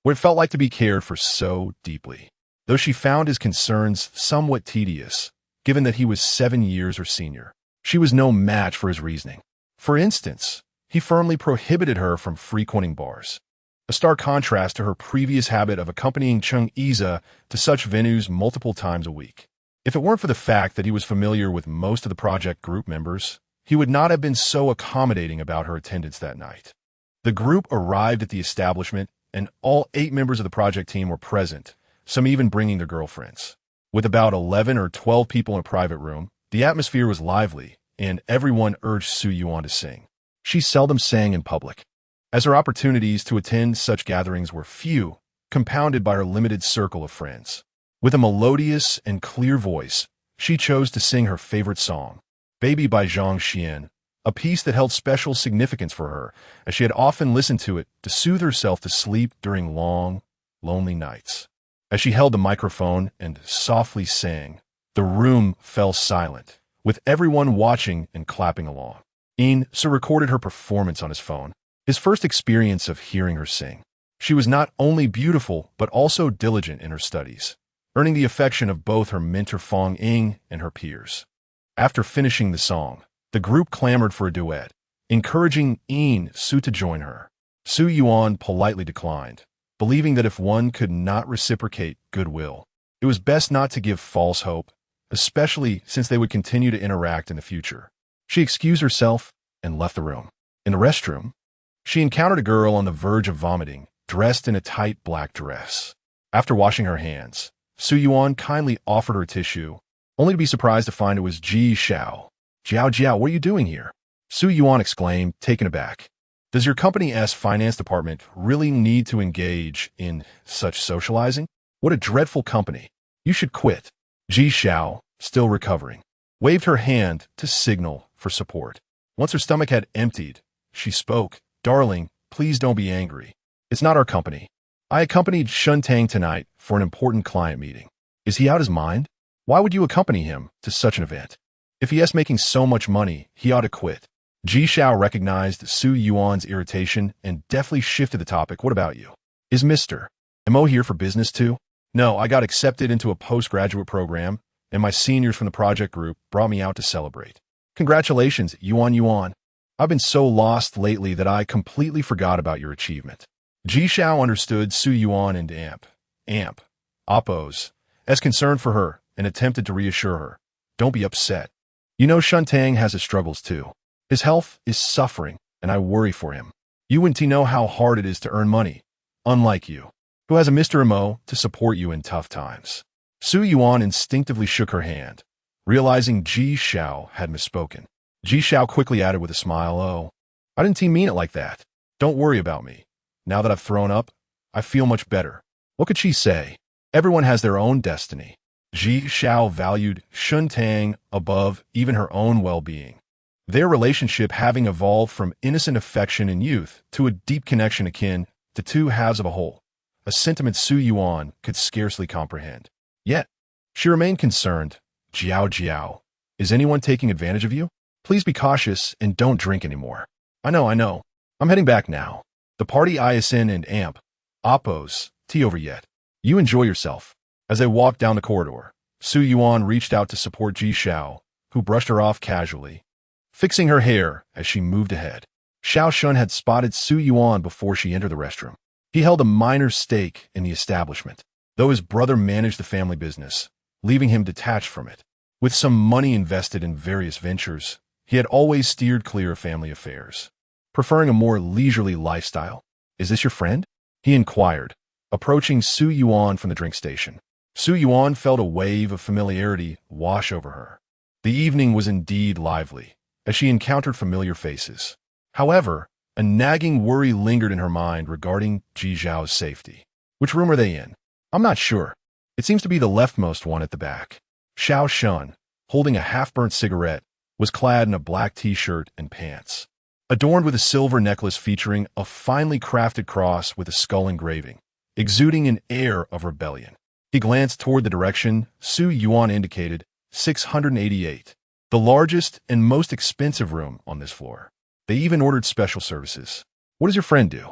what it felt like to be cared for so deeply. Though she found his concerns somewhat tedious, given that he was 7 years her senior, she was no match for his reasoning. For instance, he firmly prohibited her from frequenting bars, a stark contrast to her previous habit of accompanying Chung Iza to such venues multiple times a week. If it weren't for the fact that he was familiar with most of the project group members, he would not have been so accommodating about her attendance that night. The group arrived at the establishment, and all 8 members of the project team were present, some even bringing their girlfriends. With about 11 or 12 people in a private room, the atmosphere was lively, and everyone urged Su Yuan to sing. She seldom sang in public, as her opportunities to attend such gatherings were few, compounded by her limited circle of friends. With a melodious and clear voice, she chose to sing her favorite song, Baby by Zhang Xian, a piece that held special significance for her, as she had often listened to it to soothe herself to sleep during long, lonely nights. As she held the microphone and softly sang, the room fell silent, with everyone watching and clapping along. Sir recorded her performance on his phone, his first experience of hearing her sing. She was not only beautiful, but also diligent in her studies, earning the affection of both her mentor Fong Ying and her peers. After finishing the song, the group clamored for a duet, encouraging Su to join her. Su Yuan politely declined, believing that if one could not reciprocate goodwill, it was best not to give false hope, especially since they would continue to interact in the future. She excused herself and left the room. In the restroom, she encountered a girl on the verge of vomiting, dressed in a tight black dress. After washing her hands, Su Yuan kindly offered her a tissue, only to be surprised to find it was Ji Xiao. Jiao Jiao, what are you doing here? Su Yuan exclaimed, taken aback. Does your company's finance department really need to engage in such socializing? What a dreadful company. You should quit. Ji Xiao, still recovering, waved her hand to signal for support. Once her stomach had emptied, she spoke. Darling, please don't be angry. It's not our company. I accompanied Shun Tang tonight for an important client meeting. Is he out his mind? Why would you accompany him to such an event? If he is making so much money, he ought to quit. Ji Xiao recognized Su Yuan's irritation and deftly shifted the topic. What about you? Is Mr. Mo here for business too? No, I got accepted into a postgraduate program, and my seniors from the project group brought me out to celebrate. Congratulations, Yuan. I've been so lost lately that I completely forgot about your achievement. Ji Xiao understood Su Yuan and oppose, as concerned for her, and attempted to reassure her. Don't be upset. You know Shun Tang has his struggles too. His health is suffering, and I worry for him. You and T know how hard it is to earn money, unlike you, who has a Mr. Mo to support you in tough times. Su Yuan instinctively shook her hand, realizing Ji Xiao had misspoken. Ji Xiao quickly added with a smile, "Oh, I didn't mean it like that. Don't worry about me. Now that I've thrown up, I feel much better." What could she say? Everyone has their own destiny. Ji Xiao valued Shun Tang above even her own well-being, their relationship having evolved from innocent affection in youth to a deep connection akin to two halves of a whole, a sentiment Su Yuan could scarcely comprehend. Yet, she remained concerned. Jiao, is anyone taking advantage of you? Please be cautious and don't drink anymore. I know. I'm heading back now. The party ISN and oppose, tea over yet. You enjoy yourself. As they walked down the corridor, Su Yuan reached out to support Ji Xiao, who brushed her off casually, fixing her hair as she moved ahead. Xiao Shun had spotted Su Yuan before she entered the restroom. He held a minor stake in the establishment, though his brother managed the family business, leaving him detached from it. With some money invested in various ventures, he had always steered clear of family affairs, preferring a more leisurely lifestyle. Is this your friend? He inquired, approaching Su Yuan from the drink station. Su Yuan felt a wave of familiarity wash over her. The evening was indeed lively, as she encountered familiar faces. However, A nagging worry lingered in her mind regarding Ji Zhao's safety. Which room are they in? I'm not sure. It seems to be the leftmost one at the back. Xiao Shun, holding a half-burnt cigarette, was clad in a black t-shirt and pants, adorned with a silver necklace featuring a finely crafted cross with a skull engraving, exuding an air of rebellion. He glanced toward the direction Su Yuan indicated, 688, the largest and most expensive room on this floor. They even ordered special services. What does your friend do?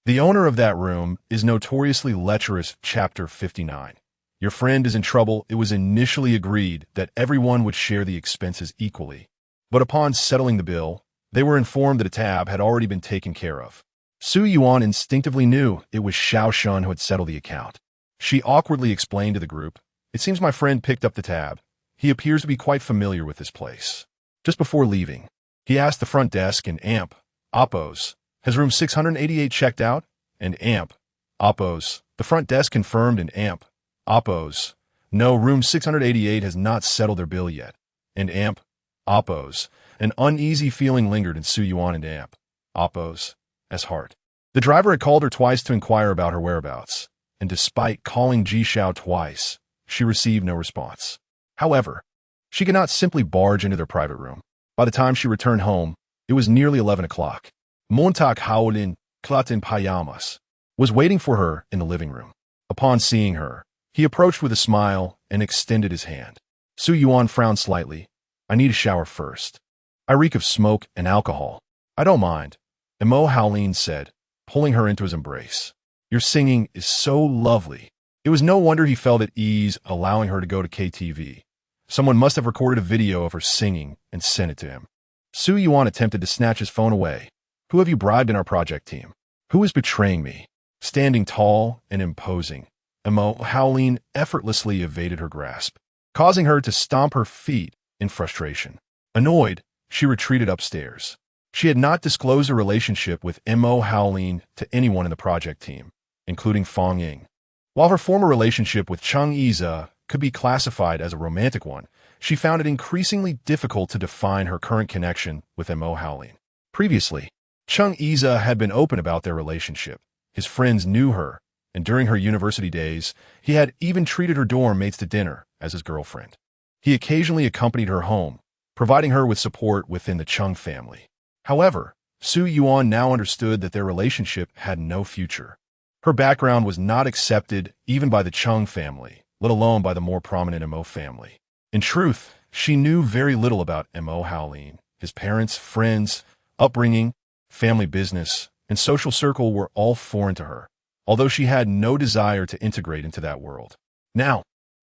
The owner of that room is notoriously lecherous. Chapter 59. Your friend is in trouble. It was initially agreed that everyone would share the expenses equally. But upon settling the bill, they were informed that a tab had already been taken care of. Su Yuan instinctively knew it was Xiao Shun who had settled the account. She awkwardly explained to the group, "It seems my friend picked up the tab. He appears to be quite familiar with this place." Just before leaving, he asked the front desk and AMP, Oppos, "Has room 688 checked out?" And AMP, Oppos, the front desk confirmed, and AMP, Oppos, "No, room 688 has not settled their bill yet." And AMP, Oppos, an uneasy feeling lingered in Su Yuan and AMP, Oppos, as heart. The driver had called her twice to inquire about her whereabouts, and despite calling Ji Zhao twice, she received no response. However, she could not simply barge into their private room. By the time she returned home, it was nearly 11 o'clock. Montak Haolin, Klat in pajamas, was waiting for her in the living room. Upon seeing her, he approached with a smile and extended his hand. Su Yuan frowned slightly. "I need a shower first. I reek of smoke and alcohol." "I don't mind," Mo Haolin said, pulling her into his embrace. "Your singing is so lovely." It was no wonder he felt at ease allowing her to go to KTV. Someone must have recorded a video of her singing and sent it to him. Su Yuan attempted to snatch his phone away. "Who have you bribed in our project team? Who is betraying me?" Standing tall and imposing, Mo Haolin effortlessly evaded her grasp, causing her to stomp her feet in frustration. Annoyed, she retreated upstairs. She had not disclosed her relationship with Mo Haolin to anyone in the project team, including Fong Ying. While her former relationship with Cheng Yize could be classified as a romantic one, she found it increasingly difficult to define her current connection with Mo Haolin. Previously, Cheng Yize had been open about their relationship. His friends knew her, and during her university days, he had even treated her dorm mates to dinner as his girlfriend. He occasionally accompanied her home, providing her with support within the Cheng family. However, Su Yuan now understood that their relationship had no future. Her background was not accepted even by the Cheng family, let alone by the more prominent Mo family. In truth, she knew very little about Mo Haolin. His parents, friends, upbringing, family business, and social circle were all foreign to her, although she had no desire to integrate into that world. Now,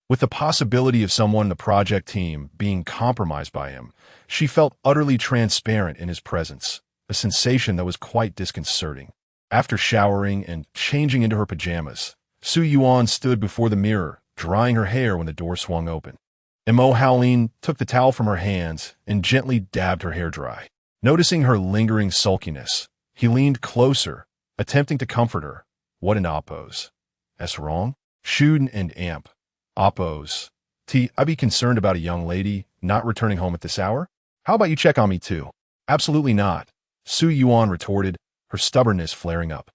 with the possibility of someone in the project team being compromised by him, she felt utterly transparent in his presence, a sensation that was quite disconcerting. After showering and changing into her pajamas, Su Yuan stood before the mirror, drying her hair when the door swung open. Mo Haolin took the towel from her hands and gently dabbed her hair dry. Noticing her lingering sulkiness, he leaned closer, attempting to comfort her. "What an Oppos. "'S wrong?" "Shuden and Amp. Oppos. I be concerned about a young lady not returning home at this hour? How about you check on me too?" "Absolutely not," Su Yuan retorted, her stubbornness flaring up.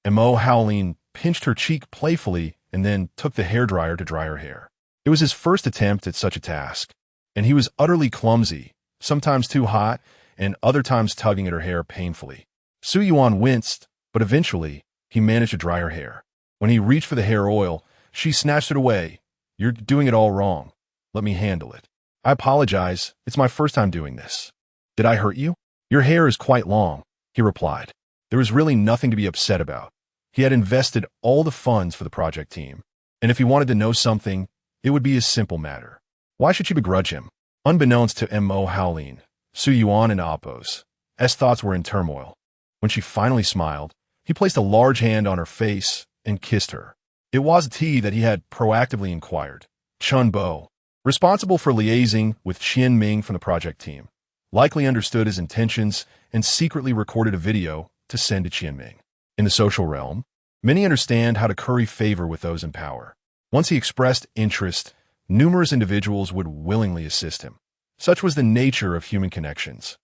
Mo Haolin pinched her cheek playfully and then took the hairdryer to dry her hair. It was his first attempt at such a task, and he was utterly clumsy, sometimes too hot, and other times tugging at her hair painfully. Su Yuan winced, but eventually he managed to dry her hair. When he reached for the hair oil, she snatched it away. "You're doing it all wrong. Let me handle it." "I apologize. It's my first time doing this." "Did I hurt you?" "Your hair is quite long," he replied. There was really nothing to be upset about. He had invested all the funds for the project team, and if he wanted to know something, it would be a simple matter. Why should she begrudge him? Unbeknownst to Mo Haolin, Su Yuan and Oppos, S thoughts were in turmoil. When she finally smiled, he placed a large hand on her face and kissed her. It was T that he had proactively inquired. Chun Bo, responsible for liaising with Qian Ming from the project team, likely understood his intentions and secretly recorded a video to send to Qian Ming. In the social realm, many understand how to curry favor with those in power. Once he expressed interest, numerous individuals would willingly assist him. Such was the nature of human connections.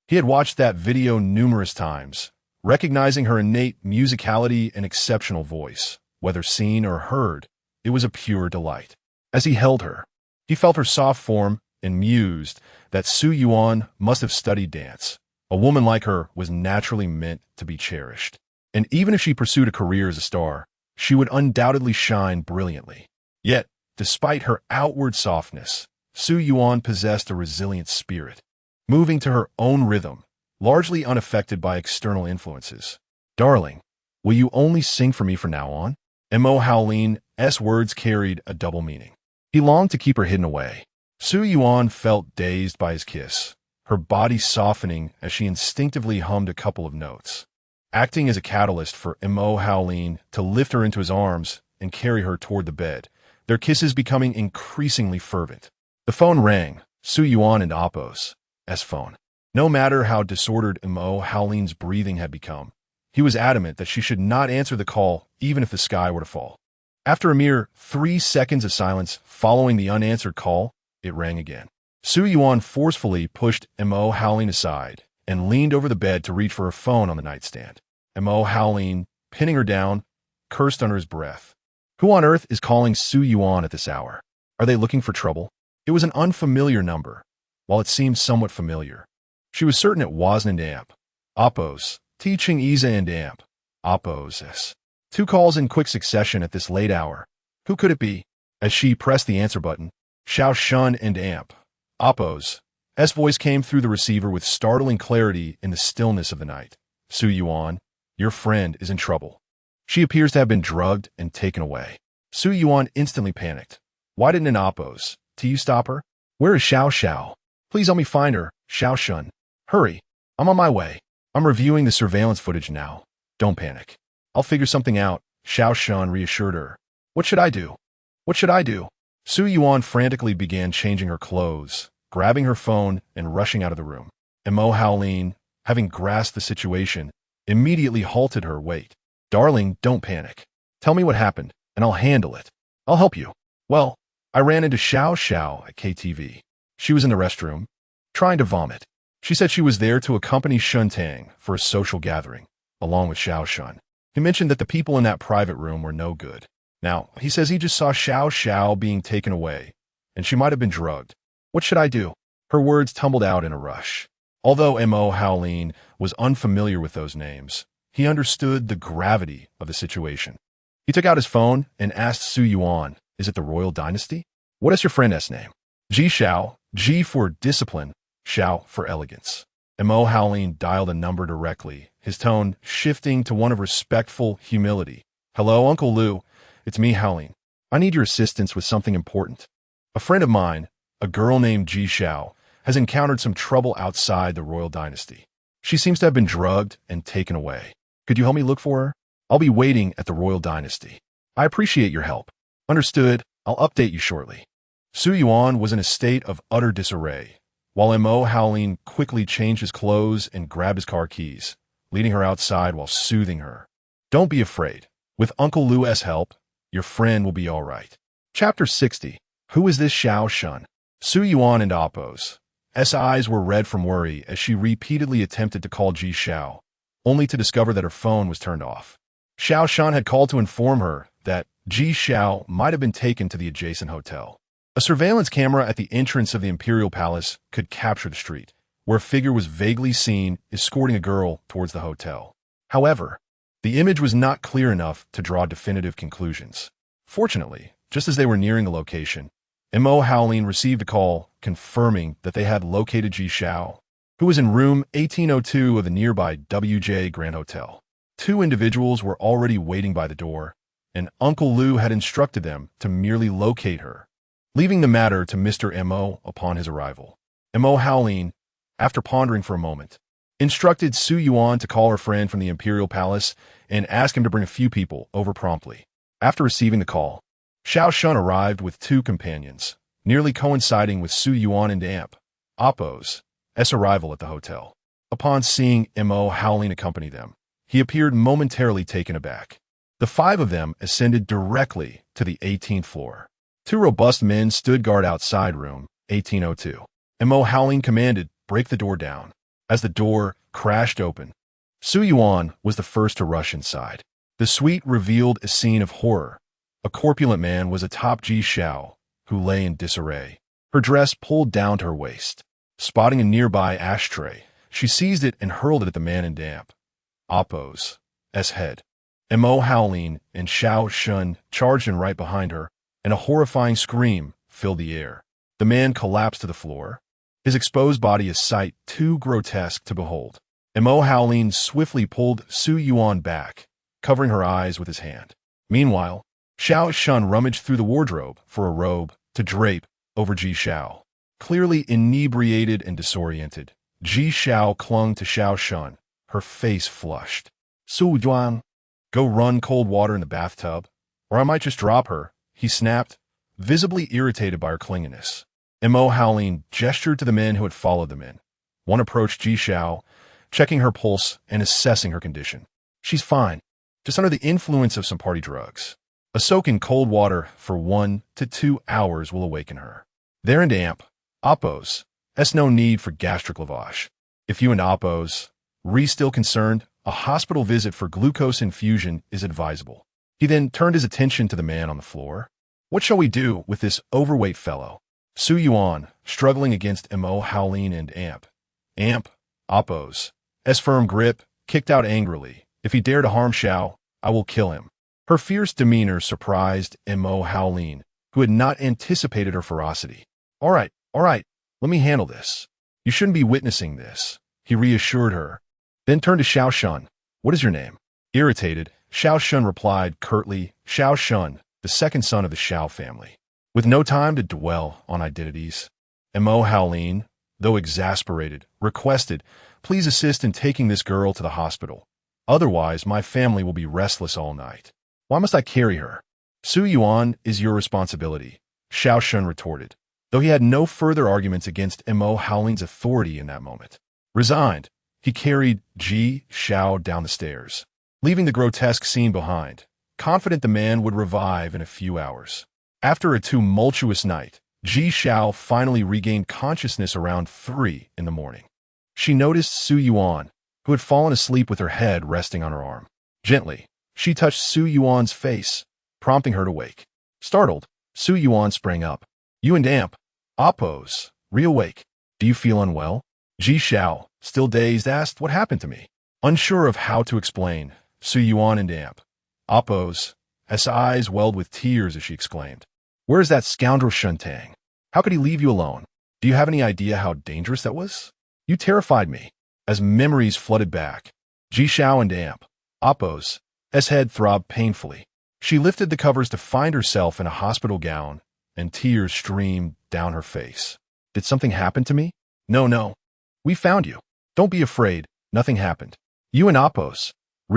He had watched that video numerous times, Recognizing her innate musicality and exceptional voice, whether seen or heard, it was a pure delight. As he held her, he felt her soft form and mused that Su Yuan must have studied dance. A woman like her was naturally meant to be cherished. And even if she pursued a career as a star, she would undoubtedly shine brilliantly. Yet, despite her outward softness, Su Yuan possessed a resilient spirit, moving to her own rhythm, largely unaffected by external influences. "Darling, will you only sing for me from now on?" Mo Howling's words carried a double meaning. He longed to keep her hidden away. Su Yuan felt dazed by his kiss, her body softening as she instinctively hummed a couple of notes, acting as a catalyst for Mo Howling to lift her into his arms and carry her toward the bed, their kisses becoming increasingly fervent. The phone rang, Su Yuan and Oppo's phone. No matter how disordered Mo Howling's breathing had become, he was adamant that she should not answer the call even if the sky were to fall. After a mere 3 seconds of silence following the unanswered call, it rang again. Su Yuan forcefully pushed Mo Howling aside and leaned over the bed to reach for her phone on the nightstand. Mo Howling, pinning her down, cursed under his breath. Who on earth is calling Su Yuan at this hour? Are they looking for trouble? It was an unfamiliar number, while it seemed somewhat familiar. She was certain it wasn't Amp. Oppo's, teaching Isa and Amp. Oppo's. 2 calls in quick succession at this late hour. Who could it be? As she pressed the answer button, Xiao Shun and Amp. Oppo's voice came through the receiver with startling clarity in the stillness of the night. Su Yuan, your friend is in trouble. She appears to have been drugged and taken away. Su Yuan instantly panicked. Why didn't an Oppo's stop her? Where is Xiao Xiao? Please help me find her, Xiao Shun. Hurry, I'm on my way. I'm reviewing the surveillance footage now. Don't panic. I'll figure something out, Xiao Shun reassured her. What should I do? What should I do? Su Yuan frantically began changing her clothes, grabbing her phone and rushing out of the room. Mo Howling, having grasped the situation, immediately halted her. Wait. Darling, don't panic. Tell me what happened, and I'll handle it. I'll help you. Well, I ran into Xiao Xiao at KTV. She was in the restroom, trying to vomit. She said she was there to accompany Shun Tang for a social gathering, along with Xiao Shun. He mentioned that the people in that private room were no good. Now, he says he just saw Xiao Xiao being taken away, and she might have been drugged. What should I do? Her words tumbled out in a rush. Although Mo Howling was unfamiliar with those names, he understood the gravity of the situation. He took out his phone and asked Su Yuan, is it the royal dynasty? What is your friend's name? Ji Xiao, Ji for discipline, Xiao for elegance. Mo Howling dialed a number directly, his tone shifting to one of respectful humility. Hello, Uncle Lu. It's me, Howling. I need your assistance with something important. A friend of mine, a girl named Ji Xiao, has encountered some trouble outside the royal dynasty. She seems to have been drugged and taken away. Could you help me look for her? I'll be waiting at the royal dynasty. I appreciate your help. Understood. I'll update you shortly. Su Yuan was in a state of utter disarray, while Mo Howling quickly changed his clothes and grabbed his car keys, leading her outside while soothing her. Don't be afraid. With Uncle Lu's help, your friend will be all right. Chapter 60. Who is this Xiao Shun? Su Yuan and Oppo's eyes were red from worry as she repeatedly attempted to call Ji Xiao, only to discover that her phone was turned off. Xiao Shun had called to inform her that Ji Xiao might have been taken to the adjacent hotel. A surveillance camera at the entrance of the Imperial Palace could capture the street, where a figure was vaguely seen escorting a girl towards the hotel. However, the image was not clear enough to draw definitive conclusions. Fortunately, just as they were nearing the location, Mo Howling received a call confirming that they had located Ji Xiao, who was in room 1802 of the nearby WJ Grand Hotel. 2 individuals were already waiting by the door, and Uncle Lu had instructed them to merely locate her, leaving the matter to Mr. Mo upon his arrival. Mo Howling, after pondering for a moment, instructed Su Yuan to call her friend from the Imperial Palace and ask him to bring a few people over promptly. After receiving the call, Xiao Shun arrived with 2 companions, nearly coinciding with Su Yuan and Amp, Oppo's arrival at the hotel. Upon seeing Mo Howling accompany them, he appeared momentarily taken aback. The 5 of them ascended directly to the 18th floor. 2 robust men stood guard outside room 1802. Mo Howling commanded, break the door down. As the door crashed open, Su Yuan was the first to rush inside. The suite revealed a scene of horror. A corpulent man was atop Ji Xiao, who lay in disarray, her dress pulled down to her waist. Spotting a nearby ashtray, she seized it and hurled it at the man in damp. Oppo's head. Mo Howling and Xiao Shun charged in right behind her, and a horrifying scream filled the air. The man collapsed to the floor, his exposed body a sight too grotesque to behold. Mo Howling swiftly pulled Su Yuan back, covering her eyes with his hand. Meanwhile, Xiao Shun rummaged through the wardrobe for a robe to drape over Ji Xiao. Clearly inebriated and disoriented, Ji Xiao clung to Xiao Shun, her face flushed. Su Yuan, go run cold water in the bathtub, or I might just drop her, he snapped, visibly irritated by her clinginess. Mo Howling gestured to the men who had followed them in. One approached Ji Xiao, checking her pulse and assessing her condition. She's fine, just under the influence of some party drugs. A soak in cold water for 1 to 2 hours will awaken her. There and Amp, Oppo's, no need for gastric lavage. If you and Oppo's still concerned, a hospital visit for glucose infusion is advisable. He then turned his attention to the man on the floor. What shall we do with this overweight fellow? Su Yuan, struggling against Mo Howling and Amp. Oppo's firm grip, kicked out angrily. If he dare to harm Xiao, I will kill him. Her fierce demeanor surprised Mo Howling, who had not anticipated her ferocity. All right, let me handle this. You shouldn't be witnessing this, he reassured her, then turned to Xiao Shun. What is your name? Irritated, Xiao Shun replied curtly, Xiao Shun, the second son of the Xiao family. With no time to dwell on identities, Mo Howling, though exasperated, requested, please assist in taking this girl to the hospital. Otherwise, my family will be restless all night. Why must I carry her? Su Yuan is your responsibility, Xiao Shun retorted, though he had no further arguments against Mo Howling's authority in that moment. Resigned, he carried Ji Xiao down the stairs, leaving the grotesque scene behind, confident the man would revive in a few hours. After a tumultuous night, Ji Xiao finally regained consciousness around 3 in the morning. She noticed Su Yuan, who had fallen asleep with her head resting on her arm. Gently, she touched Su Yuan's face, prompting her to wake. Startled, Su Yuan sprang up. You and Amp, Oppo's, reawake. Do you feel unwell? Ji Xiao, still dazed, asked what happened to me. Unsure of how to explain, Su Yuan and Amp, Oppo's, eyes welled with tears as she exclaimed. Where is that scoundrel Shuntang? How could he leave you alone? Do you have any idea how dangerous that was? You terrified me. As memories flooded back, Ji Xiao and Amp, Oppo's, head throbbed painfully. She lifted the covers to find herself in a hospital gown, and tears streamed down her face. Did something happen to me? No. We found you. Don't be afraid. Nothing happened. You and Oppo's,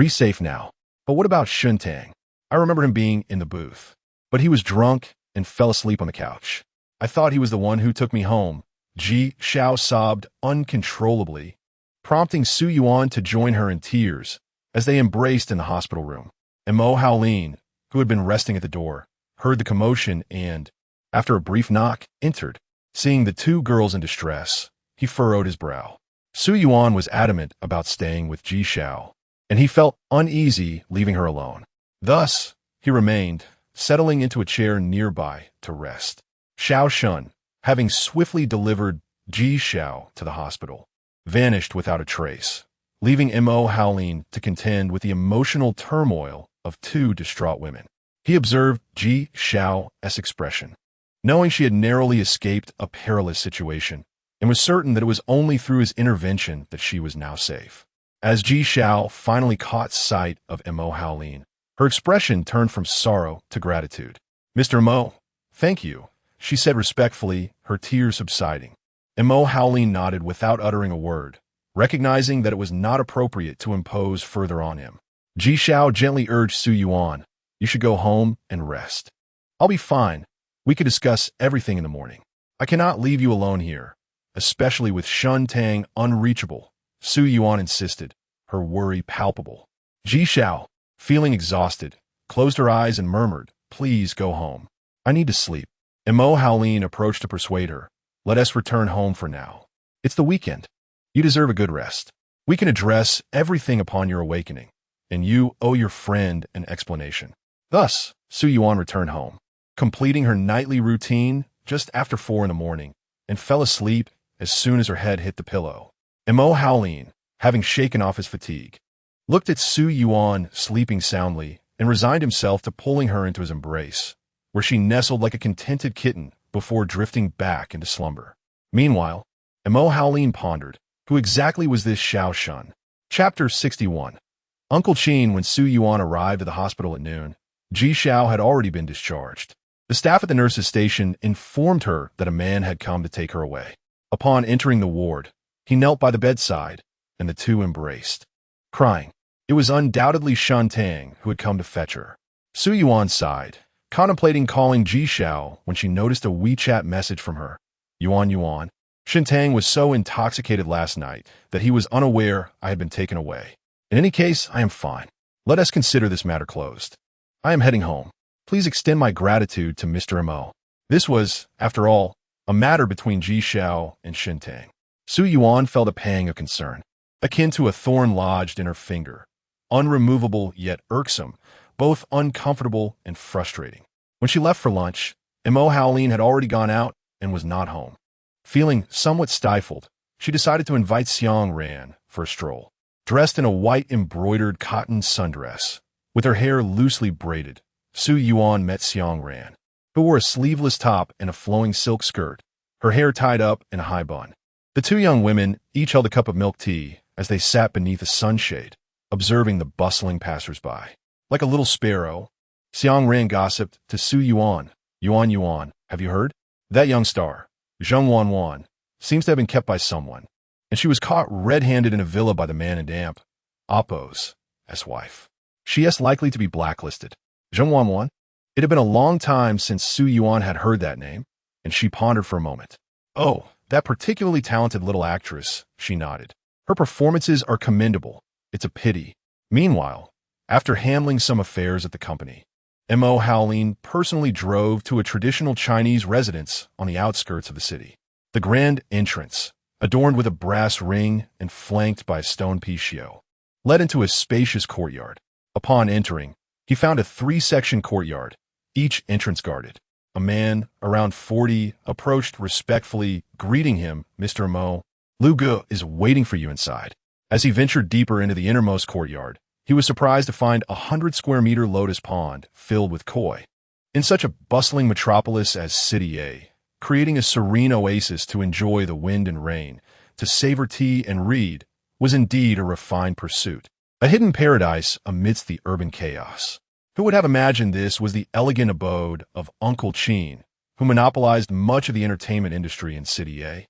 safe now. But what about Shuntang? I remember him being in the booth, but he was drunk and fell asleep on the couch. I thought he was the one who took me home. Ji Xiao sobbed uncontrollably, prompting Su Yuan to join her in tears as they embraced in the hospital room. Mo Howling, who had been resting at the door, heard the commotion and, after a brief knock, entered. Seeing the two girls in distress, he furrowed his brow. Su Yuan was adamant about staying with Ji Xiao, and he felt uneasy leaving her alone. Thus, he remained, settling into a chair nearby to rest. Xiao Shun, having swiftly delivered Ji Xiao to the hospital, vanished without a trace, leaving Mo Howling to contend with the emotional turmoil of 2 distraught women. He observed Ji Xiao's expression, knowing she had narrowly escaped a perilous situation, and was certain that it was only through his intervention that she was now safe. As Ji Xiao finally caught sight of Mo Howling, her expression turned from sorrow to gratitude. Mr. Mo, thank you, she said respectfully, her tears subsiding. Mo Howling nodded without uttering a word, recognizing that it was not appropriate to impose further on him. Ji Xiao gently urged Su Yuan, you should go home and rest. I'll be fine. We could discuss everything in the morning. I cannot leave you alone here, especially with Shuntang unreachable, Su Yuan insisted, her worry palpable. Ji Xiao, feeling exhausted, closed her eyes and murmured, please go home. I need to sleep. Mo Howling approached to persuade her, let us return home for now. It's the weekend. You deserve a good rest. We can address everything upon your awakening, and you owe your friend an explanation." Thus, Su Yuan returned home, completing her nightly routine just after 4 in the morning, and fell asleep as soon as her head hit the pillow. Mo Howlin, having shaken off his fatigue, looked at Su Yuan sleeping soundly and resigned himself to pulling her into his embrace, where she nestled like a contented kitten before drifting back into slumber. Meanwhile, Mo Howlin pondered, who exactly was this Xiao Shun? Chapter 61. Uncle Qin. When Su Yuan arrived at the hospital at noon, Ji Xiao had already been discharged. The staff at the nurse's station informed her that a man had come to take her away. Upon entering the ward, he knelt by the bedside, and the two embraced, crying. It was undoubtedly Shan Tang who had come to fetch her. Su Yuan sighed, contemplating calling Ji Xiao when she noticed a WeChat message from her. Yuan. Shan Tang was so intoxicated last night that he was unaware I had been taken away. In any case, I am fine. Let us consider this matter closed. I am heading home. Please extend my gratitude to Mr. Mo. This was, after all, a matter between Ji Xiao and Shan Tang. Su Yuan felt a pang of concern, akin to a thorn lodged in her finger, unremovable yet irksome, both uncomfortable and frustrating. When she left for lunch, Mo Howlin had already gone out and was not home. Feeling somewhat stifled, she decided to invite Xiang Ran for a stroll. Dressed in a white embroidered cotton sundress, with her hair loosely braided, Su Yuan met Xiang Ran, who wore a sleeveless top and a flowing silk skirt, her hair tied up in a high bun. The two young women each held a cup of milk tea as they sat beneath a sunshade, observing the bustling passersby. Like a little sparrow, Xiang Ran gossiped to Su Yuan. Yuan, have you heard? That young star, Zheng Wanwan, seems to have been kept by someone, and she was caught red-handed in a villa by the man in damp, Oppo's wife. She is likely to be blacklisted. Zheng Wanwan? It had been a long time since Su Yuan had heard that name, and she pondered for a moment. Oh, that particularly talented little actress, she nodded. Her performances are commendable. It's a pity. Meanwhile, after handling some affairs at the company, Mo Howlin personally drove to a traditional Chinese residence on the outskirts of the city. The grand entrance, adorned with a brass ring and flanked by a stone piccio, led into a spacious courtyard. Upon entering, he found a 3-section courtyard, each entrance guarded. A man, around 40, approached respectfully, greeting him. Mr. Mo, Lu Ge is waiting for you inside. As he ventured deeper into the innermost courtyard, he was surprised to find a 100-square-meter lotus pond filled with koi. In such a bustling metropolis as City A, creating a serene oasis to enjoy the wind and rain, to savor tea and read, was indeed a refined pursuit. A hidden paradise amidst the urban chaos. Who would have imagined this was the elegant abode of Uncle Qin, who monopolized much of the entertainment industry in City A?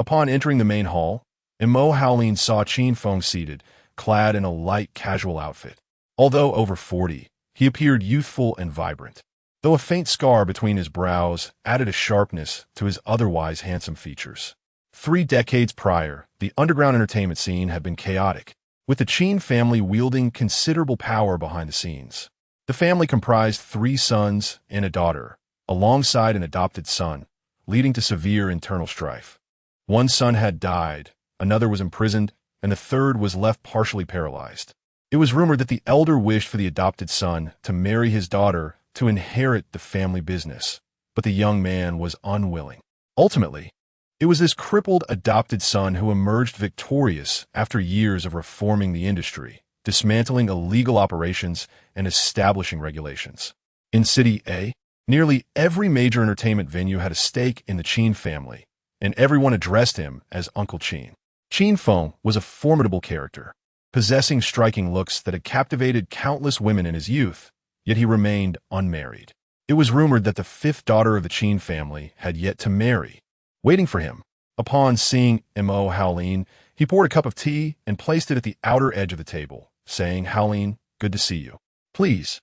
Upon entering the main hall, Mo Howlin saw Qin Feng seated, clad in a light casual outfit. Although over 40, he appeared youthful and vibrant, though a faint scar between his brows added a sharpness to his otherwise handsome features. 3 decades prior, the underground entertainment scene had been chaotic, with the Qin family wielding considerable power behind the scenes. The family comprised 3 sons and a daughter, alongside an adopted son, leading to severe internal strife. One son had died, another was imprisoned, and the third was left partially paralyzed. It was rumored that the elder wished for the adopted son to marry his daughter to inherit the family business, but the young man was unwilling. Ultimately, it was this crippled adopted son who emerged victorious after years of reforming the industry, dismantling illegal operations and establishing regulations. In City A, nearly every major entertainment venue had a stake in the Qin family, and everyone addressed him as Uncle Qin. Qin Feng was a formidable character, possessing striking looks that had captivated countless women in his youth, yet he remained unmarried. It was rumored that the 5th daughter of the Qin family had yet to marry, waiting for him. Upon seeing Mo Howlin, he poured a cup of tea and placed it at the outer edge of the table, saying, Howlin, good to see you. Please,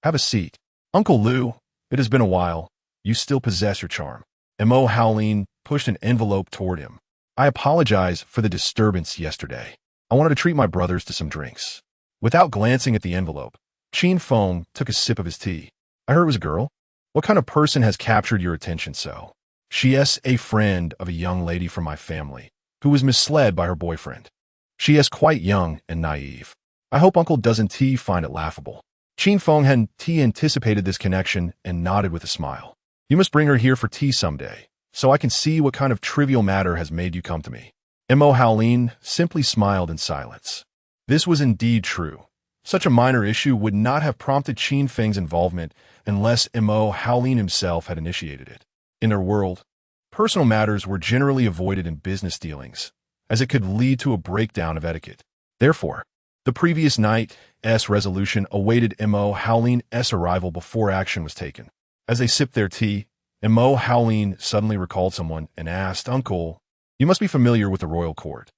have a seat. Uncle Lu, it has been a while. You still possess your charm. Mo Howlin pushed an envelope toward him. I apologize for the disturbance yesterday. I wanted to treat my brothers to some drinks. Without glancing at the envelope, Qin Feng took a sip of his tea. I heard it was a girl. What kind of person has captured your attention so? She is a friend of a young lady from my family, who was misled by her boyfriend. She is quite young and naive. I hope Uncle doesn't T find it laughable. Qin Feng had T anticipated this connection and nodded with a smile. You must bring her here for tea someday, so I can see what kind of trivial matter has made you come to me. Mo Howlin simply smiled in silence. This was indeed true. Such a minor issue would not have prompted Qin Feng's involvement unless Mo Howlin himself had initiated it. In their world, personal matters were generally avoided in business dealings, as it could lead to a breakdown of etiquette. Therefore, the previous night's resolution awaited Mo Howlin's arrival before action was taken. As they sipped their tea, Mo Howlin suddenly recalled someone and asked, Uncle, you must be familiar with the royal court.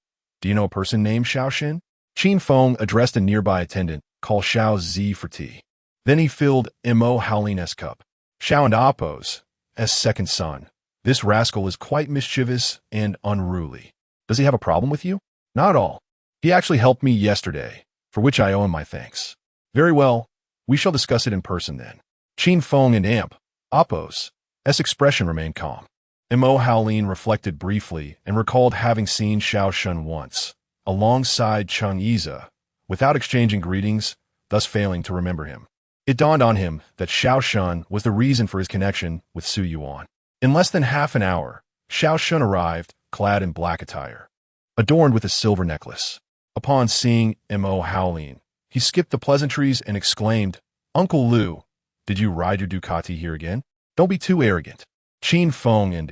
Do you know a person named Xiao Xin? Qin Feng addressed a nearby attendant, called Xiao Zi for tea. Then he filled Mo Howlin's cup. Xiao and Appo's second son. This rascal is quite mischievous and unruly. Does he have a problem with you? Not at all. He actually helped me yesterday, for which I owe him my thanks. Very well, we shall discuss it in person then. Qin Feng and Appo's expression remained calm. Mo Howlin reflected briefly and recalled having seen Xiao Shun once, alongside Cheng Yize, without exchanging greetings, thus failing to remember him. It dawned on him that Xiao Shun was the reason for his connection with Su Yuan. In less than half an hour, Xiao Shun arrived, clad in black attire, adorned with a silver necklace. Upon seeing Mo Howlin, he skipped the pleasantries and exclaimed, Uncle Lu, did you ride your Ducati here again? Don't be too arrogant. Qin Feng and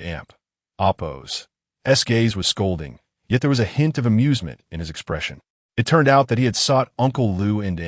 Appo's gaze was scolding, yet there was a hint of amusement in his expression. It turned out that he had sought Uncle Lu and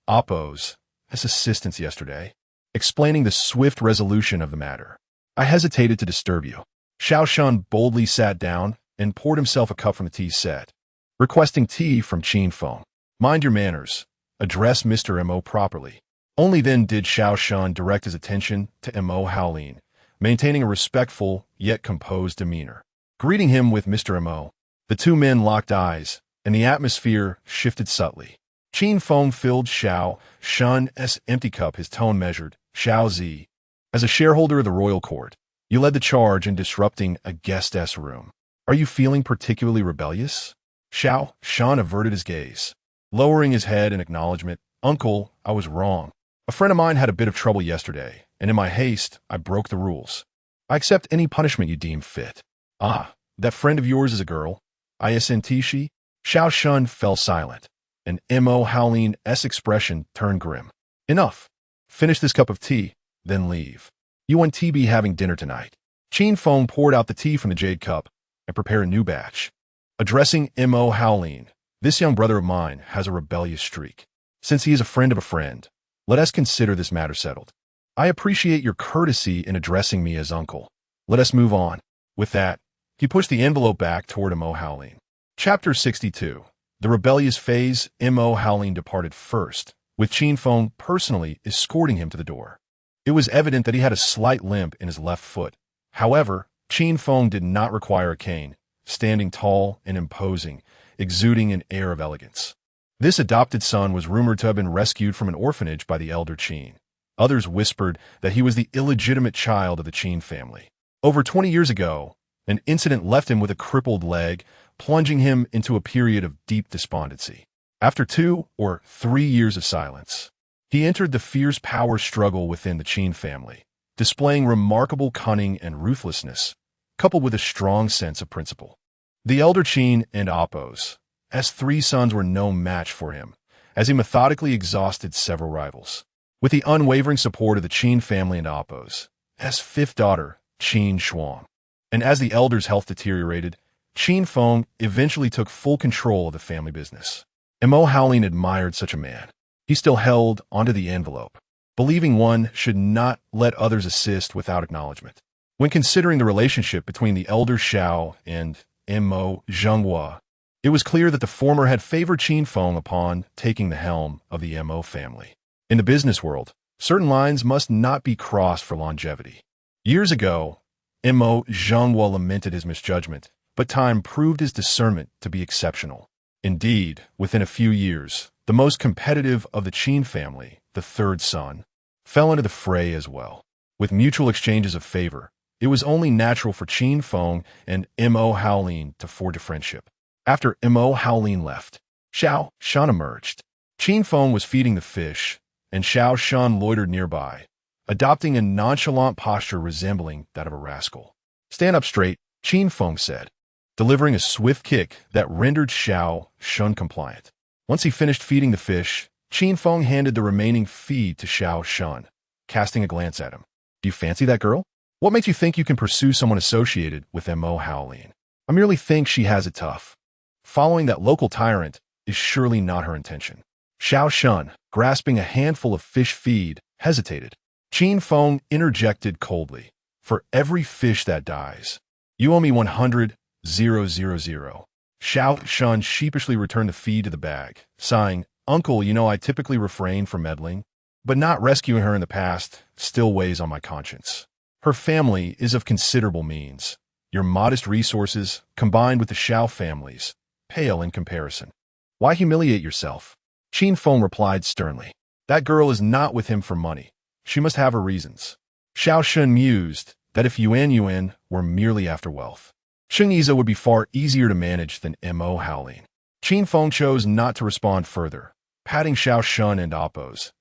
Appo's assistance yesterday, explaining the swift resolution of the matter. I hesitated to disturb you. Xiao Shun boldly sat down and poured himself a cup from the tea set, requesting tea from Qin Feng. Mind your manners. Address Mr. Mo properly. Only then did Xiao Shun direct his attention to Mo Howlin, maintaining a respectful yet composed demeanor. Greeting him with Mr. Mo, the two men locked eyes, and the atmosphere shifted subtly. Qin Feng filled Xiao Shun's empty cup, his tone measured. Xiao Zi, as a shareholder of the royal court, you led the charge in disrupting a guest's room. Are you feeling particularly rebellious? Xiao Shun averted his gaze, lowering his head in acknowledgement. Uncle, I was wrong. A friend of mine had a bit of trouble yesterday, and in my haste, I broke the rules. I accept any punishment you deem fit. Ah, that friend of yours is a girl. Isn't she? Xiao Shun fell silent, and Mo Howlin's expression turned grim. Enough. Finish this cup of tea, then leave. You and T be having dinner tonight. Qin Feng poured out the tea from the jade cup and prepared a new batch. Addressing Mo Howlin, this young brother of mine has a rebellious streak. Since he is a friend of a friend, let us consider this matter settled. I appreciate your courtesy in addressing me as uncle. Let us move on. With that, he pushed the envelope back toward Mo Howlin. Chapter 62. The rebellious phase. Mo Howlin departed first, with Qin Feng personally escorting him to the door. It was evident that he had a slight limp in his left foot. However, Qin Feng did not require a cane, standing tall and imposing, exuding an air of elegance. This adopted son was rumored to have been rescued from an orphanage by the elder Qin. Others whispered that he was the illegitimate child of the Qin family. Over 20 years ago, an incident left him with a crippled leg, plunging him into a period of deep despondency. After 2 or 3 years of silence, he entered the fierce power struggle within the Qin family, displaying remarkable cunning and ruthlessness, coupled with a strong sense of principle. The elder Qin and Appo's 3 sons were no match for him, as he methodically exhausted several rivals. With the unwavering support of the Qin family and Appo's 5th daughter, Qin Shuang, and as the elder's health deteriorated, Qin Feng eventually took full control of the family business. Mo Howlin admired such a man. He still held onto the envelope, believing one should not let others assist without acknowledgement. When considering the relationship between the elder Xiao and Mo Zhenghua, it was clear that the former had favored Qin Feng upon taking the helm of the Mo family. In the business world, certain lines must not be crossed for longevity. Years ago, Mo Zhenghua lamented his misjudgment, but time proved his discernment to be exceptional. Indeed, within a few years, the most competitive of the Qin family, the 3rd son, fell into the fray as well. With mutual exchanges of favor, it was only natural for Qin Feng and Mo Howlin to forge a friendship. After Mo Howlin left, Xiao Shan emerged. Qin Feng was feeding the fish, and Xiao Shan loitered nearby, adopting a nonchalant posture resembling that of a rascal. "Stand up straight," Qin Feng said, delivering a swift kick that rendered Xiao Shan compliant. Once he finished feeding the fish, Qin Feng handed the remaining feed to Xiao Shan, casting a glance at him. "Do you fancy that girl? What makes you think you can pursue someone associated with Mo Howlin? I merely think she has it tough. Following that local tyrant is surely not her intention." Xiao Shan, grasping a handful of fish feed, hesitated. Qin Feng interjected coldly. "For every fish that dies, you owe me 100,000. Xiao Shan sheepishly returned the feed to the bag, sighing, "Uncle, I typically refrain from meddling, but not rescuing her in the past still weighs on my conscience. Her family is of considerable means. Your modest resources, combined with the Xiao family's, pale in comparison. Why humiliate yourself?" Qin Feng replied sternly. "That girl is not with him for money. She must have her reasons." Xiao Shan mused that if Yuan were merely after wealth, Sheng Yiza would be far easier to manage than Mo Howlin. Qin Feng chose not to respond further, patting Xiao Shan and Appo's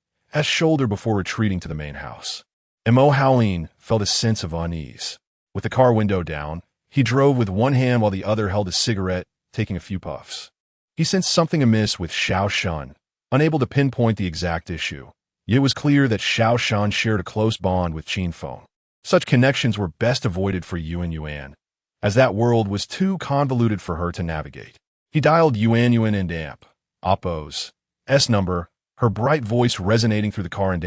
shoulder before retreating to the main house. Mo Howlin felt a sense of unease. With the car window down, he drove with one hand while the other held a cigarette, taking a few puffs. He sensed something amiss with Xiao Shan, unable to pinpoint the exact issue. Yet it was clear that Xiao Shan shared a close bond with Qin Feng. Such connections were best avoided for Yuan, as that world was too convoluted for her to navigate. He dialed Yuan and Appo's number, her bright voice resonating through the car and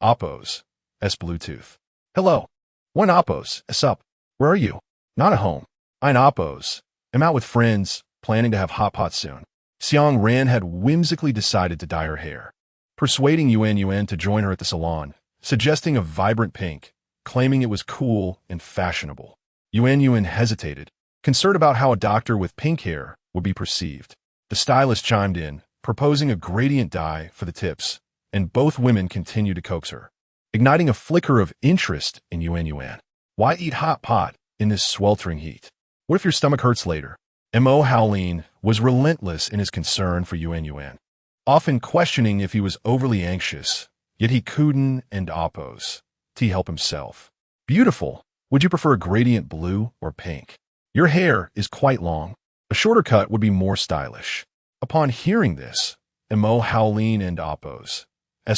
Appo's Bluetooth. "Hello. One Appo's up. Where are you?" "Not at home. I'm Appo's. I'm out with friends, planning to have hot pot soon." Xiang Ran had whimsically decided to dye her hair, persuading Yuan to join her at the salon, suggesting a vibrant pink, claiming it was cool and fashionable. Yuan hesitated, concerned about how a doctor with pink hair would be perceived. The stylist chimed in, proposing a gradient dye for the tips, and both women continued to coax her, igniting a flicker of interest in Yuan. "Why eat hot pot in this sweltering heat? What if your stomach hurts later?" Mo Howlin was relentless in his concern for Yuan, often questioning if he was overly anxious, yet he couldn't and Appo's to help himself. "Beautiful. Would you prefer a gradient blue or pink? Your hair is quite long. A shorter cut would be more stylish." Upon hearing this, Mo Howlin and Appo's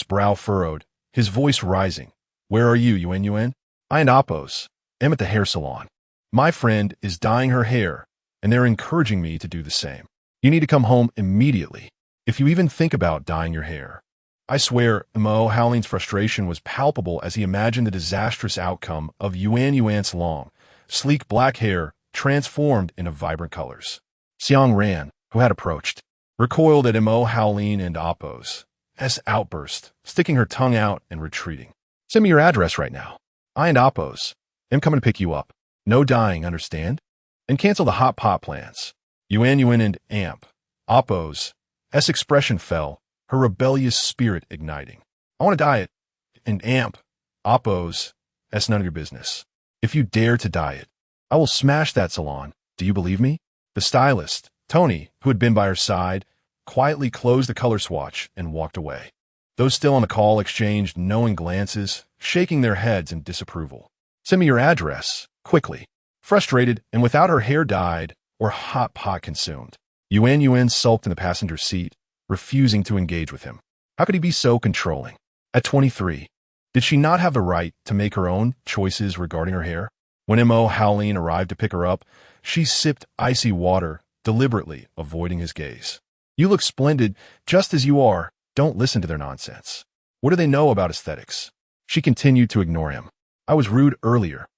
brow furrowed, his voice rising. "Where are you, Yuan?" "I and Appo's am at the hair salon. My friend is dyeing her hair, and they're encouraging me to do the same. You need to come home immediately, if you even think about dyeing your hair." I swear, Mo Howlin's frustration was palpable as he imagined the disastrous outcome of Yuan's long, sleek black hair transformed into vibrant colors. Xiang Ran, who had approached, recoiled at Mo Howlin and Appo's outburst, sticking her tongue out and retreating. "Send me your address right now. I and Appo's am coming to pick you up. No dyeing, understand? And cancel the hot pot plans." Yuan and Appo's expression fell, her rebellious spirit igniting. "I want to dye it, and Appo's none of your business. If you dare to dye it, I will smash that salon. Do you believe me?" The stylist, Tony, who had been by her side, quietly closed the color swatch and walked away. Those still on the call exchanged knowing glances, shaking their heads in disapproval. "Send me your address, quickly." Frustrated and without her hair dyed or hot pot consumed, Yuan sulked in the passenger seat, refusing to engage with him. How could he be so controlling? At 23, did she not have the right to make her own choices regarding her hair? When Mo Howlin arrived to pick her up, she sipped icy water, deliberately avoiding his gaze. "You look splendid, just as you are. Don't listen to their nonsense. What do they know about aesthetics?" She continued to ignore him. "I was rude earlier.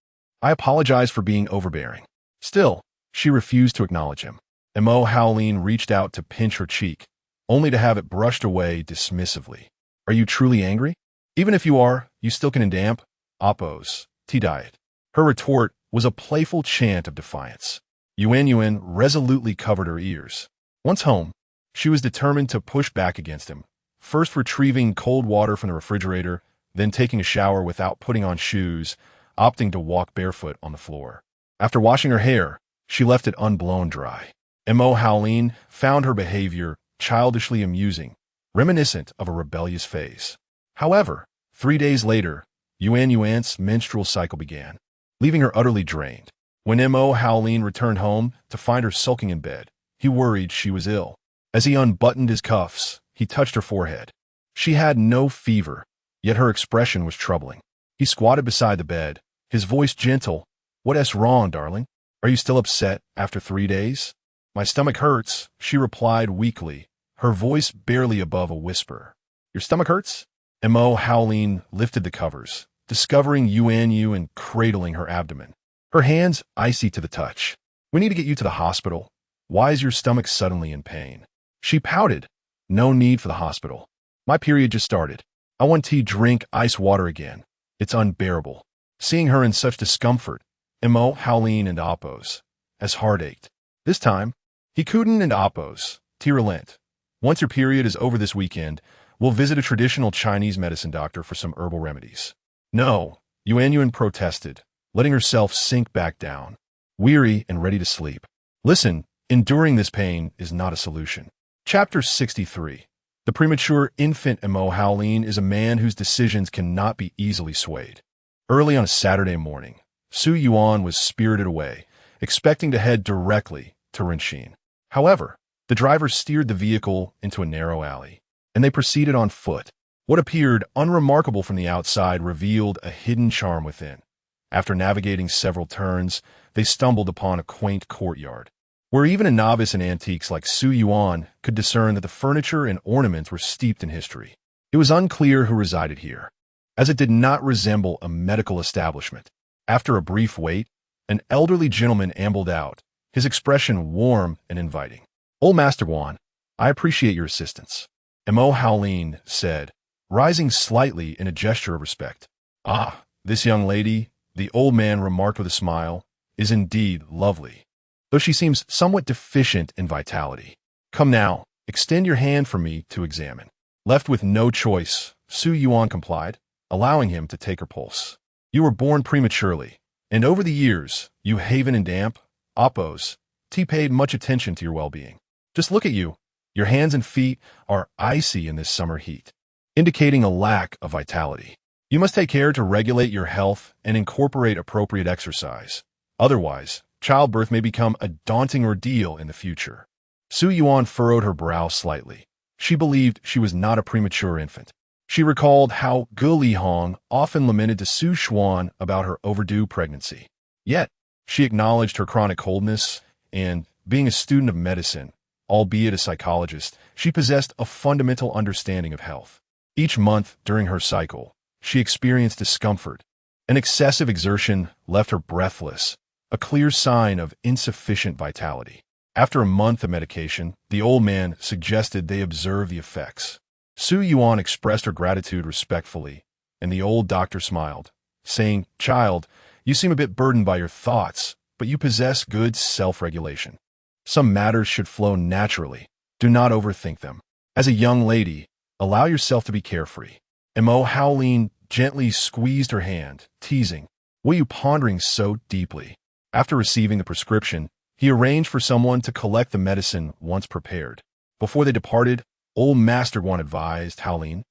I apologize for being overbearing." Still, she refused to acknowledge him. Mo Howlin reached out to pinch her cheek, only to have it brushed away dismissively. "Are you truly angry? Even if you are, you still can endamp Appo's tea diet." Her retort was a playful chant of defiance. Yuan resolutely covered her ears. Once home, she was determined to push back against him, first retrieving cold water from the refrigerator, then taking a shower without putting on shoes, opting to walk barefoot on the floor. After washing her hair, she left it unblown dry. Mo Howlin found her behavior childishly amusing, reminiscent of a rebellious phase. However, 3 days later, Yuan's menstrual cycle began, leaving her utterly drained. When Mo Howlin returned home to find her sulking in bed, he worried she was ill. As he unbuttoned his cuffs, he touched her forehead. She had no fever, yet her expression was troubling. He squatted beside the bed, his voice gentle. "What's wrong, darling? Are you still upset after 3 days?" "My stomach hurts," she replied weakly, her voice barely above a whisper. "Your stomach hurts?" Mo Howlin lifted the covers, discovering Yuan and cradling her abdomen, her hands icy to the touch. "We need to get you to the hospital. Why is your stomach suddenly in pain?" She pouted. "No need for the hospital. My period just started. I want to drink ice water again. It's unbearable." Seeing her in such discomfort, Mo Howlin and Oppose, as heart ached. This time, he couldn't and Oppose, relent. "Once your period is over this weekend, we'll visit a traditional Chinese medicine doctor for some herbal remedies." "No," Yuan protested, letting herself sink back down, weary and ready to sleep. "Listen, enduring this pain is not a solution." Chapter 63. The premature infant Mo Howlin is a man whose decisions cannot be easily swayed. Early on a Saturday morning, Yuan was spirited away, expecting to head directly to Renshin. However, the driver steered the vehicle into a narrow alley, and they proceeded on foot. What appeared unremarkable from the outside revealed a hidden charm within. After navigating several turns, they stumbled upon a quaint courtyard, where even a novice in antiques like Yuan could discern that the furniture and ornaments were steeped in history. It was unclear who resided here, as it did not resemble a medical establishment. After a brief wait, an elderly gentleman ambled out, his expression warm and inviting. "Old Master Yuan, I appreciate your assistance," Mo Howlin said, rising slightly in a gesture of respect. "Ah, this young lady," the old man remarked with a smile, "is indeed lovely, though she seems somewhat deficient in vitality. Come now, extend your hand for me to examine." Left with no choice, Yuan complied, allowing him to take her pulse. "You were born prematurely, and over the years, you Haven and Damp, Oppose, paid much attention to your well-being. Just look at you. Your hands and feet are icy in this summer heat, indicating a lack of vitality. You must take care to regulate your health and incorporate appropriate exercise. Otherwise, childbirth may become a daunting ordeal in the future." Yuan furrowed her brow slightly. She believed she was not a premature infant. She recalled how Ge Lihong often lamented to Su Xuan about her overdue pregnancy. Yet, she acknowledged her chronic coldness, and, being a student of medicine, albeit a psychologist, she possessed a fundamental understanding of health. Each month during her cycle, she experienced discomfort. An excessive exertion left her breathless, a clear sign of insufficient vitality. After a month of medication, the old man suggested they observe the effects. Yuan expressed her gratitude respectfully, and the old doctor smiled, saying, "Child, you seem a bit burdened by your thoughts, but you possess good self-regulation. Some matters should flow naturally. Do not overthink them. As a young lady, allow yourself to be carefree." Mo Howlin gently squeezed her hand, teasing, "What are you pondering so deeply?" After receiving the prescription, he arranged for someone to collect the medicine once prepared. Before they departed, Old Master Yuan advised Howlin,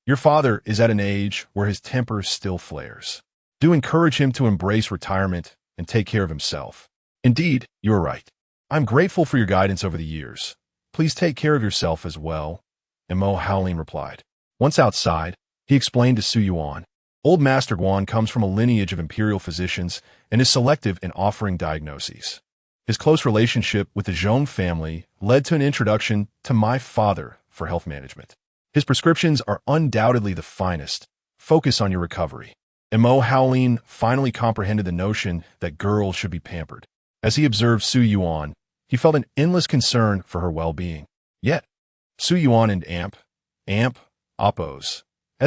"Your father is at an age where his temper still flares. Do encourage him to embrace retirement and take care of himself." "Indeed, you are right. I'm grateful for your guidance over the years. Please take care of yourself as well," Mo Howlin replied. Once outside, he explained to Yuan, "Old Master Yuan comes from a lineage of imperial physicians and is selective in offering diagnoses. His close relationship with the Zhong family led to an introduction to my father for health management. His prescriptions are undoubtedly the finest. Focus on your recovery." Mo Howlin finally comprehended the notion that girls should be pampered. As he observed Yuan, he felt an endless concern for her well-being. Yet, Yuan and Oppose,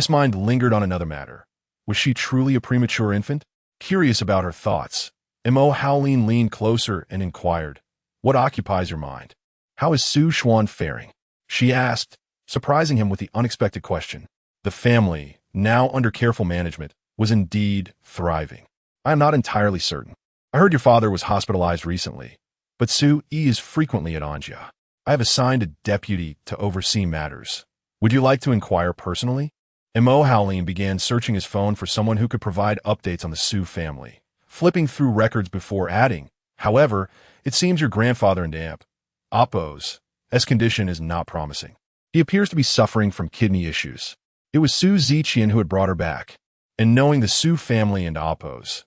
mind lingered on another matter. Was she truly a premature infant? Curious about her thoughts, Mo Howlin leaned closer and inquired, "What occupies your mind? How is Su Xuan faring?" She asked, surprising him with the unexpected question. The family, now under careful management, was indeed thriving. "I am not entirely certain. I heard your father was hospitalized recently, but Su Yi is frequently at Anja. I have assigned a deputy to oversee matters. Would you like to inquire personally? Mo Howlin began searching his phone for someone who could provide updates on the Su family, flipping through records before adding, however, it seems your grandfather and aunt, Oppo's, condition is not promising. He appears to be suffering from kidney issues. It was Su Ziqian who had brought her back, and knowing the Su family and Oppo's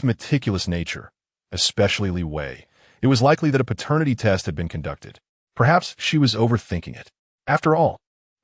meticulous nature, especially Li Wei, it was likely that a paternity test had been conducted. Perhaps she was overthinking it. After all,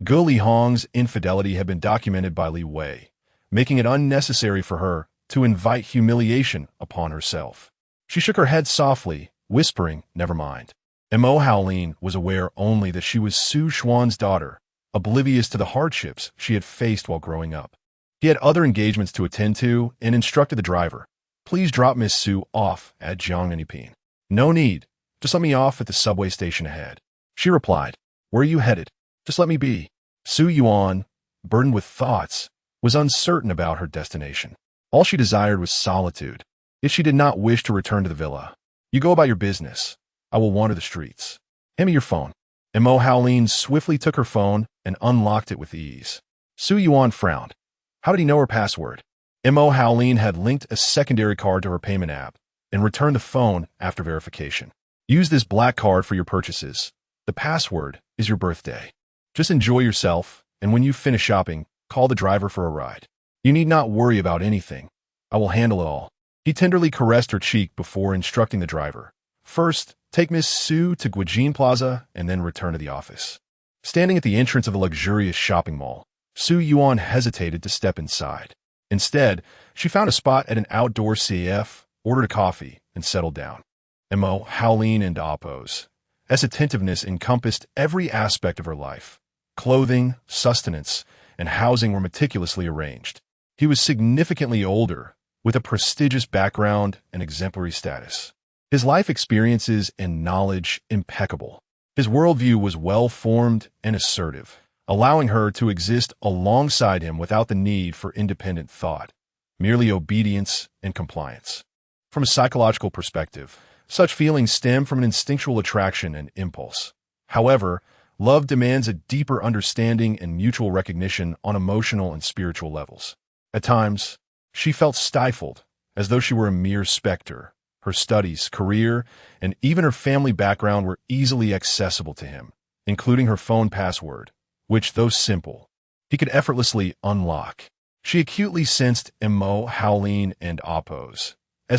Ge Li Hong's infidelity had been documented by Li Wei, making it unnecessary for her to invite humiliation upon herself. She shook her head softly, whispering, "Never mind." Mo Howlin was aware only that she was Su Xuan's daughter, oblivious to the hardships she had faced while growing up. He had other engagements to attend to and instructed the driver, "Please drop Miss Su off at Jiangnan." "No need. Just let me off at the subway station ahead." She replied, "Where are you headed? Just let me be." Su Yuan, burdened with thoughts, was uncertain about her destination. All she desired was solitude, yet she did not wish to return to the villa. "You go about your business. I will wander the streets. Hand me your phone." Mo Howlin swiftly took her phone and unlocked it with ease. Su Yuan frowned. How did he know her password? Mo Howlin had linked a secondary card to her payment app and returned the phone after verification. "Use this black card for your purchases. The password is your birthday. Just enjoy yourself, and when you finish shopping, call the driver for a ride. You need not worry about anything. I will handle it all." He tenderly caressed her cheek before instructing the driver. "First, take Miss Su to Guijin Plaza and then return to the office." Standing at the entrance of the luxurious shopping mall, Su Yuan hesitated to step inside. Instead, she found a spot at an outdoor CF, ordered a coffee, and settled down. Mo Howlin and Oppo's attentiveness encompassed every aspect of her life. Clothing, sustenance, and housing were meticulously arranged. He was significantly older, with a prestigious background and exemplary status. His life experiences and knowledge impeccable. His worldview was well-formed and assertive, allowing her to exist alongside him without the need for independent thought, merely obedience and compliance. From a psychological perspective, such feelings stem from an instinctual attraction and impulse. However, love demands a deeper understanding and mutual recognition on emotional and spiritual levels. At times, she felt stifled, as though she were a mere specter. Her studies, career, and even her family background were easily accessible to him, including her phone password, which, though simple, he could effortlessly unlock. She acutely sensed Mo Howlin and Oppo's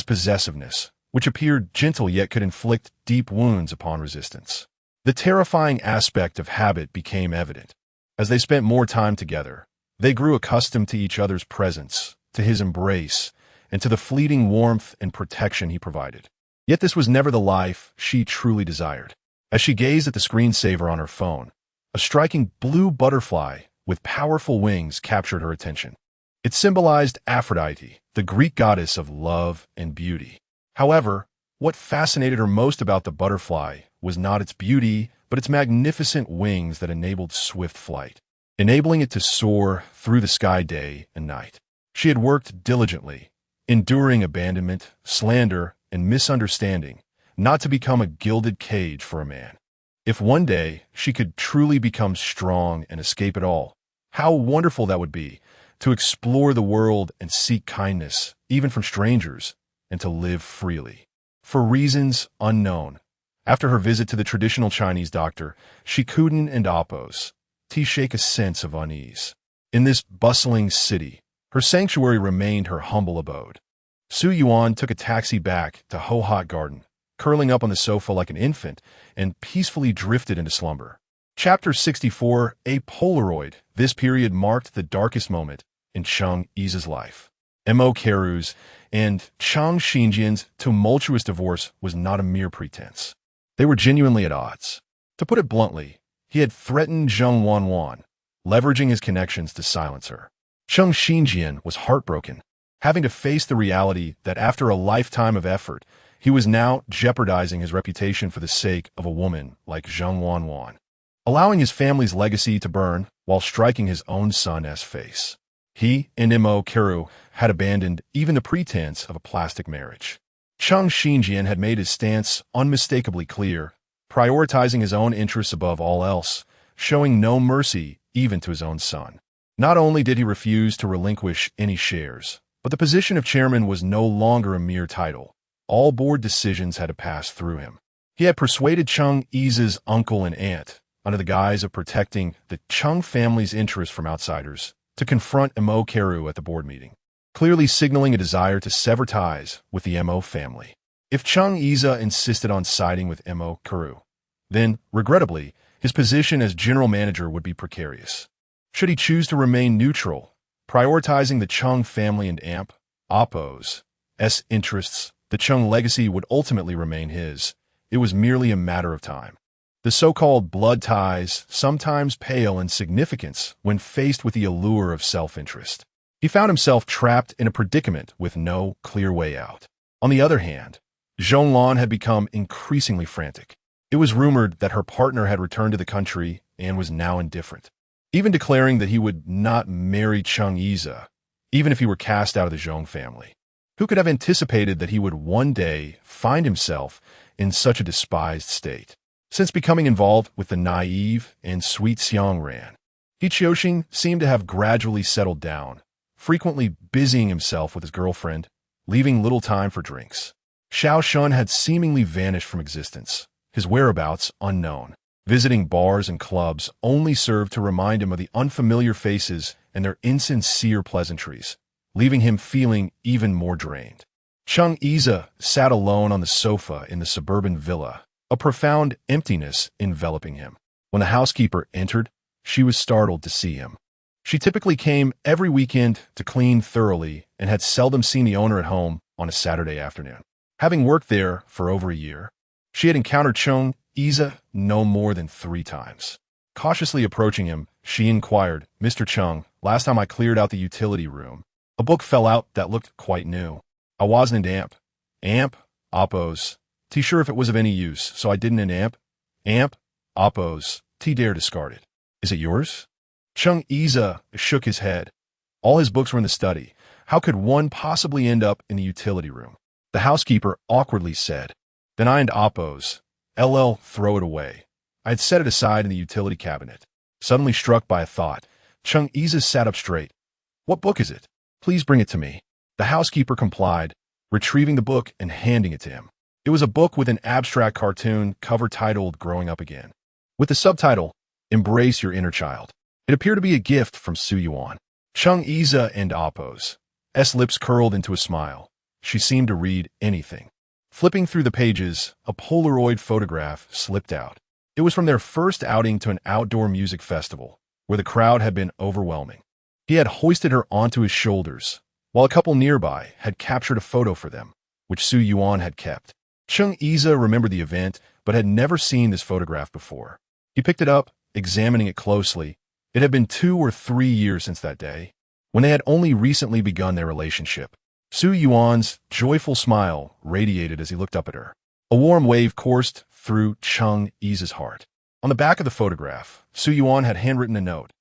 possessiveness, which appeared gentle yet could inflict deep wounds upon resistance. The terrifying aspect of habit became evident. As they spent more time together, they grew accustomed to each other's presence, to his embrace, and to the fleeting warmth and protection he provided. Yet this was never the life she truly desired. As she gazed at the screensaver on her phone, a striking blue butterfly with powerful wings captured her attention. It symbolized Aphrodite, the Greek goddess of love and beauty. However, what fascinated her most about the butterfly was not its beauty, but its magnificent wings that enabled swift flight, enabling it to soar through the sky day and night. She had worked diligently, enduring abandonment, slander, and misunderstanding, not to become a gilded cage for a man. If one day she could truly become strong and escape it all, how wonderful that would be, to explore the world and seek kindness, even from strangers, and to live freely. For reasons unknown, after her visit to the traditional Chinese doctor, Shikuden and Oppo's, shake a sense of unease. In this bustling city, her sanctuary remained her humble abode. Su Yuan took a taxi back to Ho Hot Garden, curling up on the sofa like an infant, and peacefully drifted into slumber. Chapter 64, A Polaroid. This period marked the darkest moment in Cheng Yi's life. Mo Keru's and Chang Xinjian's tumultuous divorce was not a mere pretense. They were genuinely at odds. To put it bluntly, he had threatened Zheng Wanwan, leveraging his connections to silence her. Cheng Xinjian was heartbroken, having to face the reality that after a lifetime of effort, he was now jeopardizing his reputation for the sake of a woman like Zheng Wanwan, allowing his family's legacy to burn while striking his own son's face. He and Mo Keru had abandoned even the pretense of a plastic marriage. Chung Xinjian had made his stance unmistakably clear, prioritizing his own interests above all else, showing no mercy even to his own son. Not only did he refuse to relinquish any shares, but the position of chairman was no longer a mere title. All board decisions had to pass through him. He had persuaded Chung Yi's uncle and aunt, under the guise of protecting the Chung family's interests from outsiders, to confront Mo Keru at the board meeting, clearly signaling a desire to sever ties with the Mo family. If Chung Yi insisted on siding with Mo Keru, then, regrettably, his position as general manager would be precarious. Should he choose to remain neutral, prioritizing the Chung family and Oppo's interests, the Chung legacy would ultimately remain his. It was merely a matter of time. The so-called blood ties sometimes pale in significance when faced with the allure of self-interest. He found himself trapped in a predicament with no clear way out. On the other hand, Zhonglan had become increasingly frantic. It was rumored that her partner had returned to the country and was now indifferent, even declaring that he would not marry Chung Yi, even if he were cast out of the Zhong family. Who could have anticipated that he would one day find himself in such a despised state? Since becoming involved with the naive and sweet Xiang Ran, He Qiuxing seemed to have gradually settled down, frequently busying himself with his girlfriend, leaving little time for drinks. Xiao Shun had seemingly vanished from existence, his whereabouts unknown. Visiting bars and clubs only served to remind him of the unfamiliar faces and their insincere pleasantries, leaving him feeling even more drained. Chung Yi sat alone on the sofa in the suburban villa, a profound emptiness enveloping him. When the housekeeper entered, she was startled to see him. She typically came every weekend to clean thoroughly and had seldom seen the owner at home on a Saturday afternoon. Having worked there for over a year, she had encountered Chung Yi no more than 3 times. Cautiously approaching him, she inquired, "Mr. Chung, last time I cleared out the utility room, a book fell out that looked quite new. I wasn't Oppos, sure if it was of any use, so I didn't Oppos, dare discard it. Is it yours?" Chung Yi shook his head. All his books were in the study. How could one possibly end up in the utility room? The housekeeper awkwardly said, "Then I and Oppos, throw it away." I had set it aside in the utility cabinet. Suddenly struck by a thought, Chung Yi sat up straight. "What book is it? Please bring it to me." The housekeeper complied, retrieving the book and handing it to him. It was a book with an abstract cartoon cover titled Growing Up Again, with the subtitle, "Embrace Your Inner Child." It appeared to be a gift from Su Yuan. Chung Yi and Oppos' lips curled into a smile. She seemed to read anything. Flipping through the pages, a Polaroid photograph slipped out. It was from their first outing to an outdoor music festival, where the crowd had been overwhelming. He had hoisted her onto his shoulders, while a couple nearby had captured a photo for them, which Su Yuan had kept. Chung Yi remembered the event, but had never seen this photograph before. He picked it up, examining it closely. It had been 2 or 3 years since that day, when they had only recently begun their relationship. Su Yuan's joyful smile radiated as he looked up at her. A warm wave coursed through Chung Yi's heart. On the back of the photograph, Su Yuan had handwritten a note.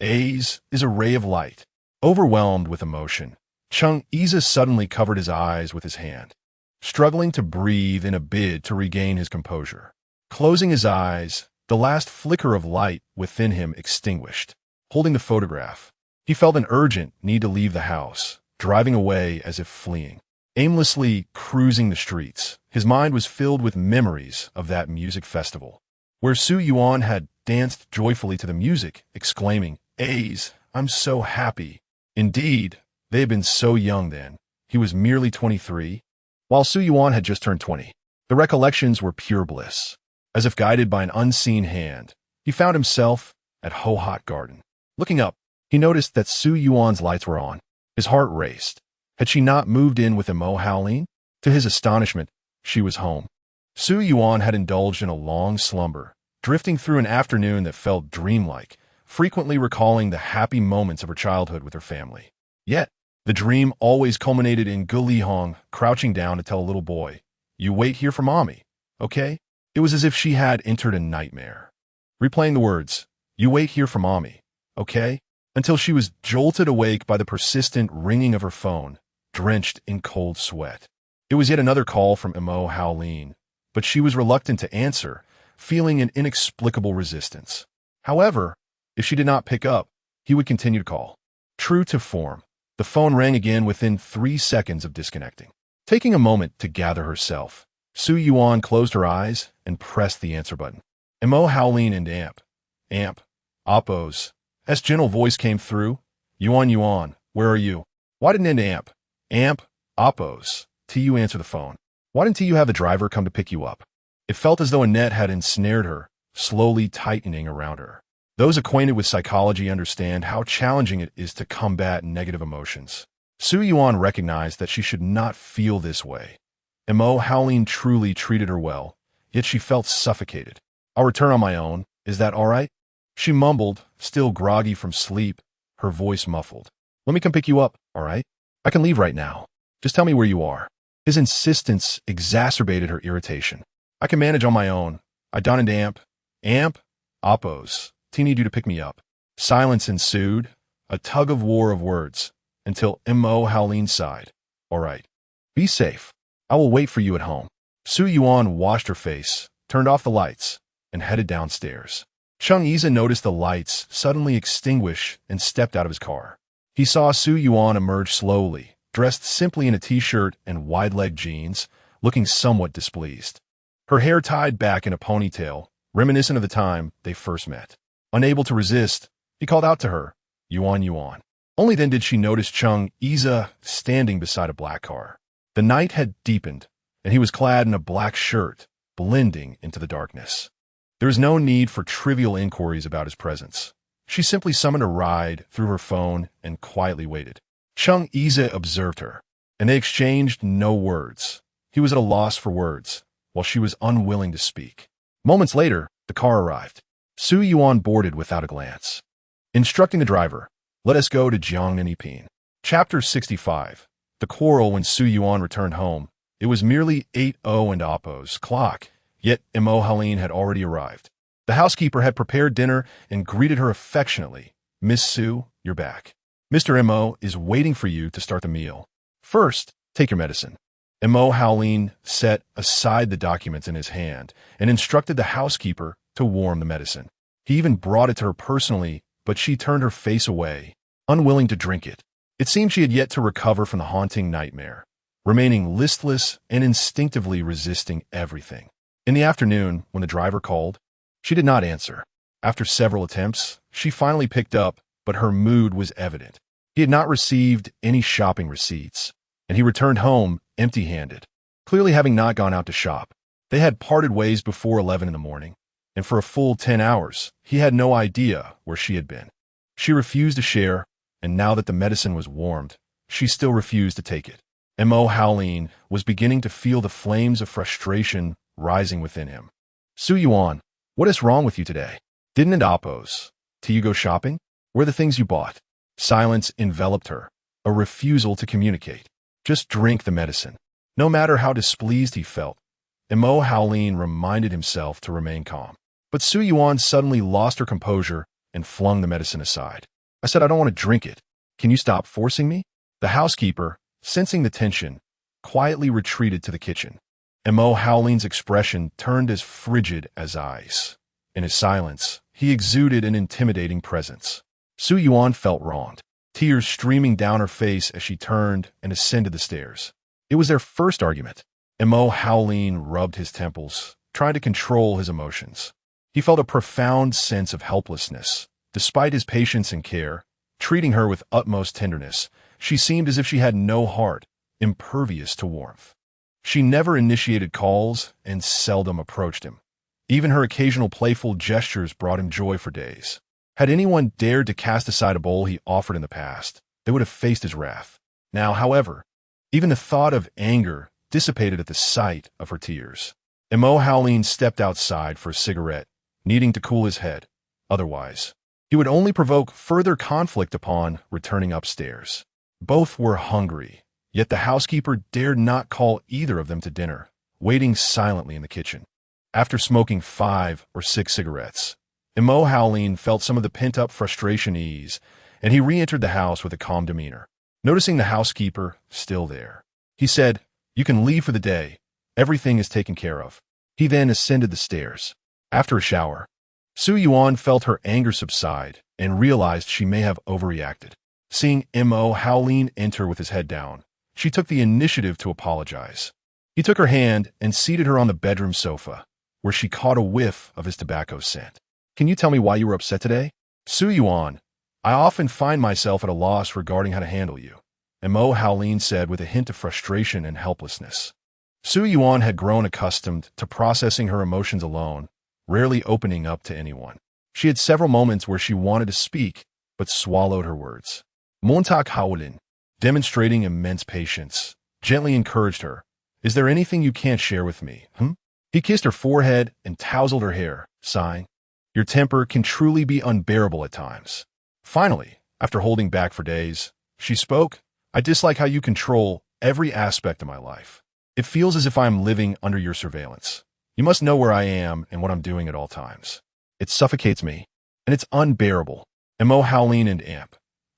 "A's is a ray of light." Overwhelmed with emotion, Chung Yi suddenly covered his eyes with his hand, struggling to breathe in a bid to regain his composure. Closing his eyes, the last flicker of light within him extinguished. Holding the photograph, he felt an urgent need to leave the house, driving away as if fleeing. Aimlessly cruising the streets, his mind was filled with memories of that music festival, where Su Yuan had danced joyfully to the music, exclaiming, "A's, I'm so happy." Indeed, they had been so young then. He was merely 23, while Su Yuan had just turned 20. The recollections were pure bliss. As if guided by an unseen hand, he found himself at Ho Hot Garden. Looking up, he noticed that Su Yuan's lights were on. His heart raced. Had she not moved in with Mo Howlin? To his astonishment, she was home. Su Yuan had indulged in a long slumber, drifting through an afternoon that felt dreamlike, frequently recalling the happy moments of her childhood with her family. Yet, the dream always culminated in Gu Lihong crouching down to tell a little boy, "You wait here for mommy, okay?" It was as if she had entered a nightmare. Replaying the words, "You wait here for mommy, okay?" until she was jolted awake by the persistent ringing of her phone, drenched in cold sweat. It It was yet another call from Mo Howlin, but she was reluctant to answer, feeling an inexplicable resistance. However, if she did not pick up, he would continue to call. True to form, the phone rang again within 3 seconds of disconnecting. Taking a moment to gather herself, Su Yuan closed her eyes and pressed the answer button. Mo Howlin and Amp, Oppos. S gentle voice came through. Yuan, where are you? Why didn't Amp, Oppos, you answer the phone? Why didn't you have the driver come to pick you up? It felt as though a net had ensnared her, slowly tightening around her. Those acquainted with psychology understand how challenging it is to combat negative emotions. Su Yuan recognized that she should not feel this way. Mo Howlin truly treated her well, yet she felt suffocated. I'll return on my own. Is that all right? She mumbled, still groggy from sleep, her voice muffled. Let me come pick you up, all right? I can leave right now. Just tell me where you are. His insistence exacerbated her irritation. I can manage on my own. I done and Amp, Oppos. Need you to pick me up. Silence ensued, a tug-of-war of words, until Mo Howlin sighed. All right. Be safe. I will wait for you at home. Su Yuan washed her face, turned off the lights, and headed downstairs. Chung Yiza noticed the lights suddenly extinguish and stepped out of his car. He saw Su Yuan emerge slowly, dressed simply in a t-shirt and wide-leg jeans, looking somewhat displeased. Her hair tied back in a ponytail, reminiscent of the time they first met. Unable to resist, he called out to her, Yuan. Only then did she notice Chung Yiza standing beside a black car. The night had deepened, and he was clad in a black shirt, blending into the darkness. There was no need for trivial inquiries about his presence. She simply summoned a ride through her phone and quietly waited. Chung Yiza observed her, and they exchanged no words. He was at a loss for words, while she was unwilling to speak. Moments later, the car arrived. Su Yuan boarded without a glance. Instructing the driver, let us go to Jiangnan. Chapter 65. The quarrel when Su Yuan returned home. It was merely 8:00 and Oppo's clock, yet Mo Howlin had already arrived. The housekeeper had prepared dinner and greeted her affectionately. Miss Su, you're back. Mr. Mo is waiting for you to start the meal. First, take your medicine. Mo Howlin set aside the documents in his hand and instructed the housekeeper to warm the medicine. He even brought it to her personally, but she turned her face away, unwilling to drink it. It seemed she had yet to recover from the haunting nightmare, remaining listless and instinctively resisting everything. In the afternoon, when the driver called, she did not answer. After several attempts, she finally picked up, but her mood was evident. He had not received any shopping receipts, and he returned home empty-handed, clearly having not gone out to shop. They had parted ways before 11 in the morning, and for a full 10 hours, he had no idea where she had been. She refused to share, and now that the medicine was warmed, she still refused to take it. Mo Howlin was beginning to feel the flames of frustration rising within him. Su Yuan, what is wrong with you today? Didn't it oppose? Till you go shopping? Where are the things you bought? Silence enveloped her, a refusal to communicate. Just drink the medicine. No matter how displeased he felt, Mo Howlin reminded himself to remain calm. But Su Yuan suddenly lost her composure and flung the medicine aside. I said I don't want to drink it. Can you stop forcing me? The housekeeper, sensing the tension, quietly retreated to the kitchen. Mo Howlin's expression turned as frigid as ice. In his silence, he exuded an intimidating presence. Su Yuan felt wronged, tears streaming down her face as she turned and ascended the stairs. It was their first argument. Mo Howlin rubbed his temples, trying to control his emotions. He felt a profound sense of helplessness. Despite his patience and care, treating her with utmost tenderness, she seemed as if she had no heart, impervious to warmth. She never initiated calls and seldom approached him. Even her occasional playful gestures brought him joy for days. Had anyone dared to cast aside a bowl he offered in the past, they would have faced his wrath. Now, however, even the thought of anger dissipated at the sight of her tears. Mo Howlin stepped outside for a cigarette, needing to cool his head. Otherwise, he would only provoke further conflict upon returning upstairs. Both were hungry, yet the housekeeper dared not call either of them to dinner, waiting silently in the kitchen. After smoking 5 or 6 cigarettes, Mo Howlin felt some of the pent-up frustration ease, and he re-entered the house with a calm demeanor. Noticing the housekeeper still there, he said, You can leave for the day. Everything is taken care of. He then ascended the stairs. After a shower, Su Yuan felt her anger subside and realized she may have overreacted. Seeing Mo Howlin enter with his head down, she took the initiative to apologize. He took her hand and seated her on the bedroom sofa, where she caught a whiff of his tobacco scent. Can you tell me why you were upset today? Su Yuan, I often find myself at a loss regarding how to handle you, Mo Howlin said with a hint of frustration and helplessness. Su Yuan had grown accustomed to processing her emotions alone, rarely opening up to anyone. She had several moments where she wanted to speak, but swallowed her words. Montak Howlin, demonstrating immense patience, gently encouraged her. Is there anything you can't share with me, He kissed her forehead and tousled her hair, sighing. Your temper can truly be unbearable at times. Finally, after holding back for days, she spoke. I dislike how you control every aspect of my life. It feels as if I am living under your surveillance. You must know where I am and what I'm doing at all times. It suffocates me, and it's unbearable. Mo Howlin and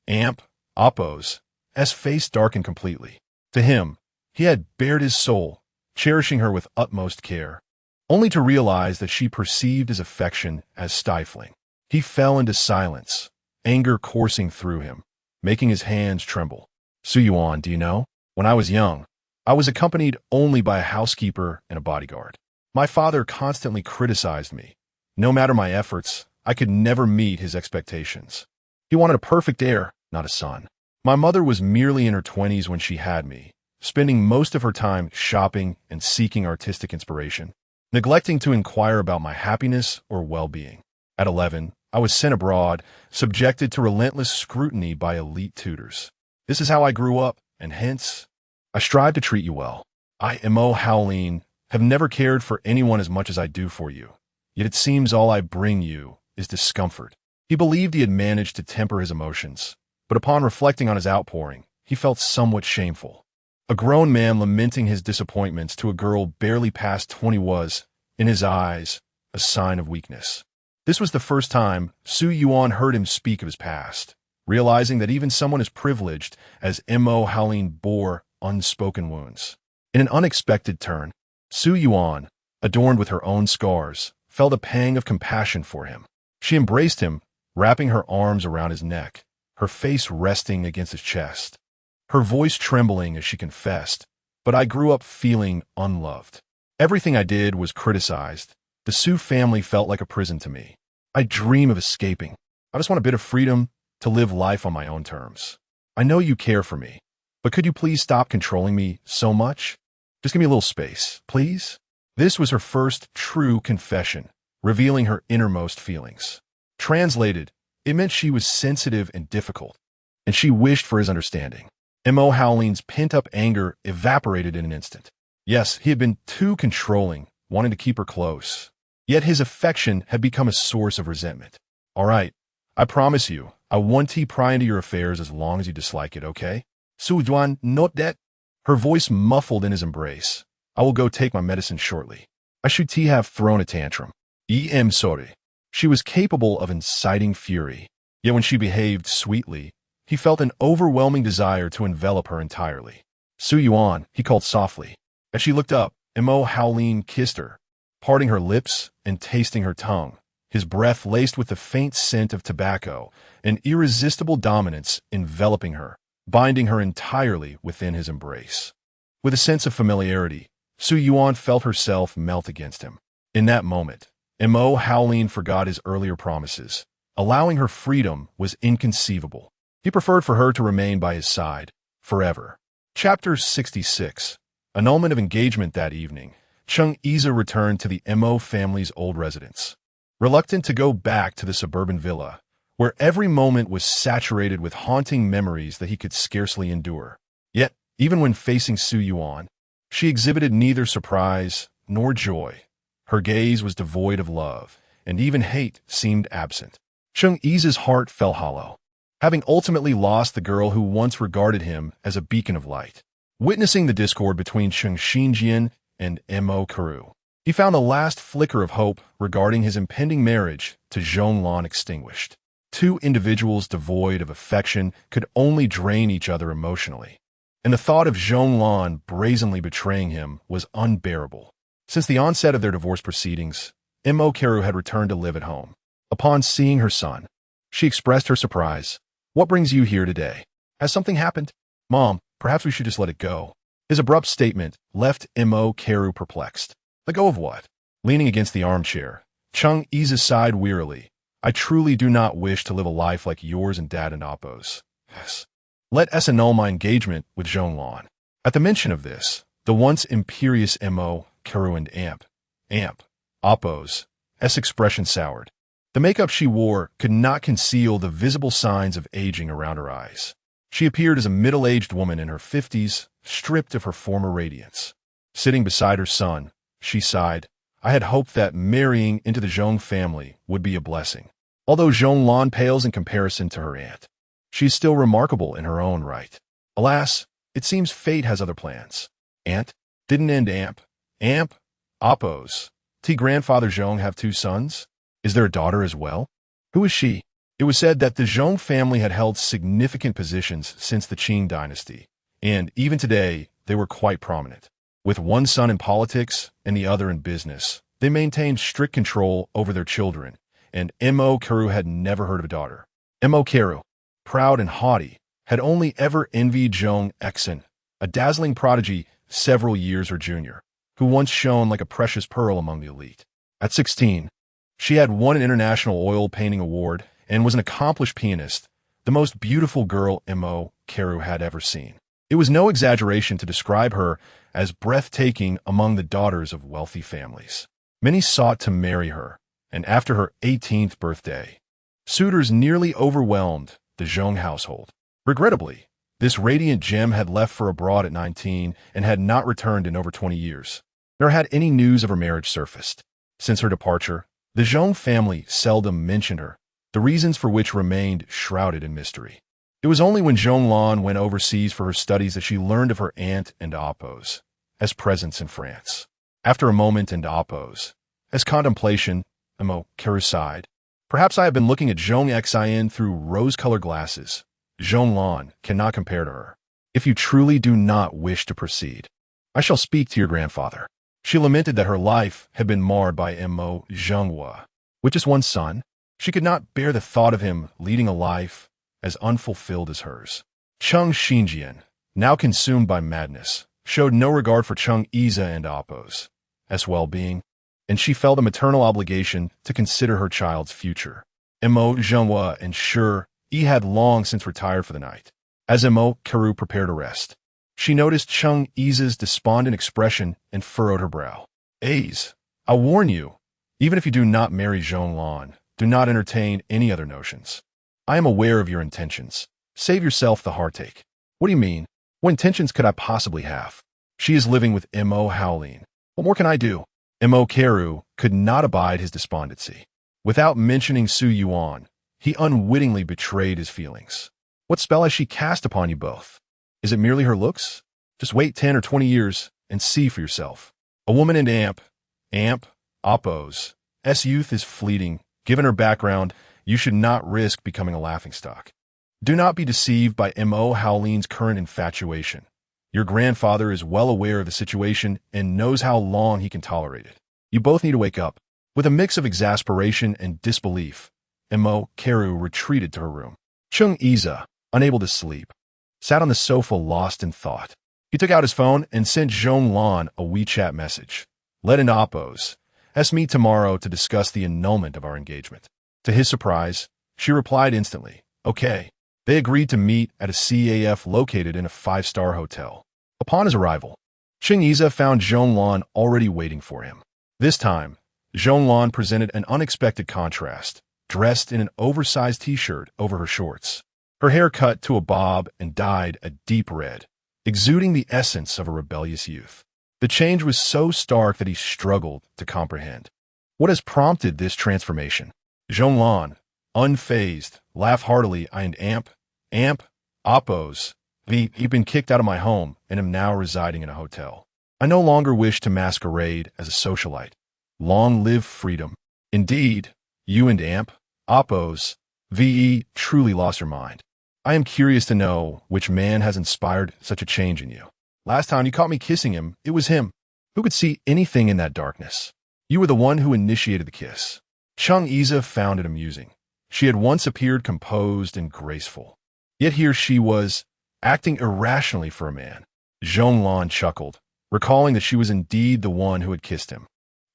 Amp, Oppo's face darkened completely. To him, he had bared his soul, cherishing her with utmost care, only to realize that she perceived his affection as stifling. He fell into silence, anger coursing through him, making his hands tremble. Su Yuan, do you know? When I was young, I was accompanied only by a housekeeper and a bodyguard. My father constantly criticized me. No matter my efforts, I could never meet his expectations. He wanted a perfect heir, not a son. My mother was merely in her 20s when she had me, spending most of her time shopping and seeking artistic inspiration, neglecting to inquire about my happiness or well-being. At 11, I was sent abroad, subjected to relentless scrutiny by elite tutors. This is how I grew up, and hence, I strive to treat you well. I, Mo Howlin, have never cared for anyone as much as I do for you, yet it seems all I bring you is discomfort. He believed he had managed to temper his emotions, but upon reflecting on his outpouring, he felt somewhat shameful. A grown man lamenting his disappointments to a girl barely past 20 was, in his eyes, a sign of weakness. This was the first time Su Yuan heard him speak of his past, realizing that even someone as privileged as Mo Howlin bore unspoken wounds. In an unexpected turn, Su Yuan, adorned with her own scars, felt a pang of compassion for him. She embraced him, wrapping her arms around his neck, her face resting against his chest. Her voice trembling as she confessed, but I grew up feeling unloved. Everything I did was criticized. The Su family felt like a prison to me. I dream of escaping. I just want a bit of freedom to live life on my own terms. I know you care for me, but could you please stop controlling me so much? Just give me a little space, please? This was her first true confession, revealing her innermost feelings. Translated, it meant she was sensitive and difficult, and she wished for his understanding. Mo Howlin's pent-up anger evaporated in an instant. Yes, he had been too controlling, wanting to keep her close. Yet his affection had become a source of resentment. All right, I promise you, I won't pry into your affairs as long as you dislike it, okay? Su Yuan, note that. Her voice muffled in his embrace. I will go take my medicine shortly. I should have thrown a tantrum. I'm sorry. She was capable of inciting fury, yet when she behaved sweetly, he felt an overwhelming desire to envelop her entirely. Su Yuan, he called softly. As she looked up, Mo Howlin kissed her, parting her lips and tasting her tongue, his breath laced with the faint scent of tobacco, an irresistible dominance enveloping her, binding her entirely within his embrace. With a sense of familiarity, Su Yuan felt herself melt against him. In that moment, Mo Howlin forgot his earlier promises. Allowing her freedom was inconceivable. He preferred for her to remain by his side, forever. Chapter 66. Annulment of engagement that evening, Chung Isa returned to the Mo family's old residence. Reluctant to go back to the suburban villa, where every moment was saturated with haunting memories that he could scarcely endure. Yet, even when facing Su Yuan, she exhibited neither surprise nor joy. Her gaze was devoid of love, and even hate seemed absent. Chung Isa's heart fell hollow, having ultimately lost the girl who once regarded him as a beacon of light. Witnessing the discord between Chung Xinjian and Mo Karu, he found a last flicker of hope regarding his impending marriage to Zhonglan extinguished. Two individuals devoid of affection could only drain each other emotionally. and the thought of Zhonglan brazenly betraying him was unbearable. Since the onset of their divorce proceedings, Mo Keru had returned to live at home. Upon seeing her son, she expressed her surprise. "What brings you here today? Has something happened?" "Mom, perhaps we should just let it go." His abrupt statement left Mo Keru perplexed. "Let go of what?" Leaning against the armchair, Chung Yiza sighed wearily. "I truly do not wish to live a life like yours and Dad and Appo's. Yes. Let us annul my engagement with Zhonglan." At the mention of this, the once imperious Mo Keru and Appo's expression soured. The makeup she wore could not conceal the visible signs of aging around her eyes. She appeared as a middle-aged woman in her 50s, stripped of her former radiance. Sitting beside her son, she sighed. "I had hoped that marrying into the Zhong family would be a blessing. Although Zhonglan pales in comparison to her aunt, she is still remarkable in her own right. Alas, it seems fate has other plans." "Aunt? Didn't Appo's grandfather Zhong have 2 sons? Is there a daughter as well? Who is she?" It was said that the Zhong family had held significant positions since the Qing dynasty, and even today they were quite prominent. With one son in politics and the other in business, they maintained strict control over their children, and Mo Keru had never heard of a daughter. Mo Keru, proud and haughty, had only ever envied Zhong Exen, a dazzling prodigy several years her junior, who once shone like a precious pearl among the elite. At 16, she had won an international oil painting award and was an accomplished pianist, the most beautiful girl Mo Keru had ever seen. It was no exaggeration to describe her as breathtaking among the daughters of wealthy families. Many sought to marry her, and after her 18th birthday, suitors nearly overwhelmed the Zhong household. Regrettably, this radiant gem had left for abroad at 19 and had not returned in over 20 years, nor had any news of her marriage surfaced. Since her departure, the Zhong family seldom mentioned her, the reasons for which remained shrouded in mystery. It was only when Zhonglan went overseas for her studies that she learned of her aunt and Appo's presence in France. After a moment in Appo's contemplation, Mo Keru sighed. "Perhaps I have been looking at Zhong Xin through rose-colored glasses. Zhonglan cannot compare to her. If you truly do not wish to proceed, I shall speak to your grandfather." She lamented that her life had been marred by Mo Zhenghua. With just one son, she could not bear the thought of him leading a life as unfulfilled as hers. Chung Xinjian, now consumed by madness, showed no regard for Chung Yiza and Appo's well-being, and she felt a maternal obligation to consider her child's future. Mo Zhenghua and Shi had long since retired for the night. As Mo Keru prepared to rest, she noticed Chung Yiza's despondent expression and furrowed her brow. "Aze, I warn you, even if you do not marry Zhonglan, do not entertain any other notions. I am aware of your intentions. Save yourself the heartache." "What do you mean? What intentions could I possibly have? She is living with Mo Howlin. What more can I do?" Mo Keru could not abide his despondency. Without mentioning Su Yuan, he unwittingly betrayed his feelings. "What spell has she cast upon you both? Is it merely her looks? Just wait 10 or 20 years and see for yourself. A woman in Appo's youth is fleeting. Given her background, you should not risk becoming a laughingstock. Do not be deceived by Mo Howlin's current infatuation. Your grandfather is well aware of the situation and knows how long he can tolerate it. You both need to wake up." With a mix of exasperation and disbelief, Mo Keru retreated to her room. Chung Yiza, unable to sleep, sat on the sofa lost in thought. He took out his phone and sent Zhonglan a WeChat message. "Let in Appo's. Let's meet tomorrow to discuss the annulment of our engagement." To his surprise, she replied instantly, "Okay." They agreed to meet at a CAF located in a 5-star hotel. Upon his arrival, Chung Yiza found Zhonglan already waiting for him. This time, Zhonglan presented an unexpected contrast, dressed in an oversized t-shirt over her shorts. Her hair cut to a bob and dyed a deep red, exuding the essence of a rebellious youth. The change was so stark that he struggled to comprehend. What has prompted this transformation? Zhonglan, unfazed, laughed heartily and Appo's. "You've been kicked out of my home and am now residing in a hotel. I no longer wish to masquerade as a socialite. Long live freedom." Indeed, you and Appo's truly lost her mind. I am curious to know which man has inspired such a change in you. Last time you caught me kissing him, it was him. Who could see anything in that darkness? You were the one who initiated the kiss. Chung Iza found it amusing. She had once appeared composed and graceful. Yet here she was, acting irrationally for a man. Zhonglan chuckled, recalling that she was indeed the one who had kissed him.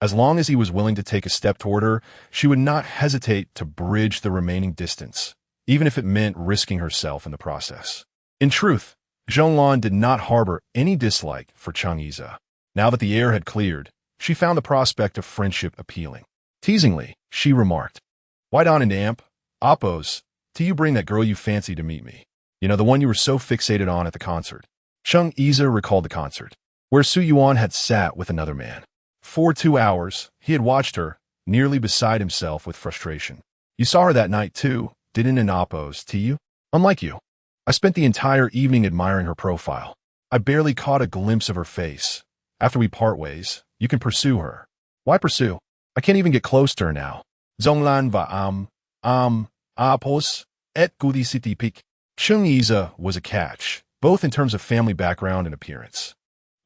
As long as he was willing to take a step toward her, she would not hesitate to bridge the remaining distance, even if it meant risking herself in the process. In truth, Zhonglan did not harbor any dislike for Chung Iza. Now that the air had cleared, she found the prospect of friendship appealing. Teasingly, she remarked, "Why don't an amp, oppose, till you bring that girl you fancy to meet me? You know, the one you were so fixated on at the concert." Chung Iza recalled the concert, where Su Yuan had sat with another man. For 2 hours, he had watched her, nearly beside himself with frustration. "You saw her that night, too, didn't an oppose to you? Unlike you. I spent the entire evening admiring her profile. I barely caught a glimpse of her face. After we part ways, you can pursue her." "Why pursue? I can't even get close to her now." Zonglan va oppose, et goudicity pique. Chung Iza was a catch, both in terms of family background and appearance.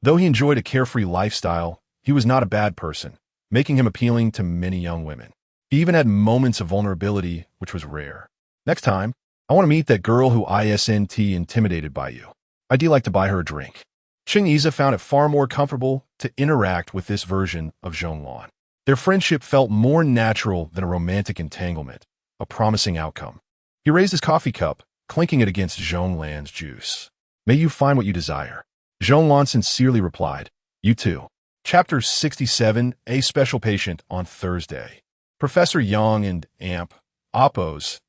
Though he enjoyed a carefree lifestyle, he was not a bad person, making him appealing to many young women. He even had moments of vulnerability, which was rare. "Next time, I want to meet that girl who isn't intimidated by you. I'd like to buy her a drink." Chung Iza found it far more comfortable to interact with this version of Zhonglan. Their friendship felt more natural than a romantic entanglement, a promising outcome. He raised his coffee cup, clinking it against Zhonglan's juice. "May you find what you desire." Zhonglan sincerely replied, "You too." Chapter 67, A Special Patient on Thursday. Professor Yang and Amp, Oppo's,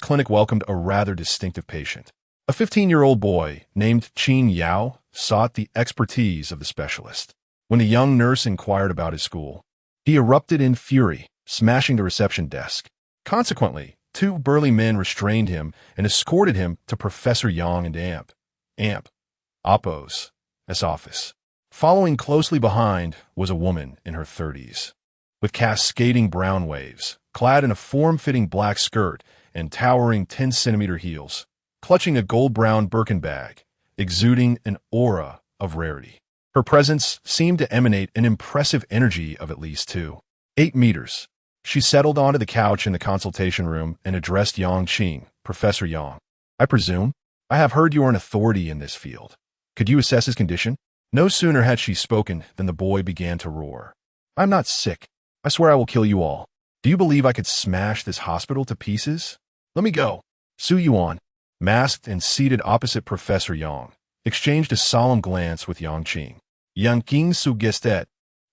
clinic welcomed a rather distinctive patient. A 15-year-old boy named Qin Yao sought the expertise of the specialist. When the young nurse inquired about his school, he erupted in fury, smashing the reception desk. Consequently, 2 burly men restrained him and escorted him to Professor Yang and Amp, Oppo's, office. Following closely behind was a woman in her 30s, with cascading brown waves, clad in a form-fitting black skirt and towering 10-centimeter heels, clutching a gold-brown Birkin bag, exuding an aura of rarity. Her presence seemed to emanate an impressive energy of at least 8 meters. She settled onto the couch in the consultation room and addressed Yang Qing, "Professor Yang, I presume? I have heard you are an authority in this field. Could you assess his condition?" No sooner had she spoken than the boy began to roar. "I'm not sick. I swear I will kill you all. Do you believe I could smash this hospital to pieces? Let me go." Su Yuan, masked and seated opposite Professor Yang, exchanged a solemn glance with Yang Qing. "Yang Qing su gestet.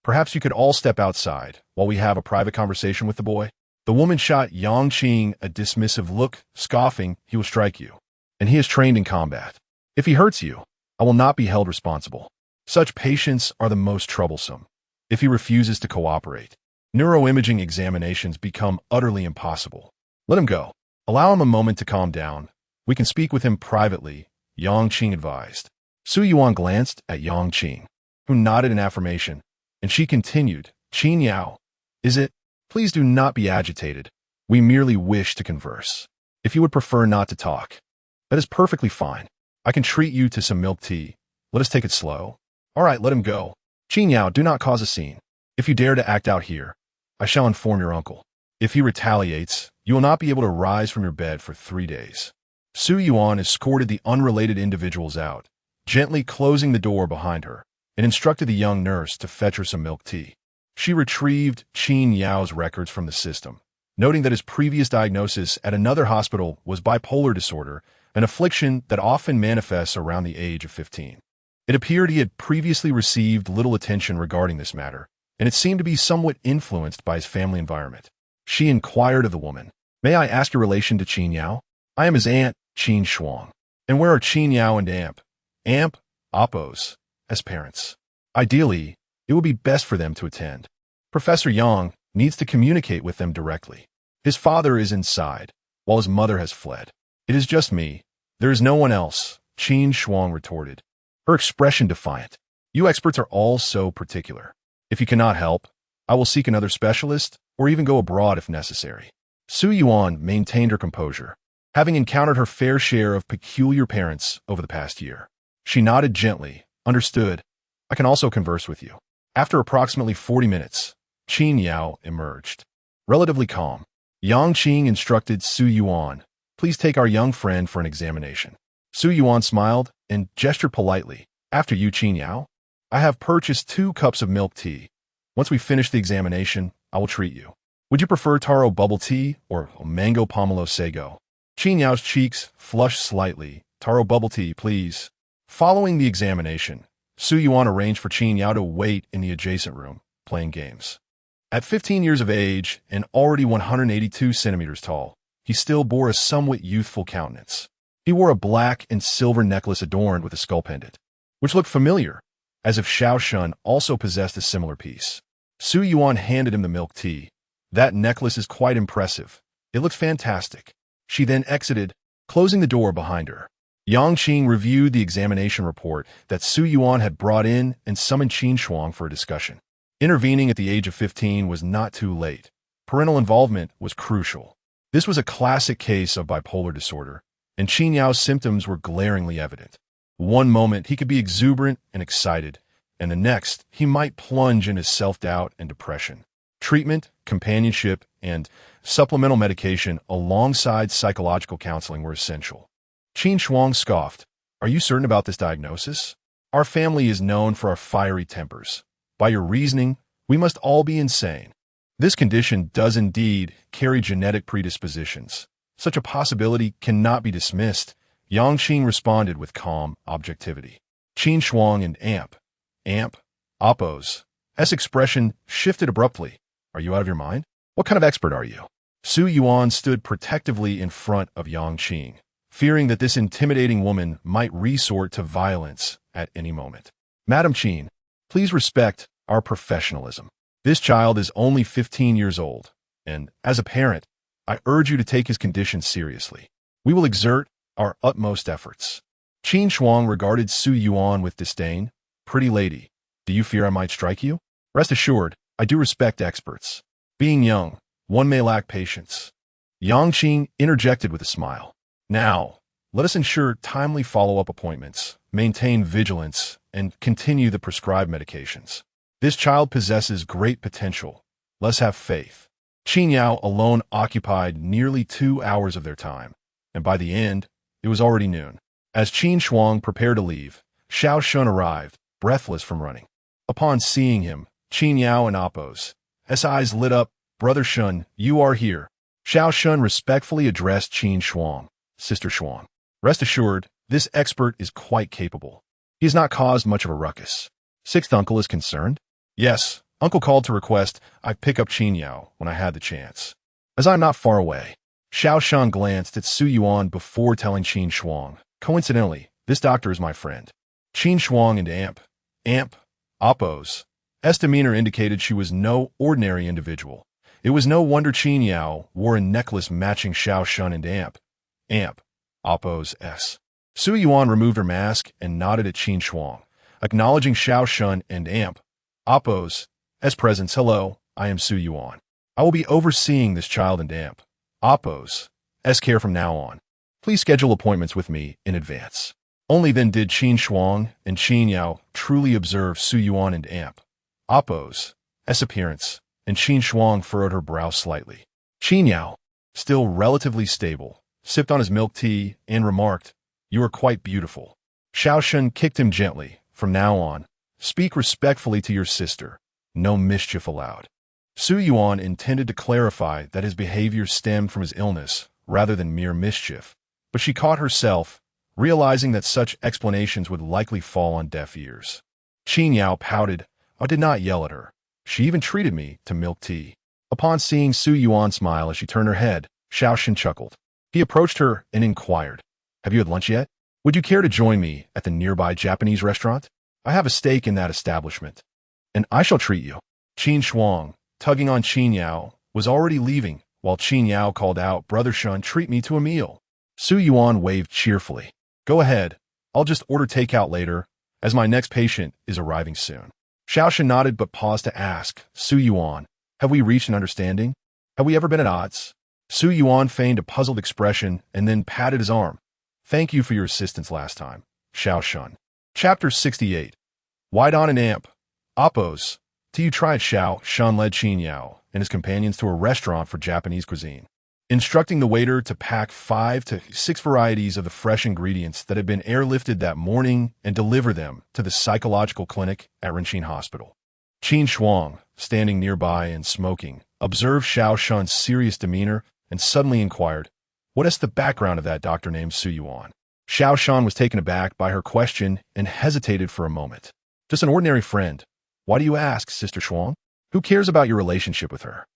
Perhaps you could all step outside while we have a private conversation with the boy." The woman shot Yang Qing a dismissive look, scoffing, "He will strike you, and he is trained in combat. If he hurts you, I will not be held responsible. Such patients are the most troublesome. If he refuses to cooperate, neuroimaging examinations become utterly impossible. Let him go. Allow him a moment to calm down. We can speak with him privately," Yang Qing advised. Su Yuan glanced at Yang Qing, who nodded in affirmation, and she continued, "Qin Yao, is it? Please do not be agitated. We merely wish to converse. If you would prefer not to talk, that is perfectly fine. I can treat you to some milk tea. Let us take it slow." "All right, let him go. Qin Yao, do not cause a scene. If you dare to act out here, I shall inform your uncle. If he retaliates, you will not be able to rise from your bed for 3 days." Su Yuan escorted the unrelated individuals out, gently closing the door behind her, and instructed the young nurse to fetch her some milk tea. She retrieved Qin Yao's records from the system, noting that his previous diagnosis at another hospital was bipolar disorder, an affliction that often manifests around the age of 15. It appeared he had previously received little attention regarding this matter, and it seemed to be somewhat influenced by his family environment. She inquired of the woman, "May I ask your relation to Qin Yao? I am his aunt, Qin Shuang. And where are Qin Yao and Amp, Oppo's, as parents? Ideally, it would be best for them to attend. Professor Yang needs to communicate with them directly. His father is inside, while his mother has fled. It is just me. There is no one else," Qin Shuang retorted, her expression defiant. "You experts are all so particular. If you cannot help, I will seek another specialist or even go abroad if necessary." Su Yuan maintained her composure. having encountered her fair share of peculiar parents over the past year. She nodded gently. Understood. I can also converse with you. After approximately 40 minutes, Qin Yao emerged. Relatively calm. Yang Qing instructed Su Yuan, please take our young friend for an examination. Su Yuan smiled and gestured politely. After you, Qin Yao. I have purchased 2 cups of milk tea. Once we finish the examination, I will treat you. Would you prefer taro bubble tea or mango pomelo sago? Qin Yao's cheeks flushed slightly. Taro bubble tea, please. Following the examination, Su Yuan arranged for Qin Yao to wait in the adjacent room, playing games. At 15 years of age and already 182 centimeters tall, he still bore a somewhat youthful countenance. He wore a black and silver necklace adorned with a skull pendant, which looked familiar, as if Xiao Shun also possessed a similar piece. Su Yuan handed him the milk tea. That necklace is quite impressive. It looks fantastic. She then exited, closing the door behind her. Yang Qing reviewed the examination report that Su Yuan had brought in and summoned Qin Shuang for a discussion. Intervening at the age of 15 was not too late. Parental involvement was crucial. This was a classic case of bipolar disorder, and Qin Yao's symptoms were glaringly evident. One moment he could be exuberant and excited, and the next he might plunge into self-doubt and depression. Treatment, companionship, and supplemental medication alongside psychological counseling were essential. Qin Shuang scoffed. Are you certain about this diagnosis? Our family is known for our fiery tempers. By your reasoning, we must all be insane. This condition does indeed carry genetic predispositions. Such a possibility cannot be dismissed. Yang Qing responded with calm objectivity. Qin Shuang and amp, oppose. S expression shifted abruptly. Are you out of your mind? What kind of expert are you? Su Yuan stood protectively in front of Yang Qing, fearing that this intimidating woman might resort to violence at any moment. Madam Qin, please respect our professionalism. This child is only 15 years old, and as a parent, I urge you to take his condition seriously. We will exert our utmost efforts. Qin Shuang regarded Su Yuan with disdain. Pretty lady, do you fear I might strike you? Rest assured, I do respect experts. Being young, one may lack patience. Yang Qing interjected with a smile. Now, let us ensure timely follow-up appointments, maintain vigilance, and continue the prescribed medications. This child possesses great potential. Let's have faith. Qin Yao alone occupied nearly 2 hours of their time, and by the end, it was already noon. As Qin Shuang prepared to leave, Xiao Shun arrived, breathless from running. Upon seeing him, Qin Yao and Oppose, his eyes lit up. Brother Shun, you are here. Xiao Shun respectfully addressed Qin Shuang. Sister Shuang. Rest assured, this expert is quite capable. He has not caused much of a ruckus. Sixth uncle is concerned? Yes, uncle called to request I pick up Qin Yao when I had the chance. As I'm not far away. Xiao Shun glanced at Su Yuan before telling Qin Shuang. Coincidentally, this doctor is my friend. Qin Shuang and amp, oppose. S demeanor indicated she was no ordinary individual. It was no wonder Qin Yao wore a necklace matching Xiao Shun and amp, oppose S. Su Yuan removed her mask and nodded at Qin Shuang, acknowledging Xiao Shun and amp, oppose S presence. Hello, I am Su Yuan. I will be overseeing this child and amp, oppose S care from now on. Please schedule appointments with me in advance. Only then did Qin Shuang and Qin Yao truly observe Su Yuan and amp, oppose S appearance, and Qin Shuang furrowed her brow slightly. Qin Yao, still relatively stable, sipped on his milk tea and remarked, You are quite beautiful. Xiao Shun kicked him gently. From now on, speak respectfully to your sister. No mischief allowed. Su Yuan intended to clarify that his behavior stemmed from his illness rather than mere mischief, but she caught herself, realizing that such explanations would likely fall on deaf ears. Qin Yao pouted. I did not yell at her. She even treated me to milk tea. Upon seeing Su Yuan smile as she turned her head, Xiao Shun chuckled. He approached her and inquired, Have you had lunch yet? Would you care to join me at the nearby Japanese restaurant? I have a stake in that establishment, and I shall treat you. Qin Shuang, tugging on Qin Yao, was already leaving, while Qin Yao called out, Brother Shun, treat me to a meal. Su Yuan waved cheerfully. Go ahead. I'll just order takeout later, as my next patient is arriving soon. Xiao Shun nodded but paused to ask, Su Yuan, have we reached an understanding? Have we ever been at odds? Su Yuan feigned a puzzled expression and then patted his arm. Thank you for your assistance last time, Xiao Shun. Chapter 68. Wide on an amp. Oppos. Till you tried Xiao Shun led Qin Yao and his companions to a restaurant for Japanese cuisine, instructing the waiter to pack 5 to 6 varieties of the fresh ingredients that had been airlifted that morning and deliver them to the psychological clinic at Renqin Hospital. Qin Shuang, standing nearby and smoking, observed Xiao Shun's serious demeanor and suddenly inquired, "What is the background of that doctor named Su Yuan?" Xiao Shun was taken aback by her question and hesitated for a moment. "Just an ordinary friend. Why do you ask, Sister Shuang? Who cares about your relationship with her?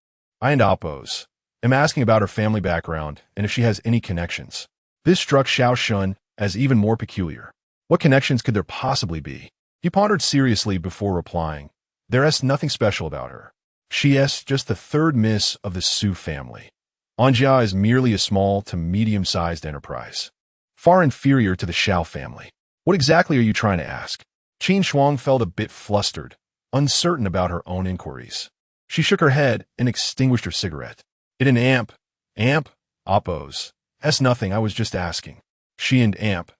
I and Oppos am asking about her family background and if she has any connections." This struck Xiao Shun as even more peculiar. What connections could there possibly be? He pondered seriously before replying. There's nothing special about her. She is just the third miss of the Su family. Anjia is merely a small to medium-sized enterprise, far inferior to the Xiao family. What exactly are you trying to ask? Qin Shuang felt a bit flustered, uncertain about her own inquiries. She shook her head and extinguished her cigarette. "It an amp? Amp? Oppos. That's nothing, I was just asking." She and amp?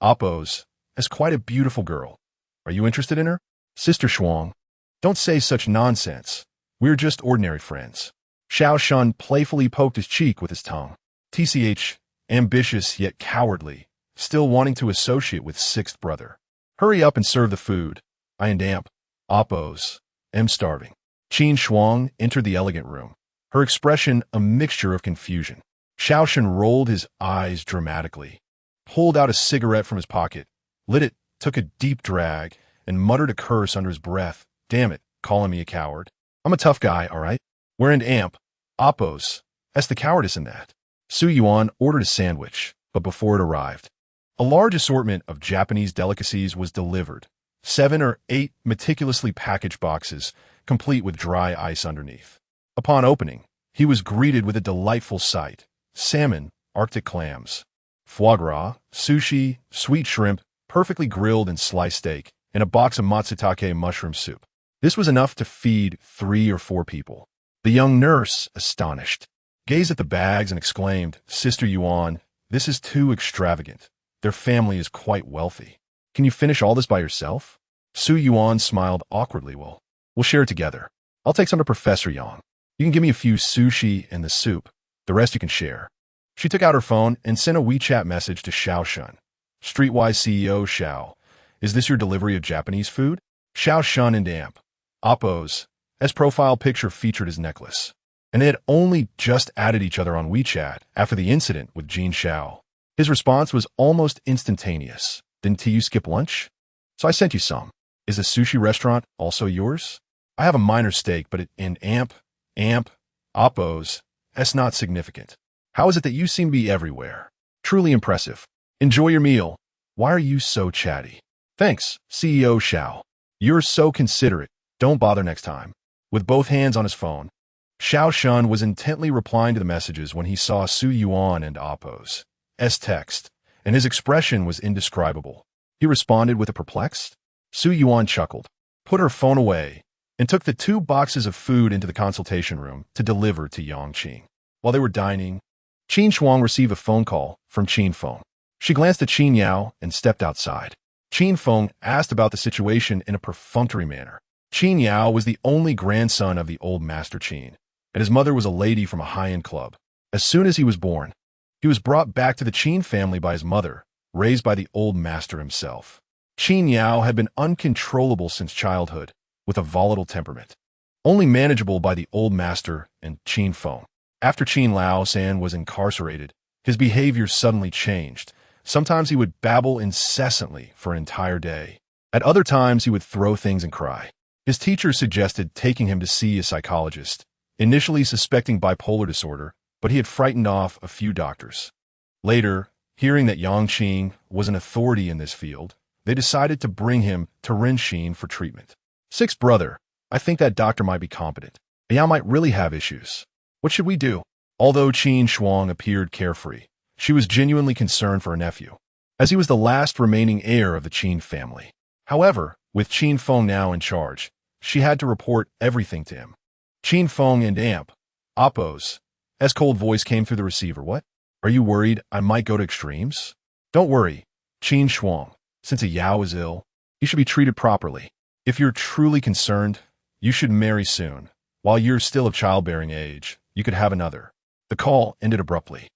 Oppos. That's quite a beautiful girl. Are you interested in her? Sister Shuang, don't say such nonsense. We're just ordinary friends. Xiao Shun playfully poked his cheek with his tongue. TCH, ambitious yet cowardly, still wanting to associate with sixth brother. Hurry up and serve the food. I and amp. Oppos. Am starving. Qin Shuang entered the elegant room, her expression a mixture of confusion. Xiao Shun rolled his eyes dramatically, pulled out a cigarette from his pocket, lit it, took a deep drag, and muttered a curse under his breath. Damn it, calling me a coward. I'm a tough guy, all right? We're an amp. Oppos. That's the cowardice in that. Su Yuan ordered a sandwich, but before it arrived, a large assortment of Japanese delicacies was delivered. 7 or 8 meticulously packaged boxes, complete with dry ice underneath. Upon opening, he was greeted with a delightful sight. Salmon, Arctic clams, foie gras, sushi, sweet shrimp, perfectly grilled and sliced steak, and a box of matsutake mushroom soup. This was enough to feed 3 or 4 people. The young nurse, astonished, gazed at the bags and exclaimed, Sister Yuan, this is too extravagant. Their family is quite wealthy. Can you finish all this by yourself? Su Yuan smiled awkwardly. Well, we'll share it together. I'll take some to Professor Yang. You can give me a few sushi and the soup. The rest you can share. She took out her phone and sent a WeChat message to Xiao Shun. Streetwise CEO Xiao, is this your delivery of Japanese food? Xiao Shun and amp. Oppos. As profile picture featured his necklace. And they had only just added each other on WeChat after the incident with Jin Xiao. His response was almost instantaneous. Didn't you skip lunch? So I sent you some. Is the sushi restaurant also yours? I have a minor stake, but in amp, Oppos, that's not significant. How is it that you seem to be everywhere? Truly impressive. Enjoy your meal. Why are you so chatty? Thanks, CEO Xiao. You're so considerate. Don't bother next time. With both hands on his phone, Xiao Shun was intently replying to the messages when he saw Su Yuan and Oppos' text, and his expression was indescribable. He responded with a perplexed. Su Yuan chuckled, put her phone away, and took the 2 boxes of food into the consultation room to deliver to Yang Qing. While they were dining, Qin Shuang received a phone call from Qin Feng. She glanced at Qin Yao and stepped outside. Qin Feng asked about the situation in a perfunctory manner. Qin Yao was the only grandson of the old Master Qin, and his mother was a lady from a high-end club. As soon as he was born, he was brought back to the Qin family by his mother, raised by the old master himself. Qin Yao had been uncontrollable since childhood, with a volatile temperament, only manageable by the old master and Qin Feng. After Qin Lao San was incarcerated, his behavior suddenly changed. Sometimes he would babble incessantly for an entire day. At other times, he would throw things and cry. His teachers suggested taking him to see a psychologist, initially suspecting bipolar disorder, but he had frightened off a few doctors. Later, hearing that Yang Qing was an authority in this field, they decided to bring him to Renqin for treatment. Sixth brother, I think that doctor might be competent. Yang might really have issues. What should we do? Although Qin Shuang appeared carefree, she was genuinely concerned for her nephew, as he was the last remaining heir of the Qin family. However, with Qin Feng now in charge, she had to report everything to him. Qin Feng and amp. Oppos. As cold voice came through the receiver. What? Are you worried I might go to extremes? Don't worry, Qin Shuang. Since a Yao is ill, he should be treated properly. If you're truly concerned, you should marry soon. While you're still of childbearing age, you could have another. The call ended abruptly.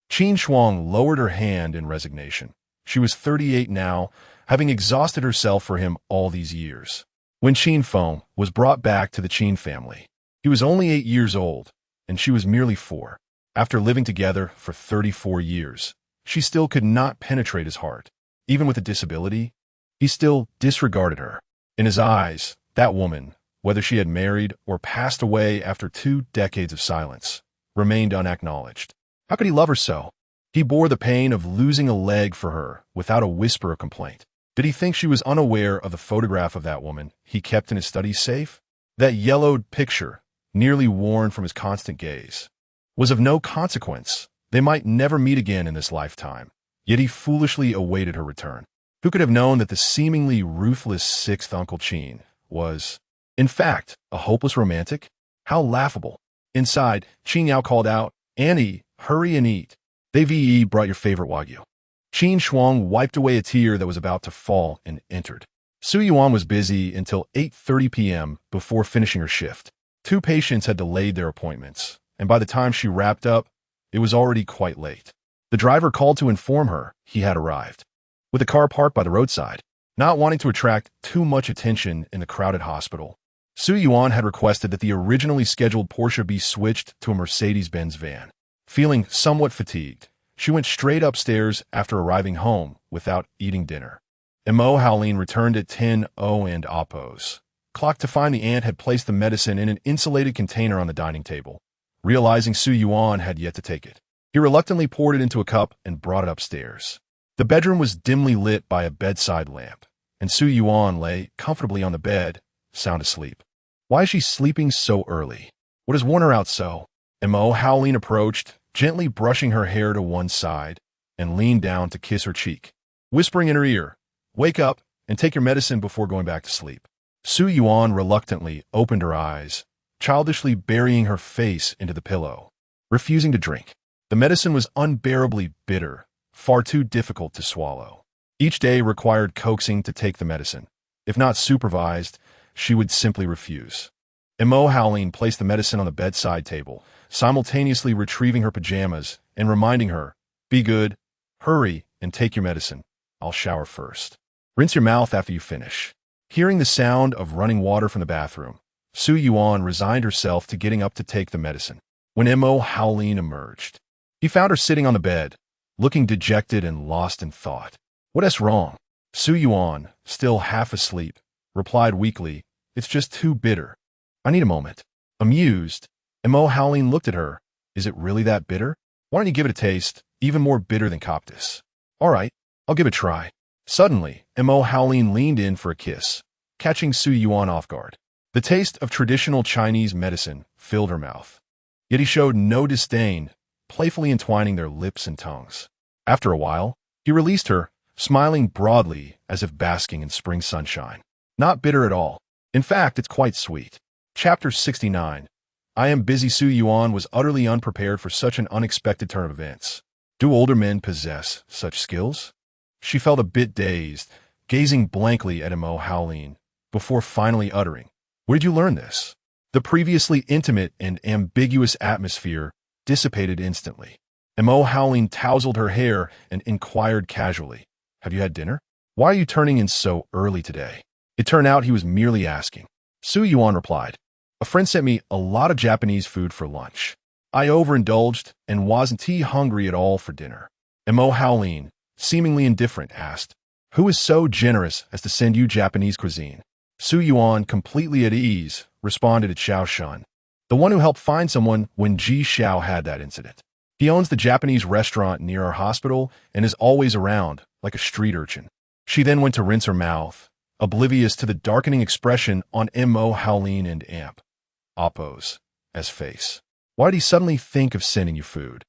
Qin Shuang lowered her hand in resignation. She was 38 now, having exhausted herself for him all these years. When Qin Feng was brought back to the Qin family, he was only 8 years old, and she was merely 4. After living together for 34 years, she still could not penetrate his heart. Even with a disability, he still disregarded her. In his eyes, that woman, whether she had married or passed away after 2 decades of silence, remained unacknowledged. How could he love her so? He bore the pain of losing a leg for her without a whisper of complaint. Did he think she was unaware of the photograph of that woman he kept in his study safe? That yellowed picture, nearly worn from his constant gaze, was of no consequence. They might never meet again in this lifetime. Yet he foolishly awaited her return. Who could have known that the seemingly ruthless 6th Uncle Qin was, in fact, a hopeless romantic? How laughable. Inside, Qin Yao called out, "Annie, hurry and eat. They've brought your favorite wagyu." Qin Shuang wiped away a tear that was about to fall and entered. Su Yuan was busy until 8:30 p.m. before finishing her shift. 2 patients had delayed their appointments, and by the time she wrapped up, it was already quite late. The driver called to inform her he had arrived. With the car parked by the roadside, not wanting to attract too much attention in the crowded hospital, Su Yuan had requested that the originally scheduled Porsche be switched to a Mercedes-Benz van. Feeling somewhat fatigued, she went straight upstairs after arriving home without eating dinner. Mo Howlin returned at 10:00 and oppose. Clocked to find the aunt had placed the medicine in an insulated container on the dining table. Realizing Su Yuan had yet to take it, he reluctantly poured it into a cup and brought it upstairs. The bedroom was dimly lit by a bedside lamp, and Su Yuan lay comfortably on the bed, sound asleep. Why is she sleeping so early? What has worn her out so? Mo Howlin approached, gently brushing her hair to one side, and leaned down to kiss her cheek, whispering in her ear, "Wake up and take your medicine before going back to sleep." Su Yuan reluctantly opened her eyes, childishly burying her face into the pillow, refusing to drink. The medicine was unbearably bitter, far too difficult to swallow. Each day required coaxing to take the medicine. If not supervised, she would simply refuse. Mo Howlin placed the medicine on the bedside table, simultaneously retrieving her pajamas and reminding her, "Be good, hurry, and take your medicine. I'll shower first. Rinse your mouth after you finish." Hearing the sound of running water from the bathroom, Su Yuan resigned herself to getting up to take the medicine. When Mo Howlin emerged, he found her sitting on the bed, looking dejected and lost in thought. "What's wrong?" Su Yuan, still half asleep, replied weakly, "It's just too bitter. I need a moment." Amused, Mo Howlin looked at her. "Is it really that bitter? Why don't you give it a taste, even more bitter than Coptis?" "All right, I'll give it a try." Suddenly, Mo Howlin leaned in for a kiss, catching Su Yuan off guard. The taste of traditional Chinese medicine filled her mouth. Yet he showed no disdain, playfully entwining their lips and tongues. After a while, he released her, smiling broadly as if basking in spring sunshine. "Not bitter at all. In fact, it's quite sweet." Chapter 69. I am busy. Su Yuan was utterly unprepared for such an unexpected turn of events. Do older men possess such skills? She felt a bit dazed, gazing blankly at Mo Howlin, before finally uttering, "Where did you learn this?" The previously intimate and ambiguous atmosphere dissipated instantly. Mo Howlin tousled her hair and inquired casually, "Have you had dinner? Why are you turning in so early today?" It turned out he was merely asking. Su Yuan replied, "A friend sent me a lot of Japanese food for lunch. I overindulged and wasn't hungry at all for dinner." Mo Howlin, seemingly indifferent, asked, "Who is so generous as to send you Japanese cuisine?" Su Yuan, completely at ease, responded at Xiao Shun, "The one who helped find someone when Ji Xiao had that incident. He owns the Japanese restaurant near our hospital and is always around, like a street urchin." She then went to rinse her mouth, oblivious to the darkening expression on Mo Howlin and Oppo's face. Why did he suddenly think of sending you food?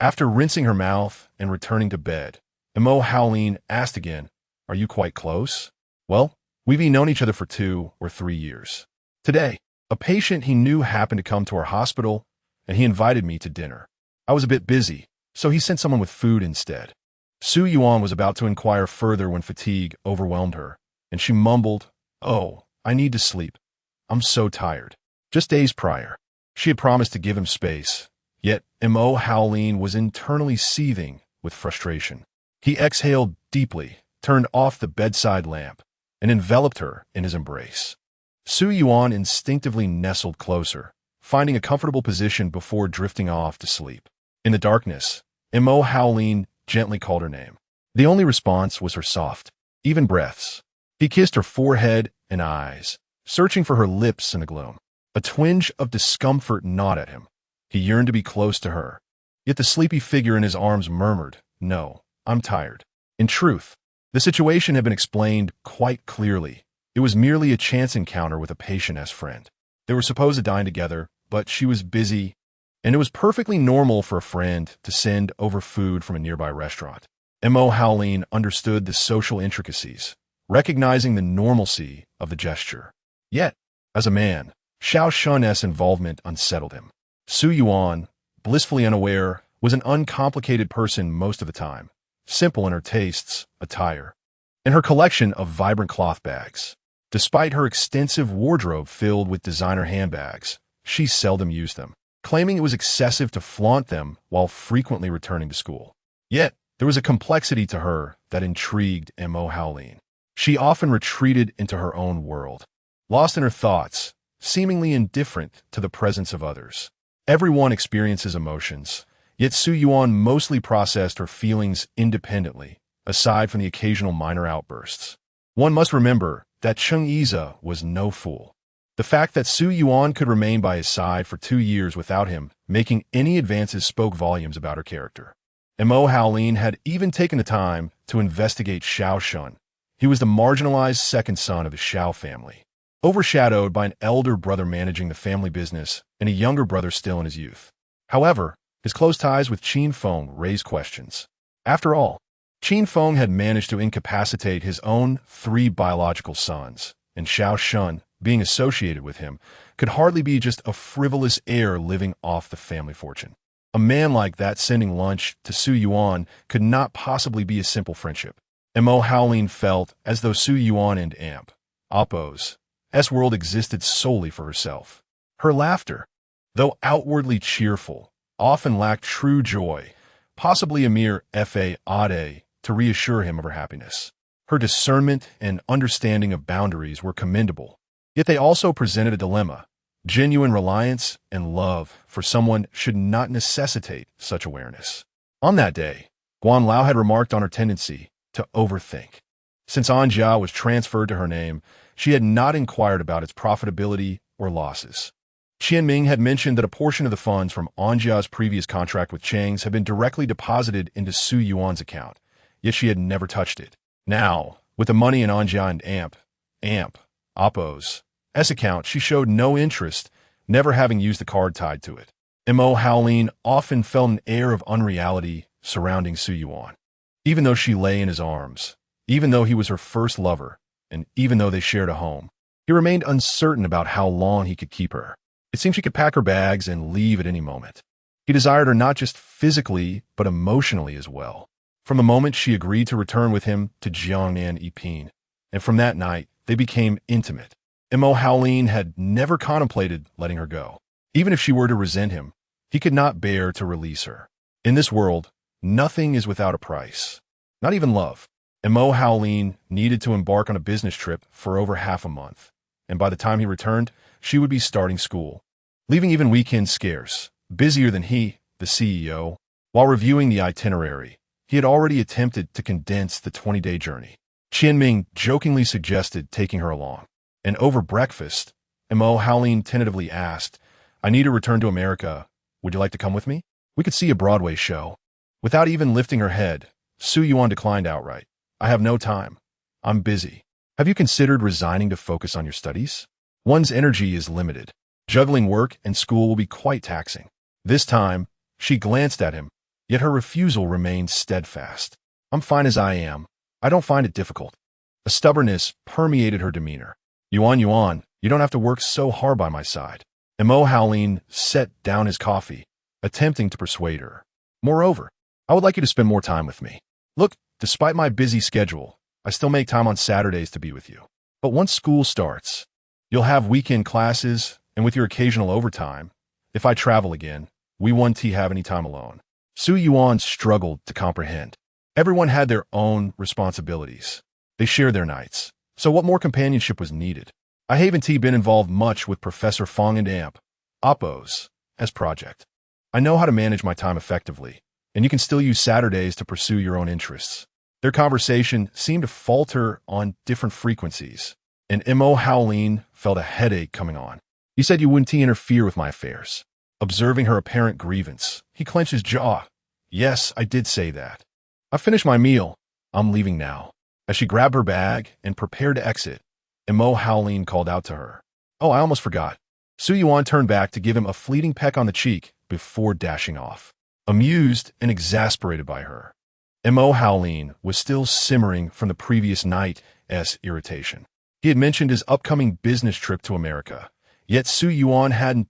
After rinsing her mouth and returning to bed, Mo Howlin asked again, "Are you quite close?" "Well, we've known each other for 2 or 3 years. Today, a patient he knew happened to come to our hospital, and he invited me to dinner. I was a bit busy, so he sent someone with food instead. Su Yuan was about to inquire further when fatigue overwhelmed her, and she mumbled, "Oh, I need to sleep. I'm so tired." Just days prior, she had promised to give him space, yet Mo Howlin was internally seething with frustration. He exhaled deeply, turned off the bedside lamp, and enveloped her in his embrace. Su Yuan instinctively nestled closer, finding a comfortable position before drifting off to sleep. In the darkness, Mo Howlin gently called her name. The only response was her soft, even breaths. He kissed her forehead and eyes, searching for her lips in the gloom. A twinge of discomfort gnawed at him. He yearned to be close to her, yet the sleepy figure in his arms murmured, "No, I'm tired." In truth, the situation had been explained quite clearly. It was merely a chance encounter with a patient-ass friend. They were supposed to dine together, but she was busy, and it was perfectly normal for a friend to send over food from a nearby restaurant. Mo Howlin understood the social intricacies, recognizing the normalcy of the gesture. Yet, as a man, Xiao Shun's involvement unsettled him. Su Yuan, blissfully unaware, was an uncomplicated person most of the time, simple in her tastes, attire, and her collection of vibrant cloth bags. Despite her extensive wardrobe filled with designer handbags, she seldom used them, claiming it was excessive to flaunt them while frequently returning to school. Yet, there was a complexity to her that intrigued Mo Howlin. She often retreated into her own world, lost in her thoughts, seemingly indifferent to the presence of others. Everyone experiences emotions, yet Su Yuan mostly processed her feelings independently, aside from the occasional minor outbursts. One must remember that Cheng Yize was no fool. The fact that Su Yuan could remain by his side for 2 years without him making any advances spoke volumes about her character. Mo Howlin had even taken the time to investigate Xiao Shun. He was the marginalized second son of the Xiao family, overshadowed by an elder brother managing the family business and a younger brother still in his youth. However, his close ties with Qin Feng raised questions. After all, Qin Feng had managed to incapacitate his own 3 biological sons, and Xiao Shun, being associated with him, could hardly be just a frivolous heir living off the family fortune. A man like that sending lunch to Su Yuan could not possibly be a simple friendship. Mo Howlin felt as though Su Yuan and Oppo's S-world existed solely for herself. Her laughter, though outwardly cheerful, often lacked true joy, possibly a mere fade to reassure him of her happiness. Her discernment and understanding of boundaries were commendable, yet they also presented a dilemma. Genuine reliance and love for someone should not necessitate such awareness. On that day, Guan Lao had remarked on her tendency to overthink. Since Anja was transferred to her name, she had not inquired about its profitability or losses. Qianming had mentioned that a portion of the funds from Anja's previous contract with Chang's had been directly deposited into Su Yuan's account, yet she had never touched it. Now, with the money in Anja and Oppo's S account, she showed no interest, never having used the card tied to it. Mo Howlin often felt an air of unreality surrounding Su Yuan. Even though she lay in his arms, even though he was her first lover, and even though they shared a home, he remained uncertain about how long he could keep her. It seemed she could pack her bags and leave at any moment. He desired her not just physically, but emotionally as well. From the moment she agreed to return with him to Jiangnan Yiping, and from that night, they became intimate. Mo Howlin had never contemplated letting her go. Even if she were to resent him, he could not bear to release her. In this world, nothing is without a price. Not even love. Mo Howlin needed to embark on a business trip for over half a month, and by the time he returned, she would be starting school, leaving even weekends scarce. Busier than he, the CEO, while reviewing the itinerary, he had already attempted to condense the 20-day journey. Qianming jokingly suggested taking her along. And over breakfast, Mo Howlin tentatively asked, "I need to return to America. Would you like to come with me? We could see a Broadway show." Without even lifting her head, Su Yuan declined outright. "I have no time. I'm busy. Have you considered resigning to focus on your studies? One's energy is limited. Juggling work and school will be quite taxing." This time, she glanced at him, yet her refusal remained steadfast. "I'm fine as I am. I don't find it difficult." A stubbornness permeated her demeanor. Yuan, you don't have to work so hard by my side. Mo Howlin set down his coffee, attempting to persuade her. Moreover, I would like you to spend more time with me. Look, despite my busy schedule, I still make time on Saturdays to be with you. But once school starts, you'll have weekend classes, and with your occasional overtime, if I travel again, we won't have any time alone. Su Yuan struggled to comprehend. Everyone had their own responsibilities. They shared their nights. So what more companionship was needed? I haven't been involved much with Professor Fong and Oppos as project. I know how to manage my time effectively, and you can still use Saturdays to pursue your own interests. Their conversation seemed to falter on different frequencies, and Mo Howlin felt a headache coming on. You said you wouldn't interfere with my affairs. Observing her apparent grievance, he clenched his jaw. Yes, I did say that. I finished my meal. I'm leaving now. As she grabbed her bag and prepared to exit, Mo Howlin called out to her. Oh, I almost forgot. Su Yuan turned back to give him a fleeting peck on the cheek before dashing off. Amused and exasperated by her, Mo Howlin was still simmering from the previous night's irritation. He had mentioned his upcoming business trip to America, yet Su Yuan hadn't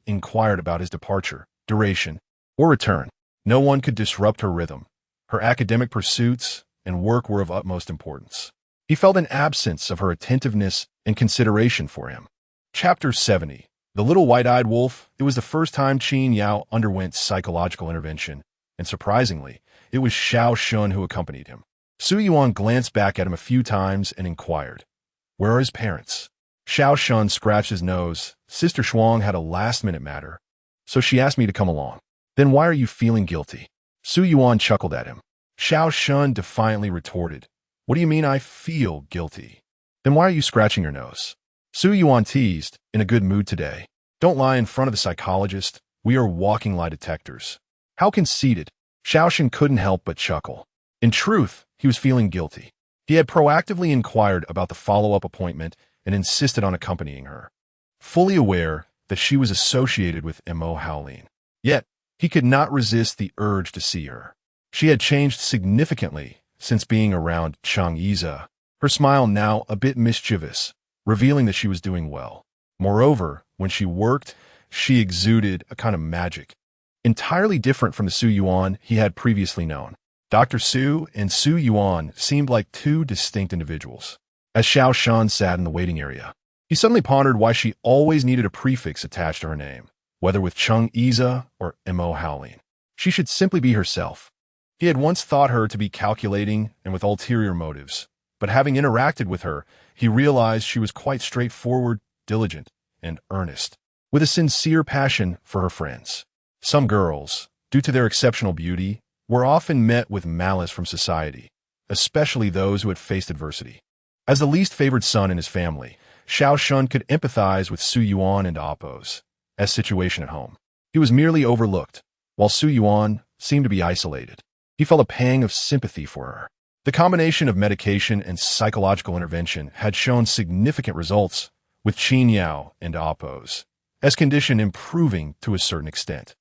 inquired about his departure, duration, or return. No one could disrupt her rhythm. Her academic pursuits and work were of utmost importance. He felt an absence of her attentiveness and consideration for him. Chapter 70. The Little White-Eyed Wolf. It was the first time Qin Yao underwent psychological intervention, and surprisingly, it was Xiao Shun who accompanied him. Su Yuan glanced back at him a few times and inquired, "Where are his parents?" Xiao Shun scratched his nose. Sister Shuang had a last-minute matter, so she asked me to come along. Then why are you feeling guilty? Su Yuan chuckled at him. Xiao Shun defiantly retorted, "What do you mean I feel guilty? Then why are you scratching your nose?" Su Yuan teased, in a good mood today. Don't lie in front of the psychologist. We are walking lie detectors. How conceited. Xiao Shun couldn't help but chuckle. In truth, he was feeling guilty. He had proactively inquired about the follow-up appointment and insisted on accompanying her, fully aware that she was associated with Mo Howlin. Yet, he could not resist the urge to see her. She had changed significantly since being around Chang'e, her smile now a bit mischievous, revealing that she was doing well. Moreover, when she worked, she exuded a kind of magic, entirely different from the Su Yuan he had previously known. Dr. Su and Su Yuan seemed like two distinct individuals. As Xiao Shun sat in the waiting area, he suddenly pondered why she always needed a prefix attached to her name, whether with Chang'e or Mo Howlin. She should simply be herself. He had once thought her to be calculating and with ulterior motives, but having interacted with her, he realized she was quite straightforward, diligent, and earnest, with a sincere passion for her friends. Some girls, due to their exceptional beauty, were often met with malice from society, especially those who had faced adversity. As the least favored son in his family, Xiao Shun could empathize with Su Yuan and Oppos' situation at home. He was merely overlooked, while Su Yuan seemed to be isolated. He felt a pang of sympathy for her. The combination of medication and psychological intervention had shown significant results with Qin Yao and Oppos' condition improving to a certain extent.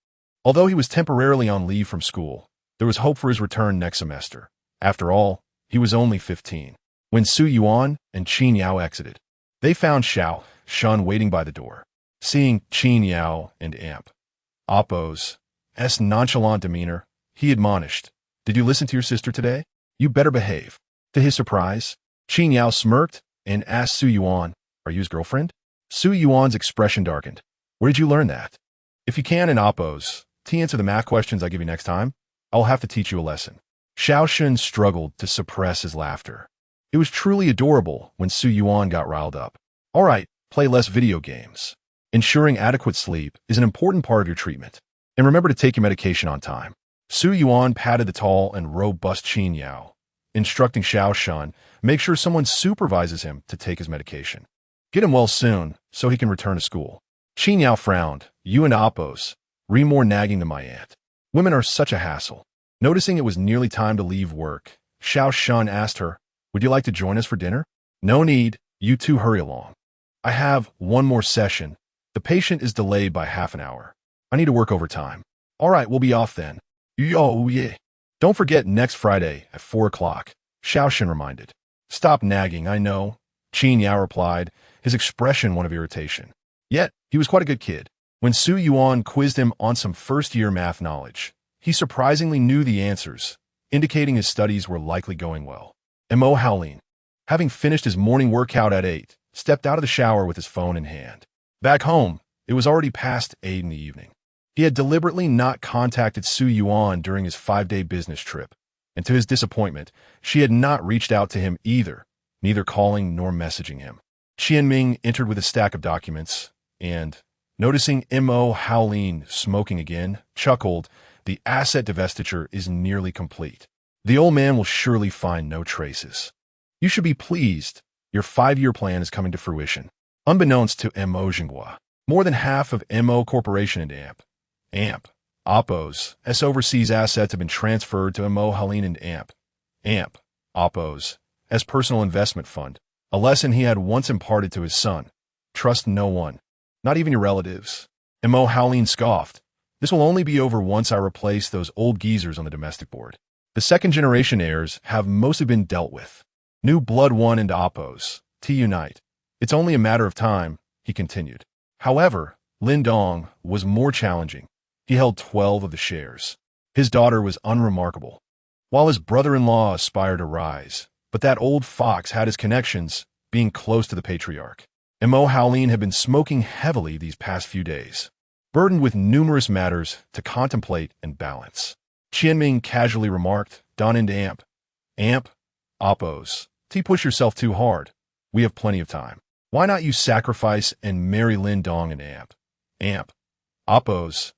Although he was temporarily on leave from school, there was hope for his return next semester. After all, he was only 15. When Su Yuan and Qin Yao exited, they found Xiao Shun waiting by the door. Seeing Qin Yao and Oppos' nonchalant demeanor, he admonished, "Did you listen to your sister today? You better behave." To his surprise, Qin Yao smirked and asked Su Yuan, "Are you his girlfriend?" Su Yuan's expression darkened. "Where did you learn that?" "If you can in Oppos, to answer the math questions I give you next time, I'll have to teach you a lesson." Xiao Shun struggled to suppress his laughter. It was truly adorable when Su Yuan got riled up. All right, play less video games. Ensuring adequate sleep is an important part of your treatment. And remember to take your medication on time. Su Yuan patted the tall and robust Qin Yao, instructing Xiao Shun, make sure someone supervises him to take his medication. Get him well soon, so he can return to school. Qin Yao frowned. "You and Oppos, read more nagging than my aunt. Women are such a hassle." Noticing it was nearly time to leave work, Xiao Shun asked her, "Would you like to join us for dinner?" "No need, you two hurry along. I have one more session. The patient is delayed by half an hour. I need to work overtime." "All right, we'll be off then." "Yo, yeah. Don't forget next Friday at 4 o'clock, Xiao Shun reminded. "Stop nagging, I know," Qin Yao replied, his expression one of irritation. Yet, He was quite a good kid. When Su Yuan quizzed him on some first-year math knowledge, he surprisingly knew the answers, indicating his studies were likely going well. Mo Howlin, having finished his morning workout at 8, stepped out of the shower with his phone in hand. Back home, it was already past 8 in the evening. He had deliberately not contacted Su Yuan during his 5-day business trip, and to his disappointment, she had not reached out to him either, neither calling nor messaging him. Qianming entered with a stack of documents, and, noticing Mo Howlin smoking again, chuckled, "The asset divestiture is nearly complete. The old man will surely find no traces. You should be pleased. Your 5-year plan is coming to fruition." Unbeknownst to Mo Jinghua, more than half of Mo Corporation and Oppo's overseas assets have been transferred to Mo Howlin and Oppo's as personal investment fund, a lesson he had once imparted to his son. Trust no one, not even your relatives. Mo Howlin scoffed. This will only be over once I replace those old geezers on the domestic board. The second-generation heirs have mostly been dealt with. New blood won into Oppo's to unite. It's only a matter of time, he continued. However, Lin Dong was more challenging. He held 12 of the shares. His daughter was unremarkable, while his brother-in-law aspired to rise. But that old fox had his connections, being close to the patriarch. Mo Howlin had been smoking heavily these past few days, burdened with numerous matters to contemplate and balance. Qianming casually remarked, "Don into Oppo's. Push yourself too hard. We have plenty of time. Why not you sacrifice and marry Lin Dong and Oppo's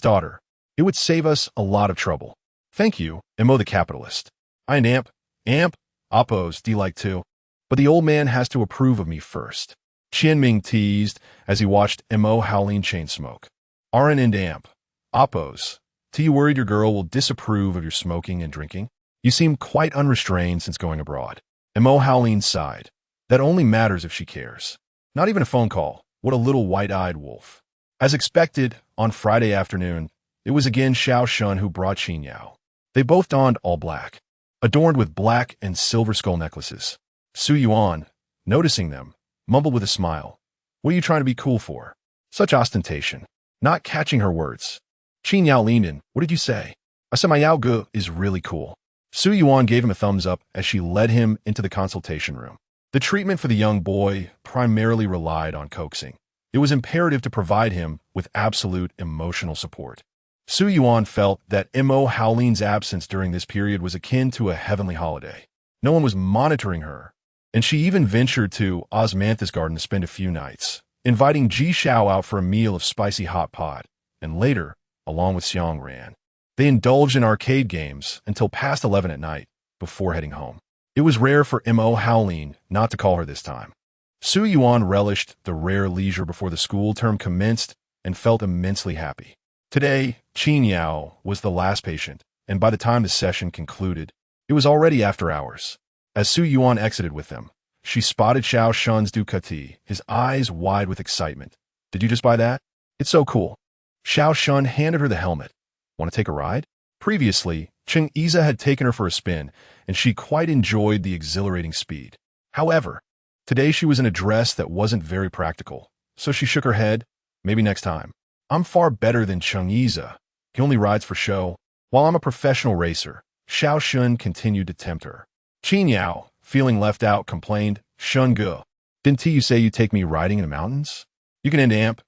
daughter? It would save us a lot of trouble." "Thank you, Mo the capitalist. I and Oppo's like too. But the old man has to approve of me first." Qianming teased as he watched Mo Howlin chain smoke. "Aren't and Oppo's. You worried your girl will disapprove of your smoking and drinking? You seem quite unrestrained since going abroad." Mo Howlin sighed. "That only matters if she cares. Not even a phone call. What a little white-eyed wolf." As expected, on Friday afternoon, it was again Xiao Shun who brought Qin Yao. They both donned all black, adorned with black and silver skull necklaces. Su Yuan, noticing them, mumbled with a smile, "What are you trying to be cool for? Such ostentation." Not catching her words, Qin Yao leaned in. "What did you say?" "I said my Yao Gu is really cool." Su Yuan gave him a thumbs up as she led him into the consultation room. The treatment for the young boy primarily relied on coaxing. It was imperative to provide him with absolute emotional support. Su Yuan felt that Mo Howlin's absence during this period was akin to a heavenly holiday. No one was monitoring her, and she even ventured to Osmanthus Garden to spend a few nights, inviting Ji Xiao out for a meal of spicy hot pot, and later, along with Xiang Ran, they indulged in arcade games until past 11 at night before heading home. It was rare for Mo Howlin not to call her this time. Su Yuan relished the rare leisure before the school term commenced and felt immensely happy. Today, Qin Yao was the last patient, and by the time the session concluded, it was already after hours. As Su Yuan exited with them, she spotted Xiao Shun's Ducati, his eyes wide with excitement. "Did you just buy that? It's so cool." Xiao Shun handed her the helmet. "Want to take a ride?" Previously, Cheng Iza had taken her for a spin, and she quite enjoyed the exhilarating speed. However, today she was in a dress that wasn't very practical, so she shook her head. "Maybe next time. I'm far better than Cheng Iza. He only rides for show. While I'm a professional racer." Xiao Shun continued to tempt her. Qin Yao, feeling left out, complained, "Shun Ge, didn't you say you'd take me riding in the mountains? You can end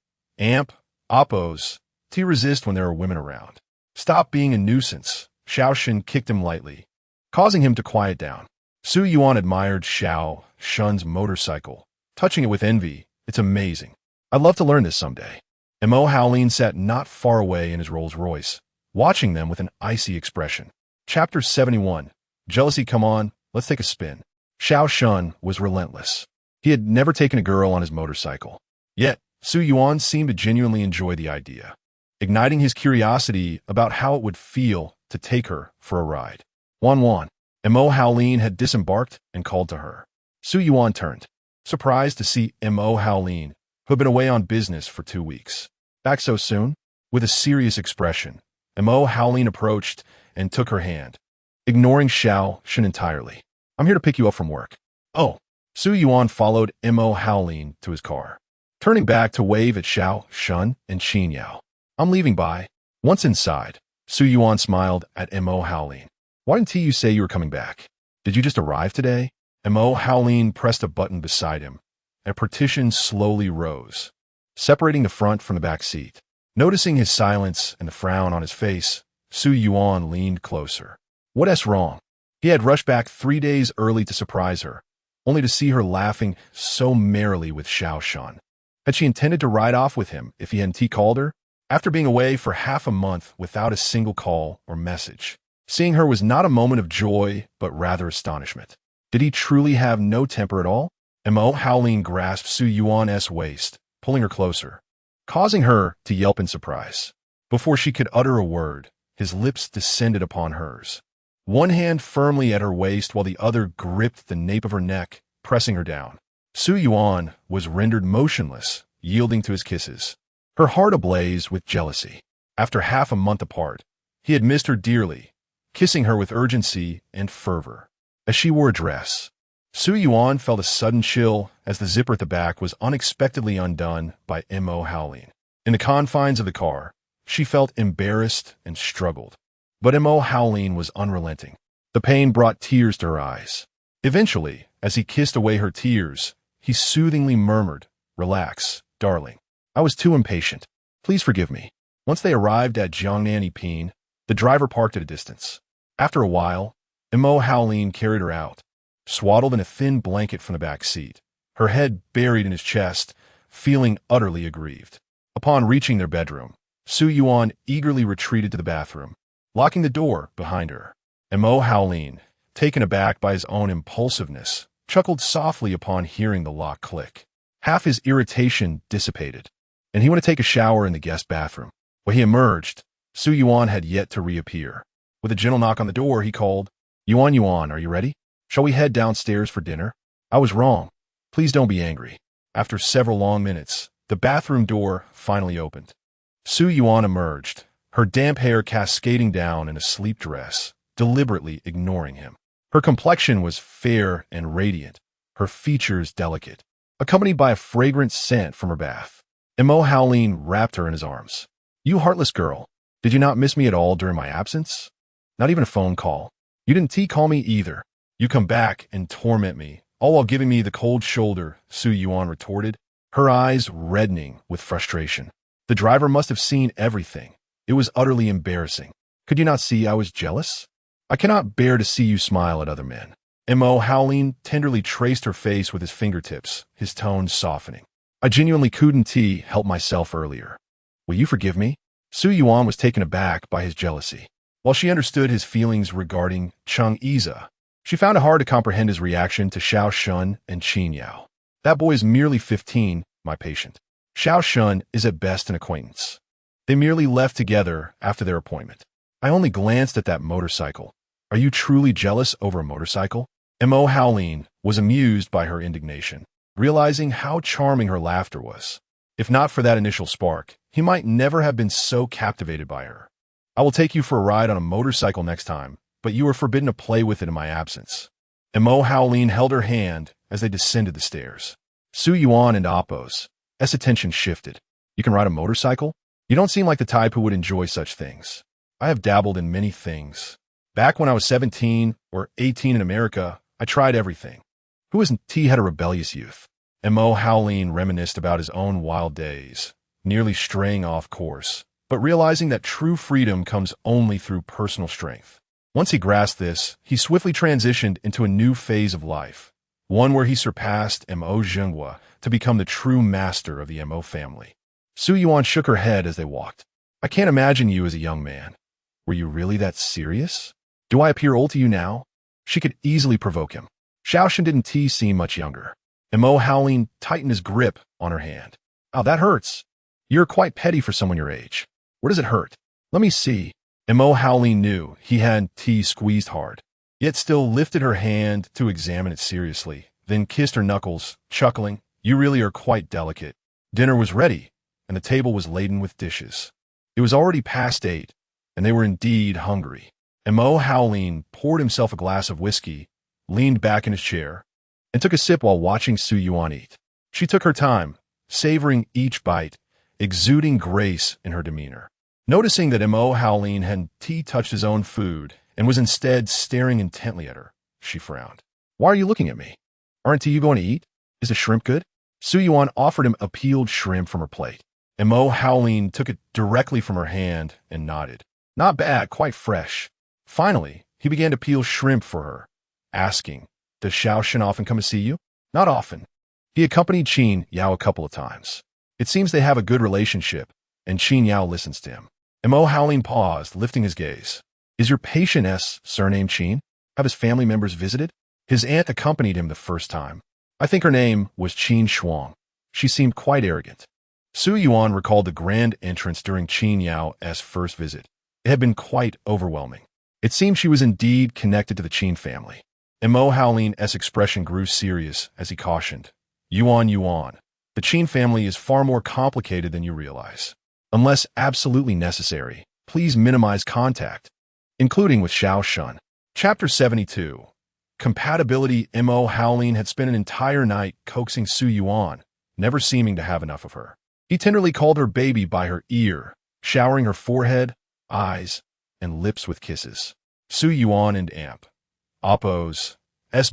Oppo's. Resist when there are women around. Stop being a nuisance." Xiao Shun kicked him lightly, causing him to quiet down. Su Yuan admired Xiao Shun's motorcycle, touching it with envy. "It's amazing. I'd love to learn this someday." Mo Howlin sat not far away in his Rolls-Royce, watching them with an icy expression. Chapter 71. Jealousy. "Come on, let's take a spin." Xiao Shun was relentless. He had never taken a girl on his motorcycle. Yet, Su Yuan seemed to genuinely enjoy the idea, igniting his curiosity about how it would feel to take her for a ride. Wan. Mo Howlin had disembarked and called to her. Su Yuan turned, surprised to see Mo Howlin, who had been away on business for 2 weeks. "Back so soon?" With a serious expression, Mo Howlin approached and took her hand, ignoring Xiao Shun entirely. "I'm here to pick you up from work." "Oh." Su Yuan followed Mo Howlin to his car. turning back to wave at Xiao Shun and Qin Yao. I'm leaving, bye. Once inside, Su Yuan smiled at Mo Howlin. Why didn't you say you were coming back? Did you just arrive today? Mo Howlin pressed a button beside him. A partition slowly rose, separating the front from the back seat. Noticing his silence and the frown on his face, Su Yuan leaned closer. What's wrong? He had rushed back 3 days early to surprise her, only to see her laughing so merrily with Xiao Shun. Had she intended to ride off with him if he hadn't called her? After being away for half a month without a single call or message, seeing her was not a moment of joy, but rather astonishment. Did he truly have no temper at all? Mo Howlin grasped Su Yuan's waist, pulling her closer, causing her to yelp in surprise. Before she could utter a word, his lips descended upon hers. One hand firmly at her waist while the other gripped the nape of her neck, pressing her down. Su Yuan was rendered motionless, yielding to his kisses, her heart ablaze with jealousy. After half a month apart, he had missed her dearly, kissing her with urgency and fervor. As she wore a dress, Su Yuan felt a sudden chill as the zipper at the back was unexpectedly undone by Mo Howlin. In the confines of the car, she felt embarrassed and struggled. But Mo Howlin was unrelenting. The pain brought tears to her eyes. Eventually, as he kissed away her tears, he soothingly murmured, "Relax, darling. I was too impatient. Please forgive me." Once they arrived at Jiangnan Pin, the driver parked at a distance. After a while, Mo Howlin carried her out, swaddled in a thin blanket from the back seat, her head buried in his chest, feeling utterly aggrieved. Upon reaching their bedroom, Su Yuan eagerly retreated to the bathroom, locking the door behind her. Mo Howlin, taken aback by his own impulsiveness, chuckled softly upon hearing the lock click. Half his irritation dissipated, and he went to take a shower in the guest bathroom. When he emerged, Su Yuan had yet to reappear. With a gentle knock on the door, he called, Yuan, are you ready? Shall we head downstairs for dinner? I was wrong. Please don't be angry." After several long minutes, the bathroom door finally opened. Su Yuan emerged, her damp hair cascading down in a sleep dress, deliberately ignoring him. Her complexion was fair and radiant, her features delicate, accompanied by a fragrant scent from her bath. Mo Howlin wrapped her in his arms. "You heartless girl, did you not miss me at all during my absence? Not even a phone call. You didn't call me either. You come back and torment me, all while giving me the cold shoulder," Su Yuan retorted, her eyes reddening with frustration. The driver must have seen everything. It was utterly embarrassing. "Could you not see I was jealous? I cannot bear to see you smile at other men." Mo Howlin tenderly traced her face with his fingertips, his tone softening. "I genuinely couldn't help myself earlier. Will you forgive me?" Su Yuan was taken aback by his jealousy. While she understood his feelings regarding Cheng Iza, she found it hard to comprehend his reaction to Xiao Shun and Qin Yao. "That boy is merely 15, my patient. Xiao Shun is at best an acquaintance. They merely left together after their appointment. I only glanced at that motorcycle. Are you truly jealous over a motorcycle?" Mo Howlin was amused by her indignation, realizing how charming her laughter was. If not for that initial spark, he might never have been so captivated by her. "I will take you for a ride on a motorcycle next time, but you are forbidden to play with it in my absence." Mo Howlin held her hand as they descended the stairs. Su Yuan and Appo's attention shifted. "You can ride a motorcycle? You don't seem like the type who would enjoy such things." "I have dabbled in many things. Back when I was 17 or 18 in America, I tried everything. Who hasn't had a rebellious youth?" Mo Howlin reminisced about his own wild days, nearly straying off course, but realizing that true freedom comes only through personal strength. Once he grasped this, he swiftly transitioned into a new phase of life, one where he surpassed Mo Zhenghua to become the true master of the Mo family. Su Yuan shook her head as they walked. "I can't imagine you as a young man. Were you really that serious? Do I appear old to you now?" She could easily provoke him. Xiao Shun didn't seem much younger. Mo Howlin tightened his grip on her hand. "Oh, that hurts. You're quite petty for someone your age. Where does it hurt? Let me see." Mo Howlin knew he had squeezed hard, yet still lifted her hand to examine it seriously, then kissed her knuckles, chuckling, "You really are quite delicate." Dinner was ready, and the table was laden with dishes. It was already past 8, and they were indeed hungry. Mo Howlin poured himself a glass of whiskey, leaned back in his chair, and took a sip while watching Su Yuan eat. She took her time, savoring each bite, exuding grace in her demeanor. Noticing that Mo Howleen hadn't touched his own food and was instead staring intently at her, she frowned. Why are you looking at me? Aren't you going to eat? Is the shrimp good? Su Yuan offered him a peeled shrimp from her plate. Mo Howleen took it directly from her hand and nodded. Not bad, quite fresh. Finally, he began to peel shrimp for her, asking, Does Xiao Shen often come to see you? Not often. He accompanied Qin Yao a couple of times. It seems they have a good relationship, and Qin Yao listens to him. Mo Howleen paused, lifting his gaze. Is your patient's surname Qin? Have his family members visited? His aunt accompanied him the first time. I think her name was Qin Shuang. She seemed quite arrogant. Su Yuan recalled the grand entrance during Qin Yao's first visit. It had been quite overwhelming. It seemed she was indeed connected to the Qin family. Mo Howleen's expression grew serious as he cautioned. Yuan, the Qin family is far more complicated than you realize. Unless absolutely necessary, please minimize contact, including with Xiao Shen. Chapter 72. Compatibility. Mo Howleen had spent an entire night coaxing Su Yuan, never seeming to have enough of her. He tenderly called her baby by her ear, showering her forehead, eyes, and lips with kisses. Su Yuan and Oppo's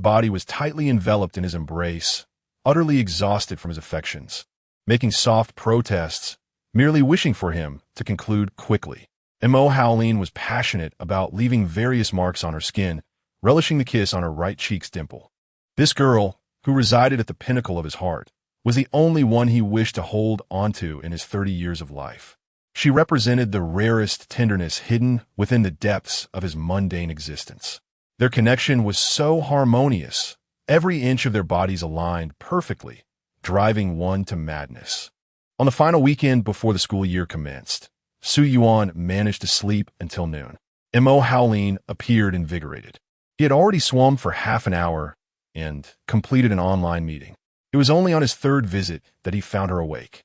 body was tightly enveloped in his embrace, utterly exhausted from his affections, making soft protests, merely wishing for him to conclude quickly. Mo Howleen was passionate about leaving various marks on her skin, relishing the kiss on her right cheek's dimple. This girl, who resided at the pinnacle of his heart, was the only one he wished to hold onto in his 30 years of life. She represented the rarest tenderness hidden within the depths of his mundane existence. Their connection was so harmonious, every inch of their bodies aligned perfectly, driving one to madness. On the final weekend before the school year commenced, Su Yuan managed to sleep until noon. Mo Howleen appeared invigorated. He had already swum for half an hour and completed an online meeting. It was only on his third visit that he found her awake.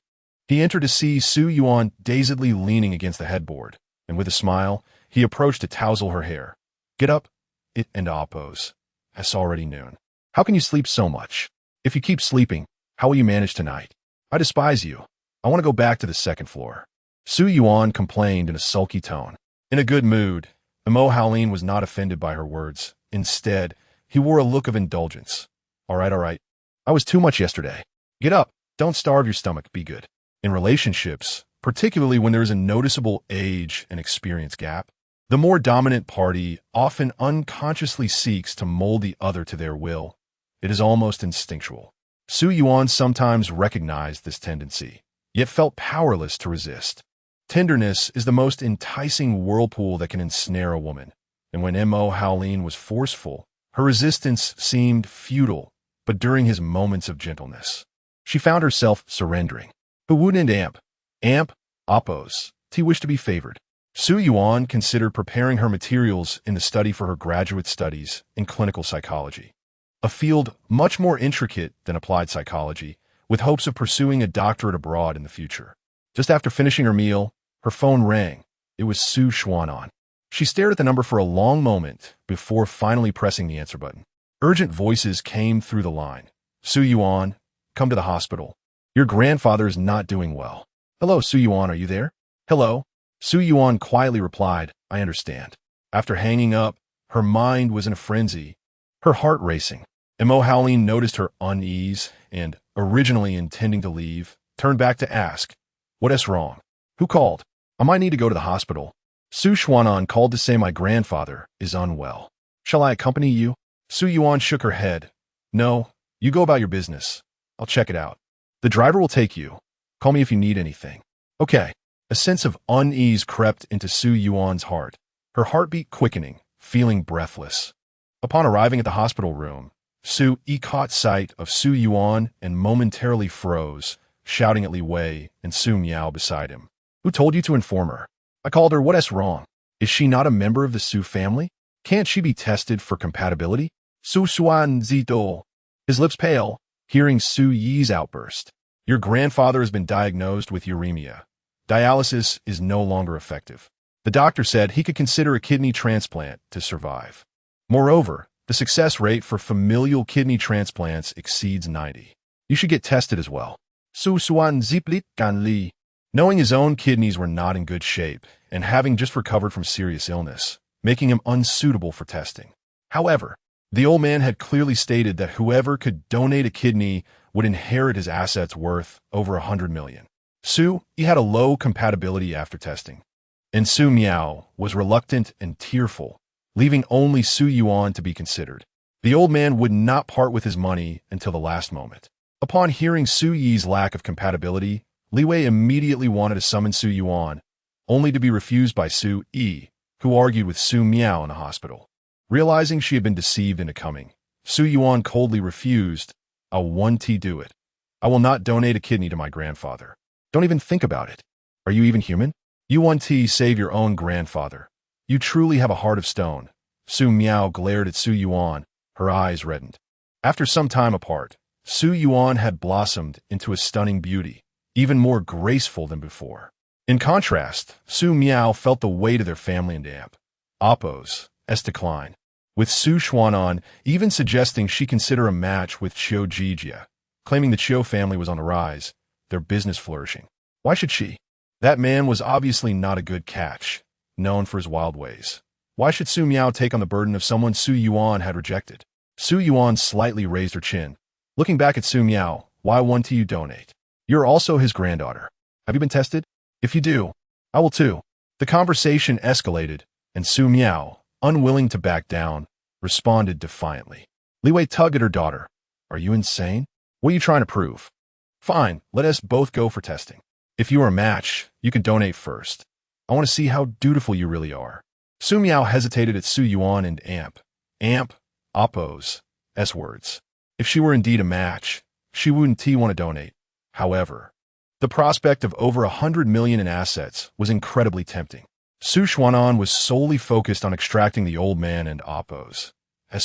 He entered to see Su Yuan dazedly leaning against the headboard, and with a smile, he approached to tousle her hair. Get up, it and Oppose. It's already noon. How can you sleep so much? If you keep sleeping, how will you manage tonight? I despise you. I want to go back to the second floor. Su Yuan complained in a sulky tone. In a good mood, Mo Howleen was not offended by her words. Instead, he wore a look of indulgence. All right. I was too much yesterday. Get up. Don't starve your stomach. Be good. In relationships, particularly when there is a noticeable age and experience gap, the more dominant party often unconsciously seeks to mold the other to their will. It is almost instinctual. Su Yuan sometimes recognized this tendency, yet felt powerless to resist. Tenderness is the most enticing whirlpool that can ensnare a woman, and when Mo Howleen was forceful, her resistance seemed futile, but during his moments of gentleness, she found herself surrendering. Who wouldn't Oppose. He wished to be favored. Su Yuan considered preparing her materials in the study for her graduate studies in clinical psychology, a field much more intricate than applied psychology, with hopes of pursuing a doctorate abroad in the future. Just after finishing her meal, her phone rang. It was Su Xuanan. She stared at the number for a long moment before finally pressing the answer button. Urgent voices came through the line. Su Yuan, come to the hospital. Your grandfather is not doing well. Hello, Su Yuan, are you there? Hello. Su Yuan quietly replied, I understand. After hanging up, her mind was in a frenzy, her heart racing. Mo Howleen noticed her unease and, originally intending to leave, turned back to ask, What's wrong? Who called? I might need to go to the hospital. Su Xuanan called to say my grandfather is unwell. Shall I accompany you? Su Yuan shook her head. No, you go about your business. I'll check it out. The driver will take you. Call me if you need anything. Okay. A sense of unease crept into Su Yuan's heart, her heartbeat quickening, feeling breathless. Upon arriving at the hospital room, Su Yi caught sight of Su Yuan and momentarily froze, shouting at Li Wei and Su Miao beside him. Who told you to inform her? I called her. What's wrong? Is she not a member of the Su family? Can't she be tested for compatibility? Su Xuan Zito. His lips pale, hearing Su Yi's outburst. Your grandfather has been diagnosed with uremia. Dialysis is no longer effective. The doctor said he could consider a kidney transplant to survive. Moreover, the success rate for familial kidney transplants exceeds 90%. You should get tested as well. Su Suan Ziplit Gan Li. Knowing his own kidneys were not in good shape, and having just recovered from serious illness, making him unsuitable for testing. However, the old man had clearly stated that whoever could donate a kidney would inherit his assets worth over 100 million. Su, he had a low compatibility after testing, and Su Miao was reluctant and tearful, leaving only Su Yuan to be considered. The old man would not part with his money until the last moment. Upon hearing Su Yi's lack of compatibility, Li Wei immediately wanted to summon Su Yuan, only to be refused by Su Yi, who argued with Su Miao in the hospital. Realizing she had been deceived into coming, Su Yuan coldly refused. "I won't do it. I will not donate a kidney to my grandfather. Don't even think about it. Are you even human? You want to save your own grandfather. You truly have a heart of stone." Su Miao glared at Su Yuan, her eyes reddened. After some time apart, Su Yuan had blossomed into a stunning beauty, even more graceful than before. In contrast, Su Miao felt the weight of their family and oppress decline, with Su Xuanan even suggesting she consider a match with Qiu Jijia, claiming the Qiu family was on the rise, their business flourishing. Why should she? That man was obviously not a good catch, known for his wild ways. Why should Su Miao take on the burden of someone Su Yuan had rejected? Su Yuan slightly raised her chin. Looking back at Su Miao, "Why won't you donate? You're also his granddaughter. Have you been tested? If you do, I will too." The conversation escalated, and Su Miao, unwilling to back down, responded defiantly. Li Wei tugged at her daughter. "Are you insane? What are you trying to prove? Fine, let us both go for testing. If you are a match, you can donate first. I want to see how dutiful you really are." Su Miao hesitated at Su Yuan and oppress words. If she were indeed a match, she wouldn't want to donate. However, the prospect of over 100 million in assets was incredibly tempting. Su Xuanan was solely focused on extracting the old man and oppress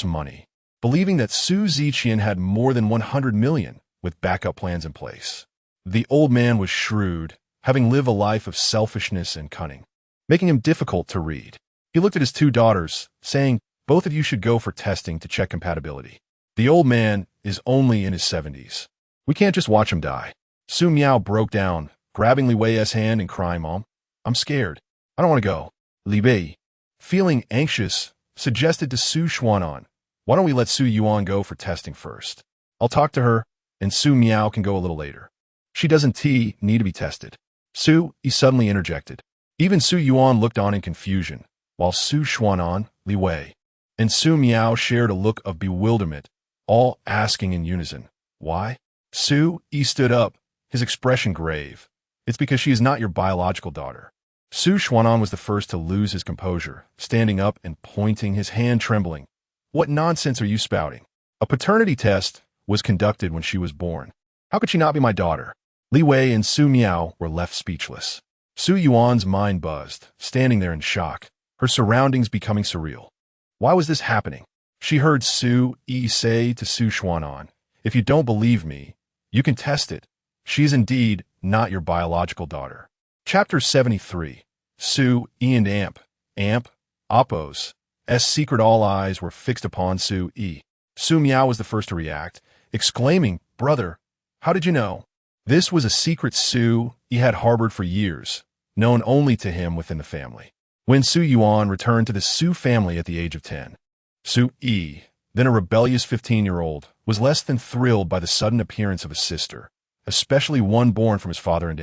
money, believing that Su Ziqian had more than 100 million with backup plans in place. The old man was shrewd, having lived a life of selfishness and cunning, making him difficult to read. He looked at his two daughters, saying, "Both of you should go for testing to check compatibility. The old man is only in his 70s. We can't just watch him die." Su Miao broke down, grabbing Li Wei's hand and crying, "Mom, I'm scared. I don't want to go." Li Wei, feeling anxious, suggested to Su Xuanan, "Why don't we let Su Yuan go for testing first? I'll talk to her, and Su Miao can go a little later. She doesn't need to be tested." Su Yi suddenly interjected. Even Su Yuan looked on in confusion, while Su Xuanan, Li Wei, and Su Miao shared a look of bewilderment, all asking in unison, "Why?" Su Yi stood up, his expression grave. "It's because she is not your biological daughter." Su Xuanan was the first to lose his composure, standing up and pointing, his hand trembling. "What nonsense are you spouting? A paternity test was conducted when she was born. How could she not be my daughter?" Li Wei and Su Miao were left speechless. Su Yuan's mind buzzed, standing there in shock, her surroundings becoming surreal. Why was this happening? She heard Su Yi say to Su Xuanan, "If you don't believe me, you can test it. She is indeed not your biological daughter." Chapter 73. Su Yi and oppress secret. All eyes were fixed upon Su Yi. Su Miao was the first to react, exclaiming, "Brother, how did you know?" This was a secret Su Yi had harbored for years, known only to him within the family. When Su Yuan returned to the Su family at the age of 10, Su Yi, then a rebellious 15-year-old, was less than thrilled by the sudden appearance of a sister, especially one born from his father and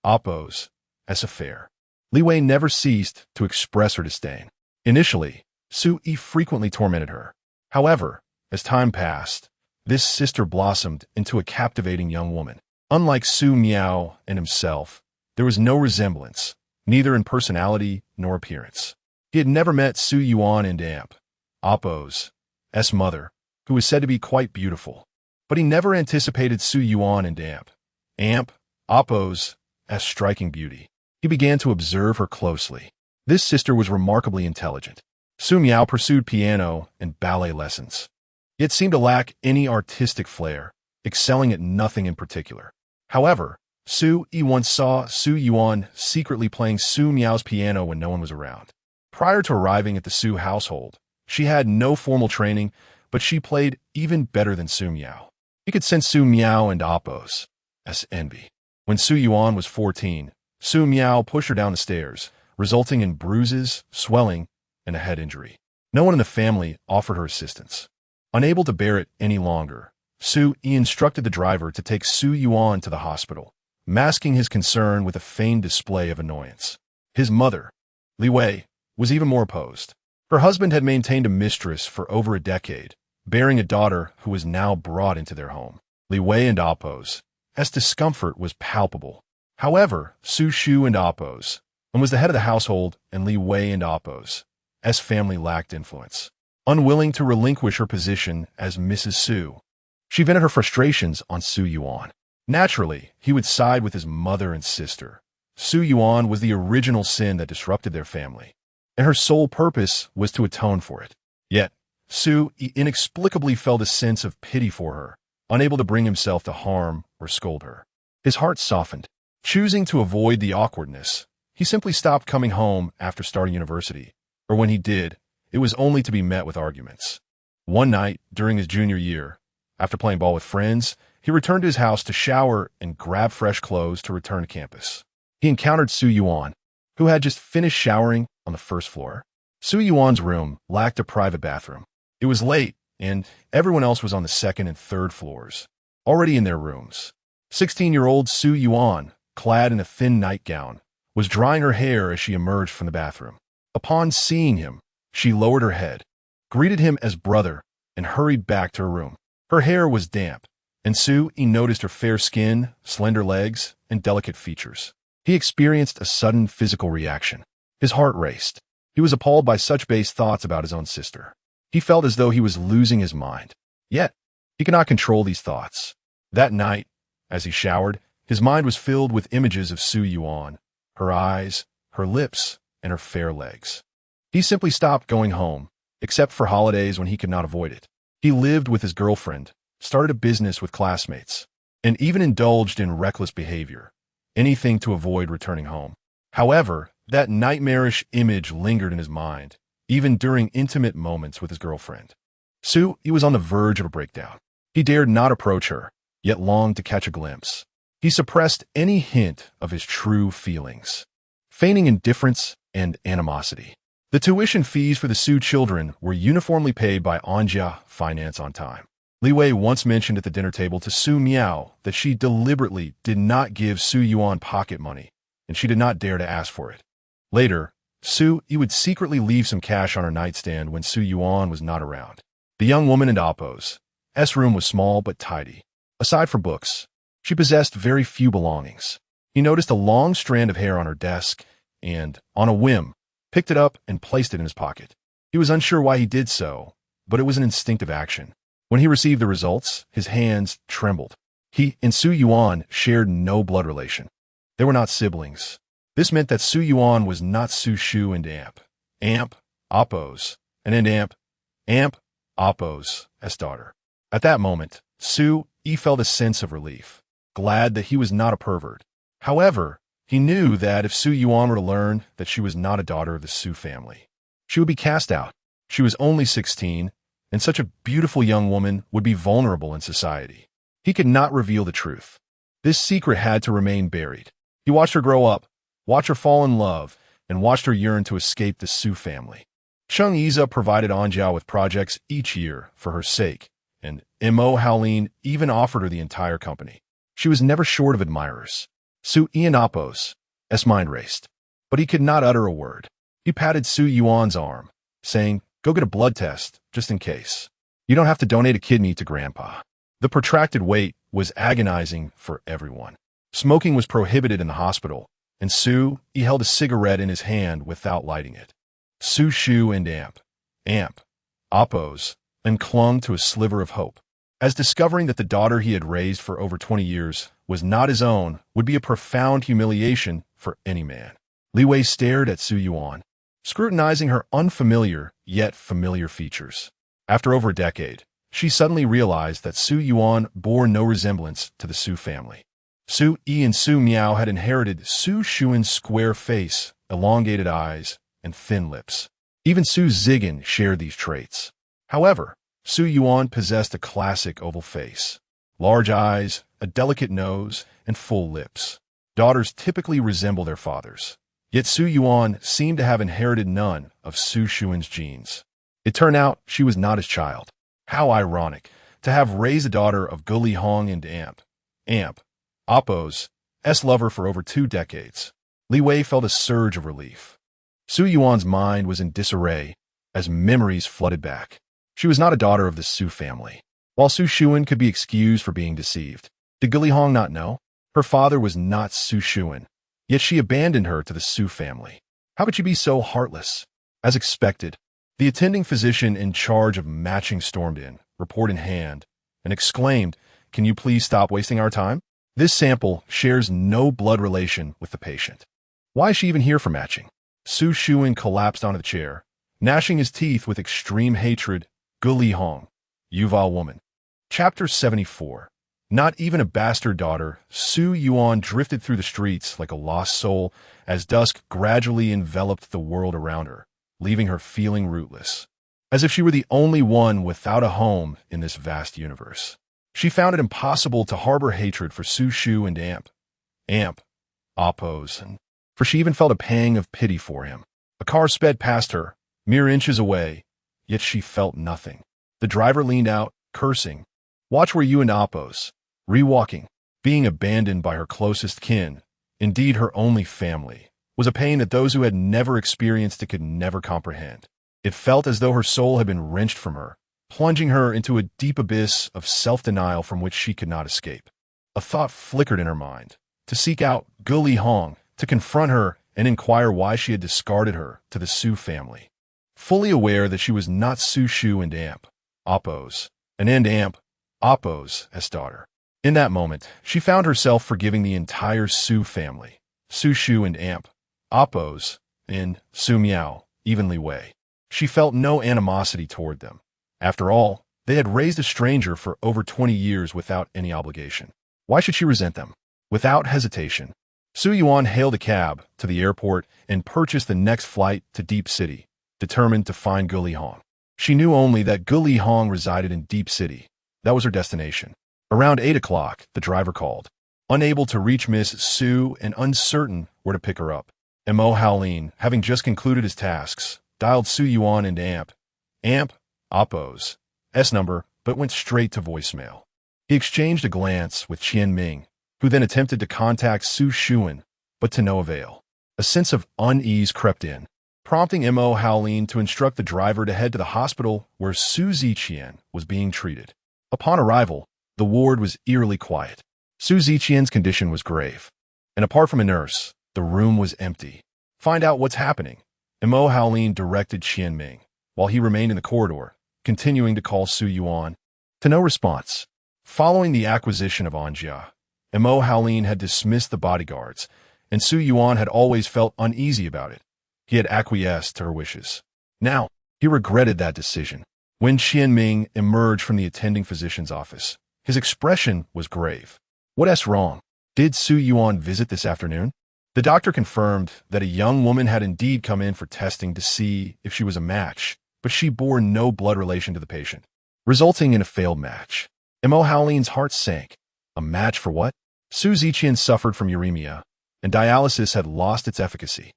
oppress affair. Li Wei never ceased to express her disdain. Initially, Su Yi frequently tormented her. However, as time passed, this sister blossomed into a captivating young woman. Unlike Su Miao and himself, there was no resemblance, neither in personality nor appearance. He had never met Su Yuan and oppress mother, who was said to be quite beautiful. But he never anticipated Su Yuan and oppress striking beauty. He began to observe her closely. This sister was remarkably intelligent. Su Miao pursued piano and ballet lessons, yet seemed to lack any artistic flair, excelling at nothing in particular. However, Su Yi once saw Su Yuan secretly playing Su Miao's piano when no one was around. Prior to arriving at the Su household, she had no formal training, but she played even better than Su Miao. He could sense Su Miao and oppress envy. When Su Yuan was 14, Su Miao pushed her down the stairs, resulting in bruises, swelling, and a head injury. No one in the family offered her assistance. Unable to bear it any longer, Su Yi instructed the driver to take Su Yuan to the hospital, masking his concern with a feigned display of annoyance. His mother, Li Wei, was even more opposed. Her husband had maintained a mistress for over a decade, bearing a daughter who was now brought into their home. Li Wei and oppose, as discomfort was palpable. However, Su Shu and oppose, and was the head of the household, and Li Wei and oppose, as family lacked influence. Unwilling to relinquish her position as Mrs. Su, she vented her frustrations on Su Yuan. Naturally, he would side with his mother and sister. Su Yuan was the original sin that disrupted their family, and her sole purpose was to atone for it. Yet, Su inexplicably felt a sense of pity for her, unable to bring himself to harm or scold her. His heart softened. Choosing to avoid the awkwardness, he simply stopped coming home after starting university, or when he did, it was only to be met with arguments. One night, during his junior year, after playing ball with friends, he returned to his house to shower and grab fresh clothes to return to campus. He encountered Su Yuan, who had just finished showering on the first floor. Su Yuan's room lacked a private bathroom. It was late, and everyone else was on the second and third floors, already in their rooms. 16-year-old Su Yuan, clad in a thin nightgown, was drying her hair as she emerged from the bathroom. Upon seeing him, she lowered her head, greeted him as brother, and hurried back to her room. Her hair was damp, and Su Yi noticed her fair skin, slender legs, and delicate features. He experienced a sudden physical reaction. His heart raced. He was appalled by such base thoughts about his own sister. He felt as though he was losing his mind. Yet, he could not control these thoughts. That night, as he showered, his mind was filled with images of Su Yuan, her eyes, her lips, and her fair legs. He simply stopped going home, except for holidays when he could not avoid it. He lived with his girlfriend, started a business with classmates, and even indulged in reckless behavior, anything to avoid returning home. However, that nightmarish image lingered in his mind, even during intimate moments with his girlfriend. Su Yi was on the verge of a breakdown. He dared not approach her, yet longed to catch a glimpse. He suppressed any hint of his true feelings, feigning indifference and animosity. The tuition fees for the Su children were uniformly paid by Anjia Finance on time. Li Wei once mentioned at the dinner table to Su Miao that she deliberately did not give Su Yuan pocket money, and she did not dare to ask for it. Later, Su Yi would secretly leave some cash on her nightstand when Su Yuan was not around. The young woman in Oppo's room was small but tidy. Aside from books, she possessed very few belongings. He noticed a long strand of hair on her desk and, on a whim, picked it up and placed it in his pocket. He was unsure why he did so, but it was an instinctive action. When he received the results, his hands trembled. He and Su Yuan shared no blood relation. They were not siblings. This meant that Su Yuan was not Su Shu and Amp, Oppo's, and Amp, Oppo's daughter. At that moment, Su Yi felt a sense of relief, glad that he was not a pervert. However, he knew that if Su Yuan were to learn that she was not a daughter of the Su family, she would be cast out. She was only 16, and such a beautiful young woman would be vulnerable in society. He could not reveal the truth. This secret had to remain buried. He watched her grow up, watched her fall in love, and watched her yearn to escape the Su family. Cheng Yiza provided Anjiao with projects each year for her sake, and Mo Haolin even offered her the entire company. She was never short of admirers. Su Ianopos' mind raced, but he could not utter a word. He patted Su Yuan's arm, saying, "Go get a blood test, just in case. You don't have to donate a kidney to Grandpa." The protracted wait was agonizing for everyone. Smoking was prohibited in the hospital, and he held a cigarette in his hand without lighting it. Su Shu and Amp, Oppos, and clung to a sliver of hope, as discovering that the daughter he had raised for over 20 years was not his own would be a profound humiliation for any man. Li Wei stared at Su Yuan, scrutinizing her unfamiliar yet familiar features. After over a decade, she suddenly realized that Su Yuan bore no resemblance to the Su family. Su Yi and Su Miao had inherited Su Shuan's square face, elongated eyes, and thin lips. Even Su Zigan shared these traits. However, Su Yuan possessed a classic oval face, large eyes, a delicate nose, and full lips. Daughters typically resemble their fathers. Yet Su Yuan seemed to have inherited none of Su Xuan's genes. It turned out she was not his child. How ironic to have raised a daughter of Gu Lihong and Amp, Oppo's lover for over 2 decades. Li Wei felt a surge of relief. Su Yuan's mind was in disarray as memories flooded back. She was not a daughter of the Su family. While Su Xuan could be excused for being deceived, did Gu Lihong not know? Her father was not Su Xuan, yet she abandoned her to the Su family. How could she be so heartless? As expected, the attending physician in charge of matching stormed in, report in hand, and exclaimed, "Can you please stop wasting our time? This sample shares no blood relation with the patient. Why is she even here for matching?" Su Xuan collapsed onto the chair, gnashing his teeth with extreme hatred. Gu Lihong, Yuval woman. Chapter 74. Not even a bastard daughter, Su Yuan drifted through the streets like a lost soul as dusk gradually enveloped the world around her, leaving her feeling rootless, as if she were the only one without a home in this vast universe. She found it impossible to harbor hatred for Su Shu and Amp, Oppos, for she even felt a pang of pity for him. A car sped past her, mere inches away, yet she felt nothing. The driver leaned out, cursing. Watch where you and Oppos, rewalking, being abandoned by her closest kin, indeed her only family, was a pain that those who had never experienced it could never comprehend. It felt as though her soul had been wrenched from her, plunging her into a deep abyss of self-denial from which she could not escape. A thought flickered in her mind, to seek out Gu Lihong, to confront her and inquire why she had discarded her to the Su family. Fully aware that she was not Su Shu and Oppos, Oppos' daughter. In that moment, she found herself forgiving the entire Su family, Su Shu and Oppos, and Su Miao, even Li Wei. She felt no animosity toward them. After all, they had raised a stranger for over 20 years without any obligation. Why should she resent them? Without hesitation, Su Yuan hailed a cab to the airport and purchased the next flight to Deep City, determined to find Gu Lihong. She knew only that Gu Lihong resided in Deep City. That was her destination. Around 8 o'clock, the driver called. Unable to reach Miss Su and uncertain where to pick her up, Mo Haolin, having just concluded his tasks, dialed Su Yuan and Amp, Oppo's number, but went straight to voicemail. He exchanged a glance with Qian Ming, who then attempted to contact Su Xuan, but to no avail. A sense of unease crept in, prompting Mo Haolin to instruct the driver to head to the hospital where Su Ziqian was being treated. Upon arrival, the ward was eerily quiet. Su Ziqian's condition was grave, and apart from a nurse, the room was empty. Find out what's happening, Mo Haolin directed Qian Ming, while he remained in the corridor, continuing to call Su Yuan. To no response. Following the acquisition of Anjia, Mo Haolin had dismissed the bodyguards, and Su Yuan had always felt uneasy about it. He had acquiesced to her wishes. Now, he regretted that decision. When Qian Ming emerged from the attending physician's office, his expression was grave. What's wrong? Did Su Yuan visit this afternoon? The doctor confirmed that a young woman had indeed come in for testing to see if she was a match, but she bore no blood relation to the patient, resulting in a failed match. Mo Haolin's heart sank. A match for what? Su Ziqian suffered from uremia, and dialysis had lost its efficacy.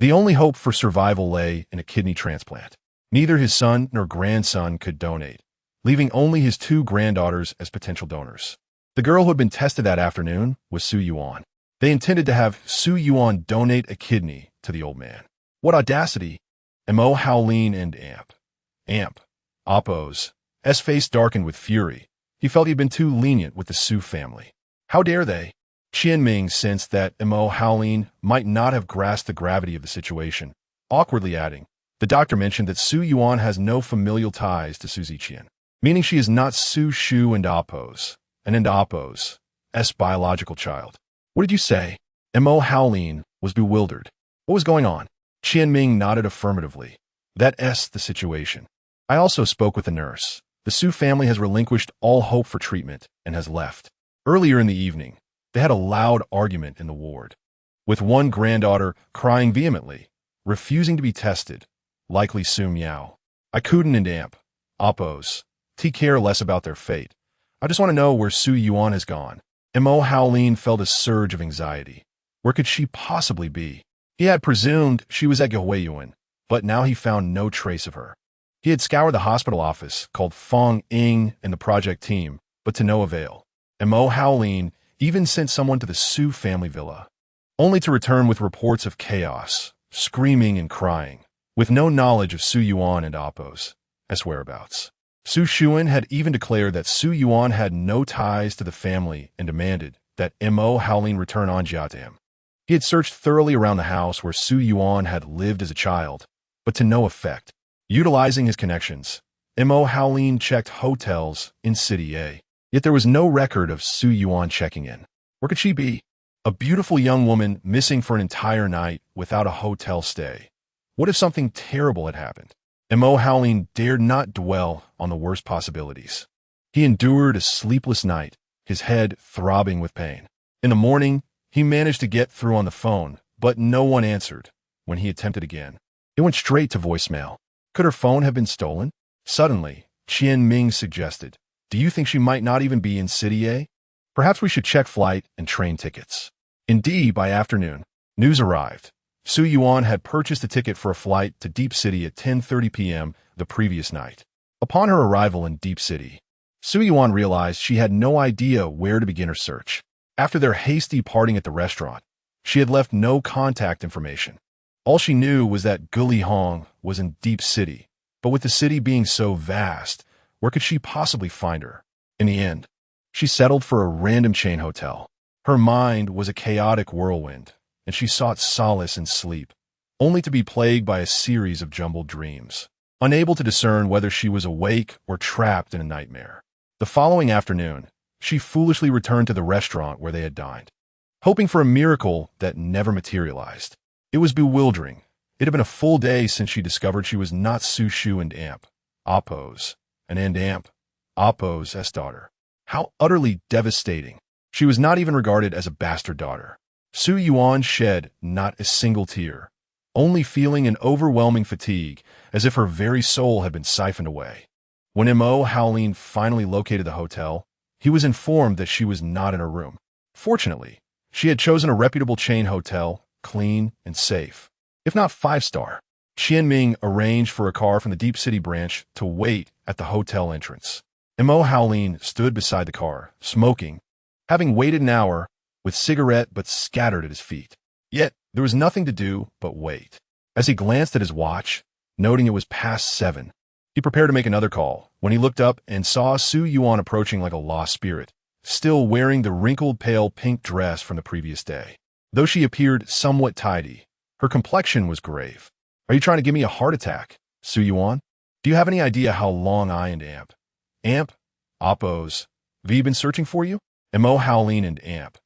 The only hope for survival lay in a kidney transplant. Neither his son nor grandson could donate, leaving only his 2 granddaughters as potential donors. The girl who had been tested that afternoon was Su Yuan. They intended to have Su Yuan donate a kidney to the old man. What audacity! Mo Haolin and Amp, Oppo's face darkened with fury. He felt he had been too lenient with the Su family. How dare they? Qian Ming sensed that Mo Haolin might not have grasped the gravity of the situation, awkwardly adding, "The doctor mentioned that Su Yuan has no familial ties to Su Ziqian, meaning she is not Su Shu and Oppo's biological child." What did you say? Mo Haolin was bewildered. What was going on? Qian Ming nodded affirmatively. That's the situation. I also spoke with the nurse. The Su family has relinquished all hope for treatment and has left. Earlier in the evening, they had a loud argument in the ward, with one granddaughter crying vehemently, refusing to be tested, likely Su Miao. I couldn't and Oppos, care less about their fate. I just want to know where Su Yuan has gone. Mo Howlin felt a surge of anxiety. Where could she possibly be? He had presumed she was at Yuan, but now he found no trace of her. He had scoured the hospital office, called Fong Ing and the project team, but to no avail. Mo Howlin even sent someone to the Su family villa, only to return with reports of chaos, screaming and crying, with no knowledge of Su Yuan and Appo's whereabouts. Su Xuan had even declared that Su Yuan had no ties to the family and demanded that Mo Howlin return Anjia to him. He had searched thoroughly around the house where Su Yuan had lived as a child, but to no effect. Utilizing his connections, Mo Howlin checked hotels in City A. Yet there was no record of Su Yuan checking in. Where could she be? A beautiful young woman missing for an entire night without a hotel stay. What if something terrible had happened? Mo Howlin dared not dwell on the worst possibilities. He endured a sleepless night, his head throbbing with pain. In the morning, he managed to get through on the phone, but no one answered. When he attempted again, it went straight to voicemail. Could her phone have been stolen? Suddenly, Qian Ming suggested, "Do you think she might not even be in City A? Perhaps we should check flight and train tickets." Indeed, by afternoon, news arrived. Su Yuan had purchased a ticket for a flight to Deep City at 10:30 p.m. the previous night. Upon her arrival in Deep City, Su Yuan realized she had no idea where to begin her search. After their hasty parting at the restaurant, she had left no contact information. All she knew was that Guli Hong was in Deep City, but with the city being so vast, where could she possibly find her? In the end, she settled for a random chain hotel. Her mind was a chaotic whirlwind, and she sought solace in sleep, only to be plagued by a series of jumbled dreams, unable to discern whether she was awake or trapped in a nightmare. The following afternoon, she foolishly returned to the restaurant where they had dined, hoping for a miracle that never materialized. It was bewildering. It had been a full day since she discovered she was not Su Shu and Amp, Appo's, and Amp, Appo's daughter. How utterly devastating. She was not even regarded as a bastard daughter. Su Yuan shed not a single tear, only feeling an overwhelming fatigue, as if her very soul had been siphoned away. When Mo Howlin finally located the hotel, he was informed that she was not in her room. Fortunately, she had chosen a reputable chain hotel, clean and safe, if not 5-star. Qian Ming arranged for a car from the Deep City branch to wait at the hotel entrance. Mo Howlin stood beside the car, smoking, having waited an hour, with cigarette but scattered at his feet. Yet there was nothing to do but wait. As he glanced at his watch, noting it was past 7, he prepared to make another call when he looked up and saw Su Yuan approaching like a lost spirit, still wearing the wrinkled pale pink dress from the previous day. Though she appeared somewhat tidy, her complexion was grave. "Are you trying to give me a heart attack, Su Yuan? Do you have any idea how long I and Amp, Appo's, have been searching for you?" Mo Howlin and Amp,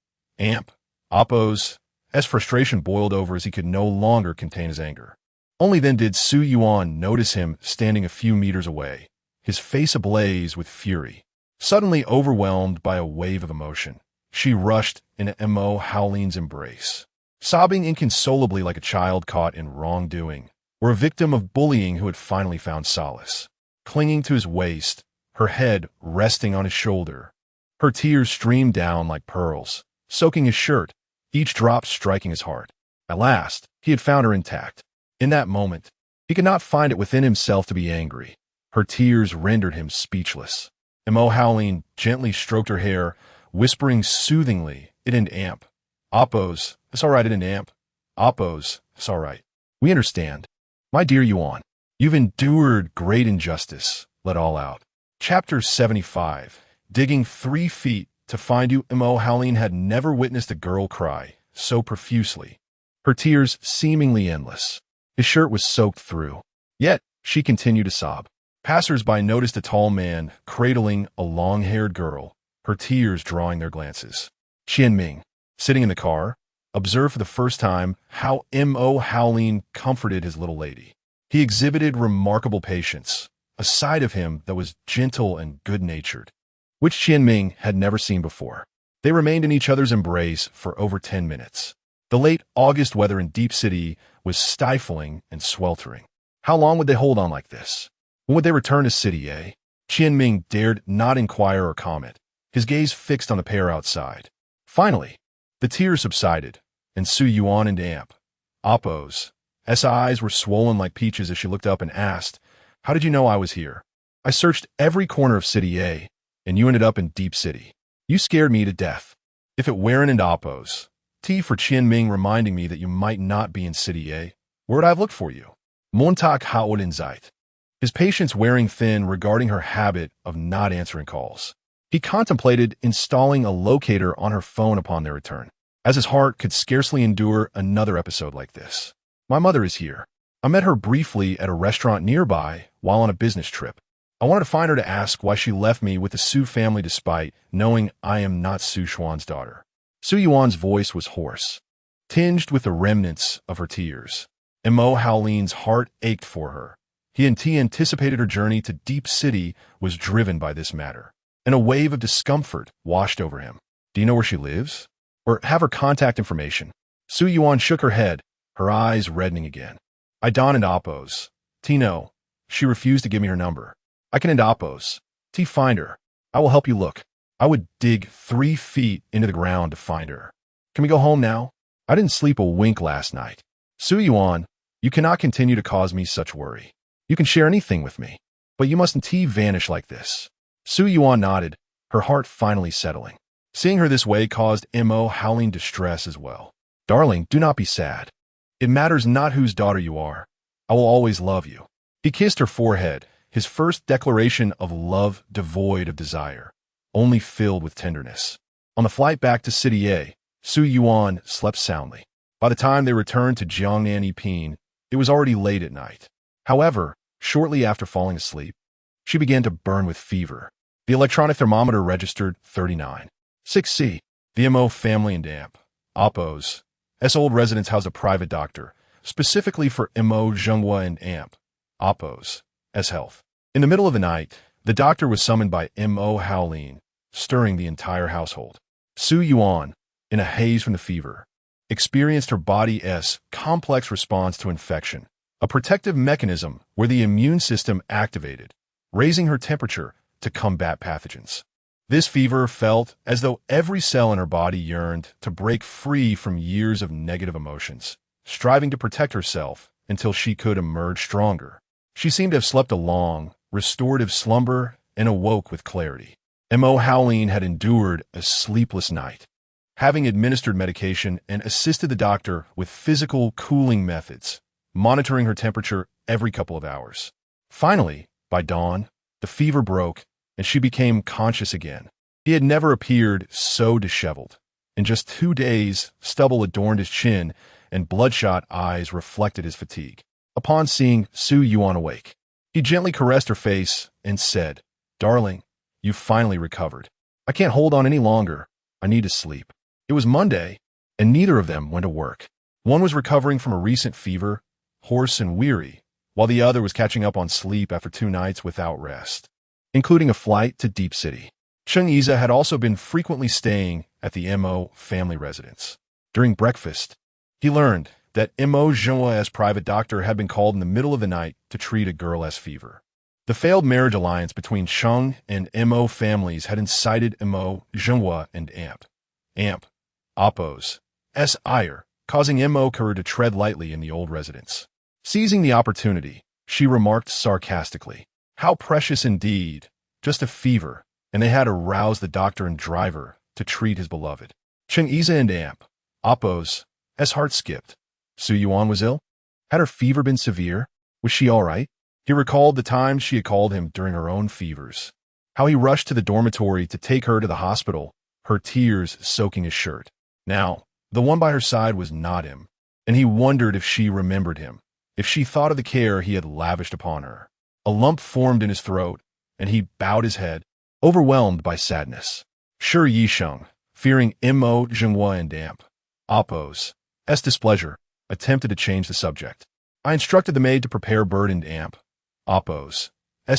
Appo's frustration boiled over as he could no longer contain his anger. Only then did Su Yuan notice him standing a few meters away, his face ablaze with fury. Suddenly overwhelmed by a wave of emotion, she rushed into Mo Howlin's embrace, sobbing inconsolably like a child caught in wrongdoing, or a victim of bullying who had finally found solace. Clinging to his waist, her head resting on his shoulder, her tears streamed down like pearls, soaking his shirt, each drop striking his heart. At last, he had found her intact. In that moment, he could not find it within himself to be angry. Her tears rendered him speechless. Mo Howlin gently stroked her hair, whispering soothingly, "It and Amp. Appo's, it's all right, it and Amp. Appo's, it's all right. We understand. My dear Yuan, you've endured great injustice. Let all out." Chapter 75. Digging 3 feet to find you. Mo Howlin had never witnessed a girl cry so profusely, her tears seemingly endless. His shirt was soaked through. Yet, she continued to sob. Passers-by noticed a tall man cradling a long-haired girl, her tears drawing their glances. Qian Ming, sitting in the car, observed for the first time how Mo Howlin comforted his little lady. He exhibited remarkable patience, a side of him that was gentle and good-natured, which Qian Ming had never seen before. They remained in each other's embrace for over 10 minutes. The late August weather in Deep City was stifling and sweltering. How long would they hold on like this? When would they return to City A? Qian Ming dared not inquire or comment, his gaze fixed on the pair outside. Finally, the tears subsided, and Su Yuan and Amp, Oppo's eyes were swollen like peaches as she looked up and asked, "How did you know I was here?" "I searched every corner of City A, and you ended up in Deep City. You scared me to death." "If it weren't and Oppo's T for Qian Ming reminding me that you might not be in City A, where'd I have looked for you?" Montag Haut in Zeit. His patience wearing thin regarding her habit of not answering calls. He contemplated installing a locator on her phone upon their return, as his heart could scarcely endure another episode like this. "My mother is here. I met her briefly at a restaurant nearby while on a business trip. I wanted to find her to ask why she left me with the Su family despite knowing I am not Su Xuan's daughter." Su Yuan's voice was hoarse, tinged with the remnants of her tears. Mo Howlin's heart ached for her. He anticipated her journey to Deep City was driven by this matter, and a wave of discomfort washed over him. "Do you know where she lives? Or have her contact information?" Su Yuan shook her head, her eyes reddening again. "I don't and Oppo's no. She refused to give me her number. I can end Oppo's find her. I will help you look. I would dig 3 feet into the ground to find her. Can we go home now? I didn't sleep a wink last night." "Su Yuan, you cannot continue to cause me such worry. You can share anything with me, but you mustn't vanish like this." Su Yuan nodded, her heart finally settling. Seeing her this way caused Mo howling distress as well. "Darling, do not be sad. It matters not whose daughter you are. I will always love you." He kissed her forehead, his first declaration of love devoid of desire, only filled with tenderness. On the flight back to City A, Su Yuan slept soundly. By the time they returned to Jiangnan Yiping, it was already late at night. However, shortly after falling asleep, she began to burn with fever. The electronic thermometer registered 39.6 C. The Mo family and Amp, Oppo's old residence housed a private doctor, specifically for Mo Zhenghua and Amp, Oppo's health. In the middle of the night, the doctor was summoned by Mo Howlin, stirring the entire household. Su Yuan, in a haze from the fever, experienced her body's complex response to infection, a protective mechanism where the immune system activated, raising her temperature to combat pathogens. This fever felt as though every cell in her body yearned to break free from years of negative emotions, striving to protect herself until she could emerge stronger. She seemed to have slept a long, restorative slumber and awoke with clarity. Mo Howlin had endured a sleepless night, having administered medication and assisted the doctor with physical cooling methods, monitoring her temperature every couple of hours. Finally, by dawn, the fever broke and she became conscious again. He had never appeared so disheveled. In just 2 days, stubble adorned his chin and bloodshot eyes reflected his fatigue. Upon seeing Su Yuan awake, he gently caressed her face and said, "Darling, you finally recovered. I can't hold on any longer. I need to sleep." It was Monday, and neither of them went to work. One was recovering from a recent fever, hoarse and weary, while the other was catching up on sleep after 2 nights without rest, including a flight to Deep City. Cheng Yiza had also been frequently staying at the Mo family residence. During breakfast, he learned that Mo Zhenhua's private doctor had been called in the middle of the night to treat a girl's fever. The failed marriage alliance between Cheng and Mo families had incited Mo Zhenhua and Amp, Oppo's ire, causing Mo Kerr to tread lightly in the old residence. Seizing the opportunity, she remarked sarcastically, "How precious indeed, just a fever," and they had aroused the doctor and driver to treat his beloved. Cheng Yiza and Amp, Oppo's heart skipped. Su Yuan was ill? Had her fever been severe? Was she all right? He recalled the times she had called him during her own fevers, how he rushed to the dormitory to take her to the hospital, her tears soaking his shirt. Now, the one by her side was not him, and he wondered if she remembered him, if she thought of the care he had lavished upon her. A lump formed in his throat, and he bowed his head, overwhelmed by sadness. Sure Yisheng, fearing Mo Zhenghua and Amp, Oppo's displeasure, attempted to change the subject. "I instructed the maid to prepare bird and Amp, Oppo's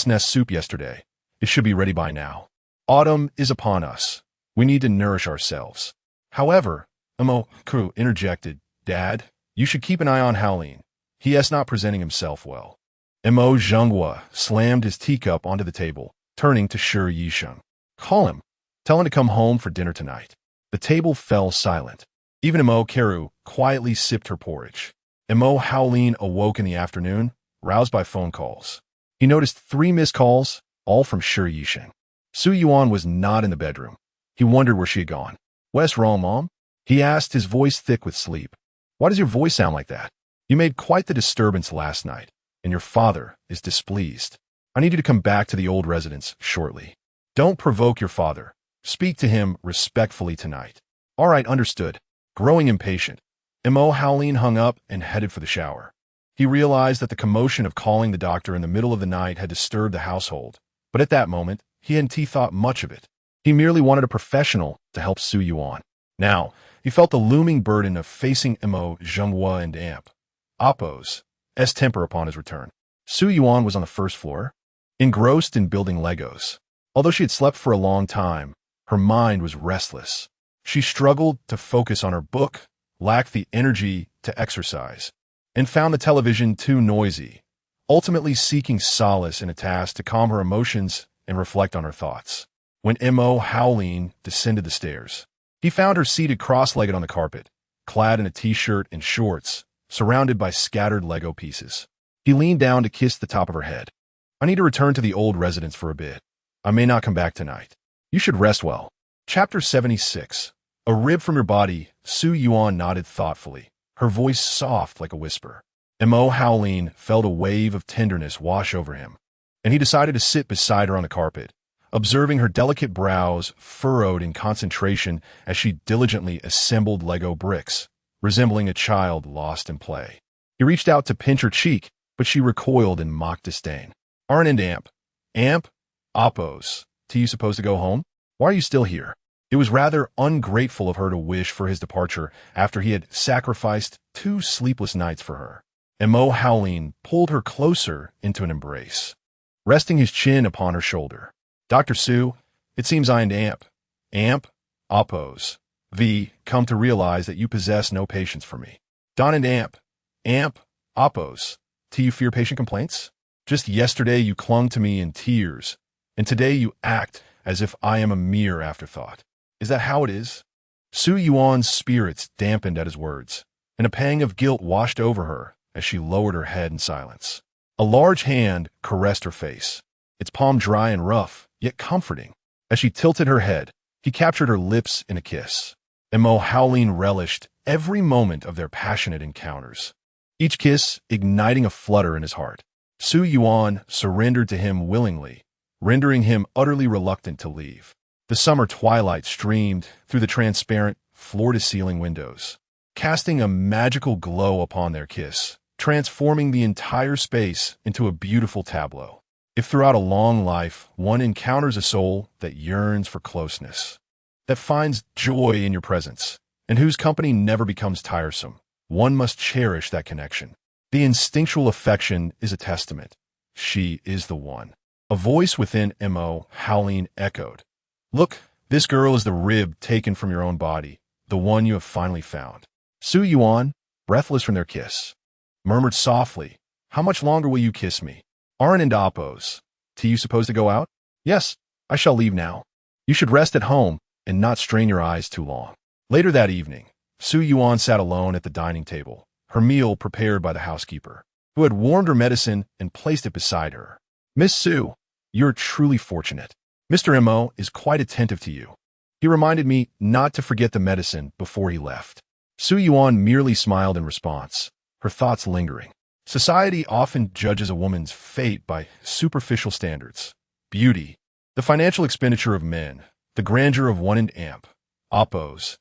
nest soup yesterday. It should be ready by now. Autumn is upon us. We need to nourish ourselves." However, Mo Kerr interjected, "Dad, you should keep an eye on Howlin. He is not presenting himself well." Mo Zhenghua slammed his teacup onto the table, turning to Shi Yisheng. "Call him. Tell him to come home for dinner tonight." The table fell silent. Even Mo Keru quietly sipped her porridge. Mo Howleen awoke in the afternoon, roused by phone calls. He noticed 3 missed calls, all from Shi Yisheng. Su Yuan was not in the bedroom. He wondered where she had gone. "What's wrong, Mom?" he asked, his voice thick with sleep. "Why does your voice sound like that? You made quite the disturbance last night, and your father is displeased. I need you to come back to the old residence shortly. Don't provoke your father. Speak to him respectfully tonight." "All right, understood." Growing impatient, Mo Howleen hung up and headed for the shower. He realized that the commotion of calling the doctor in the middle of the night had disturbed the household, but at that moment, he hadn't thought much of it. He merely wanted a professional to help Su Yuan. Now, he felt the looming burden of facing Mo Zhenghua and Amp Oppo's temper upon his return. Su Yuan was on the first floor, engrossed in building Legos. Although she had slept for a long time, her mind was restless. She struggled to focus on her book, lacked the energy to exercise, and found the television too noisy, ultimately seeking solace in a task to calm her emotions and reflect on her thoughts. When Mo Howleen descended the stairs, he found her seated cross-legged on the carpet, clad in a t-shirt and shorts, surrounded by scattered Lego pieces. He leaned down to kiss the top of her head. "I need to return to the old residence for a bit. I may not come back tonight. You should rest well." Chapter 76. A rib from your body. Su Yuan nodded thoughtfully, her voice soft like a whisper. Mo Howleen felt a wave of tenderness wash over him, and he decided to sit beside her on the carpet, observing her delicate brows furrowed in concentration as she diligently assembled Lego bricks, resembling a child lost in play. He reached out to pinch her cheek, but she recoiled in mock disdain. "Aren't and Amp Oppos, you supposed to go home? Why are you still here?" It was rather ungrateful of her to wish for his departure after he had sacrificed 2 sleepless nights for her. Mo Howleen pulled her closer into an embrace, resting his chin upon her shoulder. "Dr. Su, it seems I and Amp Oppos, come to realize that you possess no patience for me. Don and Amp Oppos, you fear patient complaints? Just yesterday you clung to me in tears, and today you act as if I am a mere afterthought. Is that how it is?" Su Yuan's spirits dampened at his words, and a pang of guilt washed over her as she lowered her head in silence. A large hand caressed her face, its palm dry and rough, yet comforting. As she tilted her head, he captured her lips in a kiss. Mo Howleen relished every moment of their passionate encounters, each kiss igniting a flutter in his heart. Su Yuan surrendered to him willingly, rendering him utterly reluctant to leave. The summer twilight streamed through the transparent, floor-to-ceiling windows, casting a magical glow upon their kiss, transforming the entire space into a beautiful tableau. If throughout a long life one encounters a soul that yearns for closeness, that finds joy in your presence, and whose company never becomes tiresome, one must cherish that connection. The instinctual affection is a testament. She is the one. A voice within Mo Howleen echoed. "Look, this girl is the rib taken from your own body, the one you have finally found." Su Yuan, breathless from their kiss, murmured softly, "How much longer will you kiss me? Aren't and Oppos, you supposed to go out?" "Yes, I shall leave now. You should rest at home and not strain your eyes too long." Later that evening, Su Yuan sat alone at the dining table, her meal prepared by the housekeeper, who had warmed her medicine and placed it beside her. "Miss Su, you're truly fortunate. Mr. Mo is quite attentive to you. He reminded me not to forget the medicine before he left." Su Yuan merely smiled in response, her thoughts lingering. Society often judges a woman's fate by superficial standards: beauty, the financial expenditure of men, the grandeur of one and Amp Oppos'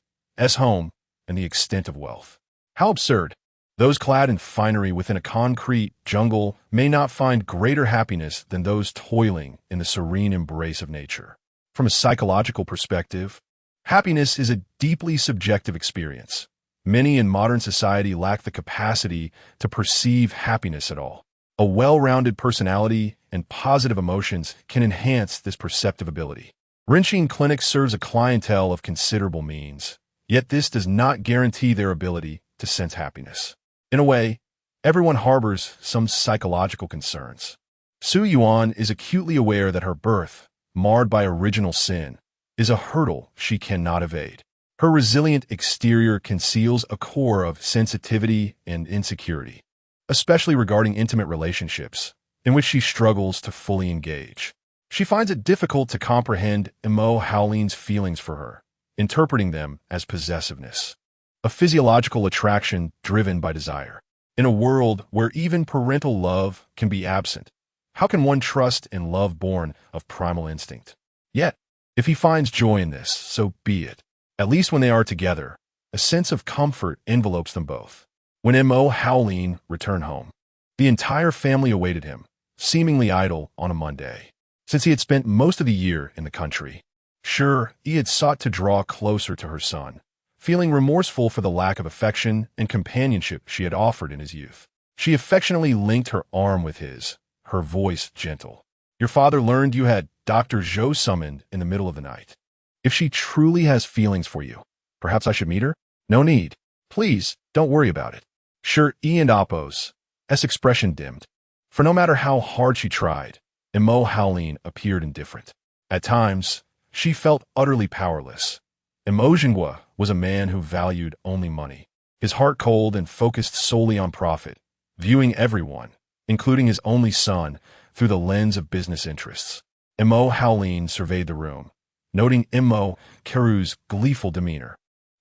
home, and the extent of wealth. How absurd! Those clad in finery within a concrete jungle may not find greater happiness than those toiling in the serene embrace of nature. From a psychological perspective, happiness is a deeply subjective experience. Many in modern society lack the capacity to perceive happiness at all. A well-rounded personality and positive emotions can enhance this perceptive ability. Wrenching Clinic serves a clientele of considerable means, yet this does not guarantee their ability to sense happiness. In a way, everyone harbors some psychological concerns. Su Yuan is acutely aware that her birth, marred by original sin, is a hurdle she cannot evade. Her resilient exterior conceals a core of sensitivity and insecurity, especially regarding intimate relationships, in which she struggles to fully engage. She finds it difficult to comprehend Imo Howleen's feelings for her, interpreting them as possessiveness, a physiological attraction driven by desire. In a world where even parental love can be absent, how can one trust in love born of primal instinct? Yet, if he finds joy in this, so be it. At least when they are together, a sense of comfort envelopes them both. When Imo Howleen returned home, the entire family awaited him, seemingly idle on a Monday, since he had spent most of the year in the country. Sure, he had sought to draw closer to her son, feeling remorseful for the lack of affection and companionship she had offered in his youth. She affectionately linked her arm with his, her voice gentle. Your father learned you had Dr. Zhou summoned in the middle of the night. If she truly has feelings for you, perhaps I should meet her? No need. Please, don't worry about it. Sure, E and Appo's expression dimmed. For no matter how hard she tried, Imo Howleen appeared indifferent. At times, she felt utterly powerless. Imo Jingwa was a man who valued only money, his heart cold and focused solely on profit, viewing everyone, including his only son, through the lens of business interests. Imo Howleen surveyed the room, noting Imo Keru's gleeful demeanor,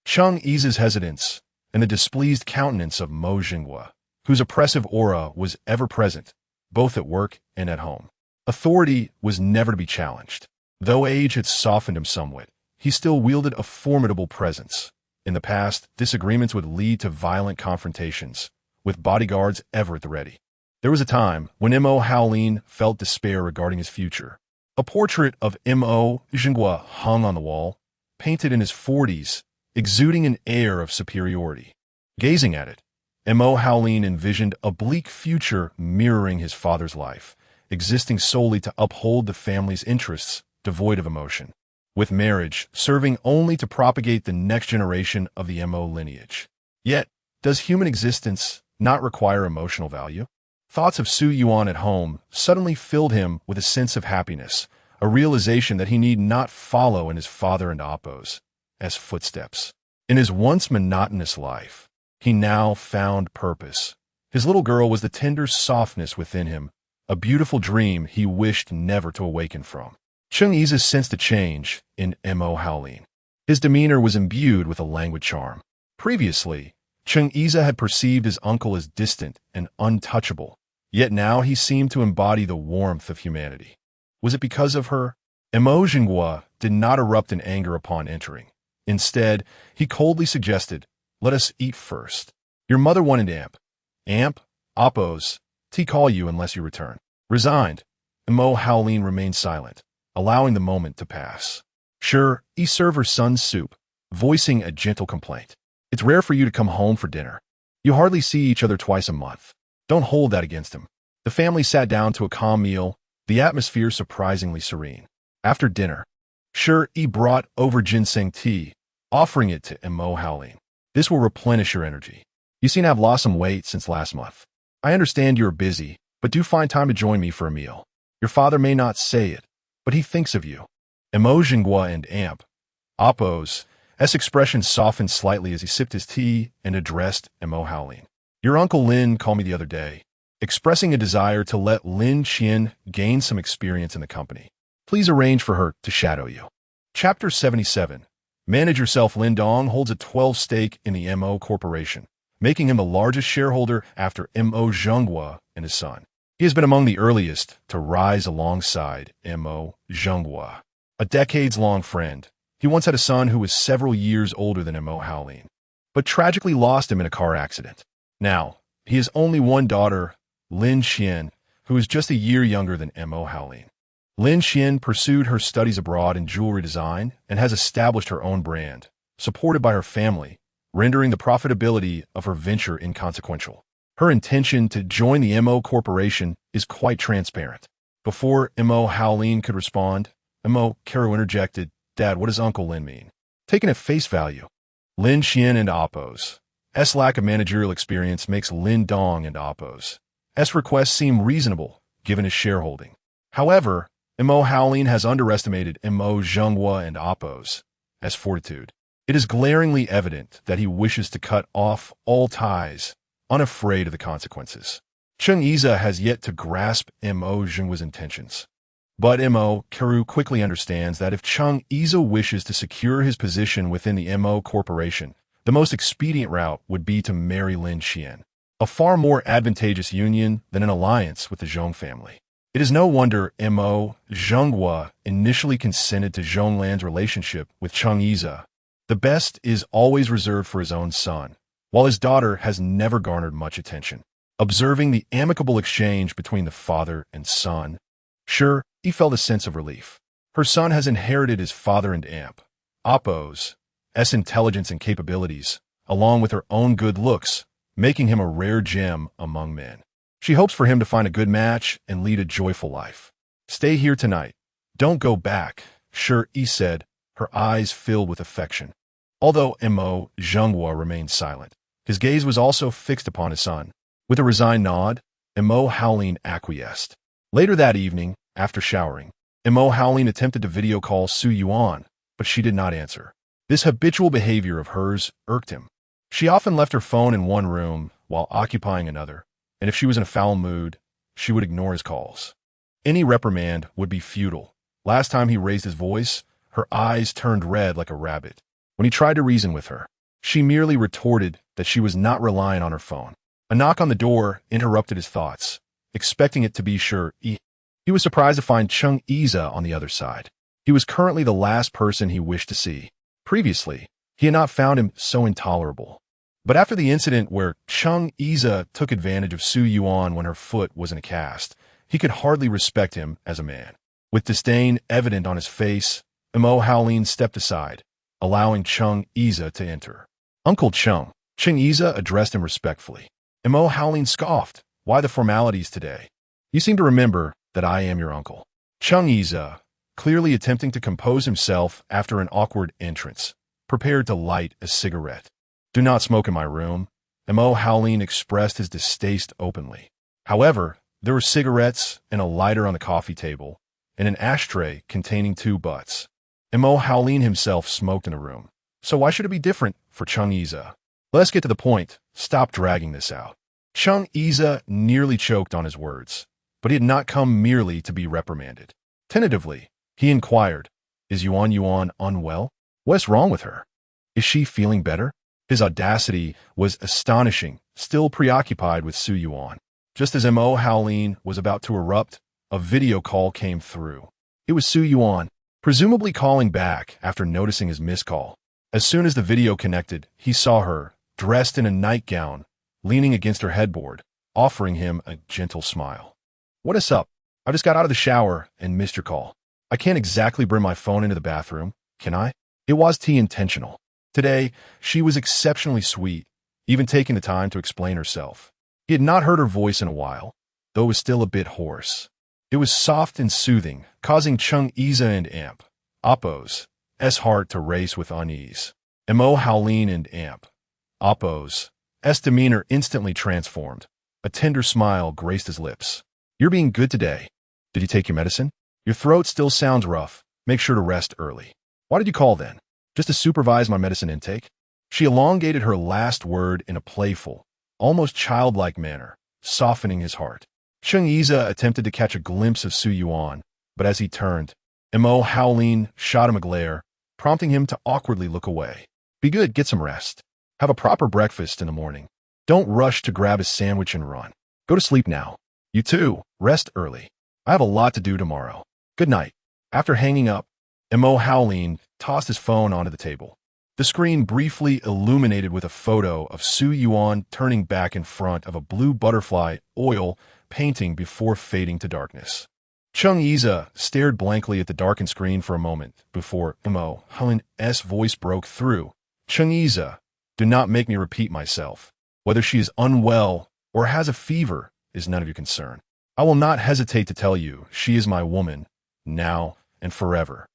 Chung Yi's hesitance, and the displeased countenance of Mo Jingwa, whose oppressive aura was ever present, both at work and at home. Authority was never to be challenged. Though age had softened him somewhat, he still wielded a formidable presence. In the past, disagreements would lead to violent confrontations, with bodyguards ever at the ready. There was a time when Imo Howleen felt despair regarding his future. A portrait of Imo Jingwa hung on the wall, painted in his 40s, exuding an air of superiority. Gazing at it, Imo Howleen envisioned a bleak future mirroring his father's life, existing solely to uphold the family's interests, devoid of emotion, with marriage serving only to propagate the next generation of the Imo lineage. Yet, does human existence not require emotional value? Thoughts of Su Yuan at home suddenly filled him with a sense of happiness, a realization that he need not follow in his father and Appo's footsteps. In his once monotonous life, he now found purpose. His little girl was the tender softness within him, a beautiful dream he wished never to awaken from. Chung Yi's sensed a change in Imo Howleen. His demeanor was imbued with a languid charm. Previously, Chung Yi had perceived his uncle as distant and untouchable, yet now he seemed to embody the warmth of humanity. Was it because of her? Imo Jingwa did not erupt in anger upon entering. Instead, he coldly suggested, "Let us eat first. Your mother wanted Amp, Appo's, to call you unless you return." Resigned, Imo Howleen remained silent, allowing the moment to pass. Sure, he served her son's soup, voicing a gentle complaint. "It's rare for you to come home for dinner. You hardly see each other twice a month. Don't hold that against him." The family sat down to a calm meal, the atmosphere surprisingly serene. After dinner, Sure, he brought over ginseng tea, offering it to Imo Howleen. "This will replenish your energy. You seem to have lost some weight since last month. I understand you are busy, but do find time to join me for a meal. Your father may not say it, but he thinks of you." Imo Jingwa and Appo's expression softened slightly as he sipped his tea and addressed Imo Howleen. "Your Uncle Lin called me the other day, expressing a desire to let Lin Qian gain some experience in the company. Please arrange for her to shadow you." Chapter 77. Manage Yourself. Lin Dong holds a 12 stake in the Mo Corporation, making him the largest shareholder after Mo Zhenghua and his son. He has been among the earliest to rise alongside Mo Zhenghua, a decades-long friend. He once had a son who was several years older than Imo Howleen, but tragically lost him in a car accident. Now, he has only one daughter, Lin Qian, who is just a year younger than Imo Howleen. Lin Qian pursued her studies abroad in jewelry design and has established her own brand, supported by her family, rendering the profitability of her venture inconsequential. Her intention to join the Mo Corporation is quite transparent. Before Imo Howleen could respond, Imo Keru interjected, "Dad, what does Uncle Lin mean?" Taken at face value, Lin Qian and Appo's lack of managerial experience makes Lin Dong and Appo's request seem reasonable, given his shareholding. However, Imo Howleen has underestimated Mo Zhenghua and Appo's fortitude. It is glaringly evident that he wishes to cut off all ties, unafraid of the consequences. Cheng Yiza has yet to grasp Mo Zhenghua's intentions. But Mo Karu quickly understands that if Cheng Yiza wishes to secure his position within the Mo Corporation, the most expedient route would be to marry Lin Qian, a far more advantageous union than an alliance with the Zhong family. It is no wonder Mo Zhenghua initially consented to Zhonglan's relationship with Cheng Yiza. The best is always reserved for his own son, while his daughter has never garnered much attention. Observing the amicable exchange between the father and son, sure, he felt a sense of relief. Her son has inherited his father and Oppo's intelligence and capabilities, along with her own good looks, making him a rare gem among men. She hopes for him to find a good match and lead a joyful life. Stay here tonight. Don't go back, sure, he said, her eyes filled with affection. Although Mo Zhenghua remained silent, his gaze was also fixed upon his son. With a resigned nod, Mo Haolin acquiesced. Later that evening, after showering, Mo Haolin attempted to video call Su Yuan, but she did not answer. This habitual behavior of hers irked him. She often left her phone in one room while occupying another, and if she was in a foul mood, she would ignore his calls. Any reprimand would be futile. Last time he raised his voice, her eyes turned red like a rabbit. When he tried to reason with her, she merely retorted that she was not relying on her phone. A knock on the door interrupted his thoughts. Expecting it to be sure, he was surprised to find Cheng Yiza on the other side. He was currently the last person he wished to see. Previously, he had not found him so intolerable. But after the incident where Cheng Yiza took advantage of Su Yuan when her foot was in a cast, he could hardly respect him as a man. With disdain evident on his face, Mo Haolin stepped aside, allowing Cheng Yiza to enter. Uncle Cheng Yiza addressed him respectfully. Mo Haolin scoffed. Why the formalities today? You seem to remember that I am your uncle. Cheng Yiza, clearly attempting to compose himself after an awkward entrance, prepared to light a cigarette. Do not smoke in my room. Mo Haolin expressed his distaste openly. However, there were cigarettes and a lighter on the coffee table, and an ashtray containing 2 butts. Mo Haolin himself smoked in the room. So why should it be different for Cheng Yiza? Let's get to the point. Stop dragging this out. Cheng Yiza nearly choked on his words, but he had not come merely to be reprimanded. Tentatively, he inquired, Is Yuan unwell? What's wrong with her? Is she feeling better? His audacity was astonishing, still preoccupied with Su Yuan. Just as Mo Haolin was about to erupt, a video call came through. It was Su Yuan, presumably calling back after noticing his missed call. As soon as the video connected, he saw her, dressed in a nightgown, leaning against her headboard, offering him a gentle smile. What is up? I just got out of the shower and missed your call. I can't exactly bring my phone into the bathroom, can I? It was intentional. Today, she was exceptionally sweet, even taking the time to explain herself. He had not heard her voice in a while, though it was still a bit hoarse. It was soft and soothing, causing Cheng Yiza and Oppo's heart to race with unease. Mo Haolin and Oppo's demeanor instantly transformed. A tender smile graced his lips. You're being good today. Did you take your medicine? Your throat still sounds rough. Make sure to rest early. Why did you call then? Just to supervise my medicine intake? She elongated her last word in a playful, almost childlike manner, softening his heart. Cheng Yiza attempted to catch a glimpse of Su Yuan, but as he turned, Mo Haolin shot him a glare, prompting him to awkwardly look away. Be good, get some rest. Have a proper breakfast in the morning. Don't rush to grab a sandwich and run. Go to sleep now. You too, rest early. I have a lot to do tomorrow. Good night. After hanging up, Mo Haolin tossed his phone onto the table. The screen briefly illuminated with a photo of Su Yuan turning back in front of a blue butterfly oil painting before fading to darkness. Cheng Yiza stared blankly at the darkened screen for a moment before Mo Haolin's voice broke through. Cheng Yiza, do not make me repeat myself. Whether she is unwell or has a fever is none of your concern. I will not hesitate to tell you she is my woman, now and forever.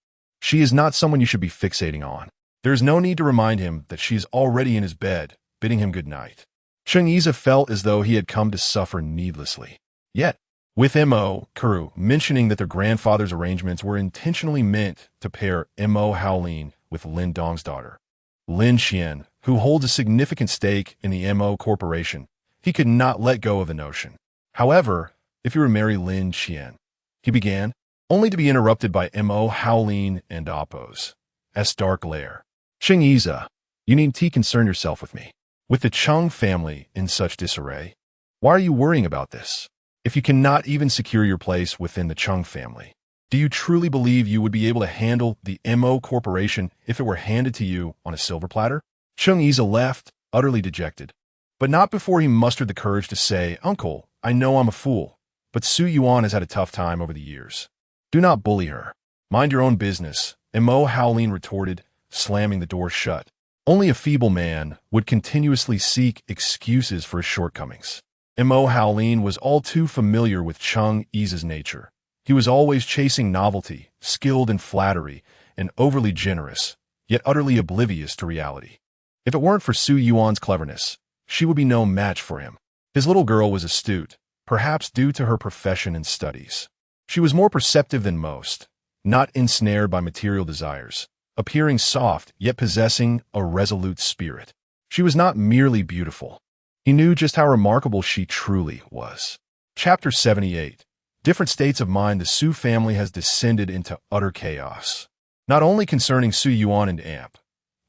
She is not someone you should be fixating on. There is no need to remind him that she is already in his bed, bidding him good night. Cheng Yiza felt as though he had come to suffer needlessly. Yet, with Mo Karu mentioning that their grandfather's arrangements were intentionally meant to pair Mo Haolin with Lin Dong's daughter, Lin Qian, who holds a significant stake in the MO Corporation, he could not let go of the notion. However, if you were to marry Lin Qian, he began, only to be interrupted by Mo Howlin and Oppos. S. dark lair. Cheng Yiza, you needn't concern yourself with me. With the Cheng family in such disarray, why are you worrying about this? If you cannot even secure your place within the Cheng family, do you truly believe you would be able to handle the MO Corporation if it were handed to you on a silver platter? Cheng Yiza left, utterly dejected. But not before he mustered the courage to say, Uncle, I know I'm a fool, but Su Yuan has had a tough time over the years. Do not bully her. Mind your own business, Mo Howlin retorted, slamming the door shut. Only a feeble man would continuously seek excuses for his shortcomings. Mo Howlin was all too familiar with Cheng Yiza's nature. He was always chasing novelty, skilled in flattery, and overly generous, yet utterly oblivious to reality. If it weren't for Su Yuan's cleverness, she would be no match for him. His little girl was astute, perhaps due to her profession and studies. She was more perceptive than most, not ensnared by material desires, appearing soft yet possessing a resolute spirit. She was not merely beautiful. He knew just how remarkable she truly was. Chapter 78. Different states of mind. The Su family has descended into utter chaos, not only concerning Su Yuan and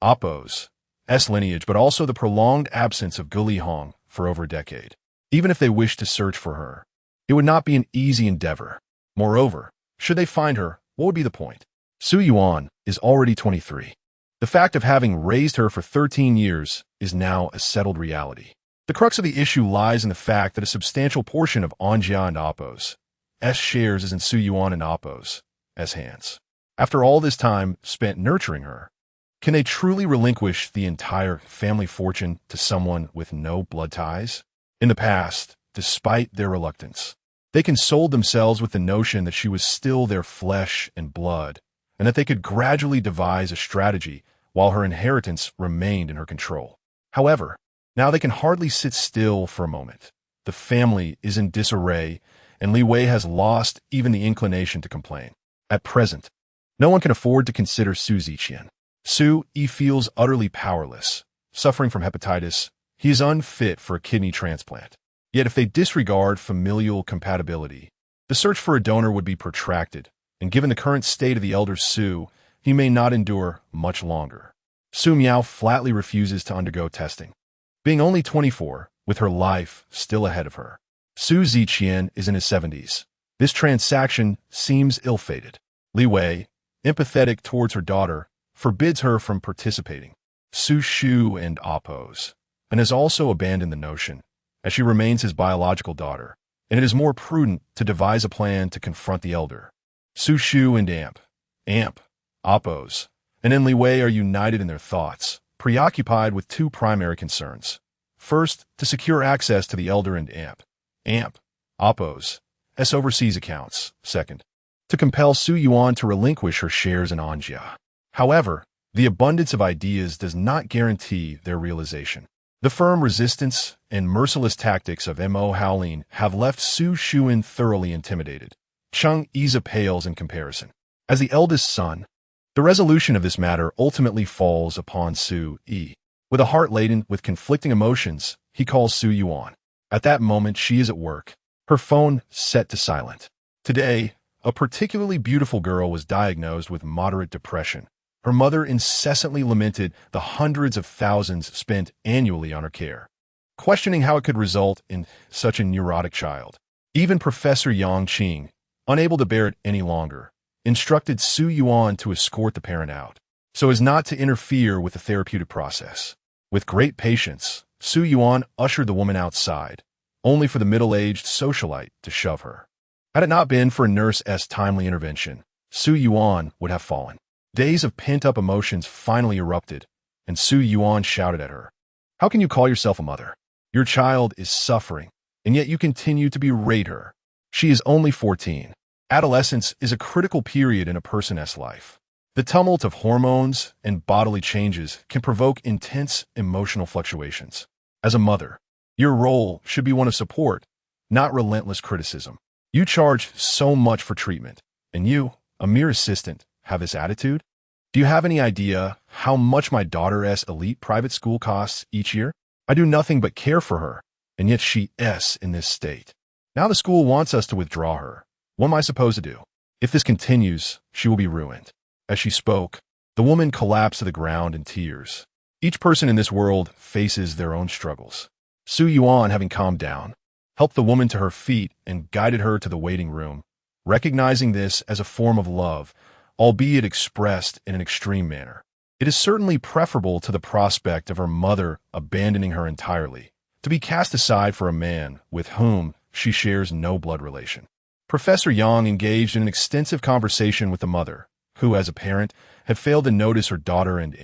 Oppo's lineage, but also the prolonged absence of Guli Hong for over a decade. Even if they wished to search for her, it would not be an easy endeavor. Moreover, should they find her, what would be the point? Su Yuan is already 23. The fact of having raised her for 13 years is now a settled reality. The crux of the issue lies in the fact that a substantial portion of Anjia and Oppo's shares is in Su Yuan and Oppo's hands. After all this time spent nurturing her, can they truly relinquish the entire family fortune to someone with no blood ties? In the past, despite their reluctance, they consoled themselves with the notion that she was still their flesh and blood, and that they could gradually devise a strategy while her inheritance remained in her control. However, now they can hardly sit still for a moment. The family is in disarray, and Li Wei has lost even the inclination to complain. At present, no one can afford to consider Su Ziqian. Su Yi feels utterly powerless. Suffering from hepatitis, he is unfit for a kidney transplant. Yet if they disregard familial compatibility, the search for a donor would be protracted, and given the current state of the elder Su, he may not endure much longer. Su Miao flatly refuses to undergo testing. Being only 24, with her life still ahead of her, Su Ziqian is in his 70s. This transaction seems ill-fated. Li Wei, empathetic towards her daughter, forbids her from participating. Su Shu and Oppose, and has also abandoned the notion, as she remains his biological daughter, and it is more prudent to devise a plan to confront the elder. Su Shu and Oppose, and then Li Wei are united in their thoughts, preoccupied with two primary concerns. First, to secure access to the elder and Oppo's overseas accounts. Second, to compel Su Yuan to relinquish her shares in Anjia. However, the abundance of ideas does not guarantee their realization. The firm resistance and merciless tactics of Mo Howlin have left Su Shuan thoroughly intimidated. Cheng Yiza pales in comparison. As the eldest son, the resolution of this matter ultimately falls upon Su Yi. With a heart laden with conflicting emotions, he calls Su Yuan. At that moment, she is at work, her phone set to silent. Today, a particularly beautiful girl was diagnosed with moderate depression. Her mother incessantly lamented the hundreds of thousands spent annually on her care, questioning how it could result in such a neurotic child. Even Professor Yang Qing, unable to bear it any longer, instructed Su Yuan to escort the parent out, so as not to interfere with the therapeutic process. With great patience, Su Yuan ushered the woman outside, only for the middle-aged socialite to shove her. Had it not been for a nurse's timely intervention, Su Yuan would have fallen. Days of pent-up emotions finally erupted, and Su Yuan shouted at her, "How can you call yourself a mother? Your child is suffering, and yet you continue to berate her. She is only 14. Adolescence is a critical period in a person's life. The tumult of hormones and bodily changes can provoke intense emotional fluctuations. As a mother, your role should be one of support, not relentless criticism. You charge so much for treatment, and you, a mere assistant, have this attitude?" Do you have any idea how much my daughter's elite private school costs each year? I do nothing but care for her, and yet she's in this state. Now the school wants us to withdraw her. What am I supposed to do? If this continues, she will be ruined." As she spoke, the woman collapsed to the ground in tears. Each person in this world faces their own struggles. Yuan, having calmed down, helped the woman to her feet and guided her to the waiting room, recognizing this as a form of love, albeit expressed in an extreme manner. It is certainly preferable to the prospect of her mother abandoning her entirely, to be cast aside for a man with whom she shares no blood relation. Professor Yang engaged in an extensive conversation with the mother, who, as a parent, had failed to notice her daughter and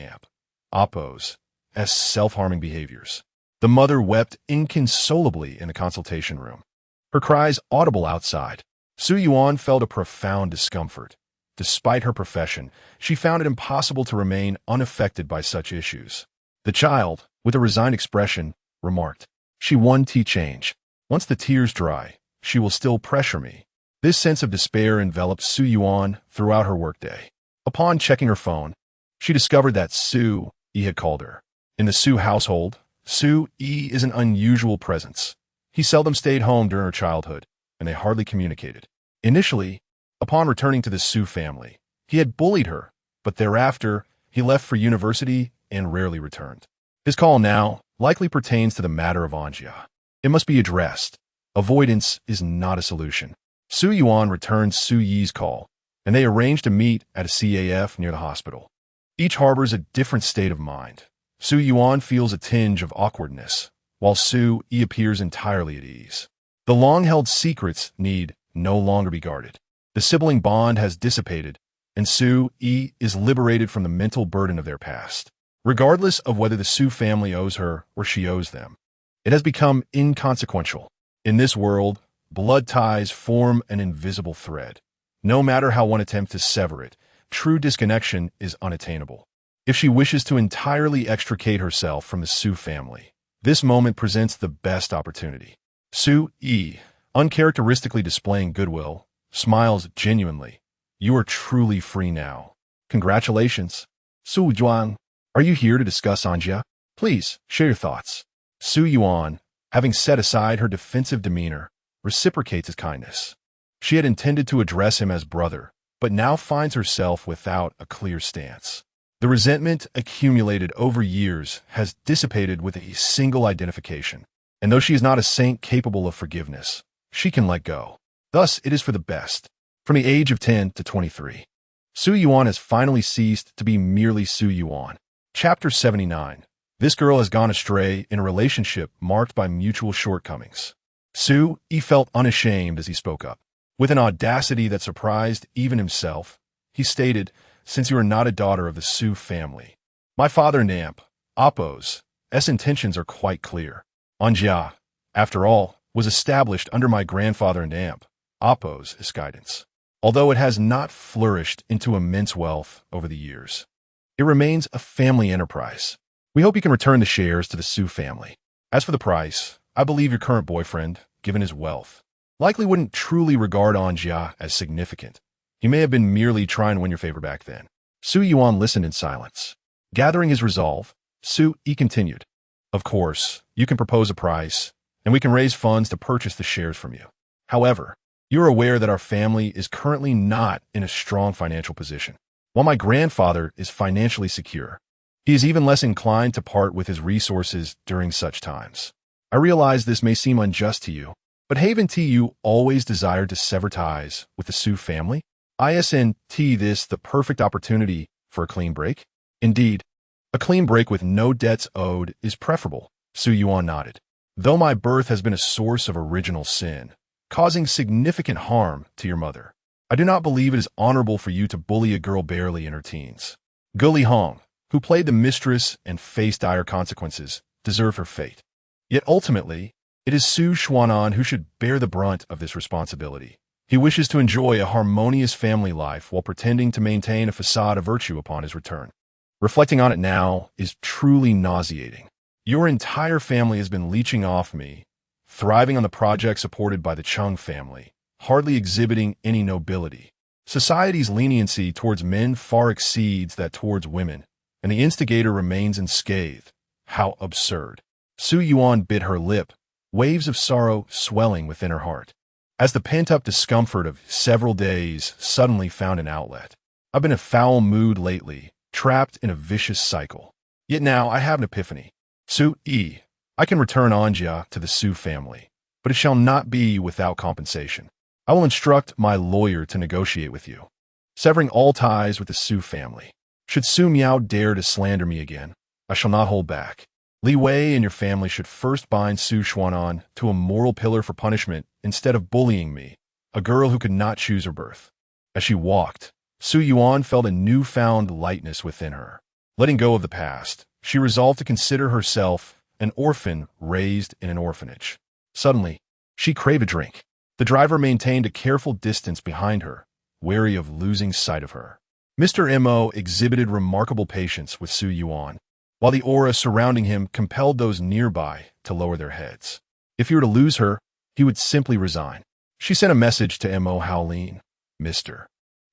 oppress self-harming behaviors. The mother wept inconsolably in the consultation room, her cries audible outside. Yuan felt a profound discomfort. Despite her profession, she found it impossible to remain unaffected by such issues. The child, with a resigned expression, remarked, "She won tea change. Once the tears dry, she will still pressure me." This sense of despair enveloped Yuan throughout her workday. Upon checking her phone, she discovered that Su Yi had called her. In the Su household, Su Yi is an unusual presence. He seldom stayed home during her childhood, and they hardly communicated. Initially, upon returning to the Su family, he had bullied her, but thereafter, he left for university and rarely returned. His call now likely pertains to the matter of Anjia. It must be addressed. Avoidance is not a solution. Yuan returned Su Yi's call, and they arranged to meet at a CAF near the hospital. Each harbors a different state of mind. Yuan feels a tinge of awkwardness, while Su Yi appears entirely at ease. The long-held secrets need no longer be guarded. The sibling bond has dissipated, and Su Yi is liberated from the mental burden of their past. Regardless of whether the Su family owes her or she owes them, it has become inconsequential. In this world, blood ties form an invisible thread. No matter how one attempts to sever it, true disconnection is unattainable. If she wishes to entirely extricate herself from the Su family, this moment presents the best opportunity. Su Yi, uncharacteristically displaying goodwill, smiles genuinely. "You are truly free now. Congratulations." "Yuan, are you here to discuss Anjia? Please, share your thoughts." Yuan, having set aside her defensive demeanor, reciprocates his kindness. She had intended to address him as brother, but now finds herself without a clear stance. The resentment accumulated over years has dissipated with a single identification, and though she is not a saint capable of forgiveness, she can let go. Thus, it is for the best. From the age of 10 to 23, Yuan has finally ceased to be merely Yuan. Chapter 79. This girl has gone astray in a relationship marked by mutual shortcomings. He felt unashamed as he spoke up. With an audacity that surprised even himself, he stated, "Since you are not a daughter of the Su family, my father and oppress intentions are quite clear. Anjia, after all, was established under my grandfather and oppress guidance. Although it has not flourished into immense wealth over the years, it remains a family enterprise. We hope you can return the shares to the Su family. As for the price, I believe your current boyfriend, given his wealth, likely wouldn't truly regard Anjia as significant. He may have been merely trying to win your favor back then." Yuan listened in silence. Gathering his resolve, Yi continued, "Of course, you can propose a price, and we can raise funds to purchase the shares from you. However, you are aware that our family is currently not in a strong financial position. While my grandfather is financially secure, he is even less inclined to part with his resources during such times. I realize this may seem unjust to you, but haven't you always desired to sever ties with the Su family? Isn't this the perfect opportunity for a clean break? Indeed, a clean break with no debts owed is preferable." Yuan nodded. "Though my birth has been a source of original sin, causing significant harm to your mother, I do not believe it is honorable for you to bully a girl barely in her teens. Guli Hong, who played the mistress and faced dire consequences, deserved her fate. Yet ultimately, it is Su Xuanan who should bear the brunt of this responsibility. He wishes to enjoy a harmonious family life while pretending to maintain a facade of virtue upon his return. Reflecting on it now is truly nauseating. Your entire family has been leeching off me, thriving on the project supported by the Chung family, hardly exhibiting any nobility. Society's leniency towards men far exceeds that towards women, and the instigator remains unscathed. How absurd. Su Yuan bit her lip, waves of sorrow swelling within her heart, as the pent-up discomfort of several days suddenly found an outlet. I've been in a foul mood lately, trapped in a vicious cycle. Yet now I have an epiphany. I can return Anja to the Su family, but it shall not be without compensation. I will instruct my lawyer to negotiate with you, severing all ties with the Su family. Should Su Miao dare to slander me again, I shall not hold back. Li Wei and your family should first bind Su Xuanan to a moral pillar for punishment instead of bullying me, a girl who could not choose her birth. As she walked, Su Yuan felt a newfound lightness within her. Letting go of the past, she resolved to consider herself an orphan raised in an orphanage. Suddenly, she craved a drink. The driver maintained a careful distance behind her, wary of losing sight of her. Mr. Mo exhibited remarkable patience with Su Yuan, while the aura surrounding him compelled those nearby to lower their heads. If he were to lose her, he would simply resign. She sent a message to Mo Howlin. Mr.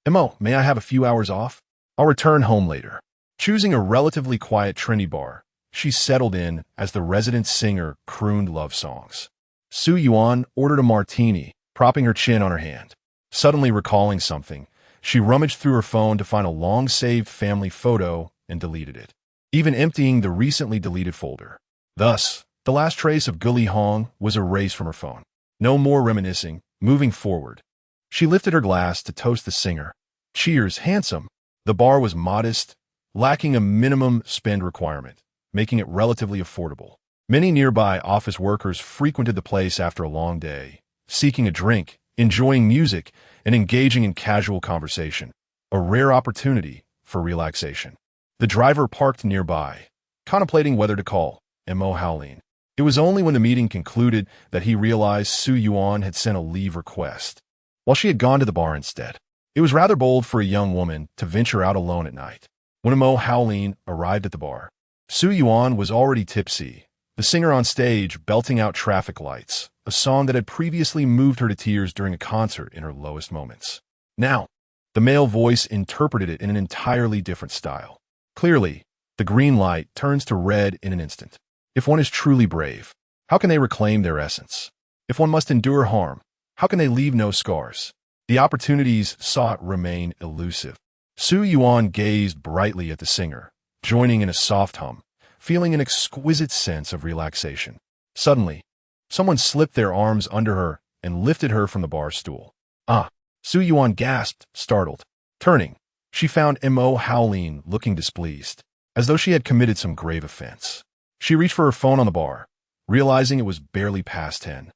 Mo, may I have a few hours off? I'll return home later. Choosing a relatively quiet trendy bar, she settled in as the resident singer crooned love songs. Su Yuan ordered a martini, propping her chin on her hand. Suddenly recalling something, she rummaged through her phone to find a long-saved family photo and deleted it, even emptying the recently deleted folder. Thus, the last trace of Guli Hong was erased from her phone. No more reminiscing, moving forward. She lifted her glass to toast the singer. Cheers, handsome. The bar was modest, lacking a minimum spend requirement, making it relatively affordable. Many nearby office workers frequented the place after a long day, seeking a drink, enjoying music, and engaging in casual conversation, a rare opportunity for relaxation. The driver parked nearby, contemplating whether to call Mo Howlin. It was only when the meeting concluded that he realized Su Yuan had sent a leave request, while she had gone to the bar instead. It was rather bold for a young woman to venture out alone at night. When Mo Howlin arrived at the bar, Su Yuan was already tipsy, the singer on stage belting out Traffic Lights, a song that had previously moved her to tears during a concert in her lowest moments. Now, the male voice interpreted it in an entirely different style. Clearly, the green light turns to red in an instant. If one is truly brave, how can they reclaim their essence? If one must endure harm, how can they leave no scars? The opportunities sought remain elusive. Su Yuan gazed brightly at the singer, joining in a soft hum, feeling an exquisite sense of relaxation. Suddenly, someone slipped their arms under her and lifted her from the bar stool. Ah! Su Yuan gasped, startled. Turning, she found Mo Howlin looking displeased, as though she had committed some grave offense. She reached for her phone on the bar, realizing it was barely past 10.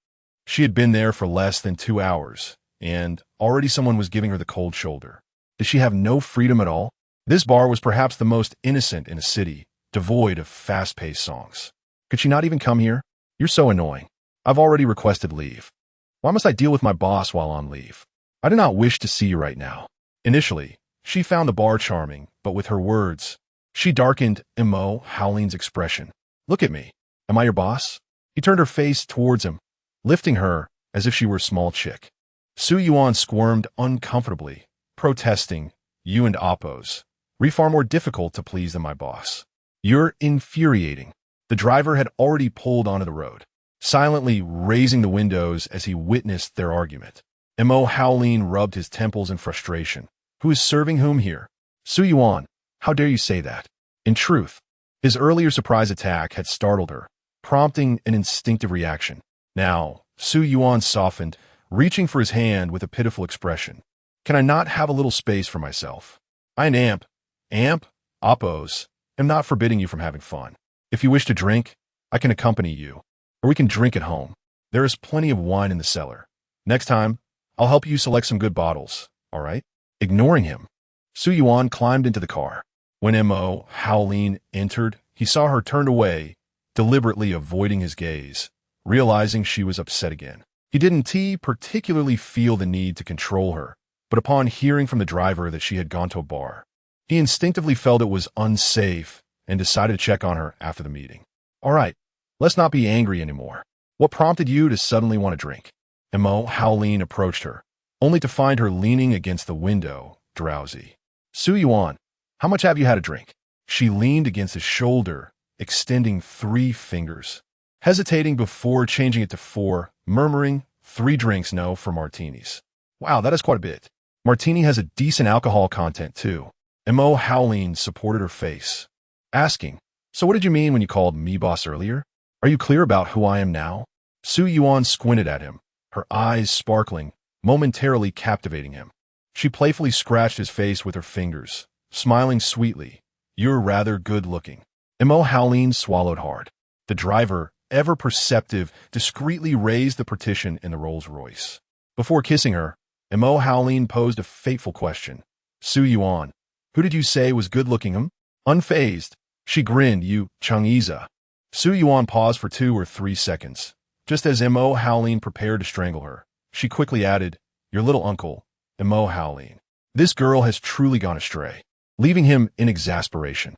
She had been there for less than 2 hours, and already someone was giving her the cold shoulder. Did she have no freedom at all? This bar was perhaps the most innocent in a city, devoid of fast-paced songs. Could she not even come here? You're so annoying. I've already requested leave. Why must I deal with my boss while on leave? I do not wish to see you right now. Initially, she found the bar charming, but with her words, she darkened Mo Howlin's expression. Look at me. Am I your boss? He turned her face towards him, lifting her as if she were a small chick. Su Yuan squirmed uncomfortably, protesting, you and Oppos. Far more difficult to please than my boss. You're infuriating. The driver had already pulled onto the road, silently raising the windows as he witnessed their argument. Mo Howlin rubbed his temples in frustration. Who is serving whom here? Su Yuan, how dare you say that? In truth, his earlier surprise attack had startled her, prompting an instinctive reaction. Now, Su Yuan softened, reaching for his hand with a pitiful expression. Can I not have a little space for myself? I am Oppos, am not forbidding you from having fun. If you wish to drink, I can accompany you, or we can drink at home. There is plenty of wine in the cellar. Next time, I'll help you select some good bottles, all right? Ignoring him, Su Yuan climbed into the car. When Mo Howlin entered, he saw her turned away, deliberately avoiding his gaze, realizing she was upset again. He didn't particularly feel the need to control her, but upon hearing from the driver that she had gone to a bar, he instinctively felt it was unsafe and decided to check on her after the meeting. All right, let's not be angry anymore. What prompted you to suddenly want to drink? Mo Howlin approached her, only to find her leaning against the window, drowsy. Su Yuan, how much have you had a drink? She leaned against his shoulder, extending 3 fingers, hesitating before changing it to 4, murmuring, 3 drinks, no, for martinis. Wow, that is quite a bit. Martini has a decent alcohol content, too. Mo Howleen supported her face, asking, so what did you mean when you called me boss earlier? Are you clear about who I am now? Su Yuan squinted at him, her eyes sparkling, momentarily captivating him. She playfully scratched his face with her fingers, smiling sweetly. You're rather good-looking. Mo Howleen swallowed hard. The driver, ever perceptive, discreetly raised the partition in the Rolls-Royce. Before kissing her, Mo Howleen posed a fateful question. Su Yuan, who did you say was good-looking? Unfazed, she grinned, you, Chang'e. Su Yuan paused for 2 or 3 seconds. Just as Mo Howleen prepared to strangle her, she quickly added, your little uncle, Mo Howleen. This girl has truly gone astray, leaving him in exasperation.